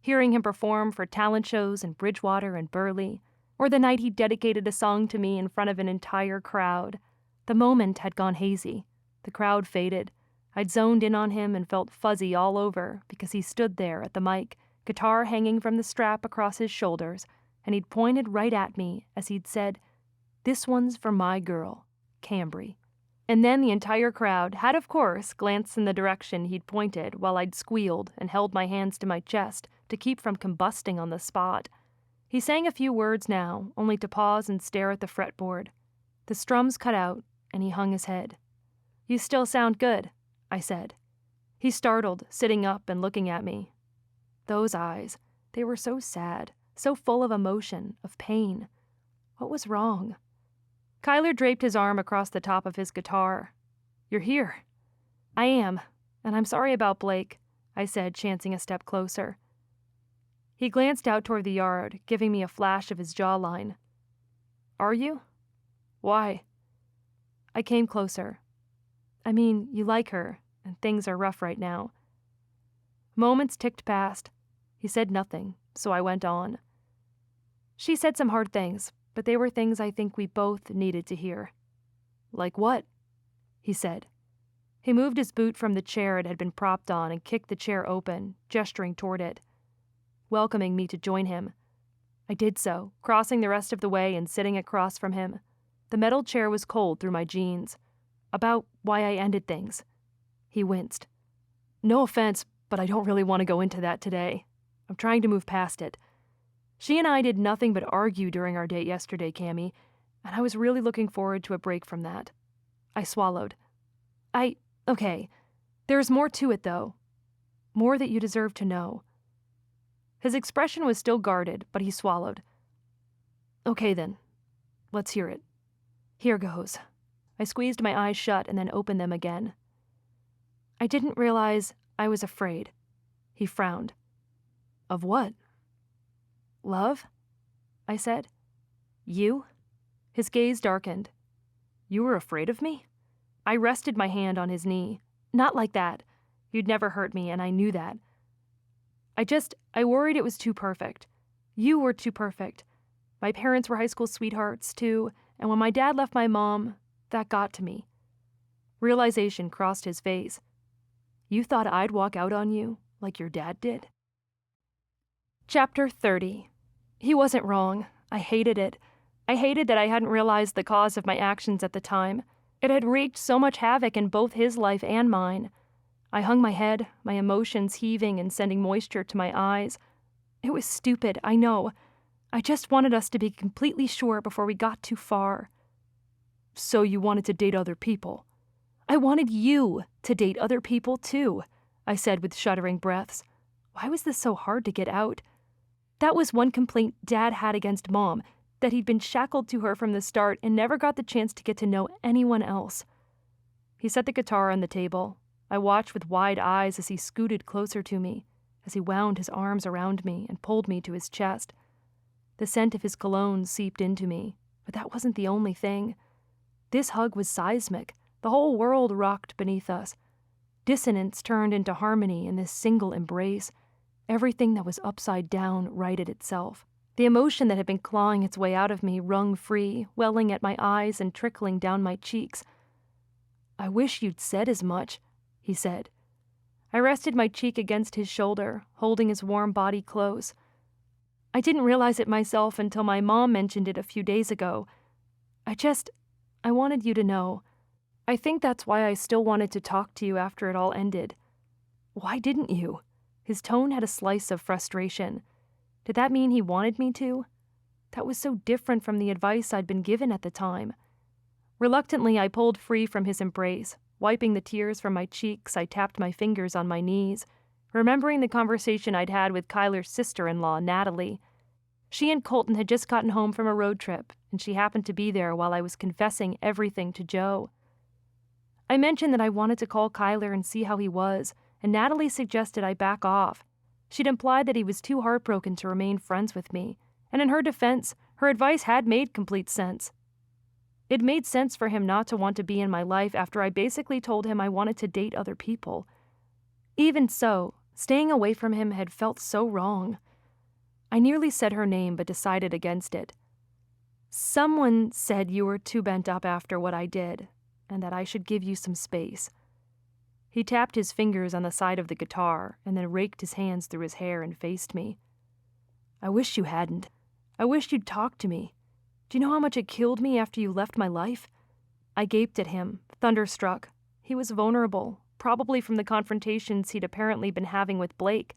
hearing him perform for talent shows in Bridgewater and Burley, or the night he dedicated a song to me in front of an entire crowd. The moment had gone hazy. The crowd faded. I'd zoned in on him and felt fuzzy all over because he stood there at the mic, guitar hanging from the strap across his shoulders, and he'd pointed right at me as he'd said, "This one's for my girl, Cambry." And then the entire crowd had, of course, glanced in the direction he'd pointed while I'd squealed and held my hands to my chest to keep from combusting on the spot. He sang a few words now, only to pause and stare at the fretboard. The strums cut out, and he hung his head. "You still sound good," I said. He startled, sitting up and looking at me. Those eyes, they were so sad, so full of emotion, of pain. What was wrong? Kyler draped his arm across the top of his guitar. "You're here." "I am, and I'm sorry about Blake," I said, chancing a step closer. He glanced out toward the yard, giving me a flash of his jawline. "Are you? Why?" I came closer. "I mean, you like her, and things are rough right now." Moments ticked past. He said nothing, so I went on. "She said some hard things, but they were things I think we both needed to hear." "Like what?" he said. He moved his boot from the chair it had been propped on and kicked the chair open, gesturing toward it, welcoming me to join him. I did so, crossing the rest of the way and sitting across from him. The metal chair was cold through my jeans. "About why I ended things." He winced. "No offense, but I don't really want to go into that today. I'm trying to move past it. She and I did nothing but argue during our date yesterday, Cammy, and I was really looking forward to a break from that." I swallowed. Okay. There's more to it, though. More that you deserve to know." His expression was still guarded, but he swallowed. "Okay, then. Let's hear it. Here goes." I squeezed my eyes shut and then opened them again. "I didn't realize I was afraid." He frowned. "Of what?" "Love?" I said. You? His gaze darkened. You were afraid of me? I rested my hand on his knee. Not like that. You'd never hurt me, and I knew that. I worried it was too perfect. You were too perfect. My parents were high school sweethearts, too, and when my dad left my mom, that got to me. Realization crossed his face. You thought I'd walk out on you, like your dad did? Chapter 30. He wasn't wrong. I hated it. I hated that I hadn't realized the cause of my actions at the time. It had wreaked so much havoc in both his life and mine. I hung my head, my emotions heaving and sending moisture to my eyes. It was stupid, I know. I just wanted us to be completely sure before we got too far. So you wanted to date other people? I wanted you to date other people, too, I said with shuddering breaths. Why was this so hard to get out? That was one complaint Dad had against Mom, that he'd been shackled to her from the start and never got the chance to get to know anyone else. He set the guitar on the table. I watched with wide eyes as he scooted closer to me, as he wound his arms around me and pulled me to his chest. The scent of his cologne seeped into me, but that wasn't the only thing. This hug was seismic. The whole world rocked beneath us. Dissonance turned into harmony in this single embrace. Everything that was upside down righted itself. The emotion that had been clawing its way out of me wrung free, welling at my eyes and trickling down my cheeks. I wish you'd said as much, he said. I rested my cheek against his shoulder, holding his warm body close. I didn't realize it myself until my mom mentioned it a few days ago. I wanted you to know. I think that's why I still wanted to talk to you after it all ended. Why didn't you? His tone had a slice of frustration. Did that mean he wanted me to? That was so different from the advice I'd been given at the time. Reluctantly, I pulled free from his embrace. Wiping the tears from my cheeks, I tapped my fingers on my knees, remembering the conversation I'd had with Kyler's sister-in-law, Natalie. She and Colton had just gotten home from a road trip, and she happened to be there while I was confessing everything to Joe. I mentioned that I wanted to call Kyler and see how he was, and Natalie suggested I back off. She'd implied that he was too heartbroken to remain friends with me, and in her defense, her advice had made complete sense. It made sense for him not to want to be in my life after I basically told him I wanted to date other people. Even so, staying away from him had felt so wrong. I nearly said her name but decided against it. Someone said you were too bent up after what I did, and that I should give you some space. He tapped his fingers on the side of the guitar and then raked his hands through his hair and faced me. I wish you hadn't. I wish you'd talk to me. Do you know how much it killed me after you left my life? I gaped at him, thunderstruck. He was vulnerable, probably from the confrontations he'd apparently been having with Blake.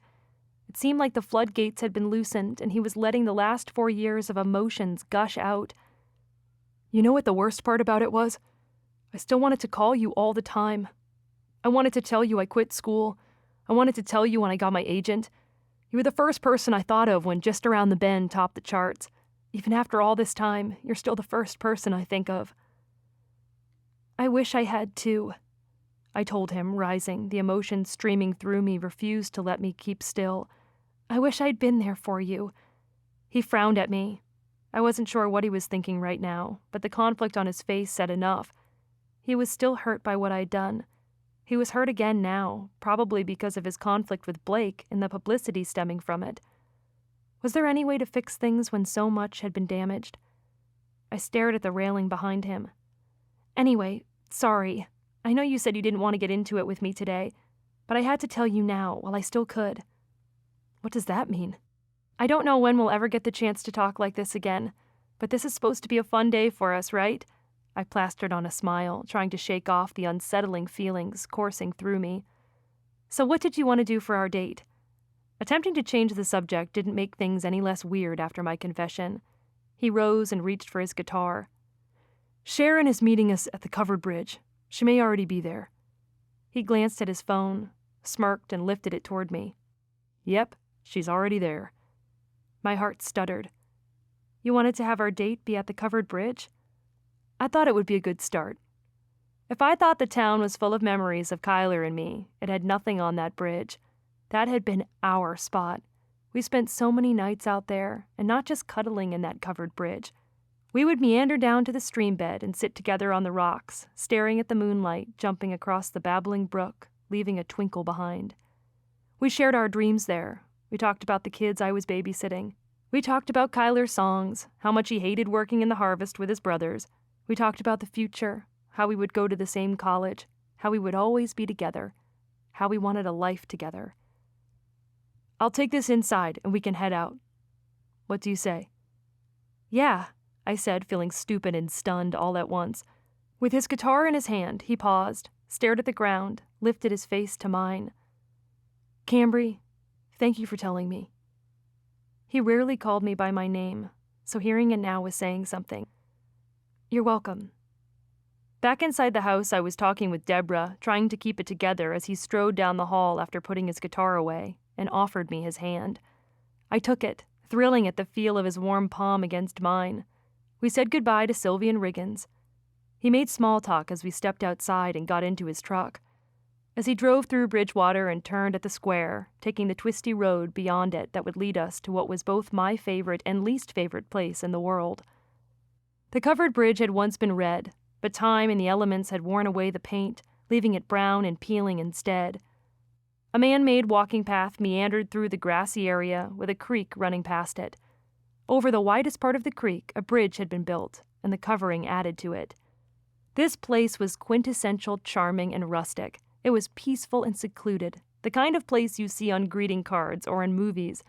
It seemed like the floodgates had been loosened and he was letting the last 4 years of emotions gush out. You know what the worst part about it was? I still wanted to call you all the time. I wanted to tell you I quit school. I wanted to tell you when I got my agent. You were the first person I thought of when Just Around the Bend topped the charts. Even after all this time, you're still the first person I think of. I wish I had too, I told him, rising. The emotion streaming through me refused to let me keep still. I wish I'd been there for you. He frowned at me. I wasn't sure what he was thinking right now, but the conflict on his face said enough. He was still hurt by what I'd done. He was hurt again now, probably because of his conflict with Blake and the publicity stemming from it. Was there any way to fix things when so much had been damaged? I stared at the railing behind him. Anyway, sorry. I know you said you didn't want to get into it with me today, but I had to tell you now while I still could. What does that mean? I don't know when we'll ever get the chance to talk like this again, but this is supposed to be a fun day for us, right? I plastered on a smile, trying to shake off the unsettling feelings coursing through me. So what did you want to do for our date? Attempting to change the subject didn't make things any less weird after my confession. He rose and reached for his guitar. Sharon is meeting us at the covered bridge. She may already be there. He glanced at his phone, smirked, and lifted it toward me. Yep, she's already there. My heart stuttered. You wanted to have our date be at the covered bridge? I thought it would be a good start. If I thought the town was full of memories of Kyler and me, it had nothing on that bridge. That had been our spot. We spent so many nights out there, and not just cuddling in that covered bridge. We would meander down to the stream bed and sit together on the rocks, staring at the moonlight jumping across the babbling brook, leaving a twinkle behind. We shared our dreams there. We talked about the kids I was babysitting. We talked about Kyler's songs, how much he hated working in the harvest with his brothers. We talked about the future, how we would go to the same college, how we would always be together, how we wanted a life together. I'll take this inside and we can head out. What do you say? Yeah, I said, feeling stupid and stunned all at once. With his guitar in his hand, he paused, stared at the ground, lifted his face to mine. Cambry, thank you for telling me. He rarely called me by my name, so hearing it now was saying something. You're welcome. Back inside the house, I was talking with Deborah, trying to keep it together as he strode down the hall after putting his guitar away, and offered me his hand. I took it, thrilling at the feel of his warm palm against mine. We said goodbye to Sylvie and Riggins. He made small talk as we stepped outside and got into his truck. As he drove through Bridgewater and turned at the square, taking the twisty road beyond it that would lead us to what was both my favorite and least favorite place in the world. The covered bridge had once been red, but time and the elements had worn away the paint, leaving it brown and peeling instead. A man-made walking path meandered through the grassy area with a creek running past it. Over the widest part of the creek, a bridge had been built, and the covering added to it. This place was quintessential charming and rustic. It was peaceful and secluded, the kind of place you see on greeting cards or in movies.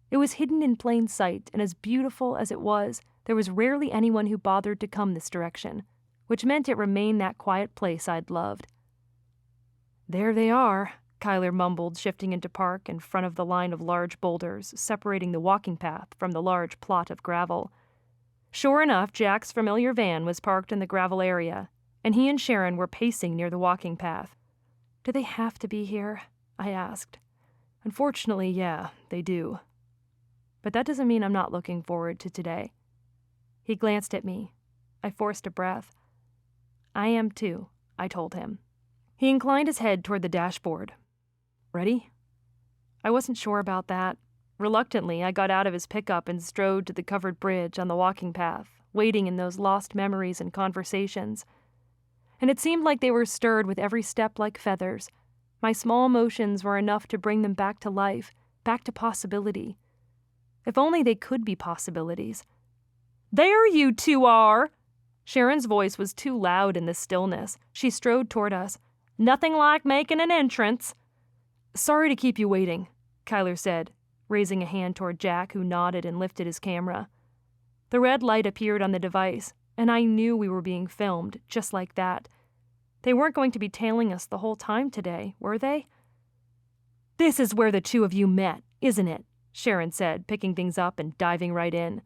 It was hidden in plain sight, and as beautiful as it was, there was rarely anyone who bothered to come this direction, which meant it remained that quiet place I'd loved. There they are, Kyler mumbled, shifting into park in front of the line of large boulders separating the walking path from the large plot of gravel. Sure enough, Jack's familiar van was parked in the gravel area, and he and Sharon were pacing near the walking path. Do they have to be here? I asked. Unfortunately, yeah, they do. But that doesn't mean I'm not looking forward to today. He glanced at me. I forced a breath. I am too, I told him. He inclined his head toward the dashboard. Ready? I wasn't sure about that. Reluctantly, I got out of his pickup and strode to the covered bridge on the walking path, waiting in those lost memories and conversations. And it seemed like they were stirred with every step like feathers. My small motions were enough to bring them back to life, back to possibility. If only they could be possibilities. There you two are! Sharon's voice was too loud in the stillness. She strode toward us. Nothing like making an entrance. Sorry to keep you waiting, Kyler said, raising a hand toward Jack, who nodded and lifted his camera. The red light appeared on the device, and I knew we were being filmed, just like that. They weren't going to be tailing us the whole time today, were they? This is where the two of you met, isn't it? Sharon said, picking things up and diving right in.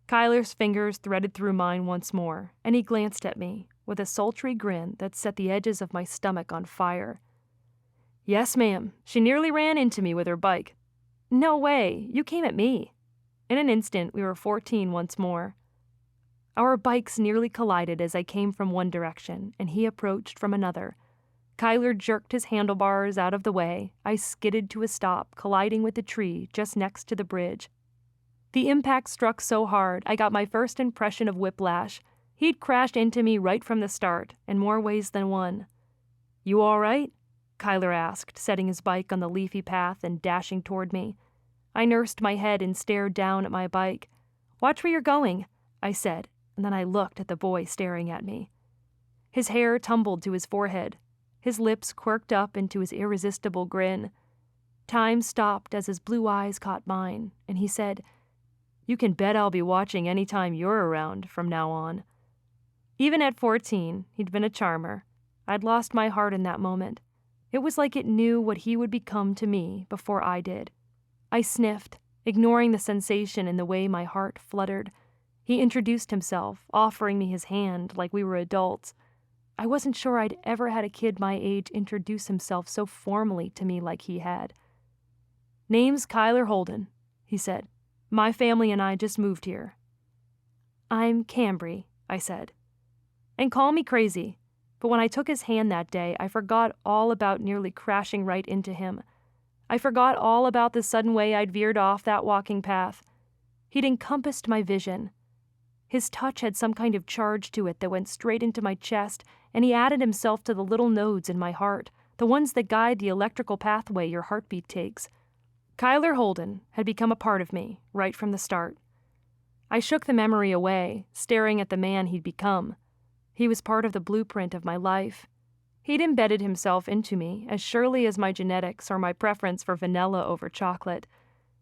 Kyler's fingers threaded through mine once more, and he glanced at me with a sultry grin that set the edges of my stomach on fire. Yes, ma'am. She nearly ran into me with her bike. No way. You came at me. In an instant, we were 14 once more. Our bikes nearly collided as I came from one direction, and he approached from another. Kyler jerked his handlebars out of the way. I skidded to a stop, colliding with the tree just next to the bridge. The impact struck so hard, I got my first impression of whiplash. He'd crashed into me right from the start, in more ways than one. You all right? Kyler asked, setting his bike on the leafy path and dashing toward me. I nursed my head and stared down at my bike. Watch where you're going, I said, and then I looked at the boy staring at me. His hair tumbled to his forehead. His lips quirked up into his irresistible grin. Time stopped as his blue eyes caught mine, and he said, You can bet I'll be watching any time you're around from now on. Even at 14, he'd been a charmer. I'd lost my heart in that moment. It was like it knew what he would become to me before I did. I sniffed, ignoring the sensation in the way my heart fluttered. He introduced himself, offering me his hand like we were adults. I wasn't sure I'd ever had a kid my age introduce himself so formally to me like he had. Name's Kyler Holden, he said. My family and I just moved here. I'm Cambry, I said. And call me crazy, but when I took his hand that day, I forgot all about nearly crashing right into him. I forgot all about the sudden way I'd veered off that walking path. He'd encompassed my vision. His touch had some kind of charge to it that went straight into my chest, and he added himself to the little nodes in my heart, the ones that guide the electrical pathway your heartbeat takes. Kyler Holden had become a part of me right from the start. I shook the memory away, staring at the man he'd become. He was part of the blueprint of my life. He'd embedded himself into me as surely as my genetics or my preference for vanilla over chocolate.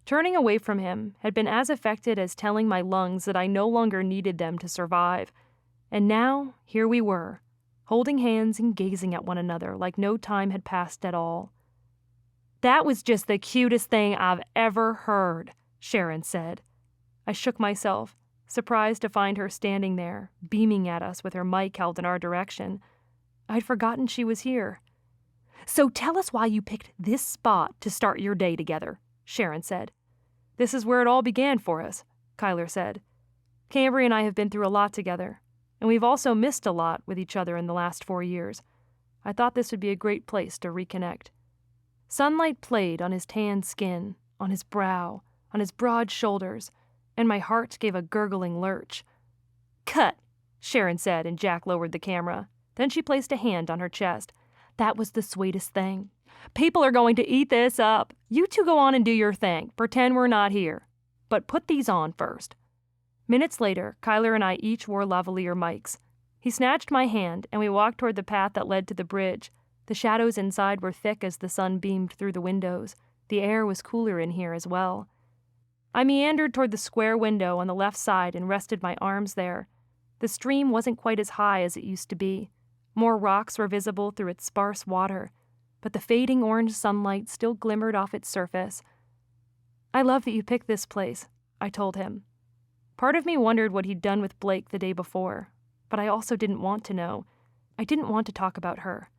Turning away from him had been as effective as telling my lungs that I no longer needed them to survive. And now, here we were, holding hands and gazing at one another like no time had passed at all. "That was just the cutest thing I've ever heard," Sharon said. I shook myself, surprised to find her standing there, beaming at us with her mic held in our direction. I'd forgotten she was here. "So tell us why you picked this spot to start your day together," Sharon said. "This is where it all began for us," Kyler said. "Cambry and I have been through a lot together, and we've also missed a lot with each other in the last 4 years. I thought this would be a great place to reconnect." Sunlight played on his tanned skin, on his brow, on his broad shoulders, and my heart gave a gurgling lurch. "Cut," Sharon said, and Jack lowered the camera. Then she placed a hand on her chest. "That was the sweetest thing. People are going to eat this up. You two go on and do your thing. Pretend we're not here. But put these on first." Minutes later, Kyler and I each wore lavalier mics. He snatched my hand, and we walked toward the path that led to the bridge. The shadows inside were thick as the sun beamed through the windows. The air was cooler in here as well. I meandered toward the square window on the left side and rested my arms there. The stream wasn't quite as high as it used to be. More rocks were visible through its sparse water, but the fading orange sunlight still glimmered off its surface. "I love that you picked this place," I told him. Part of me wondered what he'd done with Blake the day before, but I also didn't want to know. I didn't want to talk about her.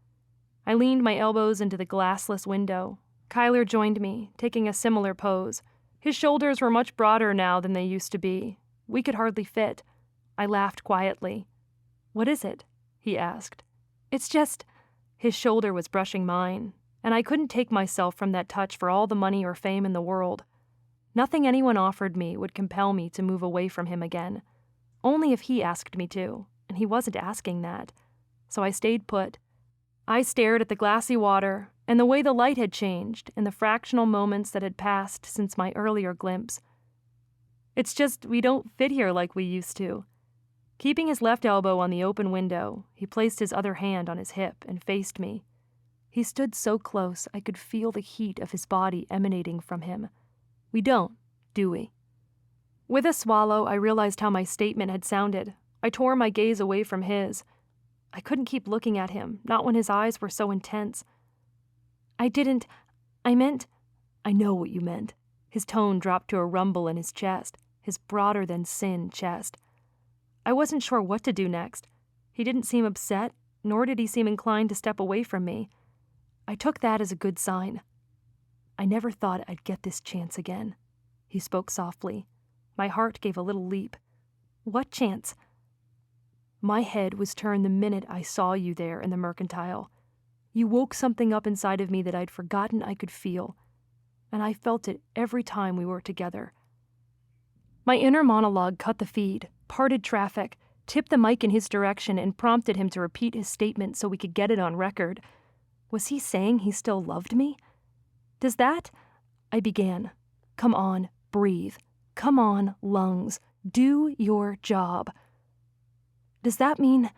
I leaned my elbows into the glassless window. Kyler joined me, taking a similar pose. His shoulders were much broader now than they used to be. We could hardly fit. I laughed quietly. "What is it?" he asked. "It's just—" His shoulder was brushing mine, and I couldn't take myself from that touch for all the money or fame in the world. Nothing anyone offered me would compel me to move away from him again. Only if he asked me to, and he wasn't asking that. So I stayed put. I stared at the glassy water and the way the light had changed in the fractional moments that had passed since my earlier glimpse. "It's just we don't fit here like we used to." Keeping his left elbow on the open window, he placed his other hand on his hip and faced me. He stood so close I could feel the heat of his body emanating from him. "We don't, do we?" With a swallow, I realized how my statement had sounded. I tore my gaze away from his. I couldn't keep looking at him, not when his eyes were so intense. I meant, I know what you meant." His tone dropped to a rumble in his chest, his broader-than-sin chest. I wasn't sure what to do next. He didn't seem upset, nor did he seem inclined to step away from me. I took that as a good sign. "I never thought I'd get this chance again," he spoke softly. My heart gave a little leap. "What chance?" "My head was turned the minute I saw you there in the mercantile. You woke something up inside of me that I'd forgotten I could feel, and I felt it every time we were together." My inner monologue cut the feed, parted traffic, tipped the mic in his direction, and prompted him to repeat his statement so we could get it on record. Was he saying he still loved me? "Does that—" I began. "Come on, breathe. Come on, lungs. Do your job." "Does that mean—"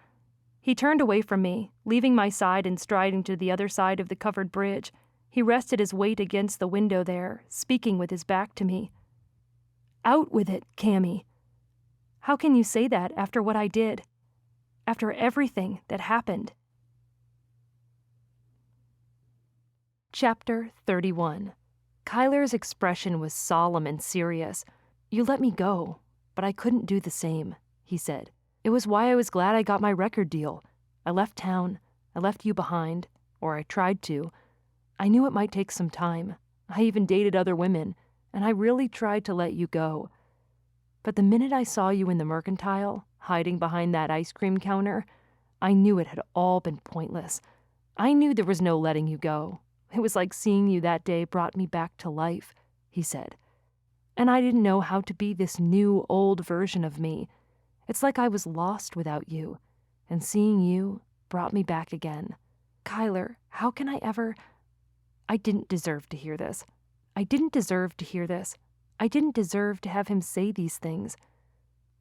He turned away from me, leaving my side and striding to the other side of the covered bridge. He rested his weight against the window there, speaking with his back to me. "Out with it, Cammy." "How can you say that after what I did? After everything that happened?" Chapter 31. Kyler's expression was solemn and serious. "You let me go, but I couldn't do the same," he said. "It was why I was glad I got my record deal. I left town. I left you behind, or I tried to. I knew it might take some time. I even dated other women, and I really tried to let you go. But the minute I saw you in the mercantile, hiding behind that ice cream counter, I knew it had all been pointless. I knew there was no letting you go. It was like seeing you that day brought me back to life," he said. "And I didn't know how to be this new, old version of me. It's like I was lost without you, and seeing you brought me back again. Kyler, how can I ever—" I didn't deserve to hear this. I didn't deserve to hear this. I didn't deserve to have him say these things.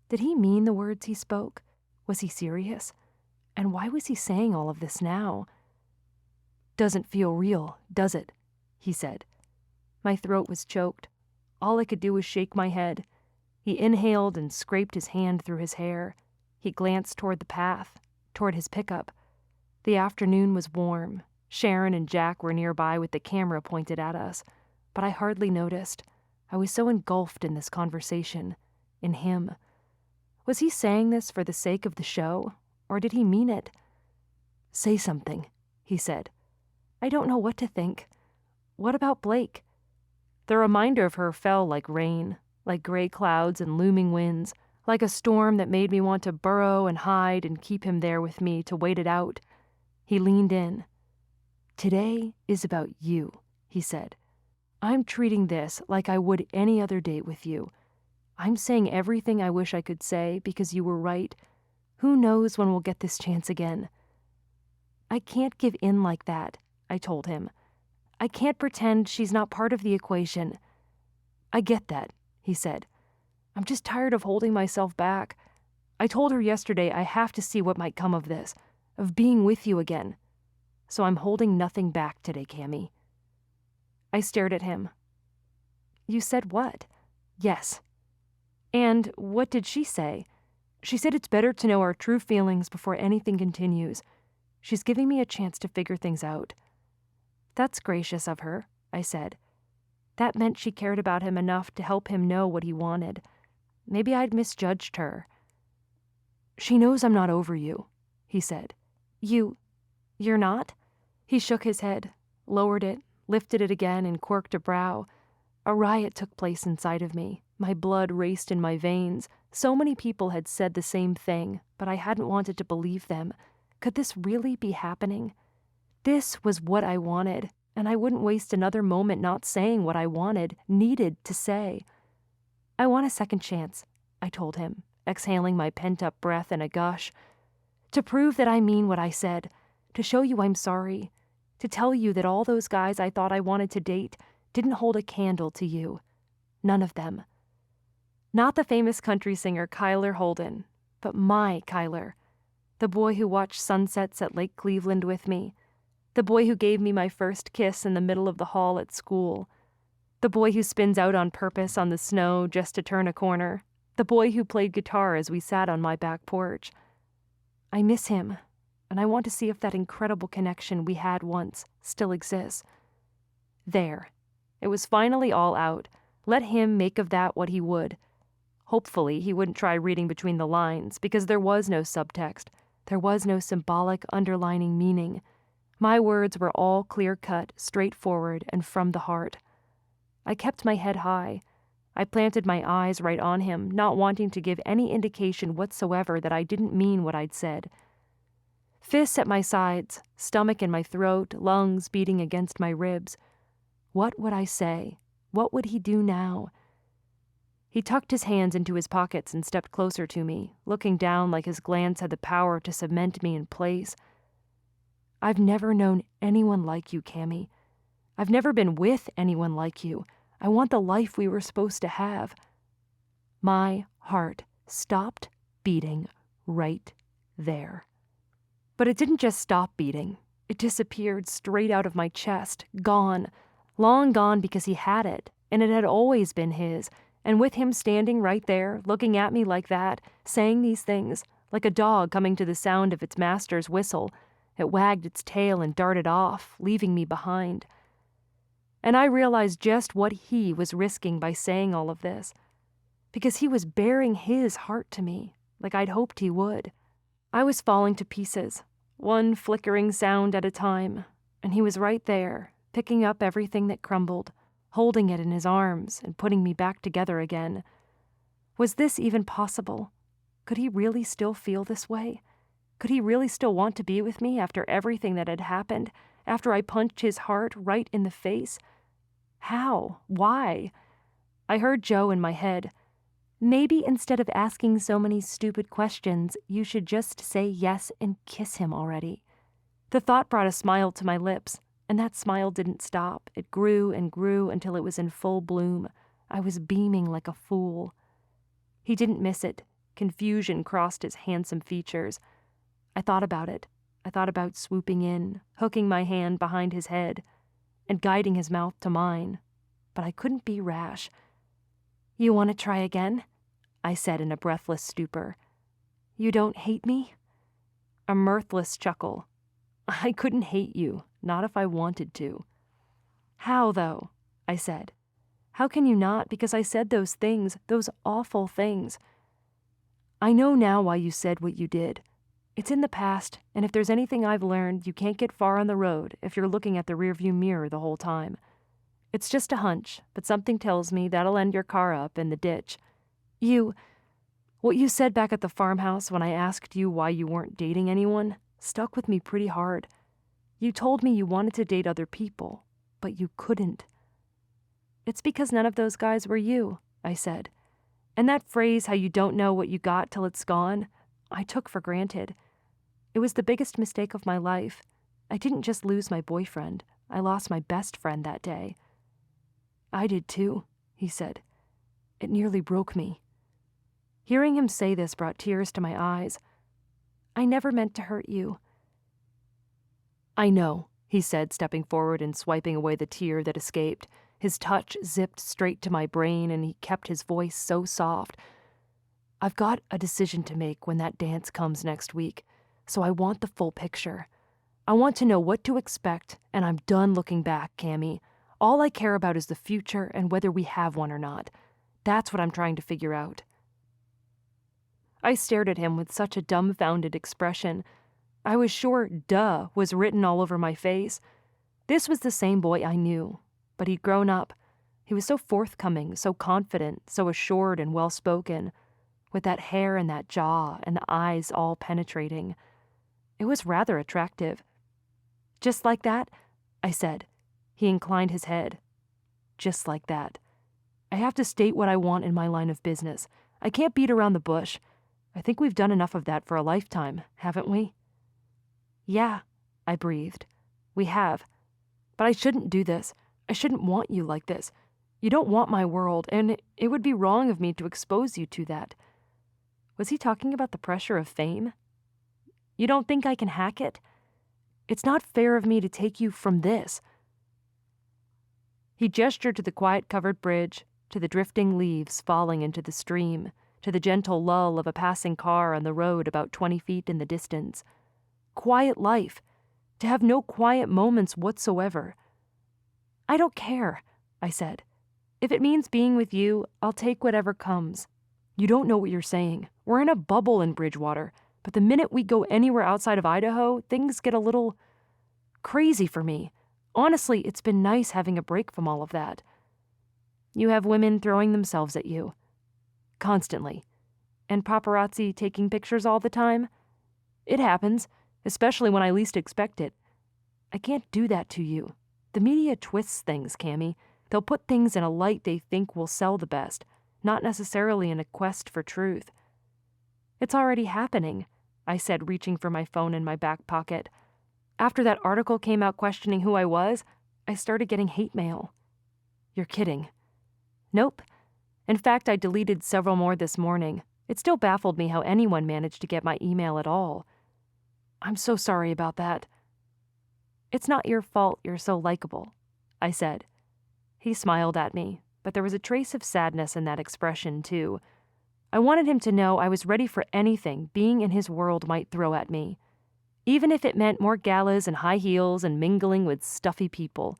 Did he mean the words he spoke? Was he serious? And why was he saying all of this now? "Doesn't feel real, does it?" he said. My throat was choked. All I could do was shake my head. He inhaled and scraped his hand through his hair. He glanced toward the path, toward his pickup. The afternoon was warm. Sharon and Jack were nearby with the camera pointed at us, but I hardly noticed. I was so engulfed in this conversation, in him. Was he saying this for the sake of the show, or did he mean it? "Say something," he said. "I don't know what to think. What about Blake?" The reminder of her fell like rain, like gray clouds and looming winds, like a storm that made me want to burrow and hide and keep him there with me to wait it out. He leaned in. "Today is about you," he said. "I'm treating this like I would any other date with you. I'm saying everything I wish I could say because you were right. Who knows when we'll get this chance again?" "I can't give in like that," I told him. "I can't pretend she's not part of the equation." "I get that," he said. "I'm just tired of holding myself back. I told her yesterday I have to see what might come of this, of being with you again. So I'm holding nothing back today, Cammy." I stared at him. "You said what?" "Yes." "And what did she say?" "She said it's better to know our true feelings before anything continues. She's giving me a chance to figure things out." "That's gracious of her," I said. That meant she cared about him enough to help him know what he wanted. Maybe I'd misjudged her. "She knows I'm not over you," he said. You're not?" He shook his head, lowered it, lifted it again, and quirked a brow. A riot took place inside of me. My blood raced in my veins. So many people had said the same thing, but I hadn't wanted to believe them. Could this really be happening? This was what I wanted, and I wouldn't waste another moment not saying what I needed to say. "I want a second chance," I told him, exhaling my pent-up breath in a gush. "To prove that I mean what I said, to show you I'm sorry, to tell you that all those guys I thought I wanted to date didn't hold a candle to you. None of them. Not the famous country singer Kyler Holden, but my Kyler. The boy who watched sunsets at Lake Cleveland with me. The boy who gave me my first kiss in the middle of the hall at school. The boy who spins out on purpose on the snow just to turn a corner. The boy who played guitar as we sat on my back porch. I miss him, and I want to see if that incredible connection we had once still exists. There. It was finally all out. Let him make of that what he would. Hopefully, he wouldn't try reading between the lines, because there was no subtext. There was no symbolic underlining meaning. My words were all clear-cut, straightforward, and from the heart. I kept my head high. I planted my eyes right on him, not wanting to give any indication whatsoever that I didn't mean what I'd said. Fists at my sides, stomach in my throat, lungs beating against my ribs. What would I say? What would he do now? He tucked his hands into his pockets and stepped closer to me, looking down like his glance had the power to cement me in place. I've never known anyone like you, Cammy. I've never been with anyone like you. I want the life we were supposed to have. My heart stopped beating right there. But it didn't just stop beating. It disappeared straight out of my chest, gone. Long gone because he had it, and it had always been his. And with him standing right there, looking at me like that, saying these things, like a dog coming to the sound of its master's whistle, it wagged its tail and darted off, leaving me behind. And I realized just what he was risking by saying all of this, because he was baring his heart to me, like I'd hoped he would. I was falling to pieces, one flickering sound at a time, and he was right there, picking up everything that crumbled, holding it in his arms and putting me back together again. Was this even possible? Could he really still feel this way? Could he really still want to be with me after everything that had happened, after I punched his heart right in the face? How? Why? I heard Joe in my head. Maybe instead of asking so many stupid questions, you should just say yes and kiss him already. The thought brought a smile to my lips, and that smile didn't stop. It grew and grew until it was in full bloom. I was beaming like a fool. He didn't miss it. Confusion crossed his handsome features. I thought about it. I thought about swooping in, hooking my hand behind his head, and guiding his mouth to mine. But I couldn't be rash. "You want to try again?" I said in a breathless stupor. "You don't hate me?" A mirthless chuckle. "I couldn't hate you, not if I wanted to." "How, though?" I said. "How can you not, because I said those things, those awful things?" "I know now why you said what you did. It's in the past, and if there's anything I've learned, you can't get far on the road if you're looking at the rearview mirror the whole time. It's just a hunch, but something tells me that'll end your car up in the ditch. What you said back at the farmhouse when I asked you why you weren't dating anyone stuck with me pretty hard. You told me you wanted to date other people, but you couldn't." "It's because none of those guys were you," I said. "And that phrase, how you don't know what you got till it's gone, I took for granted. It was the biggest mistake of my life. I didn't just lose my boyfriend. I lost my best friend that day." "I did too," he said. "It nearly broke me." Hearing him say this brought tears to my eyes. "I never meant to hurt you." "I know," he said, stepping forward and swiping away the tear that escaped. His touch zipped straight to my brain, and he kept his voice so soft. "I've got a decision to make when that dance comes next week, so I want the full picture. I want to know what to expect, and I'm done looking back, Cammy. All I care about is the future and whether we have one or not. That's what I'm trying to figure out." I stared at him with such a dumbfounded expression. I was sure "duh" was written all over my face. This was the same boy I knew, but he'd grown up. He was so forthcoming, so confident, so assured and well-spoken, with that hair and that jaw and eyes all penetrating. It was rather attractive. "Just like that?" I said. He inclined his head. "Just like that. I have to state what I want in my line of business. I can't beat around the bush. I think we've done enough of that for a lifetime, haven't we?" "Yeah," I breathed. "We have. But I shouldn't do this. I shouldn't want you like this. You don't want my world, and it would be wrong of me to expose you to that." Was he talking about the pressure of fame? "You don't think I can hack it? It's not fair of me to take you from this." He gestured to the quiet covered bridge, to the drifting leaves falling into the stream, to the gentle lull of a passing car on the road about 20 feet in the distance. Quiet life. To have no quiet moments whatsoever. "I don't care," I said. "If it means being with you, I'll take whatever comes. You don't know what you're saying. We're in a bubble in Bridgewater, but the minute we go anywhere outside of Idaho, things get a little crazy for me. Honestly, it's been nice having a break from all of that." "You have women throwing themselves at you." "Constantly. And paparazzi taking pictures all the time?" "It happens, especially when I least expect it. I can't do that to you. The media twists things, Cammy. They'll put things in a light they think will sell the best, not necessarily in a quest for truth." "It's already happening," I said, reaching for my phone in my back pocket. "After that article came out questioning who I was, I started getting hate mail." "You're kidding." "Nope. In fact, I deleted several more this morning. It still baffled me how anyone managed to get my email at all." "I'm so sorry about that." "It's not your fault you're so likable," I said. He smiled at me, but there was a trace of sadness in that expression, too. I wanted him to know I was ready for anything being in his world might throw at me, even if it meant more galas and high heels and mingling with stuffy people.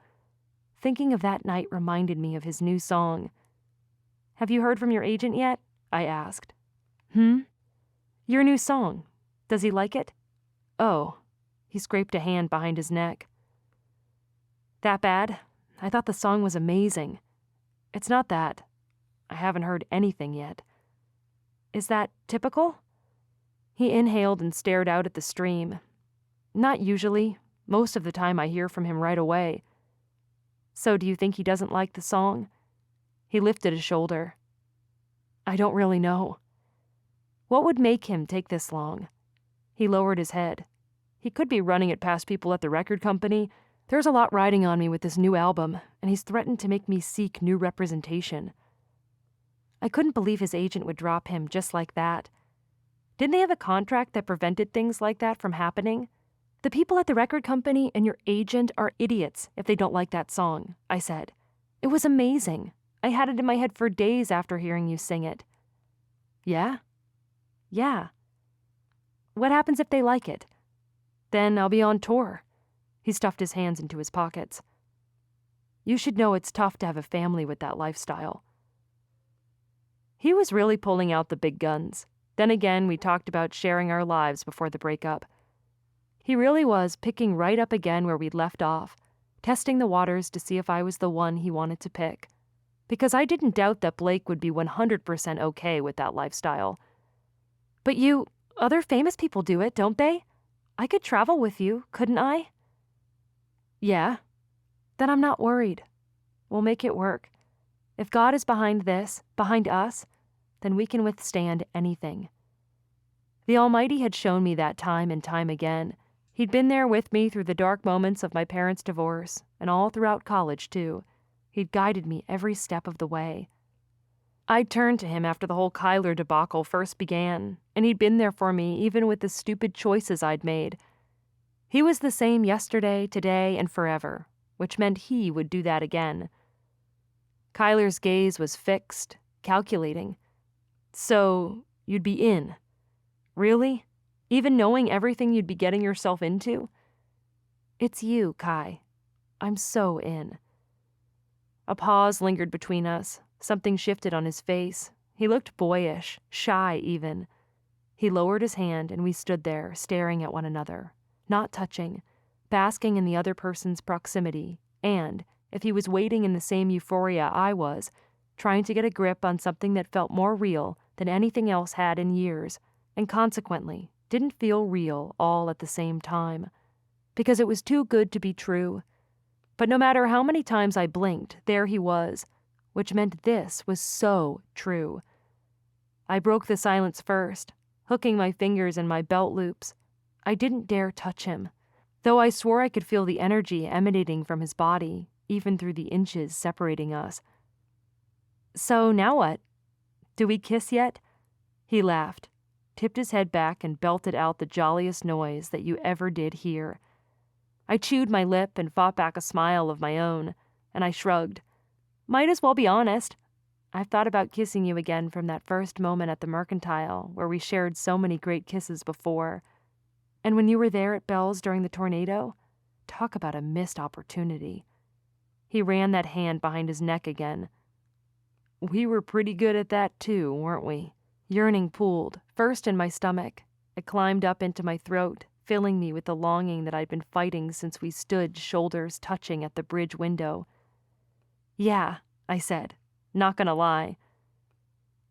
Thinking of that night reminded me of his new song. "Have you heard from your agent yet?" I asked. "Your new song. Does he like it?" "Oh." He scraped a hand behind his neck. "That bad? I thought the song was amazing." "It's not that. I haven't heard anything yet." "Is that typical?" He inhaled and stared out at the stream. "Not usually, Most of the time I hear from him right away. So do you think he doesn't like the song? He lifted a shoulder. I don't really know. What would make him take this long? He lowered his head. He could be running it past people at the record company. There's a lot riding on me with this new album, and he's threatened to make me seek new representation. I couldn't believe his agent would drop him just like that. Didn't they have a contract that prevented things like that from happening? The people at the record company and your agent are idiots if they don't like that song, I said. It was amazing. I had it in my head for days after hearing you sing it. Yeah? Yeah. What happens if they like it? Then I'll be on tour. He stuffed his hands into his pockets. You should know it's tough to have a family with that lifestyle. He was really pulling out the big guns. Then again, we talked about sharing our lives before the breakup. He really was picking right up again where we'd left off, testing the waters to see if I was the one he wanted to pick. Because I didn't doubt that Blake would be 100% okay with that lifestyle. But other famous people do it, don't they? I could travel with you, couldn't I? Yeah. Then I'm not worried. We'll make it work. If God is behind this, behind us, then we can withstand anything. The Almighty had shown me that time and time again. He'd been there with me through the dark moments of my parents' divorce, and all throughout college, too. He'd guided me every step of the way. I'd turned to him after the whole Kyler debacle first began, and he'd been there for me even with the stupid choices I'd made. He was the same yesterday, today, and forever, which meant he would do that again. Kyler's gaze was fixed, calculating. So, you'd be in. Really? Even knowing everything you'd be getting yourself into? It's you, Kai. I'm so in. A pause lingered between us. Something shifted on his face. He looked boyish, shy even. He lowered his hand and we stood there, staring at one another, not touching, basking in the other person's proximity, and, if he was waiting in the same euphoria I was, trying to get a grip on something that felt more real than anything else had in years, and consequently didn't feel real all at the same time, because it was too good to be true. But no matter how many times I blinked, there he was, which meant this was so true. I broke the silence first, hooking my fingers in my belt loops. I didn't dare touch him, though I swore I could feel the energy emanating from his body, even through the inches separating us. So now what? Do we kiss yet? He laughed, tipped his head back and belted out the jolliest noise that you ever did hear. I chewed my lip and fought back a smile of my own, and I shrugged. Might as well be honest. I've thought about kissing you again from that first moment at the Mercantile, where we shared so many great kisses before. And when you were there at Bell's during the tornado, talk about a missed opportunity. He ran that hand behind his neck again. We were pretty good at that too, weren't we? Yearning pooled, first in my stomach. It climbed up into my throat, filling me with the longing that I'd been fighting since we stood shoulders touching at the bridge window. Yeah, I said, not gonna lie.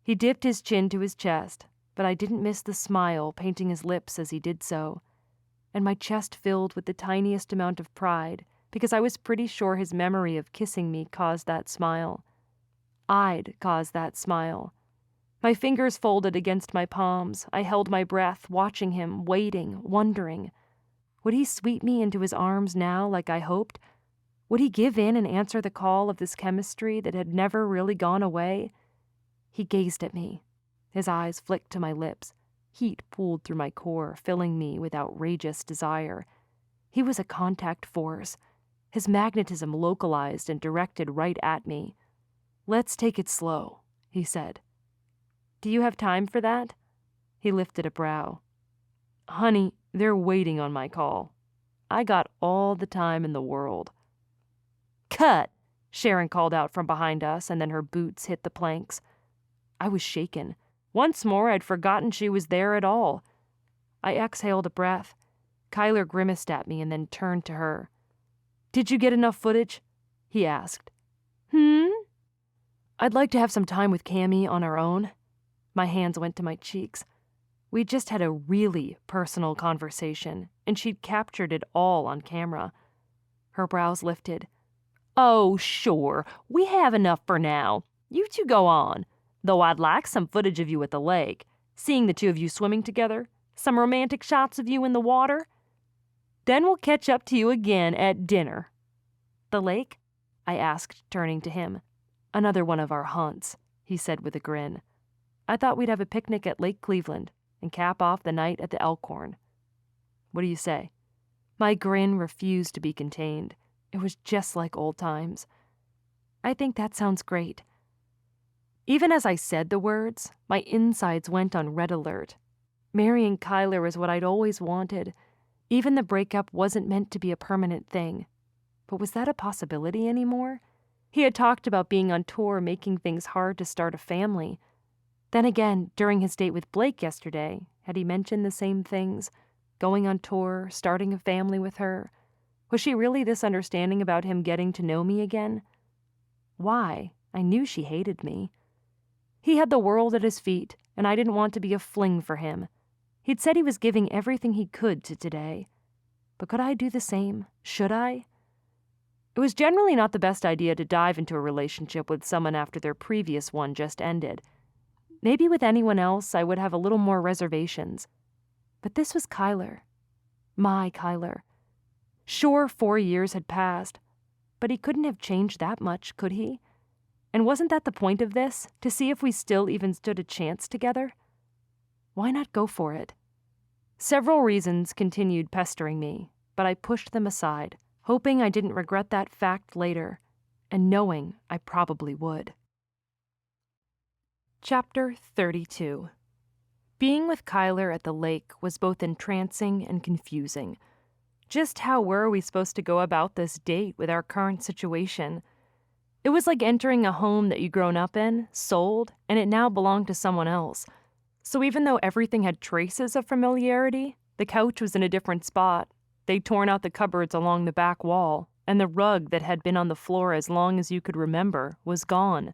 He dipped his chin to his chest, but I didn't miss the smile painting his lips as he did so, and my chest filled with the tiniest amount of pride because I was pretty sure his memory of kissing me caused that smile. I'd caused that smile. My fingers folded against my palms. I held my breath, watching him, waiting, wondering. Would he sweep me into his arms now like I hoped? Would he give in and answer the call of this chemistry that had never really gone away? He gazed at me. His eyes flicked to my lips. Heat pooled through my core, filling me with outrageous desire. He was a contact force. His magnetism localized and directed right at me. Let's take it slow, he said. Do you have time for that? He lifted a brow. Honey, they're waiting on my call. I got all the time in the world. Cut! Sharon called out from behind us, and then her boots hit the planks. I was shaken. Once more, I'd forgotten she was there at all. I exhaled a breath. Kyler grimaced at me and then turned to her. Did you get enough footage? He asked. I'd like to have some time with Cammy on our own. My hands went to my cheeks. We just had a really personal conversation, and she'd captured it all on camera. Her brows lifted. "Oh, sure, we have enough for now. You two go on. Though I'd like some footage of you at the lake, seeing the two of you swimming together, some romantic shots of you in the water. Then we'll catch up to you again at dinner." "The lake?" I asked, turning to him. "Another one of our hunts," he said with a grin. "I thought we'd have a picnic at Lake Cleveland and cap off the night at the Elkhorn. What do you say?" My grin refused to be contained. It was just like old times. "I think that sounds great." Even as I said the words, my insides went on red alert. Marrying Kyler was what I'd always wanted. Even the breakup wasn't meant to be a permanent thing. But was that a possibility anymore? He had talked about being on tour, making things hard to start a family. Then again, during his date with Blake yesterday, had he mentioned the same things? Going on tour, starting a family with her? Was she really this understanding about him getting to know me again? Why? I knew she hated me. He had the world at his feet, and I didn't want to be a fling for him. He'd said he was giving everything he could to today. But could I do the same? Should I? It was generally not the best idea to dive into a relationship with someone after their previous one just ended. Maybe with anyone else I would have a little more reservations. But this was Kyler. My Kyler. Sure, 4 years had passed, but he couldn't have changed that much, could he? And wasn't that the point of this, to see if we still even stood a chance together? Why not go for it? Several reasons continued pestering me, but I pushed them aside, hoping I didn't regret that fact later, and knowing I probably would. Chapter 32. Being with Kyler at the lake was both entrancing and confusing. Just how were we supposed to go about this date with our current situation? It was like entering a home that you'd grown up in, sold, and it now belonged to someone else. So even though everything had traces of familiarity, the couch was in a different spot. They'd torn out the cupboards along the back wall, and the rug that had been on the floor as long as you could remember was gone.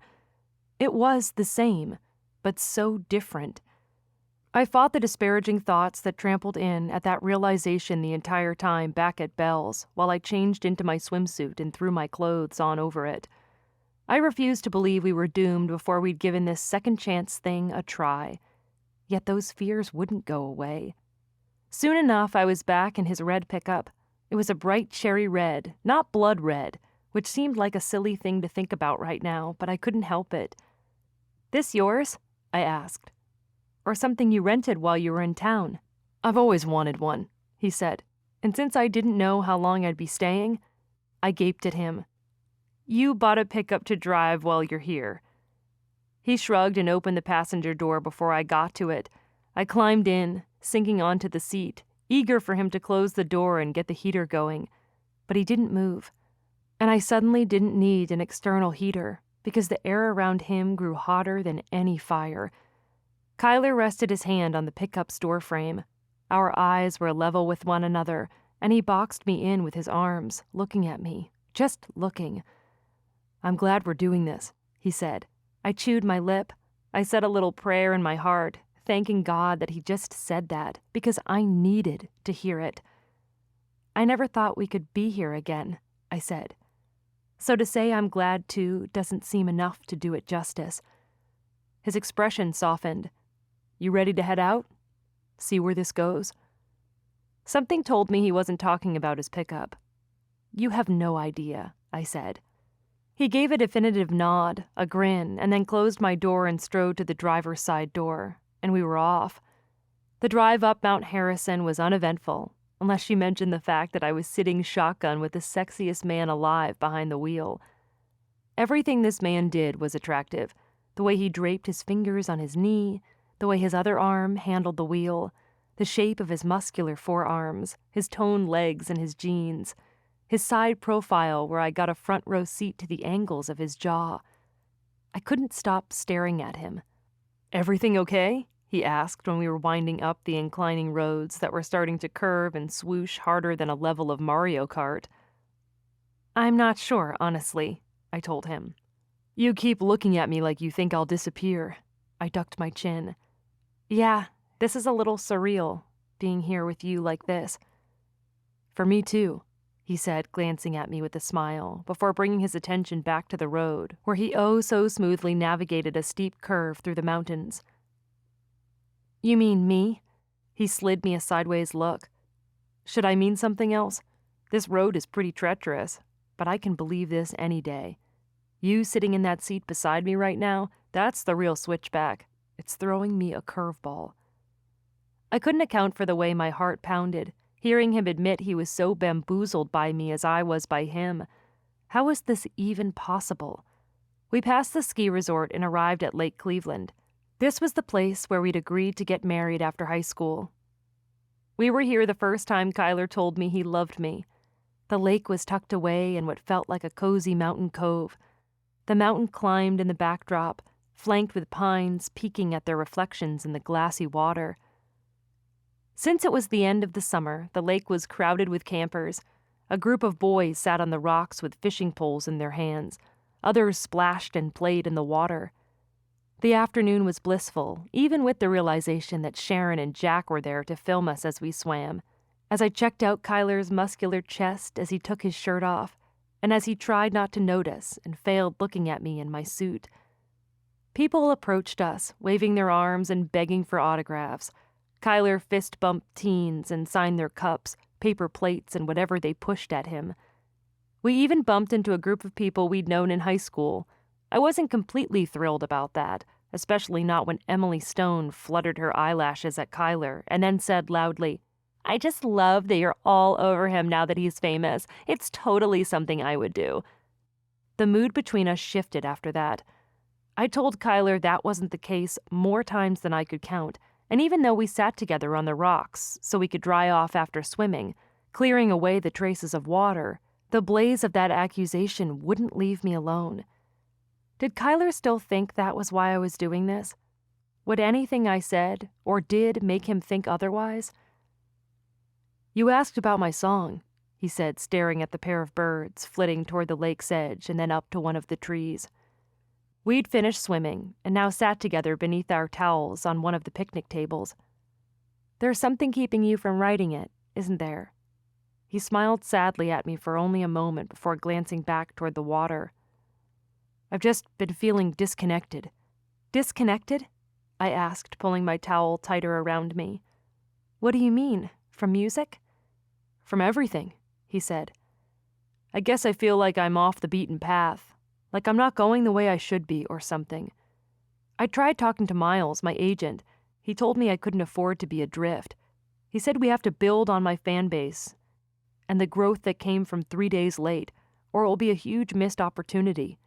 It was the same, but so different. I fought the disparaging thoughts that trampled in at that realization the entire time back at Belle's while I changed into my swimsuit and threw my clothes on over it. I refused to believe we were doomed before we'd given this second chance thing a try. Yet those fears wouldn't go away. Soon enough, I was back in his red pickup. It was a bright cherry red, not blood red, which seemed like a silly thing to think about right now, but I couldn't help it. "This yours?" I asked. "Or something you rented while you were in town?" "I've always wanted one," he said, and since I didn't know how long I'd be staying, I gaped at him. "You bought a pickup to drive while you're here." He shrugged and opened the passenger door before I got to it. I climbed in, sinking onto the seat, eager for him to close the door and get the heater going. But he didn't move. And I suddenly didn't need an external heater, because the air around him grew hotter than any fire. Kyler rested his hand on the pickup's door frame. Our eyes were level with one another, and he boxed me in with his arms, looking at me, just looking. "I'm glad we're doing this," he said. I chewed my lip. I said a little prayer in my heart, thanking God that he just said that, because I needed to hear it. "I never thought we could be here again," I said. So to say I'm glad too doesn't seem enough to do it justice. His expression softened. "You ready to head out? See where this goes?" Something told me he wasn't talking about his pickup. "You have no idea," I said. He gave a definitive nod, a grin, and then closed my door and strode to the driver's side door, and we were off. The drive up Mount Harrison was uneventful, unless she mentioned the fact that I was sitting shotgun with the sexiest man alive behind the wheel. Everything this man did was attractive. The way he draped his fingers on his knee, the way his other arm handled the wheel, the shape of his muscular forearms, his toned legs and his jeans, his side profile where I got a front row seat to the angles of his jaw. I couldn't stop staring at him. "Everything okay?" he asked when we were winding up the inclining roads that were starting to curve and swoosh harder than a level of Mario Kart. "I'm not sure, honestly," I told him. "You keep looking at me like you think I'll disappear." I ducked my chin. "Yeah, This is a little surreal, being here with you like this." "For me too," he said, glancing at me with a smile, before bringing his attention back to the road, where he oh so smoothly navigated a steep curve through the mountains. "You mean me?" He slid me a sideways look. "Should I mean something else? This road is pretty treacherous, but I can believe this any day. You sitting in that seat beside me right now, that's the real switchback. It's throwing me a curveball." I couldn't account for the way my heart pounded, hearing him admit he was so bamboozled by me as I was by him. How was this even possible? We passed the ski resort and arrived at Lake Cleveland. This was the place where we'd agreed to get married after high school. We were here the first time Kyler told me he loved me. The lake was tucked away in what felt like a cozy mountain cove. The mountain climbed in the backdrop, flanked with pines peeking at their reflections in the glassy water. Since it was the end of the summer, the lake was crowded with campers. A group of boys sat on the rocks with fishing poles in their hands. Others splashed and played in the water. The afternoon was blissful, even with the realization that Sharon and Jack were there to film us as we swam. As I checked out Kyler's muscular chest as he took his shirt off, and as he tried not to notice and failed looking at me in my suit. People approached us, waving their arms and begging for autographs. Kyler fist-bumped teens and signed their cups, paper plates, and whatever they pushed at him. We even bumped into a group of people we'd known in high school. I wasn't completely thrilled about that, especially not when Emily Stone fluttered her eyelashes at Kyler and then said loudly, "I just love that you're all over him now that he's famous. It's totally something I would do." The mood between us shifted after that. I told Kyler that wasn't the case more times than I could count, and even though we sat together on the rocks so we could dry off after swimming, clearing away the traces of water, the blaze of that accusation wouldn't leave me alone. Did Kyler still think that was why I was doing this? Would anything I said or did make him think otherwise? "You asked about my song," he said, staring at the pair of birds flitting toward the lake's edge and then up to one of the trees. We'd finished swimming and now sat together beneath our towels on one of the picnic tables. "There's something keeping you from writing it, isn't there?" He smiled sadly at me for only a moment before glancing back toward the water. "I've just been feeling disconnected." "Disconnected?" I asked, pulling my towel tighter around me. "What do you mean? From music?" "From everything," he said. "I guess I feel like I'm off the beaten path. Like I'm not going the way I should be or something. I tried talking to Miles, my agent. He told me I couldn't afford to be adrift. He said we have to build on my fan base and the growth that came from 3 days late, or it will be a huge missed opportunity."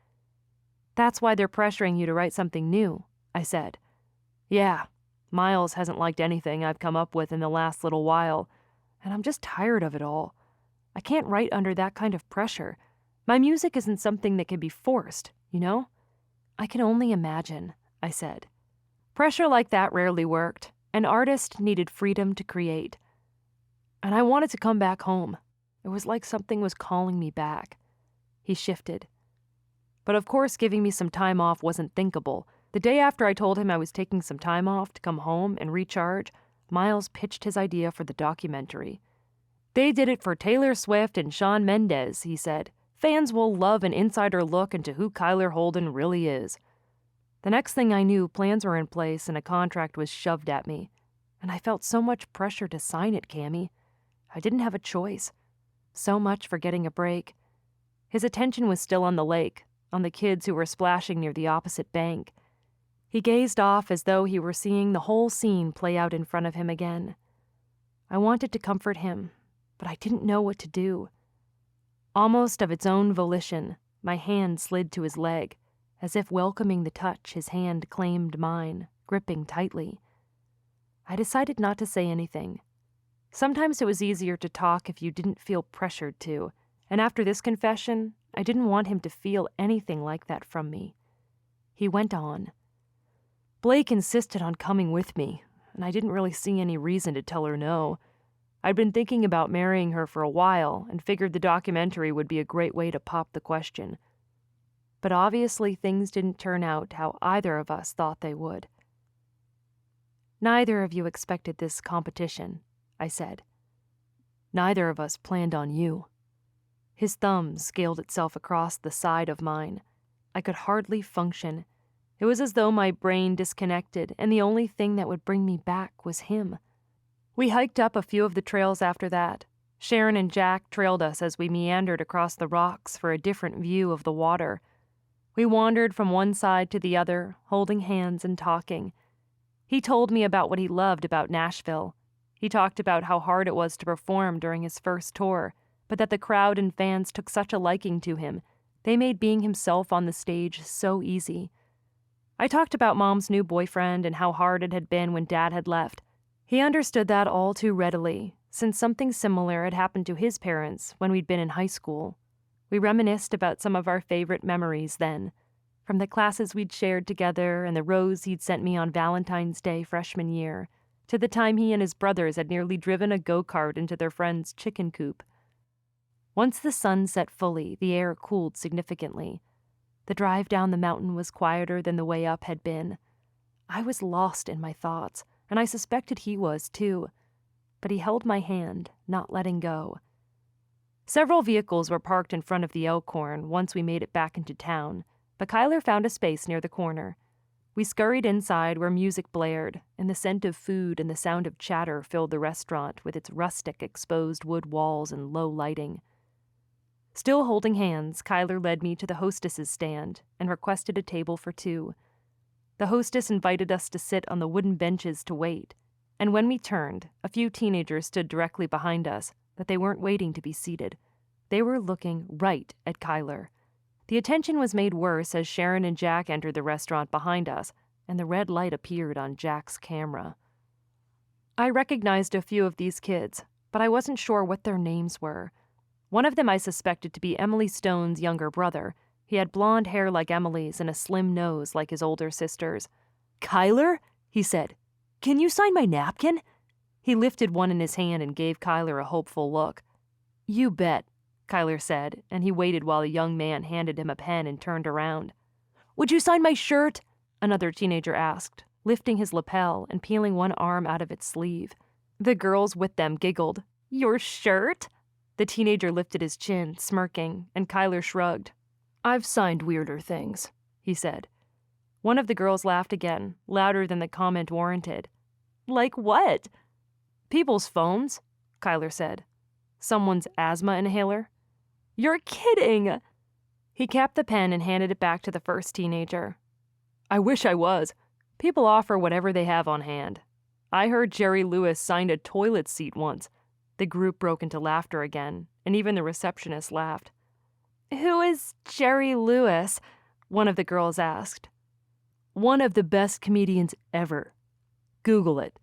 "That's why they're pressuring you to write something new," I said. "Yeah, Miles hasn't liked anything I've come up with in the last little while, and I'm just tired of it all. I can't write under that kind of pressure. My music isn't something that can be forced, you know?" "I can only imagine," I said. Pressure like that rarely worked. An artist needed freedom to create. And I wanted to come back home. It was like something was calling me back. He shifted. But of course, giving me some time off wasn't thinkable. The day after I told him I was taking some time off to come home and recharge, Miles pitched his idea for the documentary. "They did it for Taylor Swift and Shawn Mendes," he said. "Fans will love an insider look into who Kyler Holden really is." The next thing I knew, plans were in place and a contract was shoved at me. And I felt so much pressure to sign it, Cammy. I didn't have a choice. So much for getting a break. His attention was still on the lake, on the kids who were splashing near the opposite bank. He gazed off as though he were seeing the whole scene play out in front of him again. I wanted to comfort him, but I didn't know what to do. Almost of its own volition, my hand slid to his leg, as if welcoming the touch his hand claimed mine, gripping tightly. I decided not to say anything. Sometimes it was easier to talk if you didn't feel pressured to, and after this confession, I didn't want him to feel anything like that from me. He went on. "Blake insisted on coming with me, and I didn't really see any reason to tell her no. I'd been thinking about marrying her for a while and figured the documentary would be a great way to pop the question. But obviously things didn't turn out how either of us thought they would." Neither of you expected this competition, I said. Neither of us planned on you. His thumb scaled itself across the side of mine. I could hardly function. It was as though my brain disconnected, and the only thing that would bring me back was him. We hiked up a few of the trails after that. Sharon and Jack trailed us as we meandered across the rocks for a different view of the water. We wandered from one side to the other, holding hands and talking. He told me about what he loved about Nashville. He talked about how hard it was to perform during his first tour, but that the crowd and fans took such a liking to him. They made being himself on the stage so easy. I talked about Mom's new boyfriend and how hard it had been when Dad had left. He understood that all too readily, since something similar had happened to his parents when we'd been in high school. We reminisced about some of our favorite memories then, from the classes we'd shared together and the rose he'd sent me on Valentine's Day freshman year, to the time he and his brothers had nearly driven a go-kart into their friend's chicken coop. Once the sun set fully, the air cooled significantly. The drive down the mountain was quieter than the way up had been. I was lost in my thoughts, and I suspected he was too. But he held my hand, not letting go. Several vehicles were parked in front of the Elkhorn once we made it back into town, but Kyler found a space near the corner. We scurried inside where music blared, and the scent of food and the sound of chatter filled the restaurant with its rustic exposed wood walls and low lighting. Still holding hands, Kyler led me to the hostess's stand and requested a table for two. The hostess invited us to sit on the wooden benches to wait, and when we turned, a few teenagers stood directly behind us, but they weren't waiting to be seated. They were looking right at Kyler. The attention was made worse as Sharon and Jack entered the restaurant behind us, and the red light appeared on Jack's camera. I recognized a few of these kids, but I wasn't sure what their names were. One of them I suspected to be Emily Stone's younger brother. He had blonde hair like Emily's and a slim nose like his older sister's. "Kyler?" he said. "Can you sign my napkin?" He lifted one in his hand and gave Kyler a hopeful look. "You bet," Kyler said, and he waited while the young man handed him a pen and turned around. "Would you sign my shirt?" another teenager asked, lifting his lapel and peeling one arm out of its sleeve. The girls with them giggled. "Your shirt?" The teenager lifted his chin, smirking, and Kyler shrugged. "I've signed weirder things," he said. One of the girls laughed again, louder than the comment warranted. "Like what?" "People's phones," Kyler said. "Someone's asthma inhaler." "You're kidding!" He capped the pen and handed it back to the first teenager. "I wish I was. People offer whatever they have on hand. I heard Jerry Lewis signed a toilet seat once." The group broke into laughter again, and even the receptionist laughed. "Who is Jerry Lewis?" one of the girls asked. "One of the best comedians ever. Google it,"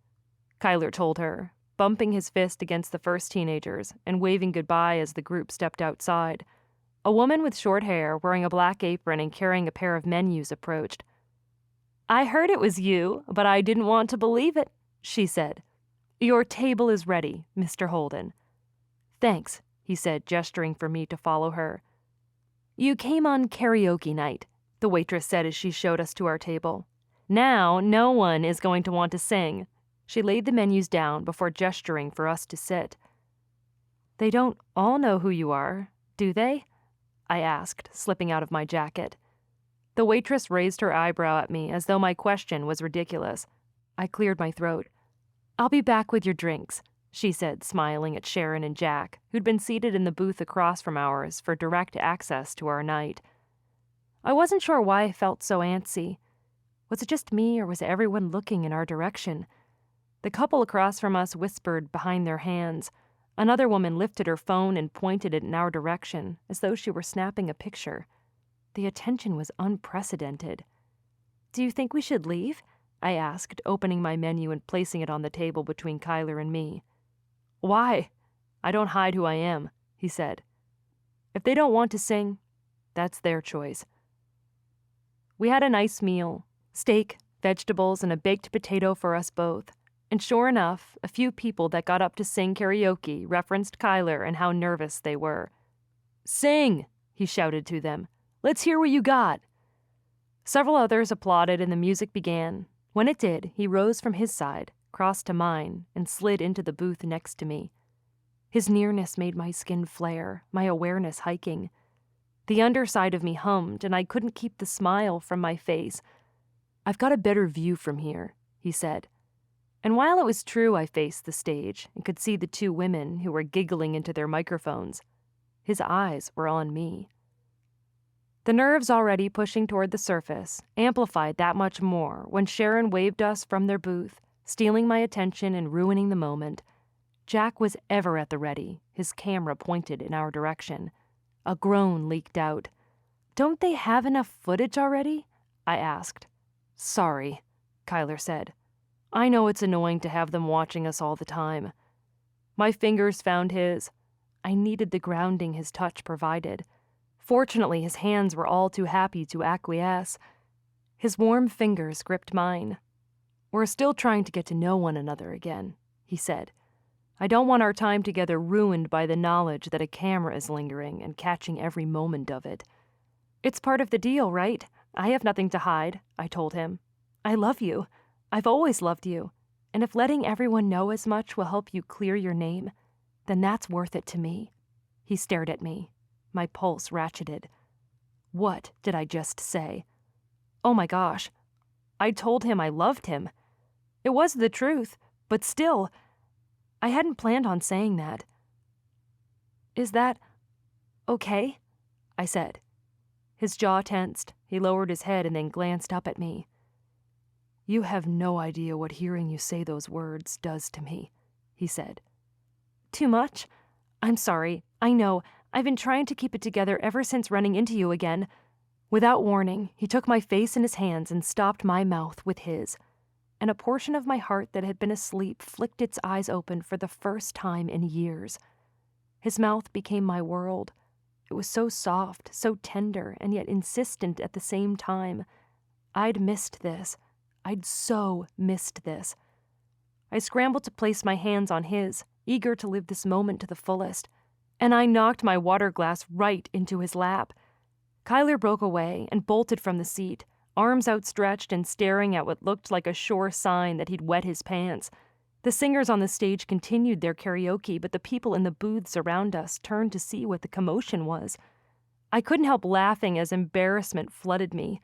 Kyler told her, bumping his fist against the first teenagers and waving goodbye as the group stepped outside. A woman with short hair, wearing a black apron and carrying a pair of menus, approached. "I heard it was you, but I didn't want to believe it," she said. "Your table is ready, Mr. Holden." "Thanks," he said, gesturing for me to follow her. "You came on karaoke night," the waitress said as she showed us to our table. "Now, no one is going to want to sing." She laid the menus down before gesturing for us to sit. "They don't all know who you are, do they?" I asked, slipping out of my jacket. The waitress raised her eyebrow at me as though my question was ridiculous. I cleared my throat. "I'll be back with your drinks," she said, smiling at Sharon and Jack, who'd been seated in the booth across from ours for direct access to our night. I wasn't sure why I felt so antsy. Was it just me, or was everyone looking in our direction? The couple across from us whispered behind their hands. Another woman lifted her phone and pointed it in our direction, as though she were snapping a picture. The attention was unprecedented. "Do you think we should leave?" I asked, opening my menu and placing it on the table between Kyler and me. "Why? I don't hide who I am," he said. "If they don't want to sing, that's their choice." We had a nice meal, steak, vegetables, and a baked potato for us both. And sure enough, a few people that got up to sing karaoke referenced Kyler and how nervous they were. "Sing!" he shouted to them. "Let's hear what you got." Several others applauded and the music began. When it did, he rose from his side, crossed to mine, and slid into the booth next to me. His nearness made my skin flare, my awareness hiking. The underside of me hummed, and I couldn't keep the smile from my face. "I've got a better view from here," he said. And while it was true I faced the stage and could see the two women who were giggling into their microphones, his eyes were on me. The nerves already pushing toward the surface amplified that much more when Sharon waved us from their booth, stealing my attention and ruining the moment. Jack was ever at the ready, his camera pointed in our direction. A groan leaked out. "Don't they have enough footage already?" I asked. "Sorry," Kyler said. "I know it's annoying to have them watching us all the time." My fingers found his. I needed the grounding his touch provided. Fortunately, his hands were all too happy to acquiesce. His warm fingers gripped mine. "We're still trying to get to know one another again," he said. "I don't want our time together ruined by the knowledge that a camera is lingering and catching every moment of it." "It's part of the deal, right? I have nothing to hide," I told him. "I love you. I've always loved you. And if letting everyone know as much will help you clear your name, then that's worth it to me." He stared at me. My pulse ratcheted. What did I just say? Oh my gosh. I told him I loved him. It was the truth, but still, I hadn't planned on saying that. "Is that okay?" I said. His jaw tensed. He lowered his head and then glanced up at me. "You have no idea what hearing you say those words does to me," he said. "Too much? I'm sorry. I know. I've been trying to keep it together ever since running into you again." Without warning, he took my face in his hands and stopped my mouth with his. And a portion of my heart that had been asleep flicked its eyes open for the first time in years. His mouth became my world. It was so soft, so tender, and yet insistent at the same time. I'd missed this. I'd so missed this. I scrambled to place my hands on his, eager to live this moment to the fullest, and I knocked my water glass right into his lap. Kyler broke away and bolted from the seat, arms outstretched and staring at what looked like a sure sign that he'd wet his pants. The singers on the stage continued their karaoke, but the people in the booths around us turned to see what the commotion was. I couldn't help laughing as embarrassment flooded me.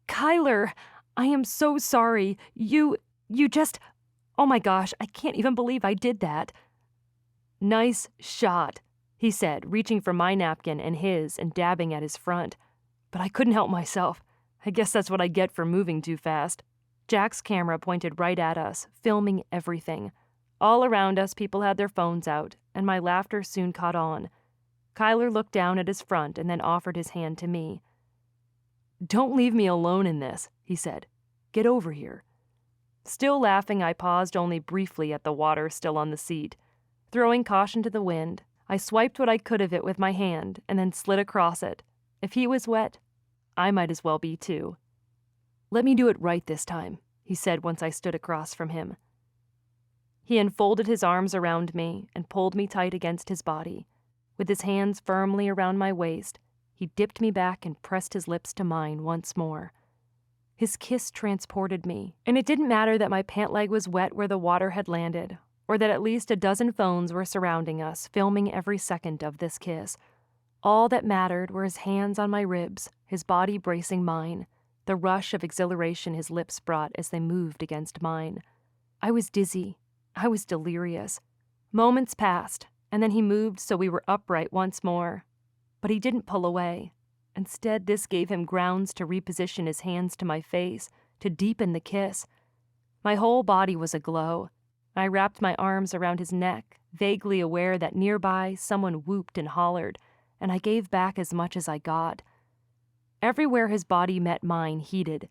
"Kyler, I am so sorry. You just... Oh my gosh, I can't even believe I did that." "Nice shot," he said, reaching for my napkin and his and dabbing at his front. But I couldn't help myself. I guess that's what I get for moving too fast. Jack's camera pointed right at us, filming everything. All around us, people had their phones out, and my laughter soon caught on. Kyler looked down at his front and then offered his hand to me. "Don't leave me alone in this," he said. "Get over here." Still laughing, I paused only briefly at the water still on the seat. Throwing caution to the wind, I swiped what I could of it with my hand and then slid across it. If he was wet, I might as well be too. "Let me do it right this time," he said once I stood across from him. He unfolded his arms around me and pulled me tight against his body. With his hands firmly around my waist, he dipped me back and pressed his lips to mine once more. His kiss transported me, and it didn't matter that my pant leg was wet where the water had landed, or that at least a dozen phones were surrounding us, filming every second of this kiss. All that mattered were his hands on my ribs, his body bracing mine, the rush of exhilaration his lips brought as they moved against mine. I was dizzy. I was delirious. Moments passed, and then he moved so we were upright once more. But he didn't pull away. Instead, this gave him grounds to reposition his hands to my face, to deepen the kiss. My whole body was aglow. I wrapped my arms around his neck, vaguely aware that nearby someone whooped and hollered, and I gave back as much as I got. Everywhere his body met mine heated.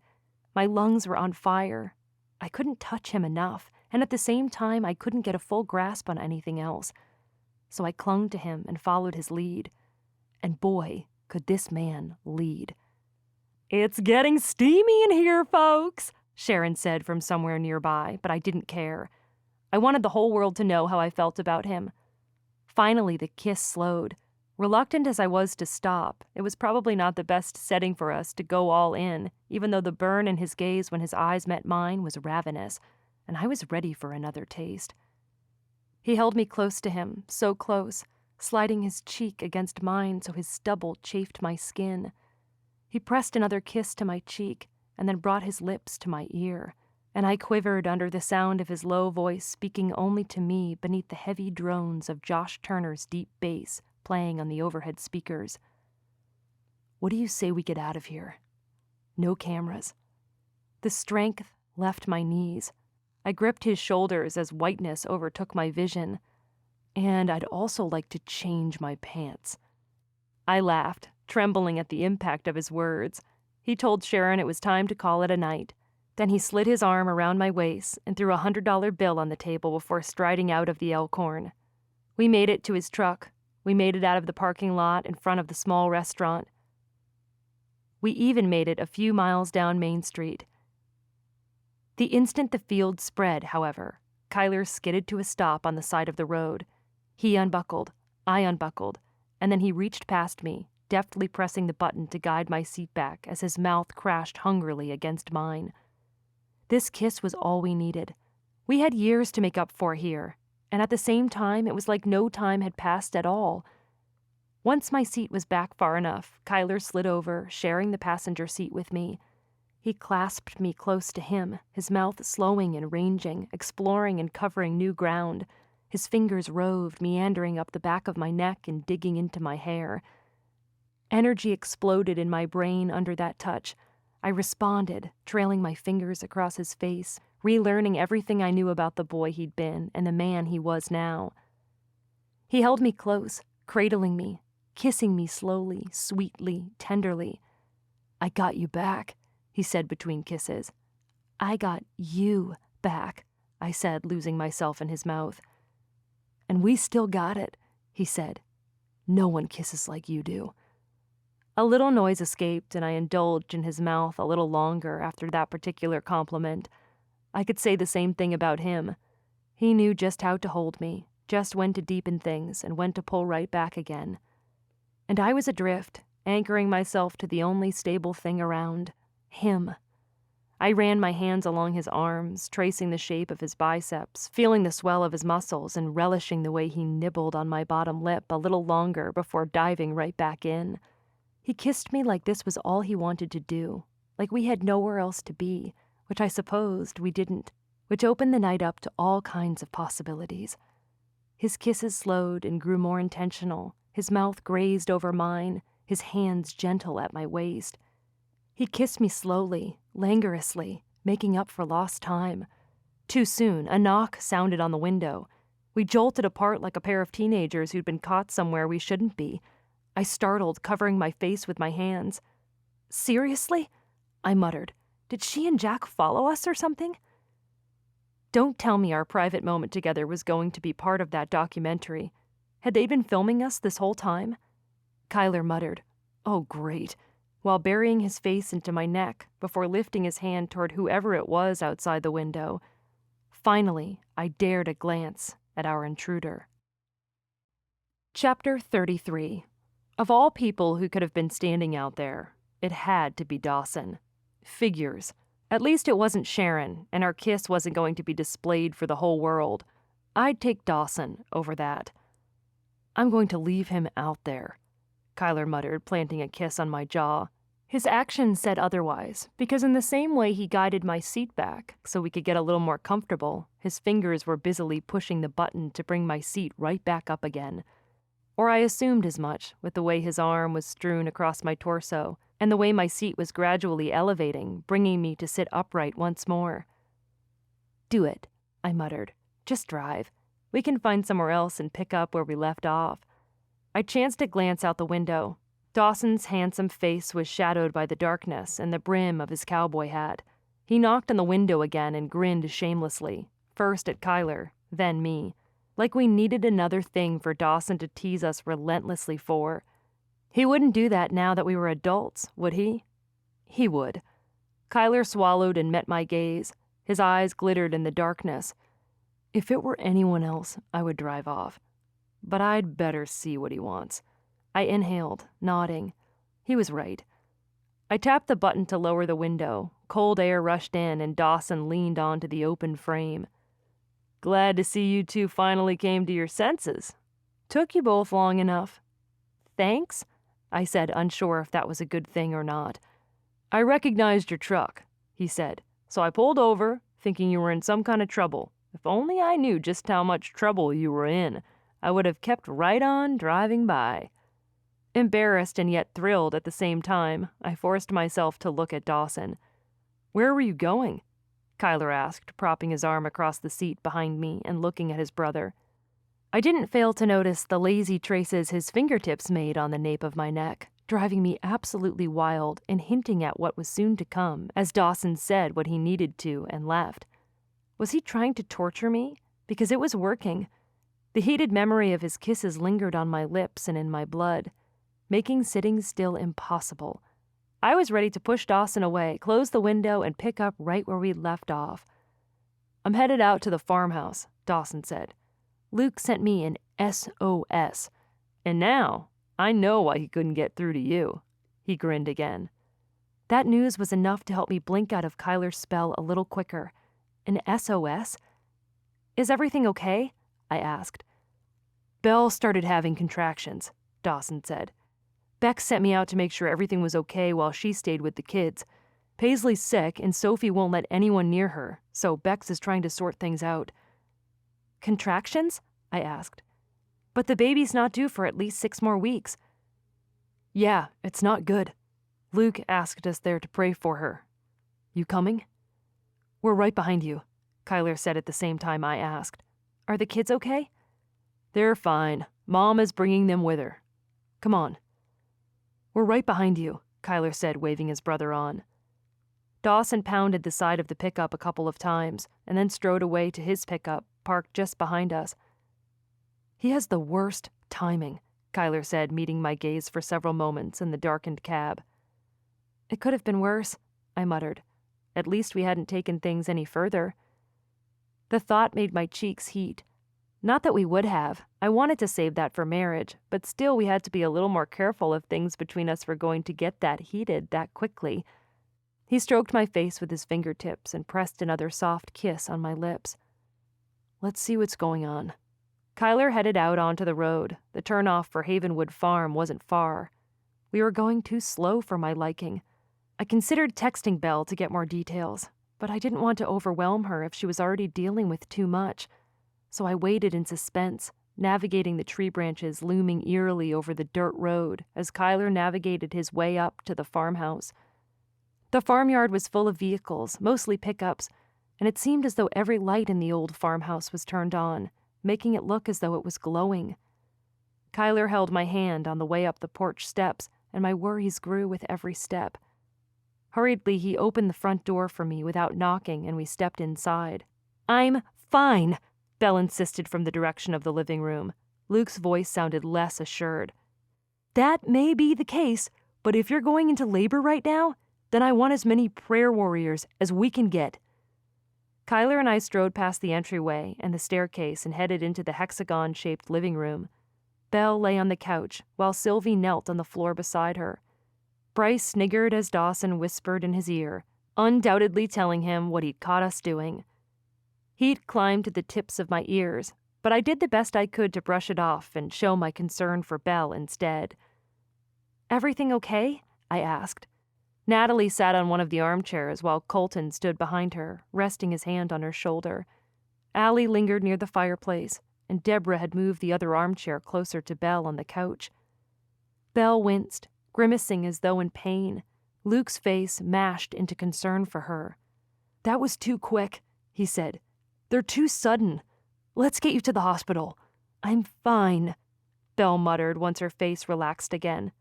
My lungs were on fire. I couldn't touch him enough, and at the same time I couldn't get a full grasp on anything else. So I clung to him and followed his lead. And boy, could this man lead. "It's getting steamy in here, folks," Sharon said from somewhere nearby, but I didn't care. I wanted the whole world to know how I felt about him. Finally, the kiss slowed. Reluctant as I was to stop, it was probably not the best setting for us to go all in, even though the burn in his gaze when his eyes met mine was ravenous, and I was ready for another taste. He held me close to him, so close, sliding his cheek against mine so his stubble chafed my skin. He pressed another kiss to my cheek, and then brought his lips to my ear, and I quivered under the sound of his low voice speaking only to me beneath the heavy drones of Josh Turner's deep bass playing on the overhead speakers. What do you say we get out of here? No cameras. The strength left my knees. I gripped his shoulders as whiteness overtook my vision, and I'd also like to change my pants. I laughed, trembling at the impact of his words. He told Sharon it was time to call it a night. Then he slid his arm around my waist and threw a $100 bill on the table before striding out of the Elkhorn. We made it to his truck. We made it out of the parking lot in front of the small restaurant. We even made it a few miles down Main Street. The instant the field spread, however, Kyler skidded to a stop on the side of the road. He unbuckled, I unbuckled, and then he reached past me, deftly pressing the button to guide my seat back as his mouth crashed hungrily against mine. This kiss was all we needed. We had years to make up for here, and at the same time it was like no time had passed at all. Once my seat was back far enough, Kyler slid over, sharing the passenger seat with me. He clasped me close to him, his mouth slowing and ranging, exploring and covering new ground. His fingers roved, meandering up the back of my neck and digging into my hair. Energy exploded in my brain under that touch. I responded, trailing my fingers across his face, relearning everything I knew about the boy he'd been and the man he was now. He held me close, cradling me, kissing me slowly, sweetly, tenderly. I got you back, he said between kisses. I got you back, I said, losing myself in his mouth. And we still got it, he said. No one kisses like you do. A little noise escaped, and I indulged in his mouth a little longer after that particular compliment. I could say the same thing about him. He knew just how to hold me, just when to deepen things, and when to pull right back again. And I was adrift, anchoring myself to the only stable thing around, him. I ran my hands along his arms, tracing the shape of his biceps, feeling the swell of his muscles, and relishing the way he nibbled on my bottom lip a little longer before diving right back in. He kissed me like this was all he wanted to do, like we had nowhere else to be, which I supposed we didn't, which opened the night up to all kinds of possibilities. His kisses slowed and grew more intentional, his mouth grazed over mine, his hands gentle at my waist. He kissed me slowly, languorously, making up for lost time. Too soon, a knock sounded on the window. We jolted apart like a pair of teenagers who'd been caught somewhere we shouldn't be. I startled, covering my face with my hands. Seriously? I muttered. Did she and Jack follow us or something? Don't tell me our private moment together was going to be part of that documentary. Had they been filming us this whole time? Kyler muttered, "Oh, great," while burying his face into my neck before lifting his hand toward whoever it was outside the window. Finally, I dared a glance at our intruder. Chapter 33. Of all people who could have been standing out there, it had to be Dawson. Figures. At least it wasn't Sharon, and our kiss wasn't going to be displayed for the whole world. I'd take Dawson over that. I'm going to leave him out there, Kyler muttered, planting a kiss on my jaw. His actions said otherwise, because in the same way he guided my seat back so we could get a little more comfortable, his fingers were busily pushing the button to bring my seat right back up again. Or I assumed as much, with the way his arm was strewn across my torso, and the way my seat was gradually elevating, bringing me to sit upright once more. Do it, I muttered. Just drive. We can find somewhere else and pick up where we left off. I chanced a glance out the window. Dawson's handsome face was shadowed by the darkness and the brim of his cowboy hat. He knocked on the window again and grinned shamelessly, first at Kyler, then me, like we needed another thing for Dawson to tease us relentlessly for. He wouldn't do that now that we were adults, would he? He would. Kyler swallowed and met my gaze. His eyes glittered in the darkness. If it were anyone else, I would drive off. But I'd better see what he wants. I inhaled, nodding. He was right. I tapped the button to lower the window. Cold air rushed in, and Dawson leaned onto the open frame. "Glad to see you two finally came to your senses. Took you both long enough." "Thanks," I said, unsure if that was a good thing or not. "I recognized your truck," he said, "so I pulled over, thinking you were in some kind of trouble. If only I knew just how much trouble you were in, I would have kept right on driving by." Embarrassed and yet thrilled at the same time, I forced myself to look at Dawson. "Where were you going?" Kyler asked, propping his arm across the seat behind me and looking at his brother. I didn't fail to notice the lazy traces his fingertips made on the nape of my neck, driving me absolutely wild and hinting at what was soon to come as Dawson said what he needed to and left. Was he trying to torture me? Because it was working. The heated memory of his kisses lingered on my lips and in my blood, making sitting still impossible. I was ready to push Dawson away, close the window, and pick up right where we'd left off. "I'm headed out to the farmhouse," Dawson said. "Luke sent me an SOS, and now I know why he couldn't get through to you." He grinned again. That news was enough to help me blink out of Kyler's spell a little quicker. An SOS? "Is everything okay?" I asked. "Belle started having contractions," Dawson said. "Bex sent me out to make sure everything was okay while she stayed with the kids. Paisley's sick, and Sophie won't let anyone near her, so Bex is trying to sort things out." "Contractions?" I asked. "But the baby's not due for at least 6 more weeks." "Yeah, it's not good. Luke asked us there to pray for her. You coming?" "We're right behind you," Kyler said at the same time I asked. "Are the kids okay?" "They're fine. Mom is bringing them with her. Come on." "We're right behind you," Kyler said, waving his brother on. Dawson pounded the side of the pickup a couple of times and then strode away to his pickup, parked just behind us. "He has the worst timing," Kyler said, meeting my gaze for several moments in the darkened cab. "It could have been worse," I muttered. "At least we hadn't taken things any further." The thought made my cheeks heat. Not that we would have. I wanted to save that for marriage, but still we had to be a little more careful if things between us were going to get that heated that quickly. He stroked my face with his fingertips and pressed another soft kiss on my lips. "Let's see what's going on." Kyler headed out onto the road. The turnoff for Havenwood Farm wasn't far. We were going too slow for my liking. I considered texting Belle to get more details, but I didn't want to overwhelm her if she was already dealing with too much. So I waited in suspense, navigating the tree branches looming eerily over the dirt road as Kyler navigated his way up to the farmhouse. The farmyard was full of vehicles, mostly pickups, and it seemed as though every light in the old farmhouse was turned on, making it look as though it was glowing. Kyler held my hand on the way up the porch steps, and my worries grew with every step. Hurriedly, he opened the front door for me without knocking, and we stepped inside. "I'm fine," Belle insisted from the direction of the living room. Luke's voice sounded less assured. "That may be the case, but if you're going into labor right now, then I want as many prayer warriors as we can get." Kyler and I strode past the entryway and the staircase and headed into the hexagon-shaped living room. Belle lay on the couch, while Sylvie knelt on the floor beside her. Bryce sniggered as Dawson whispered in his ear, undoubtedly telling him what he'd caught us doing. Heat climbed to the tips of my ears, but I did the best I could to brush it off and show my concern for Belle instead. "Everything okay?" I asked. Natalie sat on one of the armchairs while Colton stood behind her, resting his hand on her shoulder. Allie lingered near the fireplace, and Deborah had moved the other armchair closer to Belle on the couch. Belle winced, grimacing as though in pain. Luke's face mashed into concern for her. "That was too quick," he said. "They're too sudden. Let's get you to the hospital." "I'm fine," Belle muttered once her face relaxed again.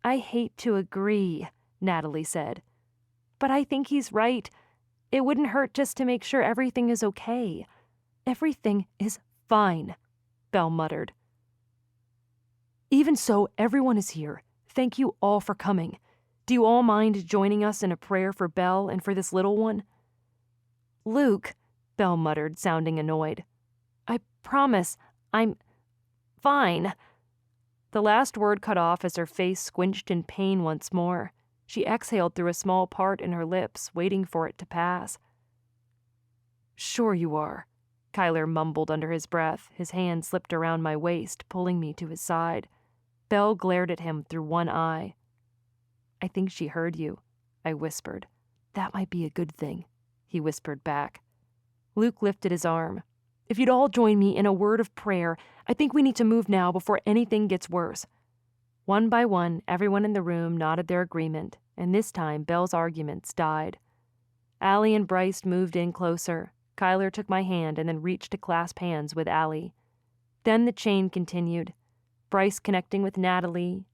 "I hate to agree," Natalie said. "But I think he's right. It wouldn't hurt just to make sure everything is okay." "Everything is fine," Belle muttered. "Even so, everyone is here. Thank you all for coming. Do you all mind joining us in a prayer for Belle and for this little one?" "Luke," Belle muttered, sounding annoyed. "I promise I'm fine." The last word cut off as her face squinched in pain once more. She exhaled through a small part in her lips, waiting for it to pass. "Sure you are," Kyler mumbled under his breath, his hand slipped around my waist, pulling me to his side. Belle glared at him through one eye. "I think she heard you," I whispered. "That might be a good thing," he whispered back. Luke lifted his arm. "If you'd all join me in a word of prayer, I think we need to move now before anything gets worse." One by one, everyone in the room nodded their agreement, and this time Belle's arguments died. Allie and Bryce moved in closer. Kyler took my hand and then reached to clasp hands with Allie. Then the chain continued. Bryce connecting with Natalie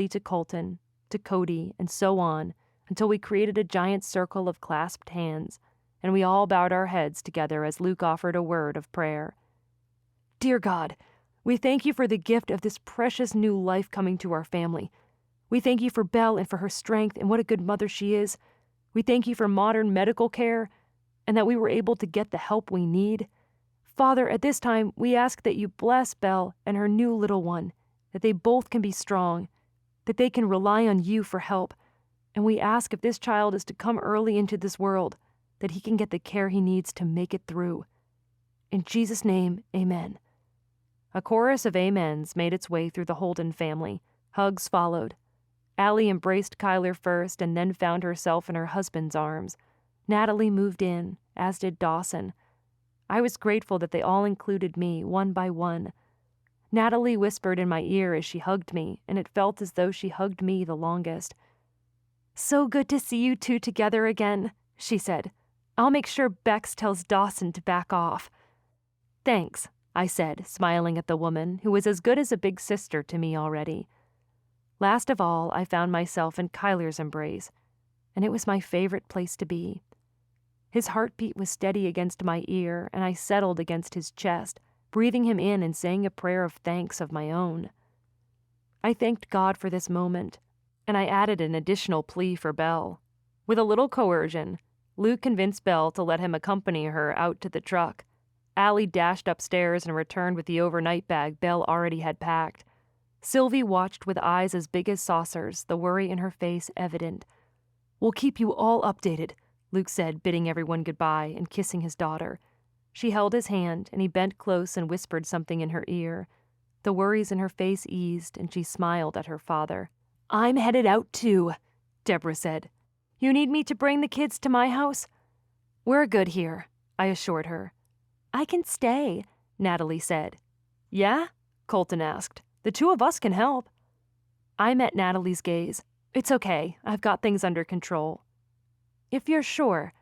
to Colton, to Cody, and so on, until we created a giant circle of clasped hands, and we all bowed our heads together as Luke offered a word of prayer. "Dear God, we thank you for the gift of this precious new life coming to our family. We thank you for Belle and for her strength and what a good mother she is. We thank you for modern medical care and that we were able to get the help we need. Father, at this time, we ask that you bless Belle and her new little one, that they both can be strong, that they can rely on you for help. And we ask if this child is to come early into this world, that he can get the care he needs to make it through. In Jesus' name, amen." A chorus of amens made its way through the Holden family. Hugs followed. Allie embraced Kyler first and then found herself in her husband's arms. Natalie moved in, as did Dawson. I was grateful that they all included me, one by one. Natalie whispered in my ear as she hugged me, and it felt as though she hugged me the longest. "So good to see you two together again," she said. "I'll make sure Bex tells Dawson to back off." "Thanks," I said, smiling at the woman, who was as good as a big sister to me already. Last of all, I found myself in Kyler's embrace, and it was my favorite place to be. His heartbeat was steady against my ear, and I settled against his chest, breathing him in and saying a prayer of thanks of my own. I thanked God for this moment, and I added an additional plea for Belle. With a little coercion, Luke convinced Belle to let him accompany her out to the truck. Allie dashed upstairs and returned with the overnight bag Belle already had packed. Sylvie watched with eyes as big as saucers, the worry in her face evident. "We'll keep you all updated," Luke said, bidding everyone goodbye and kissing his daughter. She held his hand, and he bent close and whispered something in her ear. The worries in her face eased, and she smiled at her father. "I'm headed out too," Deborah said. "You need me to bring the kids to my house?" "We're good here," I assured her. "I can stay," Natalie said. "Yeah?" Colton asked. "The two of us can help." I met Natalie's gaze. "It's okay. I've got things under control." "If you're sure,"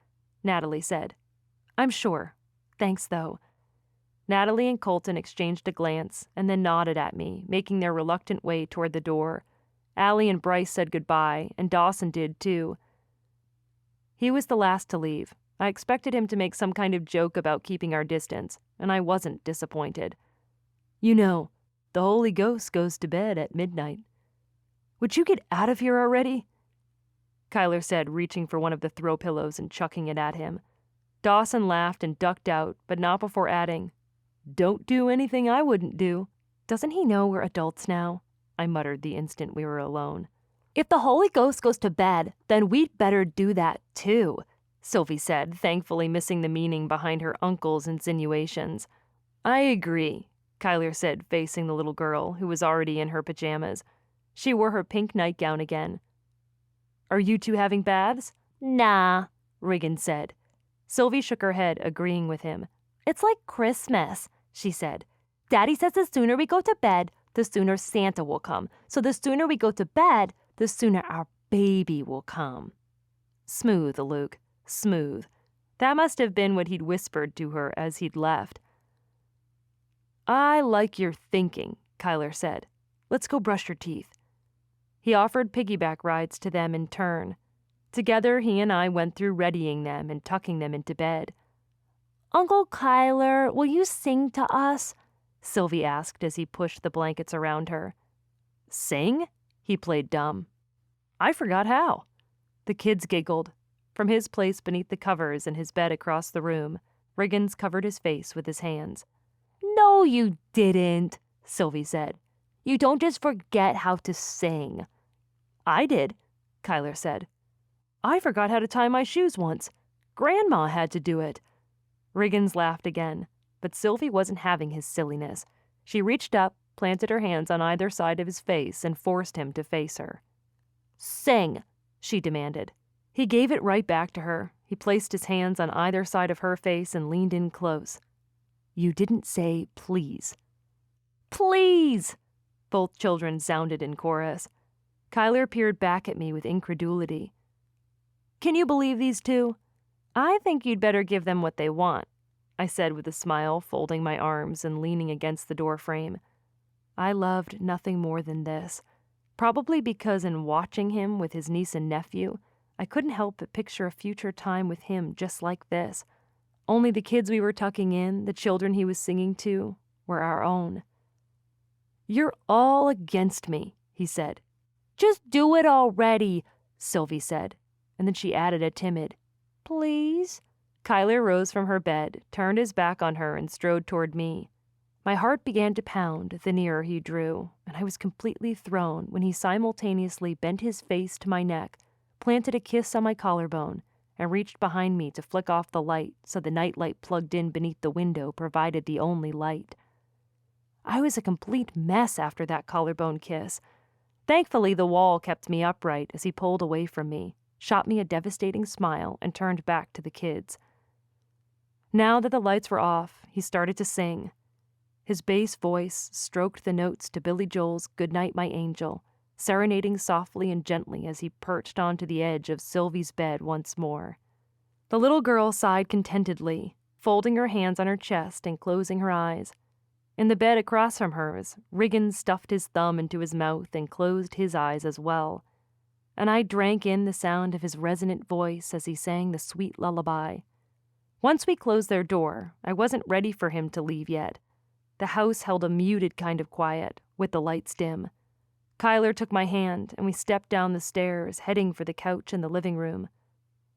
Natalie said. "I'm sure. Thanks, though." Natalie and Colton exchanged a glance and then nodded at me, making their reluctant way toward the door. Allie and Bryce said goodbye, and Dawson did too. He was the last to leave. I expected him to make some kind of joke about keeping our distance, and I wasn't disappointed. "You know, the Holy Ghost goes to bed at midnight. Would you get out of here already?" Kyler said, reaching for one of the throw pillows and chucking it at him. Dawson laughed and ducked out, but not before adding, "Don't do anything I wouldn't do." "Doesn't he know we're adults now?" I muttered the instant we were alone. "If the Holy Ghost goes to bed, then we'd better do that too," Sylvie said, thankfully missing the meaning behind her uncle's insinuations. "I agree," Kyler said, facing the little girl, who was already in her pajamas. She wore her pink nightgown again. "Are you two having baths?" "Nah," Riggin said. Sylvie shook her head, agreeing with him. "It's like Christmas," she said. "Daddy says the sooner we go to bed, the sooner Santa will come. So the sooner we go to bed, the sooner our baby will come." Smooth, Luke. Smooth. That must have been what he'd whispered to her as he'd left. "I like your thinking," Kyler said. "Let's go brush your teeth." He offered piggyback rides to them in turn. Together, he and I went through readying them and tucking them into bed. "Uncle Kyler, will you sing to us?" Sylvie asked as he pushed the blankets around her. "Sing?" He played dumb. "I forgot how." The kids giggled. From his place beneath the covers in his bed across the room, Riggins covered his face with his hands. "No, you didn't," Sylvie said. You don't just forget how to sing. I did, Kyler said. I forgot how to tie my shoes once. Grandma had to do it. Riggins laughed again, but Sylvie wasn't having his silliness. She reached up, planted her hands on either side of his face, and forced him to face her. Sing, she demanded. He gave it right back to her. He placed his hands on either side of her face and leaned in close. You didn't say please. Please! Both children sounded in chorus. Kyler peered back at me with incredulity. Can you believe these two? I think you'd better give them what they want, I said with a smile, folding my arms and leaning against the doorframe. I loved nothing more than this, probably because in watching him with his niece and nephew, I couldn't help but picture a future time with him just like this. Only the kids we were tucking in, the children he was singing to, were our own. You're all against me, he said. Just do it already, Sylvie said, and then she added a timid, please? Kyler rose from her bed, turned his back on her, and strode toward me. My heart began to pound the nearer he drew, and I was completely thrown when he simultaneously bent his face to my neck, planted a kiss on my collarbone, and reached behind me to flick off the light so the nightlight plugged in beneath the window provided the only light. I was a complete mess after that collarbone kiss. Thankfully, the wall kept me upright as he pulled away from me, shot me a devastating smile, and turned back to the kids. Now that the lights were off, he started to sing. His bass voice stroked the notes to Billy Joel's Goodnight, My Angel, serenading softly and gently as he perched onto the edge of Sylvie's bed once more. The little girl sighed contentedly, folding her hands on her chest and closing her eyes. In the bed across from hers, Riggins stuffed his thumb into his mouth and closed his eyes as well. And I drank in the sound of his resonant voice as he sang the sweet lullaby. Once we closed their door, I wasn't ready for him to leave yet. The house held a muted kind of quiet, with the lights dim. Kyler took my hand, and we stepped down the stairs, heading for the couch in the living room.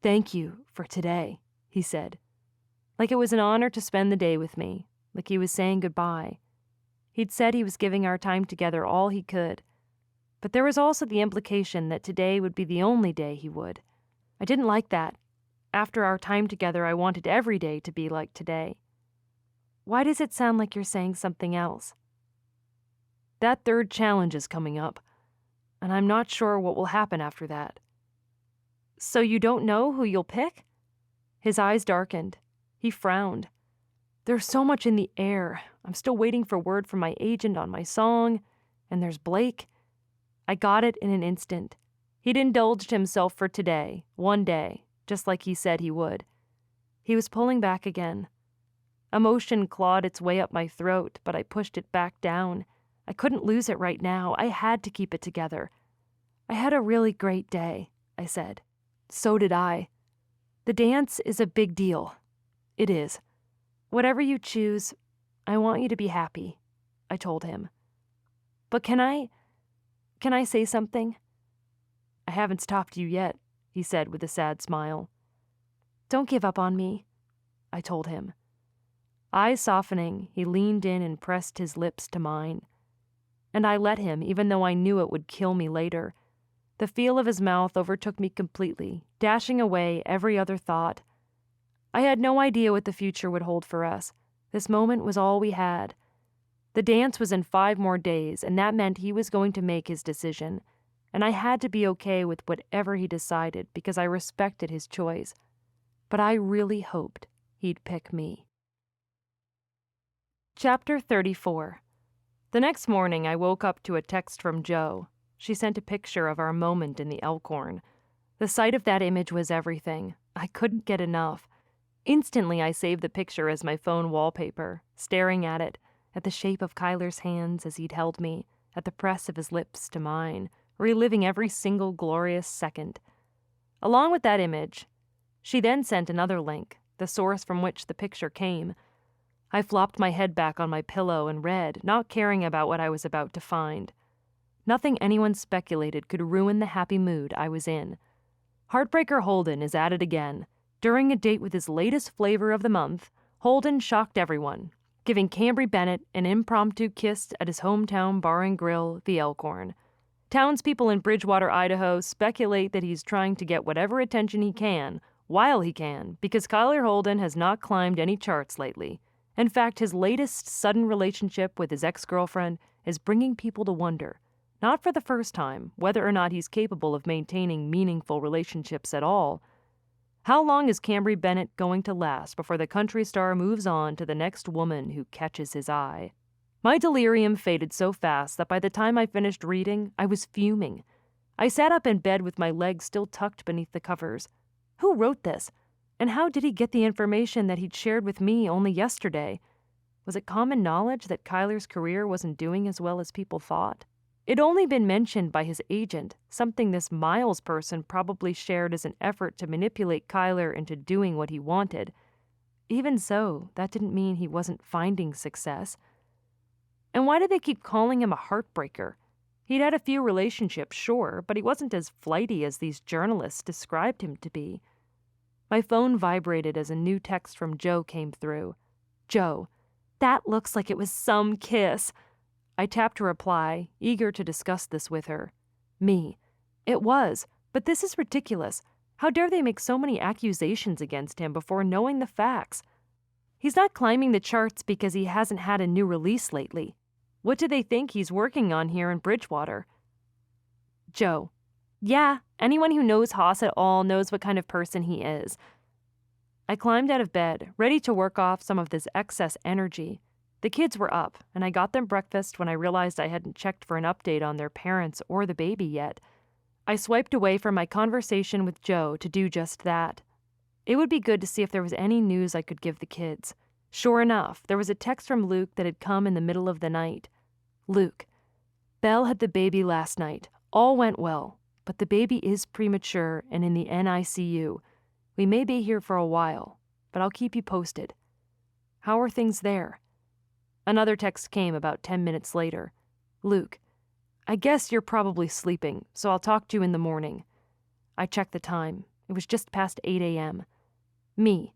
Thank you for today, he said. Like it was an honor to spend the day with me, like he was saying goodbye. He'd said he was giving our time together all he could, but there was also the implication that today would be the only day he would. I didn't like that. After our time together, I wanted every day to be like today. Why does it sound like you're saying something else? That third challenge is coming up, and I'm not sure what will happen after that. So you don't know who you'll pick? His eyes darkened. He frowned. There's so much in the air. I'm still waiting for word from my agent on my song, and there's Blake. I got it in an instant. He'd indulged himself for today, one day, just like he said he would. He was pulling back again. Emotion clawed its way up my throat, but I pushed it back down. I couldn't lose it right now. I had to keep it together. I had a really great day, I said. So did I. The dance is a big deal. It is. Whatever you choose, I want you to be happy, I told him. But can I say something? I haven't stopped you yet, he said with a sad smile. Don't give up on me, I told him. Eyes softening, he leaned in and pressed his lips to mine. And I let him, even though I knew it would kill me later. The feel of his mouth overtook me completely, dashing away every other thought. I had no idea what the future would hold for us. This moment was all we had. The dance was in 5 more days, and that meant he was going to make his decision. And I had to be okay with whatever he decided because I respected his choice. But I really hoped he'd pick me. Chapter 34. The next morning, I woke up to a text from Jo. She sent a picture of our moment in the Elkhorn. The sight of that image was everything. I couldn't get enough. Instantly, I saved the picture as my phone wallpaper, staring at it, at the shape of Kyler's hands as he'd held me, at the press of his lips to mine, reliving every single glorious second. Along with that image, she then sent another link, the source from which the picture came. I flopped my head back on my pillow and read, not caring about what I was about to find. Nothing anyone speculated could ruin the happy mood I was in. Heartbreaker Holden is at it again. During a date with his latest flavor of the month, Holden shocked everyone. giving Cambry Bennett an impromptu kiss at his hometown bar and grill, the Elkhorn. Townspeople in Bridgewater, Idaho speculate that he's trying to get whatever attention he can, while he can, because Kyler Holden has not climbed any charts lately. In fact, his latest sudden relationship with his ex-girlfriend is bringing people to wonder, not for the first time, whether or not he's capable of maintaining meaningful relationships at all. How long is Cambry Bennett going to last before the country star moves on to the next woman who catches his eye? My delirium faded so fast that by the time I finished reading, I was fuming. I sat up in bed with my legs still tucked beneath the covers. Who wrote this? And how did he get the information that he'd shared with me only yesterday? Was it common knowledge that Kyler's career wasn't doing as well as people thought? It'd only been mentioned by his agent, something this Miles person probably shared as an effort to manipulate Kyler into doing what he wanted. Even so, that didn't mean he wasn't finding success. And why did they keep calling him a heartbreaker? He'd had a few relationships, sure, but he wasn't as flighty as these journalists described him to be. My phone vibrated as a new text from Joe came through. Joe, that looks like it was some kiss. I tapped to reply, eager to discuss this with her. Me. It was, but this is ridiculous. How dare they make so many accusations against him before knowing the facts? He's not climbing the charts because he hasn't had a new release lately. What do they think he's working on here in Bridgewater? Joe. Yeah, anyone who knows Haas at all knows what kind of person he is. I climbed out of bed, ready to work off some of this excess energy. The kids were up, and I got them breakfast when I realized I hadn't checked for an update on their parents or the baby yet. I swiped away from my conversation with Joe to do just that. It would be good to see if there was any news I could give the kids. Sure enough, there was a text from Luke that had come in the middle of the night. Luke, Belle had the baby last night. All went well, but the baby is premature and in the NICU. We may be here for a while, but I'll keep you posted. How are things there? Another text came about 10 minutes later. Luke, I guess you're probably sleeping, so I'll talk to you in the morning. I checked the time. It was just past 8 a.m. Me,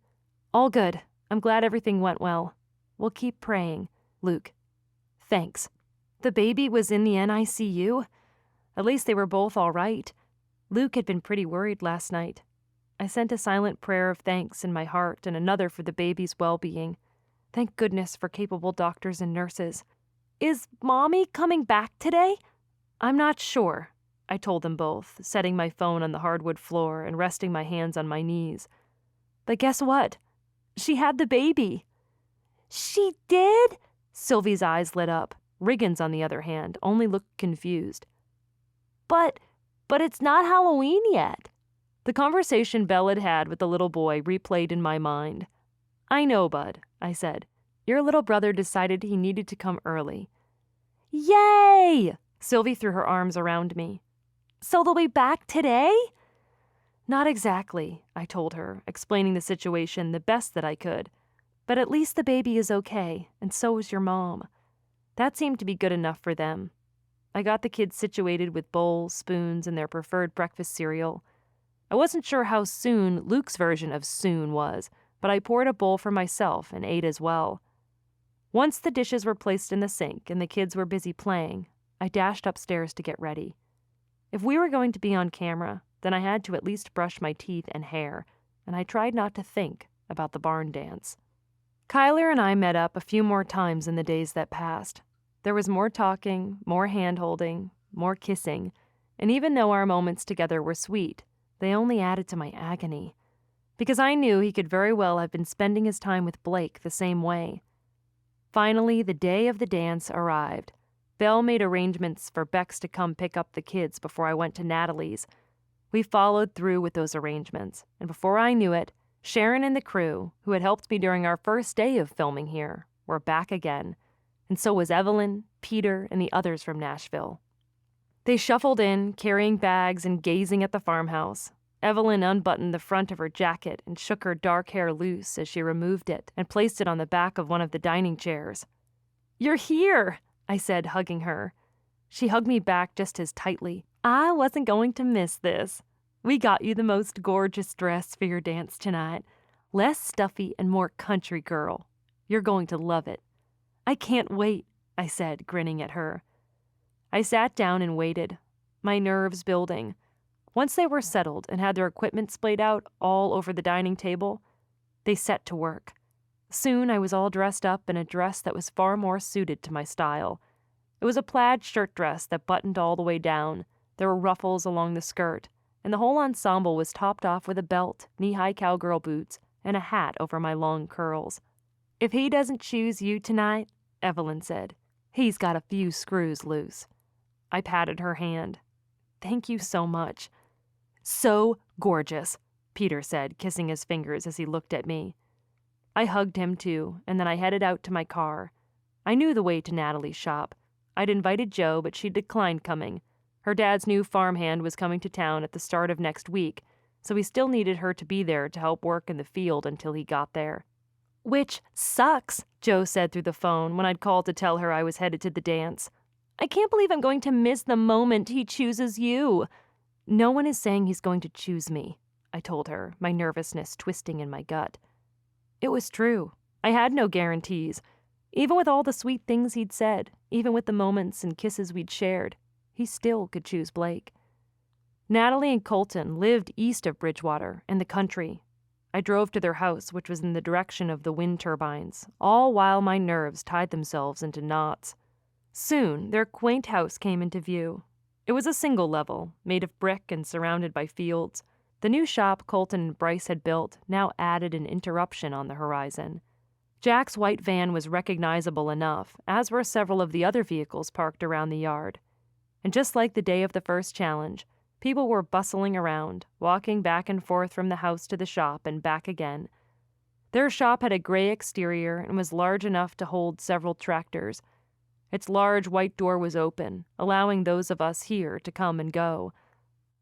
all good. I'm glad everything went well. We'll keep praying. Luke, thanks. The baby was in the NICU? At least they were both all right. Luke had been pretty worried last night. I sent a silent prayer of thanks in my heart and another for the baby's well-being. Thank goodness for capable doctors and nurses. Is Mommy coming back today? I'm not sure, I told them both, setting my phone on the hardwood floor and resting my hands on my knees. But guess what? She had the baby. She did? Sylvie's eyes lit up. Riggins, on the other hand, only looked confused. But it's not Halloween yet. The conversation Belle had had with the little boy replayed in my mind. I know, Bud, I said. Your little brother decided he needed to come early. Yay! Sylvie threw her arms around me. So they'll be back today? Not exactly, I told her, explaining the situation the best that I could. But at least the baby is okay, and so is your mom. That seemed to be good enough for them. I got the kids situated with bowls, spoons, and their preferred breakfast cereal. I wasn't sure how soon Luke's version of soon was, but I poured a bowl for myself and ate as well. Once the dishes were placed in the sink and the kids were busy playing, I dashed upstairs to get ready. If we were going to be on camera, then I had to at least brush my teeth and hair, and I tried not to think about the barn dance. Kyler and I met up a few more times in the days that passed. There was more talking, more hand-holding, more kissing, and even though our moments together were sweet, they only added to my agony. Because I knew he could very well have been spending his time with Blake the same way. Finally, the day of the dance arrived. Belle made arrangements for Bex to come pick up the kids before I went to Natalie's. We followed through with those arrangements, and before I knew it, Sharon and the crew, who had helped me during our first day of filming here, were back again, and so was Evelyn, Peter, and the others from Nashville. They shuffled in, carrying bags and gazing at the farmhouse. Evelyn unbuttoned the front of her jacket and shook her dark hair loose as she removed it and placed it on the back of one of the dining chairs. "You're here," I said, hugging her. She hugged me back just as tightly. "I wasn't going to miss this. We got you the most gorgeous dress for your dance tonight. Less stuffy and more country girl. You're going to love it." I can't wait, I said, grinning at her. I sat down and waited, my nerves building. Once they were settled and had their equipment splayed out all over the dining table, they set to work. Soon I was all dressed up in a dress that was far more suited to my style. It was a plaid shirt dress that buttoned all the way down. There were ruffles along the skirt, and the whole ensemble was topped off with a belt, knee-high cowgirl boots, and a hat over my long curls. "If he doesn't choose you tonight," Evelyn said, "he's got a few screws loose." I patted her hand. "Thank you so much." "So gorgeous," Peter said, kissing his fingers as he looked at me. I hugged him too, and then I headed out to my car. I knew the way to Natalie's shop. I'd invited Jo, but she declined coming. Her dad's new farmhand was coming to town at the start of next week, so he still needed her to be there to help work in the field until he got there. "Which sucks," Jo said through the phone when I'd called to tell her I was headed to the dance. "I can't believe I'm going to miss the moment he chooses you." "No one is saying he's going to choose me," I told her, my nervousness twisting in my gut. It was true. I had no guarantees. Even with all the sweet things he'd said, even with the moments and kisses we'd shared, he still could choose Blake. Natalie and Colton lived east of Bridgewater, in the country. I drove to their house, which was in the direction of the wind turbines, all while my nerves tied themselves into knots. Soon, their quaint house came into view. It was a single level, made of brick and surrounded by fields. The new shop Colton and Bryce had built now added an interruption on the horizon. Jack's white van was recognizable enough, as were several of the other vehicles parked around the yard. And just like the day of the first challenge, people were bustling around, walking back and forth from the house to the shop and back again. Their shop had a gray exterior and was large enough to hold several tractors. Its large white door was open, allowing those of us here to come and go.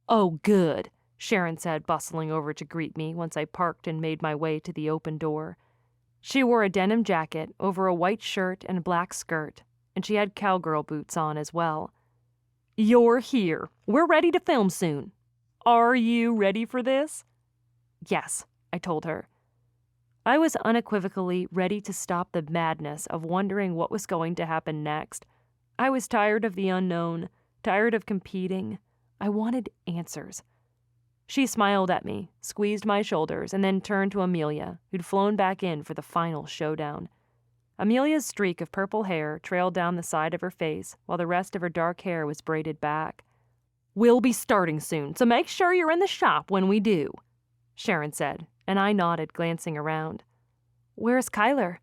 "Oh, good," Sharon said, bustling over to greet me once I parked and made my way to the open door. She wore a denim jacket over a white shirt and black skirt, and she had cowgirl boots on as well. "You're here. We're ready to film soon. Are you ready for this?" "Yes," I told her. I was unequivocally ready to stop the madness of wondering what was going to happen next. I was tired of the unknown, tired of competing. I wanted answers. She smiled at me, squeezed my shoulders, and then turned to Amelia, who'd flown back in for the final showdown. Amelia's streak of purple hair trailed down the side of her face, while the rest of her dark hair was braided back. "We'll be starting soon, so make sure you're in the shop when we do," Sharon said, and I nodded, glancing around. "Where's Kyler?"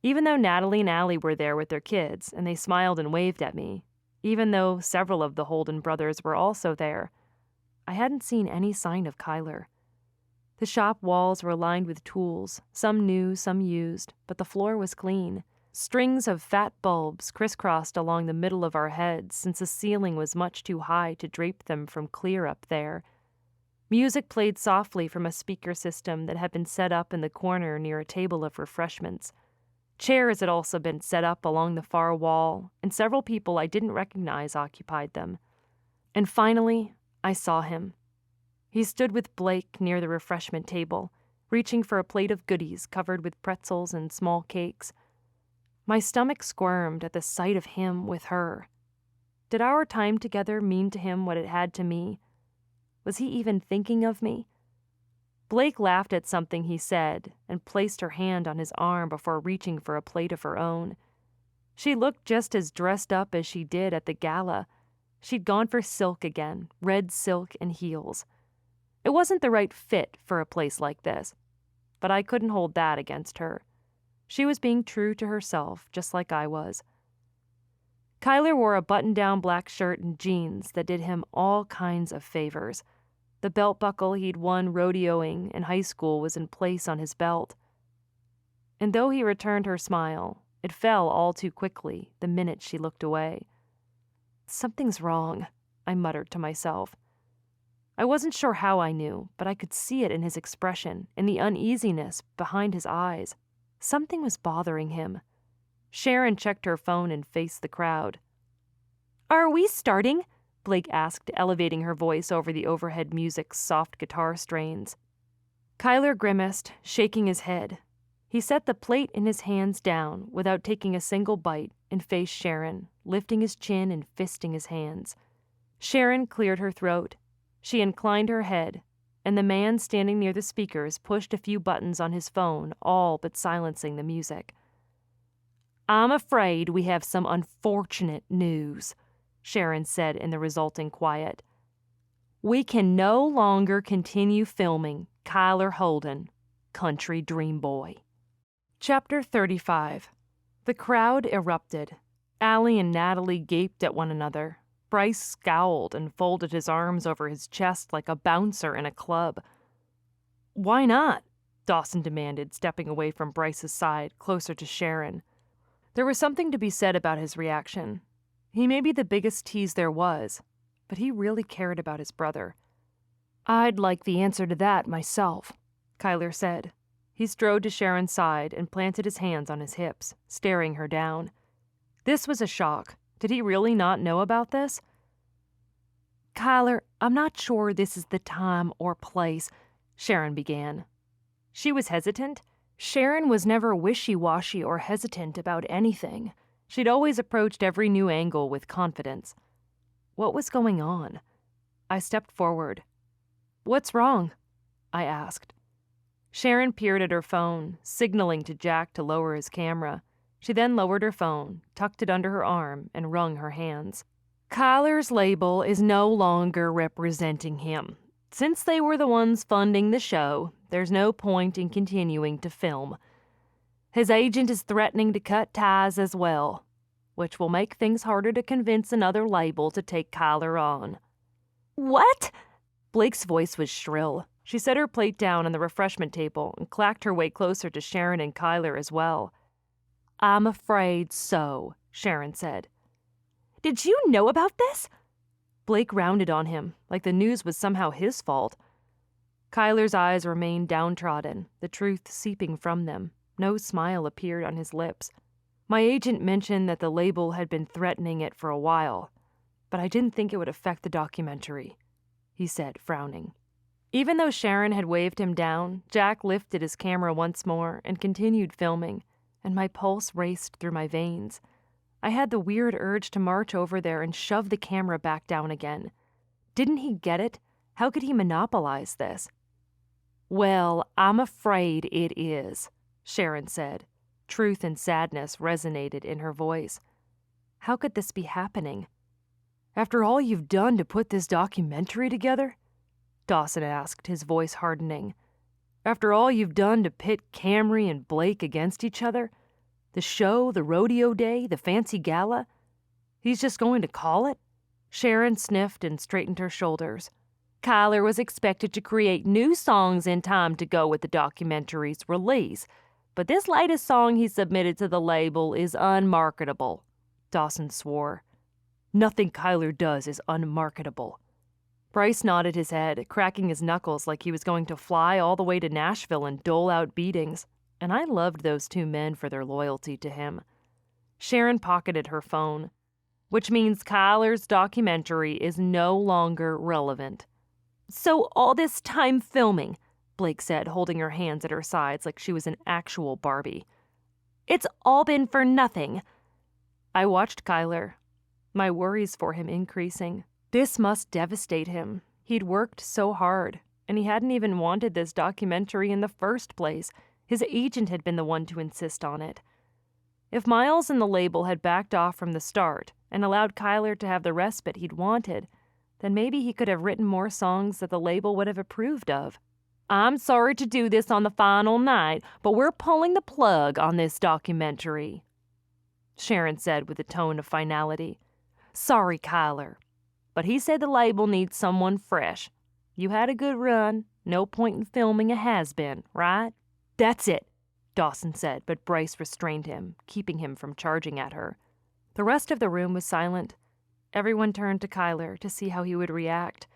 Even though Natalie and Allie were there with their kids, and they smiled and waved at me, even though several of the Holden brothers were also there, I hadn't seen any sign of Kyler. The shop walls were lined with tools, some new, some used, but the floor was clean. Strings of fat bulbs crisscrossed along the middle of our heads since the ceiling was much too high to drape them from clear up there. Music played softly from a speaker system that had been set up in the corner near a table of refreshments. Chairs had also been set up along the far wall, and several people I didn't recognize occupied them. And finally, I saw him. He stood with Blake near the refreshment table, reaching for a plate of goodies covered with pretzels and small cakes. My stomach squirmed at the sight of him with her. Did our time together mean to him what it had to me? Was he even thinking of me? Blake laughed at something he said and placed her hand on his arm before reaching for a plate of her own. She looked just as dressed up as she did at the gala. She'd gone for silk again, red silk and heels. It wasn't the right fit for a place like this, but I couldn't hold that against her. She was being true to herself, just like I was. Kyler wore a button-down black shirt and jeans that did him all kinds of favors. The belt buckle he'd won rodeoing in high school was in place on his belt. And though he returned her smile, it fell all too quickly the minute she looked away. "Something's wrong," I muttered to myself. I wasn't sure how I knew, but I could see it in his expression, in the uneasiness behind his eyes. Something was bothering him. Sharon checked her phone and faced the crowd. "Are we starting?" Blake asked, elevating her voice over the overhead music's soft guitar strains. Kyler grimaced, shaking his head. He set the plate in his hands down without taking a single bite and faced Sharon, lifting his chin and fisting his hands. Sharon cleared her throat. She inclined her head, and the man standing near the speakers pushed a few buttons on his phone, all but silencing the music. "I'm afraid we have some unfortunate news," Sharon said in the resulting quiet. "We can no longer continue filming Kyler Holden, Country Dream Boy." Chapter 35. The crowd erupted. Allie and Natalie gaped at one another. Bryce scowled and folded his arms over his chest like a bouncer in a club. "Why not?" Dawson demanded, stepping away from Bryce's side, closer to Sharon. There was something to be said about his reaction. He may be the biggest tease there was, but he really cared about his brother. "I'd like the answer to that myself," Kyler said. He strode to Sharon's side and planted his hands on his hips, staring her down. This was a shock. Did he really not know about this? "Kyler, I'm not sure this is the time or place," Sharon began. She was hesitant. Sharon was never wishy-washy or hesitant about anything. She'd always approached every new angle with confidence. What was going on? I stepped forward. "What's wrong?" I asked. Sharon peered at her phone, signaling to Jack to lower his camera. She then lowered her phone, tucked it under her arm, and wrung her hands. "Kyler's label is no longer representing him. Since they were the ones funding the show, there's no point in continuing to film. His agent is threatening to cut ties as well, which will make things harder to convince another label to take Kyler on." "What?" Blake's voice was shrill. She set her plate down on the refreshment table and clacked her way closer to Sharon and Kyler as well. "I'm afraid so," Sharon said. "Did you know about this?" Blake rounded on him, like the news was somehow his fault. Kyler's eyes remained downtrodden, the truth seeping from them. No smile appeared on his lips. "My agent mentioned that the label had been threatening it for a while, but I didn't think it would affect the documentary," he said, frowning. Even though Sharon had waved him down, Jack lifted his camera once more and continued filming, and my pulse raced through my veins. I had the weird urge to march over there and shove the camera back down again. Didn't he get it? How could he monopolize this? "Well, I'm afraid it is," Sharon said. Truth and sadness resonated in her voice. How could this be happening? "After all you've done to put this documentary together?" Dawson asked, his voice hardening. "After all you've done to pit Cambry and Blake against each other? The show, the rodeo day, the fancy gala? He's just going to call it?" Sharon sniffed and straightened her shoulders. "Kyler was expected to create new songs in time to go with the documentary's release, but this latest song he submitted to the label is unmarketable." Dawson swore. "Nothing Kyler does is unmarketable." Bryce nodded his head, cracking his knuckles like he was going to fly all the way to Nashville and dole out beatings, and I loved those two men for their loyalty to him. Sharon pocketed her phone. "Which means Kyler's documentary is no longer relevant." "So all this time filming," Blake said, holding her hands at her sides like she was an actual Barbie. "It's all been for nothing." I watched Kyler, my worries for him increasing. This must devastate him. He'd worked so hard, and he hadn't even wanted this documentary in the first place. His agent had been the one to insist on it. If Miles and the label had backed off from the start and allowed Kyler to have the respite he'd wanted, then maybe he could have written more songs that the label would have approved of. "I'm sorry to do this on the final night, but we're pulling the plug on this documentary," Sharon said with a tone of finality. "Sorry, Kyler. But he said the label needs someone fresh. You had a good run. No point in filming a has-been, right?" "That's it," Dawson said, but Bryce restrained him, keeping him from charging at her. The rest of the room was silent. Everyone turned to Kyler to see how he would react.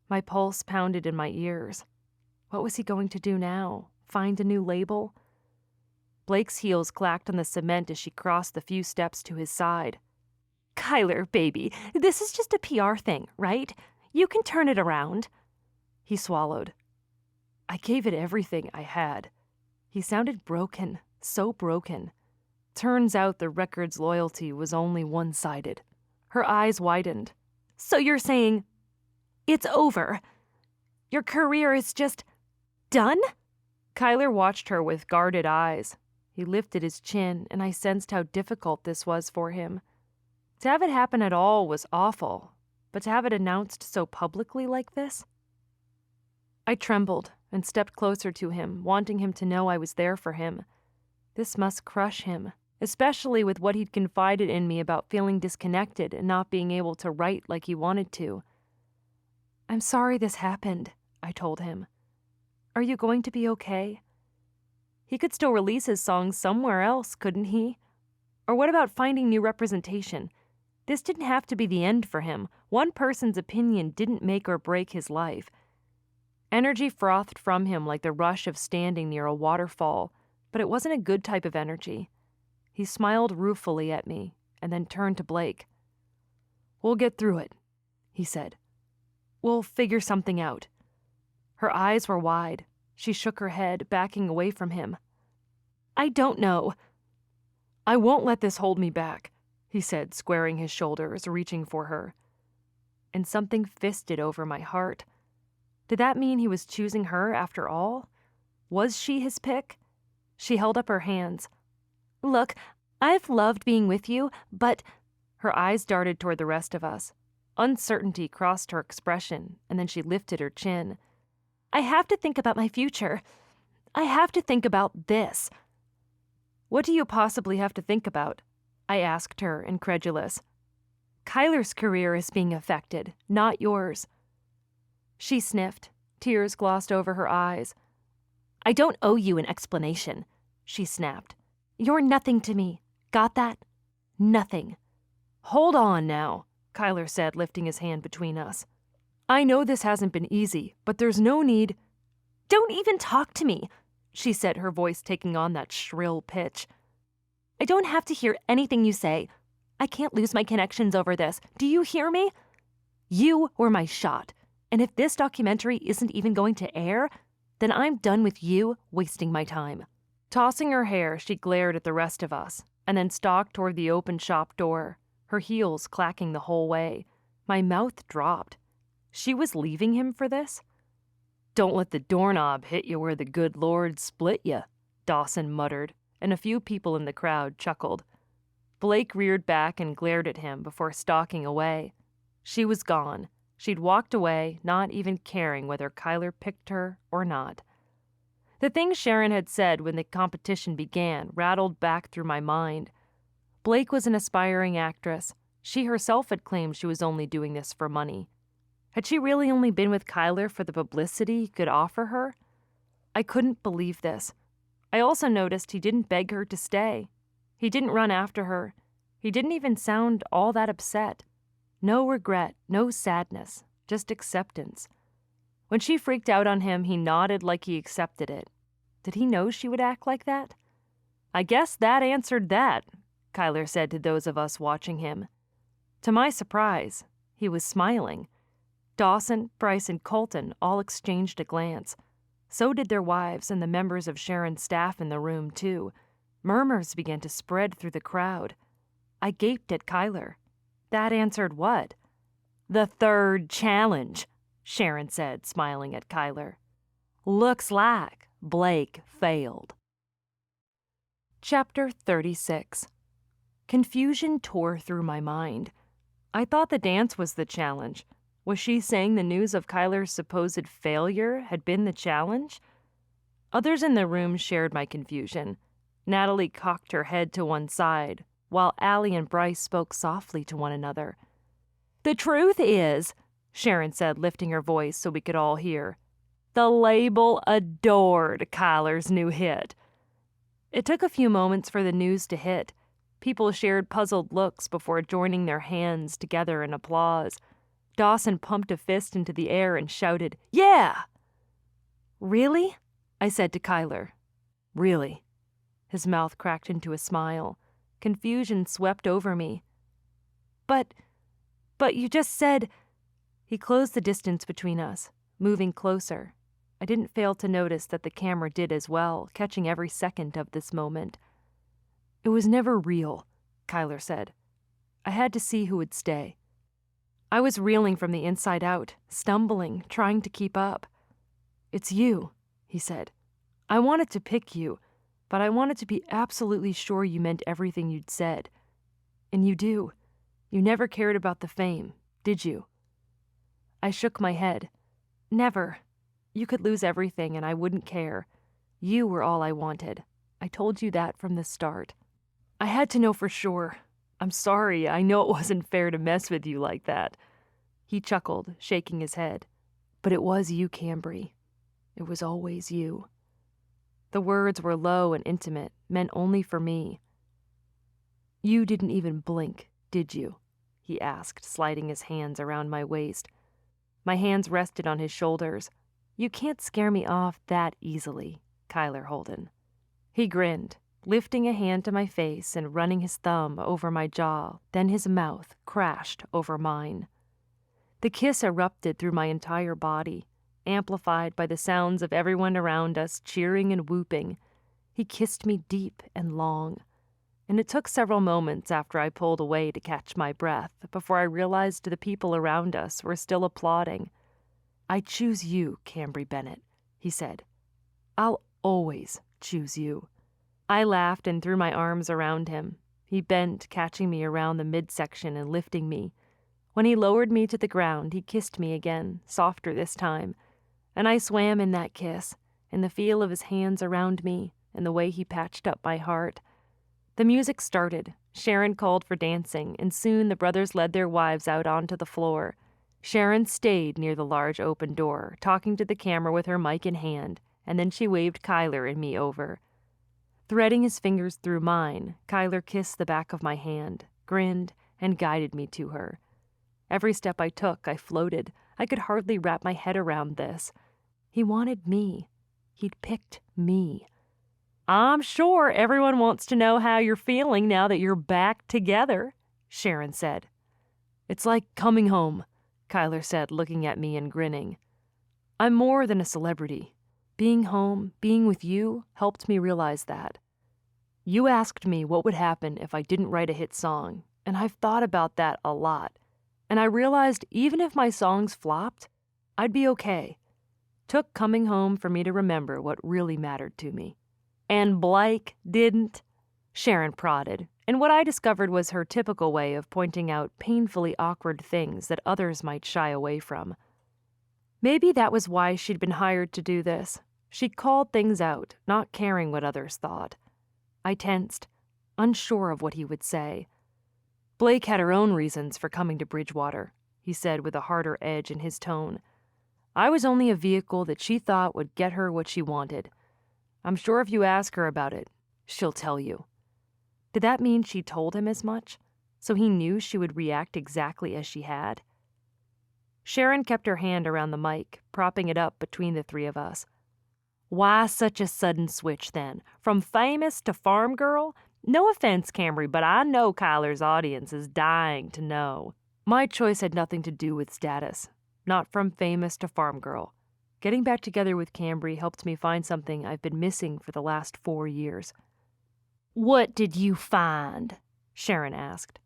My pulse pounded in my ears. What was he going to do now? Find a new label? Blake's heels clacked on the cement as she crossed the few steps to his side. "Kyler, baby, this is just a PR thing, right? You can turn it around." He swallowed. I gave it everything I had. He sounded broken, so broken. Turns out the record's loyalty was only one-sided. Her eyes widened. So you're saying it's over? Your career is just done? Kyler watched her with guarded eyes. He lifted his chin, and I sensed how difficult this was for him. To have it happen at all was awful, but to have it announced so publicly like this? I trembled and stepped closer to him, wanting him to know I was there for him. This must crush him, especially with what he'd confided in me about feeling disconnected and not being able to write like he wanted to. I'm sorry this happened, I told him. Are you going to be okay? He could still release his songs somewhere else, couldn't he? Or what about finding new representation? This didn't have to be the end for him. One person's opinion didn't make or break his life. Energy frothed from him like the rush of standing near a waterfall, but it wasn't a good type of energy. He smiled ruefully at me and then turned to Blake. We'll get through it, he said. We'll figure something out. Her eyes were wide. She shook her head, backing away from him. I don't know. I won't let this hold me back, he said, squaring his shoulders, reaching for her. And something fisted over my heart. Did that mean he was choosing her after all? Was she his pick? She held up her hands. Look, I've loved being with you, but... Her eyes darted toward the rest of us. Uncertainty crossed her expression, and then she lifted her chin. I have to think about my future. I have to think about this. What do you possibly have to think about? I asked her, incredulous. Kyler's career is being affected, not yours. She sniffed. Tears glossed over her eyes. I don't owe you an explanation, she snapped. You're nothing to me. Got that? Nothing. Hold on now, Kyler said, lifting his hand between us. I know this hasn't been easy, but there's no need. Don't even talk to me, she said, her voice taking on that shrill pitch. I don't have to hear anything you say. I can't lose my connections over this. Do you hear me? You were my shot. And if this documentary isn't even going to air, then I'm done with you wasting my time. Tossing her hair, she glared at the rest of us, and then stalked toward the open shop door, her heels clacking the whole way. My mouth dropped. She was leaving him for this? Don't let the doorknob hit you where the good Lord split you, Dawson muttered, and a few people in the crowd chuckled. Blake reared back and glared at him before stalking away. She was gone. She'd walked away, not even caring whether Kyler picked her or not. The things Sharon had said when the competition began rattled back through my mind. Blake was an aspiring actress. She herself had claimed she was only doing this for money. Had she really only been with Kyler for the publicity he could offer her? I couldn't believe this. I also noticed he didn't beg her to stay. He didn't run after her. He didn't even sound all that upset. No regret, no sadness, just acceptance. When she freaked out on him, he nodded like he accepted it. Did he know she would act like that? I guess that answered that, Kyler said to those of us watching him. To my surprise, he was smiling. Dawson, Bryce, and Colton all exchanged a glance. So did their wives and the members of Sharon's staff in the room, too. Murmurs began to spread through the crowd. I gaped at Kyler. That answered what? The third challenge, Sharon said, smiling at Kyler. Looks like Blake failed. Chapter 36. Confusion tore through my mind. I thought the dance was the challenge. Was she saying the news of Kyler's supposed failure had been the challenge? Others in the room shared my confusion. Natalie cocked her head to one side, while Allie and Bryce spoke softly to one another. The truth is, Sharon said, lifting her voice so we could all hear, the label adored Kyler's new hit. It took a few moments for the news to hit. People shared puzzled looks before joining their hands together in applause. Dawson pumped a fist into the air and shouted, Yeah! Really? I said to Kyler. Really. His mouth cracked into a smile. Confusion swept over me. But you just said... He closed the distance between us, moving closer. I didn't fail to notice that the camera did as well, catching every second of this moment. "It was never real," Kyler said. "I had to see who would stay." I was reeling from the inside out, stumbling, trying to keep up. "It's you," he said. "I wanted to pick you, but I wanted to be absolutely sure you meant everything you'd said. And you do. You never cared about the fame, did you?" I shook my head. "Never. You could lose everything and I wouldn't care. You were all I wanted. I told you that from the start. I had to know for sure. I'm sorry, I know it wasn't fair to mess with you like that." He chuckled, shaking his head. "But it was you, Cambry. It was always you." The words were low and intimate, meant only for me. "You didn't even blink, did you?" he asked, sliding his hands around my waist. My hands rested on his shoulders. "You can't scare me off that easily, Kyler Holden." He grinned, lifting a hand to my face and running his thumb over my jaw, then his mouth crashed over mine. The kiss erupted through my entire body, amplified by the sounds of everyone around us cheering and whooping. He kissed me deep and long, and it took several moments after I pulled away to catch my breath before I realized the people around us were still applauding. "I choose you, Cambry Bennett," he said. "I'll always choose you." I laughed and threw my arms around him. He bent, catching me around the midsection and lifting me. When he lowered me to the ground, he kissed me again, softer this time, and I swam in that kiss, in the feel of his hands around me, and the way he patched up my heart. The music started. Sharon called for dancing, and soon the brothers led their wives out onto the floor. Sharon stayed near the large open door, talking to the camera with her mic in hand, and then she waved Kyler and me over. Threading his fingers through mine, Kyler kissed the back of my hand, grinned, and guided me to her. Every step I took, I floated. I could hardly wrap my head around this. He wanted me. He'd picked me. "I'm sure everyone wants to know how you're feeling now that you're back together," Sharon said. "It's like coming home," Kyler said, looking at me and grinning. "I'm more than a celebrity. Being home, being with you, helped me realize that. You asked me what would happen if I didn't write a hit song, and I've thought about that a lot. And I realized even if my songs flopped, I'd be okay. Took coming home for me to remember what really mattered to me." "And Blake didn't?" Sharon prodded, and what I discovered was her typical way of pointing out painfully awkward things that others might shy away from. Maybe that was why she'd been hired to do this. She called things out, not caring what others thought. I tensed, unsure of what he would say. "Blake had her own reasons for coming to Bridgewater," he said with a harder edge in his tone. "I was only a vehicle that she thought would get her what she wanted. I'm sure if you ask her about it, she'll tell you." Did that mean she told him as much? So he knew she would react exactly as she had? Sharon kept her hand around the mic, propping it up between the three of us. "Why such a sudden switch, then? From famous to farm girl? No offense, Cambry, but I know Kyler's audience is dying to know." My choice had nothing to do with status. Not from famous to farm girl. Getting back together with Cambry helped me find something I've been missing for the last 4 years. "What did you find?" Sharon asked.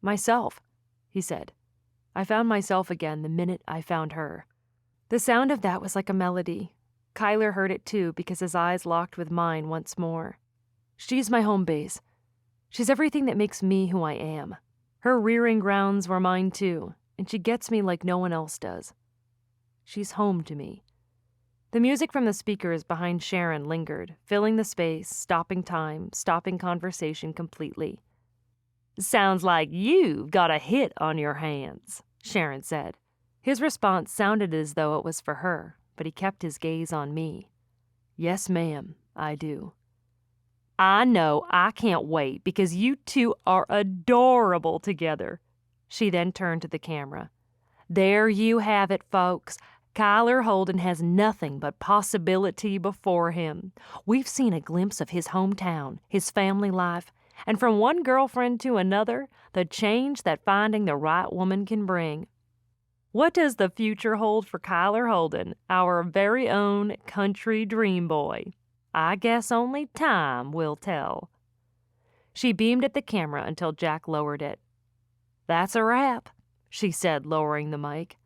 "Myself," he said. "I found myself again the minute I found her." The sound of that was like a melody. Kyler heard it too because his eyes locked with mine once more. "She's my home base. She's everything that makes me who I am. Her rearing grounds were mine too, and she gets me like no one else does. She's home to me." The music from the speakers behind Sharon lingered, filling the space, stopping time, stopping conversation completely. "Sounds like you've got a hit on your hands," Sharon said. His response sounded as though it was for her, but he kept his gaze on me. "Yes, ma'am, I do." "I know, I can't wait, because you two are adorable together." She then turned to the camera. "There you have it, folks. Kyler Holden has nothing but possibility before him. We've seen a glimpse of his hometown, his family life, and from one girlfriend to another, the change that finding the right woman can bring." What does the future hold for Kyler Holden, our very own country dream boy? I guess only time will tell. She beamed at the camera until Jack lowered it. That's a wrap, she said, lowering the mic.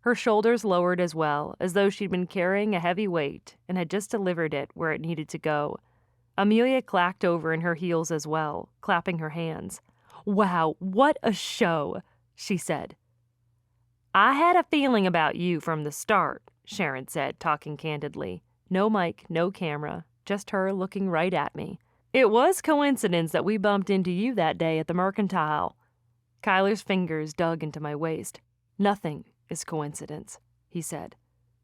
Her shoulders lowered as well, as though she'd been carrying a heavy weight and had just delivered it where it needed to go. Amelia clacked over in her heels as well, clapping her hands. Wow, what a show, she said. I had a feeling about you from the start, Sharon said, talking candidly. No mic, no camera, just her looking right at me. It was coincidence that we bumped into you that day at the Mercantile. Kyler's fingers dug into my waist. Nothing is coincidence, he said,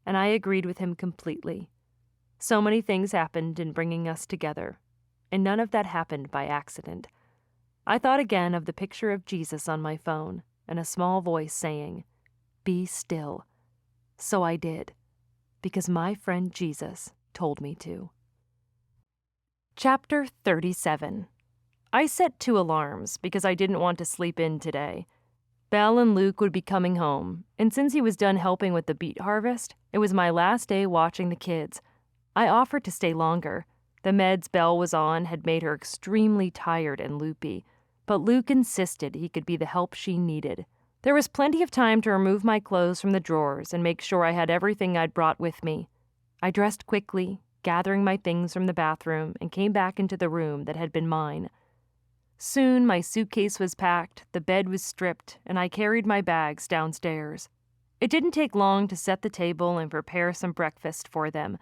and I agreed with him completely. So many things happened in bringing us together, and none of that happened by accident. I thought again of the picture of Jesus on my phone and a small voice saying, "Be still." So I did, because my friend Jesus told me to. Chapter 37. I set 2 alarms because I didn't want to sleep in today. Belle and Luke would be coming home, and since he was done helping with the beet harvest, it was my last day watching the kids. I offered to stay longer. The meds Belle was on had made her extremely tired and loopy, but Luke insisted he could be the help she needed. There was plenty of time to remove my clothes from the drawers and make sure I had everything I'd brought with me. I dressed quickly, gathering my things from the bathroom, and came back into the room that had been mine. Soon my suitcase was packed, the bed was stripped, and I carried my bags downstairs. It didn't take long to set the table and prepare some breakfast for them.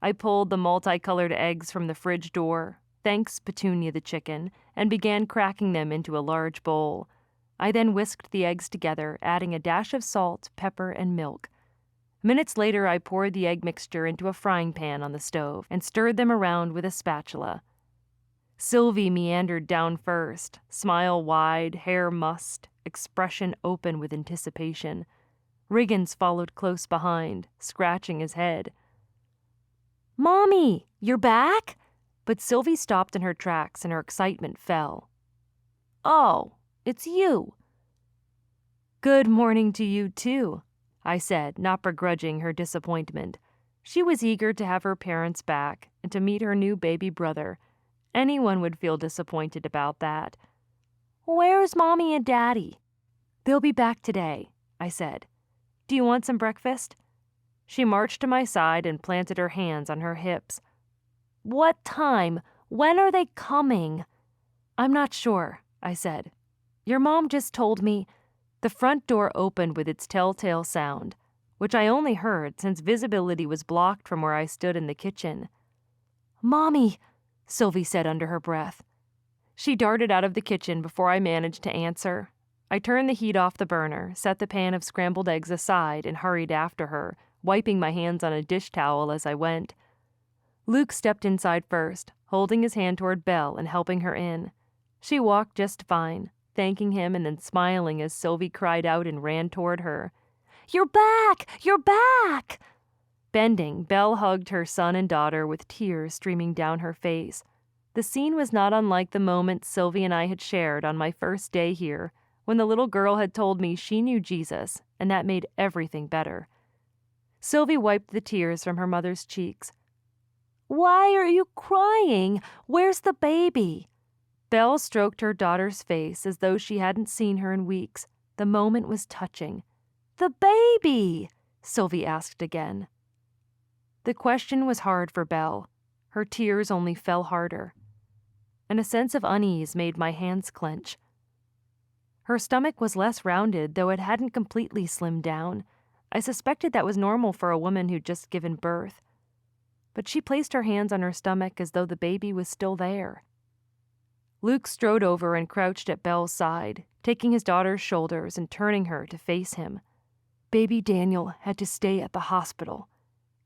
I pulled the multicolored eggs from the fridge door, thanks Petunia the chicken, and began cracking them into a large bowl. I then whisked the eggs together, adding a dash of salt, pepper, and milk. Minutes later, I poured the egg mixture into a frying pan on the stove and stirred them around with a spatula. Sylvie meandered down first, smile wide, hair mussed, expression open with anticipation. Riggins followed close behind, scratching his head. "Mommy, you're back?" But Sylvie stopped in her tracks and her excitement fell. "Oh, it's you." "Good morning to you, too," I said, not begrudging her disappointment. She was eager to have her parents back and to meet her new baby brother. Anyone would feel disappointed about that. "Where's Mommy and Daddy?" "They'll be back today," I said. "Do you want some breakfast?" She marched to my side and planted her hands on her hips. "What time? When are they coming?" "I'm not sure," I said. "Your mom just told me—" The front door opened with its telltale sound, which I only heard since visibility was blocked from where I stood in the kitchen. "Mommy," Sylvie said under her breath. She darted out of the kitchen before I managed to answer. I turned the heat off the burner, set the pan of scrambled eggs aside, and hurried after her, wiping my hands on a dish towel as I went. Luke stepped inside first, holding his hand toward Belle and helping her in. She walked just fine, thanking him and then smiling as Sylvie cried out and ran toward her. "You're back! You're back!" Bending, Belle hugged her son and daughter with tears streaming down her face. The scene was not unlike the moment Sylvie and I had shared on my first day here, when the little girl had told me she knew Jesus, and that made everything better. Sylvie wiped the tears from her mother's cheeks. "Why are you crying? Where's the baby?" Belle stroked her daughter's face as though she hadn't seen her in weeks. The moment was touching. "The baby?" Sylvie asked again. The question was hard for Belle. Her tears only fell harder, and a sense of unease made my hands clench. Her stomach was less rounded, though it hadn't completely slimmed down. I suspected that was normal for a woman who'd just given birth. But she placed her hands on her stomach as though the baby was still there. Luke strode over and crouched at Belle's side, taking his daughter's shoulders and turning her to face him. "Baby Daniel had to stay at the hospital.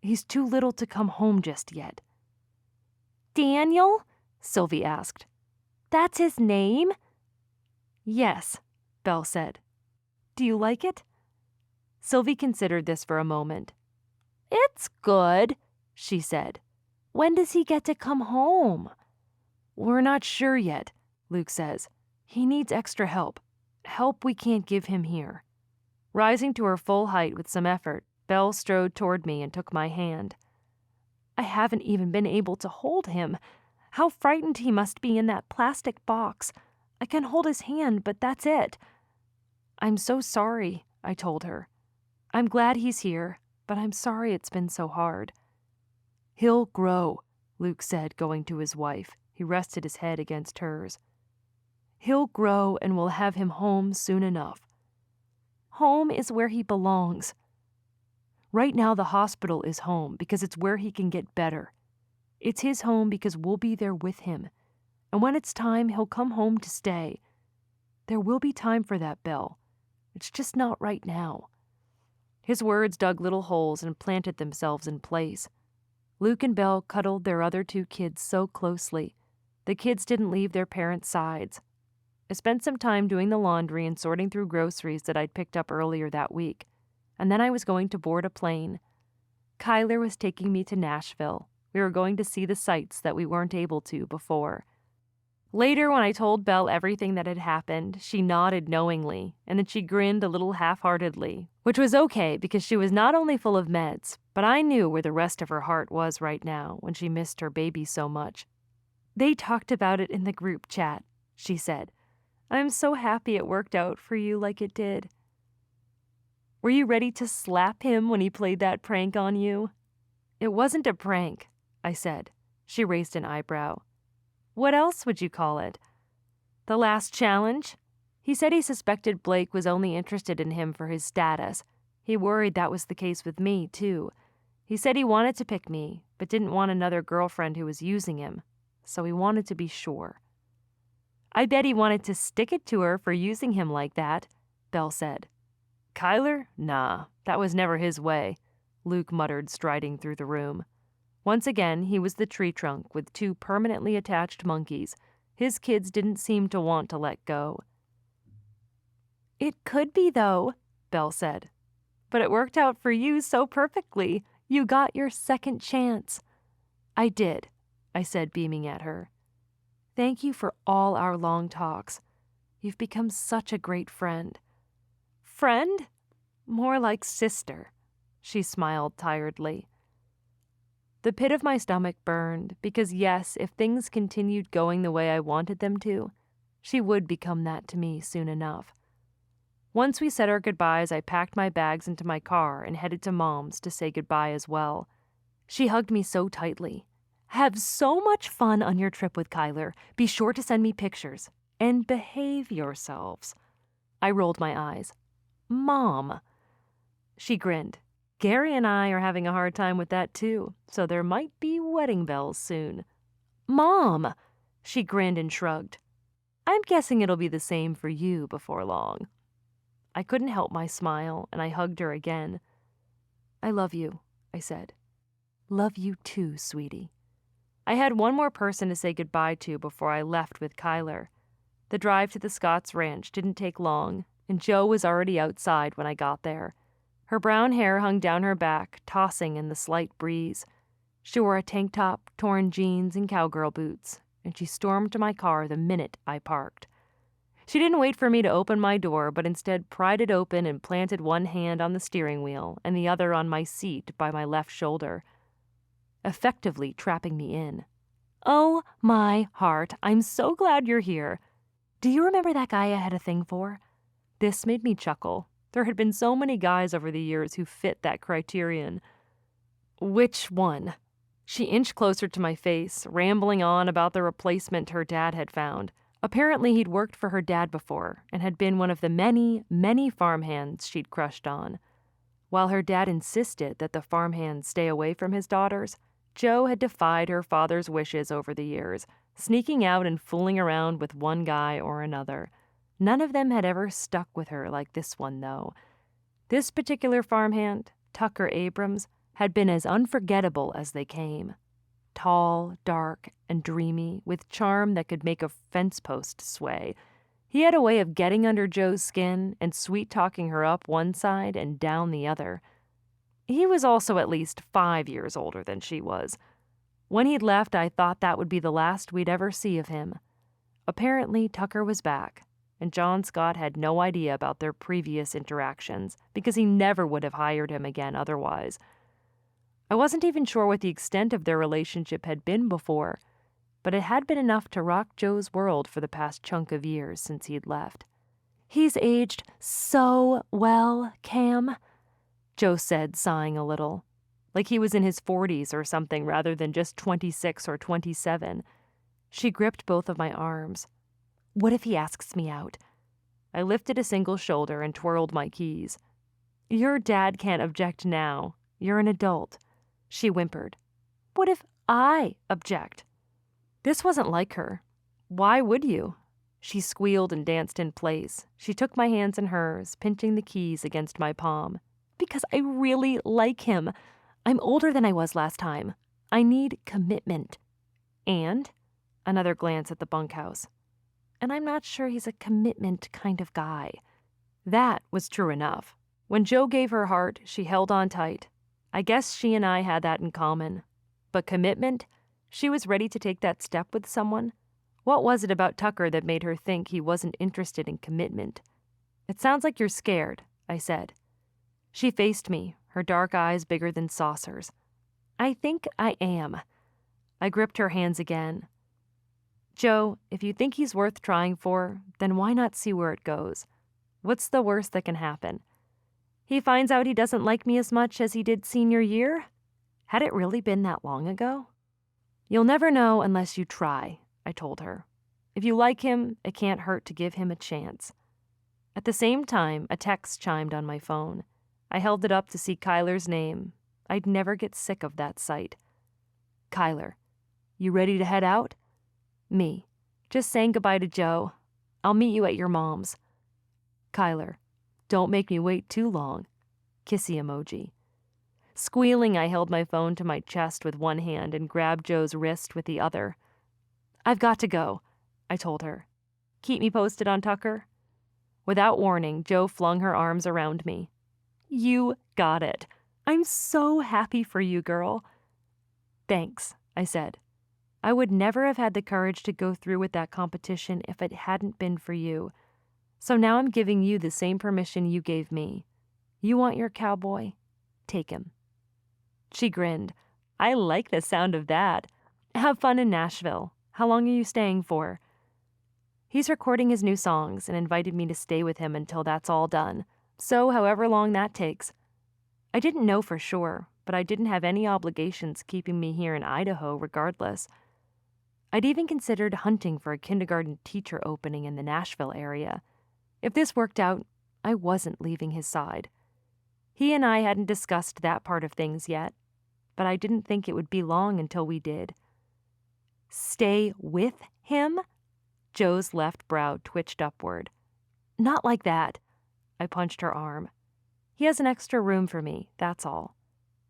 He's too little to come home just yet." "Daniel?" Sylvie asked. "That's his name?" "Yes," Belle said. "Do you like it?" Sylvie considered this for a moment. "It's good," she said. "When does he get to come home?" "We're not sure yet," Luke says. "He needs extra help. Help we can't give him here." Rising to her full height with some effort, Belle strode toward me and took my hand. I haven't even been able to hold him. How frightened he must be in that plastic box. I can hold his hand, but that's it. I'm so sorry, I told her. I'm glad he's here, but I'm sorry it's been so hard. He'll grow, Luke said, going to his wife. He rested his head against hers. He'll grow and we'll have him home soon enough. Home is where he belongs. Right now the hospital is home because it's where he can get better. It's his home because we'll be there with him. And when it's time, he'll come home to stay. There will be time for that, Belle. It's just not right now. His words dug little holes and planted themselves in place. Luke and Belle cuddled their other 2 kids so closely. The kids didn't leave their parents' sides. I spent some time doing the laundry and sorting through groceries that I'd picked up earlier that week, and then I was going to board a plane. Kyler was taking me to Nashville. We were going to see the sights that we weren't able to before. Later, when I told Belle everything that had happened, she nodded knowingly, and then she grinned a little half-heartedly, which was okay because she was not only full of meds, but I knew where the rest of her heart was right now when she missed her baby so much. They talked about it in the group chat, she said. I'm so happy it worked out for you like it did. Were you ready to slap him when he played that prank on you? It wasn't a prank, I said. She raised an eyebrow. What else would you call it? The last challenge? He said he suspected Blake was only interested in him for his status. He worried that was the case with me, too. He said he wanted to pick me, but didn't want another girlfriend who was using him, so he wanted to be sure. I bet he wanted to stick it to her for using him like that, Belle said. Kyler? Nah, that was never his way, Luke muttered, striding through the room. Once again, he was the tree trunk with 2 permanently attached monkeys. His kids didn't seem to want to let go. It could be, though, Belle said. But it worked out for you so perfectly. You got your second chance. I did, I said, beaming at her. Thank you for all our long talks. You've become such a great friend. Friend? More like sister, she smiled tiredly. The pit of my stomach burned because, yes, if things continued going the way I wanted them to, she would become that to me soon enough. Once we said our goodbyes, I packed my bags into my car and headed to Mom's to say goodbye as well. She hugged me so tightly. Have so much fun on your trip with Kyler. Be sure to send me pictures. And behave yourselves. I rolled my eyes. Mom. She grinned. Gary and I are having a hard time with that too, so there might be wedding bells soon. Mom. She grinned and shrugged. I'm guessing it'll be the same for you before long. I couldn't help my smile, and I hugged her again. I love you, I said. Love you too, sweetie. I had one more person to say goodbye to before I left with Kyler. The drive to the Scott's ranch didn't take long, and Jo was already outside when I got there. Her brown hair hung down her back, tossing in the slight breeze. She wore a tank top, torn jeans, and cowgirl boots, and she stormed to my car the minute I parked. She didn't wait for me to open my door, but instead pried it open and planted one hand on the steering wheel and the other on my seat by my left shoulder, effectively trapping me in. Oh, my heart, I'm so glad you're here. Do you remember that guy I had a thing for? This made me chuckle. There had been so many guys over the years who fit that criterion. Which one? She inched closer to my face, rambling on about the replacement her dad had found. Apparently he'd worked for her dad before and had been one of the many, many farmhands she'd crushed on. While her dad insisted that the farmhands stay away from his daughters, Jo had defied her father's wishes over the years, sneaking out and fooling around with one guy or another. None of them had ever stuck with her like this one, though. This particular farmhand, Tucker Abrams, had been as unforgettable as they came. Tall, dark, and dreamy, with charm that could make a fence post sway. He had a way of getting under Jo's skin and sweet-talking her up one side and down the other. He was also at least 5 years older than she was. When he'd left, I thought that would be the last we'd ever see of him. Apparently, Tucker was back, and John Scott had no idea about their previous interactions because he never would have hired him again otherwise. I wasn't even sure what the extent of their relationship had been before, but it had been enough to rock Joe's world for the past chunk of years since he'd left. "He's aged so well, Cam," Joe said, sighing a little, like he was in his 40s or something rather than just 26 or 27. She gripped both of my arms. "What if he asks me out?" I lifted a single shoulder and twirled my keys. "Your dad can't object now. You're an adult," she whimpered. "What if I object?" This wasn't like her. Why would you? She squealed and danced in place. She took my hands in hers, pinching the keys against my palm. "Because I really like him. I'm older than I was last time. I need commitment." And another glance at the bunkhouse. "And I'm not sure he's a commitment kind of guy." That was true enough. When Joe gave her heart, she held on tight. I guess she and I had that in common. But commitment? She was ready to take that step with someone? What was it about Tucker that made her think he wasn't interested in commitment? "It sounds like you're scared," I said. She faced me, her dark eyes bigger than saucers. "I think I am." I gripped her hands again. "Joe, if you think he's worth trying for, then why not see where it goes? What's the worst that can happen? He finds out he doesn't like me as much as he did senior year? Had it really been that long ago?" "You'll never know unless you try," I told her. "If you like him, it can't hurt to give him a chance." At the same time, a text chimed on my phone. I held it up to see Kyler's name. I'd never get sick of that sight. "Kyler, you ready to head out?" Me. "Just saying goodbye to Joe. I'll meet you at your mom's." Kyler. "Don't make me wait too long." Kissy emoji. Squealing, I held my phone to my chest with one hand and grabbed Joe's wrist with the other. "I've got to go," I told her. "Keep me posted on Tucker?" Without warning, Joe flung her arms around me. "You got it. I'm so happy for you, girl." "Thanks," I said. "I would never have had the courage to go through with that competition if it hadn't been for you. So now I'm giving you the same permission you gave me. You want your cowboy? Take him." She grinned. "I like the sound of that. Have fun in Nashville. How long are you staying for?" "He's recording his new songs and invited me to stay with him until that's all done. So however long that takes." I didn't know for sure, but I didn't have any obligations keeping me here in Idaho regardless. I'd even considered hunting for a kindergarten teacher opening in the Nashville area. If this worked out, I wasn't leaving his side. He and I hadn't discussed that part of things yet, but I didn't think it would be long until we did. "Stay with him?" Joe's left brow twitched upward. "Not like that." I punched her arm. "He has an extra room for me, that's all."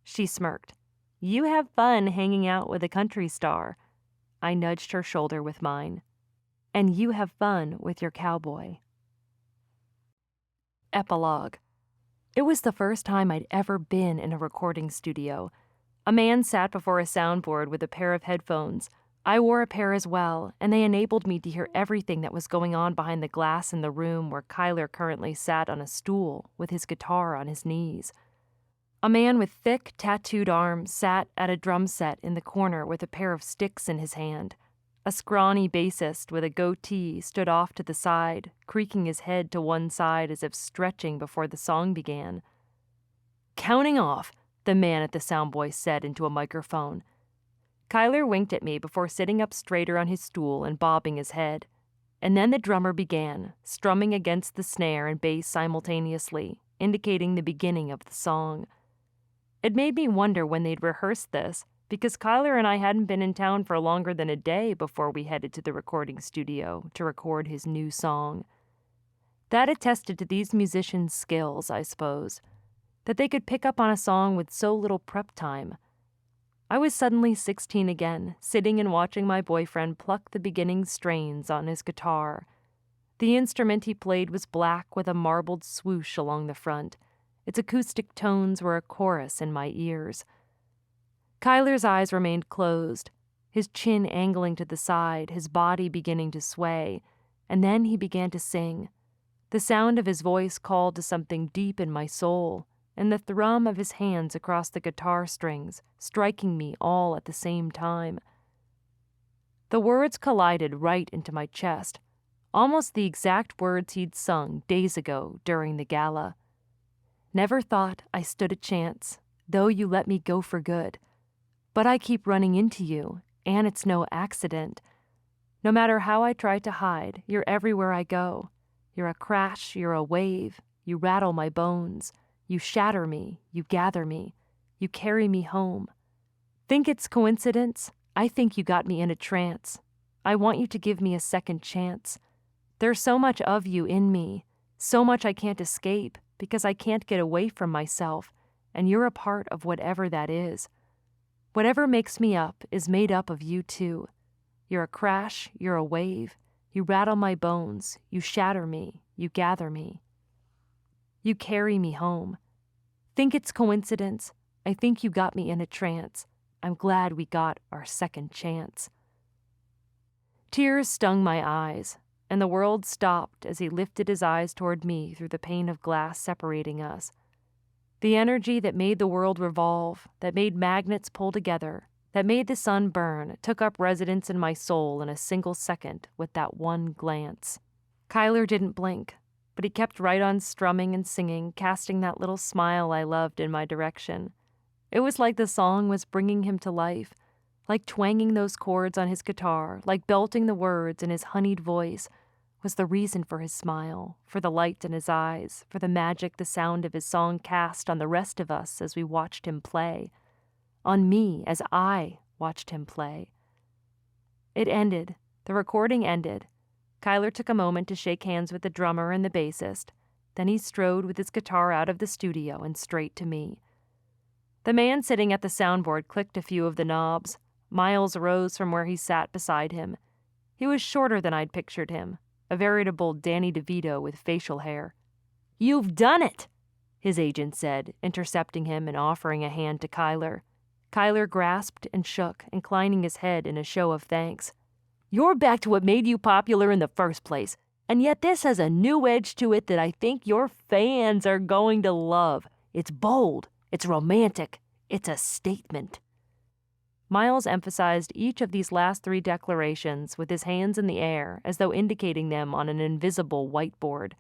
She smirked. "You have fun hanging out with a country star." I nudged her shoulder with mine. "And you have fun with your cowboy." Epilogue. It was the first time I'd ever been in a recording studio. A man sat before a soundboard with a pair of headphones. I wore a pair as well, and they enabled me to hear everything that was going on behind the glass in the room where Kyler currently sat on a stool with his guitar on his knees. A man with thick, tattooed arms sat at a drum set in the corner with a pair of sticks in his hand. A scrawny bassist with a goatee stood off to the side, creaking his head to one side as if stretching before the song began. "Counting off," the man at the soundboy said into a microphone. Kyler winked at me before sitting up straighter on his stool and bobbing his head. And then the drummer began, strumming against the snare and bass simultaneously, indicating the beginning of the song. It made me wonder when they'd rehearsed this, because Kyler and I hadn't been in town for longer than a day before we headed to the recording studio to record his new song. That attested to these musicians' skills, I suppose, that they could pick up on a song with so little prep time. I was suddenly 16 again, sitting and watching my boyfriend pluck the beginning strains on his guitar. The instrument he played was black with a marbled swoosh along the front. Its acoustic tones were a chorus in my ears. Kyler's eyes remained closed, his chin angling to the side, his body beginning to sway, and then he began to sing. The sound of his voice called to something deep in my soul, and the thrum of his hands across the guitar strings, striking me all at the same time. The words collided right into my chest, almost the exact words he'd sung days ago during the gala. Never thought I stood a chance, though you let me go for good. But I keep running into you, and it's no accident. No matter how I try to hide, you're everywhere I go. You're a crash, you're a wave, you rattle my bones. You shatter me, you gather me, you carry me home. Think it's coincidence? I think you got me in a trance. I want you to give me a second chance. There's so much of you in me, so much I can't escape because I can't get away from myself, and you're a part of whatever that is. Whatever makes me up is made up of you too. You're a crash, you're a wave, you rattle my bones, you shatter me, you gather me. You carry me home. Think it's coincidence? I think you got me in a trance. I'm glad we got our second chance. Tears stung my eyes, and the world stopped as he lifted his eyes toward me through the pane of glass separating us. The energy that made the world revolve, that made magnets pull together, that made the sun burn, took up residence in my soul in a single second with that one glance. Kyler didn't blink, but he kept right on strumming and singing, casting that little smile I loved in my direction. It was like the song was bringing him to life, like twanging those chords on his guitar, like belting the words in his honeyed voice, was the reason for his smile, for the light in his eyes, for the magic the sound of his song cast on the rest of us as we watched him play, on me as I watched him play. It ended. The recording ended. Kyler took a moment to shake hands with the drummer and the bassist. Then he strode with his guitar out of the studio and straight to me. The man sitting at the soundboard clicked a few of the knobs. Miles rose from where he sat beside him. He was shorter than I'd pictured him, a veritable Danny DeVito with facial hair. "You've done it," his agent said, intercepting him and offering a hand to Kyler. Kyler grasped and shook, inclining his head in a show of thanks. "You're back to what made you popular in the first place, and yet this has a new edge to it that I think your fans are going to love. It's bold, it's romantic, it's a statement." Miles emphasized each of these last three declarations with his hands in the air as though indicating them on an invisible whiteboard.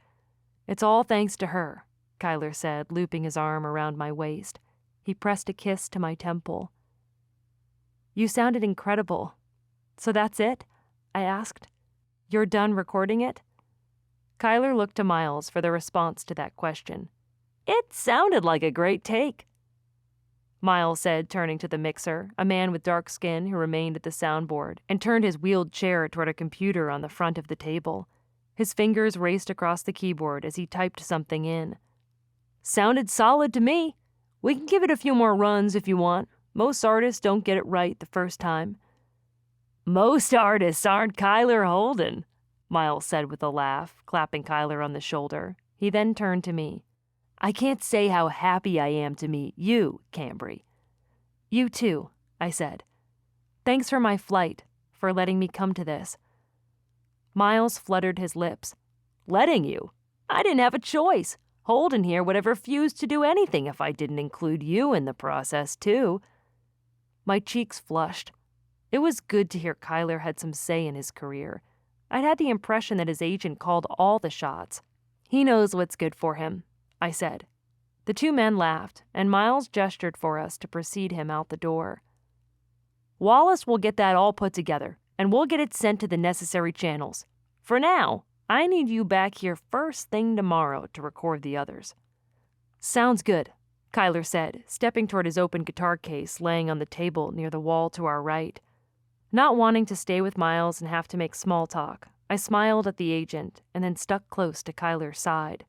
"It's all thanks to her," Kyler said, looping his arm around my waist. He pressed a kiss to my temple. "You sounded incredible. So that's it?" I asked. "You're done recording it?" Kyler looked to Miles for the response to that question. "It sounded like a great take," Miles said, turning to the mixer, a man with dark skin who remained at the soundboard, and turned his wheeled chair toward a computer on the front of the table. His fingers raced across the keyboard as he typed something in. "Sounded solid to me. We can give it a few more runs if you want. Most artists don't get it right the first time." "Most artists aren't Kyler Holden," Miles said with a laugh, clapping Kyler on the shoulder. He then turned to me. "I can't say how happy I am to meet you, Cambry." "You too," I said. "Thanks for my flight, for letting me come to this." Miles fluttered his lips. "Letting you? I didn't have a choice. Holden here would have refused to do anything if I didn't include you in the process, too." My cheeks flushed. It was good to hear Kyler had some say in his career. I'd had the impression that his agent called all the shots. "He knows what's good for him," I said. The two men laughed, and Miles gestured for us to precede him out the door. "Wallace will get that all put together, and we'll get it sent to the necessary channels. For now, I need you back here first thing tomorrow to record the others." "Sounds good," Kyler said, stepping toward his open guitar case laying on the table near the wall to our right. Not wanting to stay with Miles and have to make small talk, I smiled at the agent and then stuck close to Kyler's side.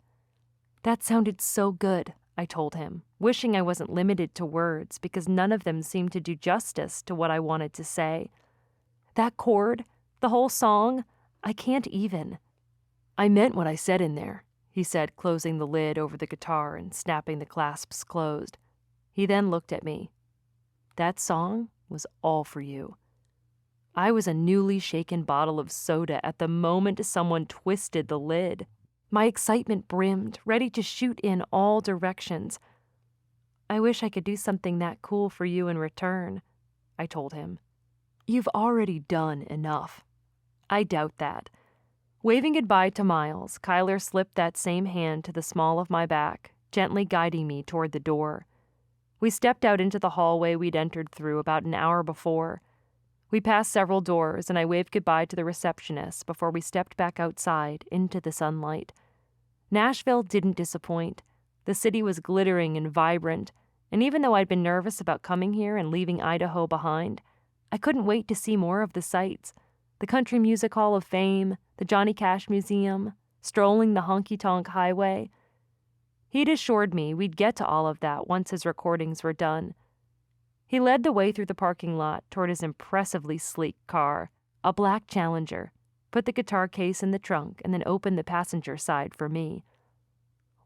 "That sounded so good," I told him, wishing I wasn't limited to words because none of them seemed to do justice to what I wanted to say. "That chord, the whole song, I can't even." "I meant what I said in there," he said, closing the lid over the guitar and snapping the clasps closed. He then looked at me. "That song was all for you." I was a newly shaken bottle of soda at the moment someone twisted the lid. My excitement brimmed, ready to shoot in all directions. I wish I could do something that cool for you in return, I told him. You've already done enough. I doubt that. Waving goodbye to Miles, Kyler slipped that same hand to the small of my back, gently guiding me toward the door. We stepped out into the hallway we'd entered through about an hour before. We passed several doors, and I waved goodbye to the receptionist before we stepped back outside into the sunlight. Nashville didn't disappoint. The city was glittering and vibrant, and even though I'd been nervous about coming here and leaving Idaho behind, I couldn't wait to see more of the sights. The Country Music Hall of Fame, the Johnny Cash Museum, strolling the honky-tonk highway. He'd assured me we'd get to all of that once his recordings were done. He led the way through the parking lot toward his impressively sleek car, a black Challenger, put the guitar case in the trunk, and then opened the passenger side for me.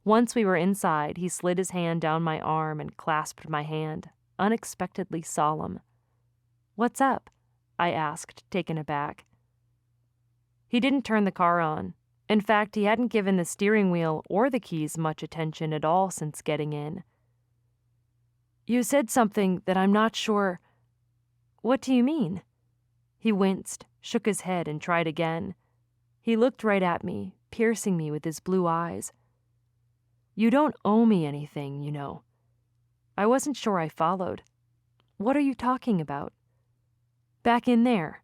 Once we were inside, he slid his hand down my arm and clasped my hand, unexpectedly solemn. "What's up?" I asked, taken aback. He didn't turn the car on. In fact, he hadn't given the steering wheel or the keys much attention at all since getting in. "You said something that I'm not sure." "What do you mean?" He winced, shook his head, and tried again. He looked right at me, piercing me with his blue eyes. "You don't owe me anything, you know." I wasn't sure I followed. "What are you talking about?" "Back in there."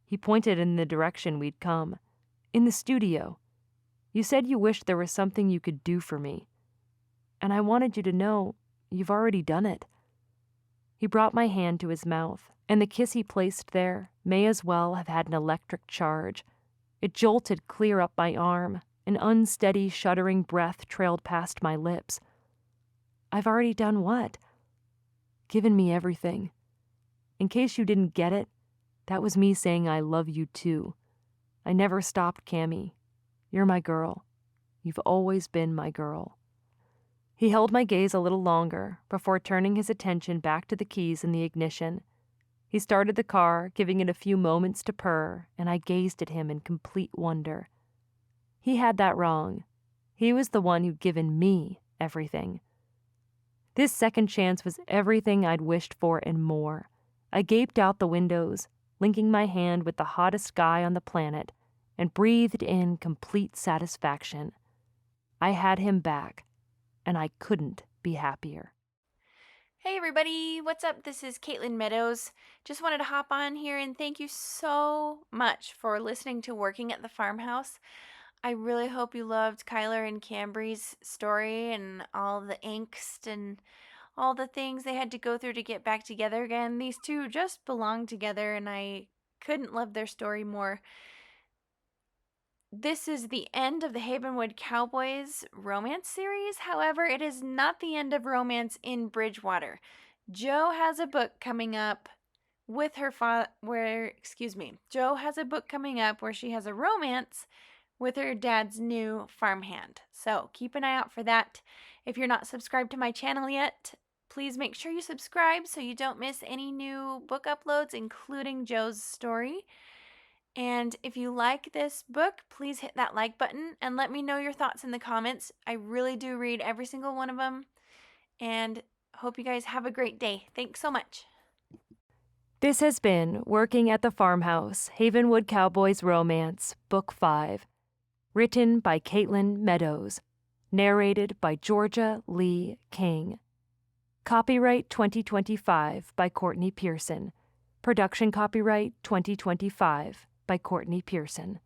He pointed in the direction we'd come. "In the studio. You said you wished there was something you could do for me. And I wanted you to know you've already done it." He brought my hand to his mouth, and the kiss he placed there may as well have had an electric charge. It jolted clear up my arm. An unsteady, shuddering breath trailed past my lips. "I've already done what?" "Given me everything. In case you didn't get it, that was me saying I love you too. I never stopped, Cammy. You're my girl. You've always been my girl." He held my gaze a little longer before turning his attention back to the keys in the ignition. He started the car, giving it a few moments to purr, and I gazed at him in complete wonder. He had that wrong. He was the one who'd given me everything. This second chance was everything I'd wished for and more. I gaped out the windows, linking my hand with the hottest guy on the planet, and breathed in complete satisfaction. I had him back, and I couldn't be happier. Hey everybody, what's up? This is Catelyn Meadows. Just wanted to hop on here and thank you so much for listening to Working at the Farmhouse. I really hope you loved Kyler and Cambry's story and all the angst and all the things they had to go through to get back together again. These two just belong together, and I couldn't love their story more. This is the end of the Havenwood Cowboys romance series. However, it is not the end of romance in Bridgewater. Jo has a book coming up with her Jo has a book coming up where she has a romance with her dad's new farmhand. So keep an eye out for that. If you're not subscribed to my channel yet, please make sure you subscribe so you don't miss any new book uploads, including Jo's story. And if you like this book, please hit that like button and let me know your thoughts in the comments. I really do read every single one of them. And hope you guys have a great day. Thanks so much. This has been Working at the Farmhouse, Havenwood Cowboys Romance, Book 5. Written by Catelyn Meadows. Narrated by Georgia Lee King. Copyright 2025 by Courtney Pearson. Production copyright 2025 by Courtney Pearson.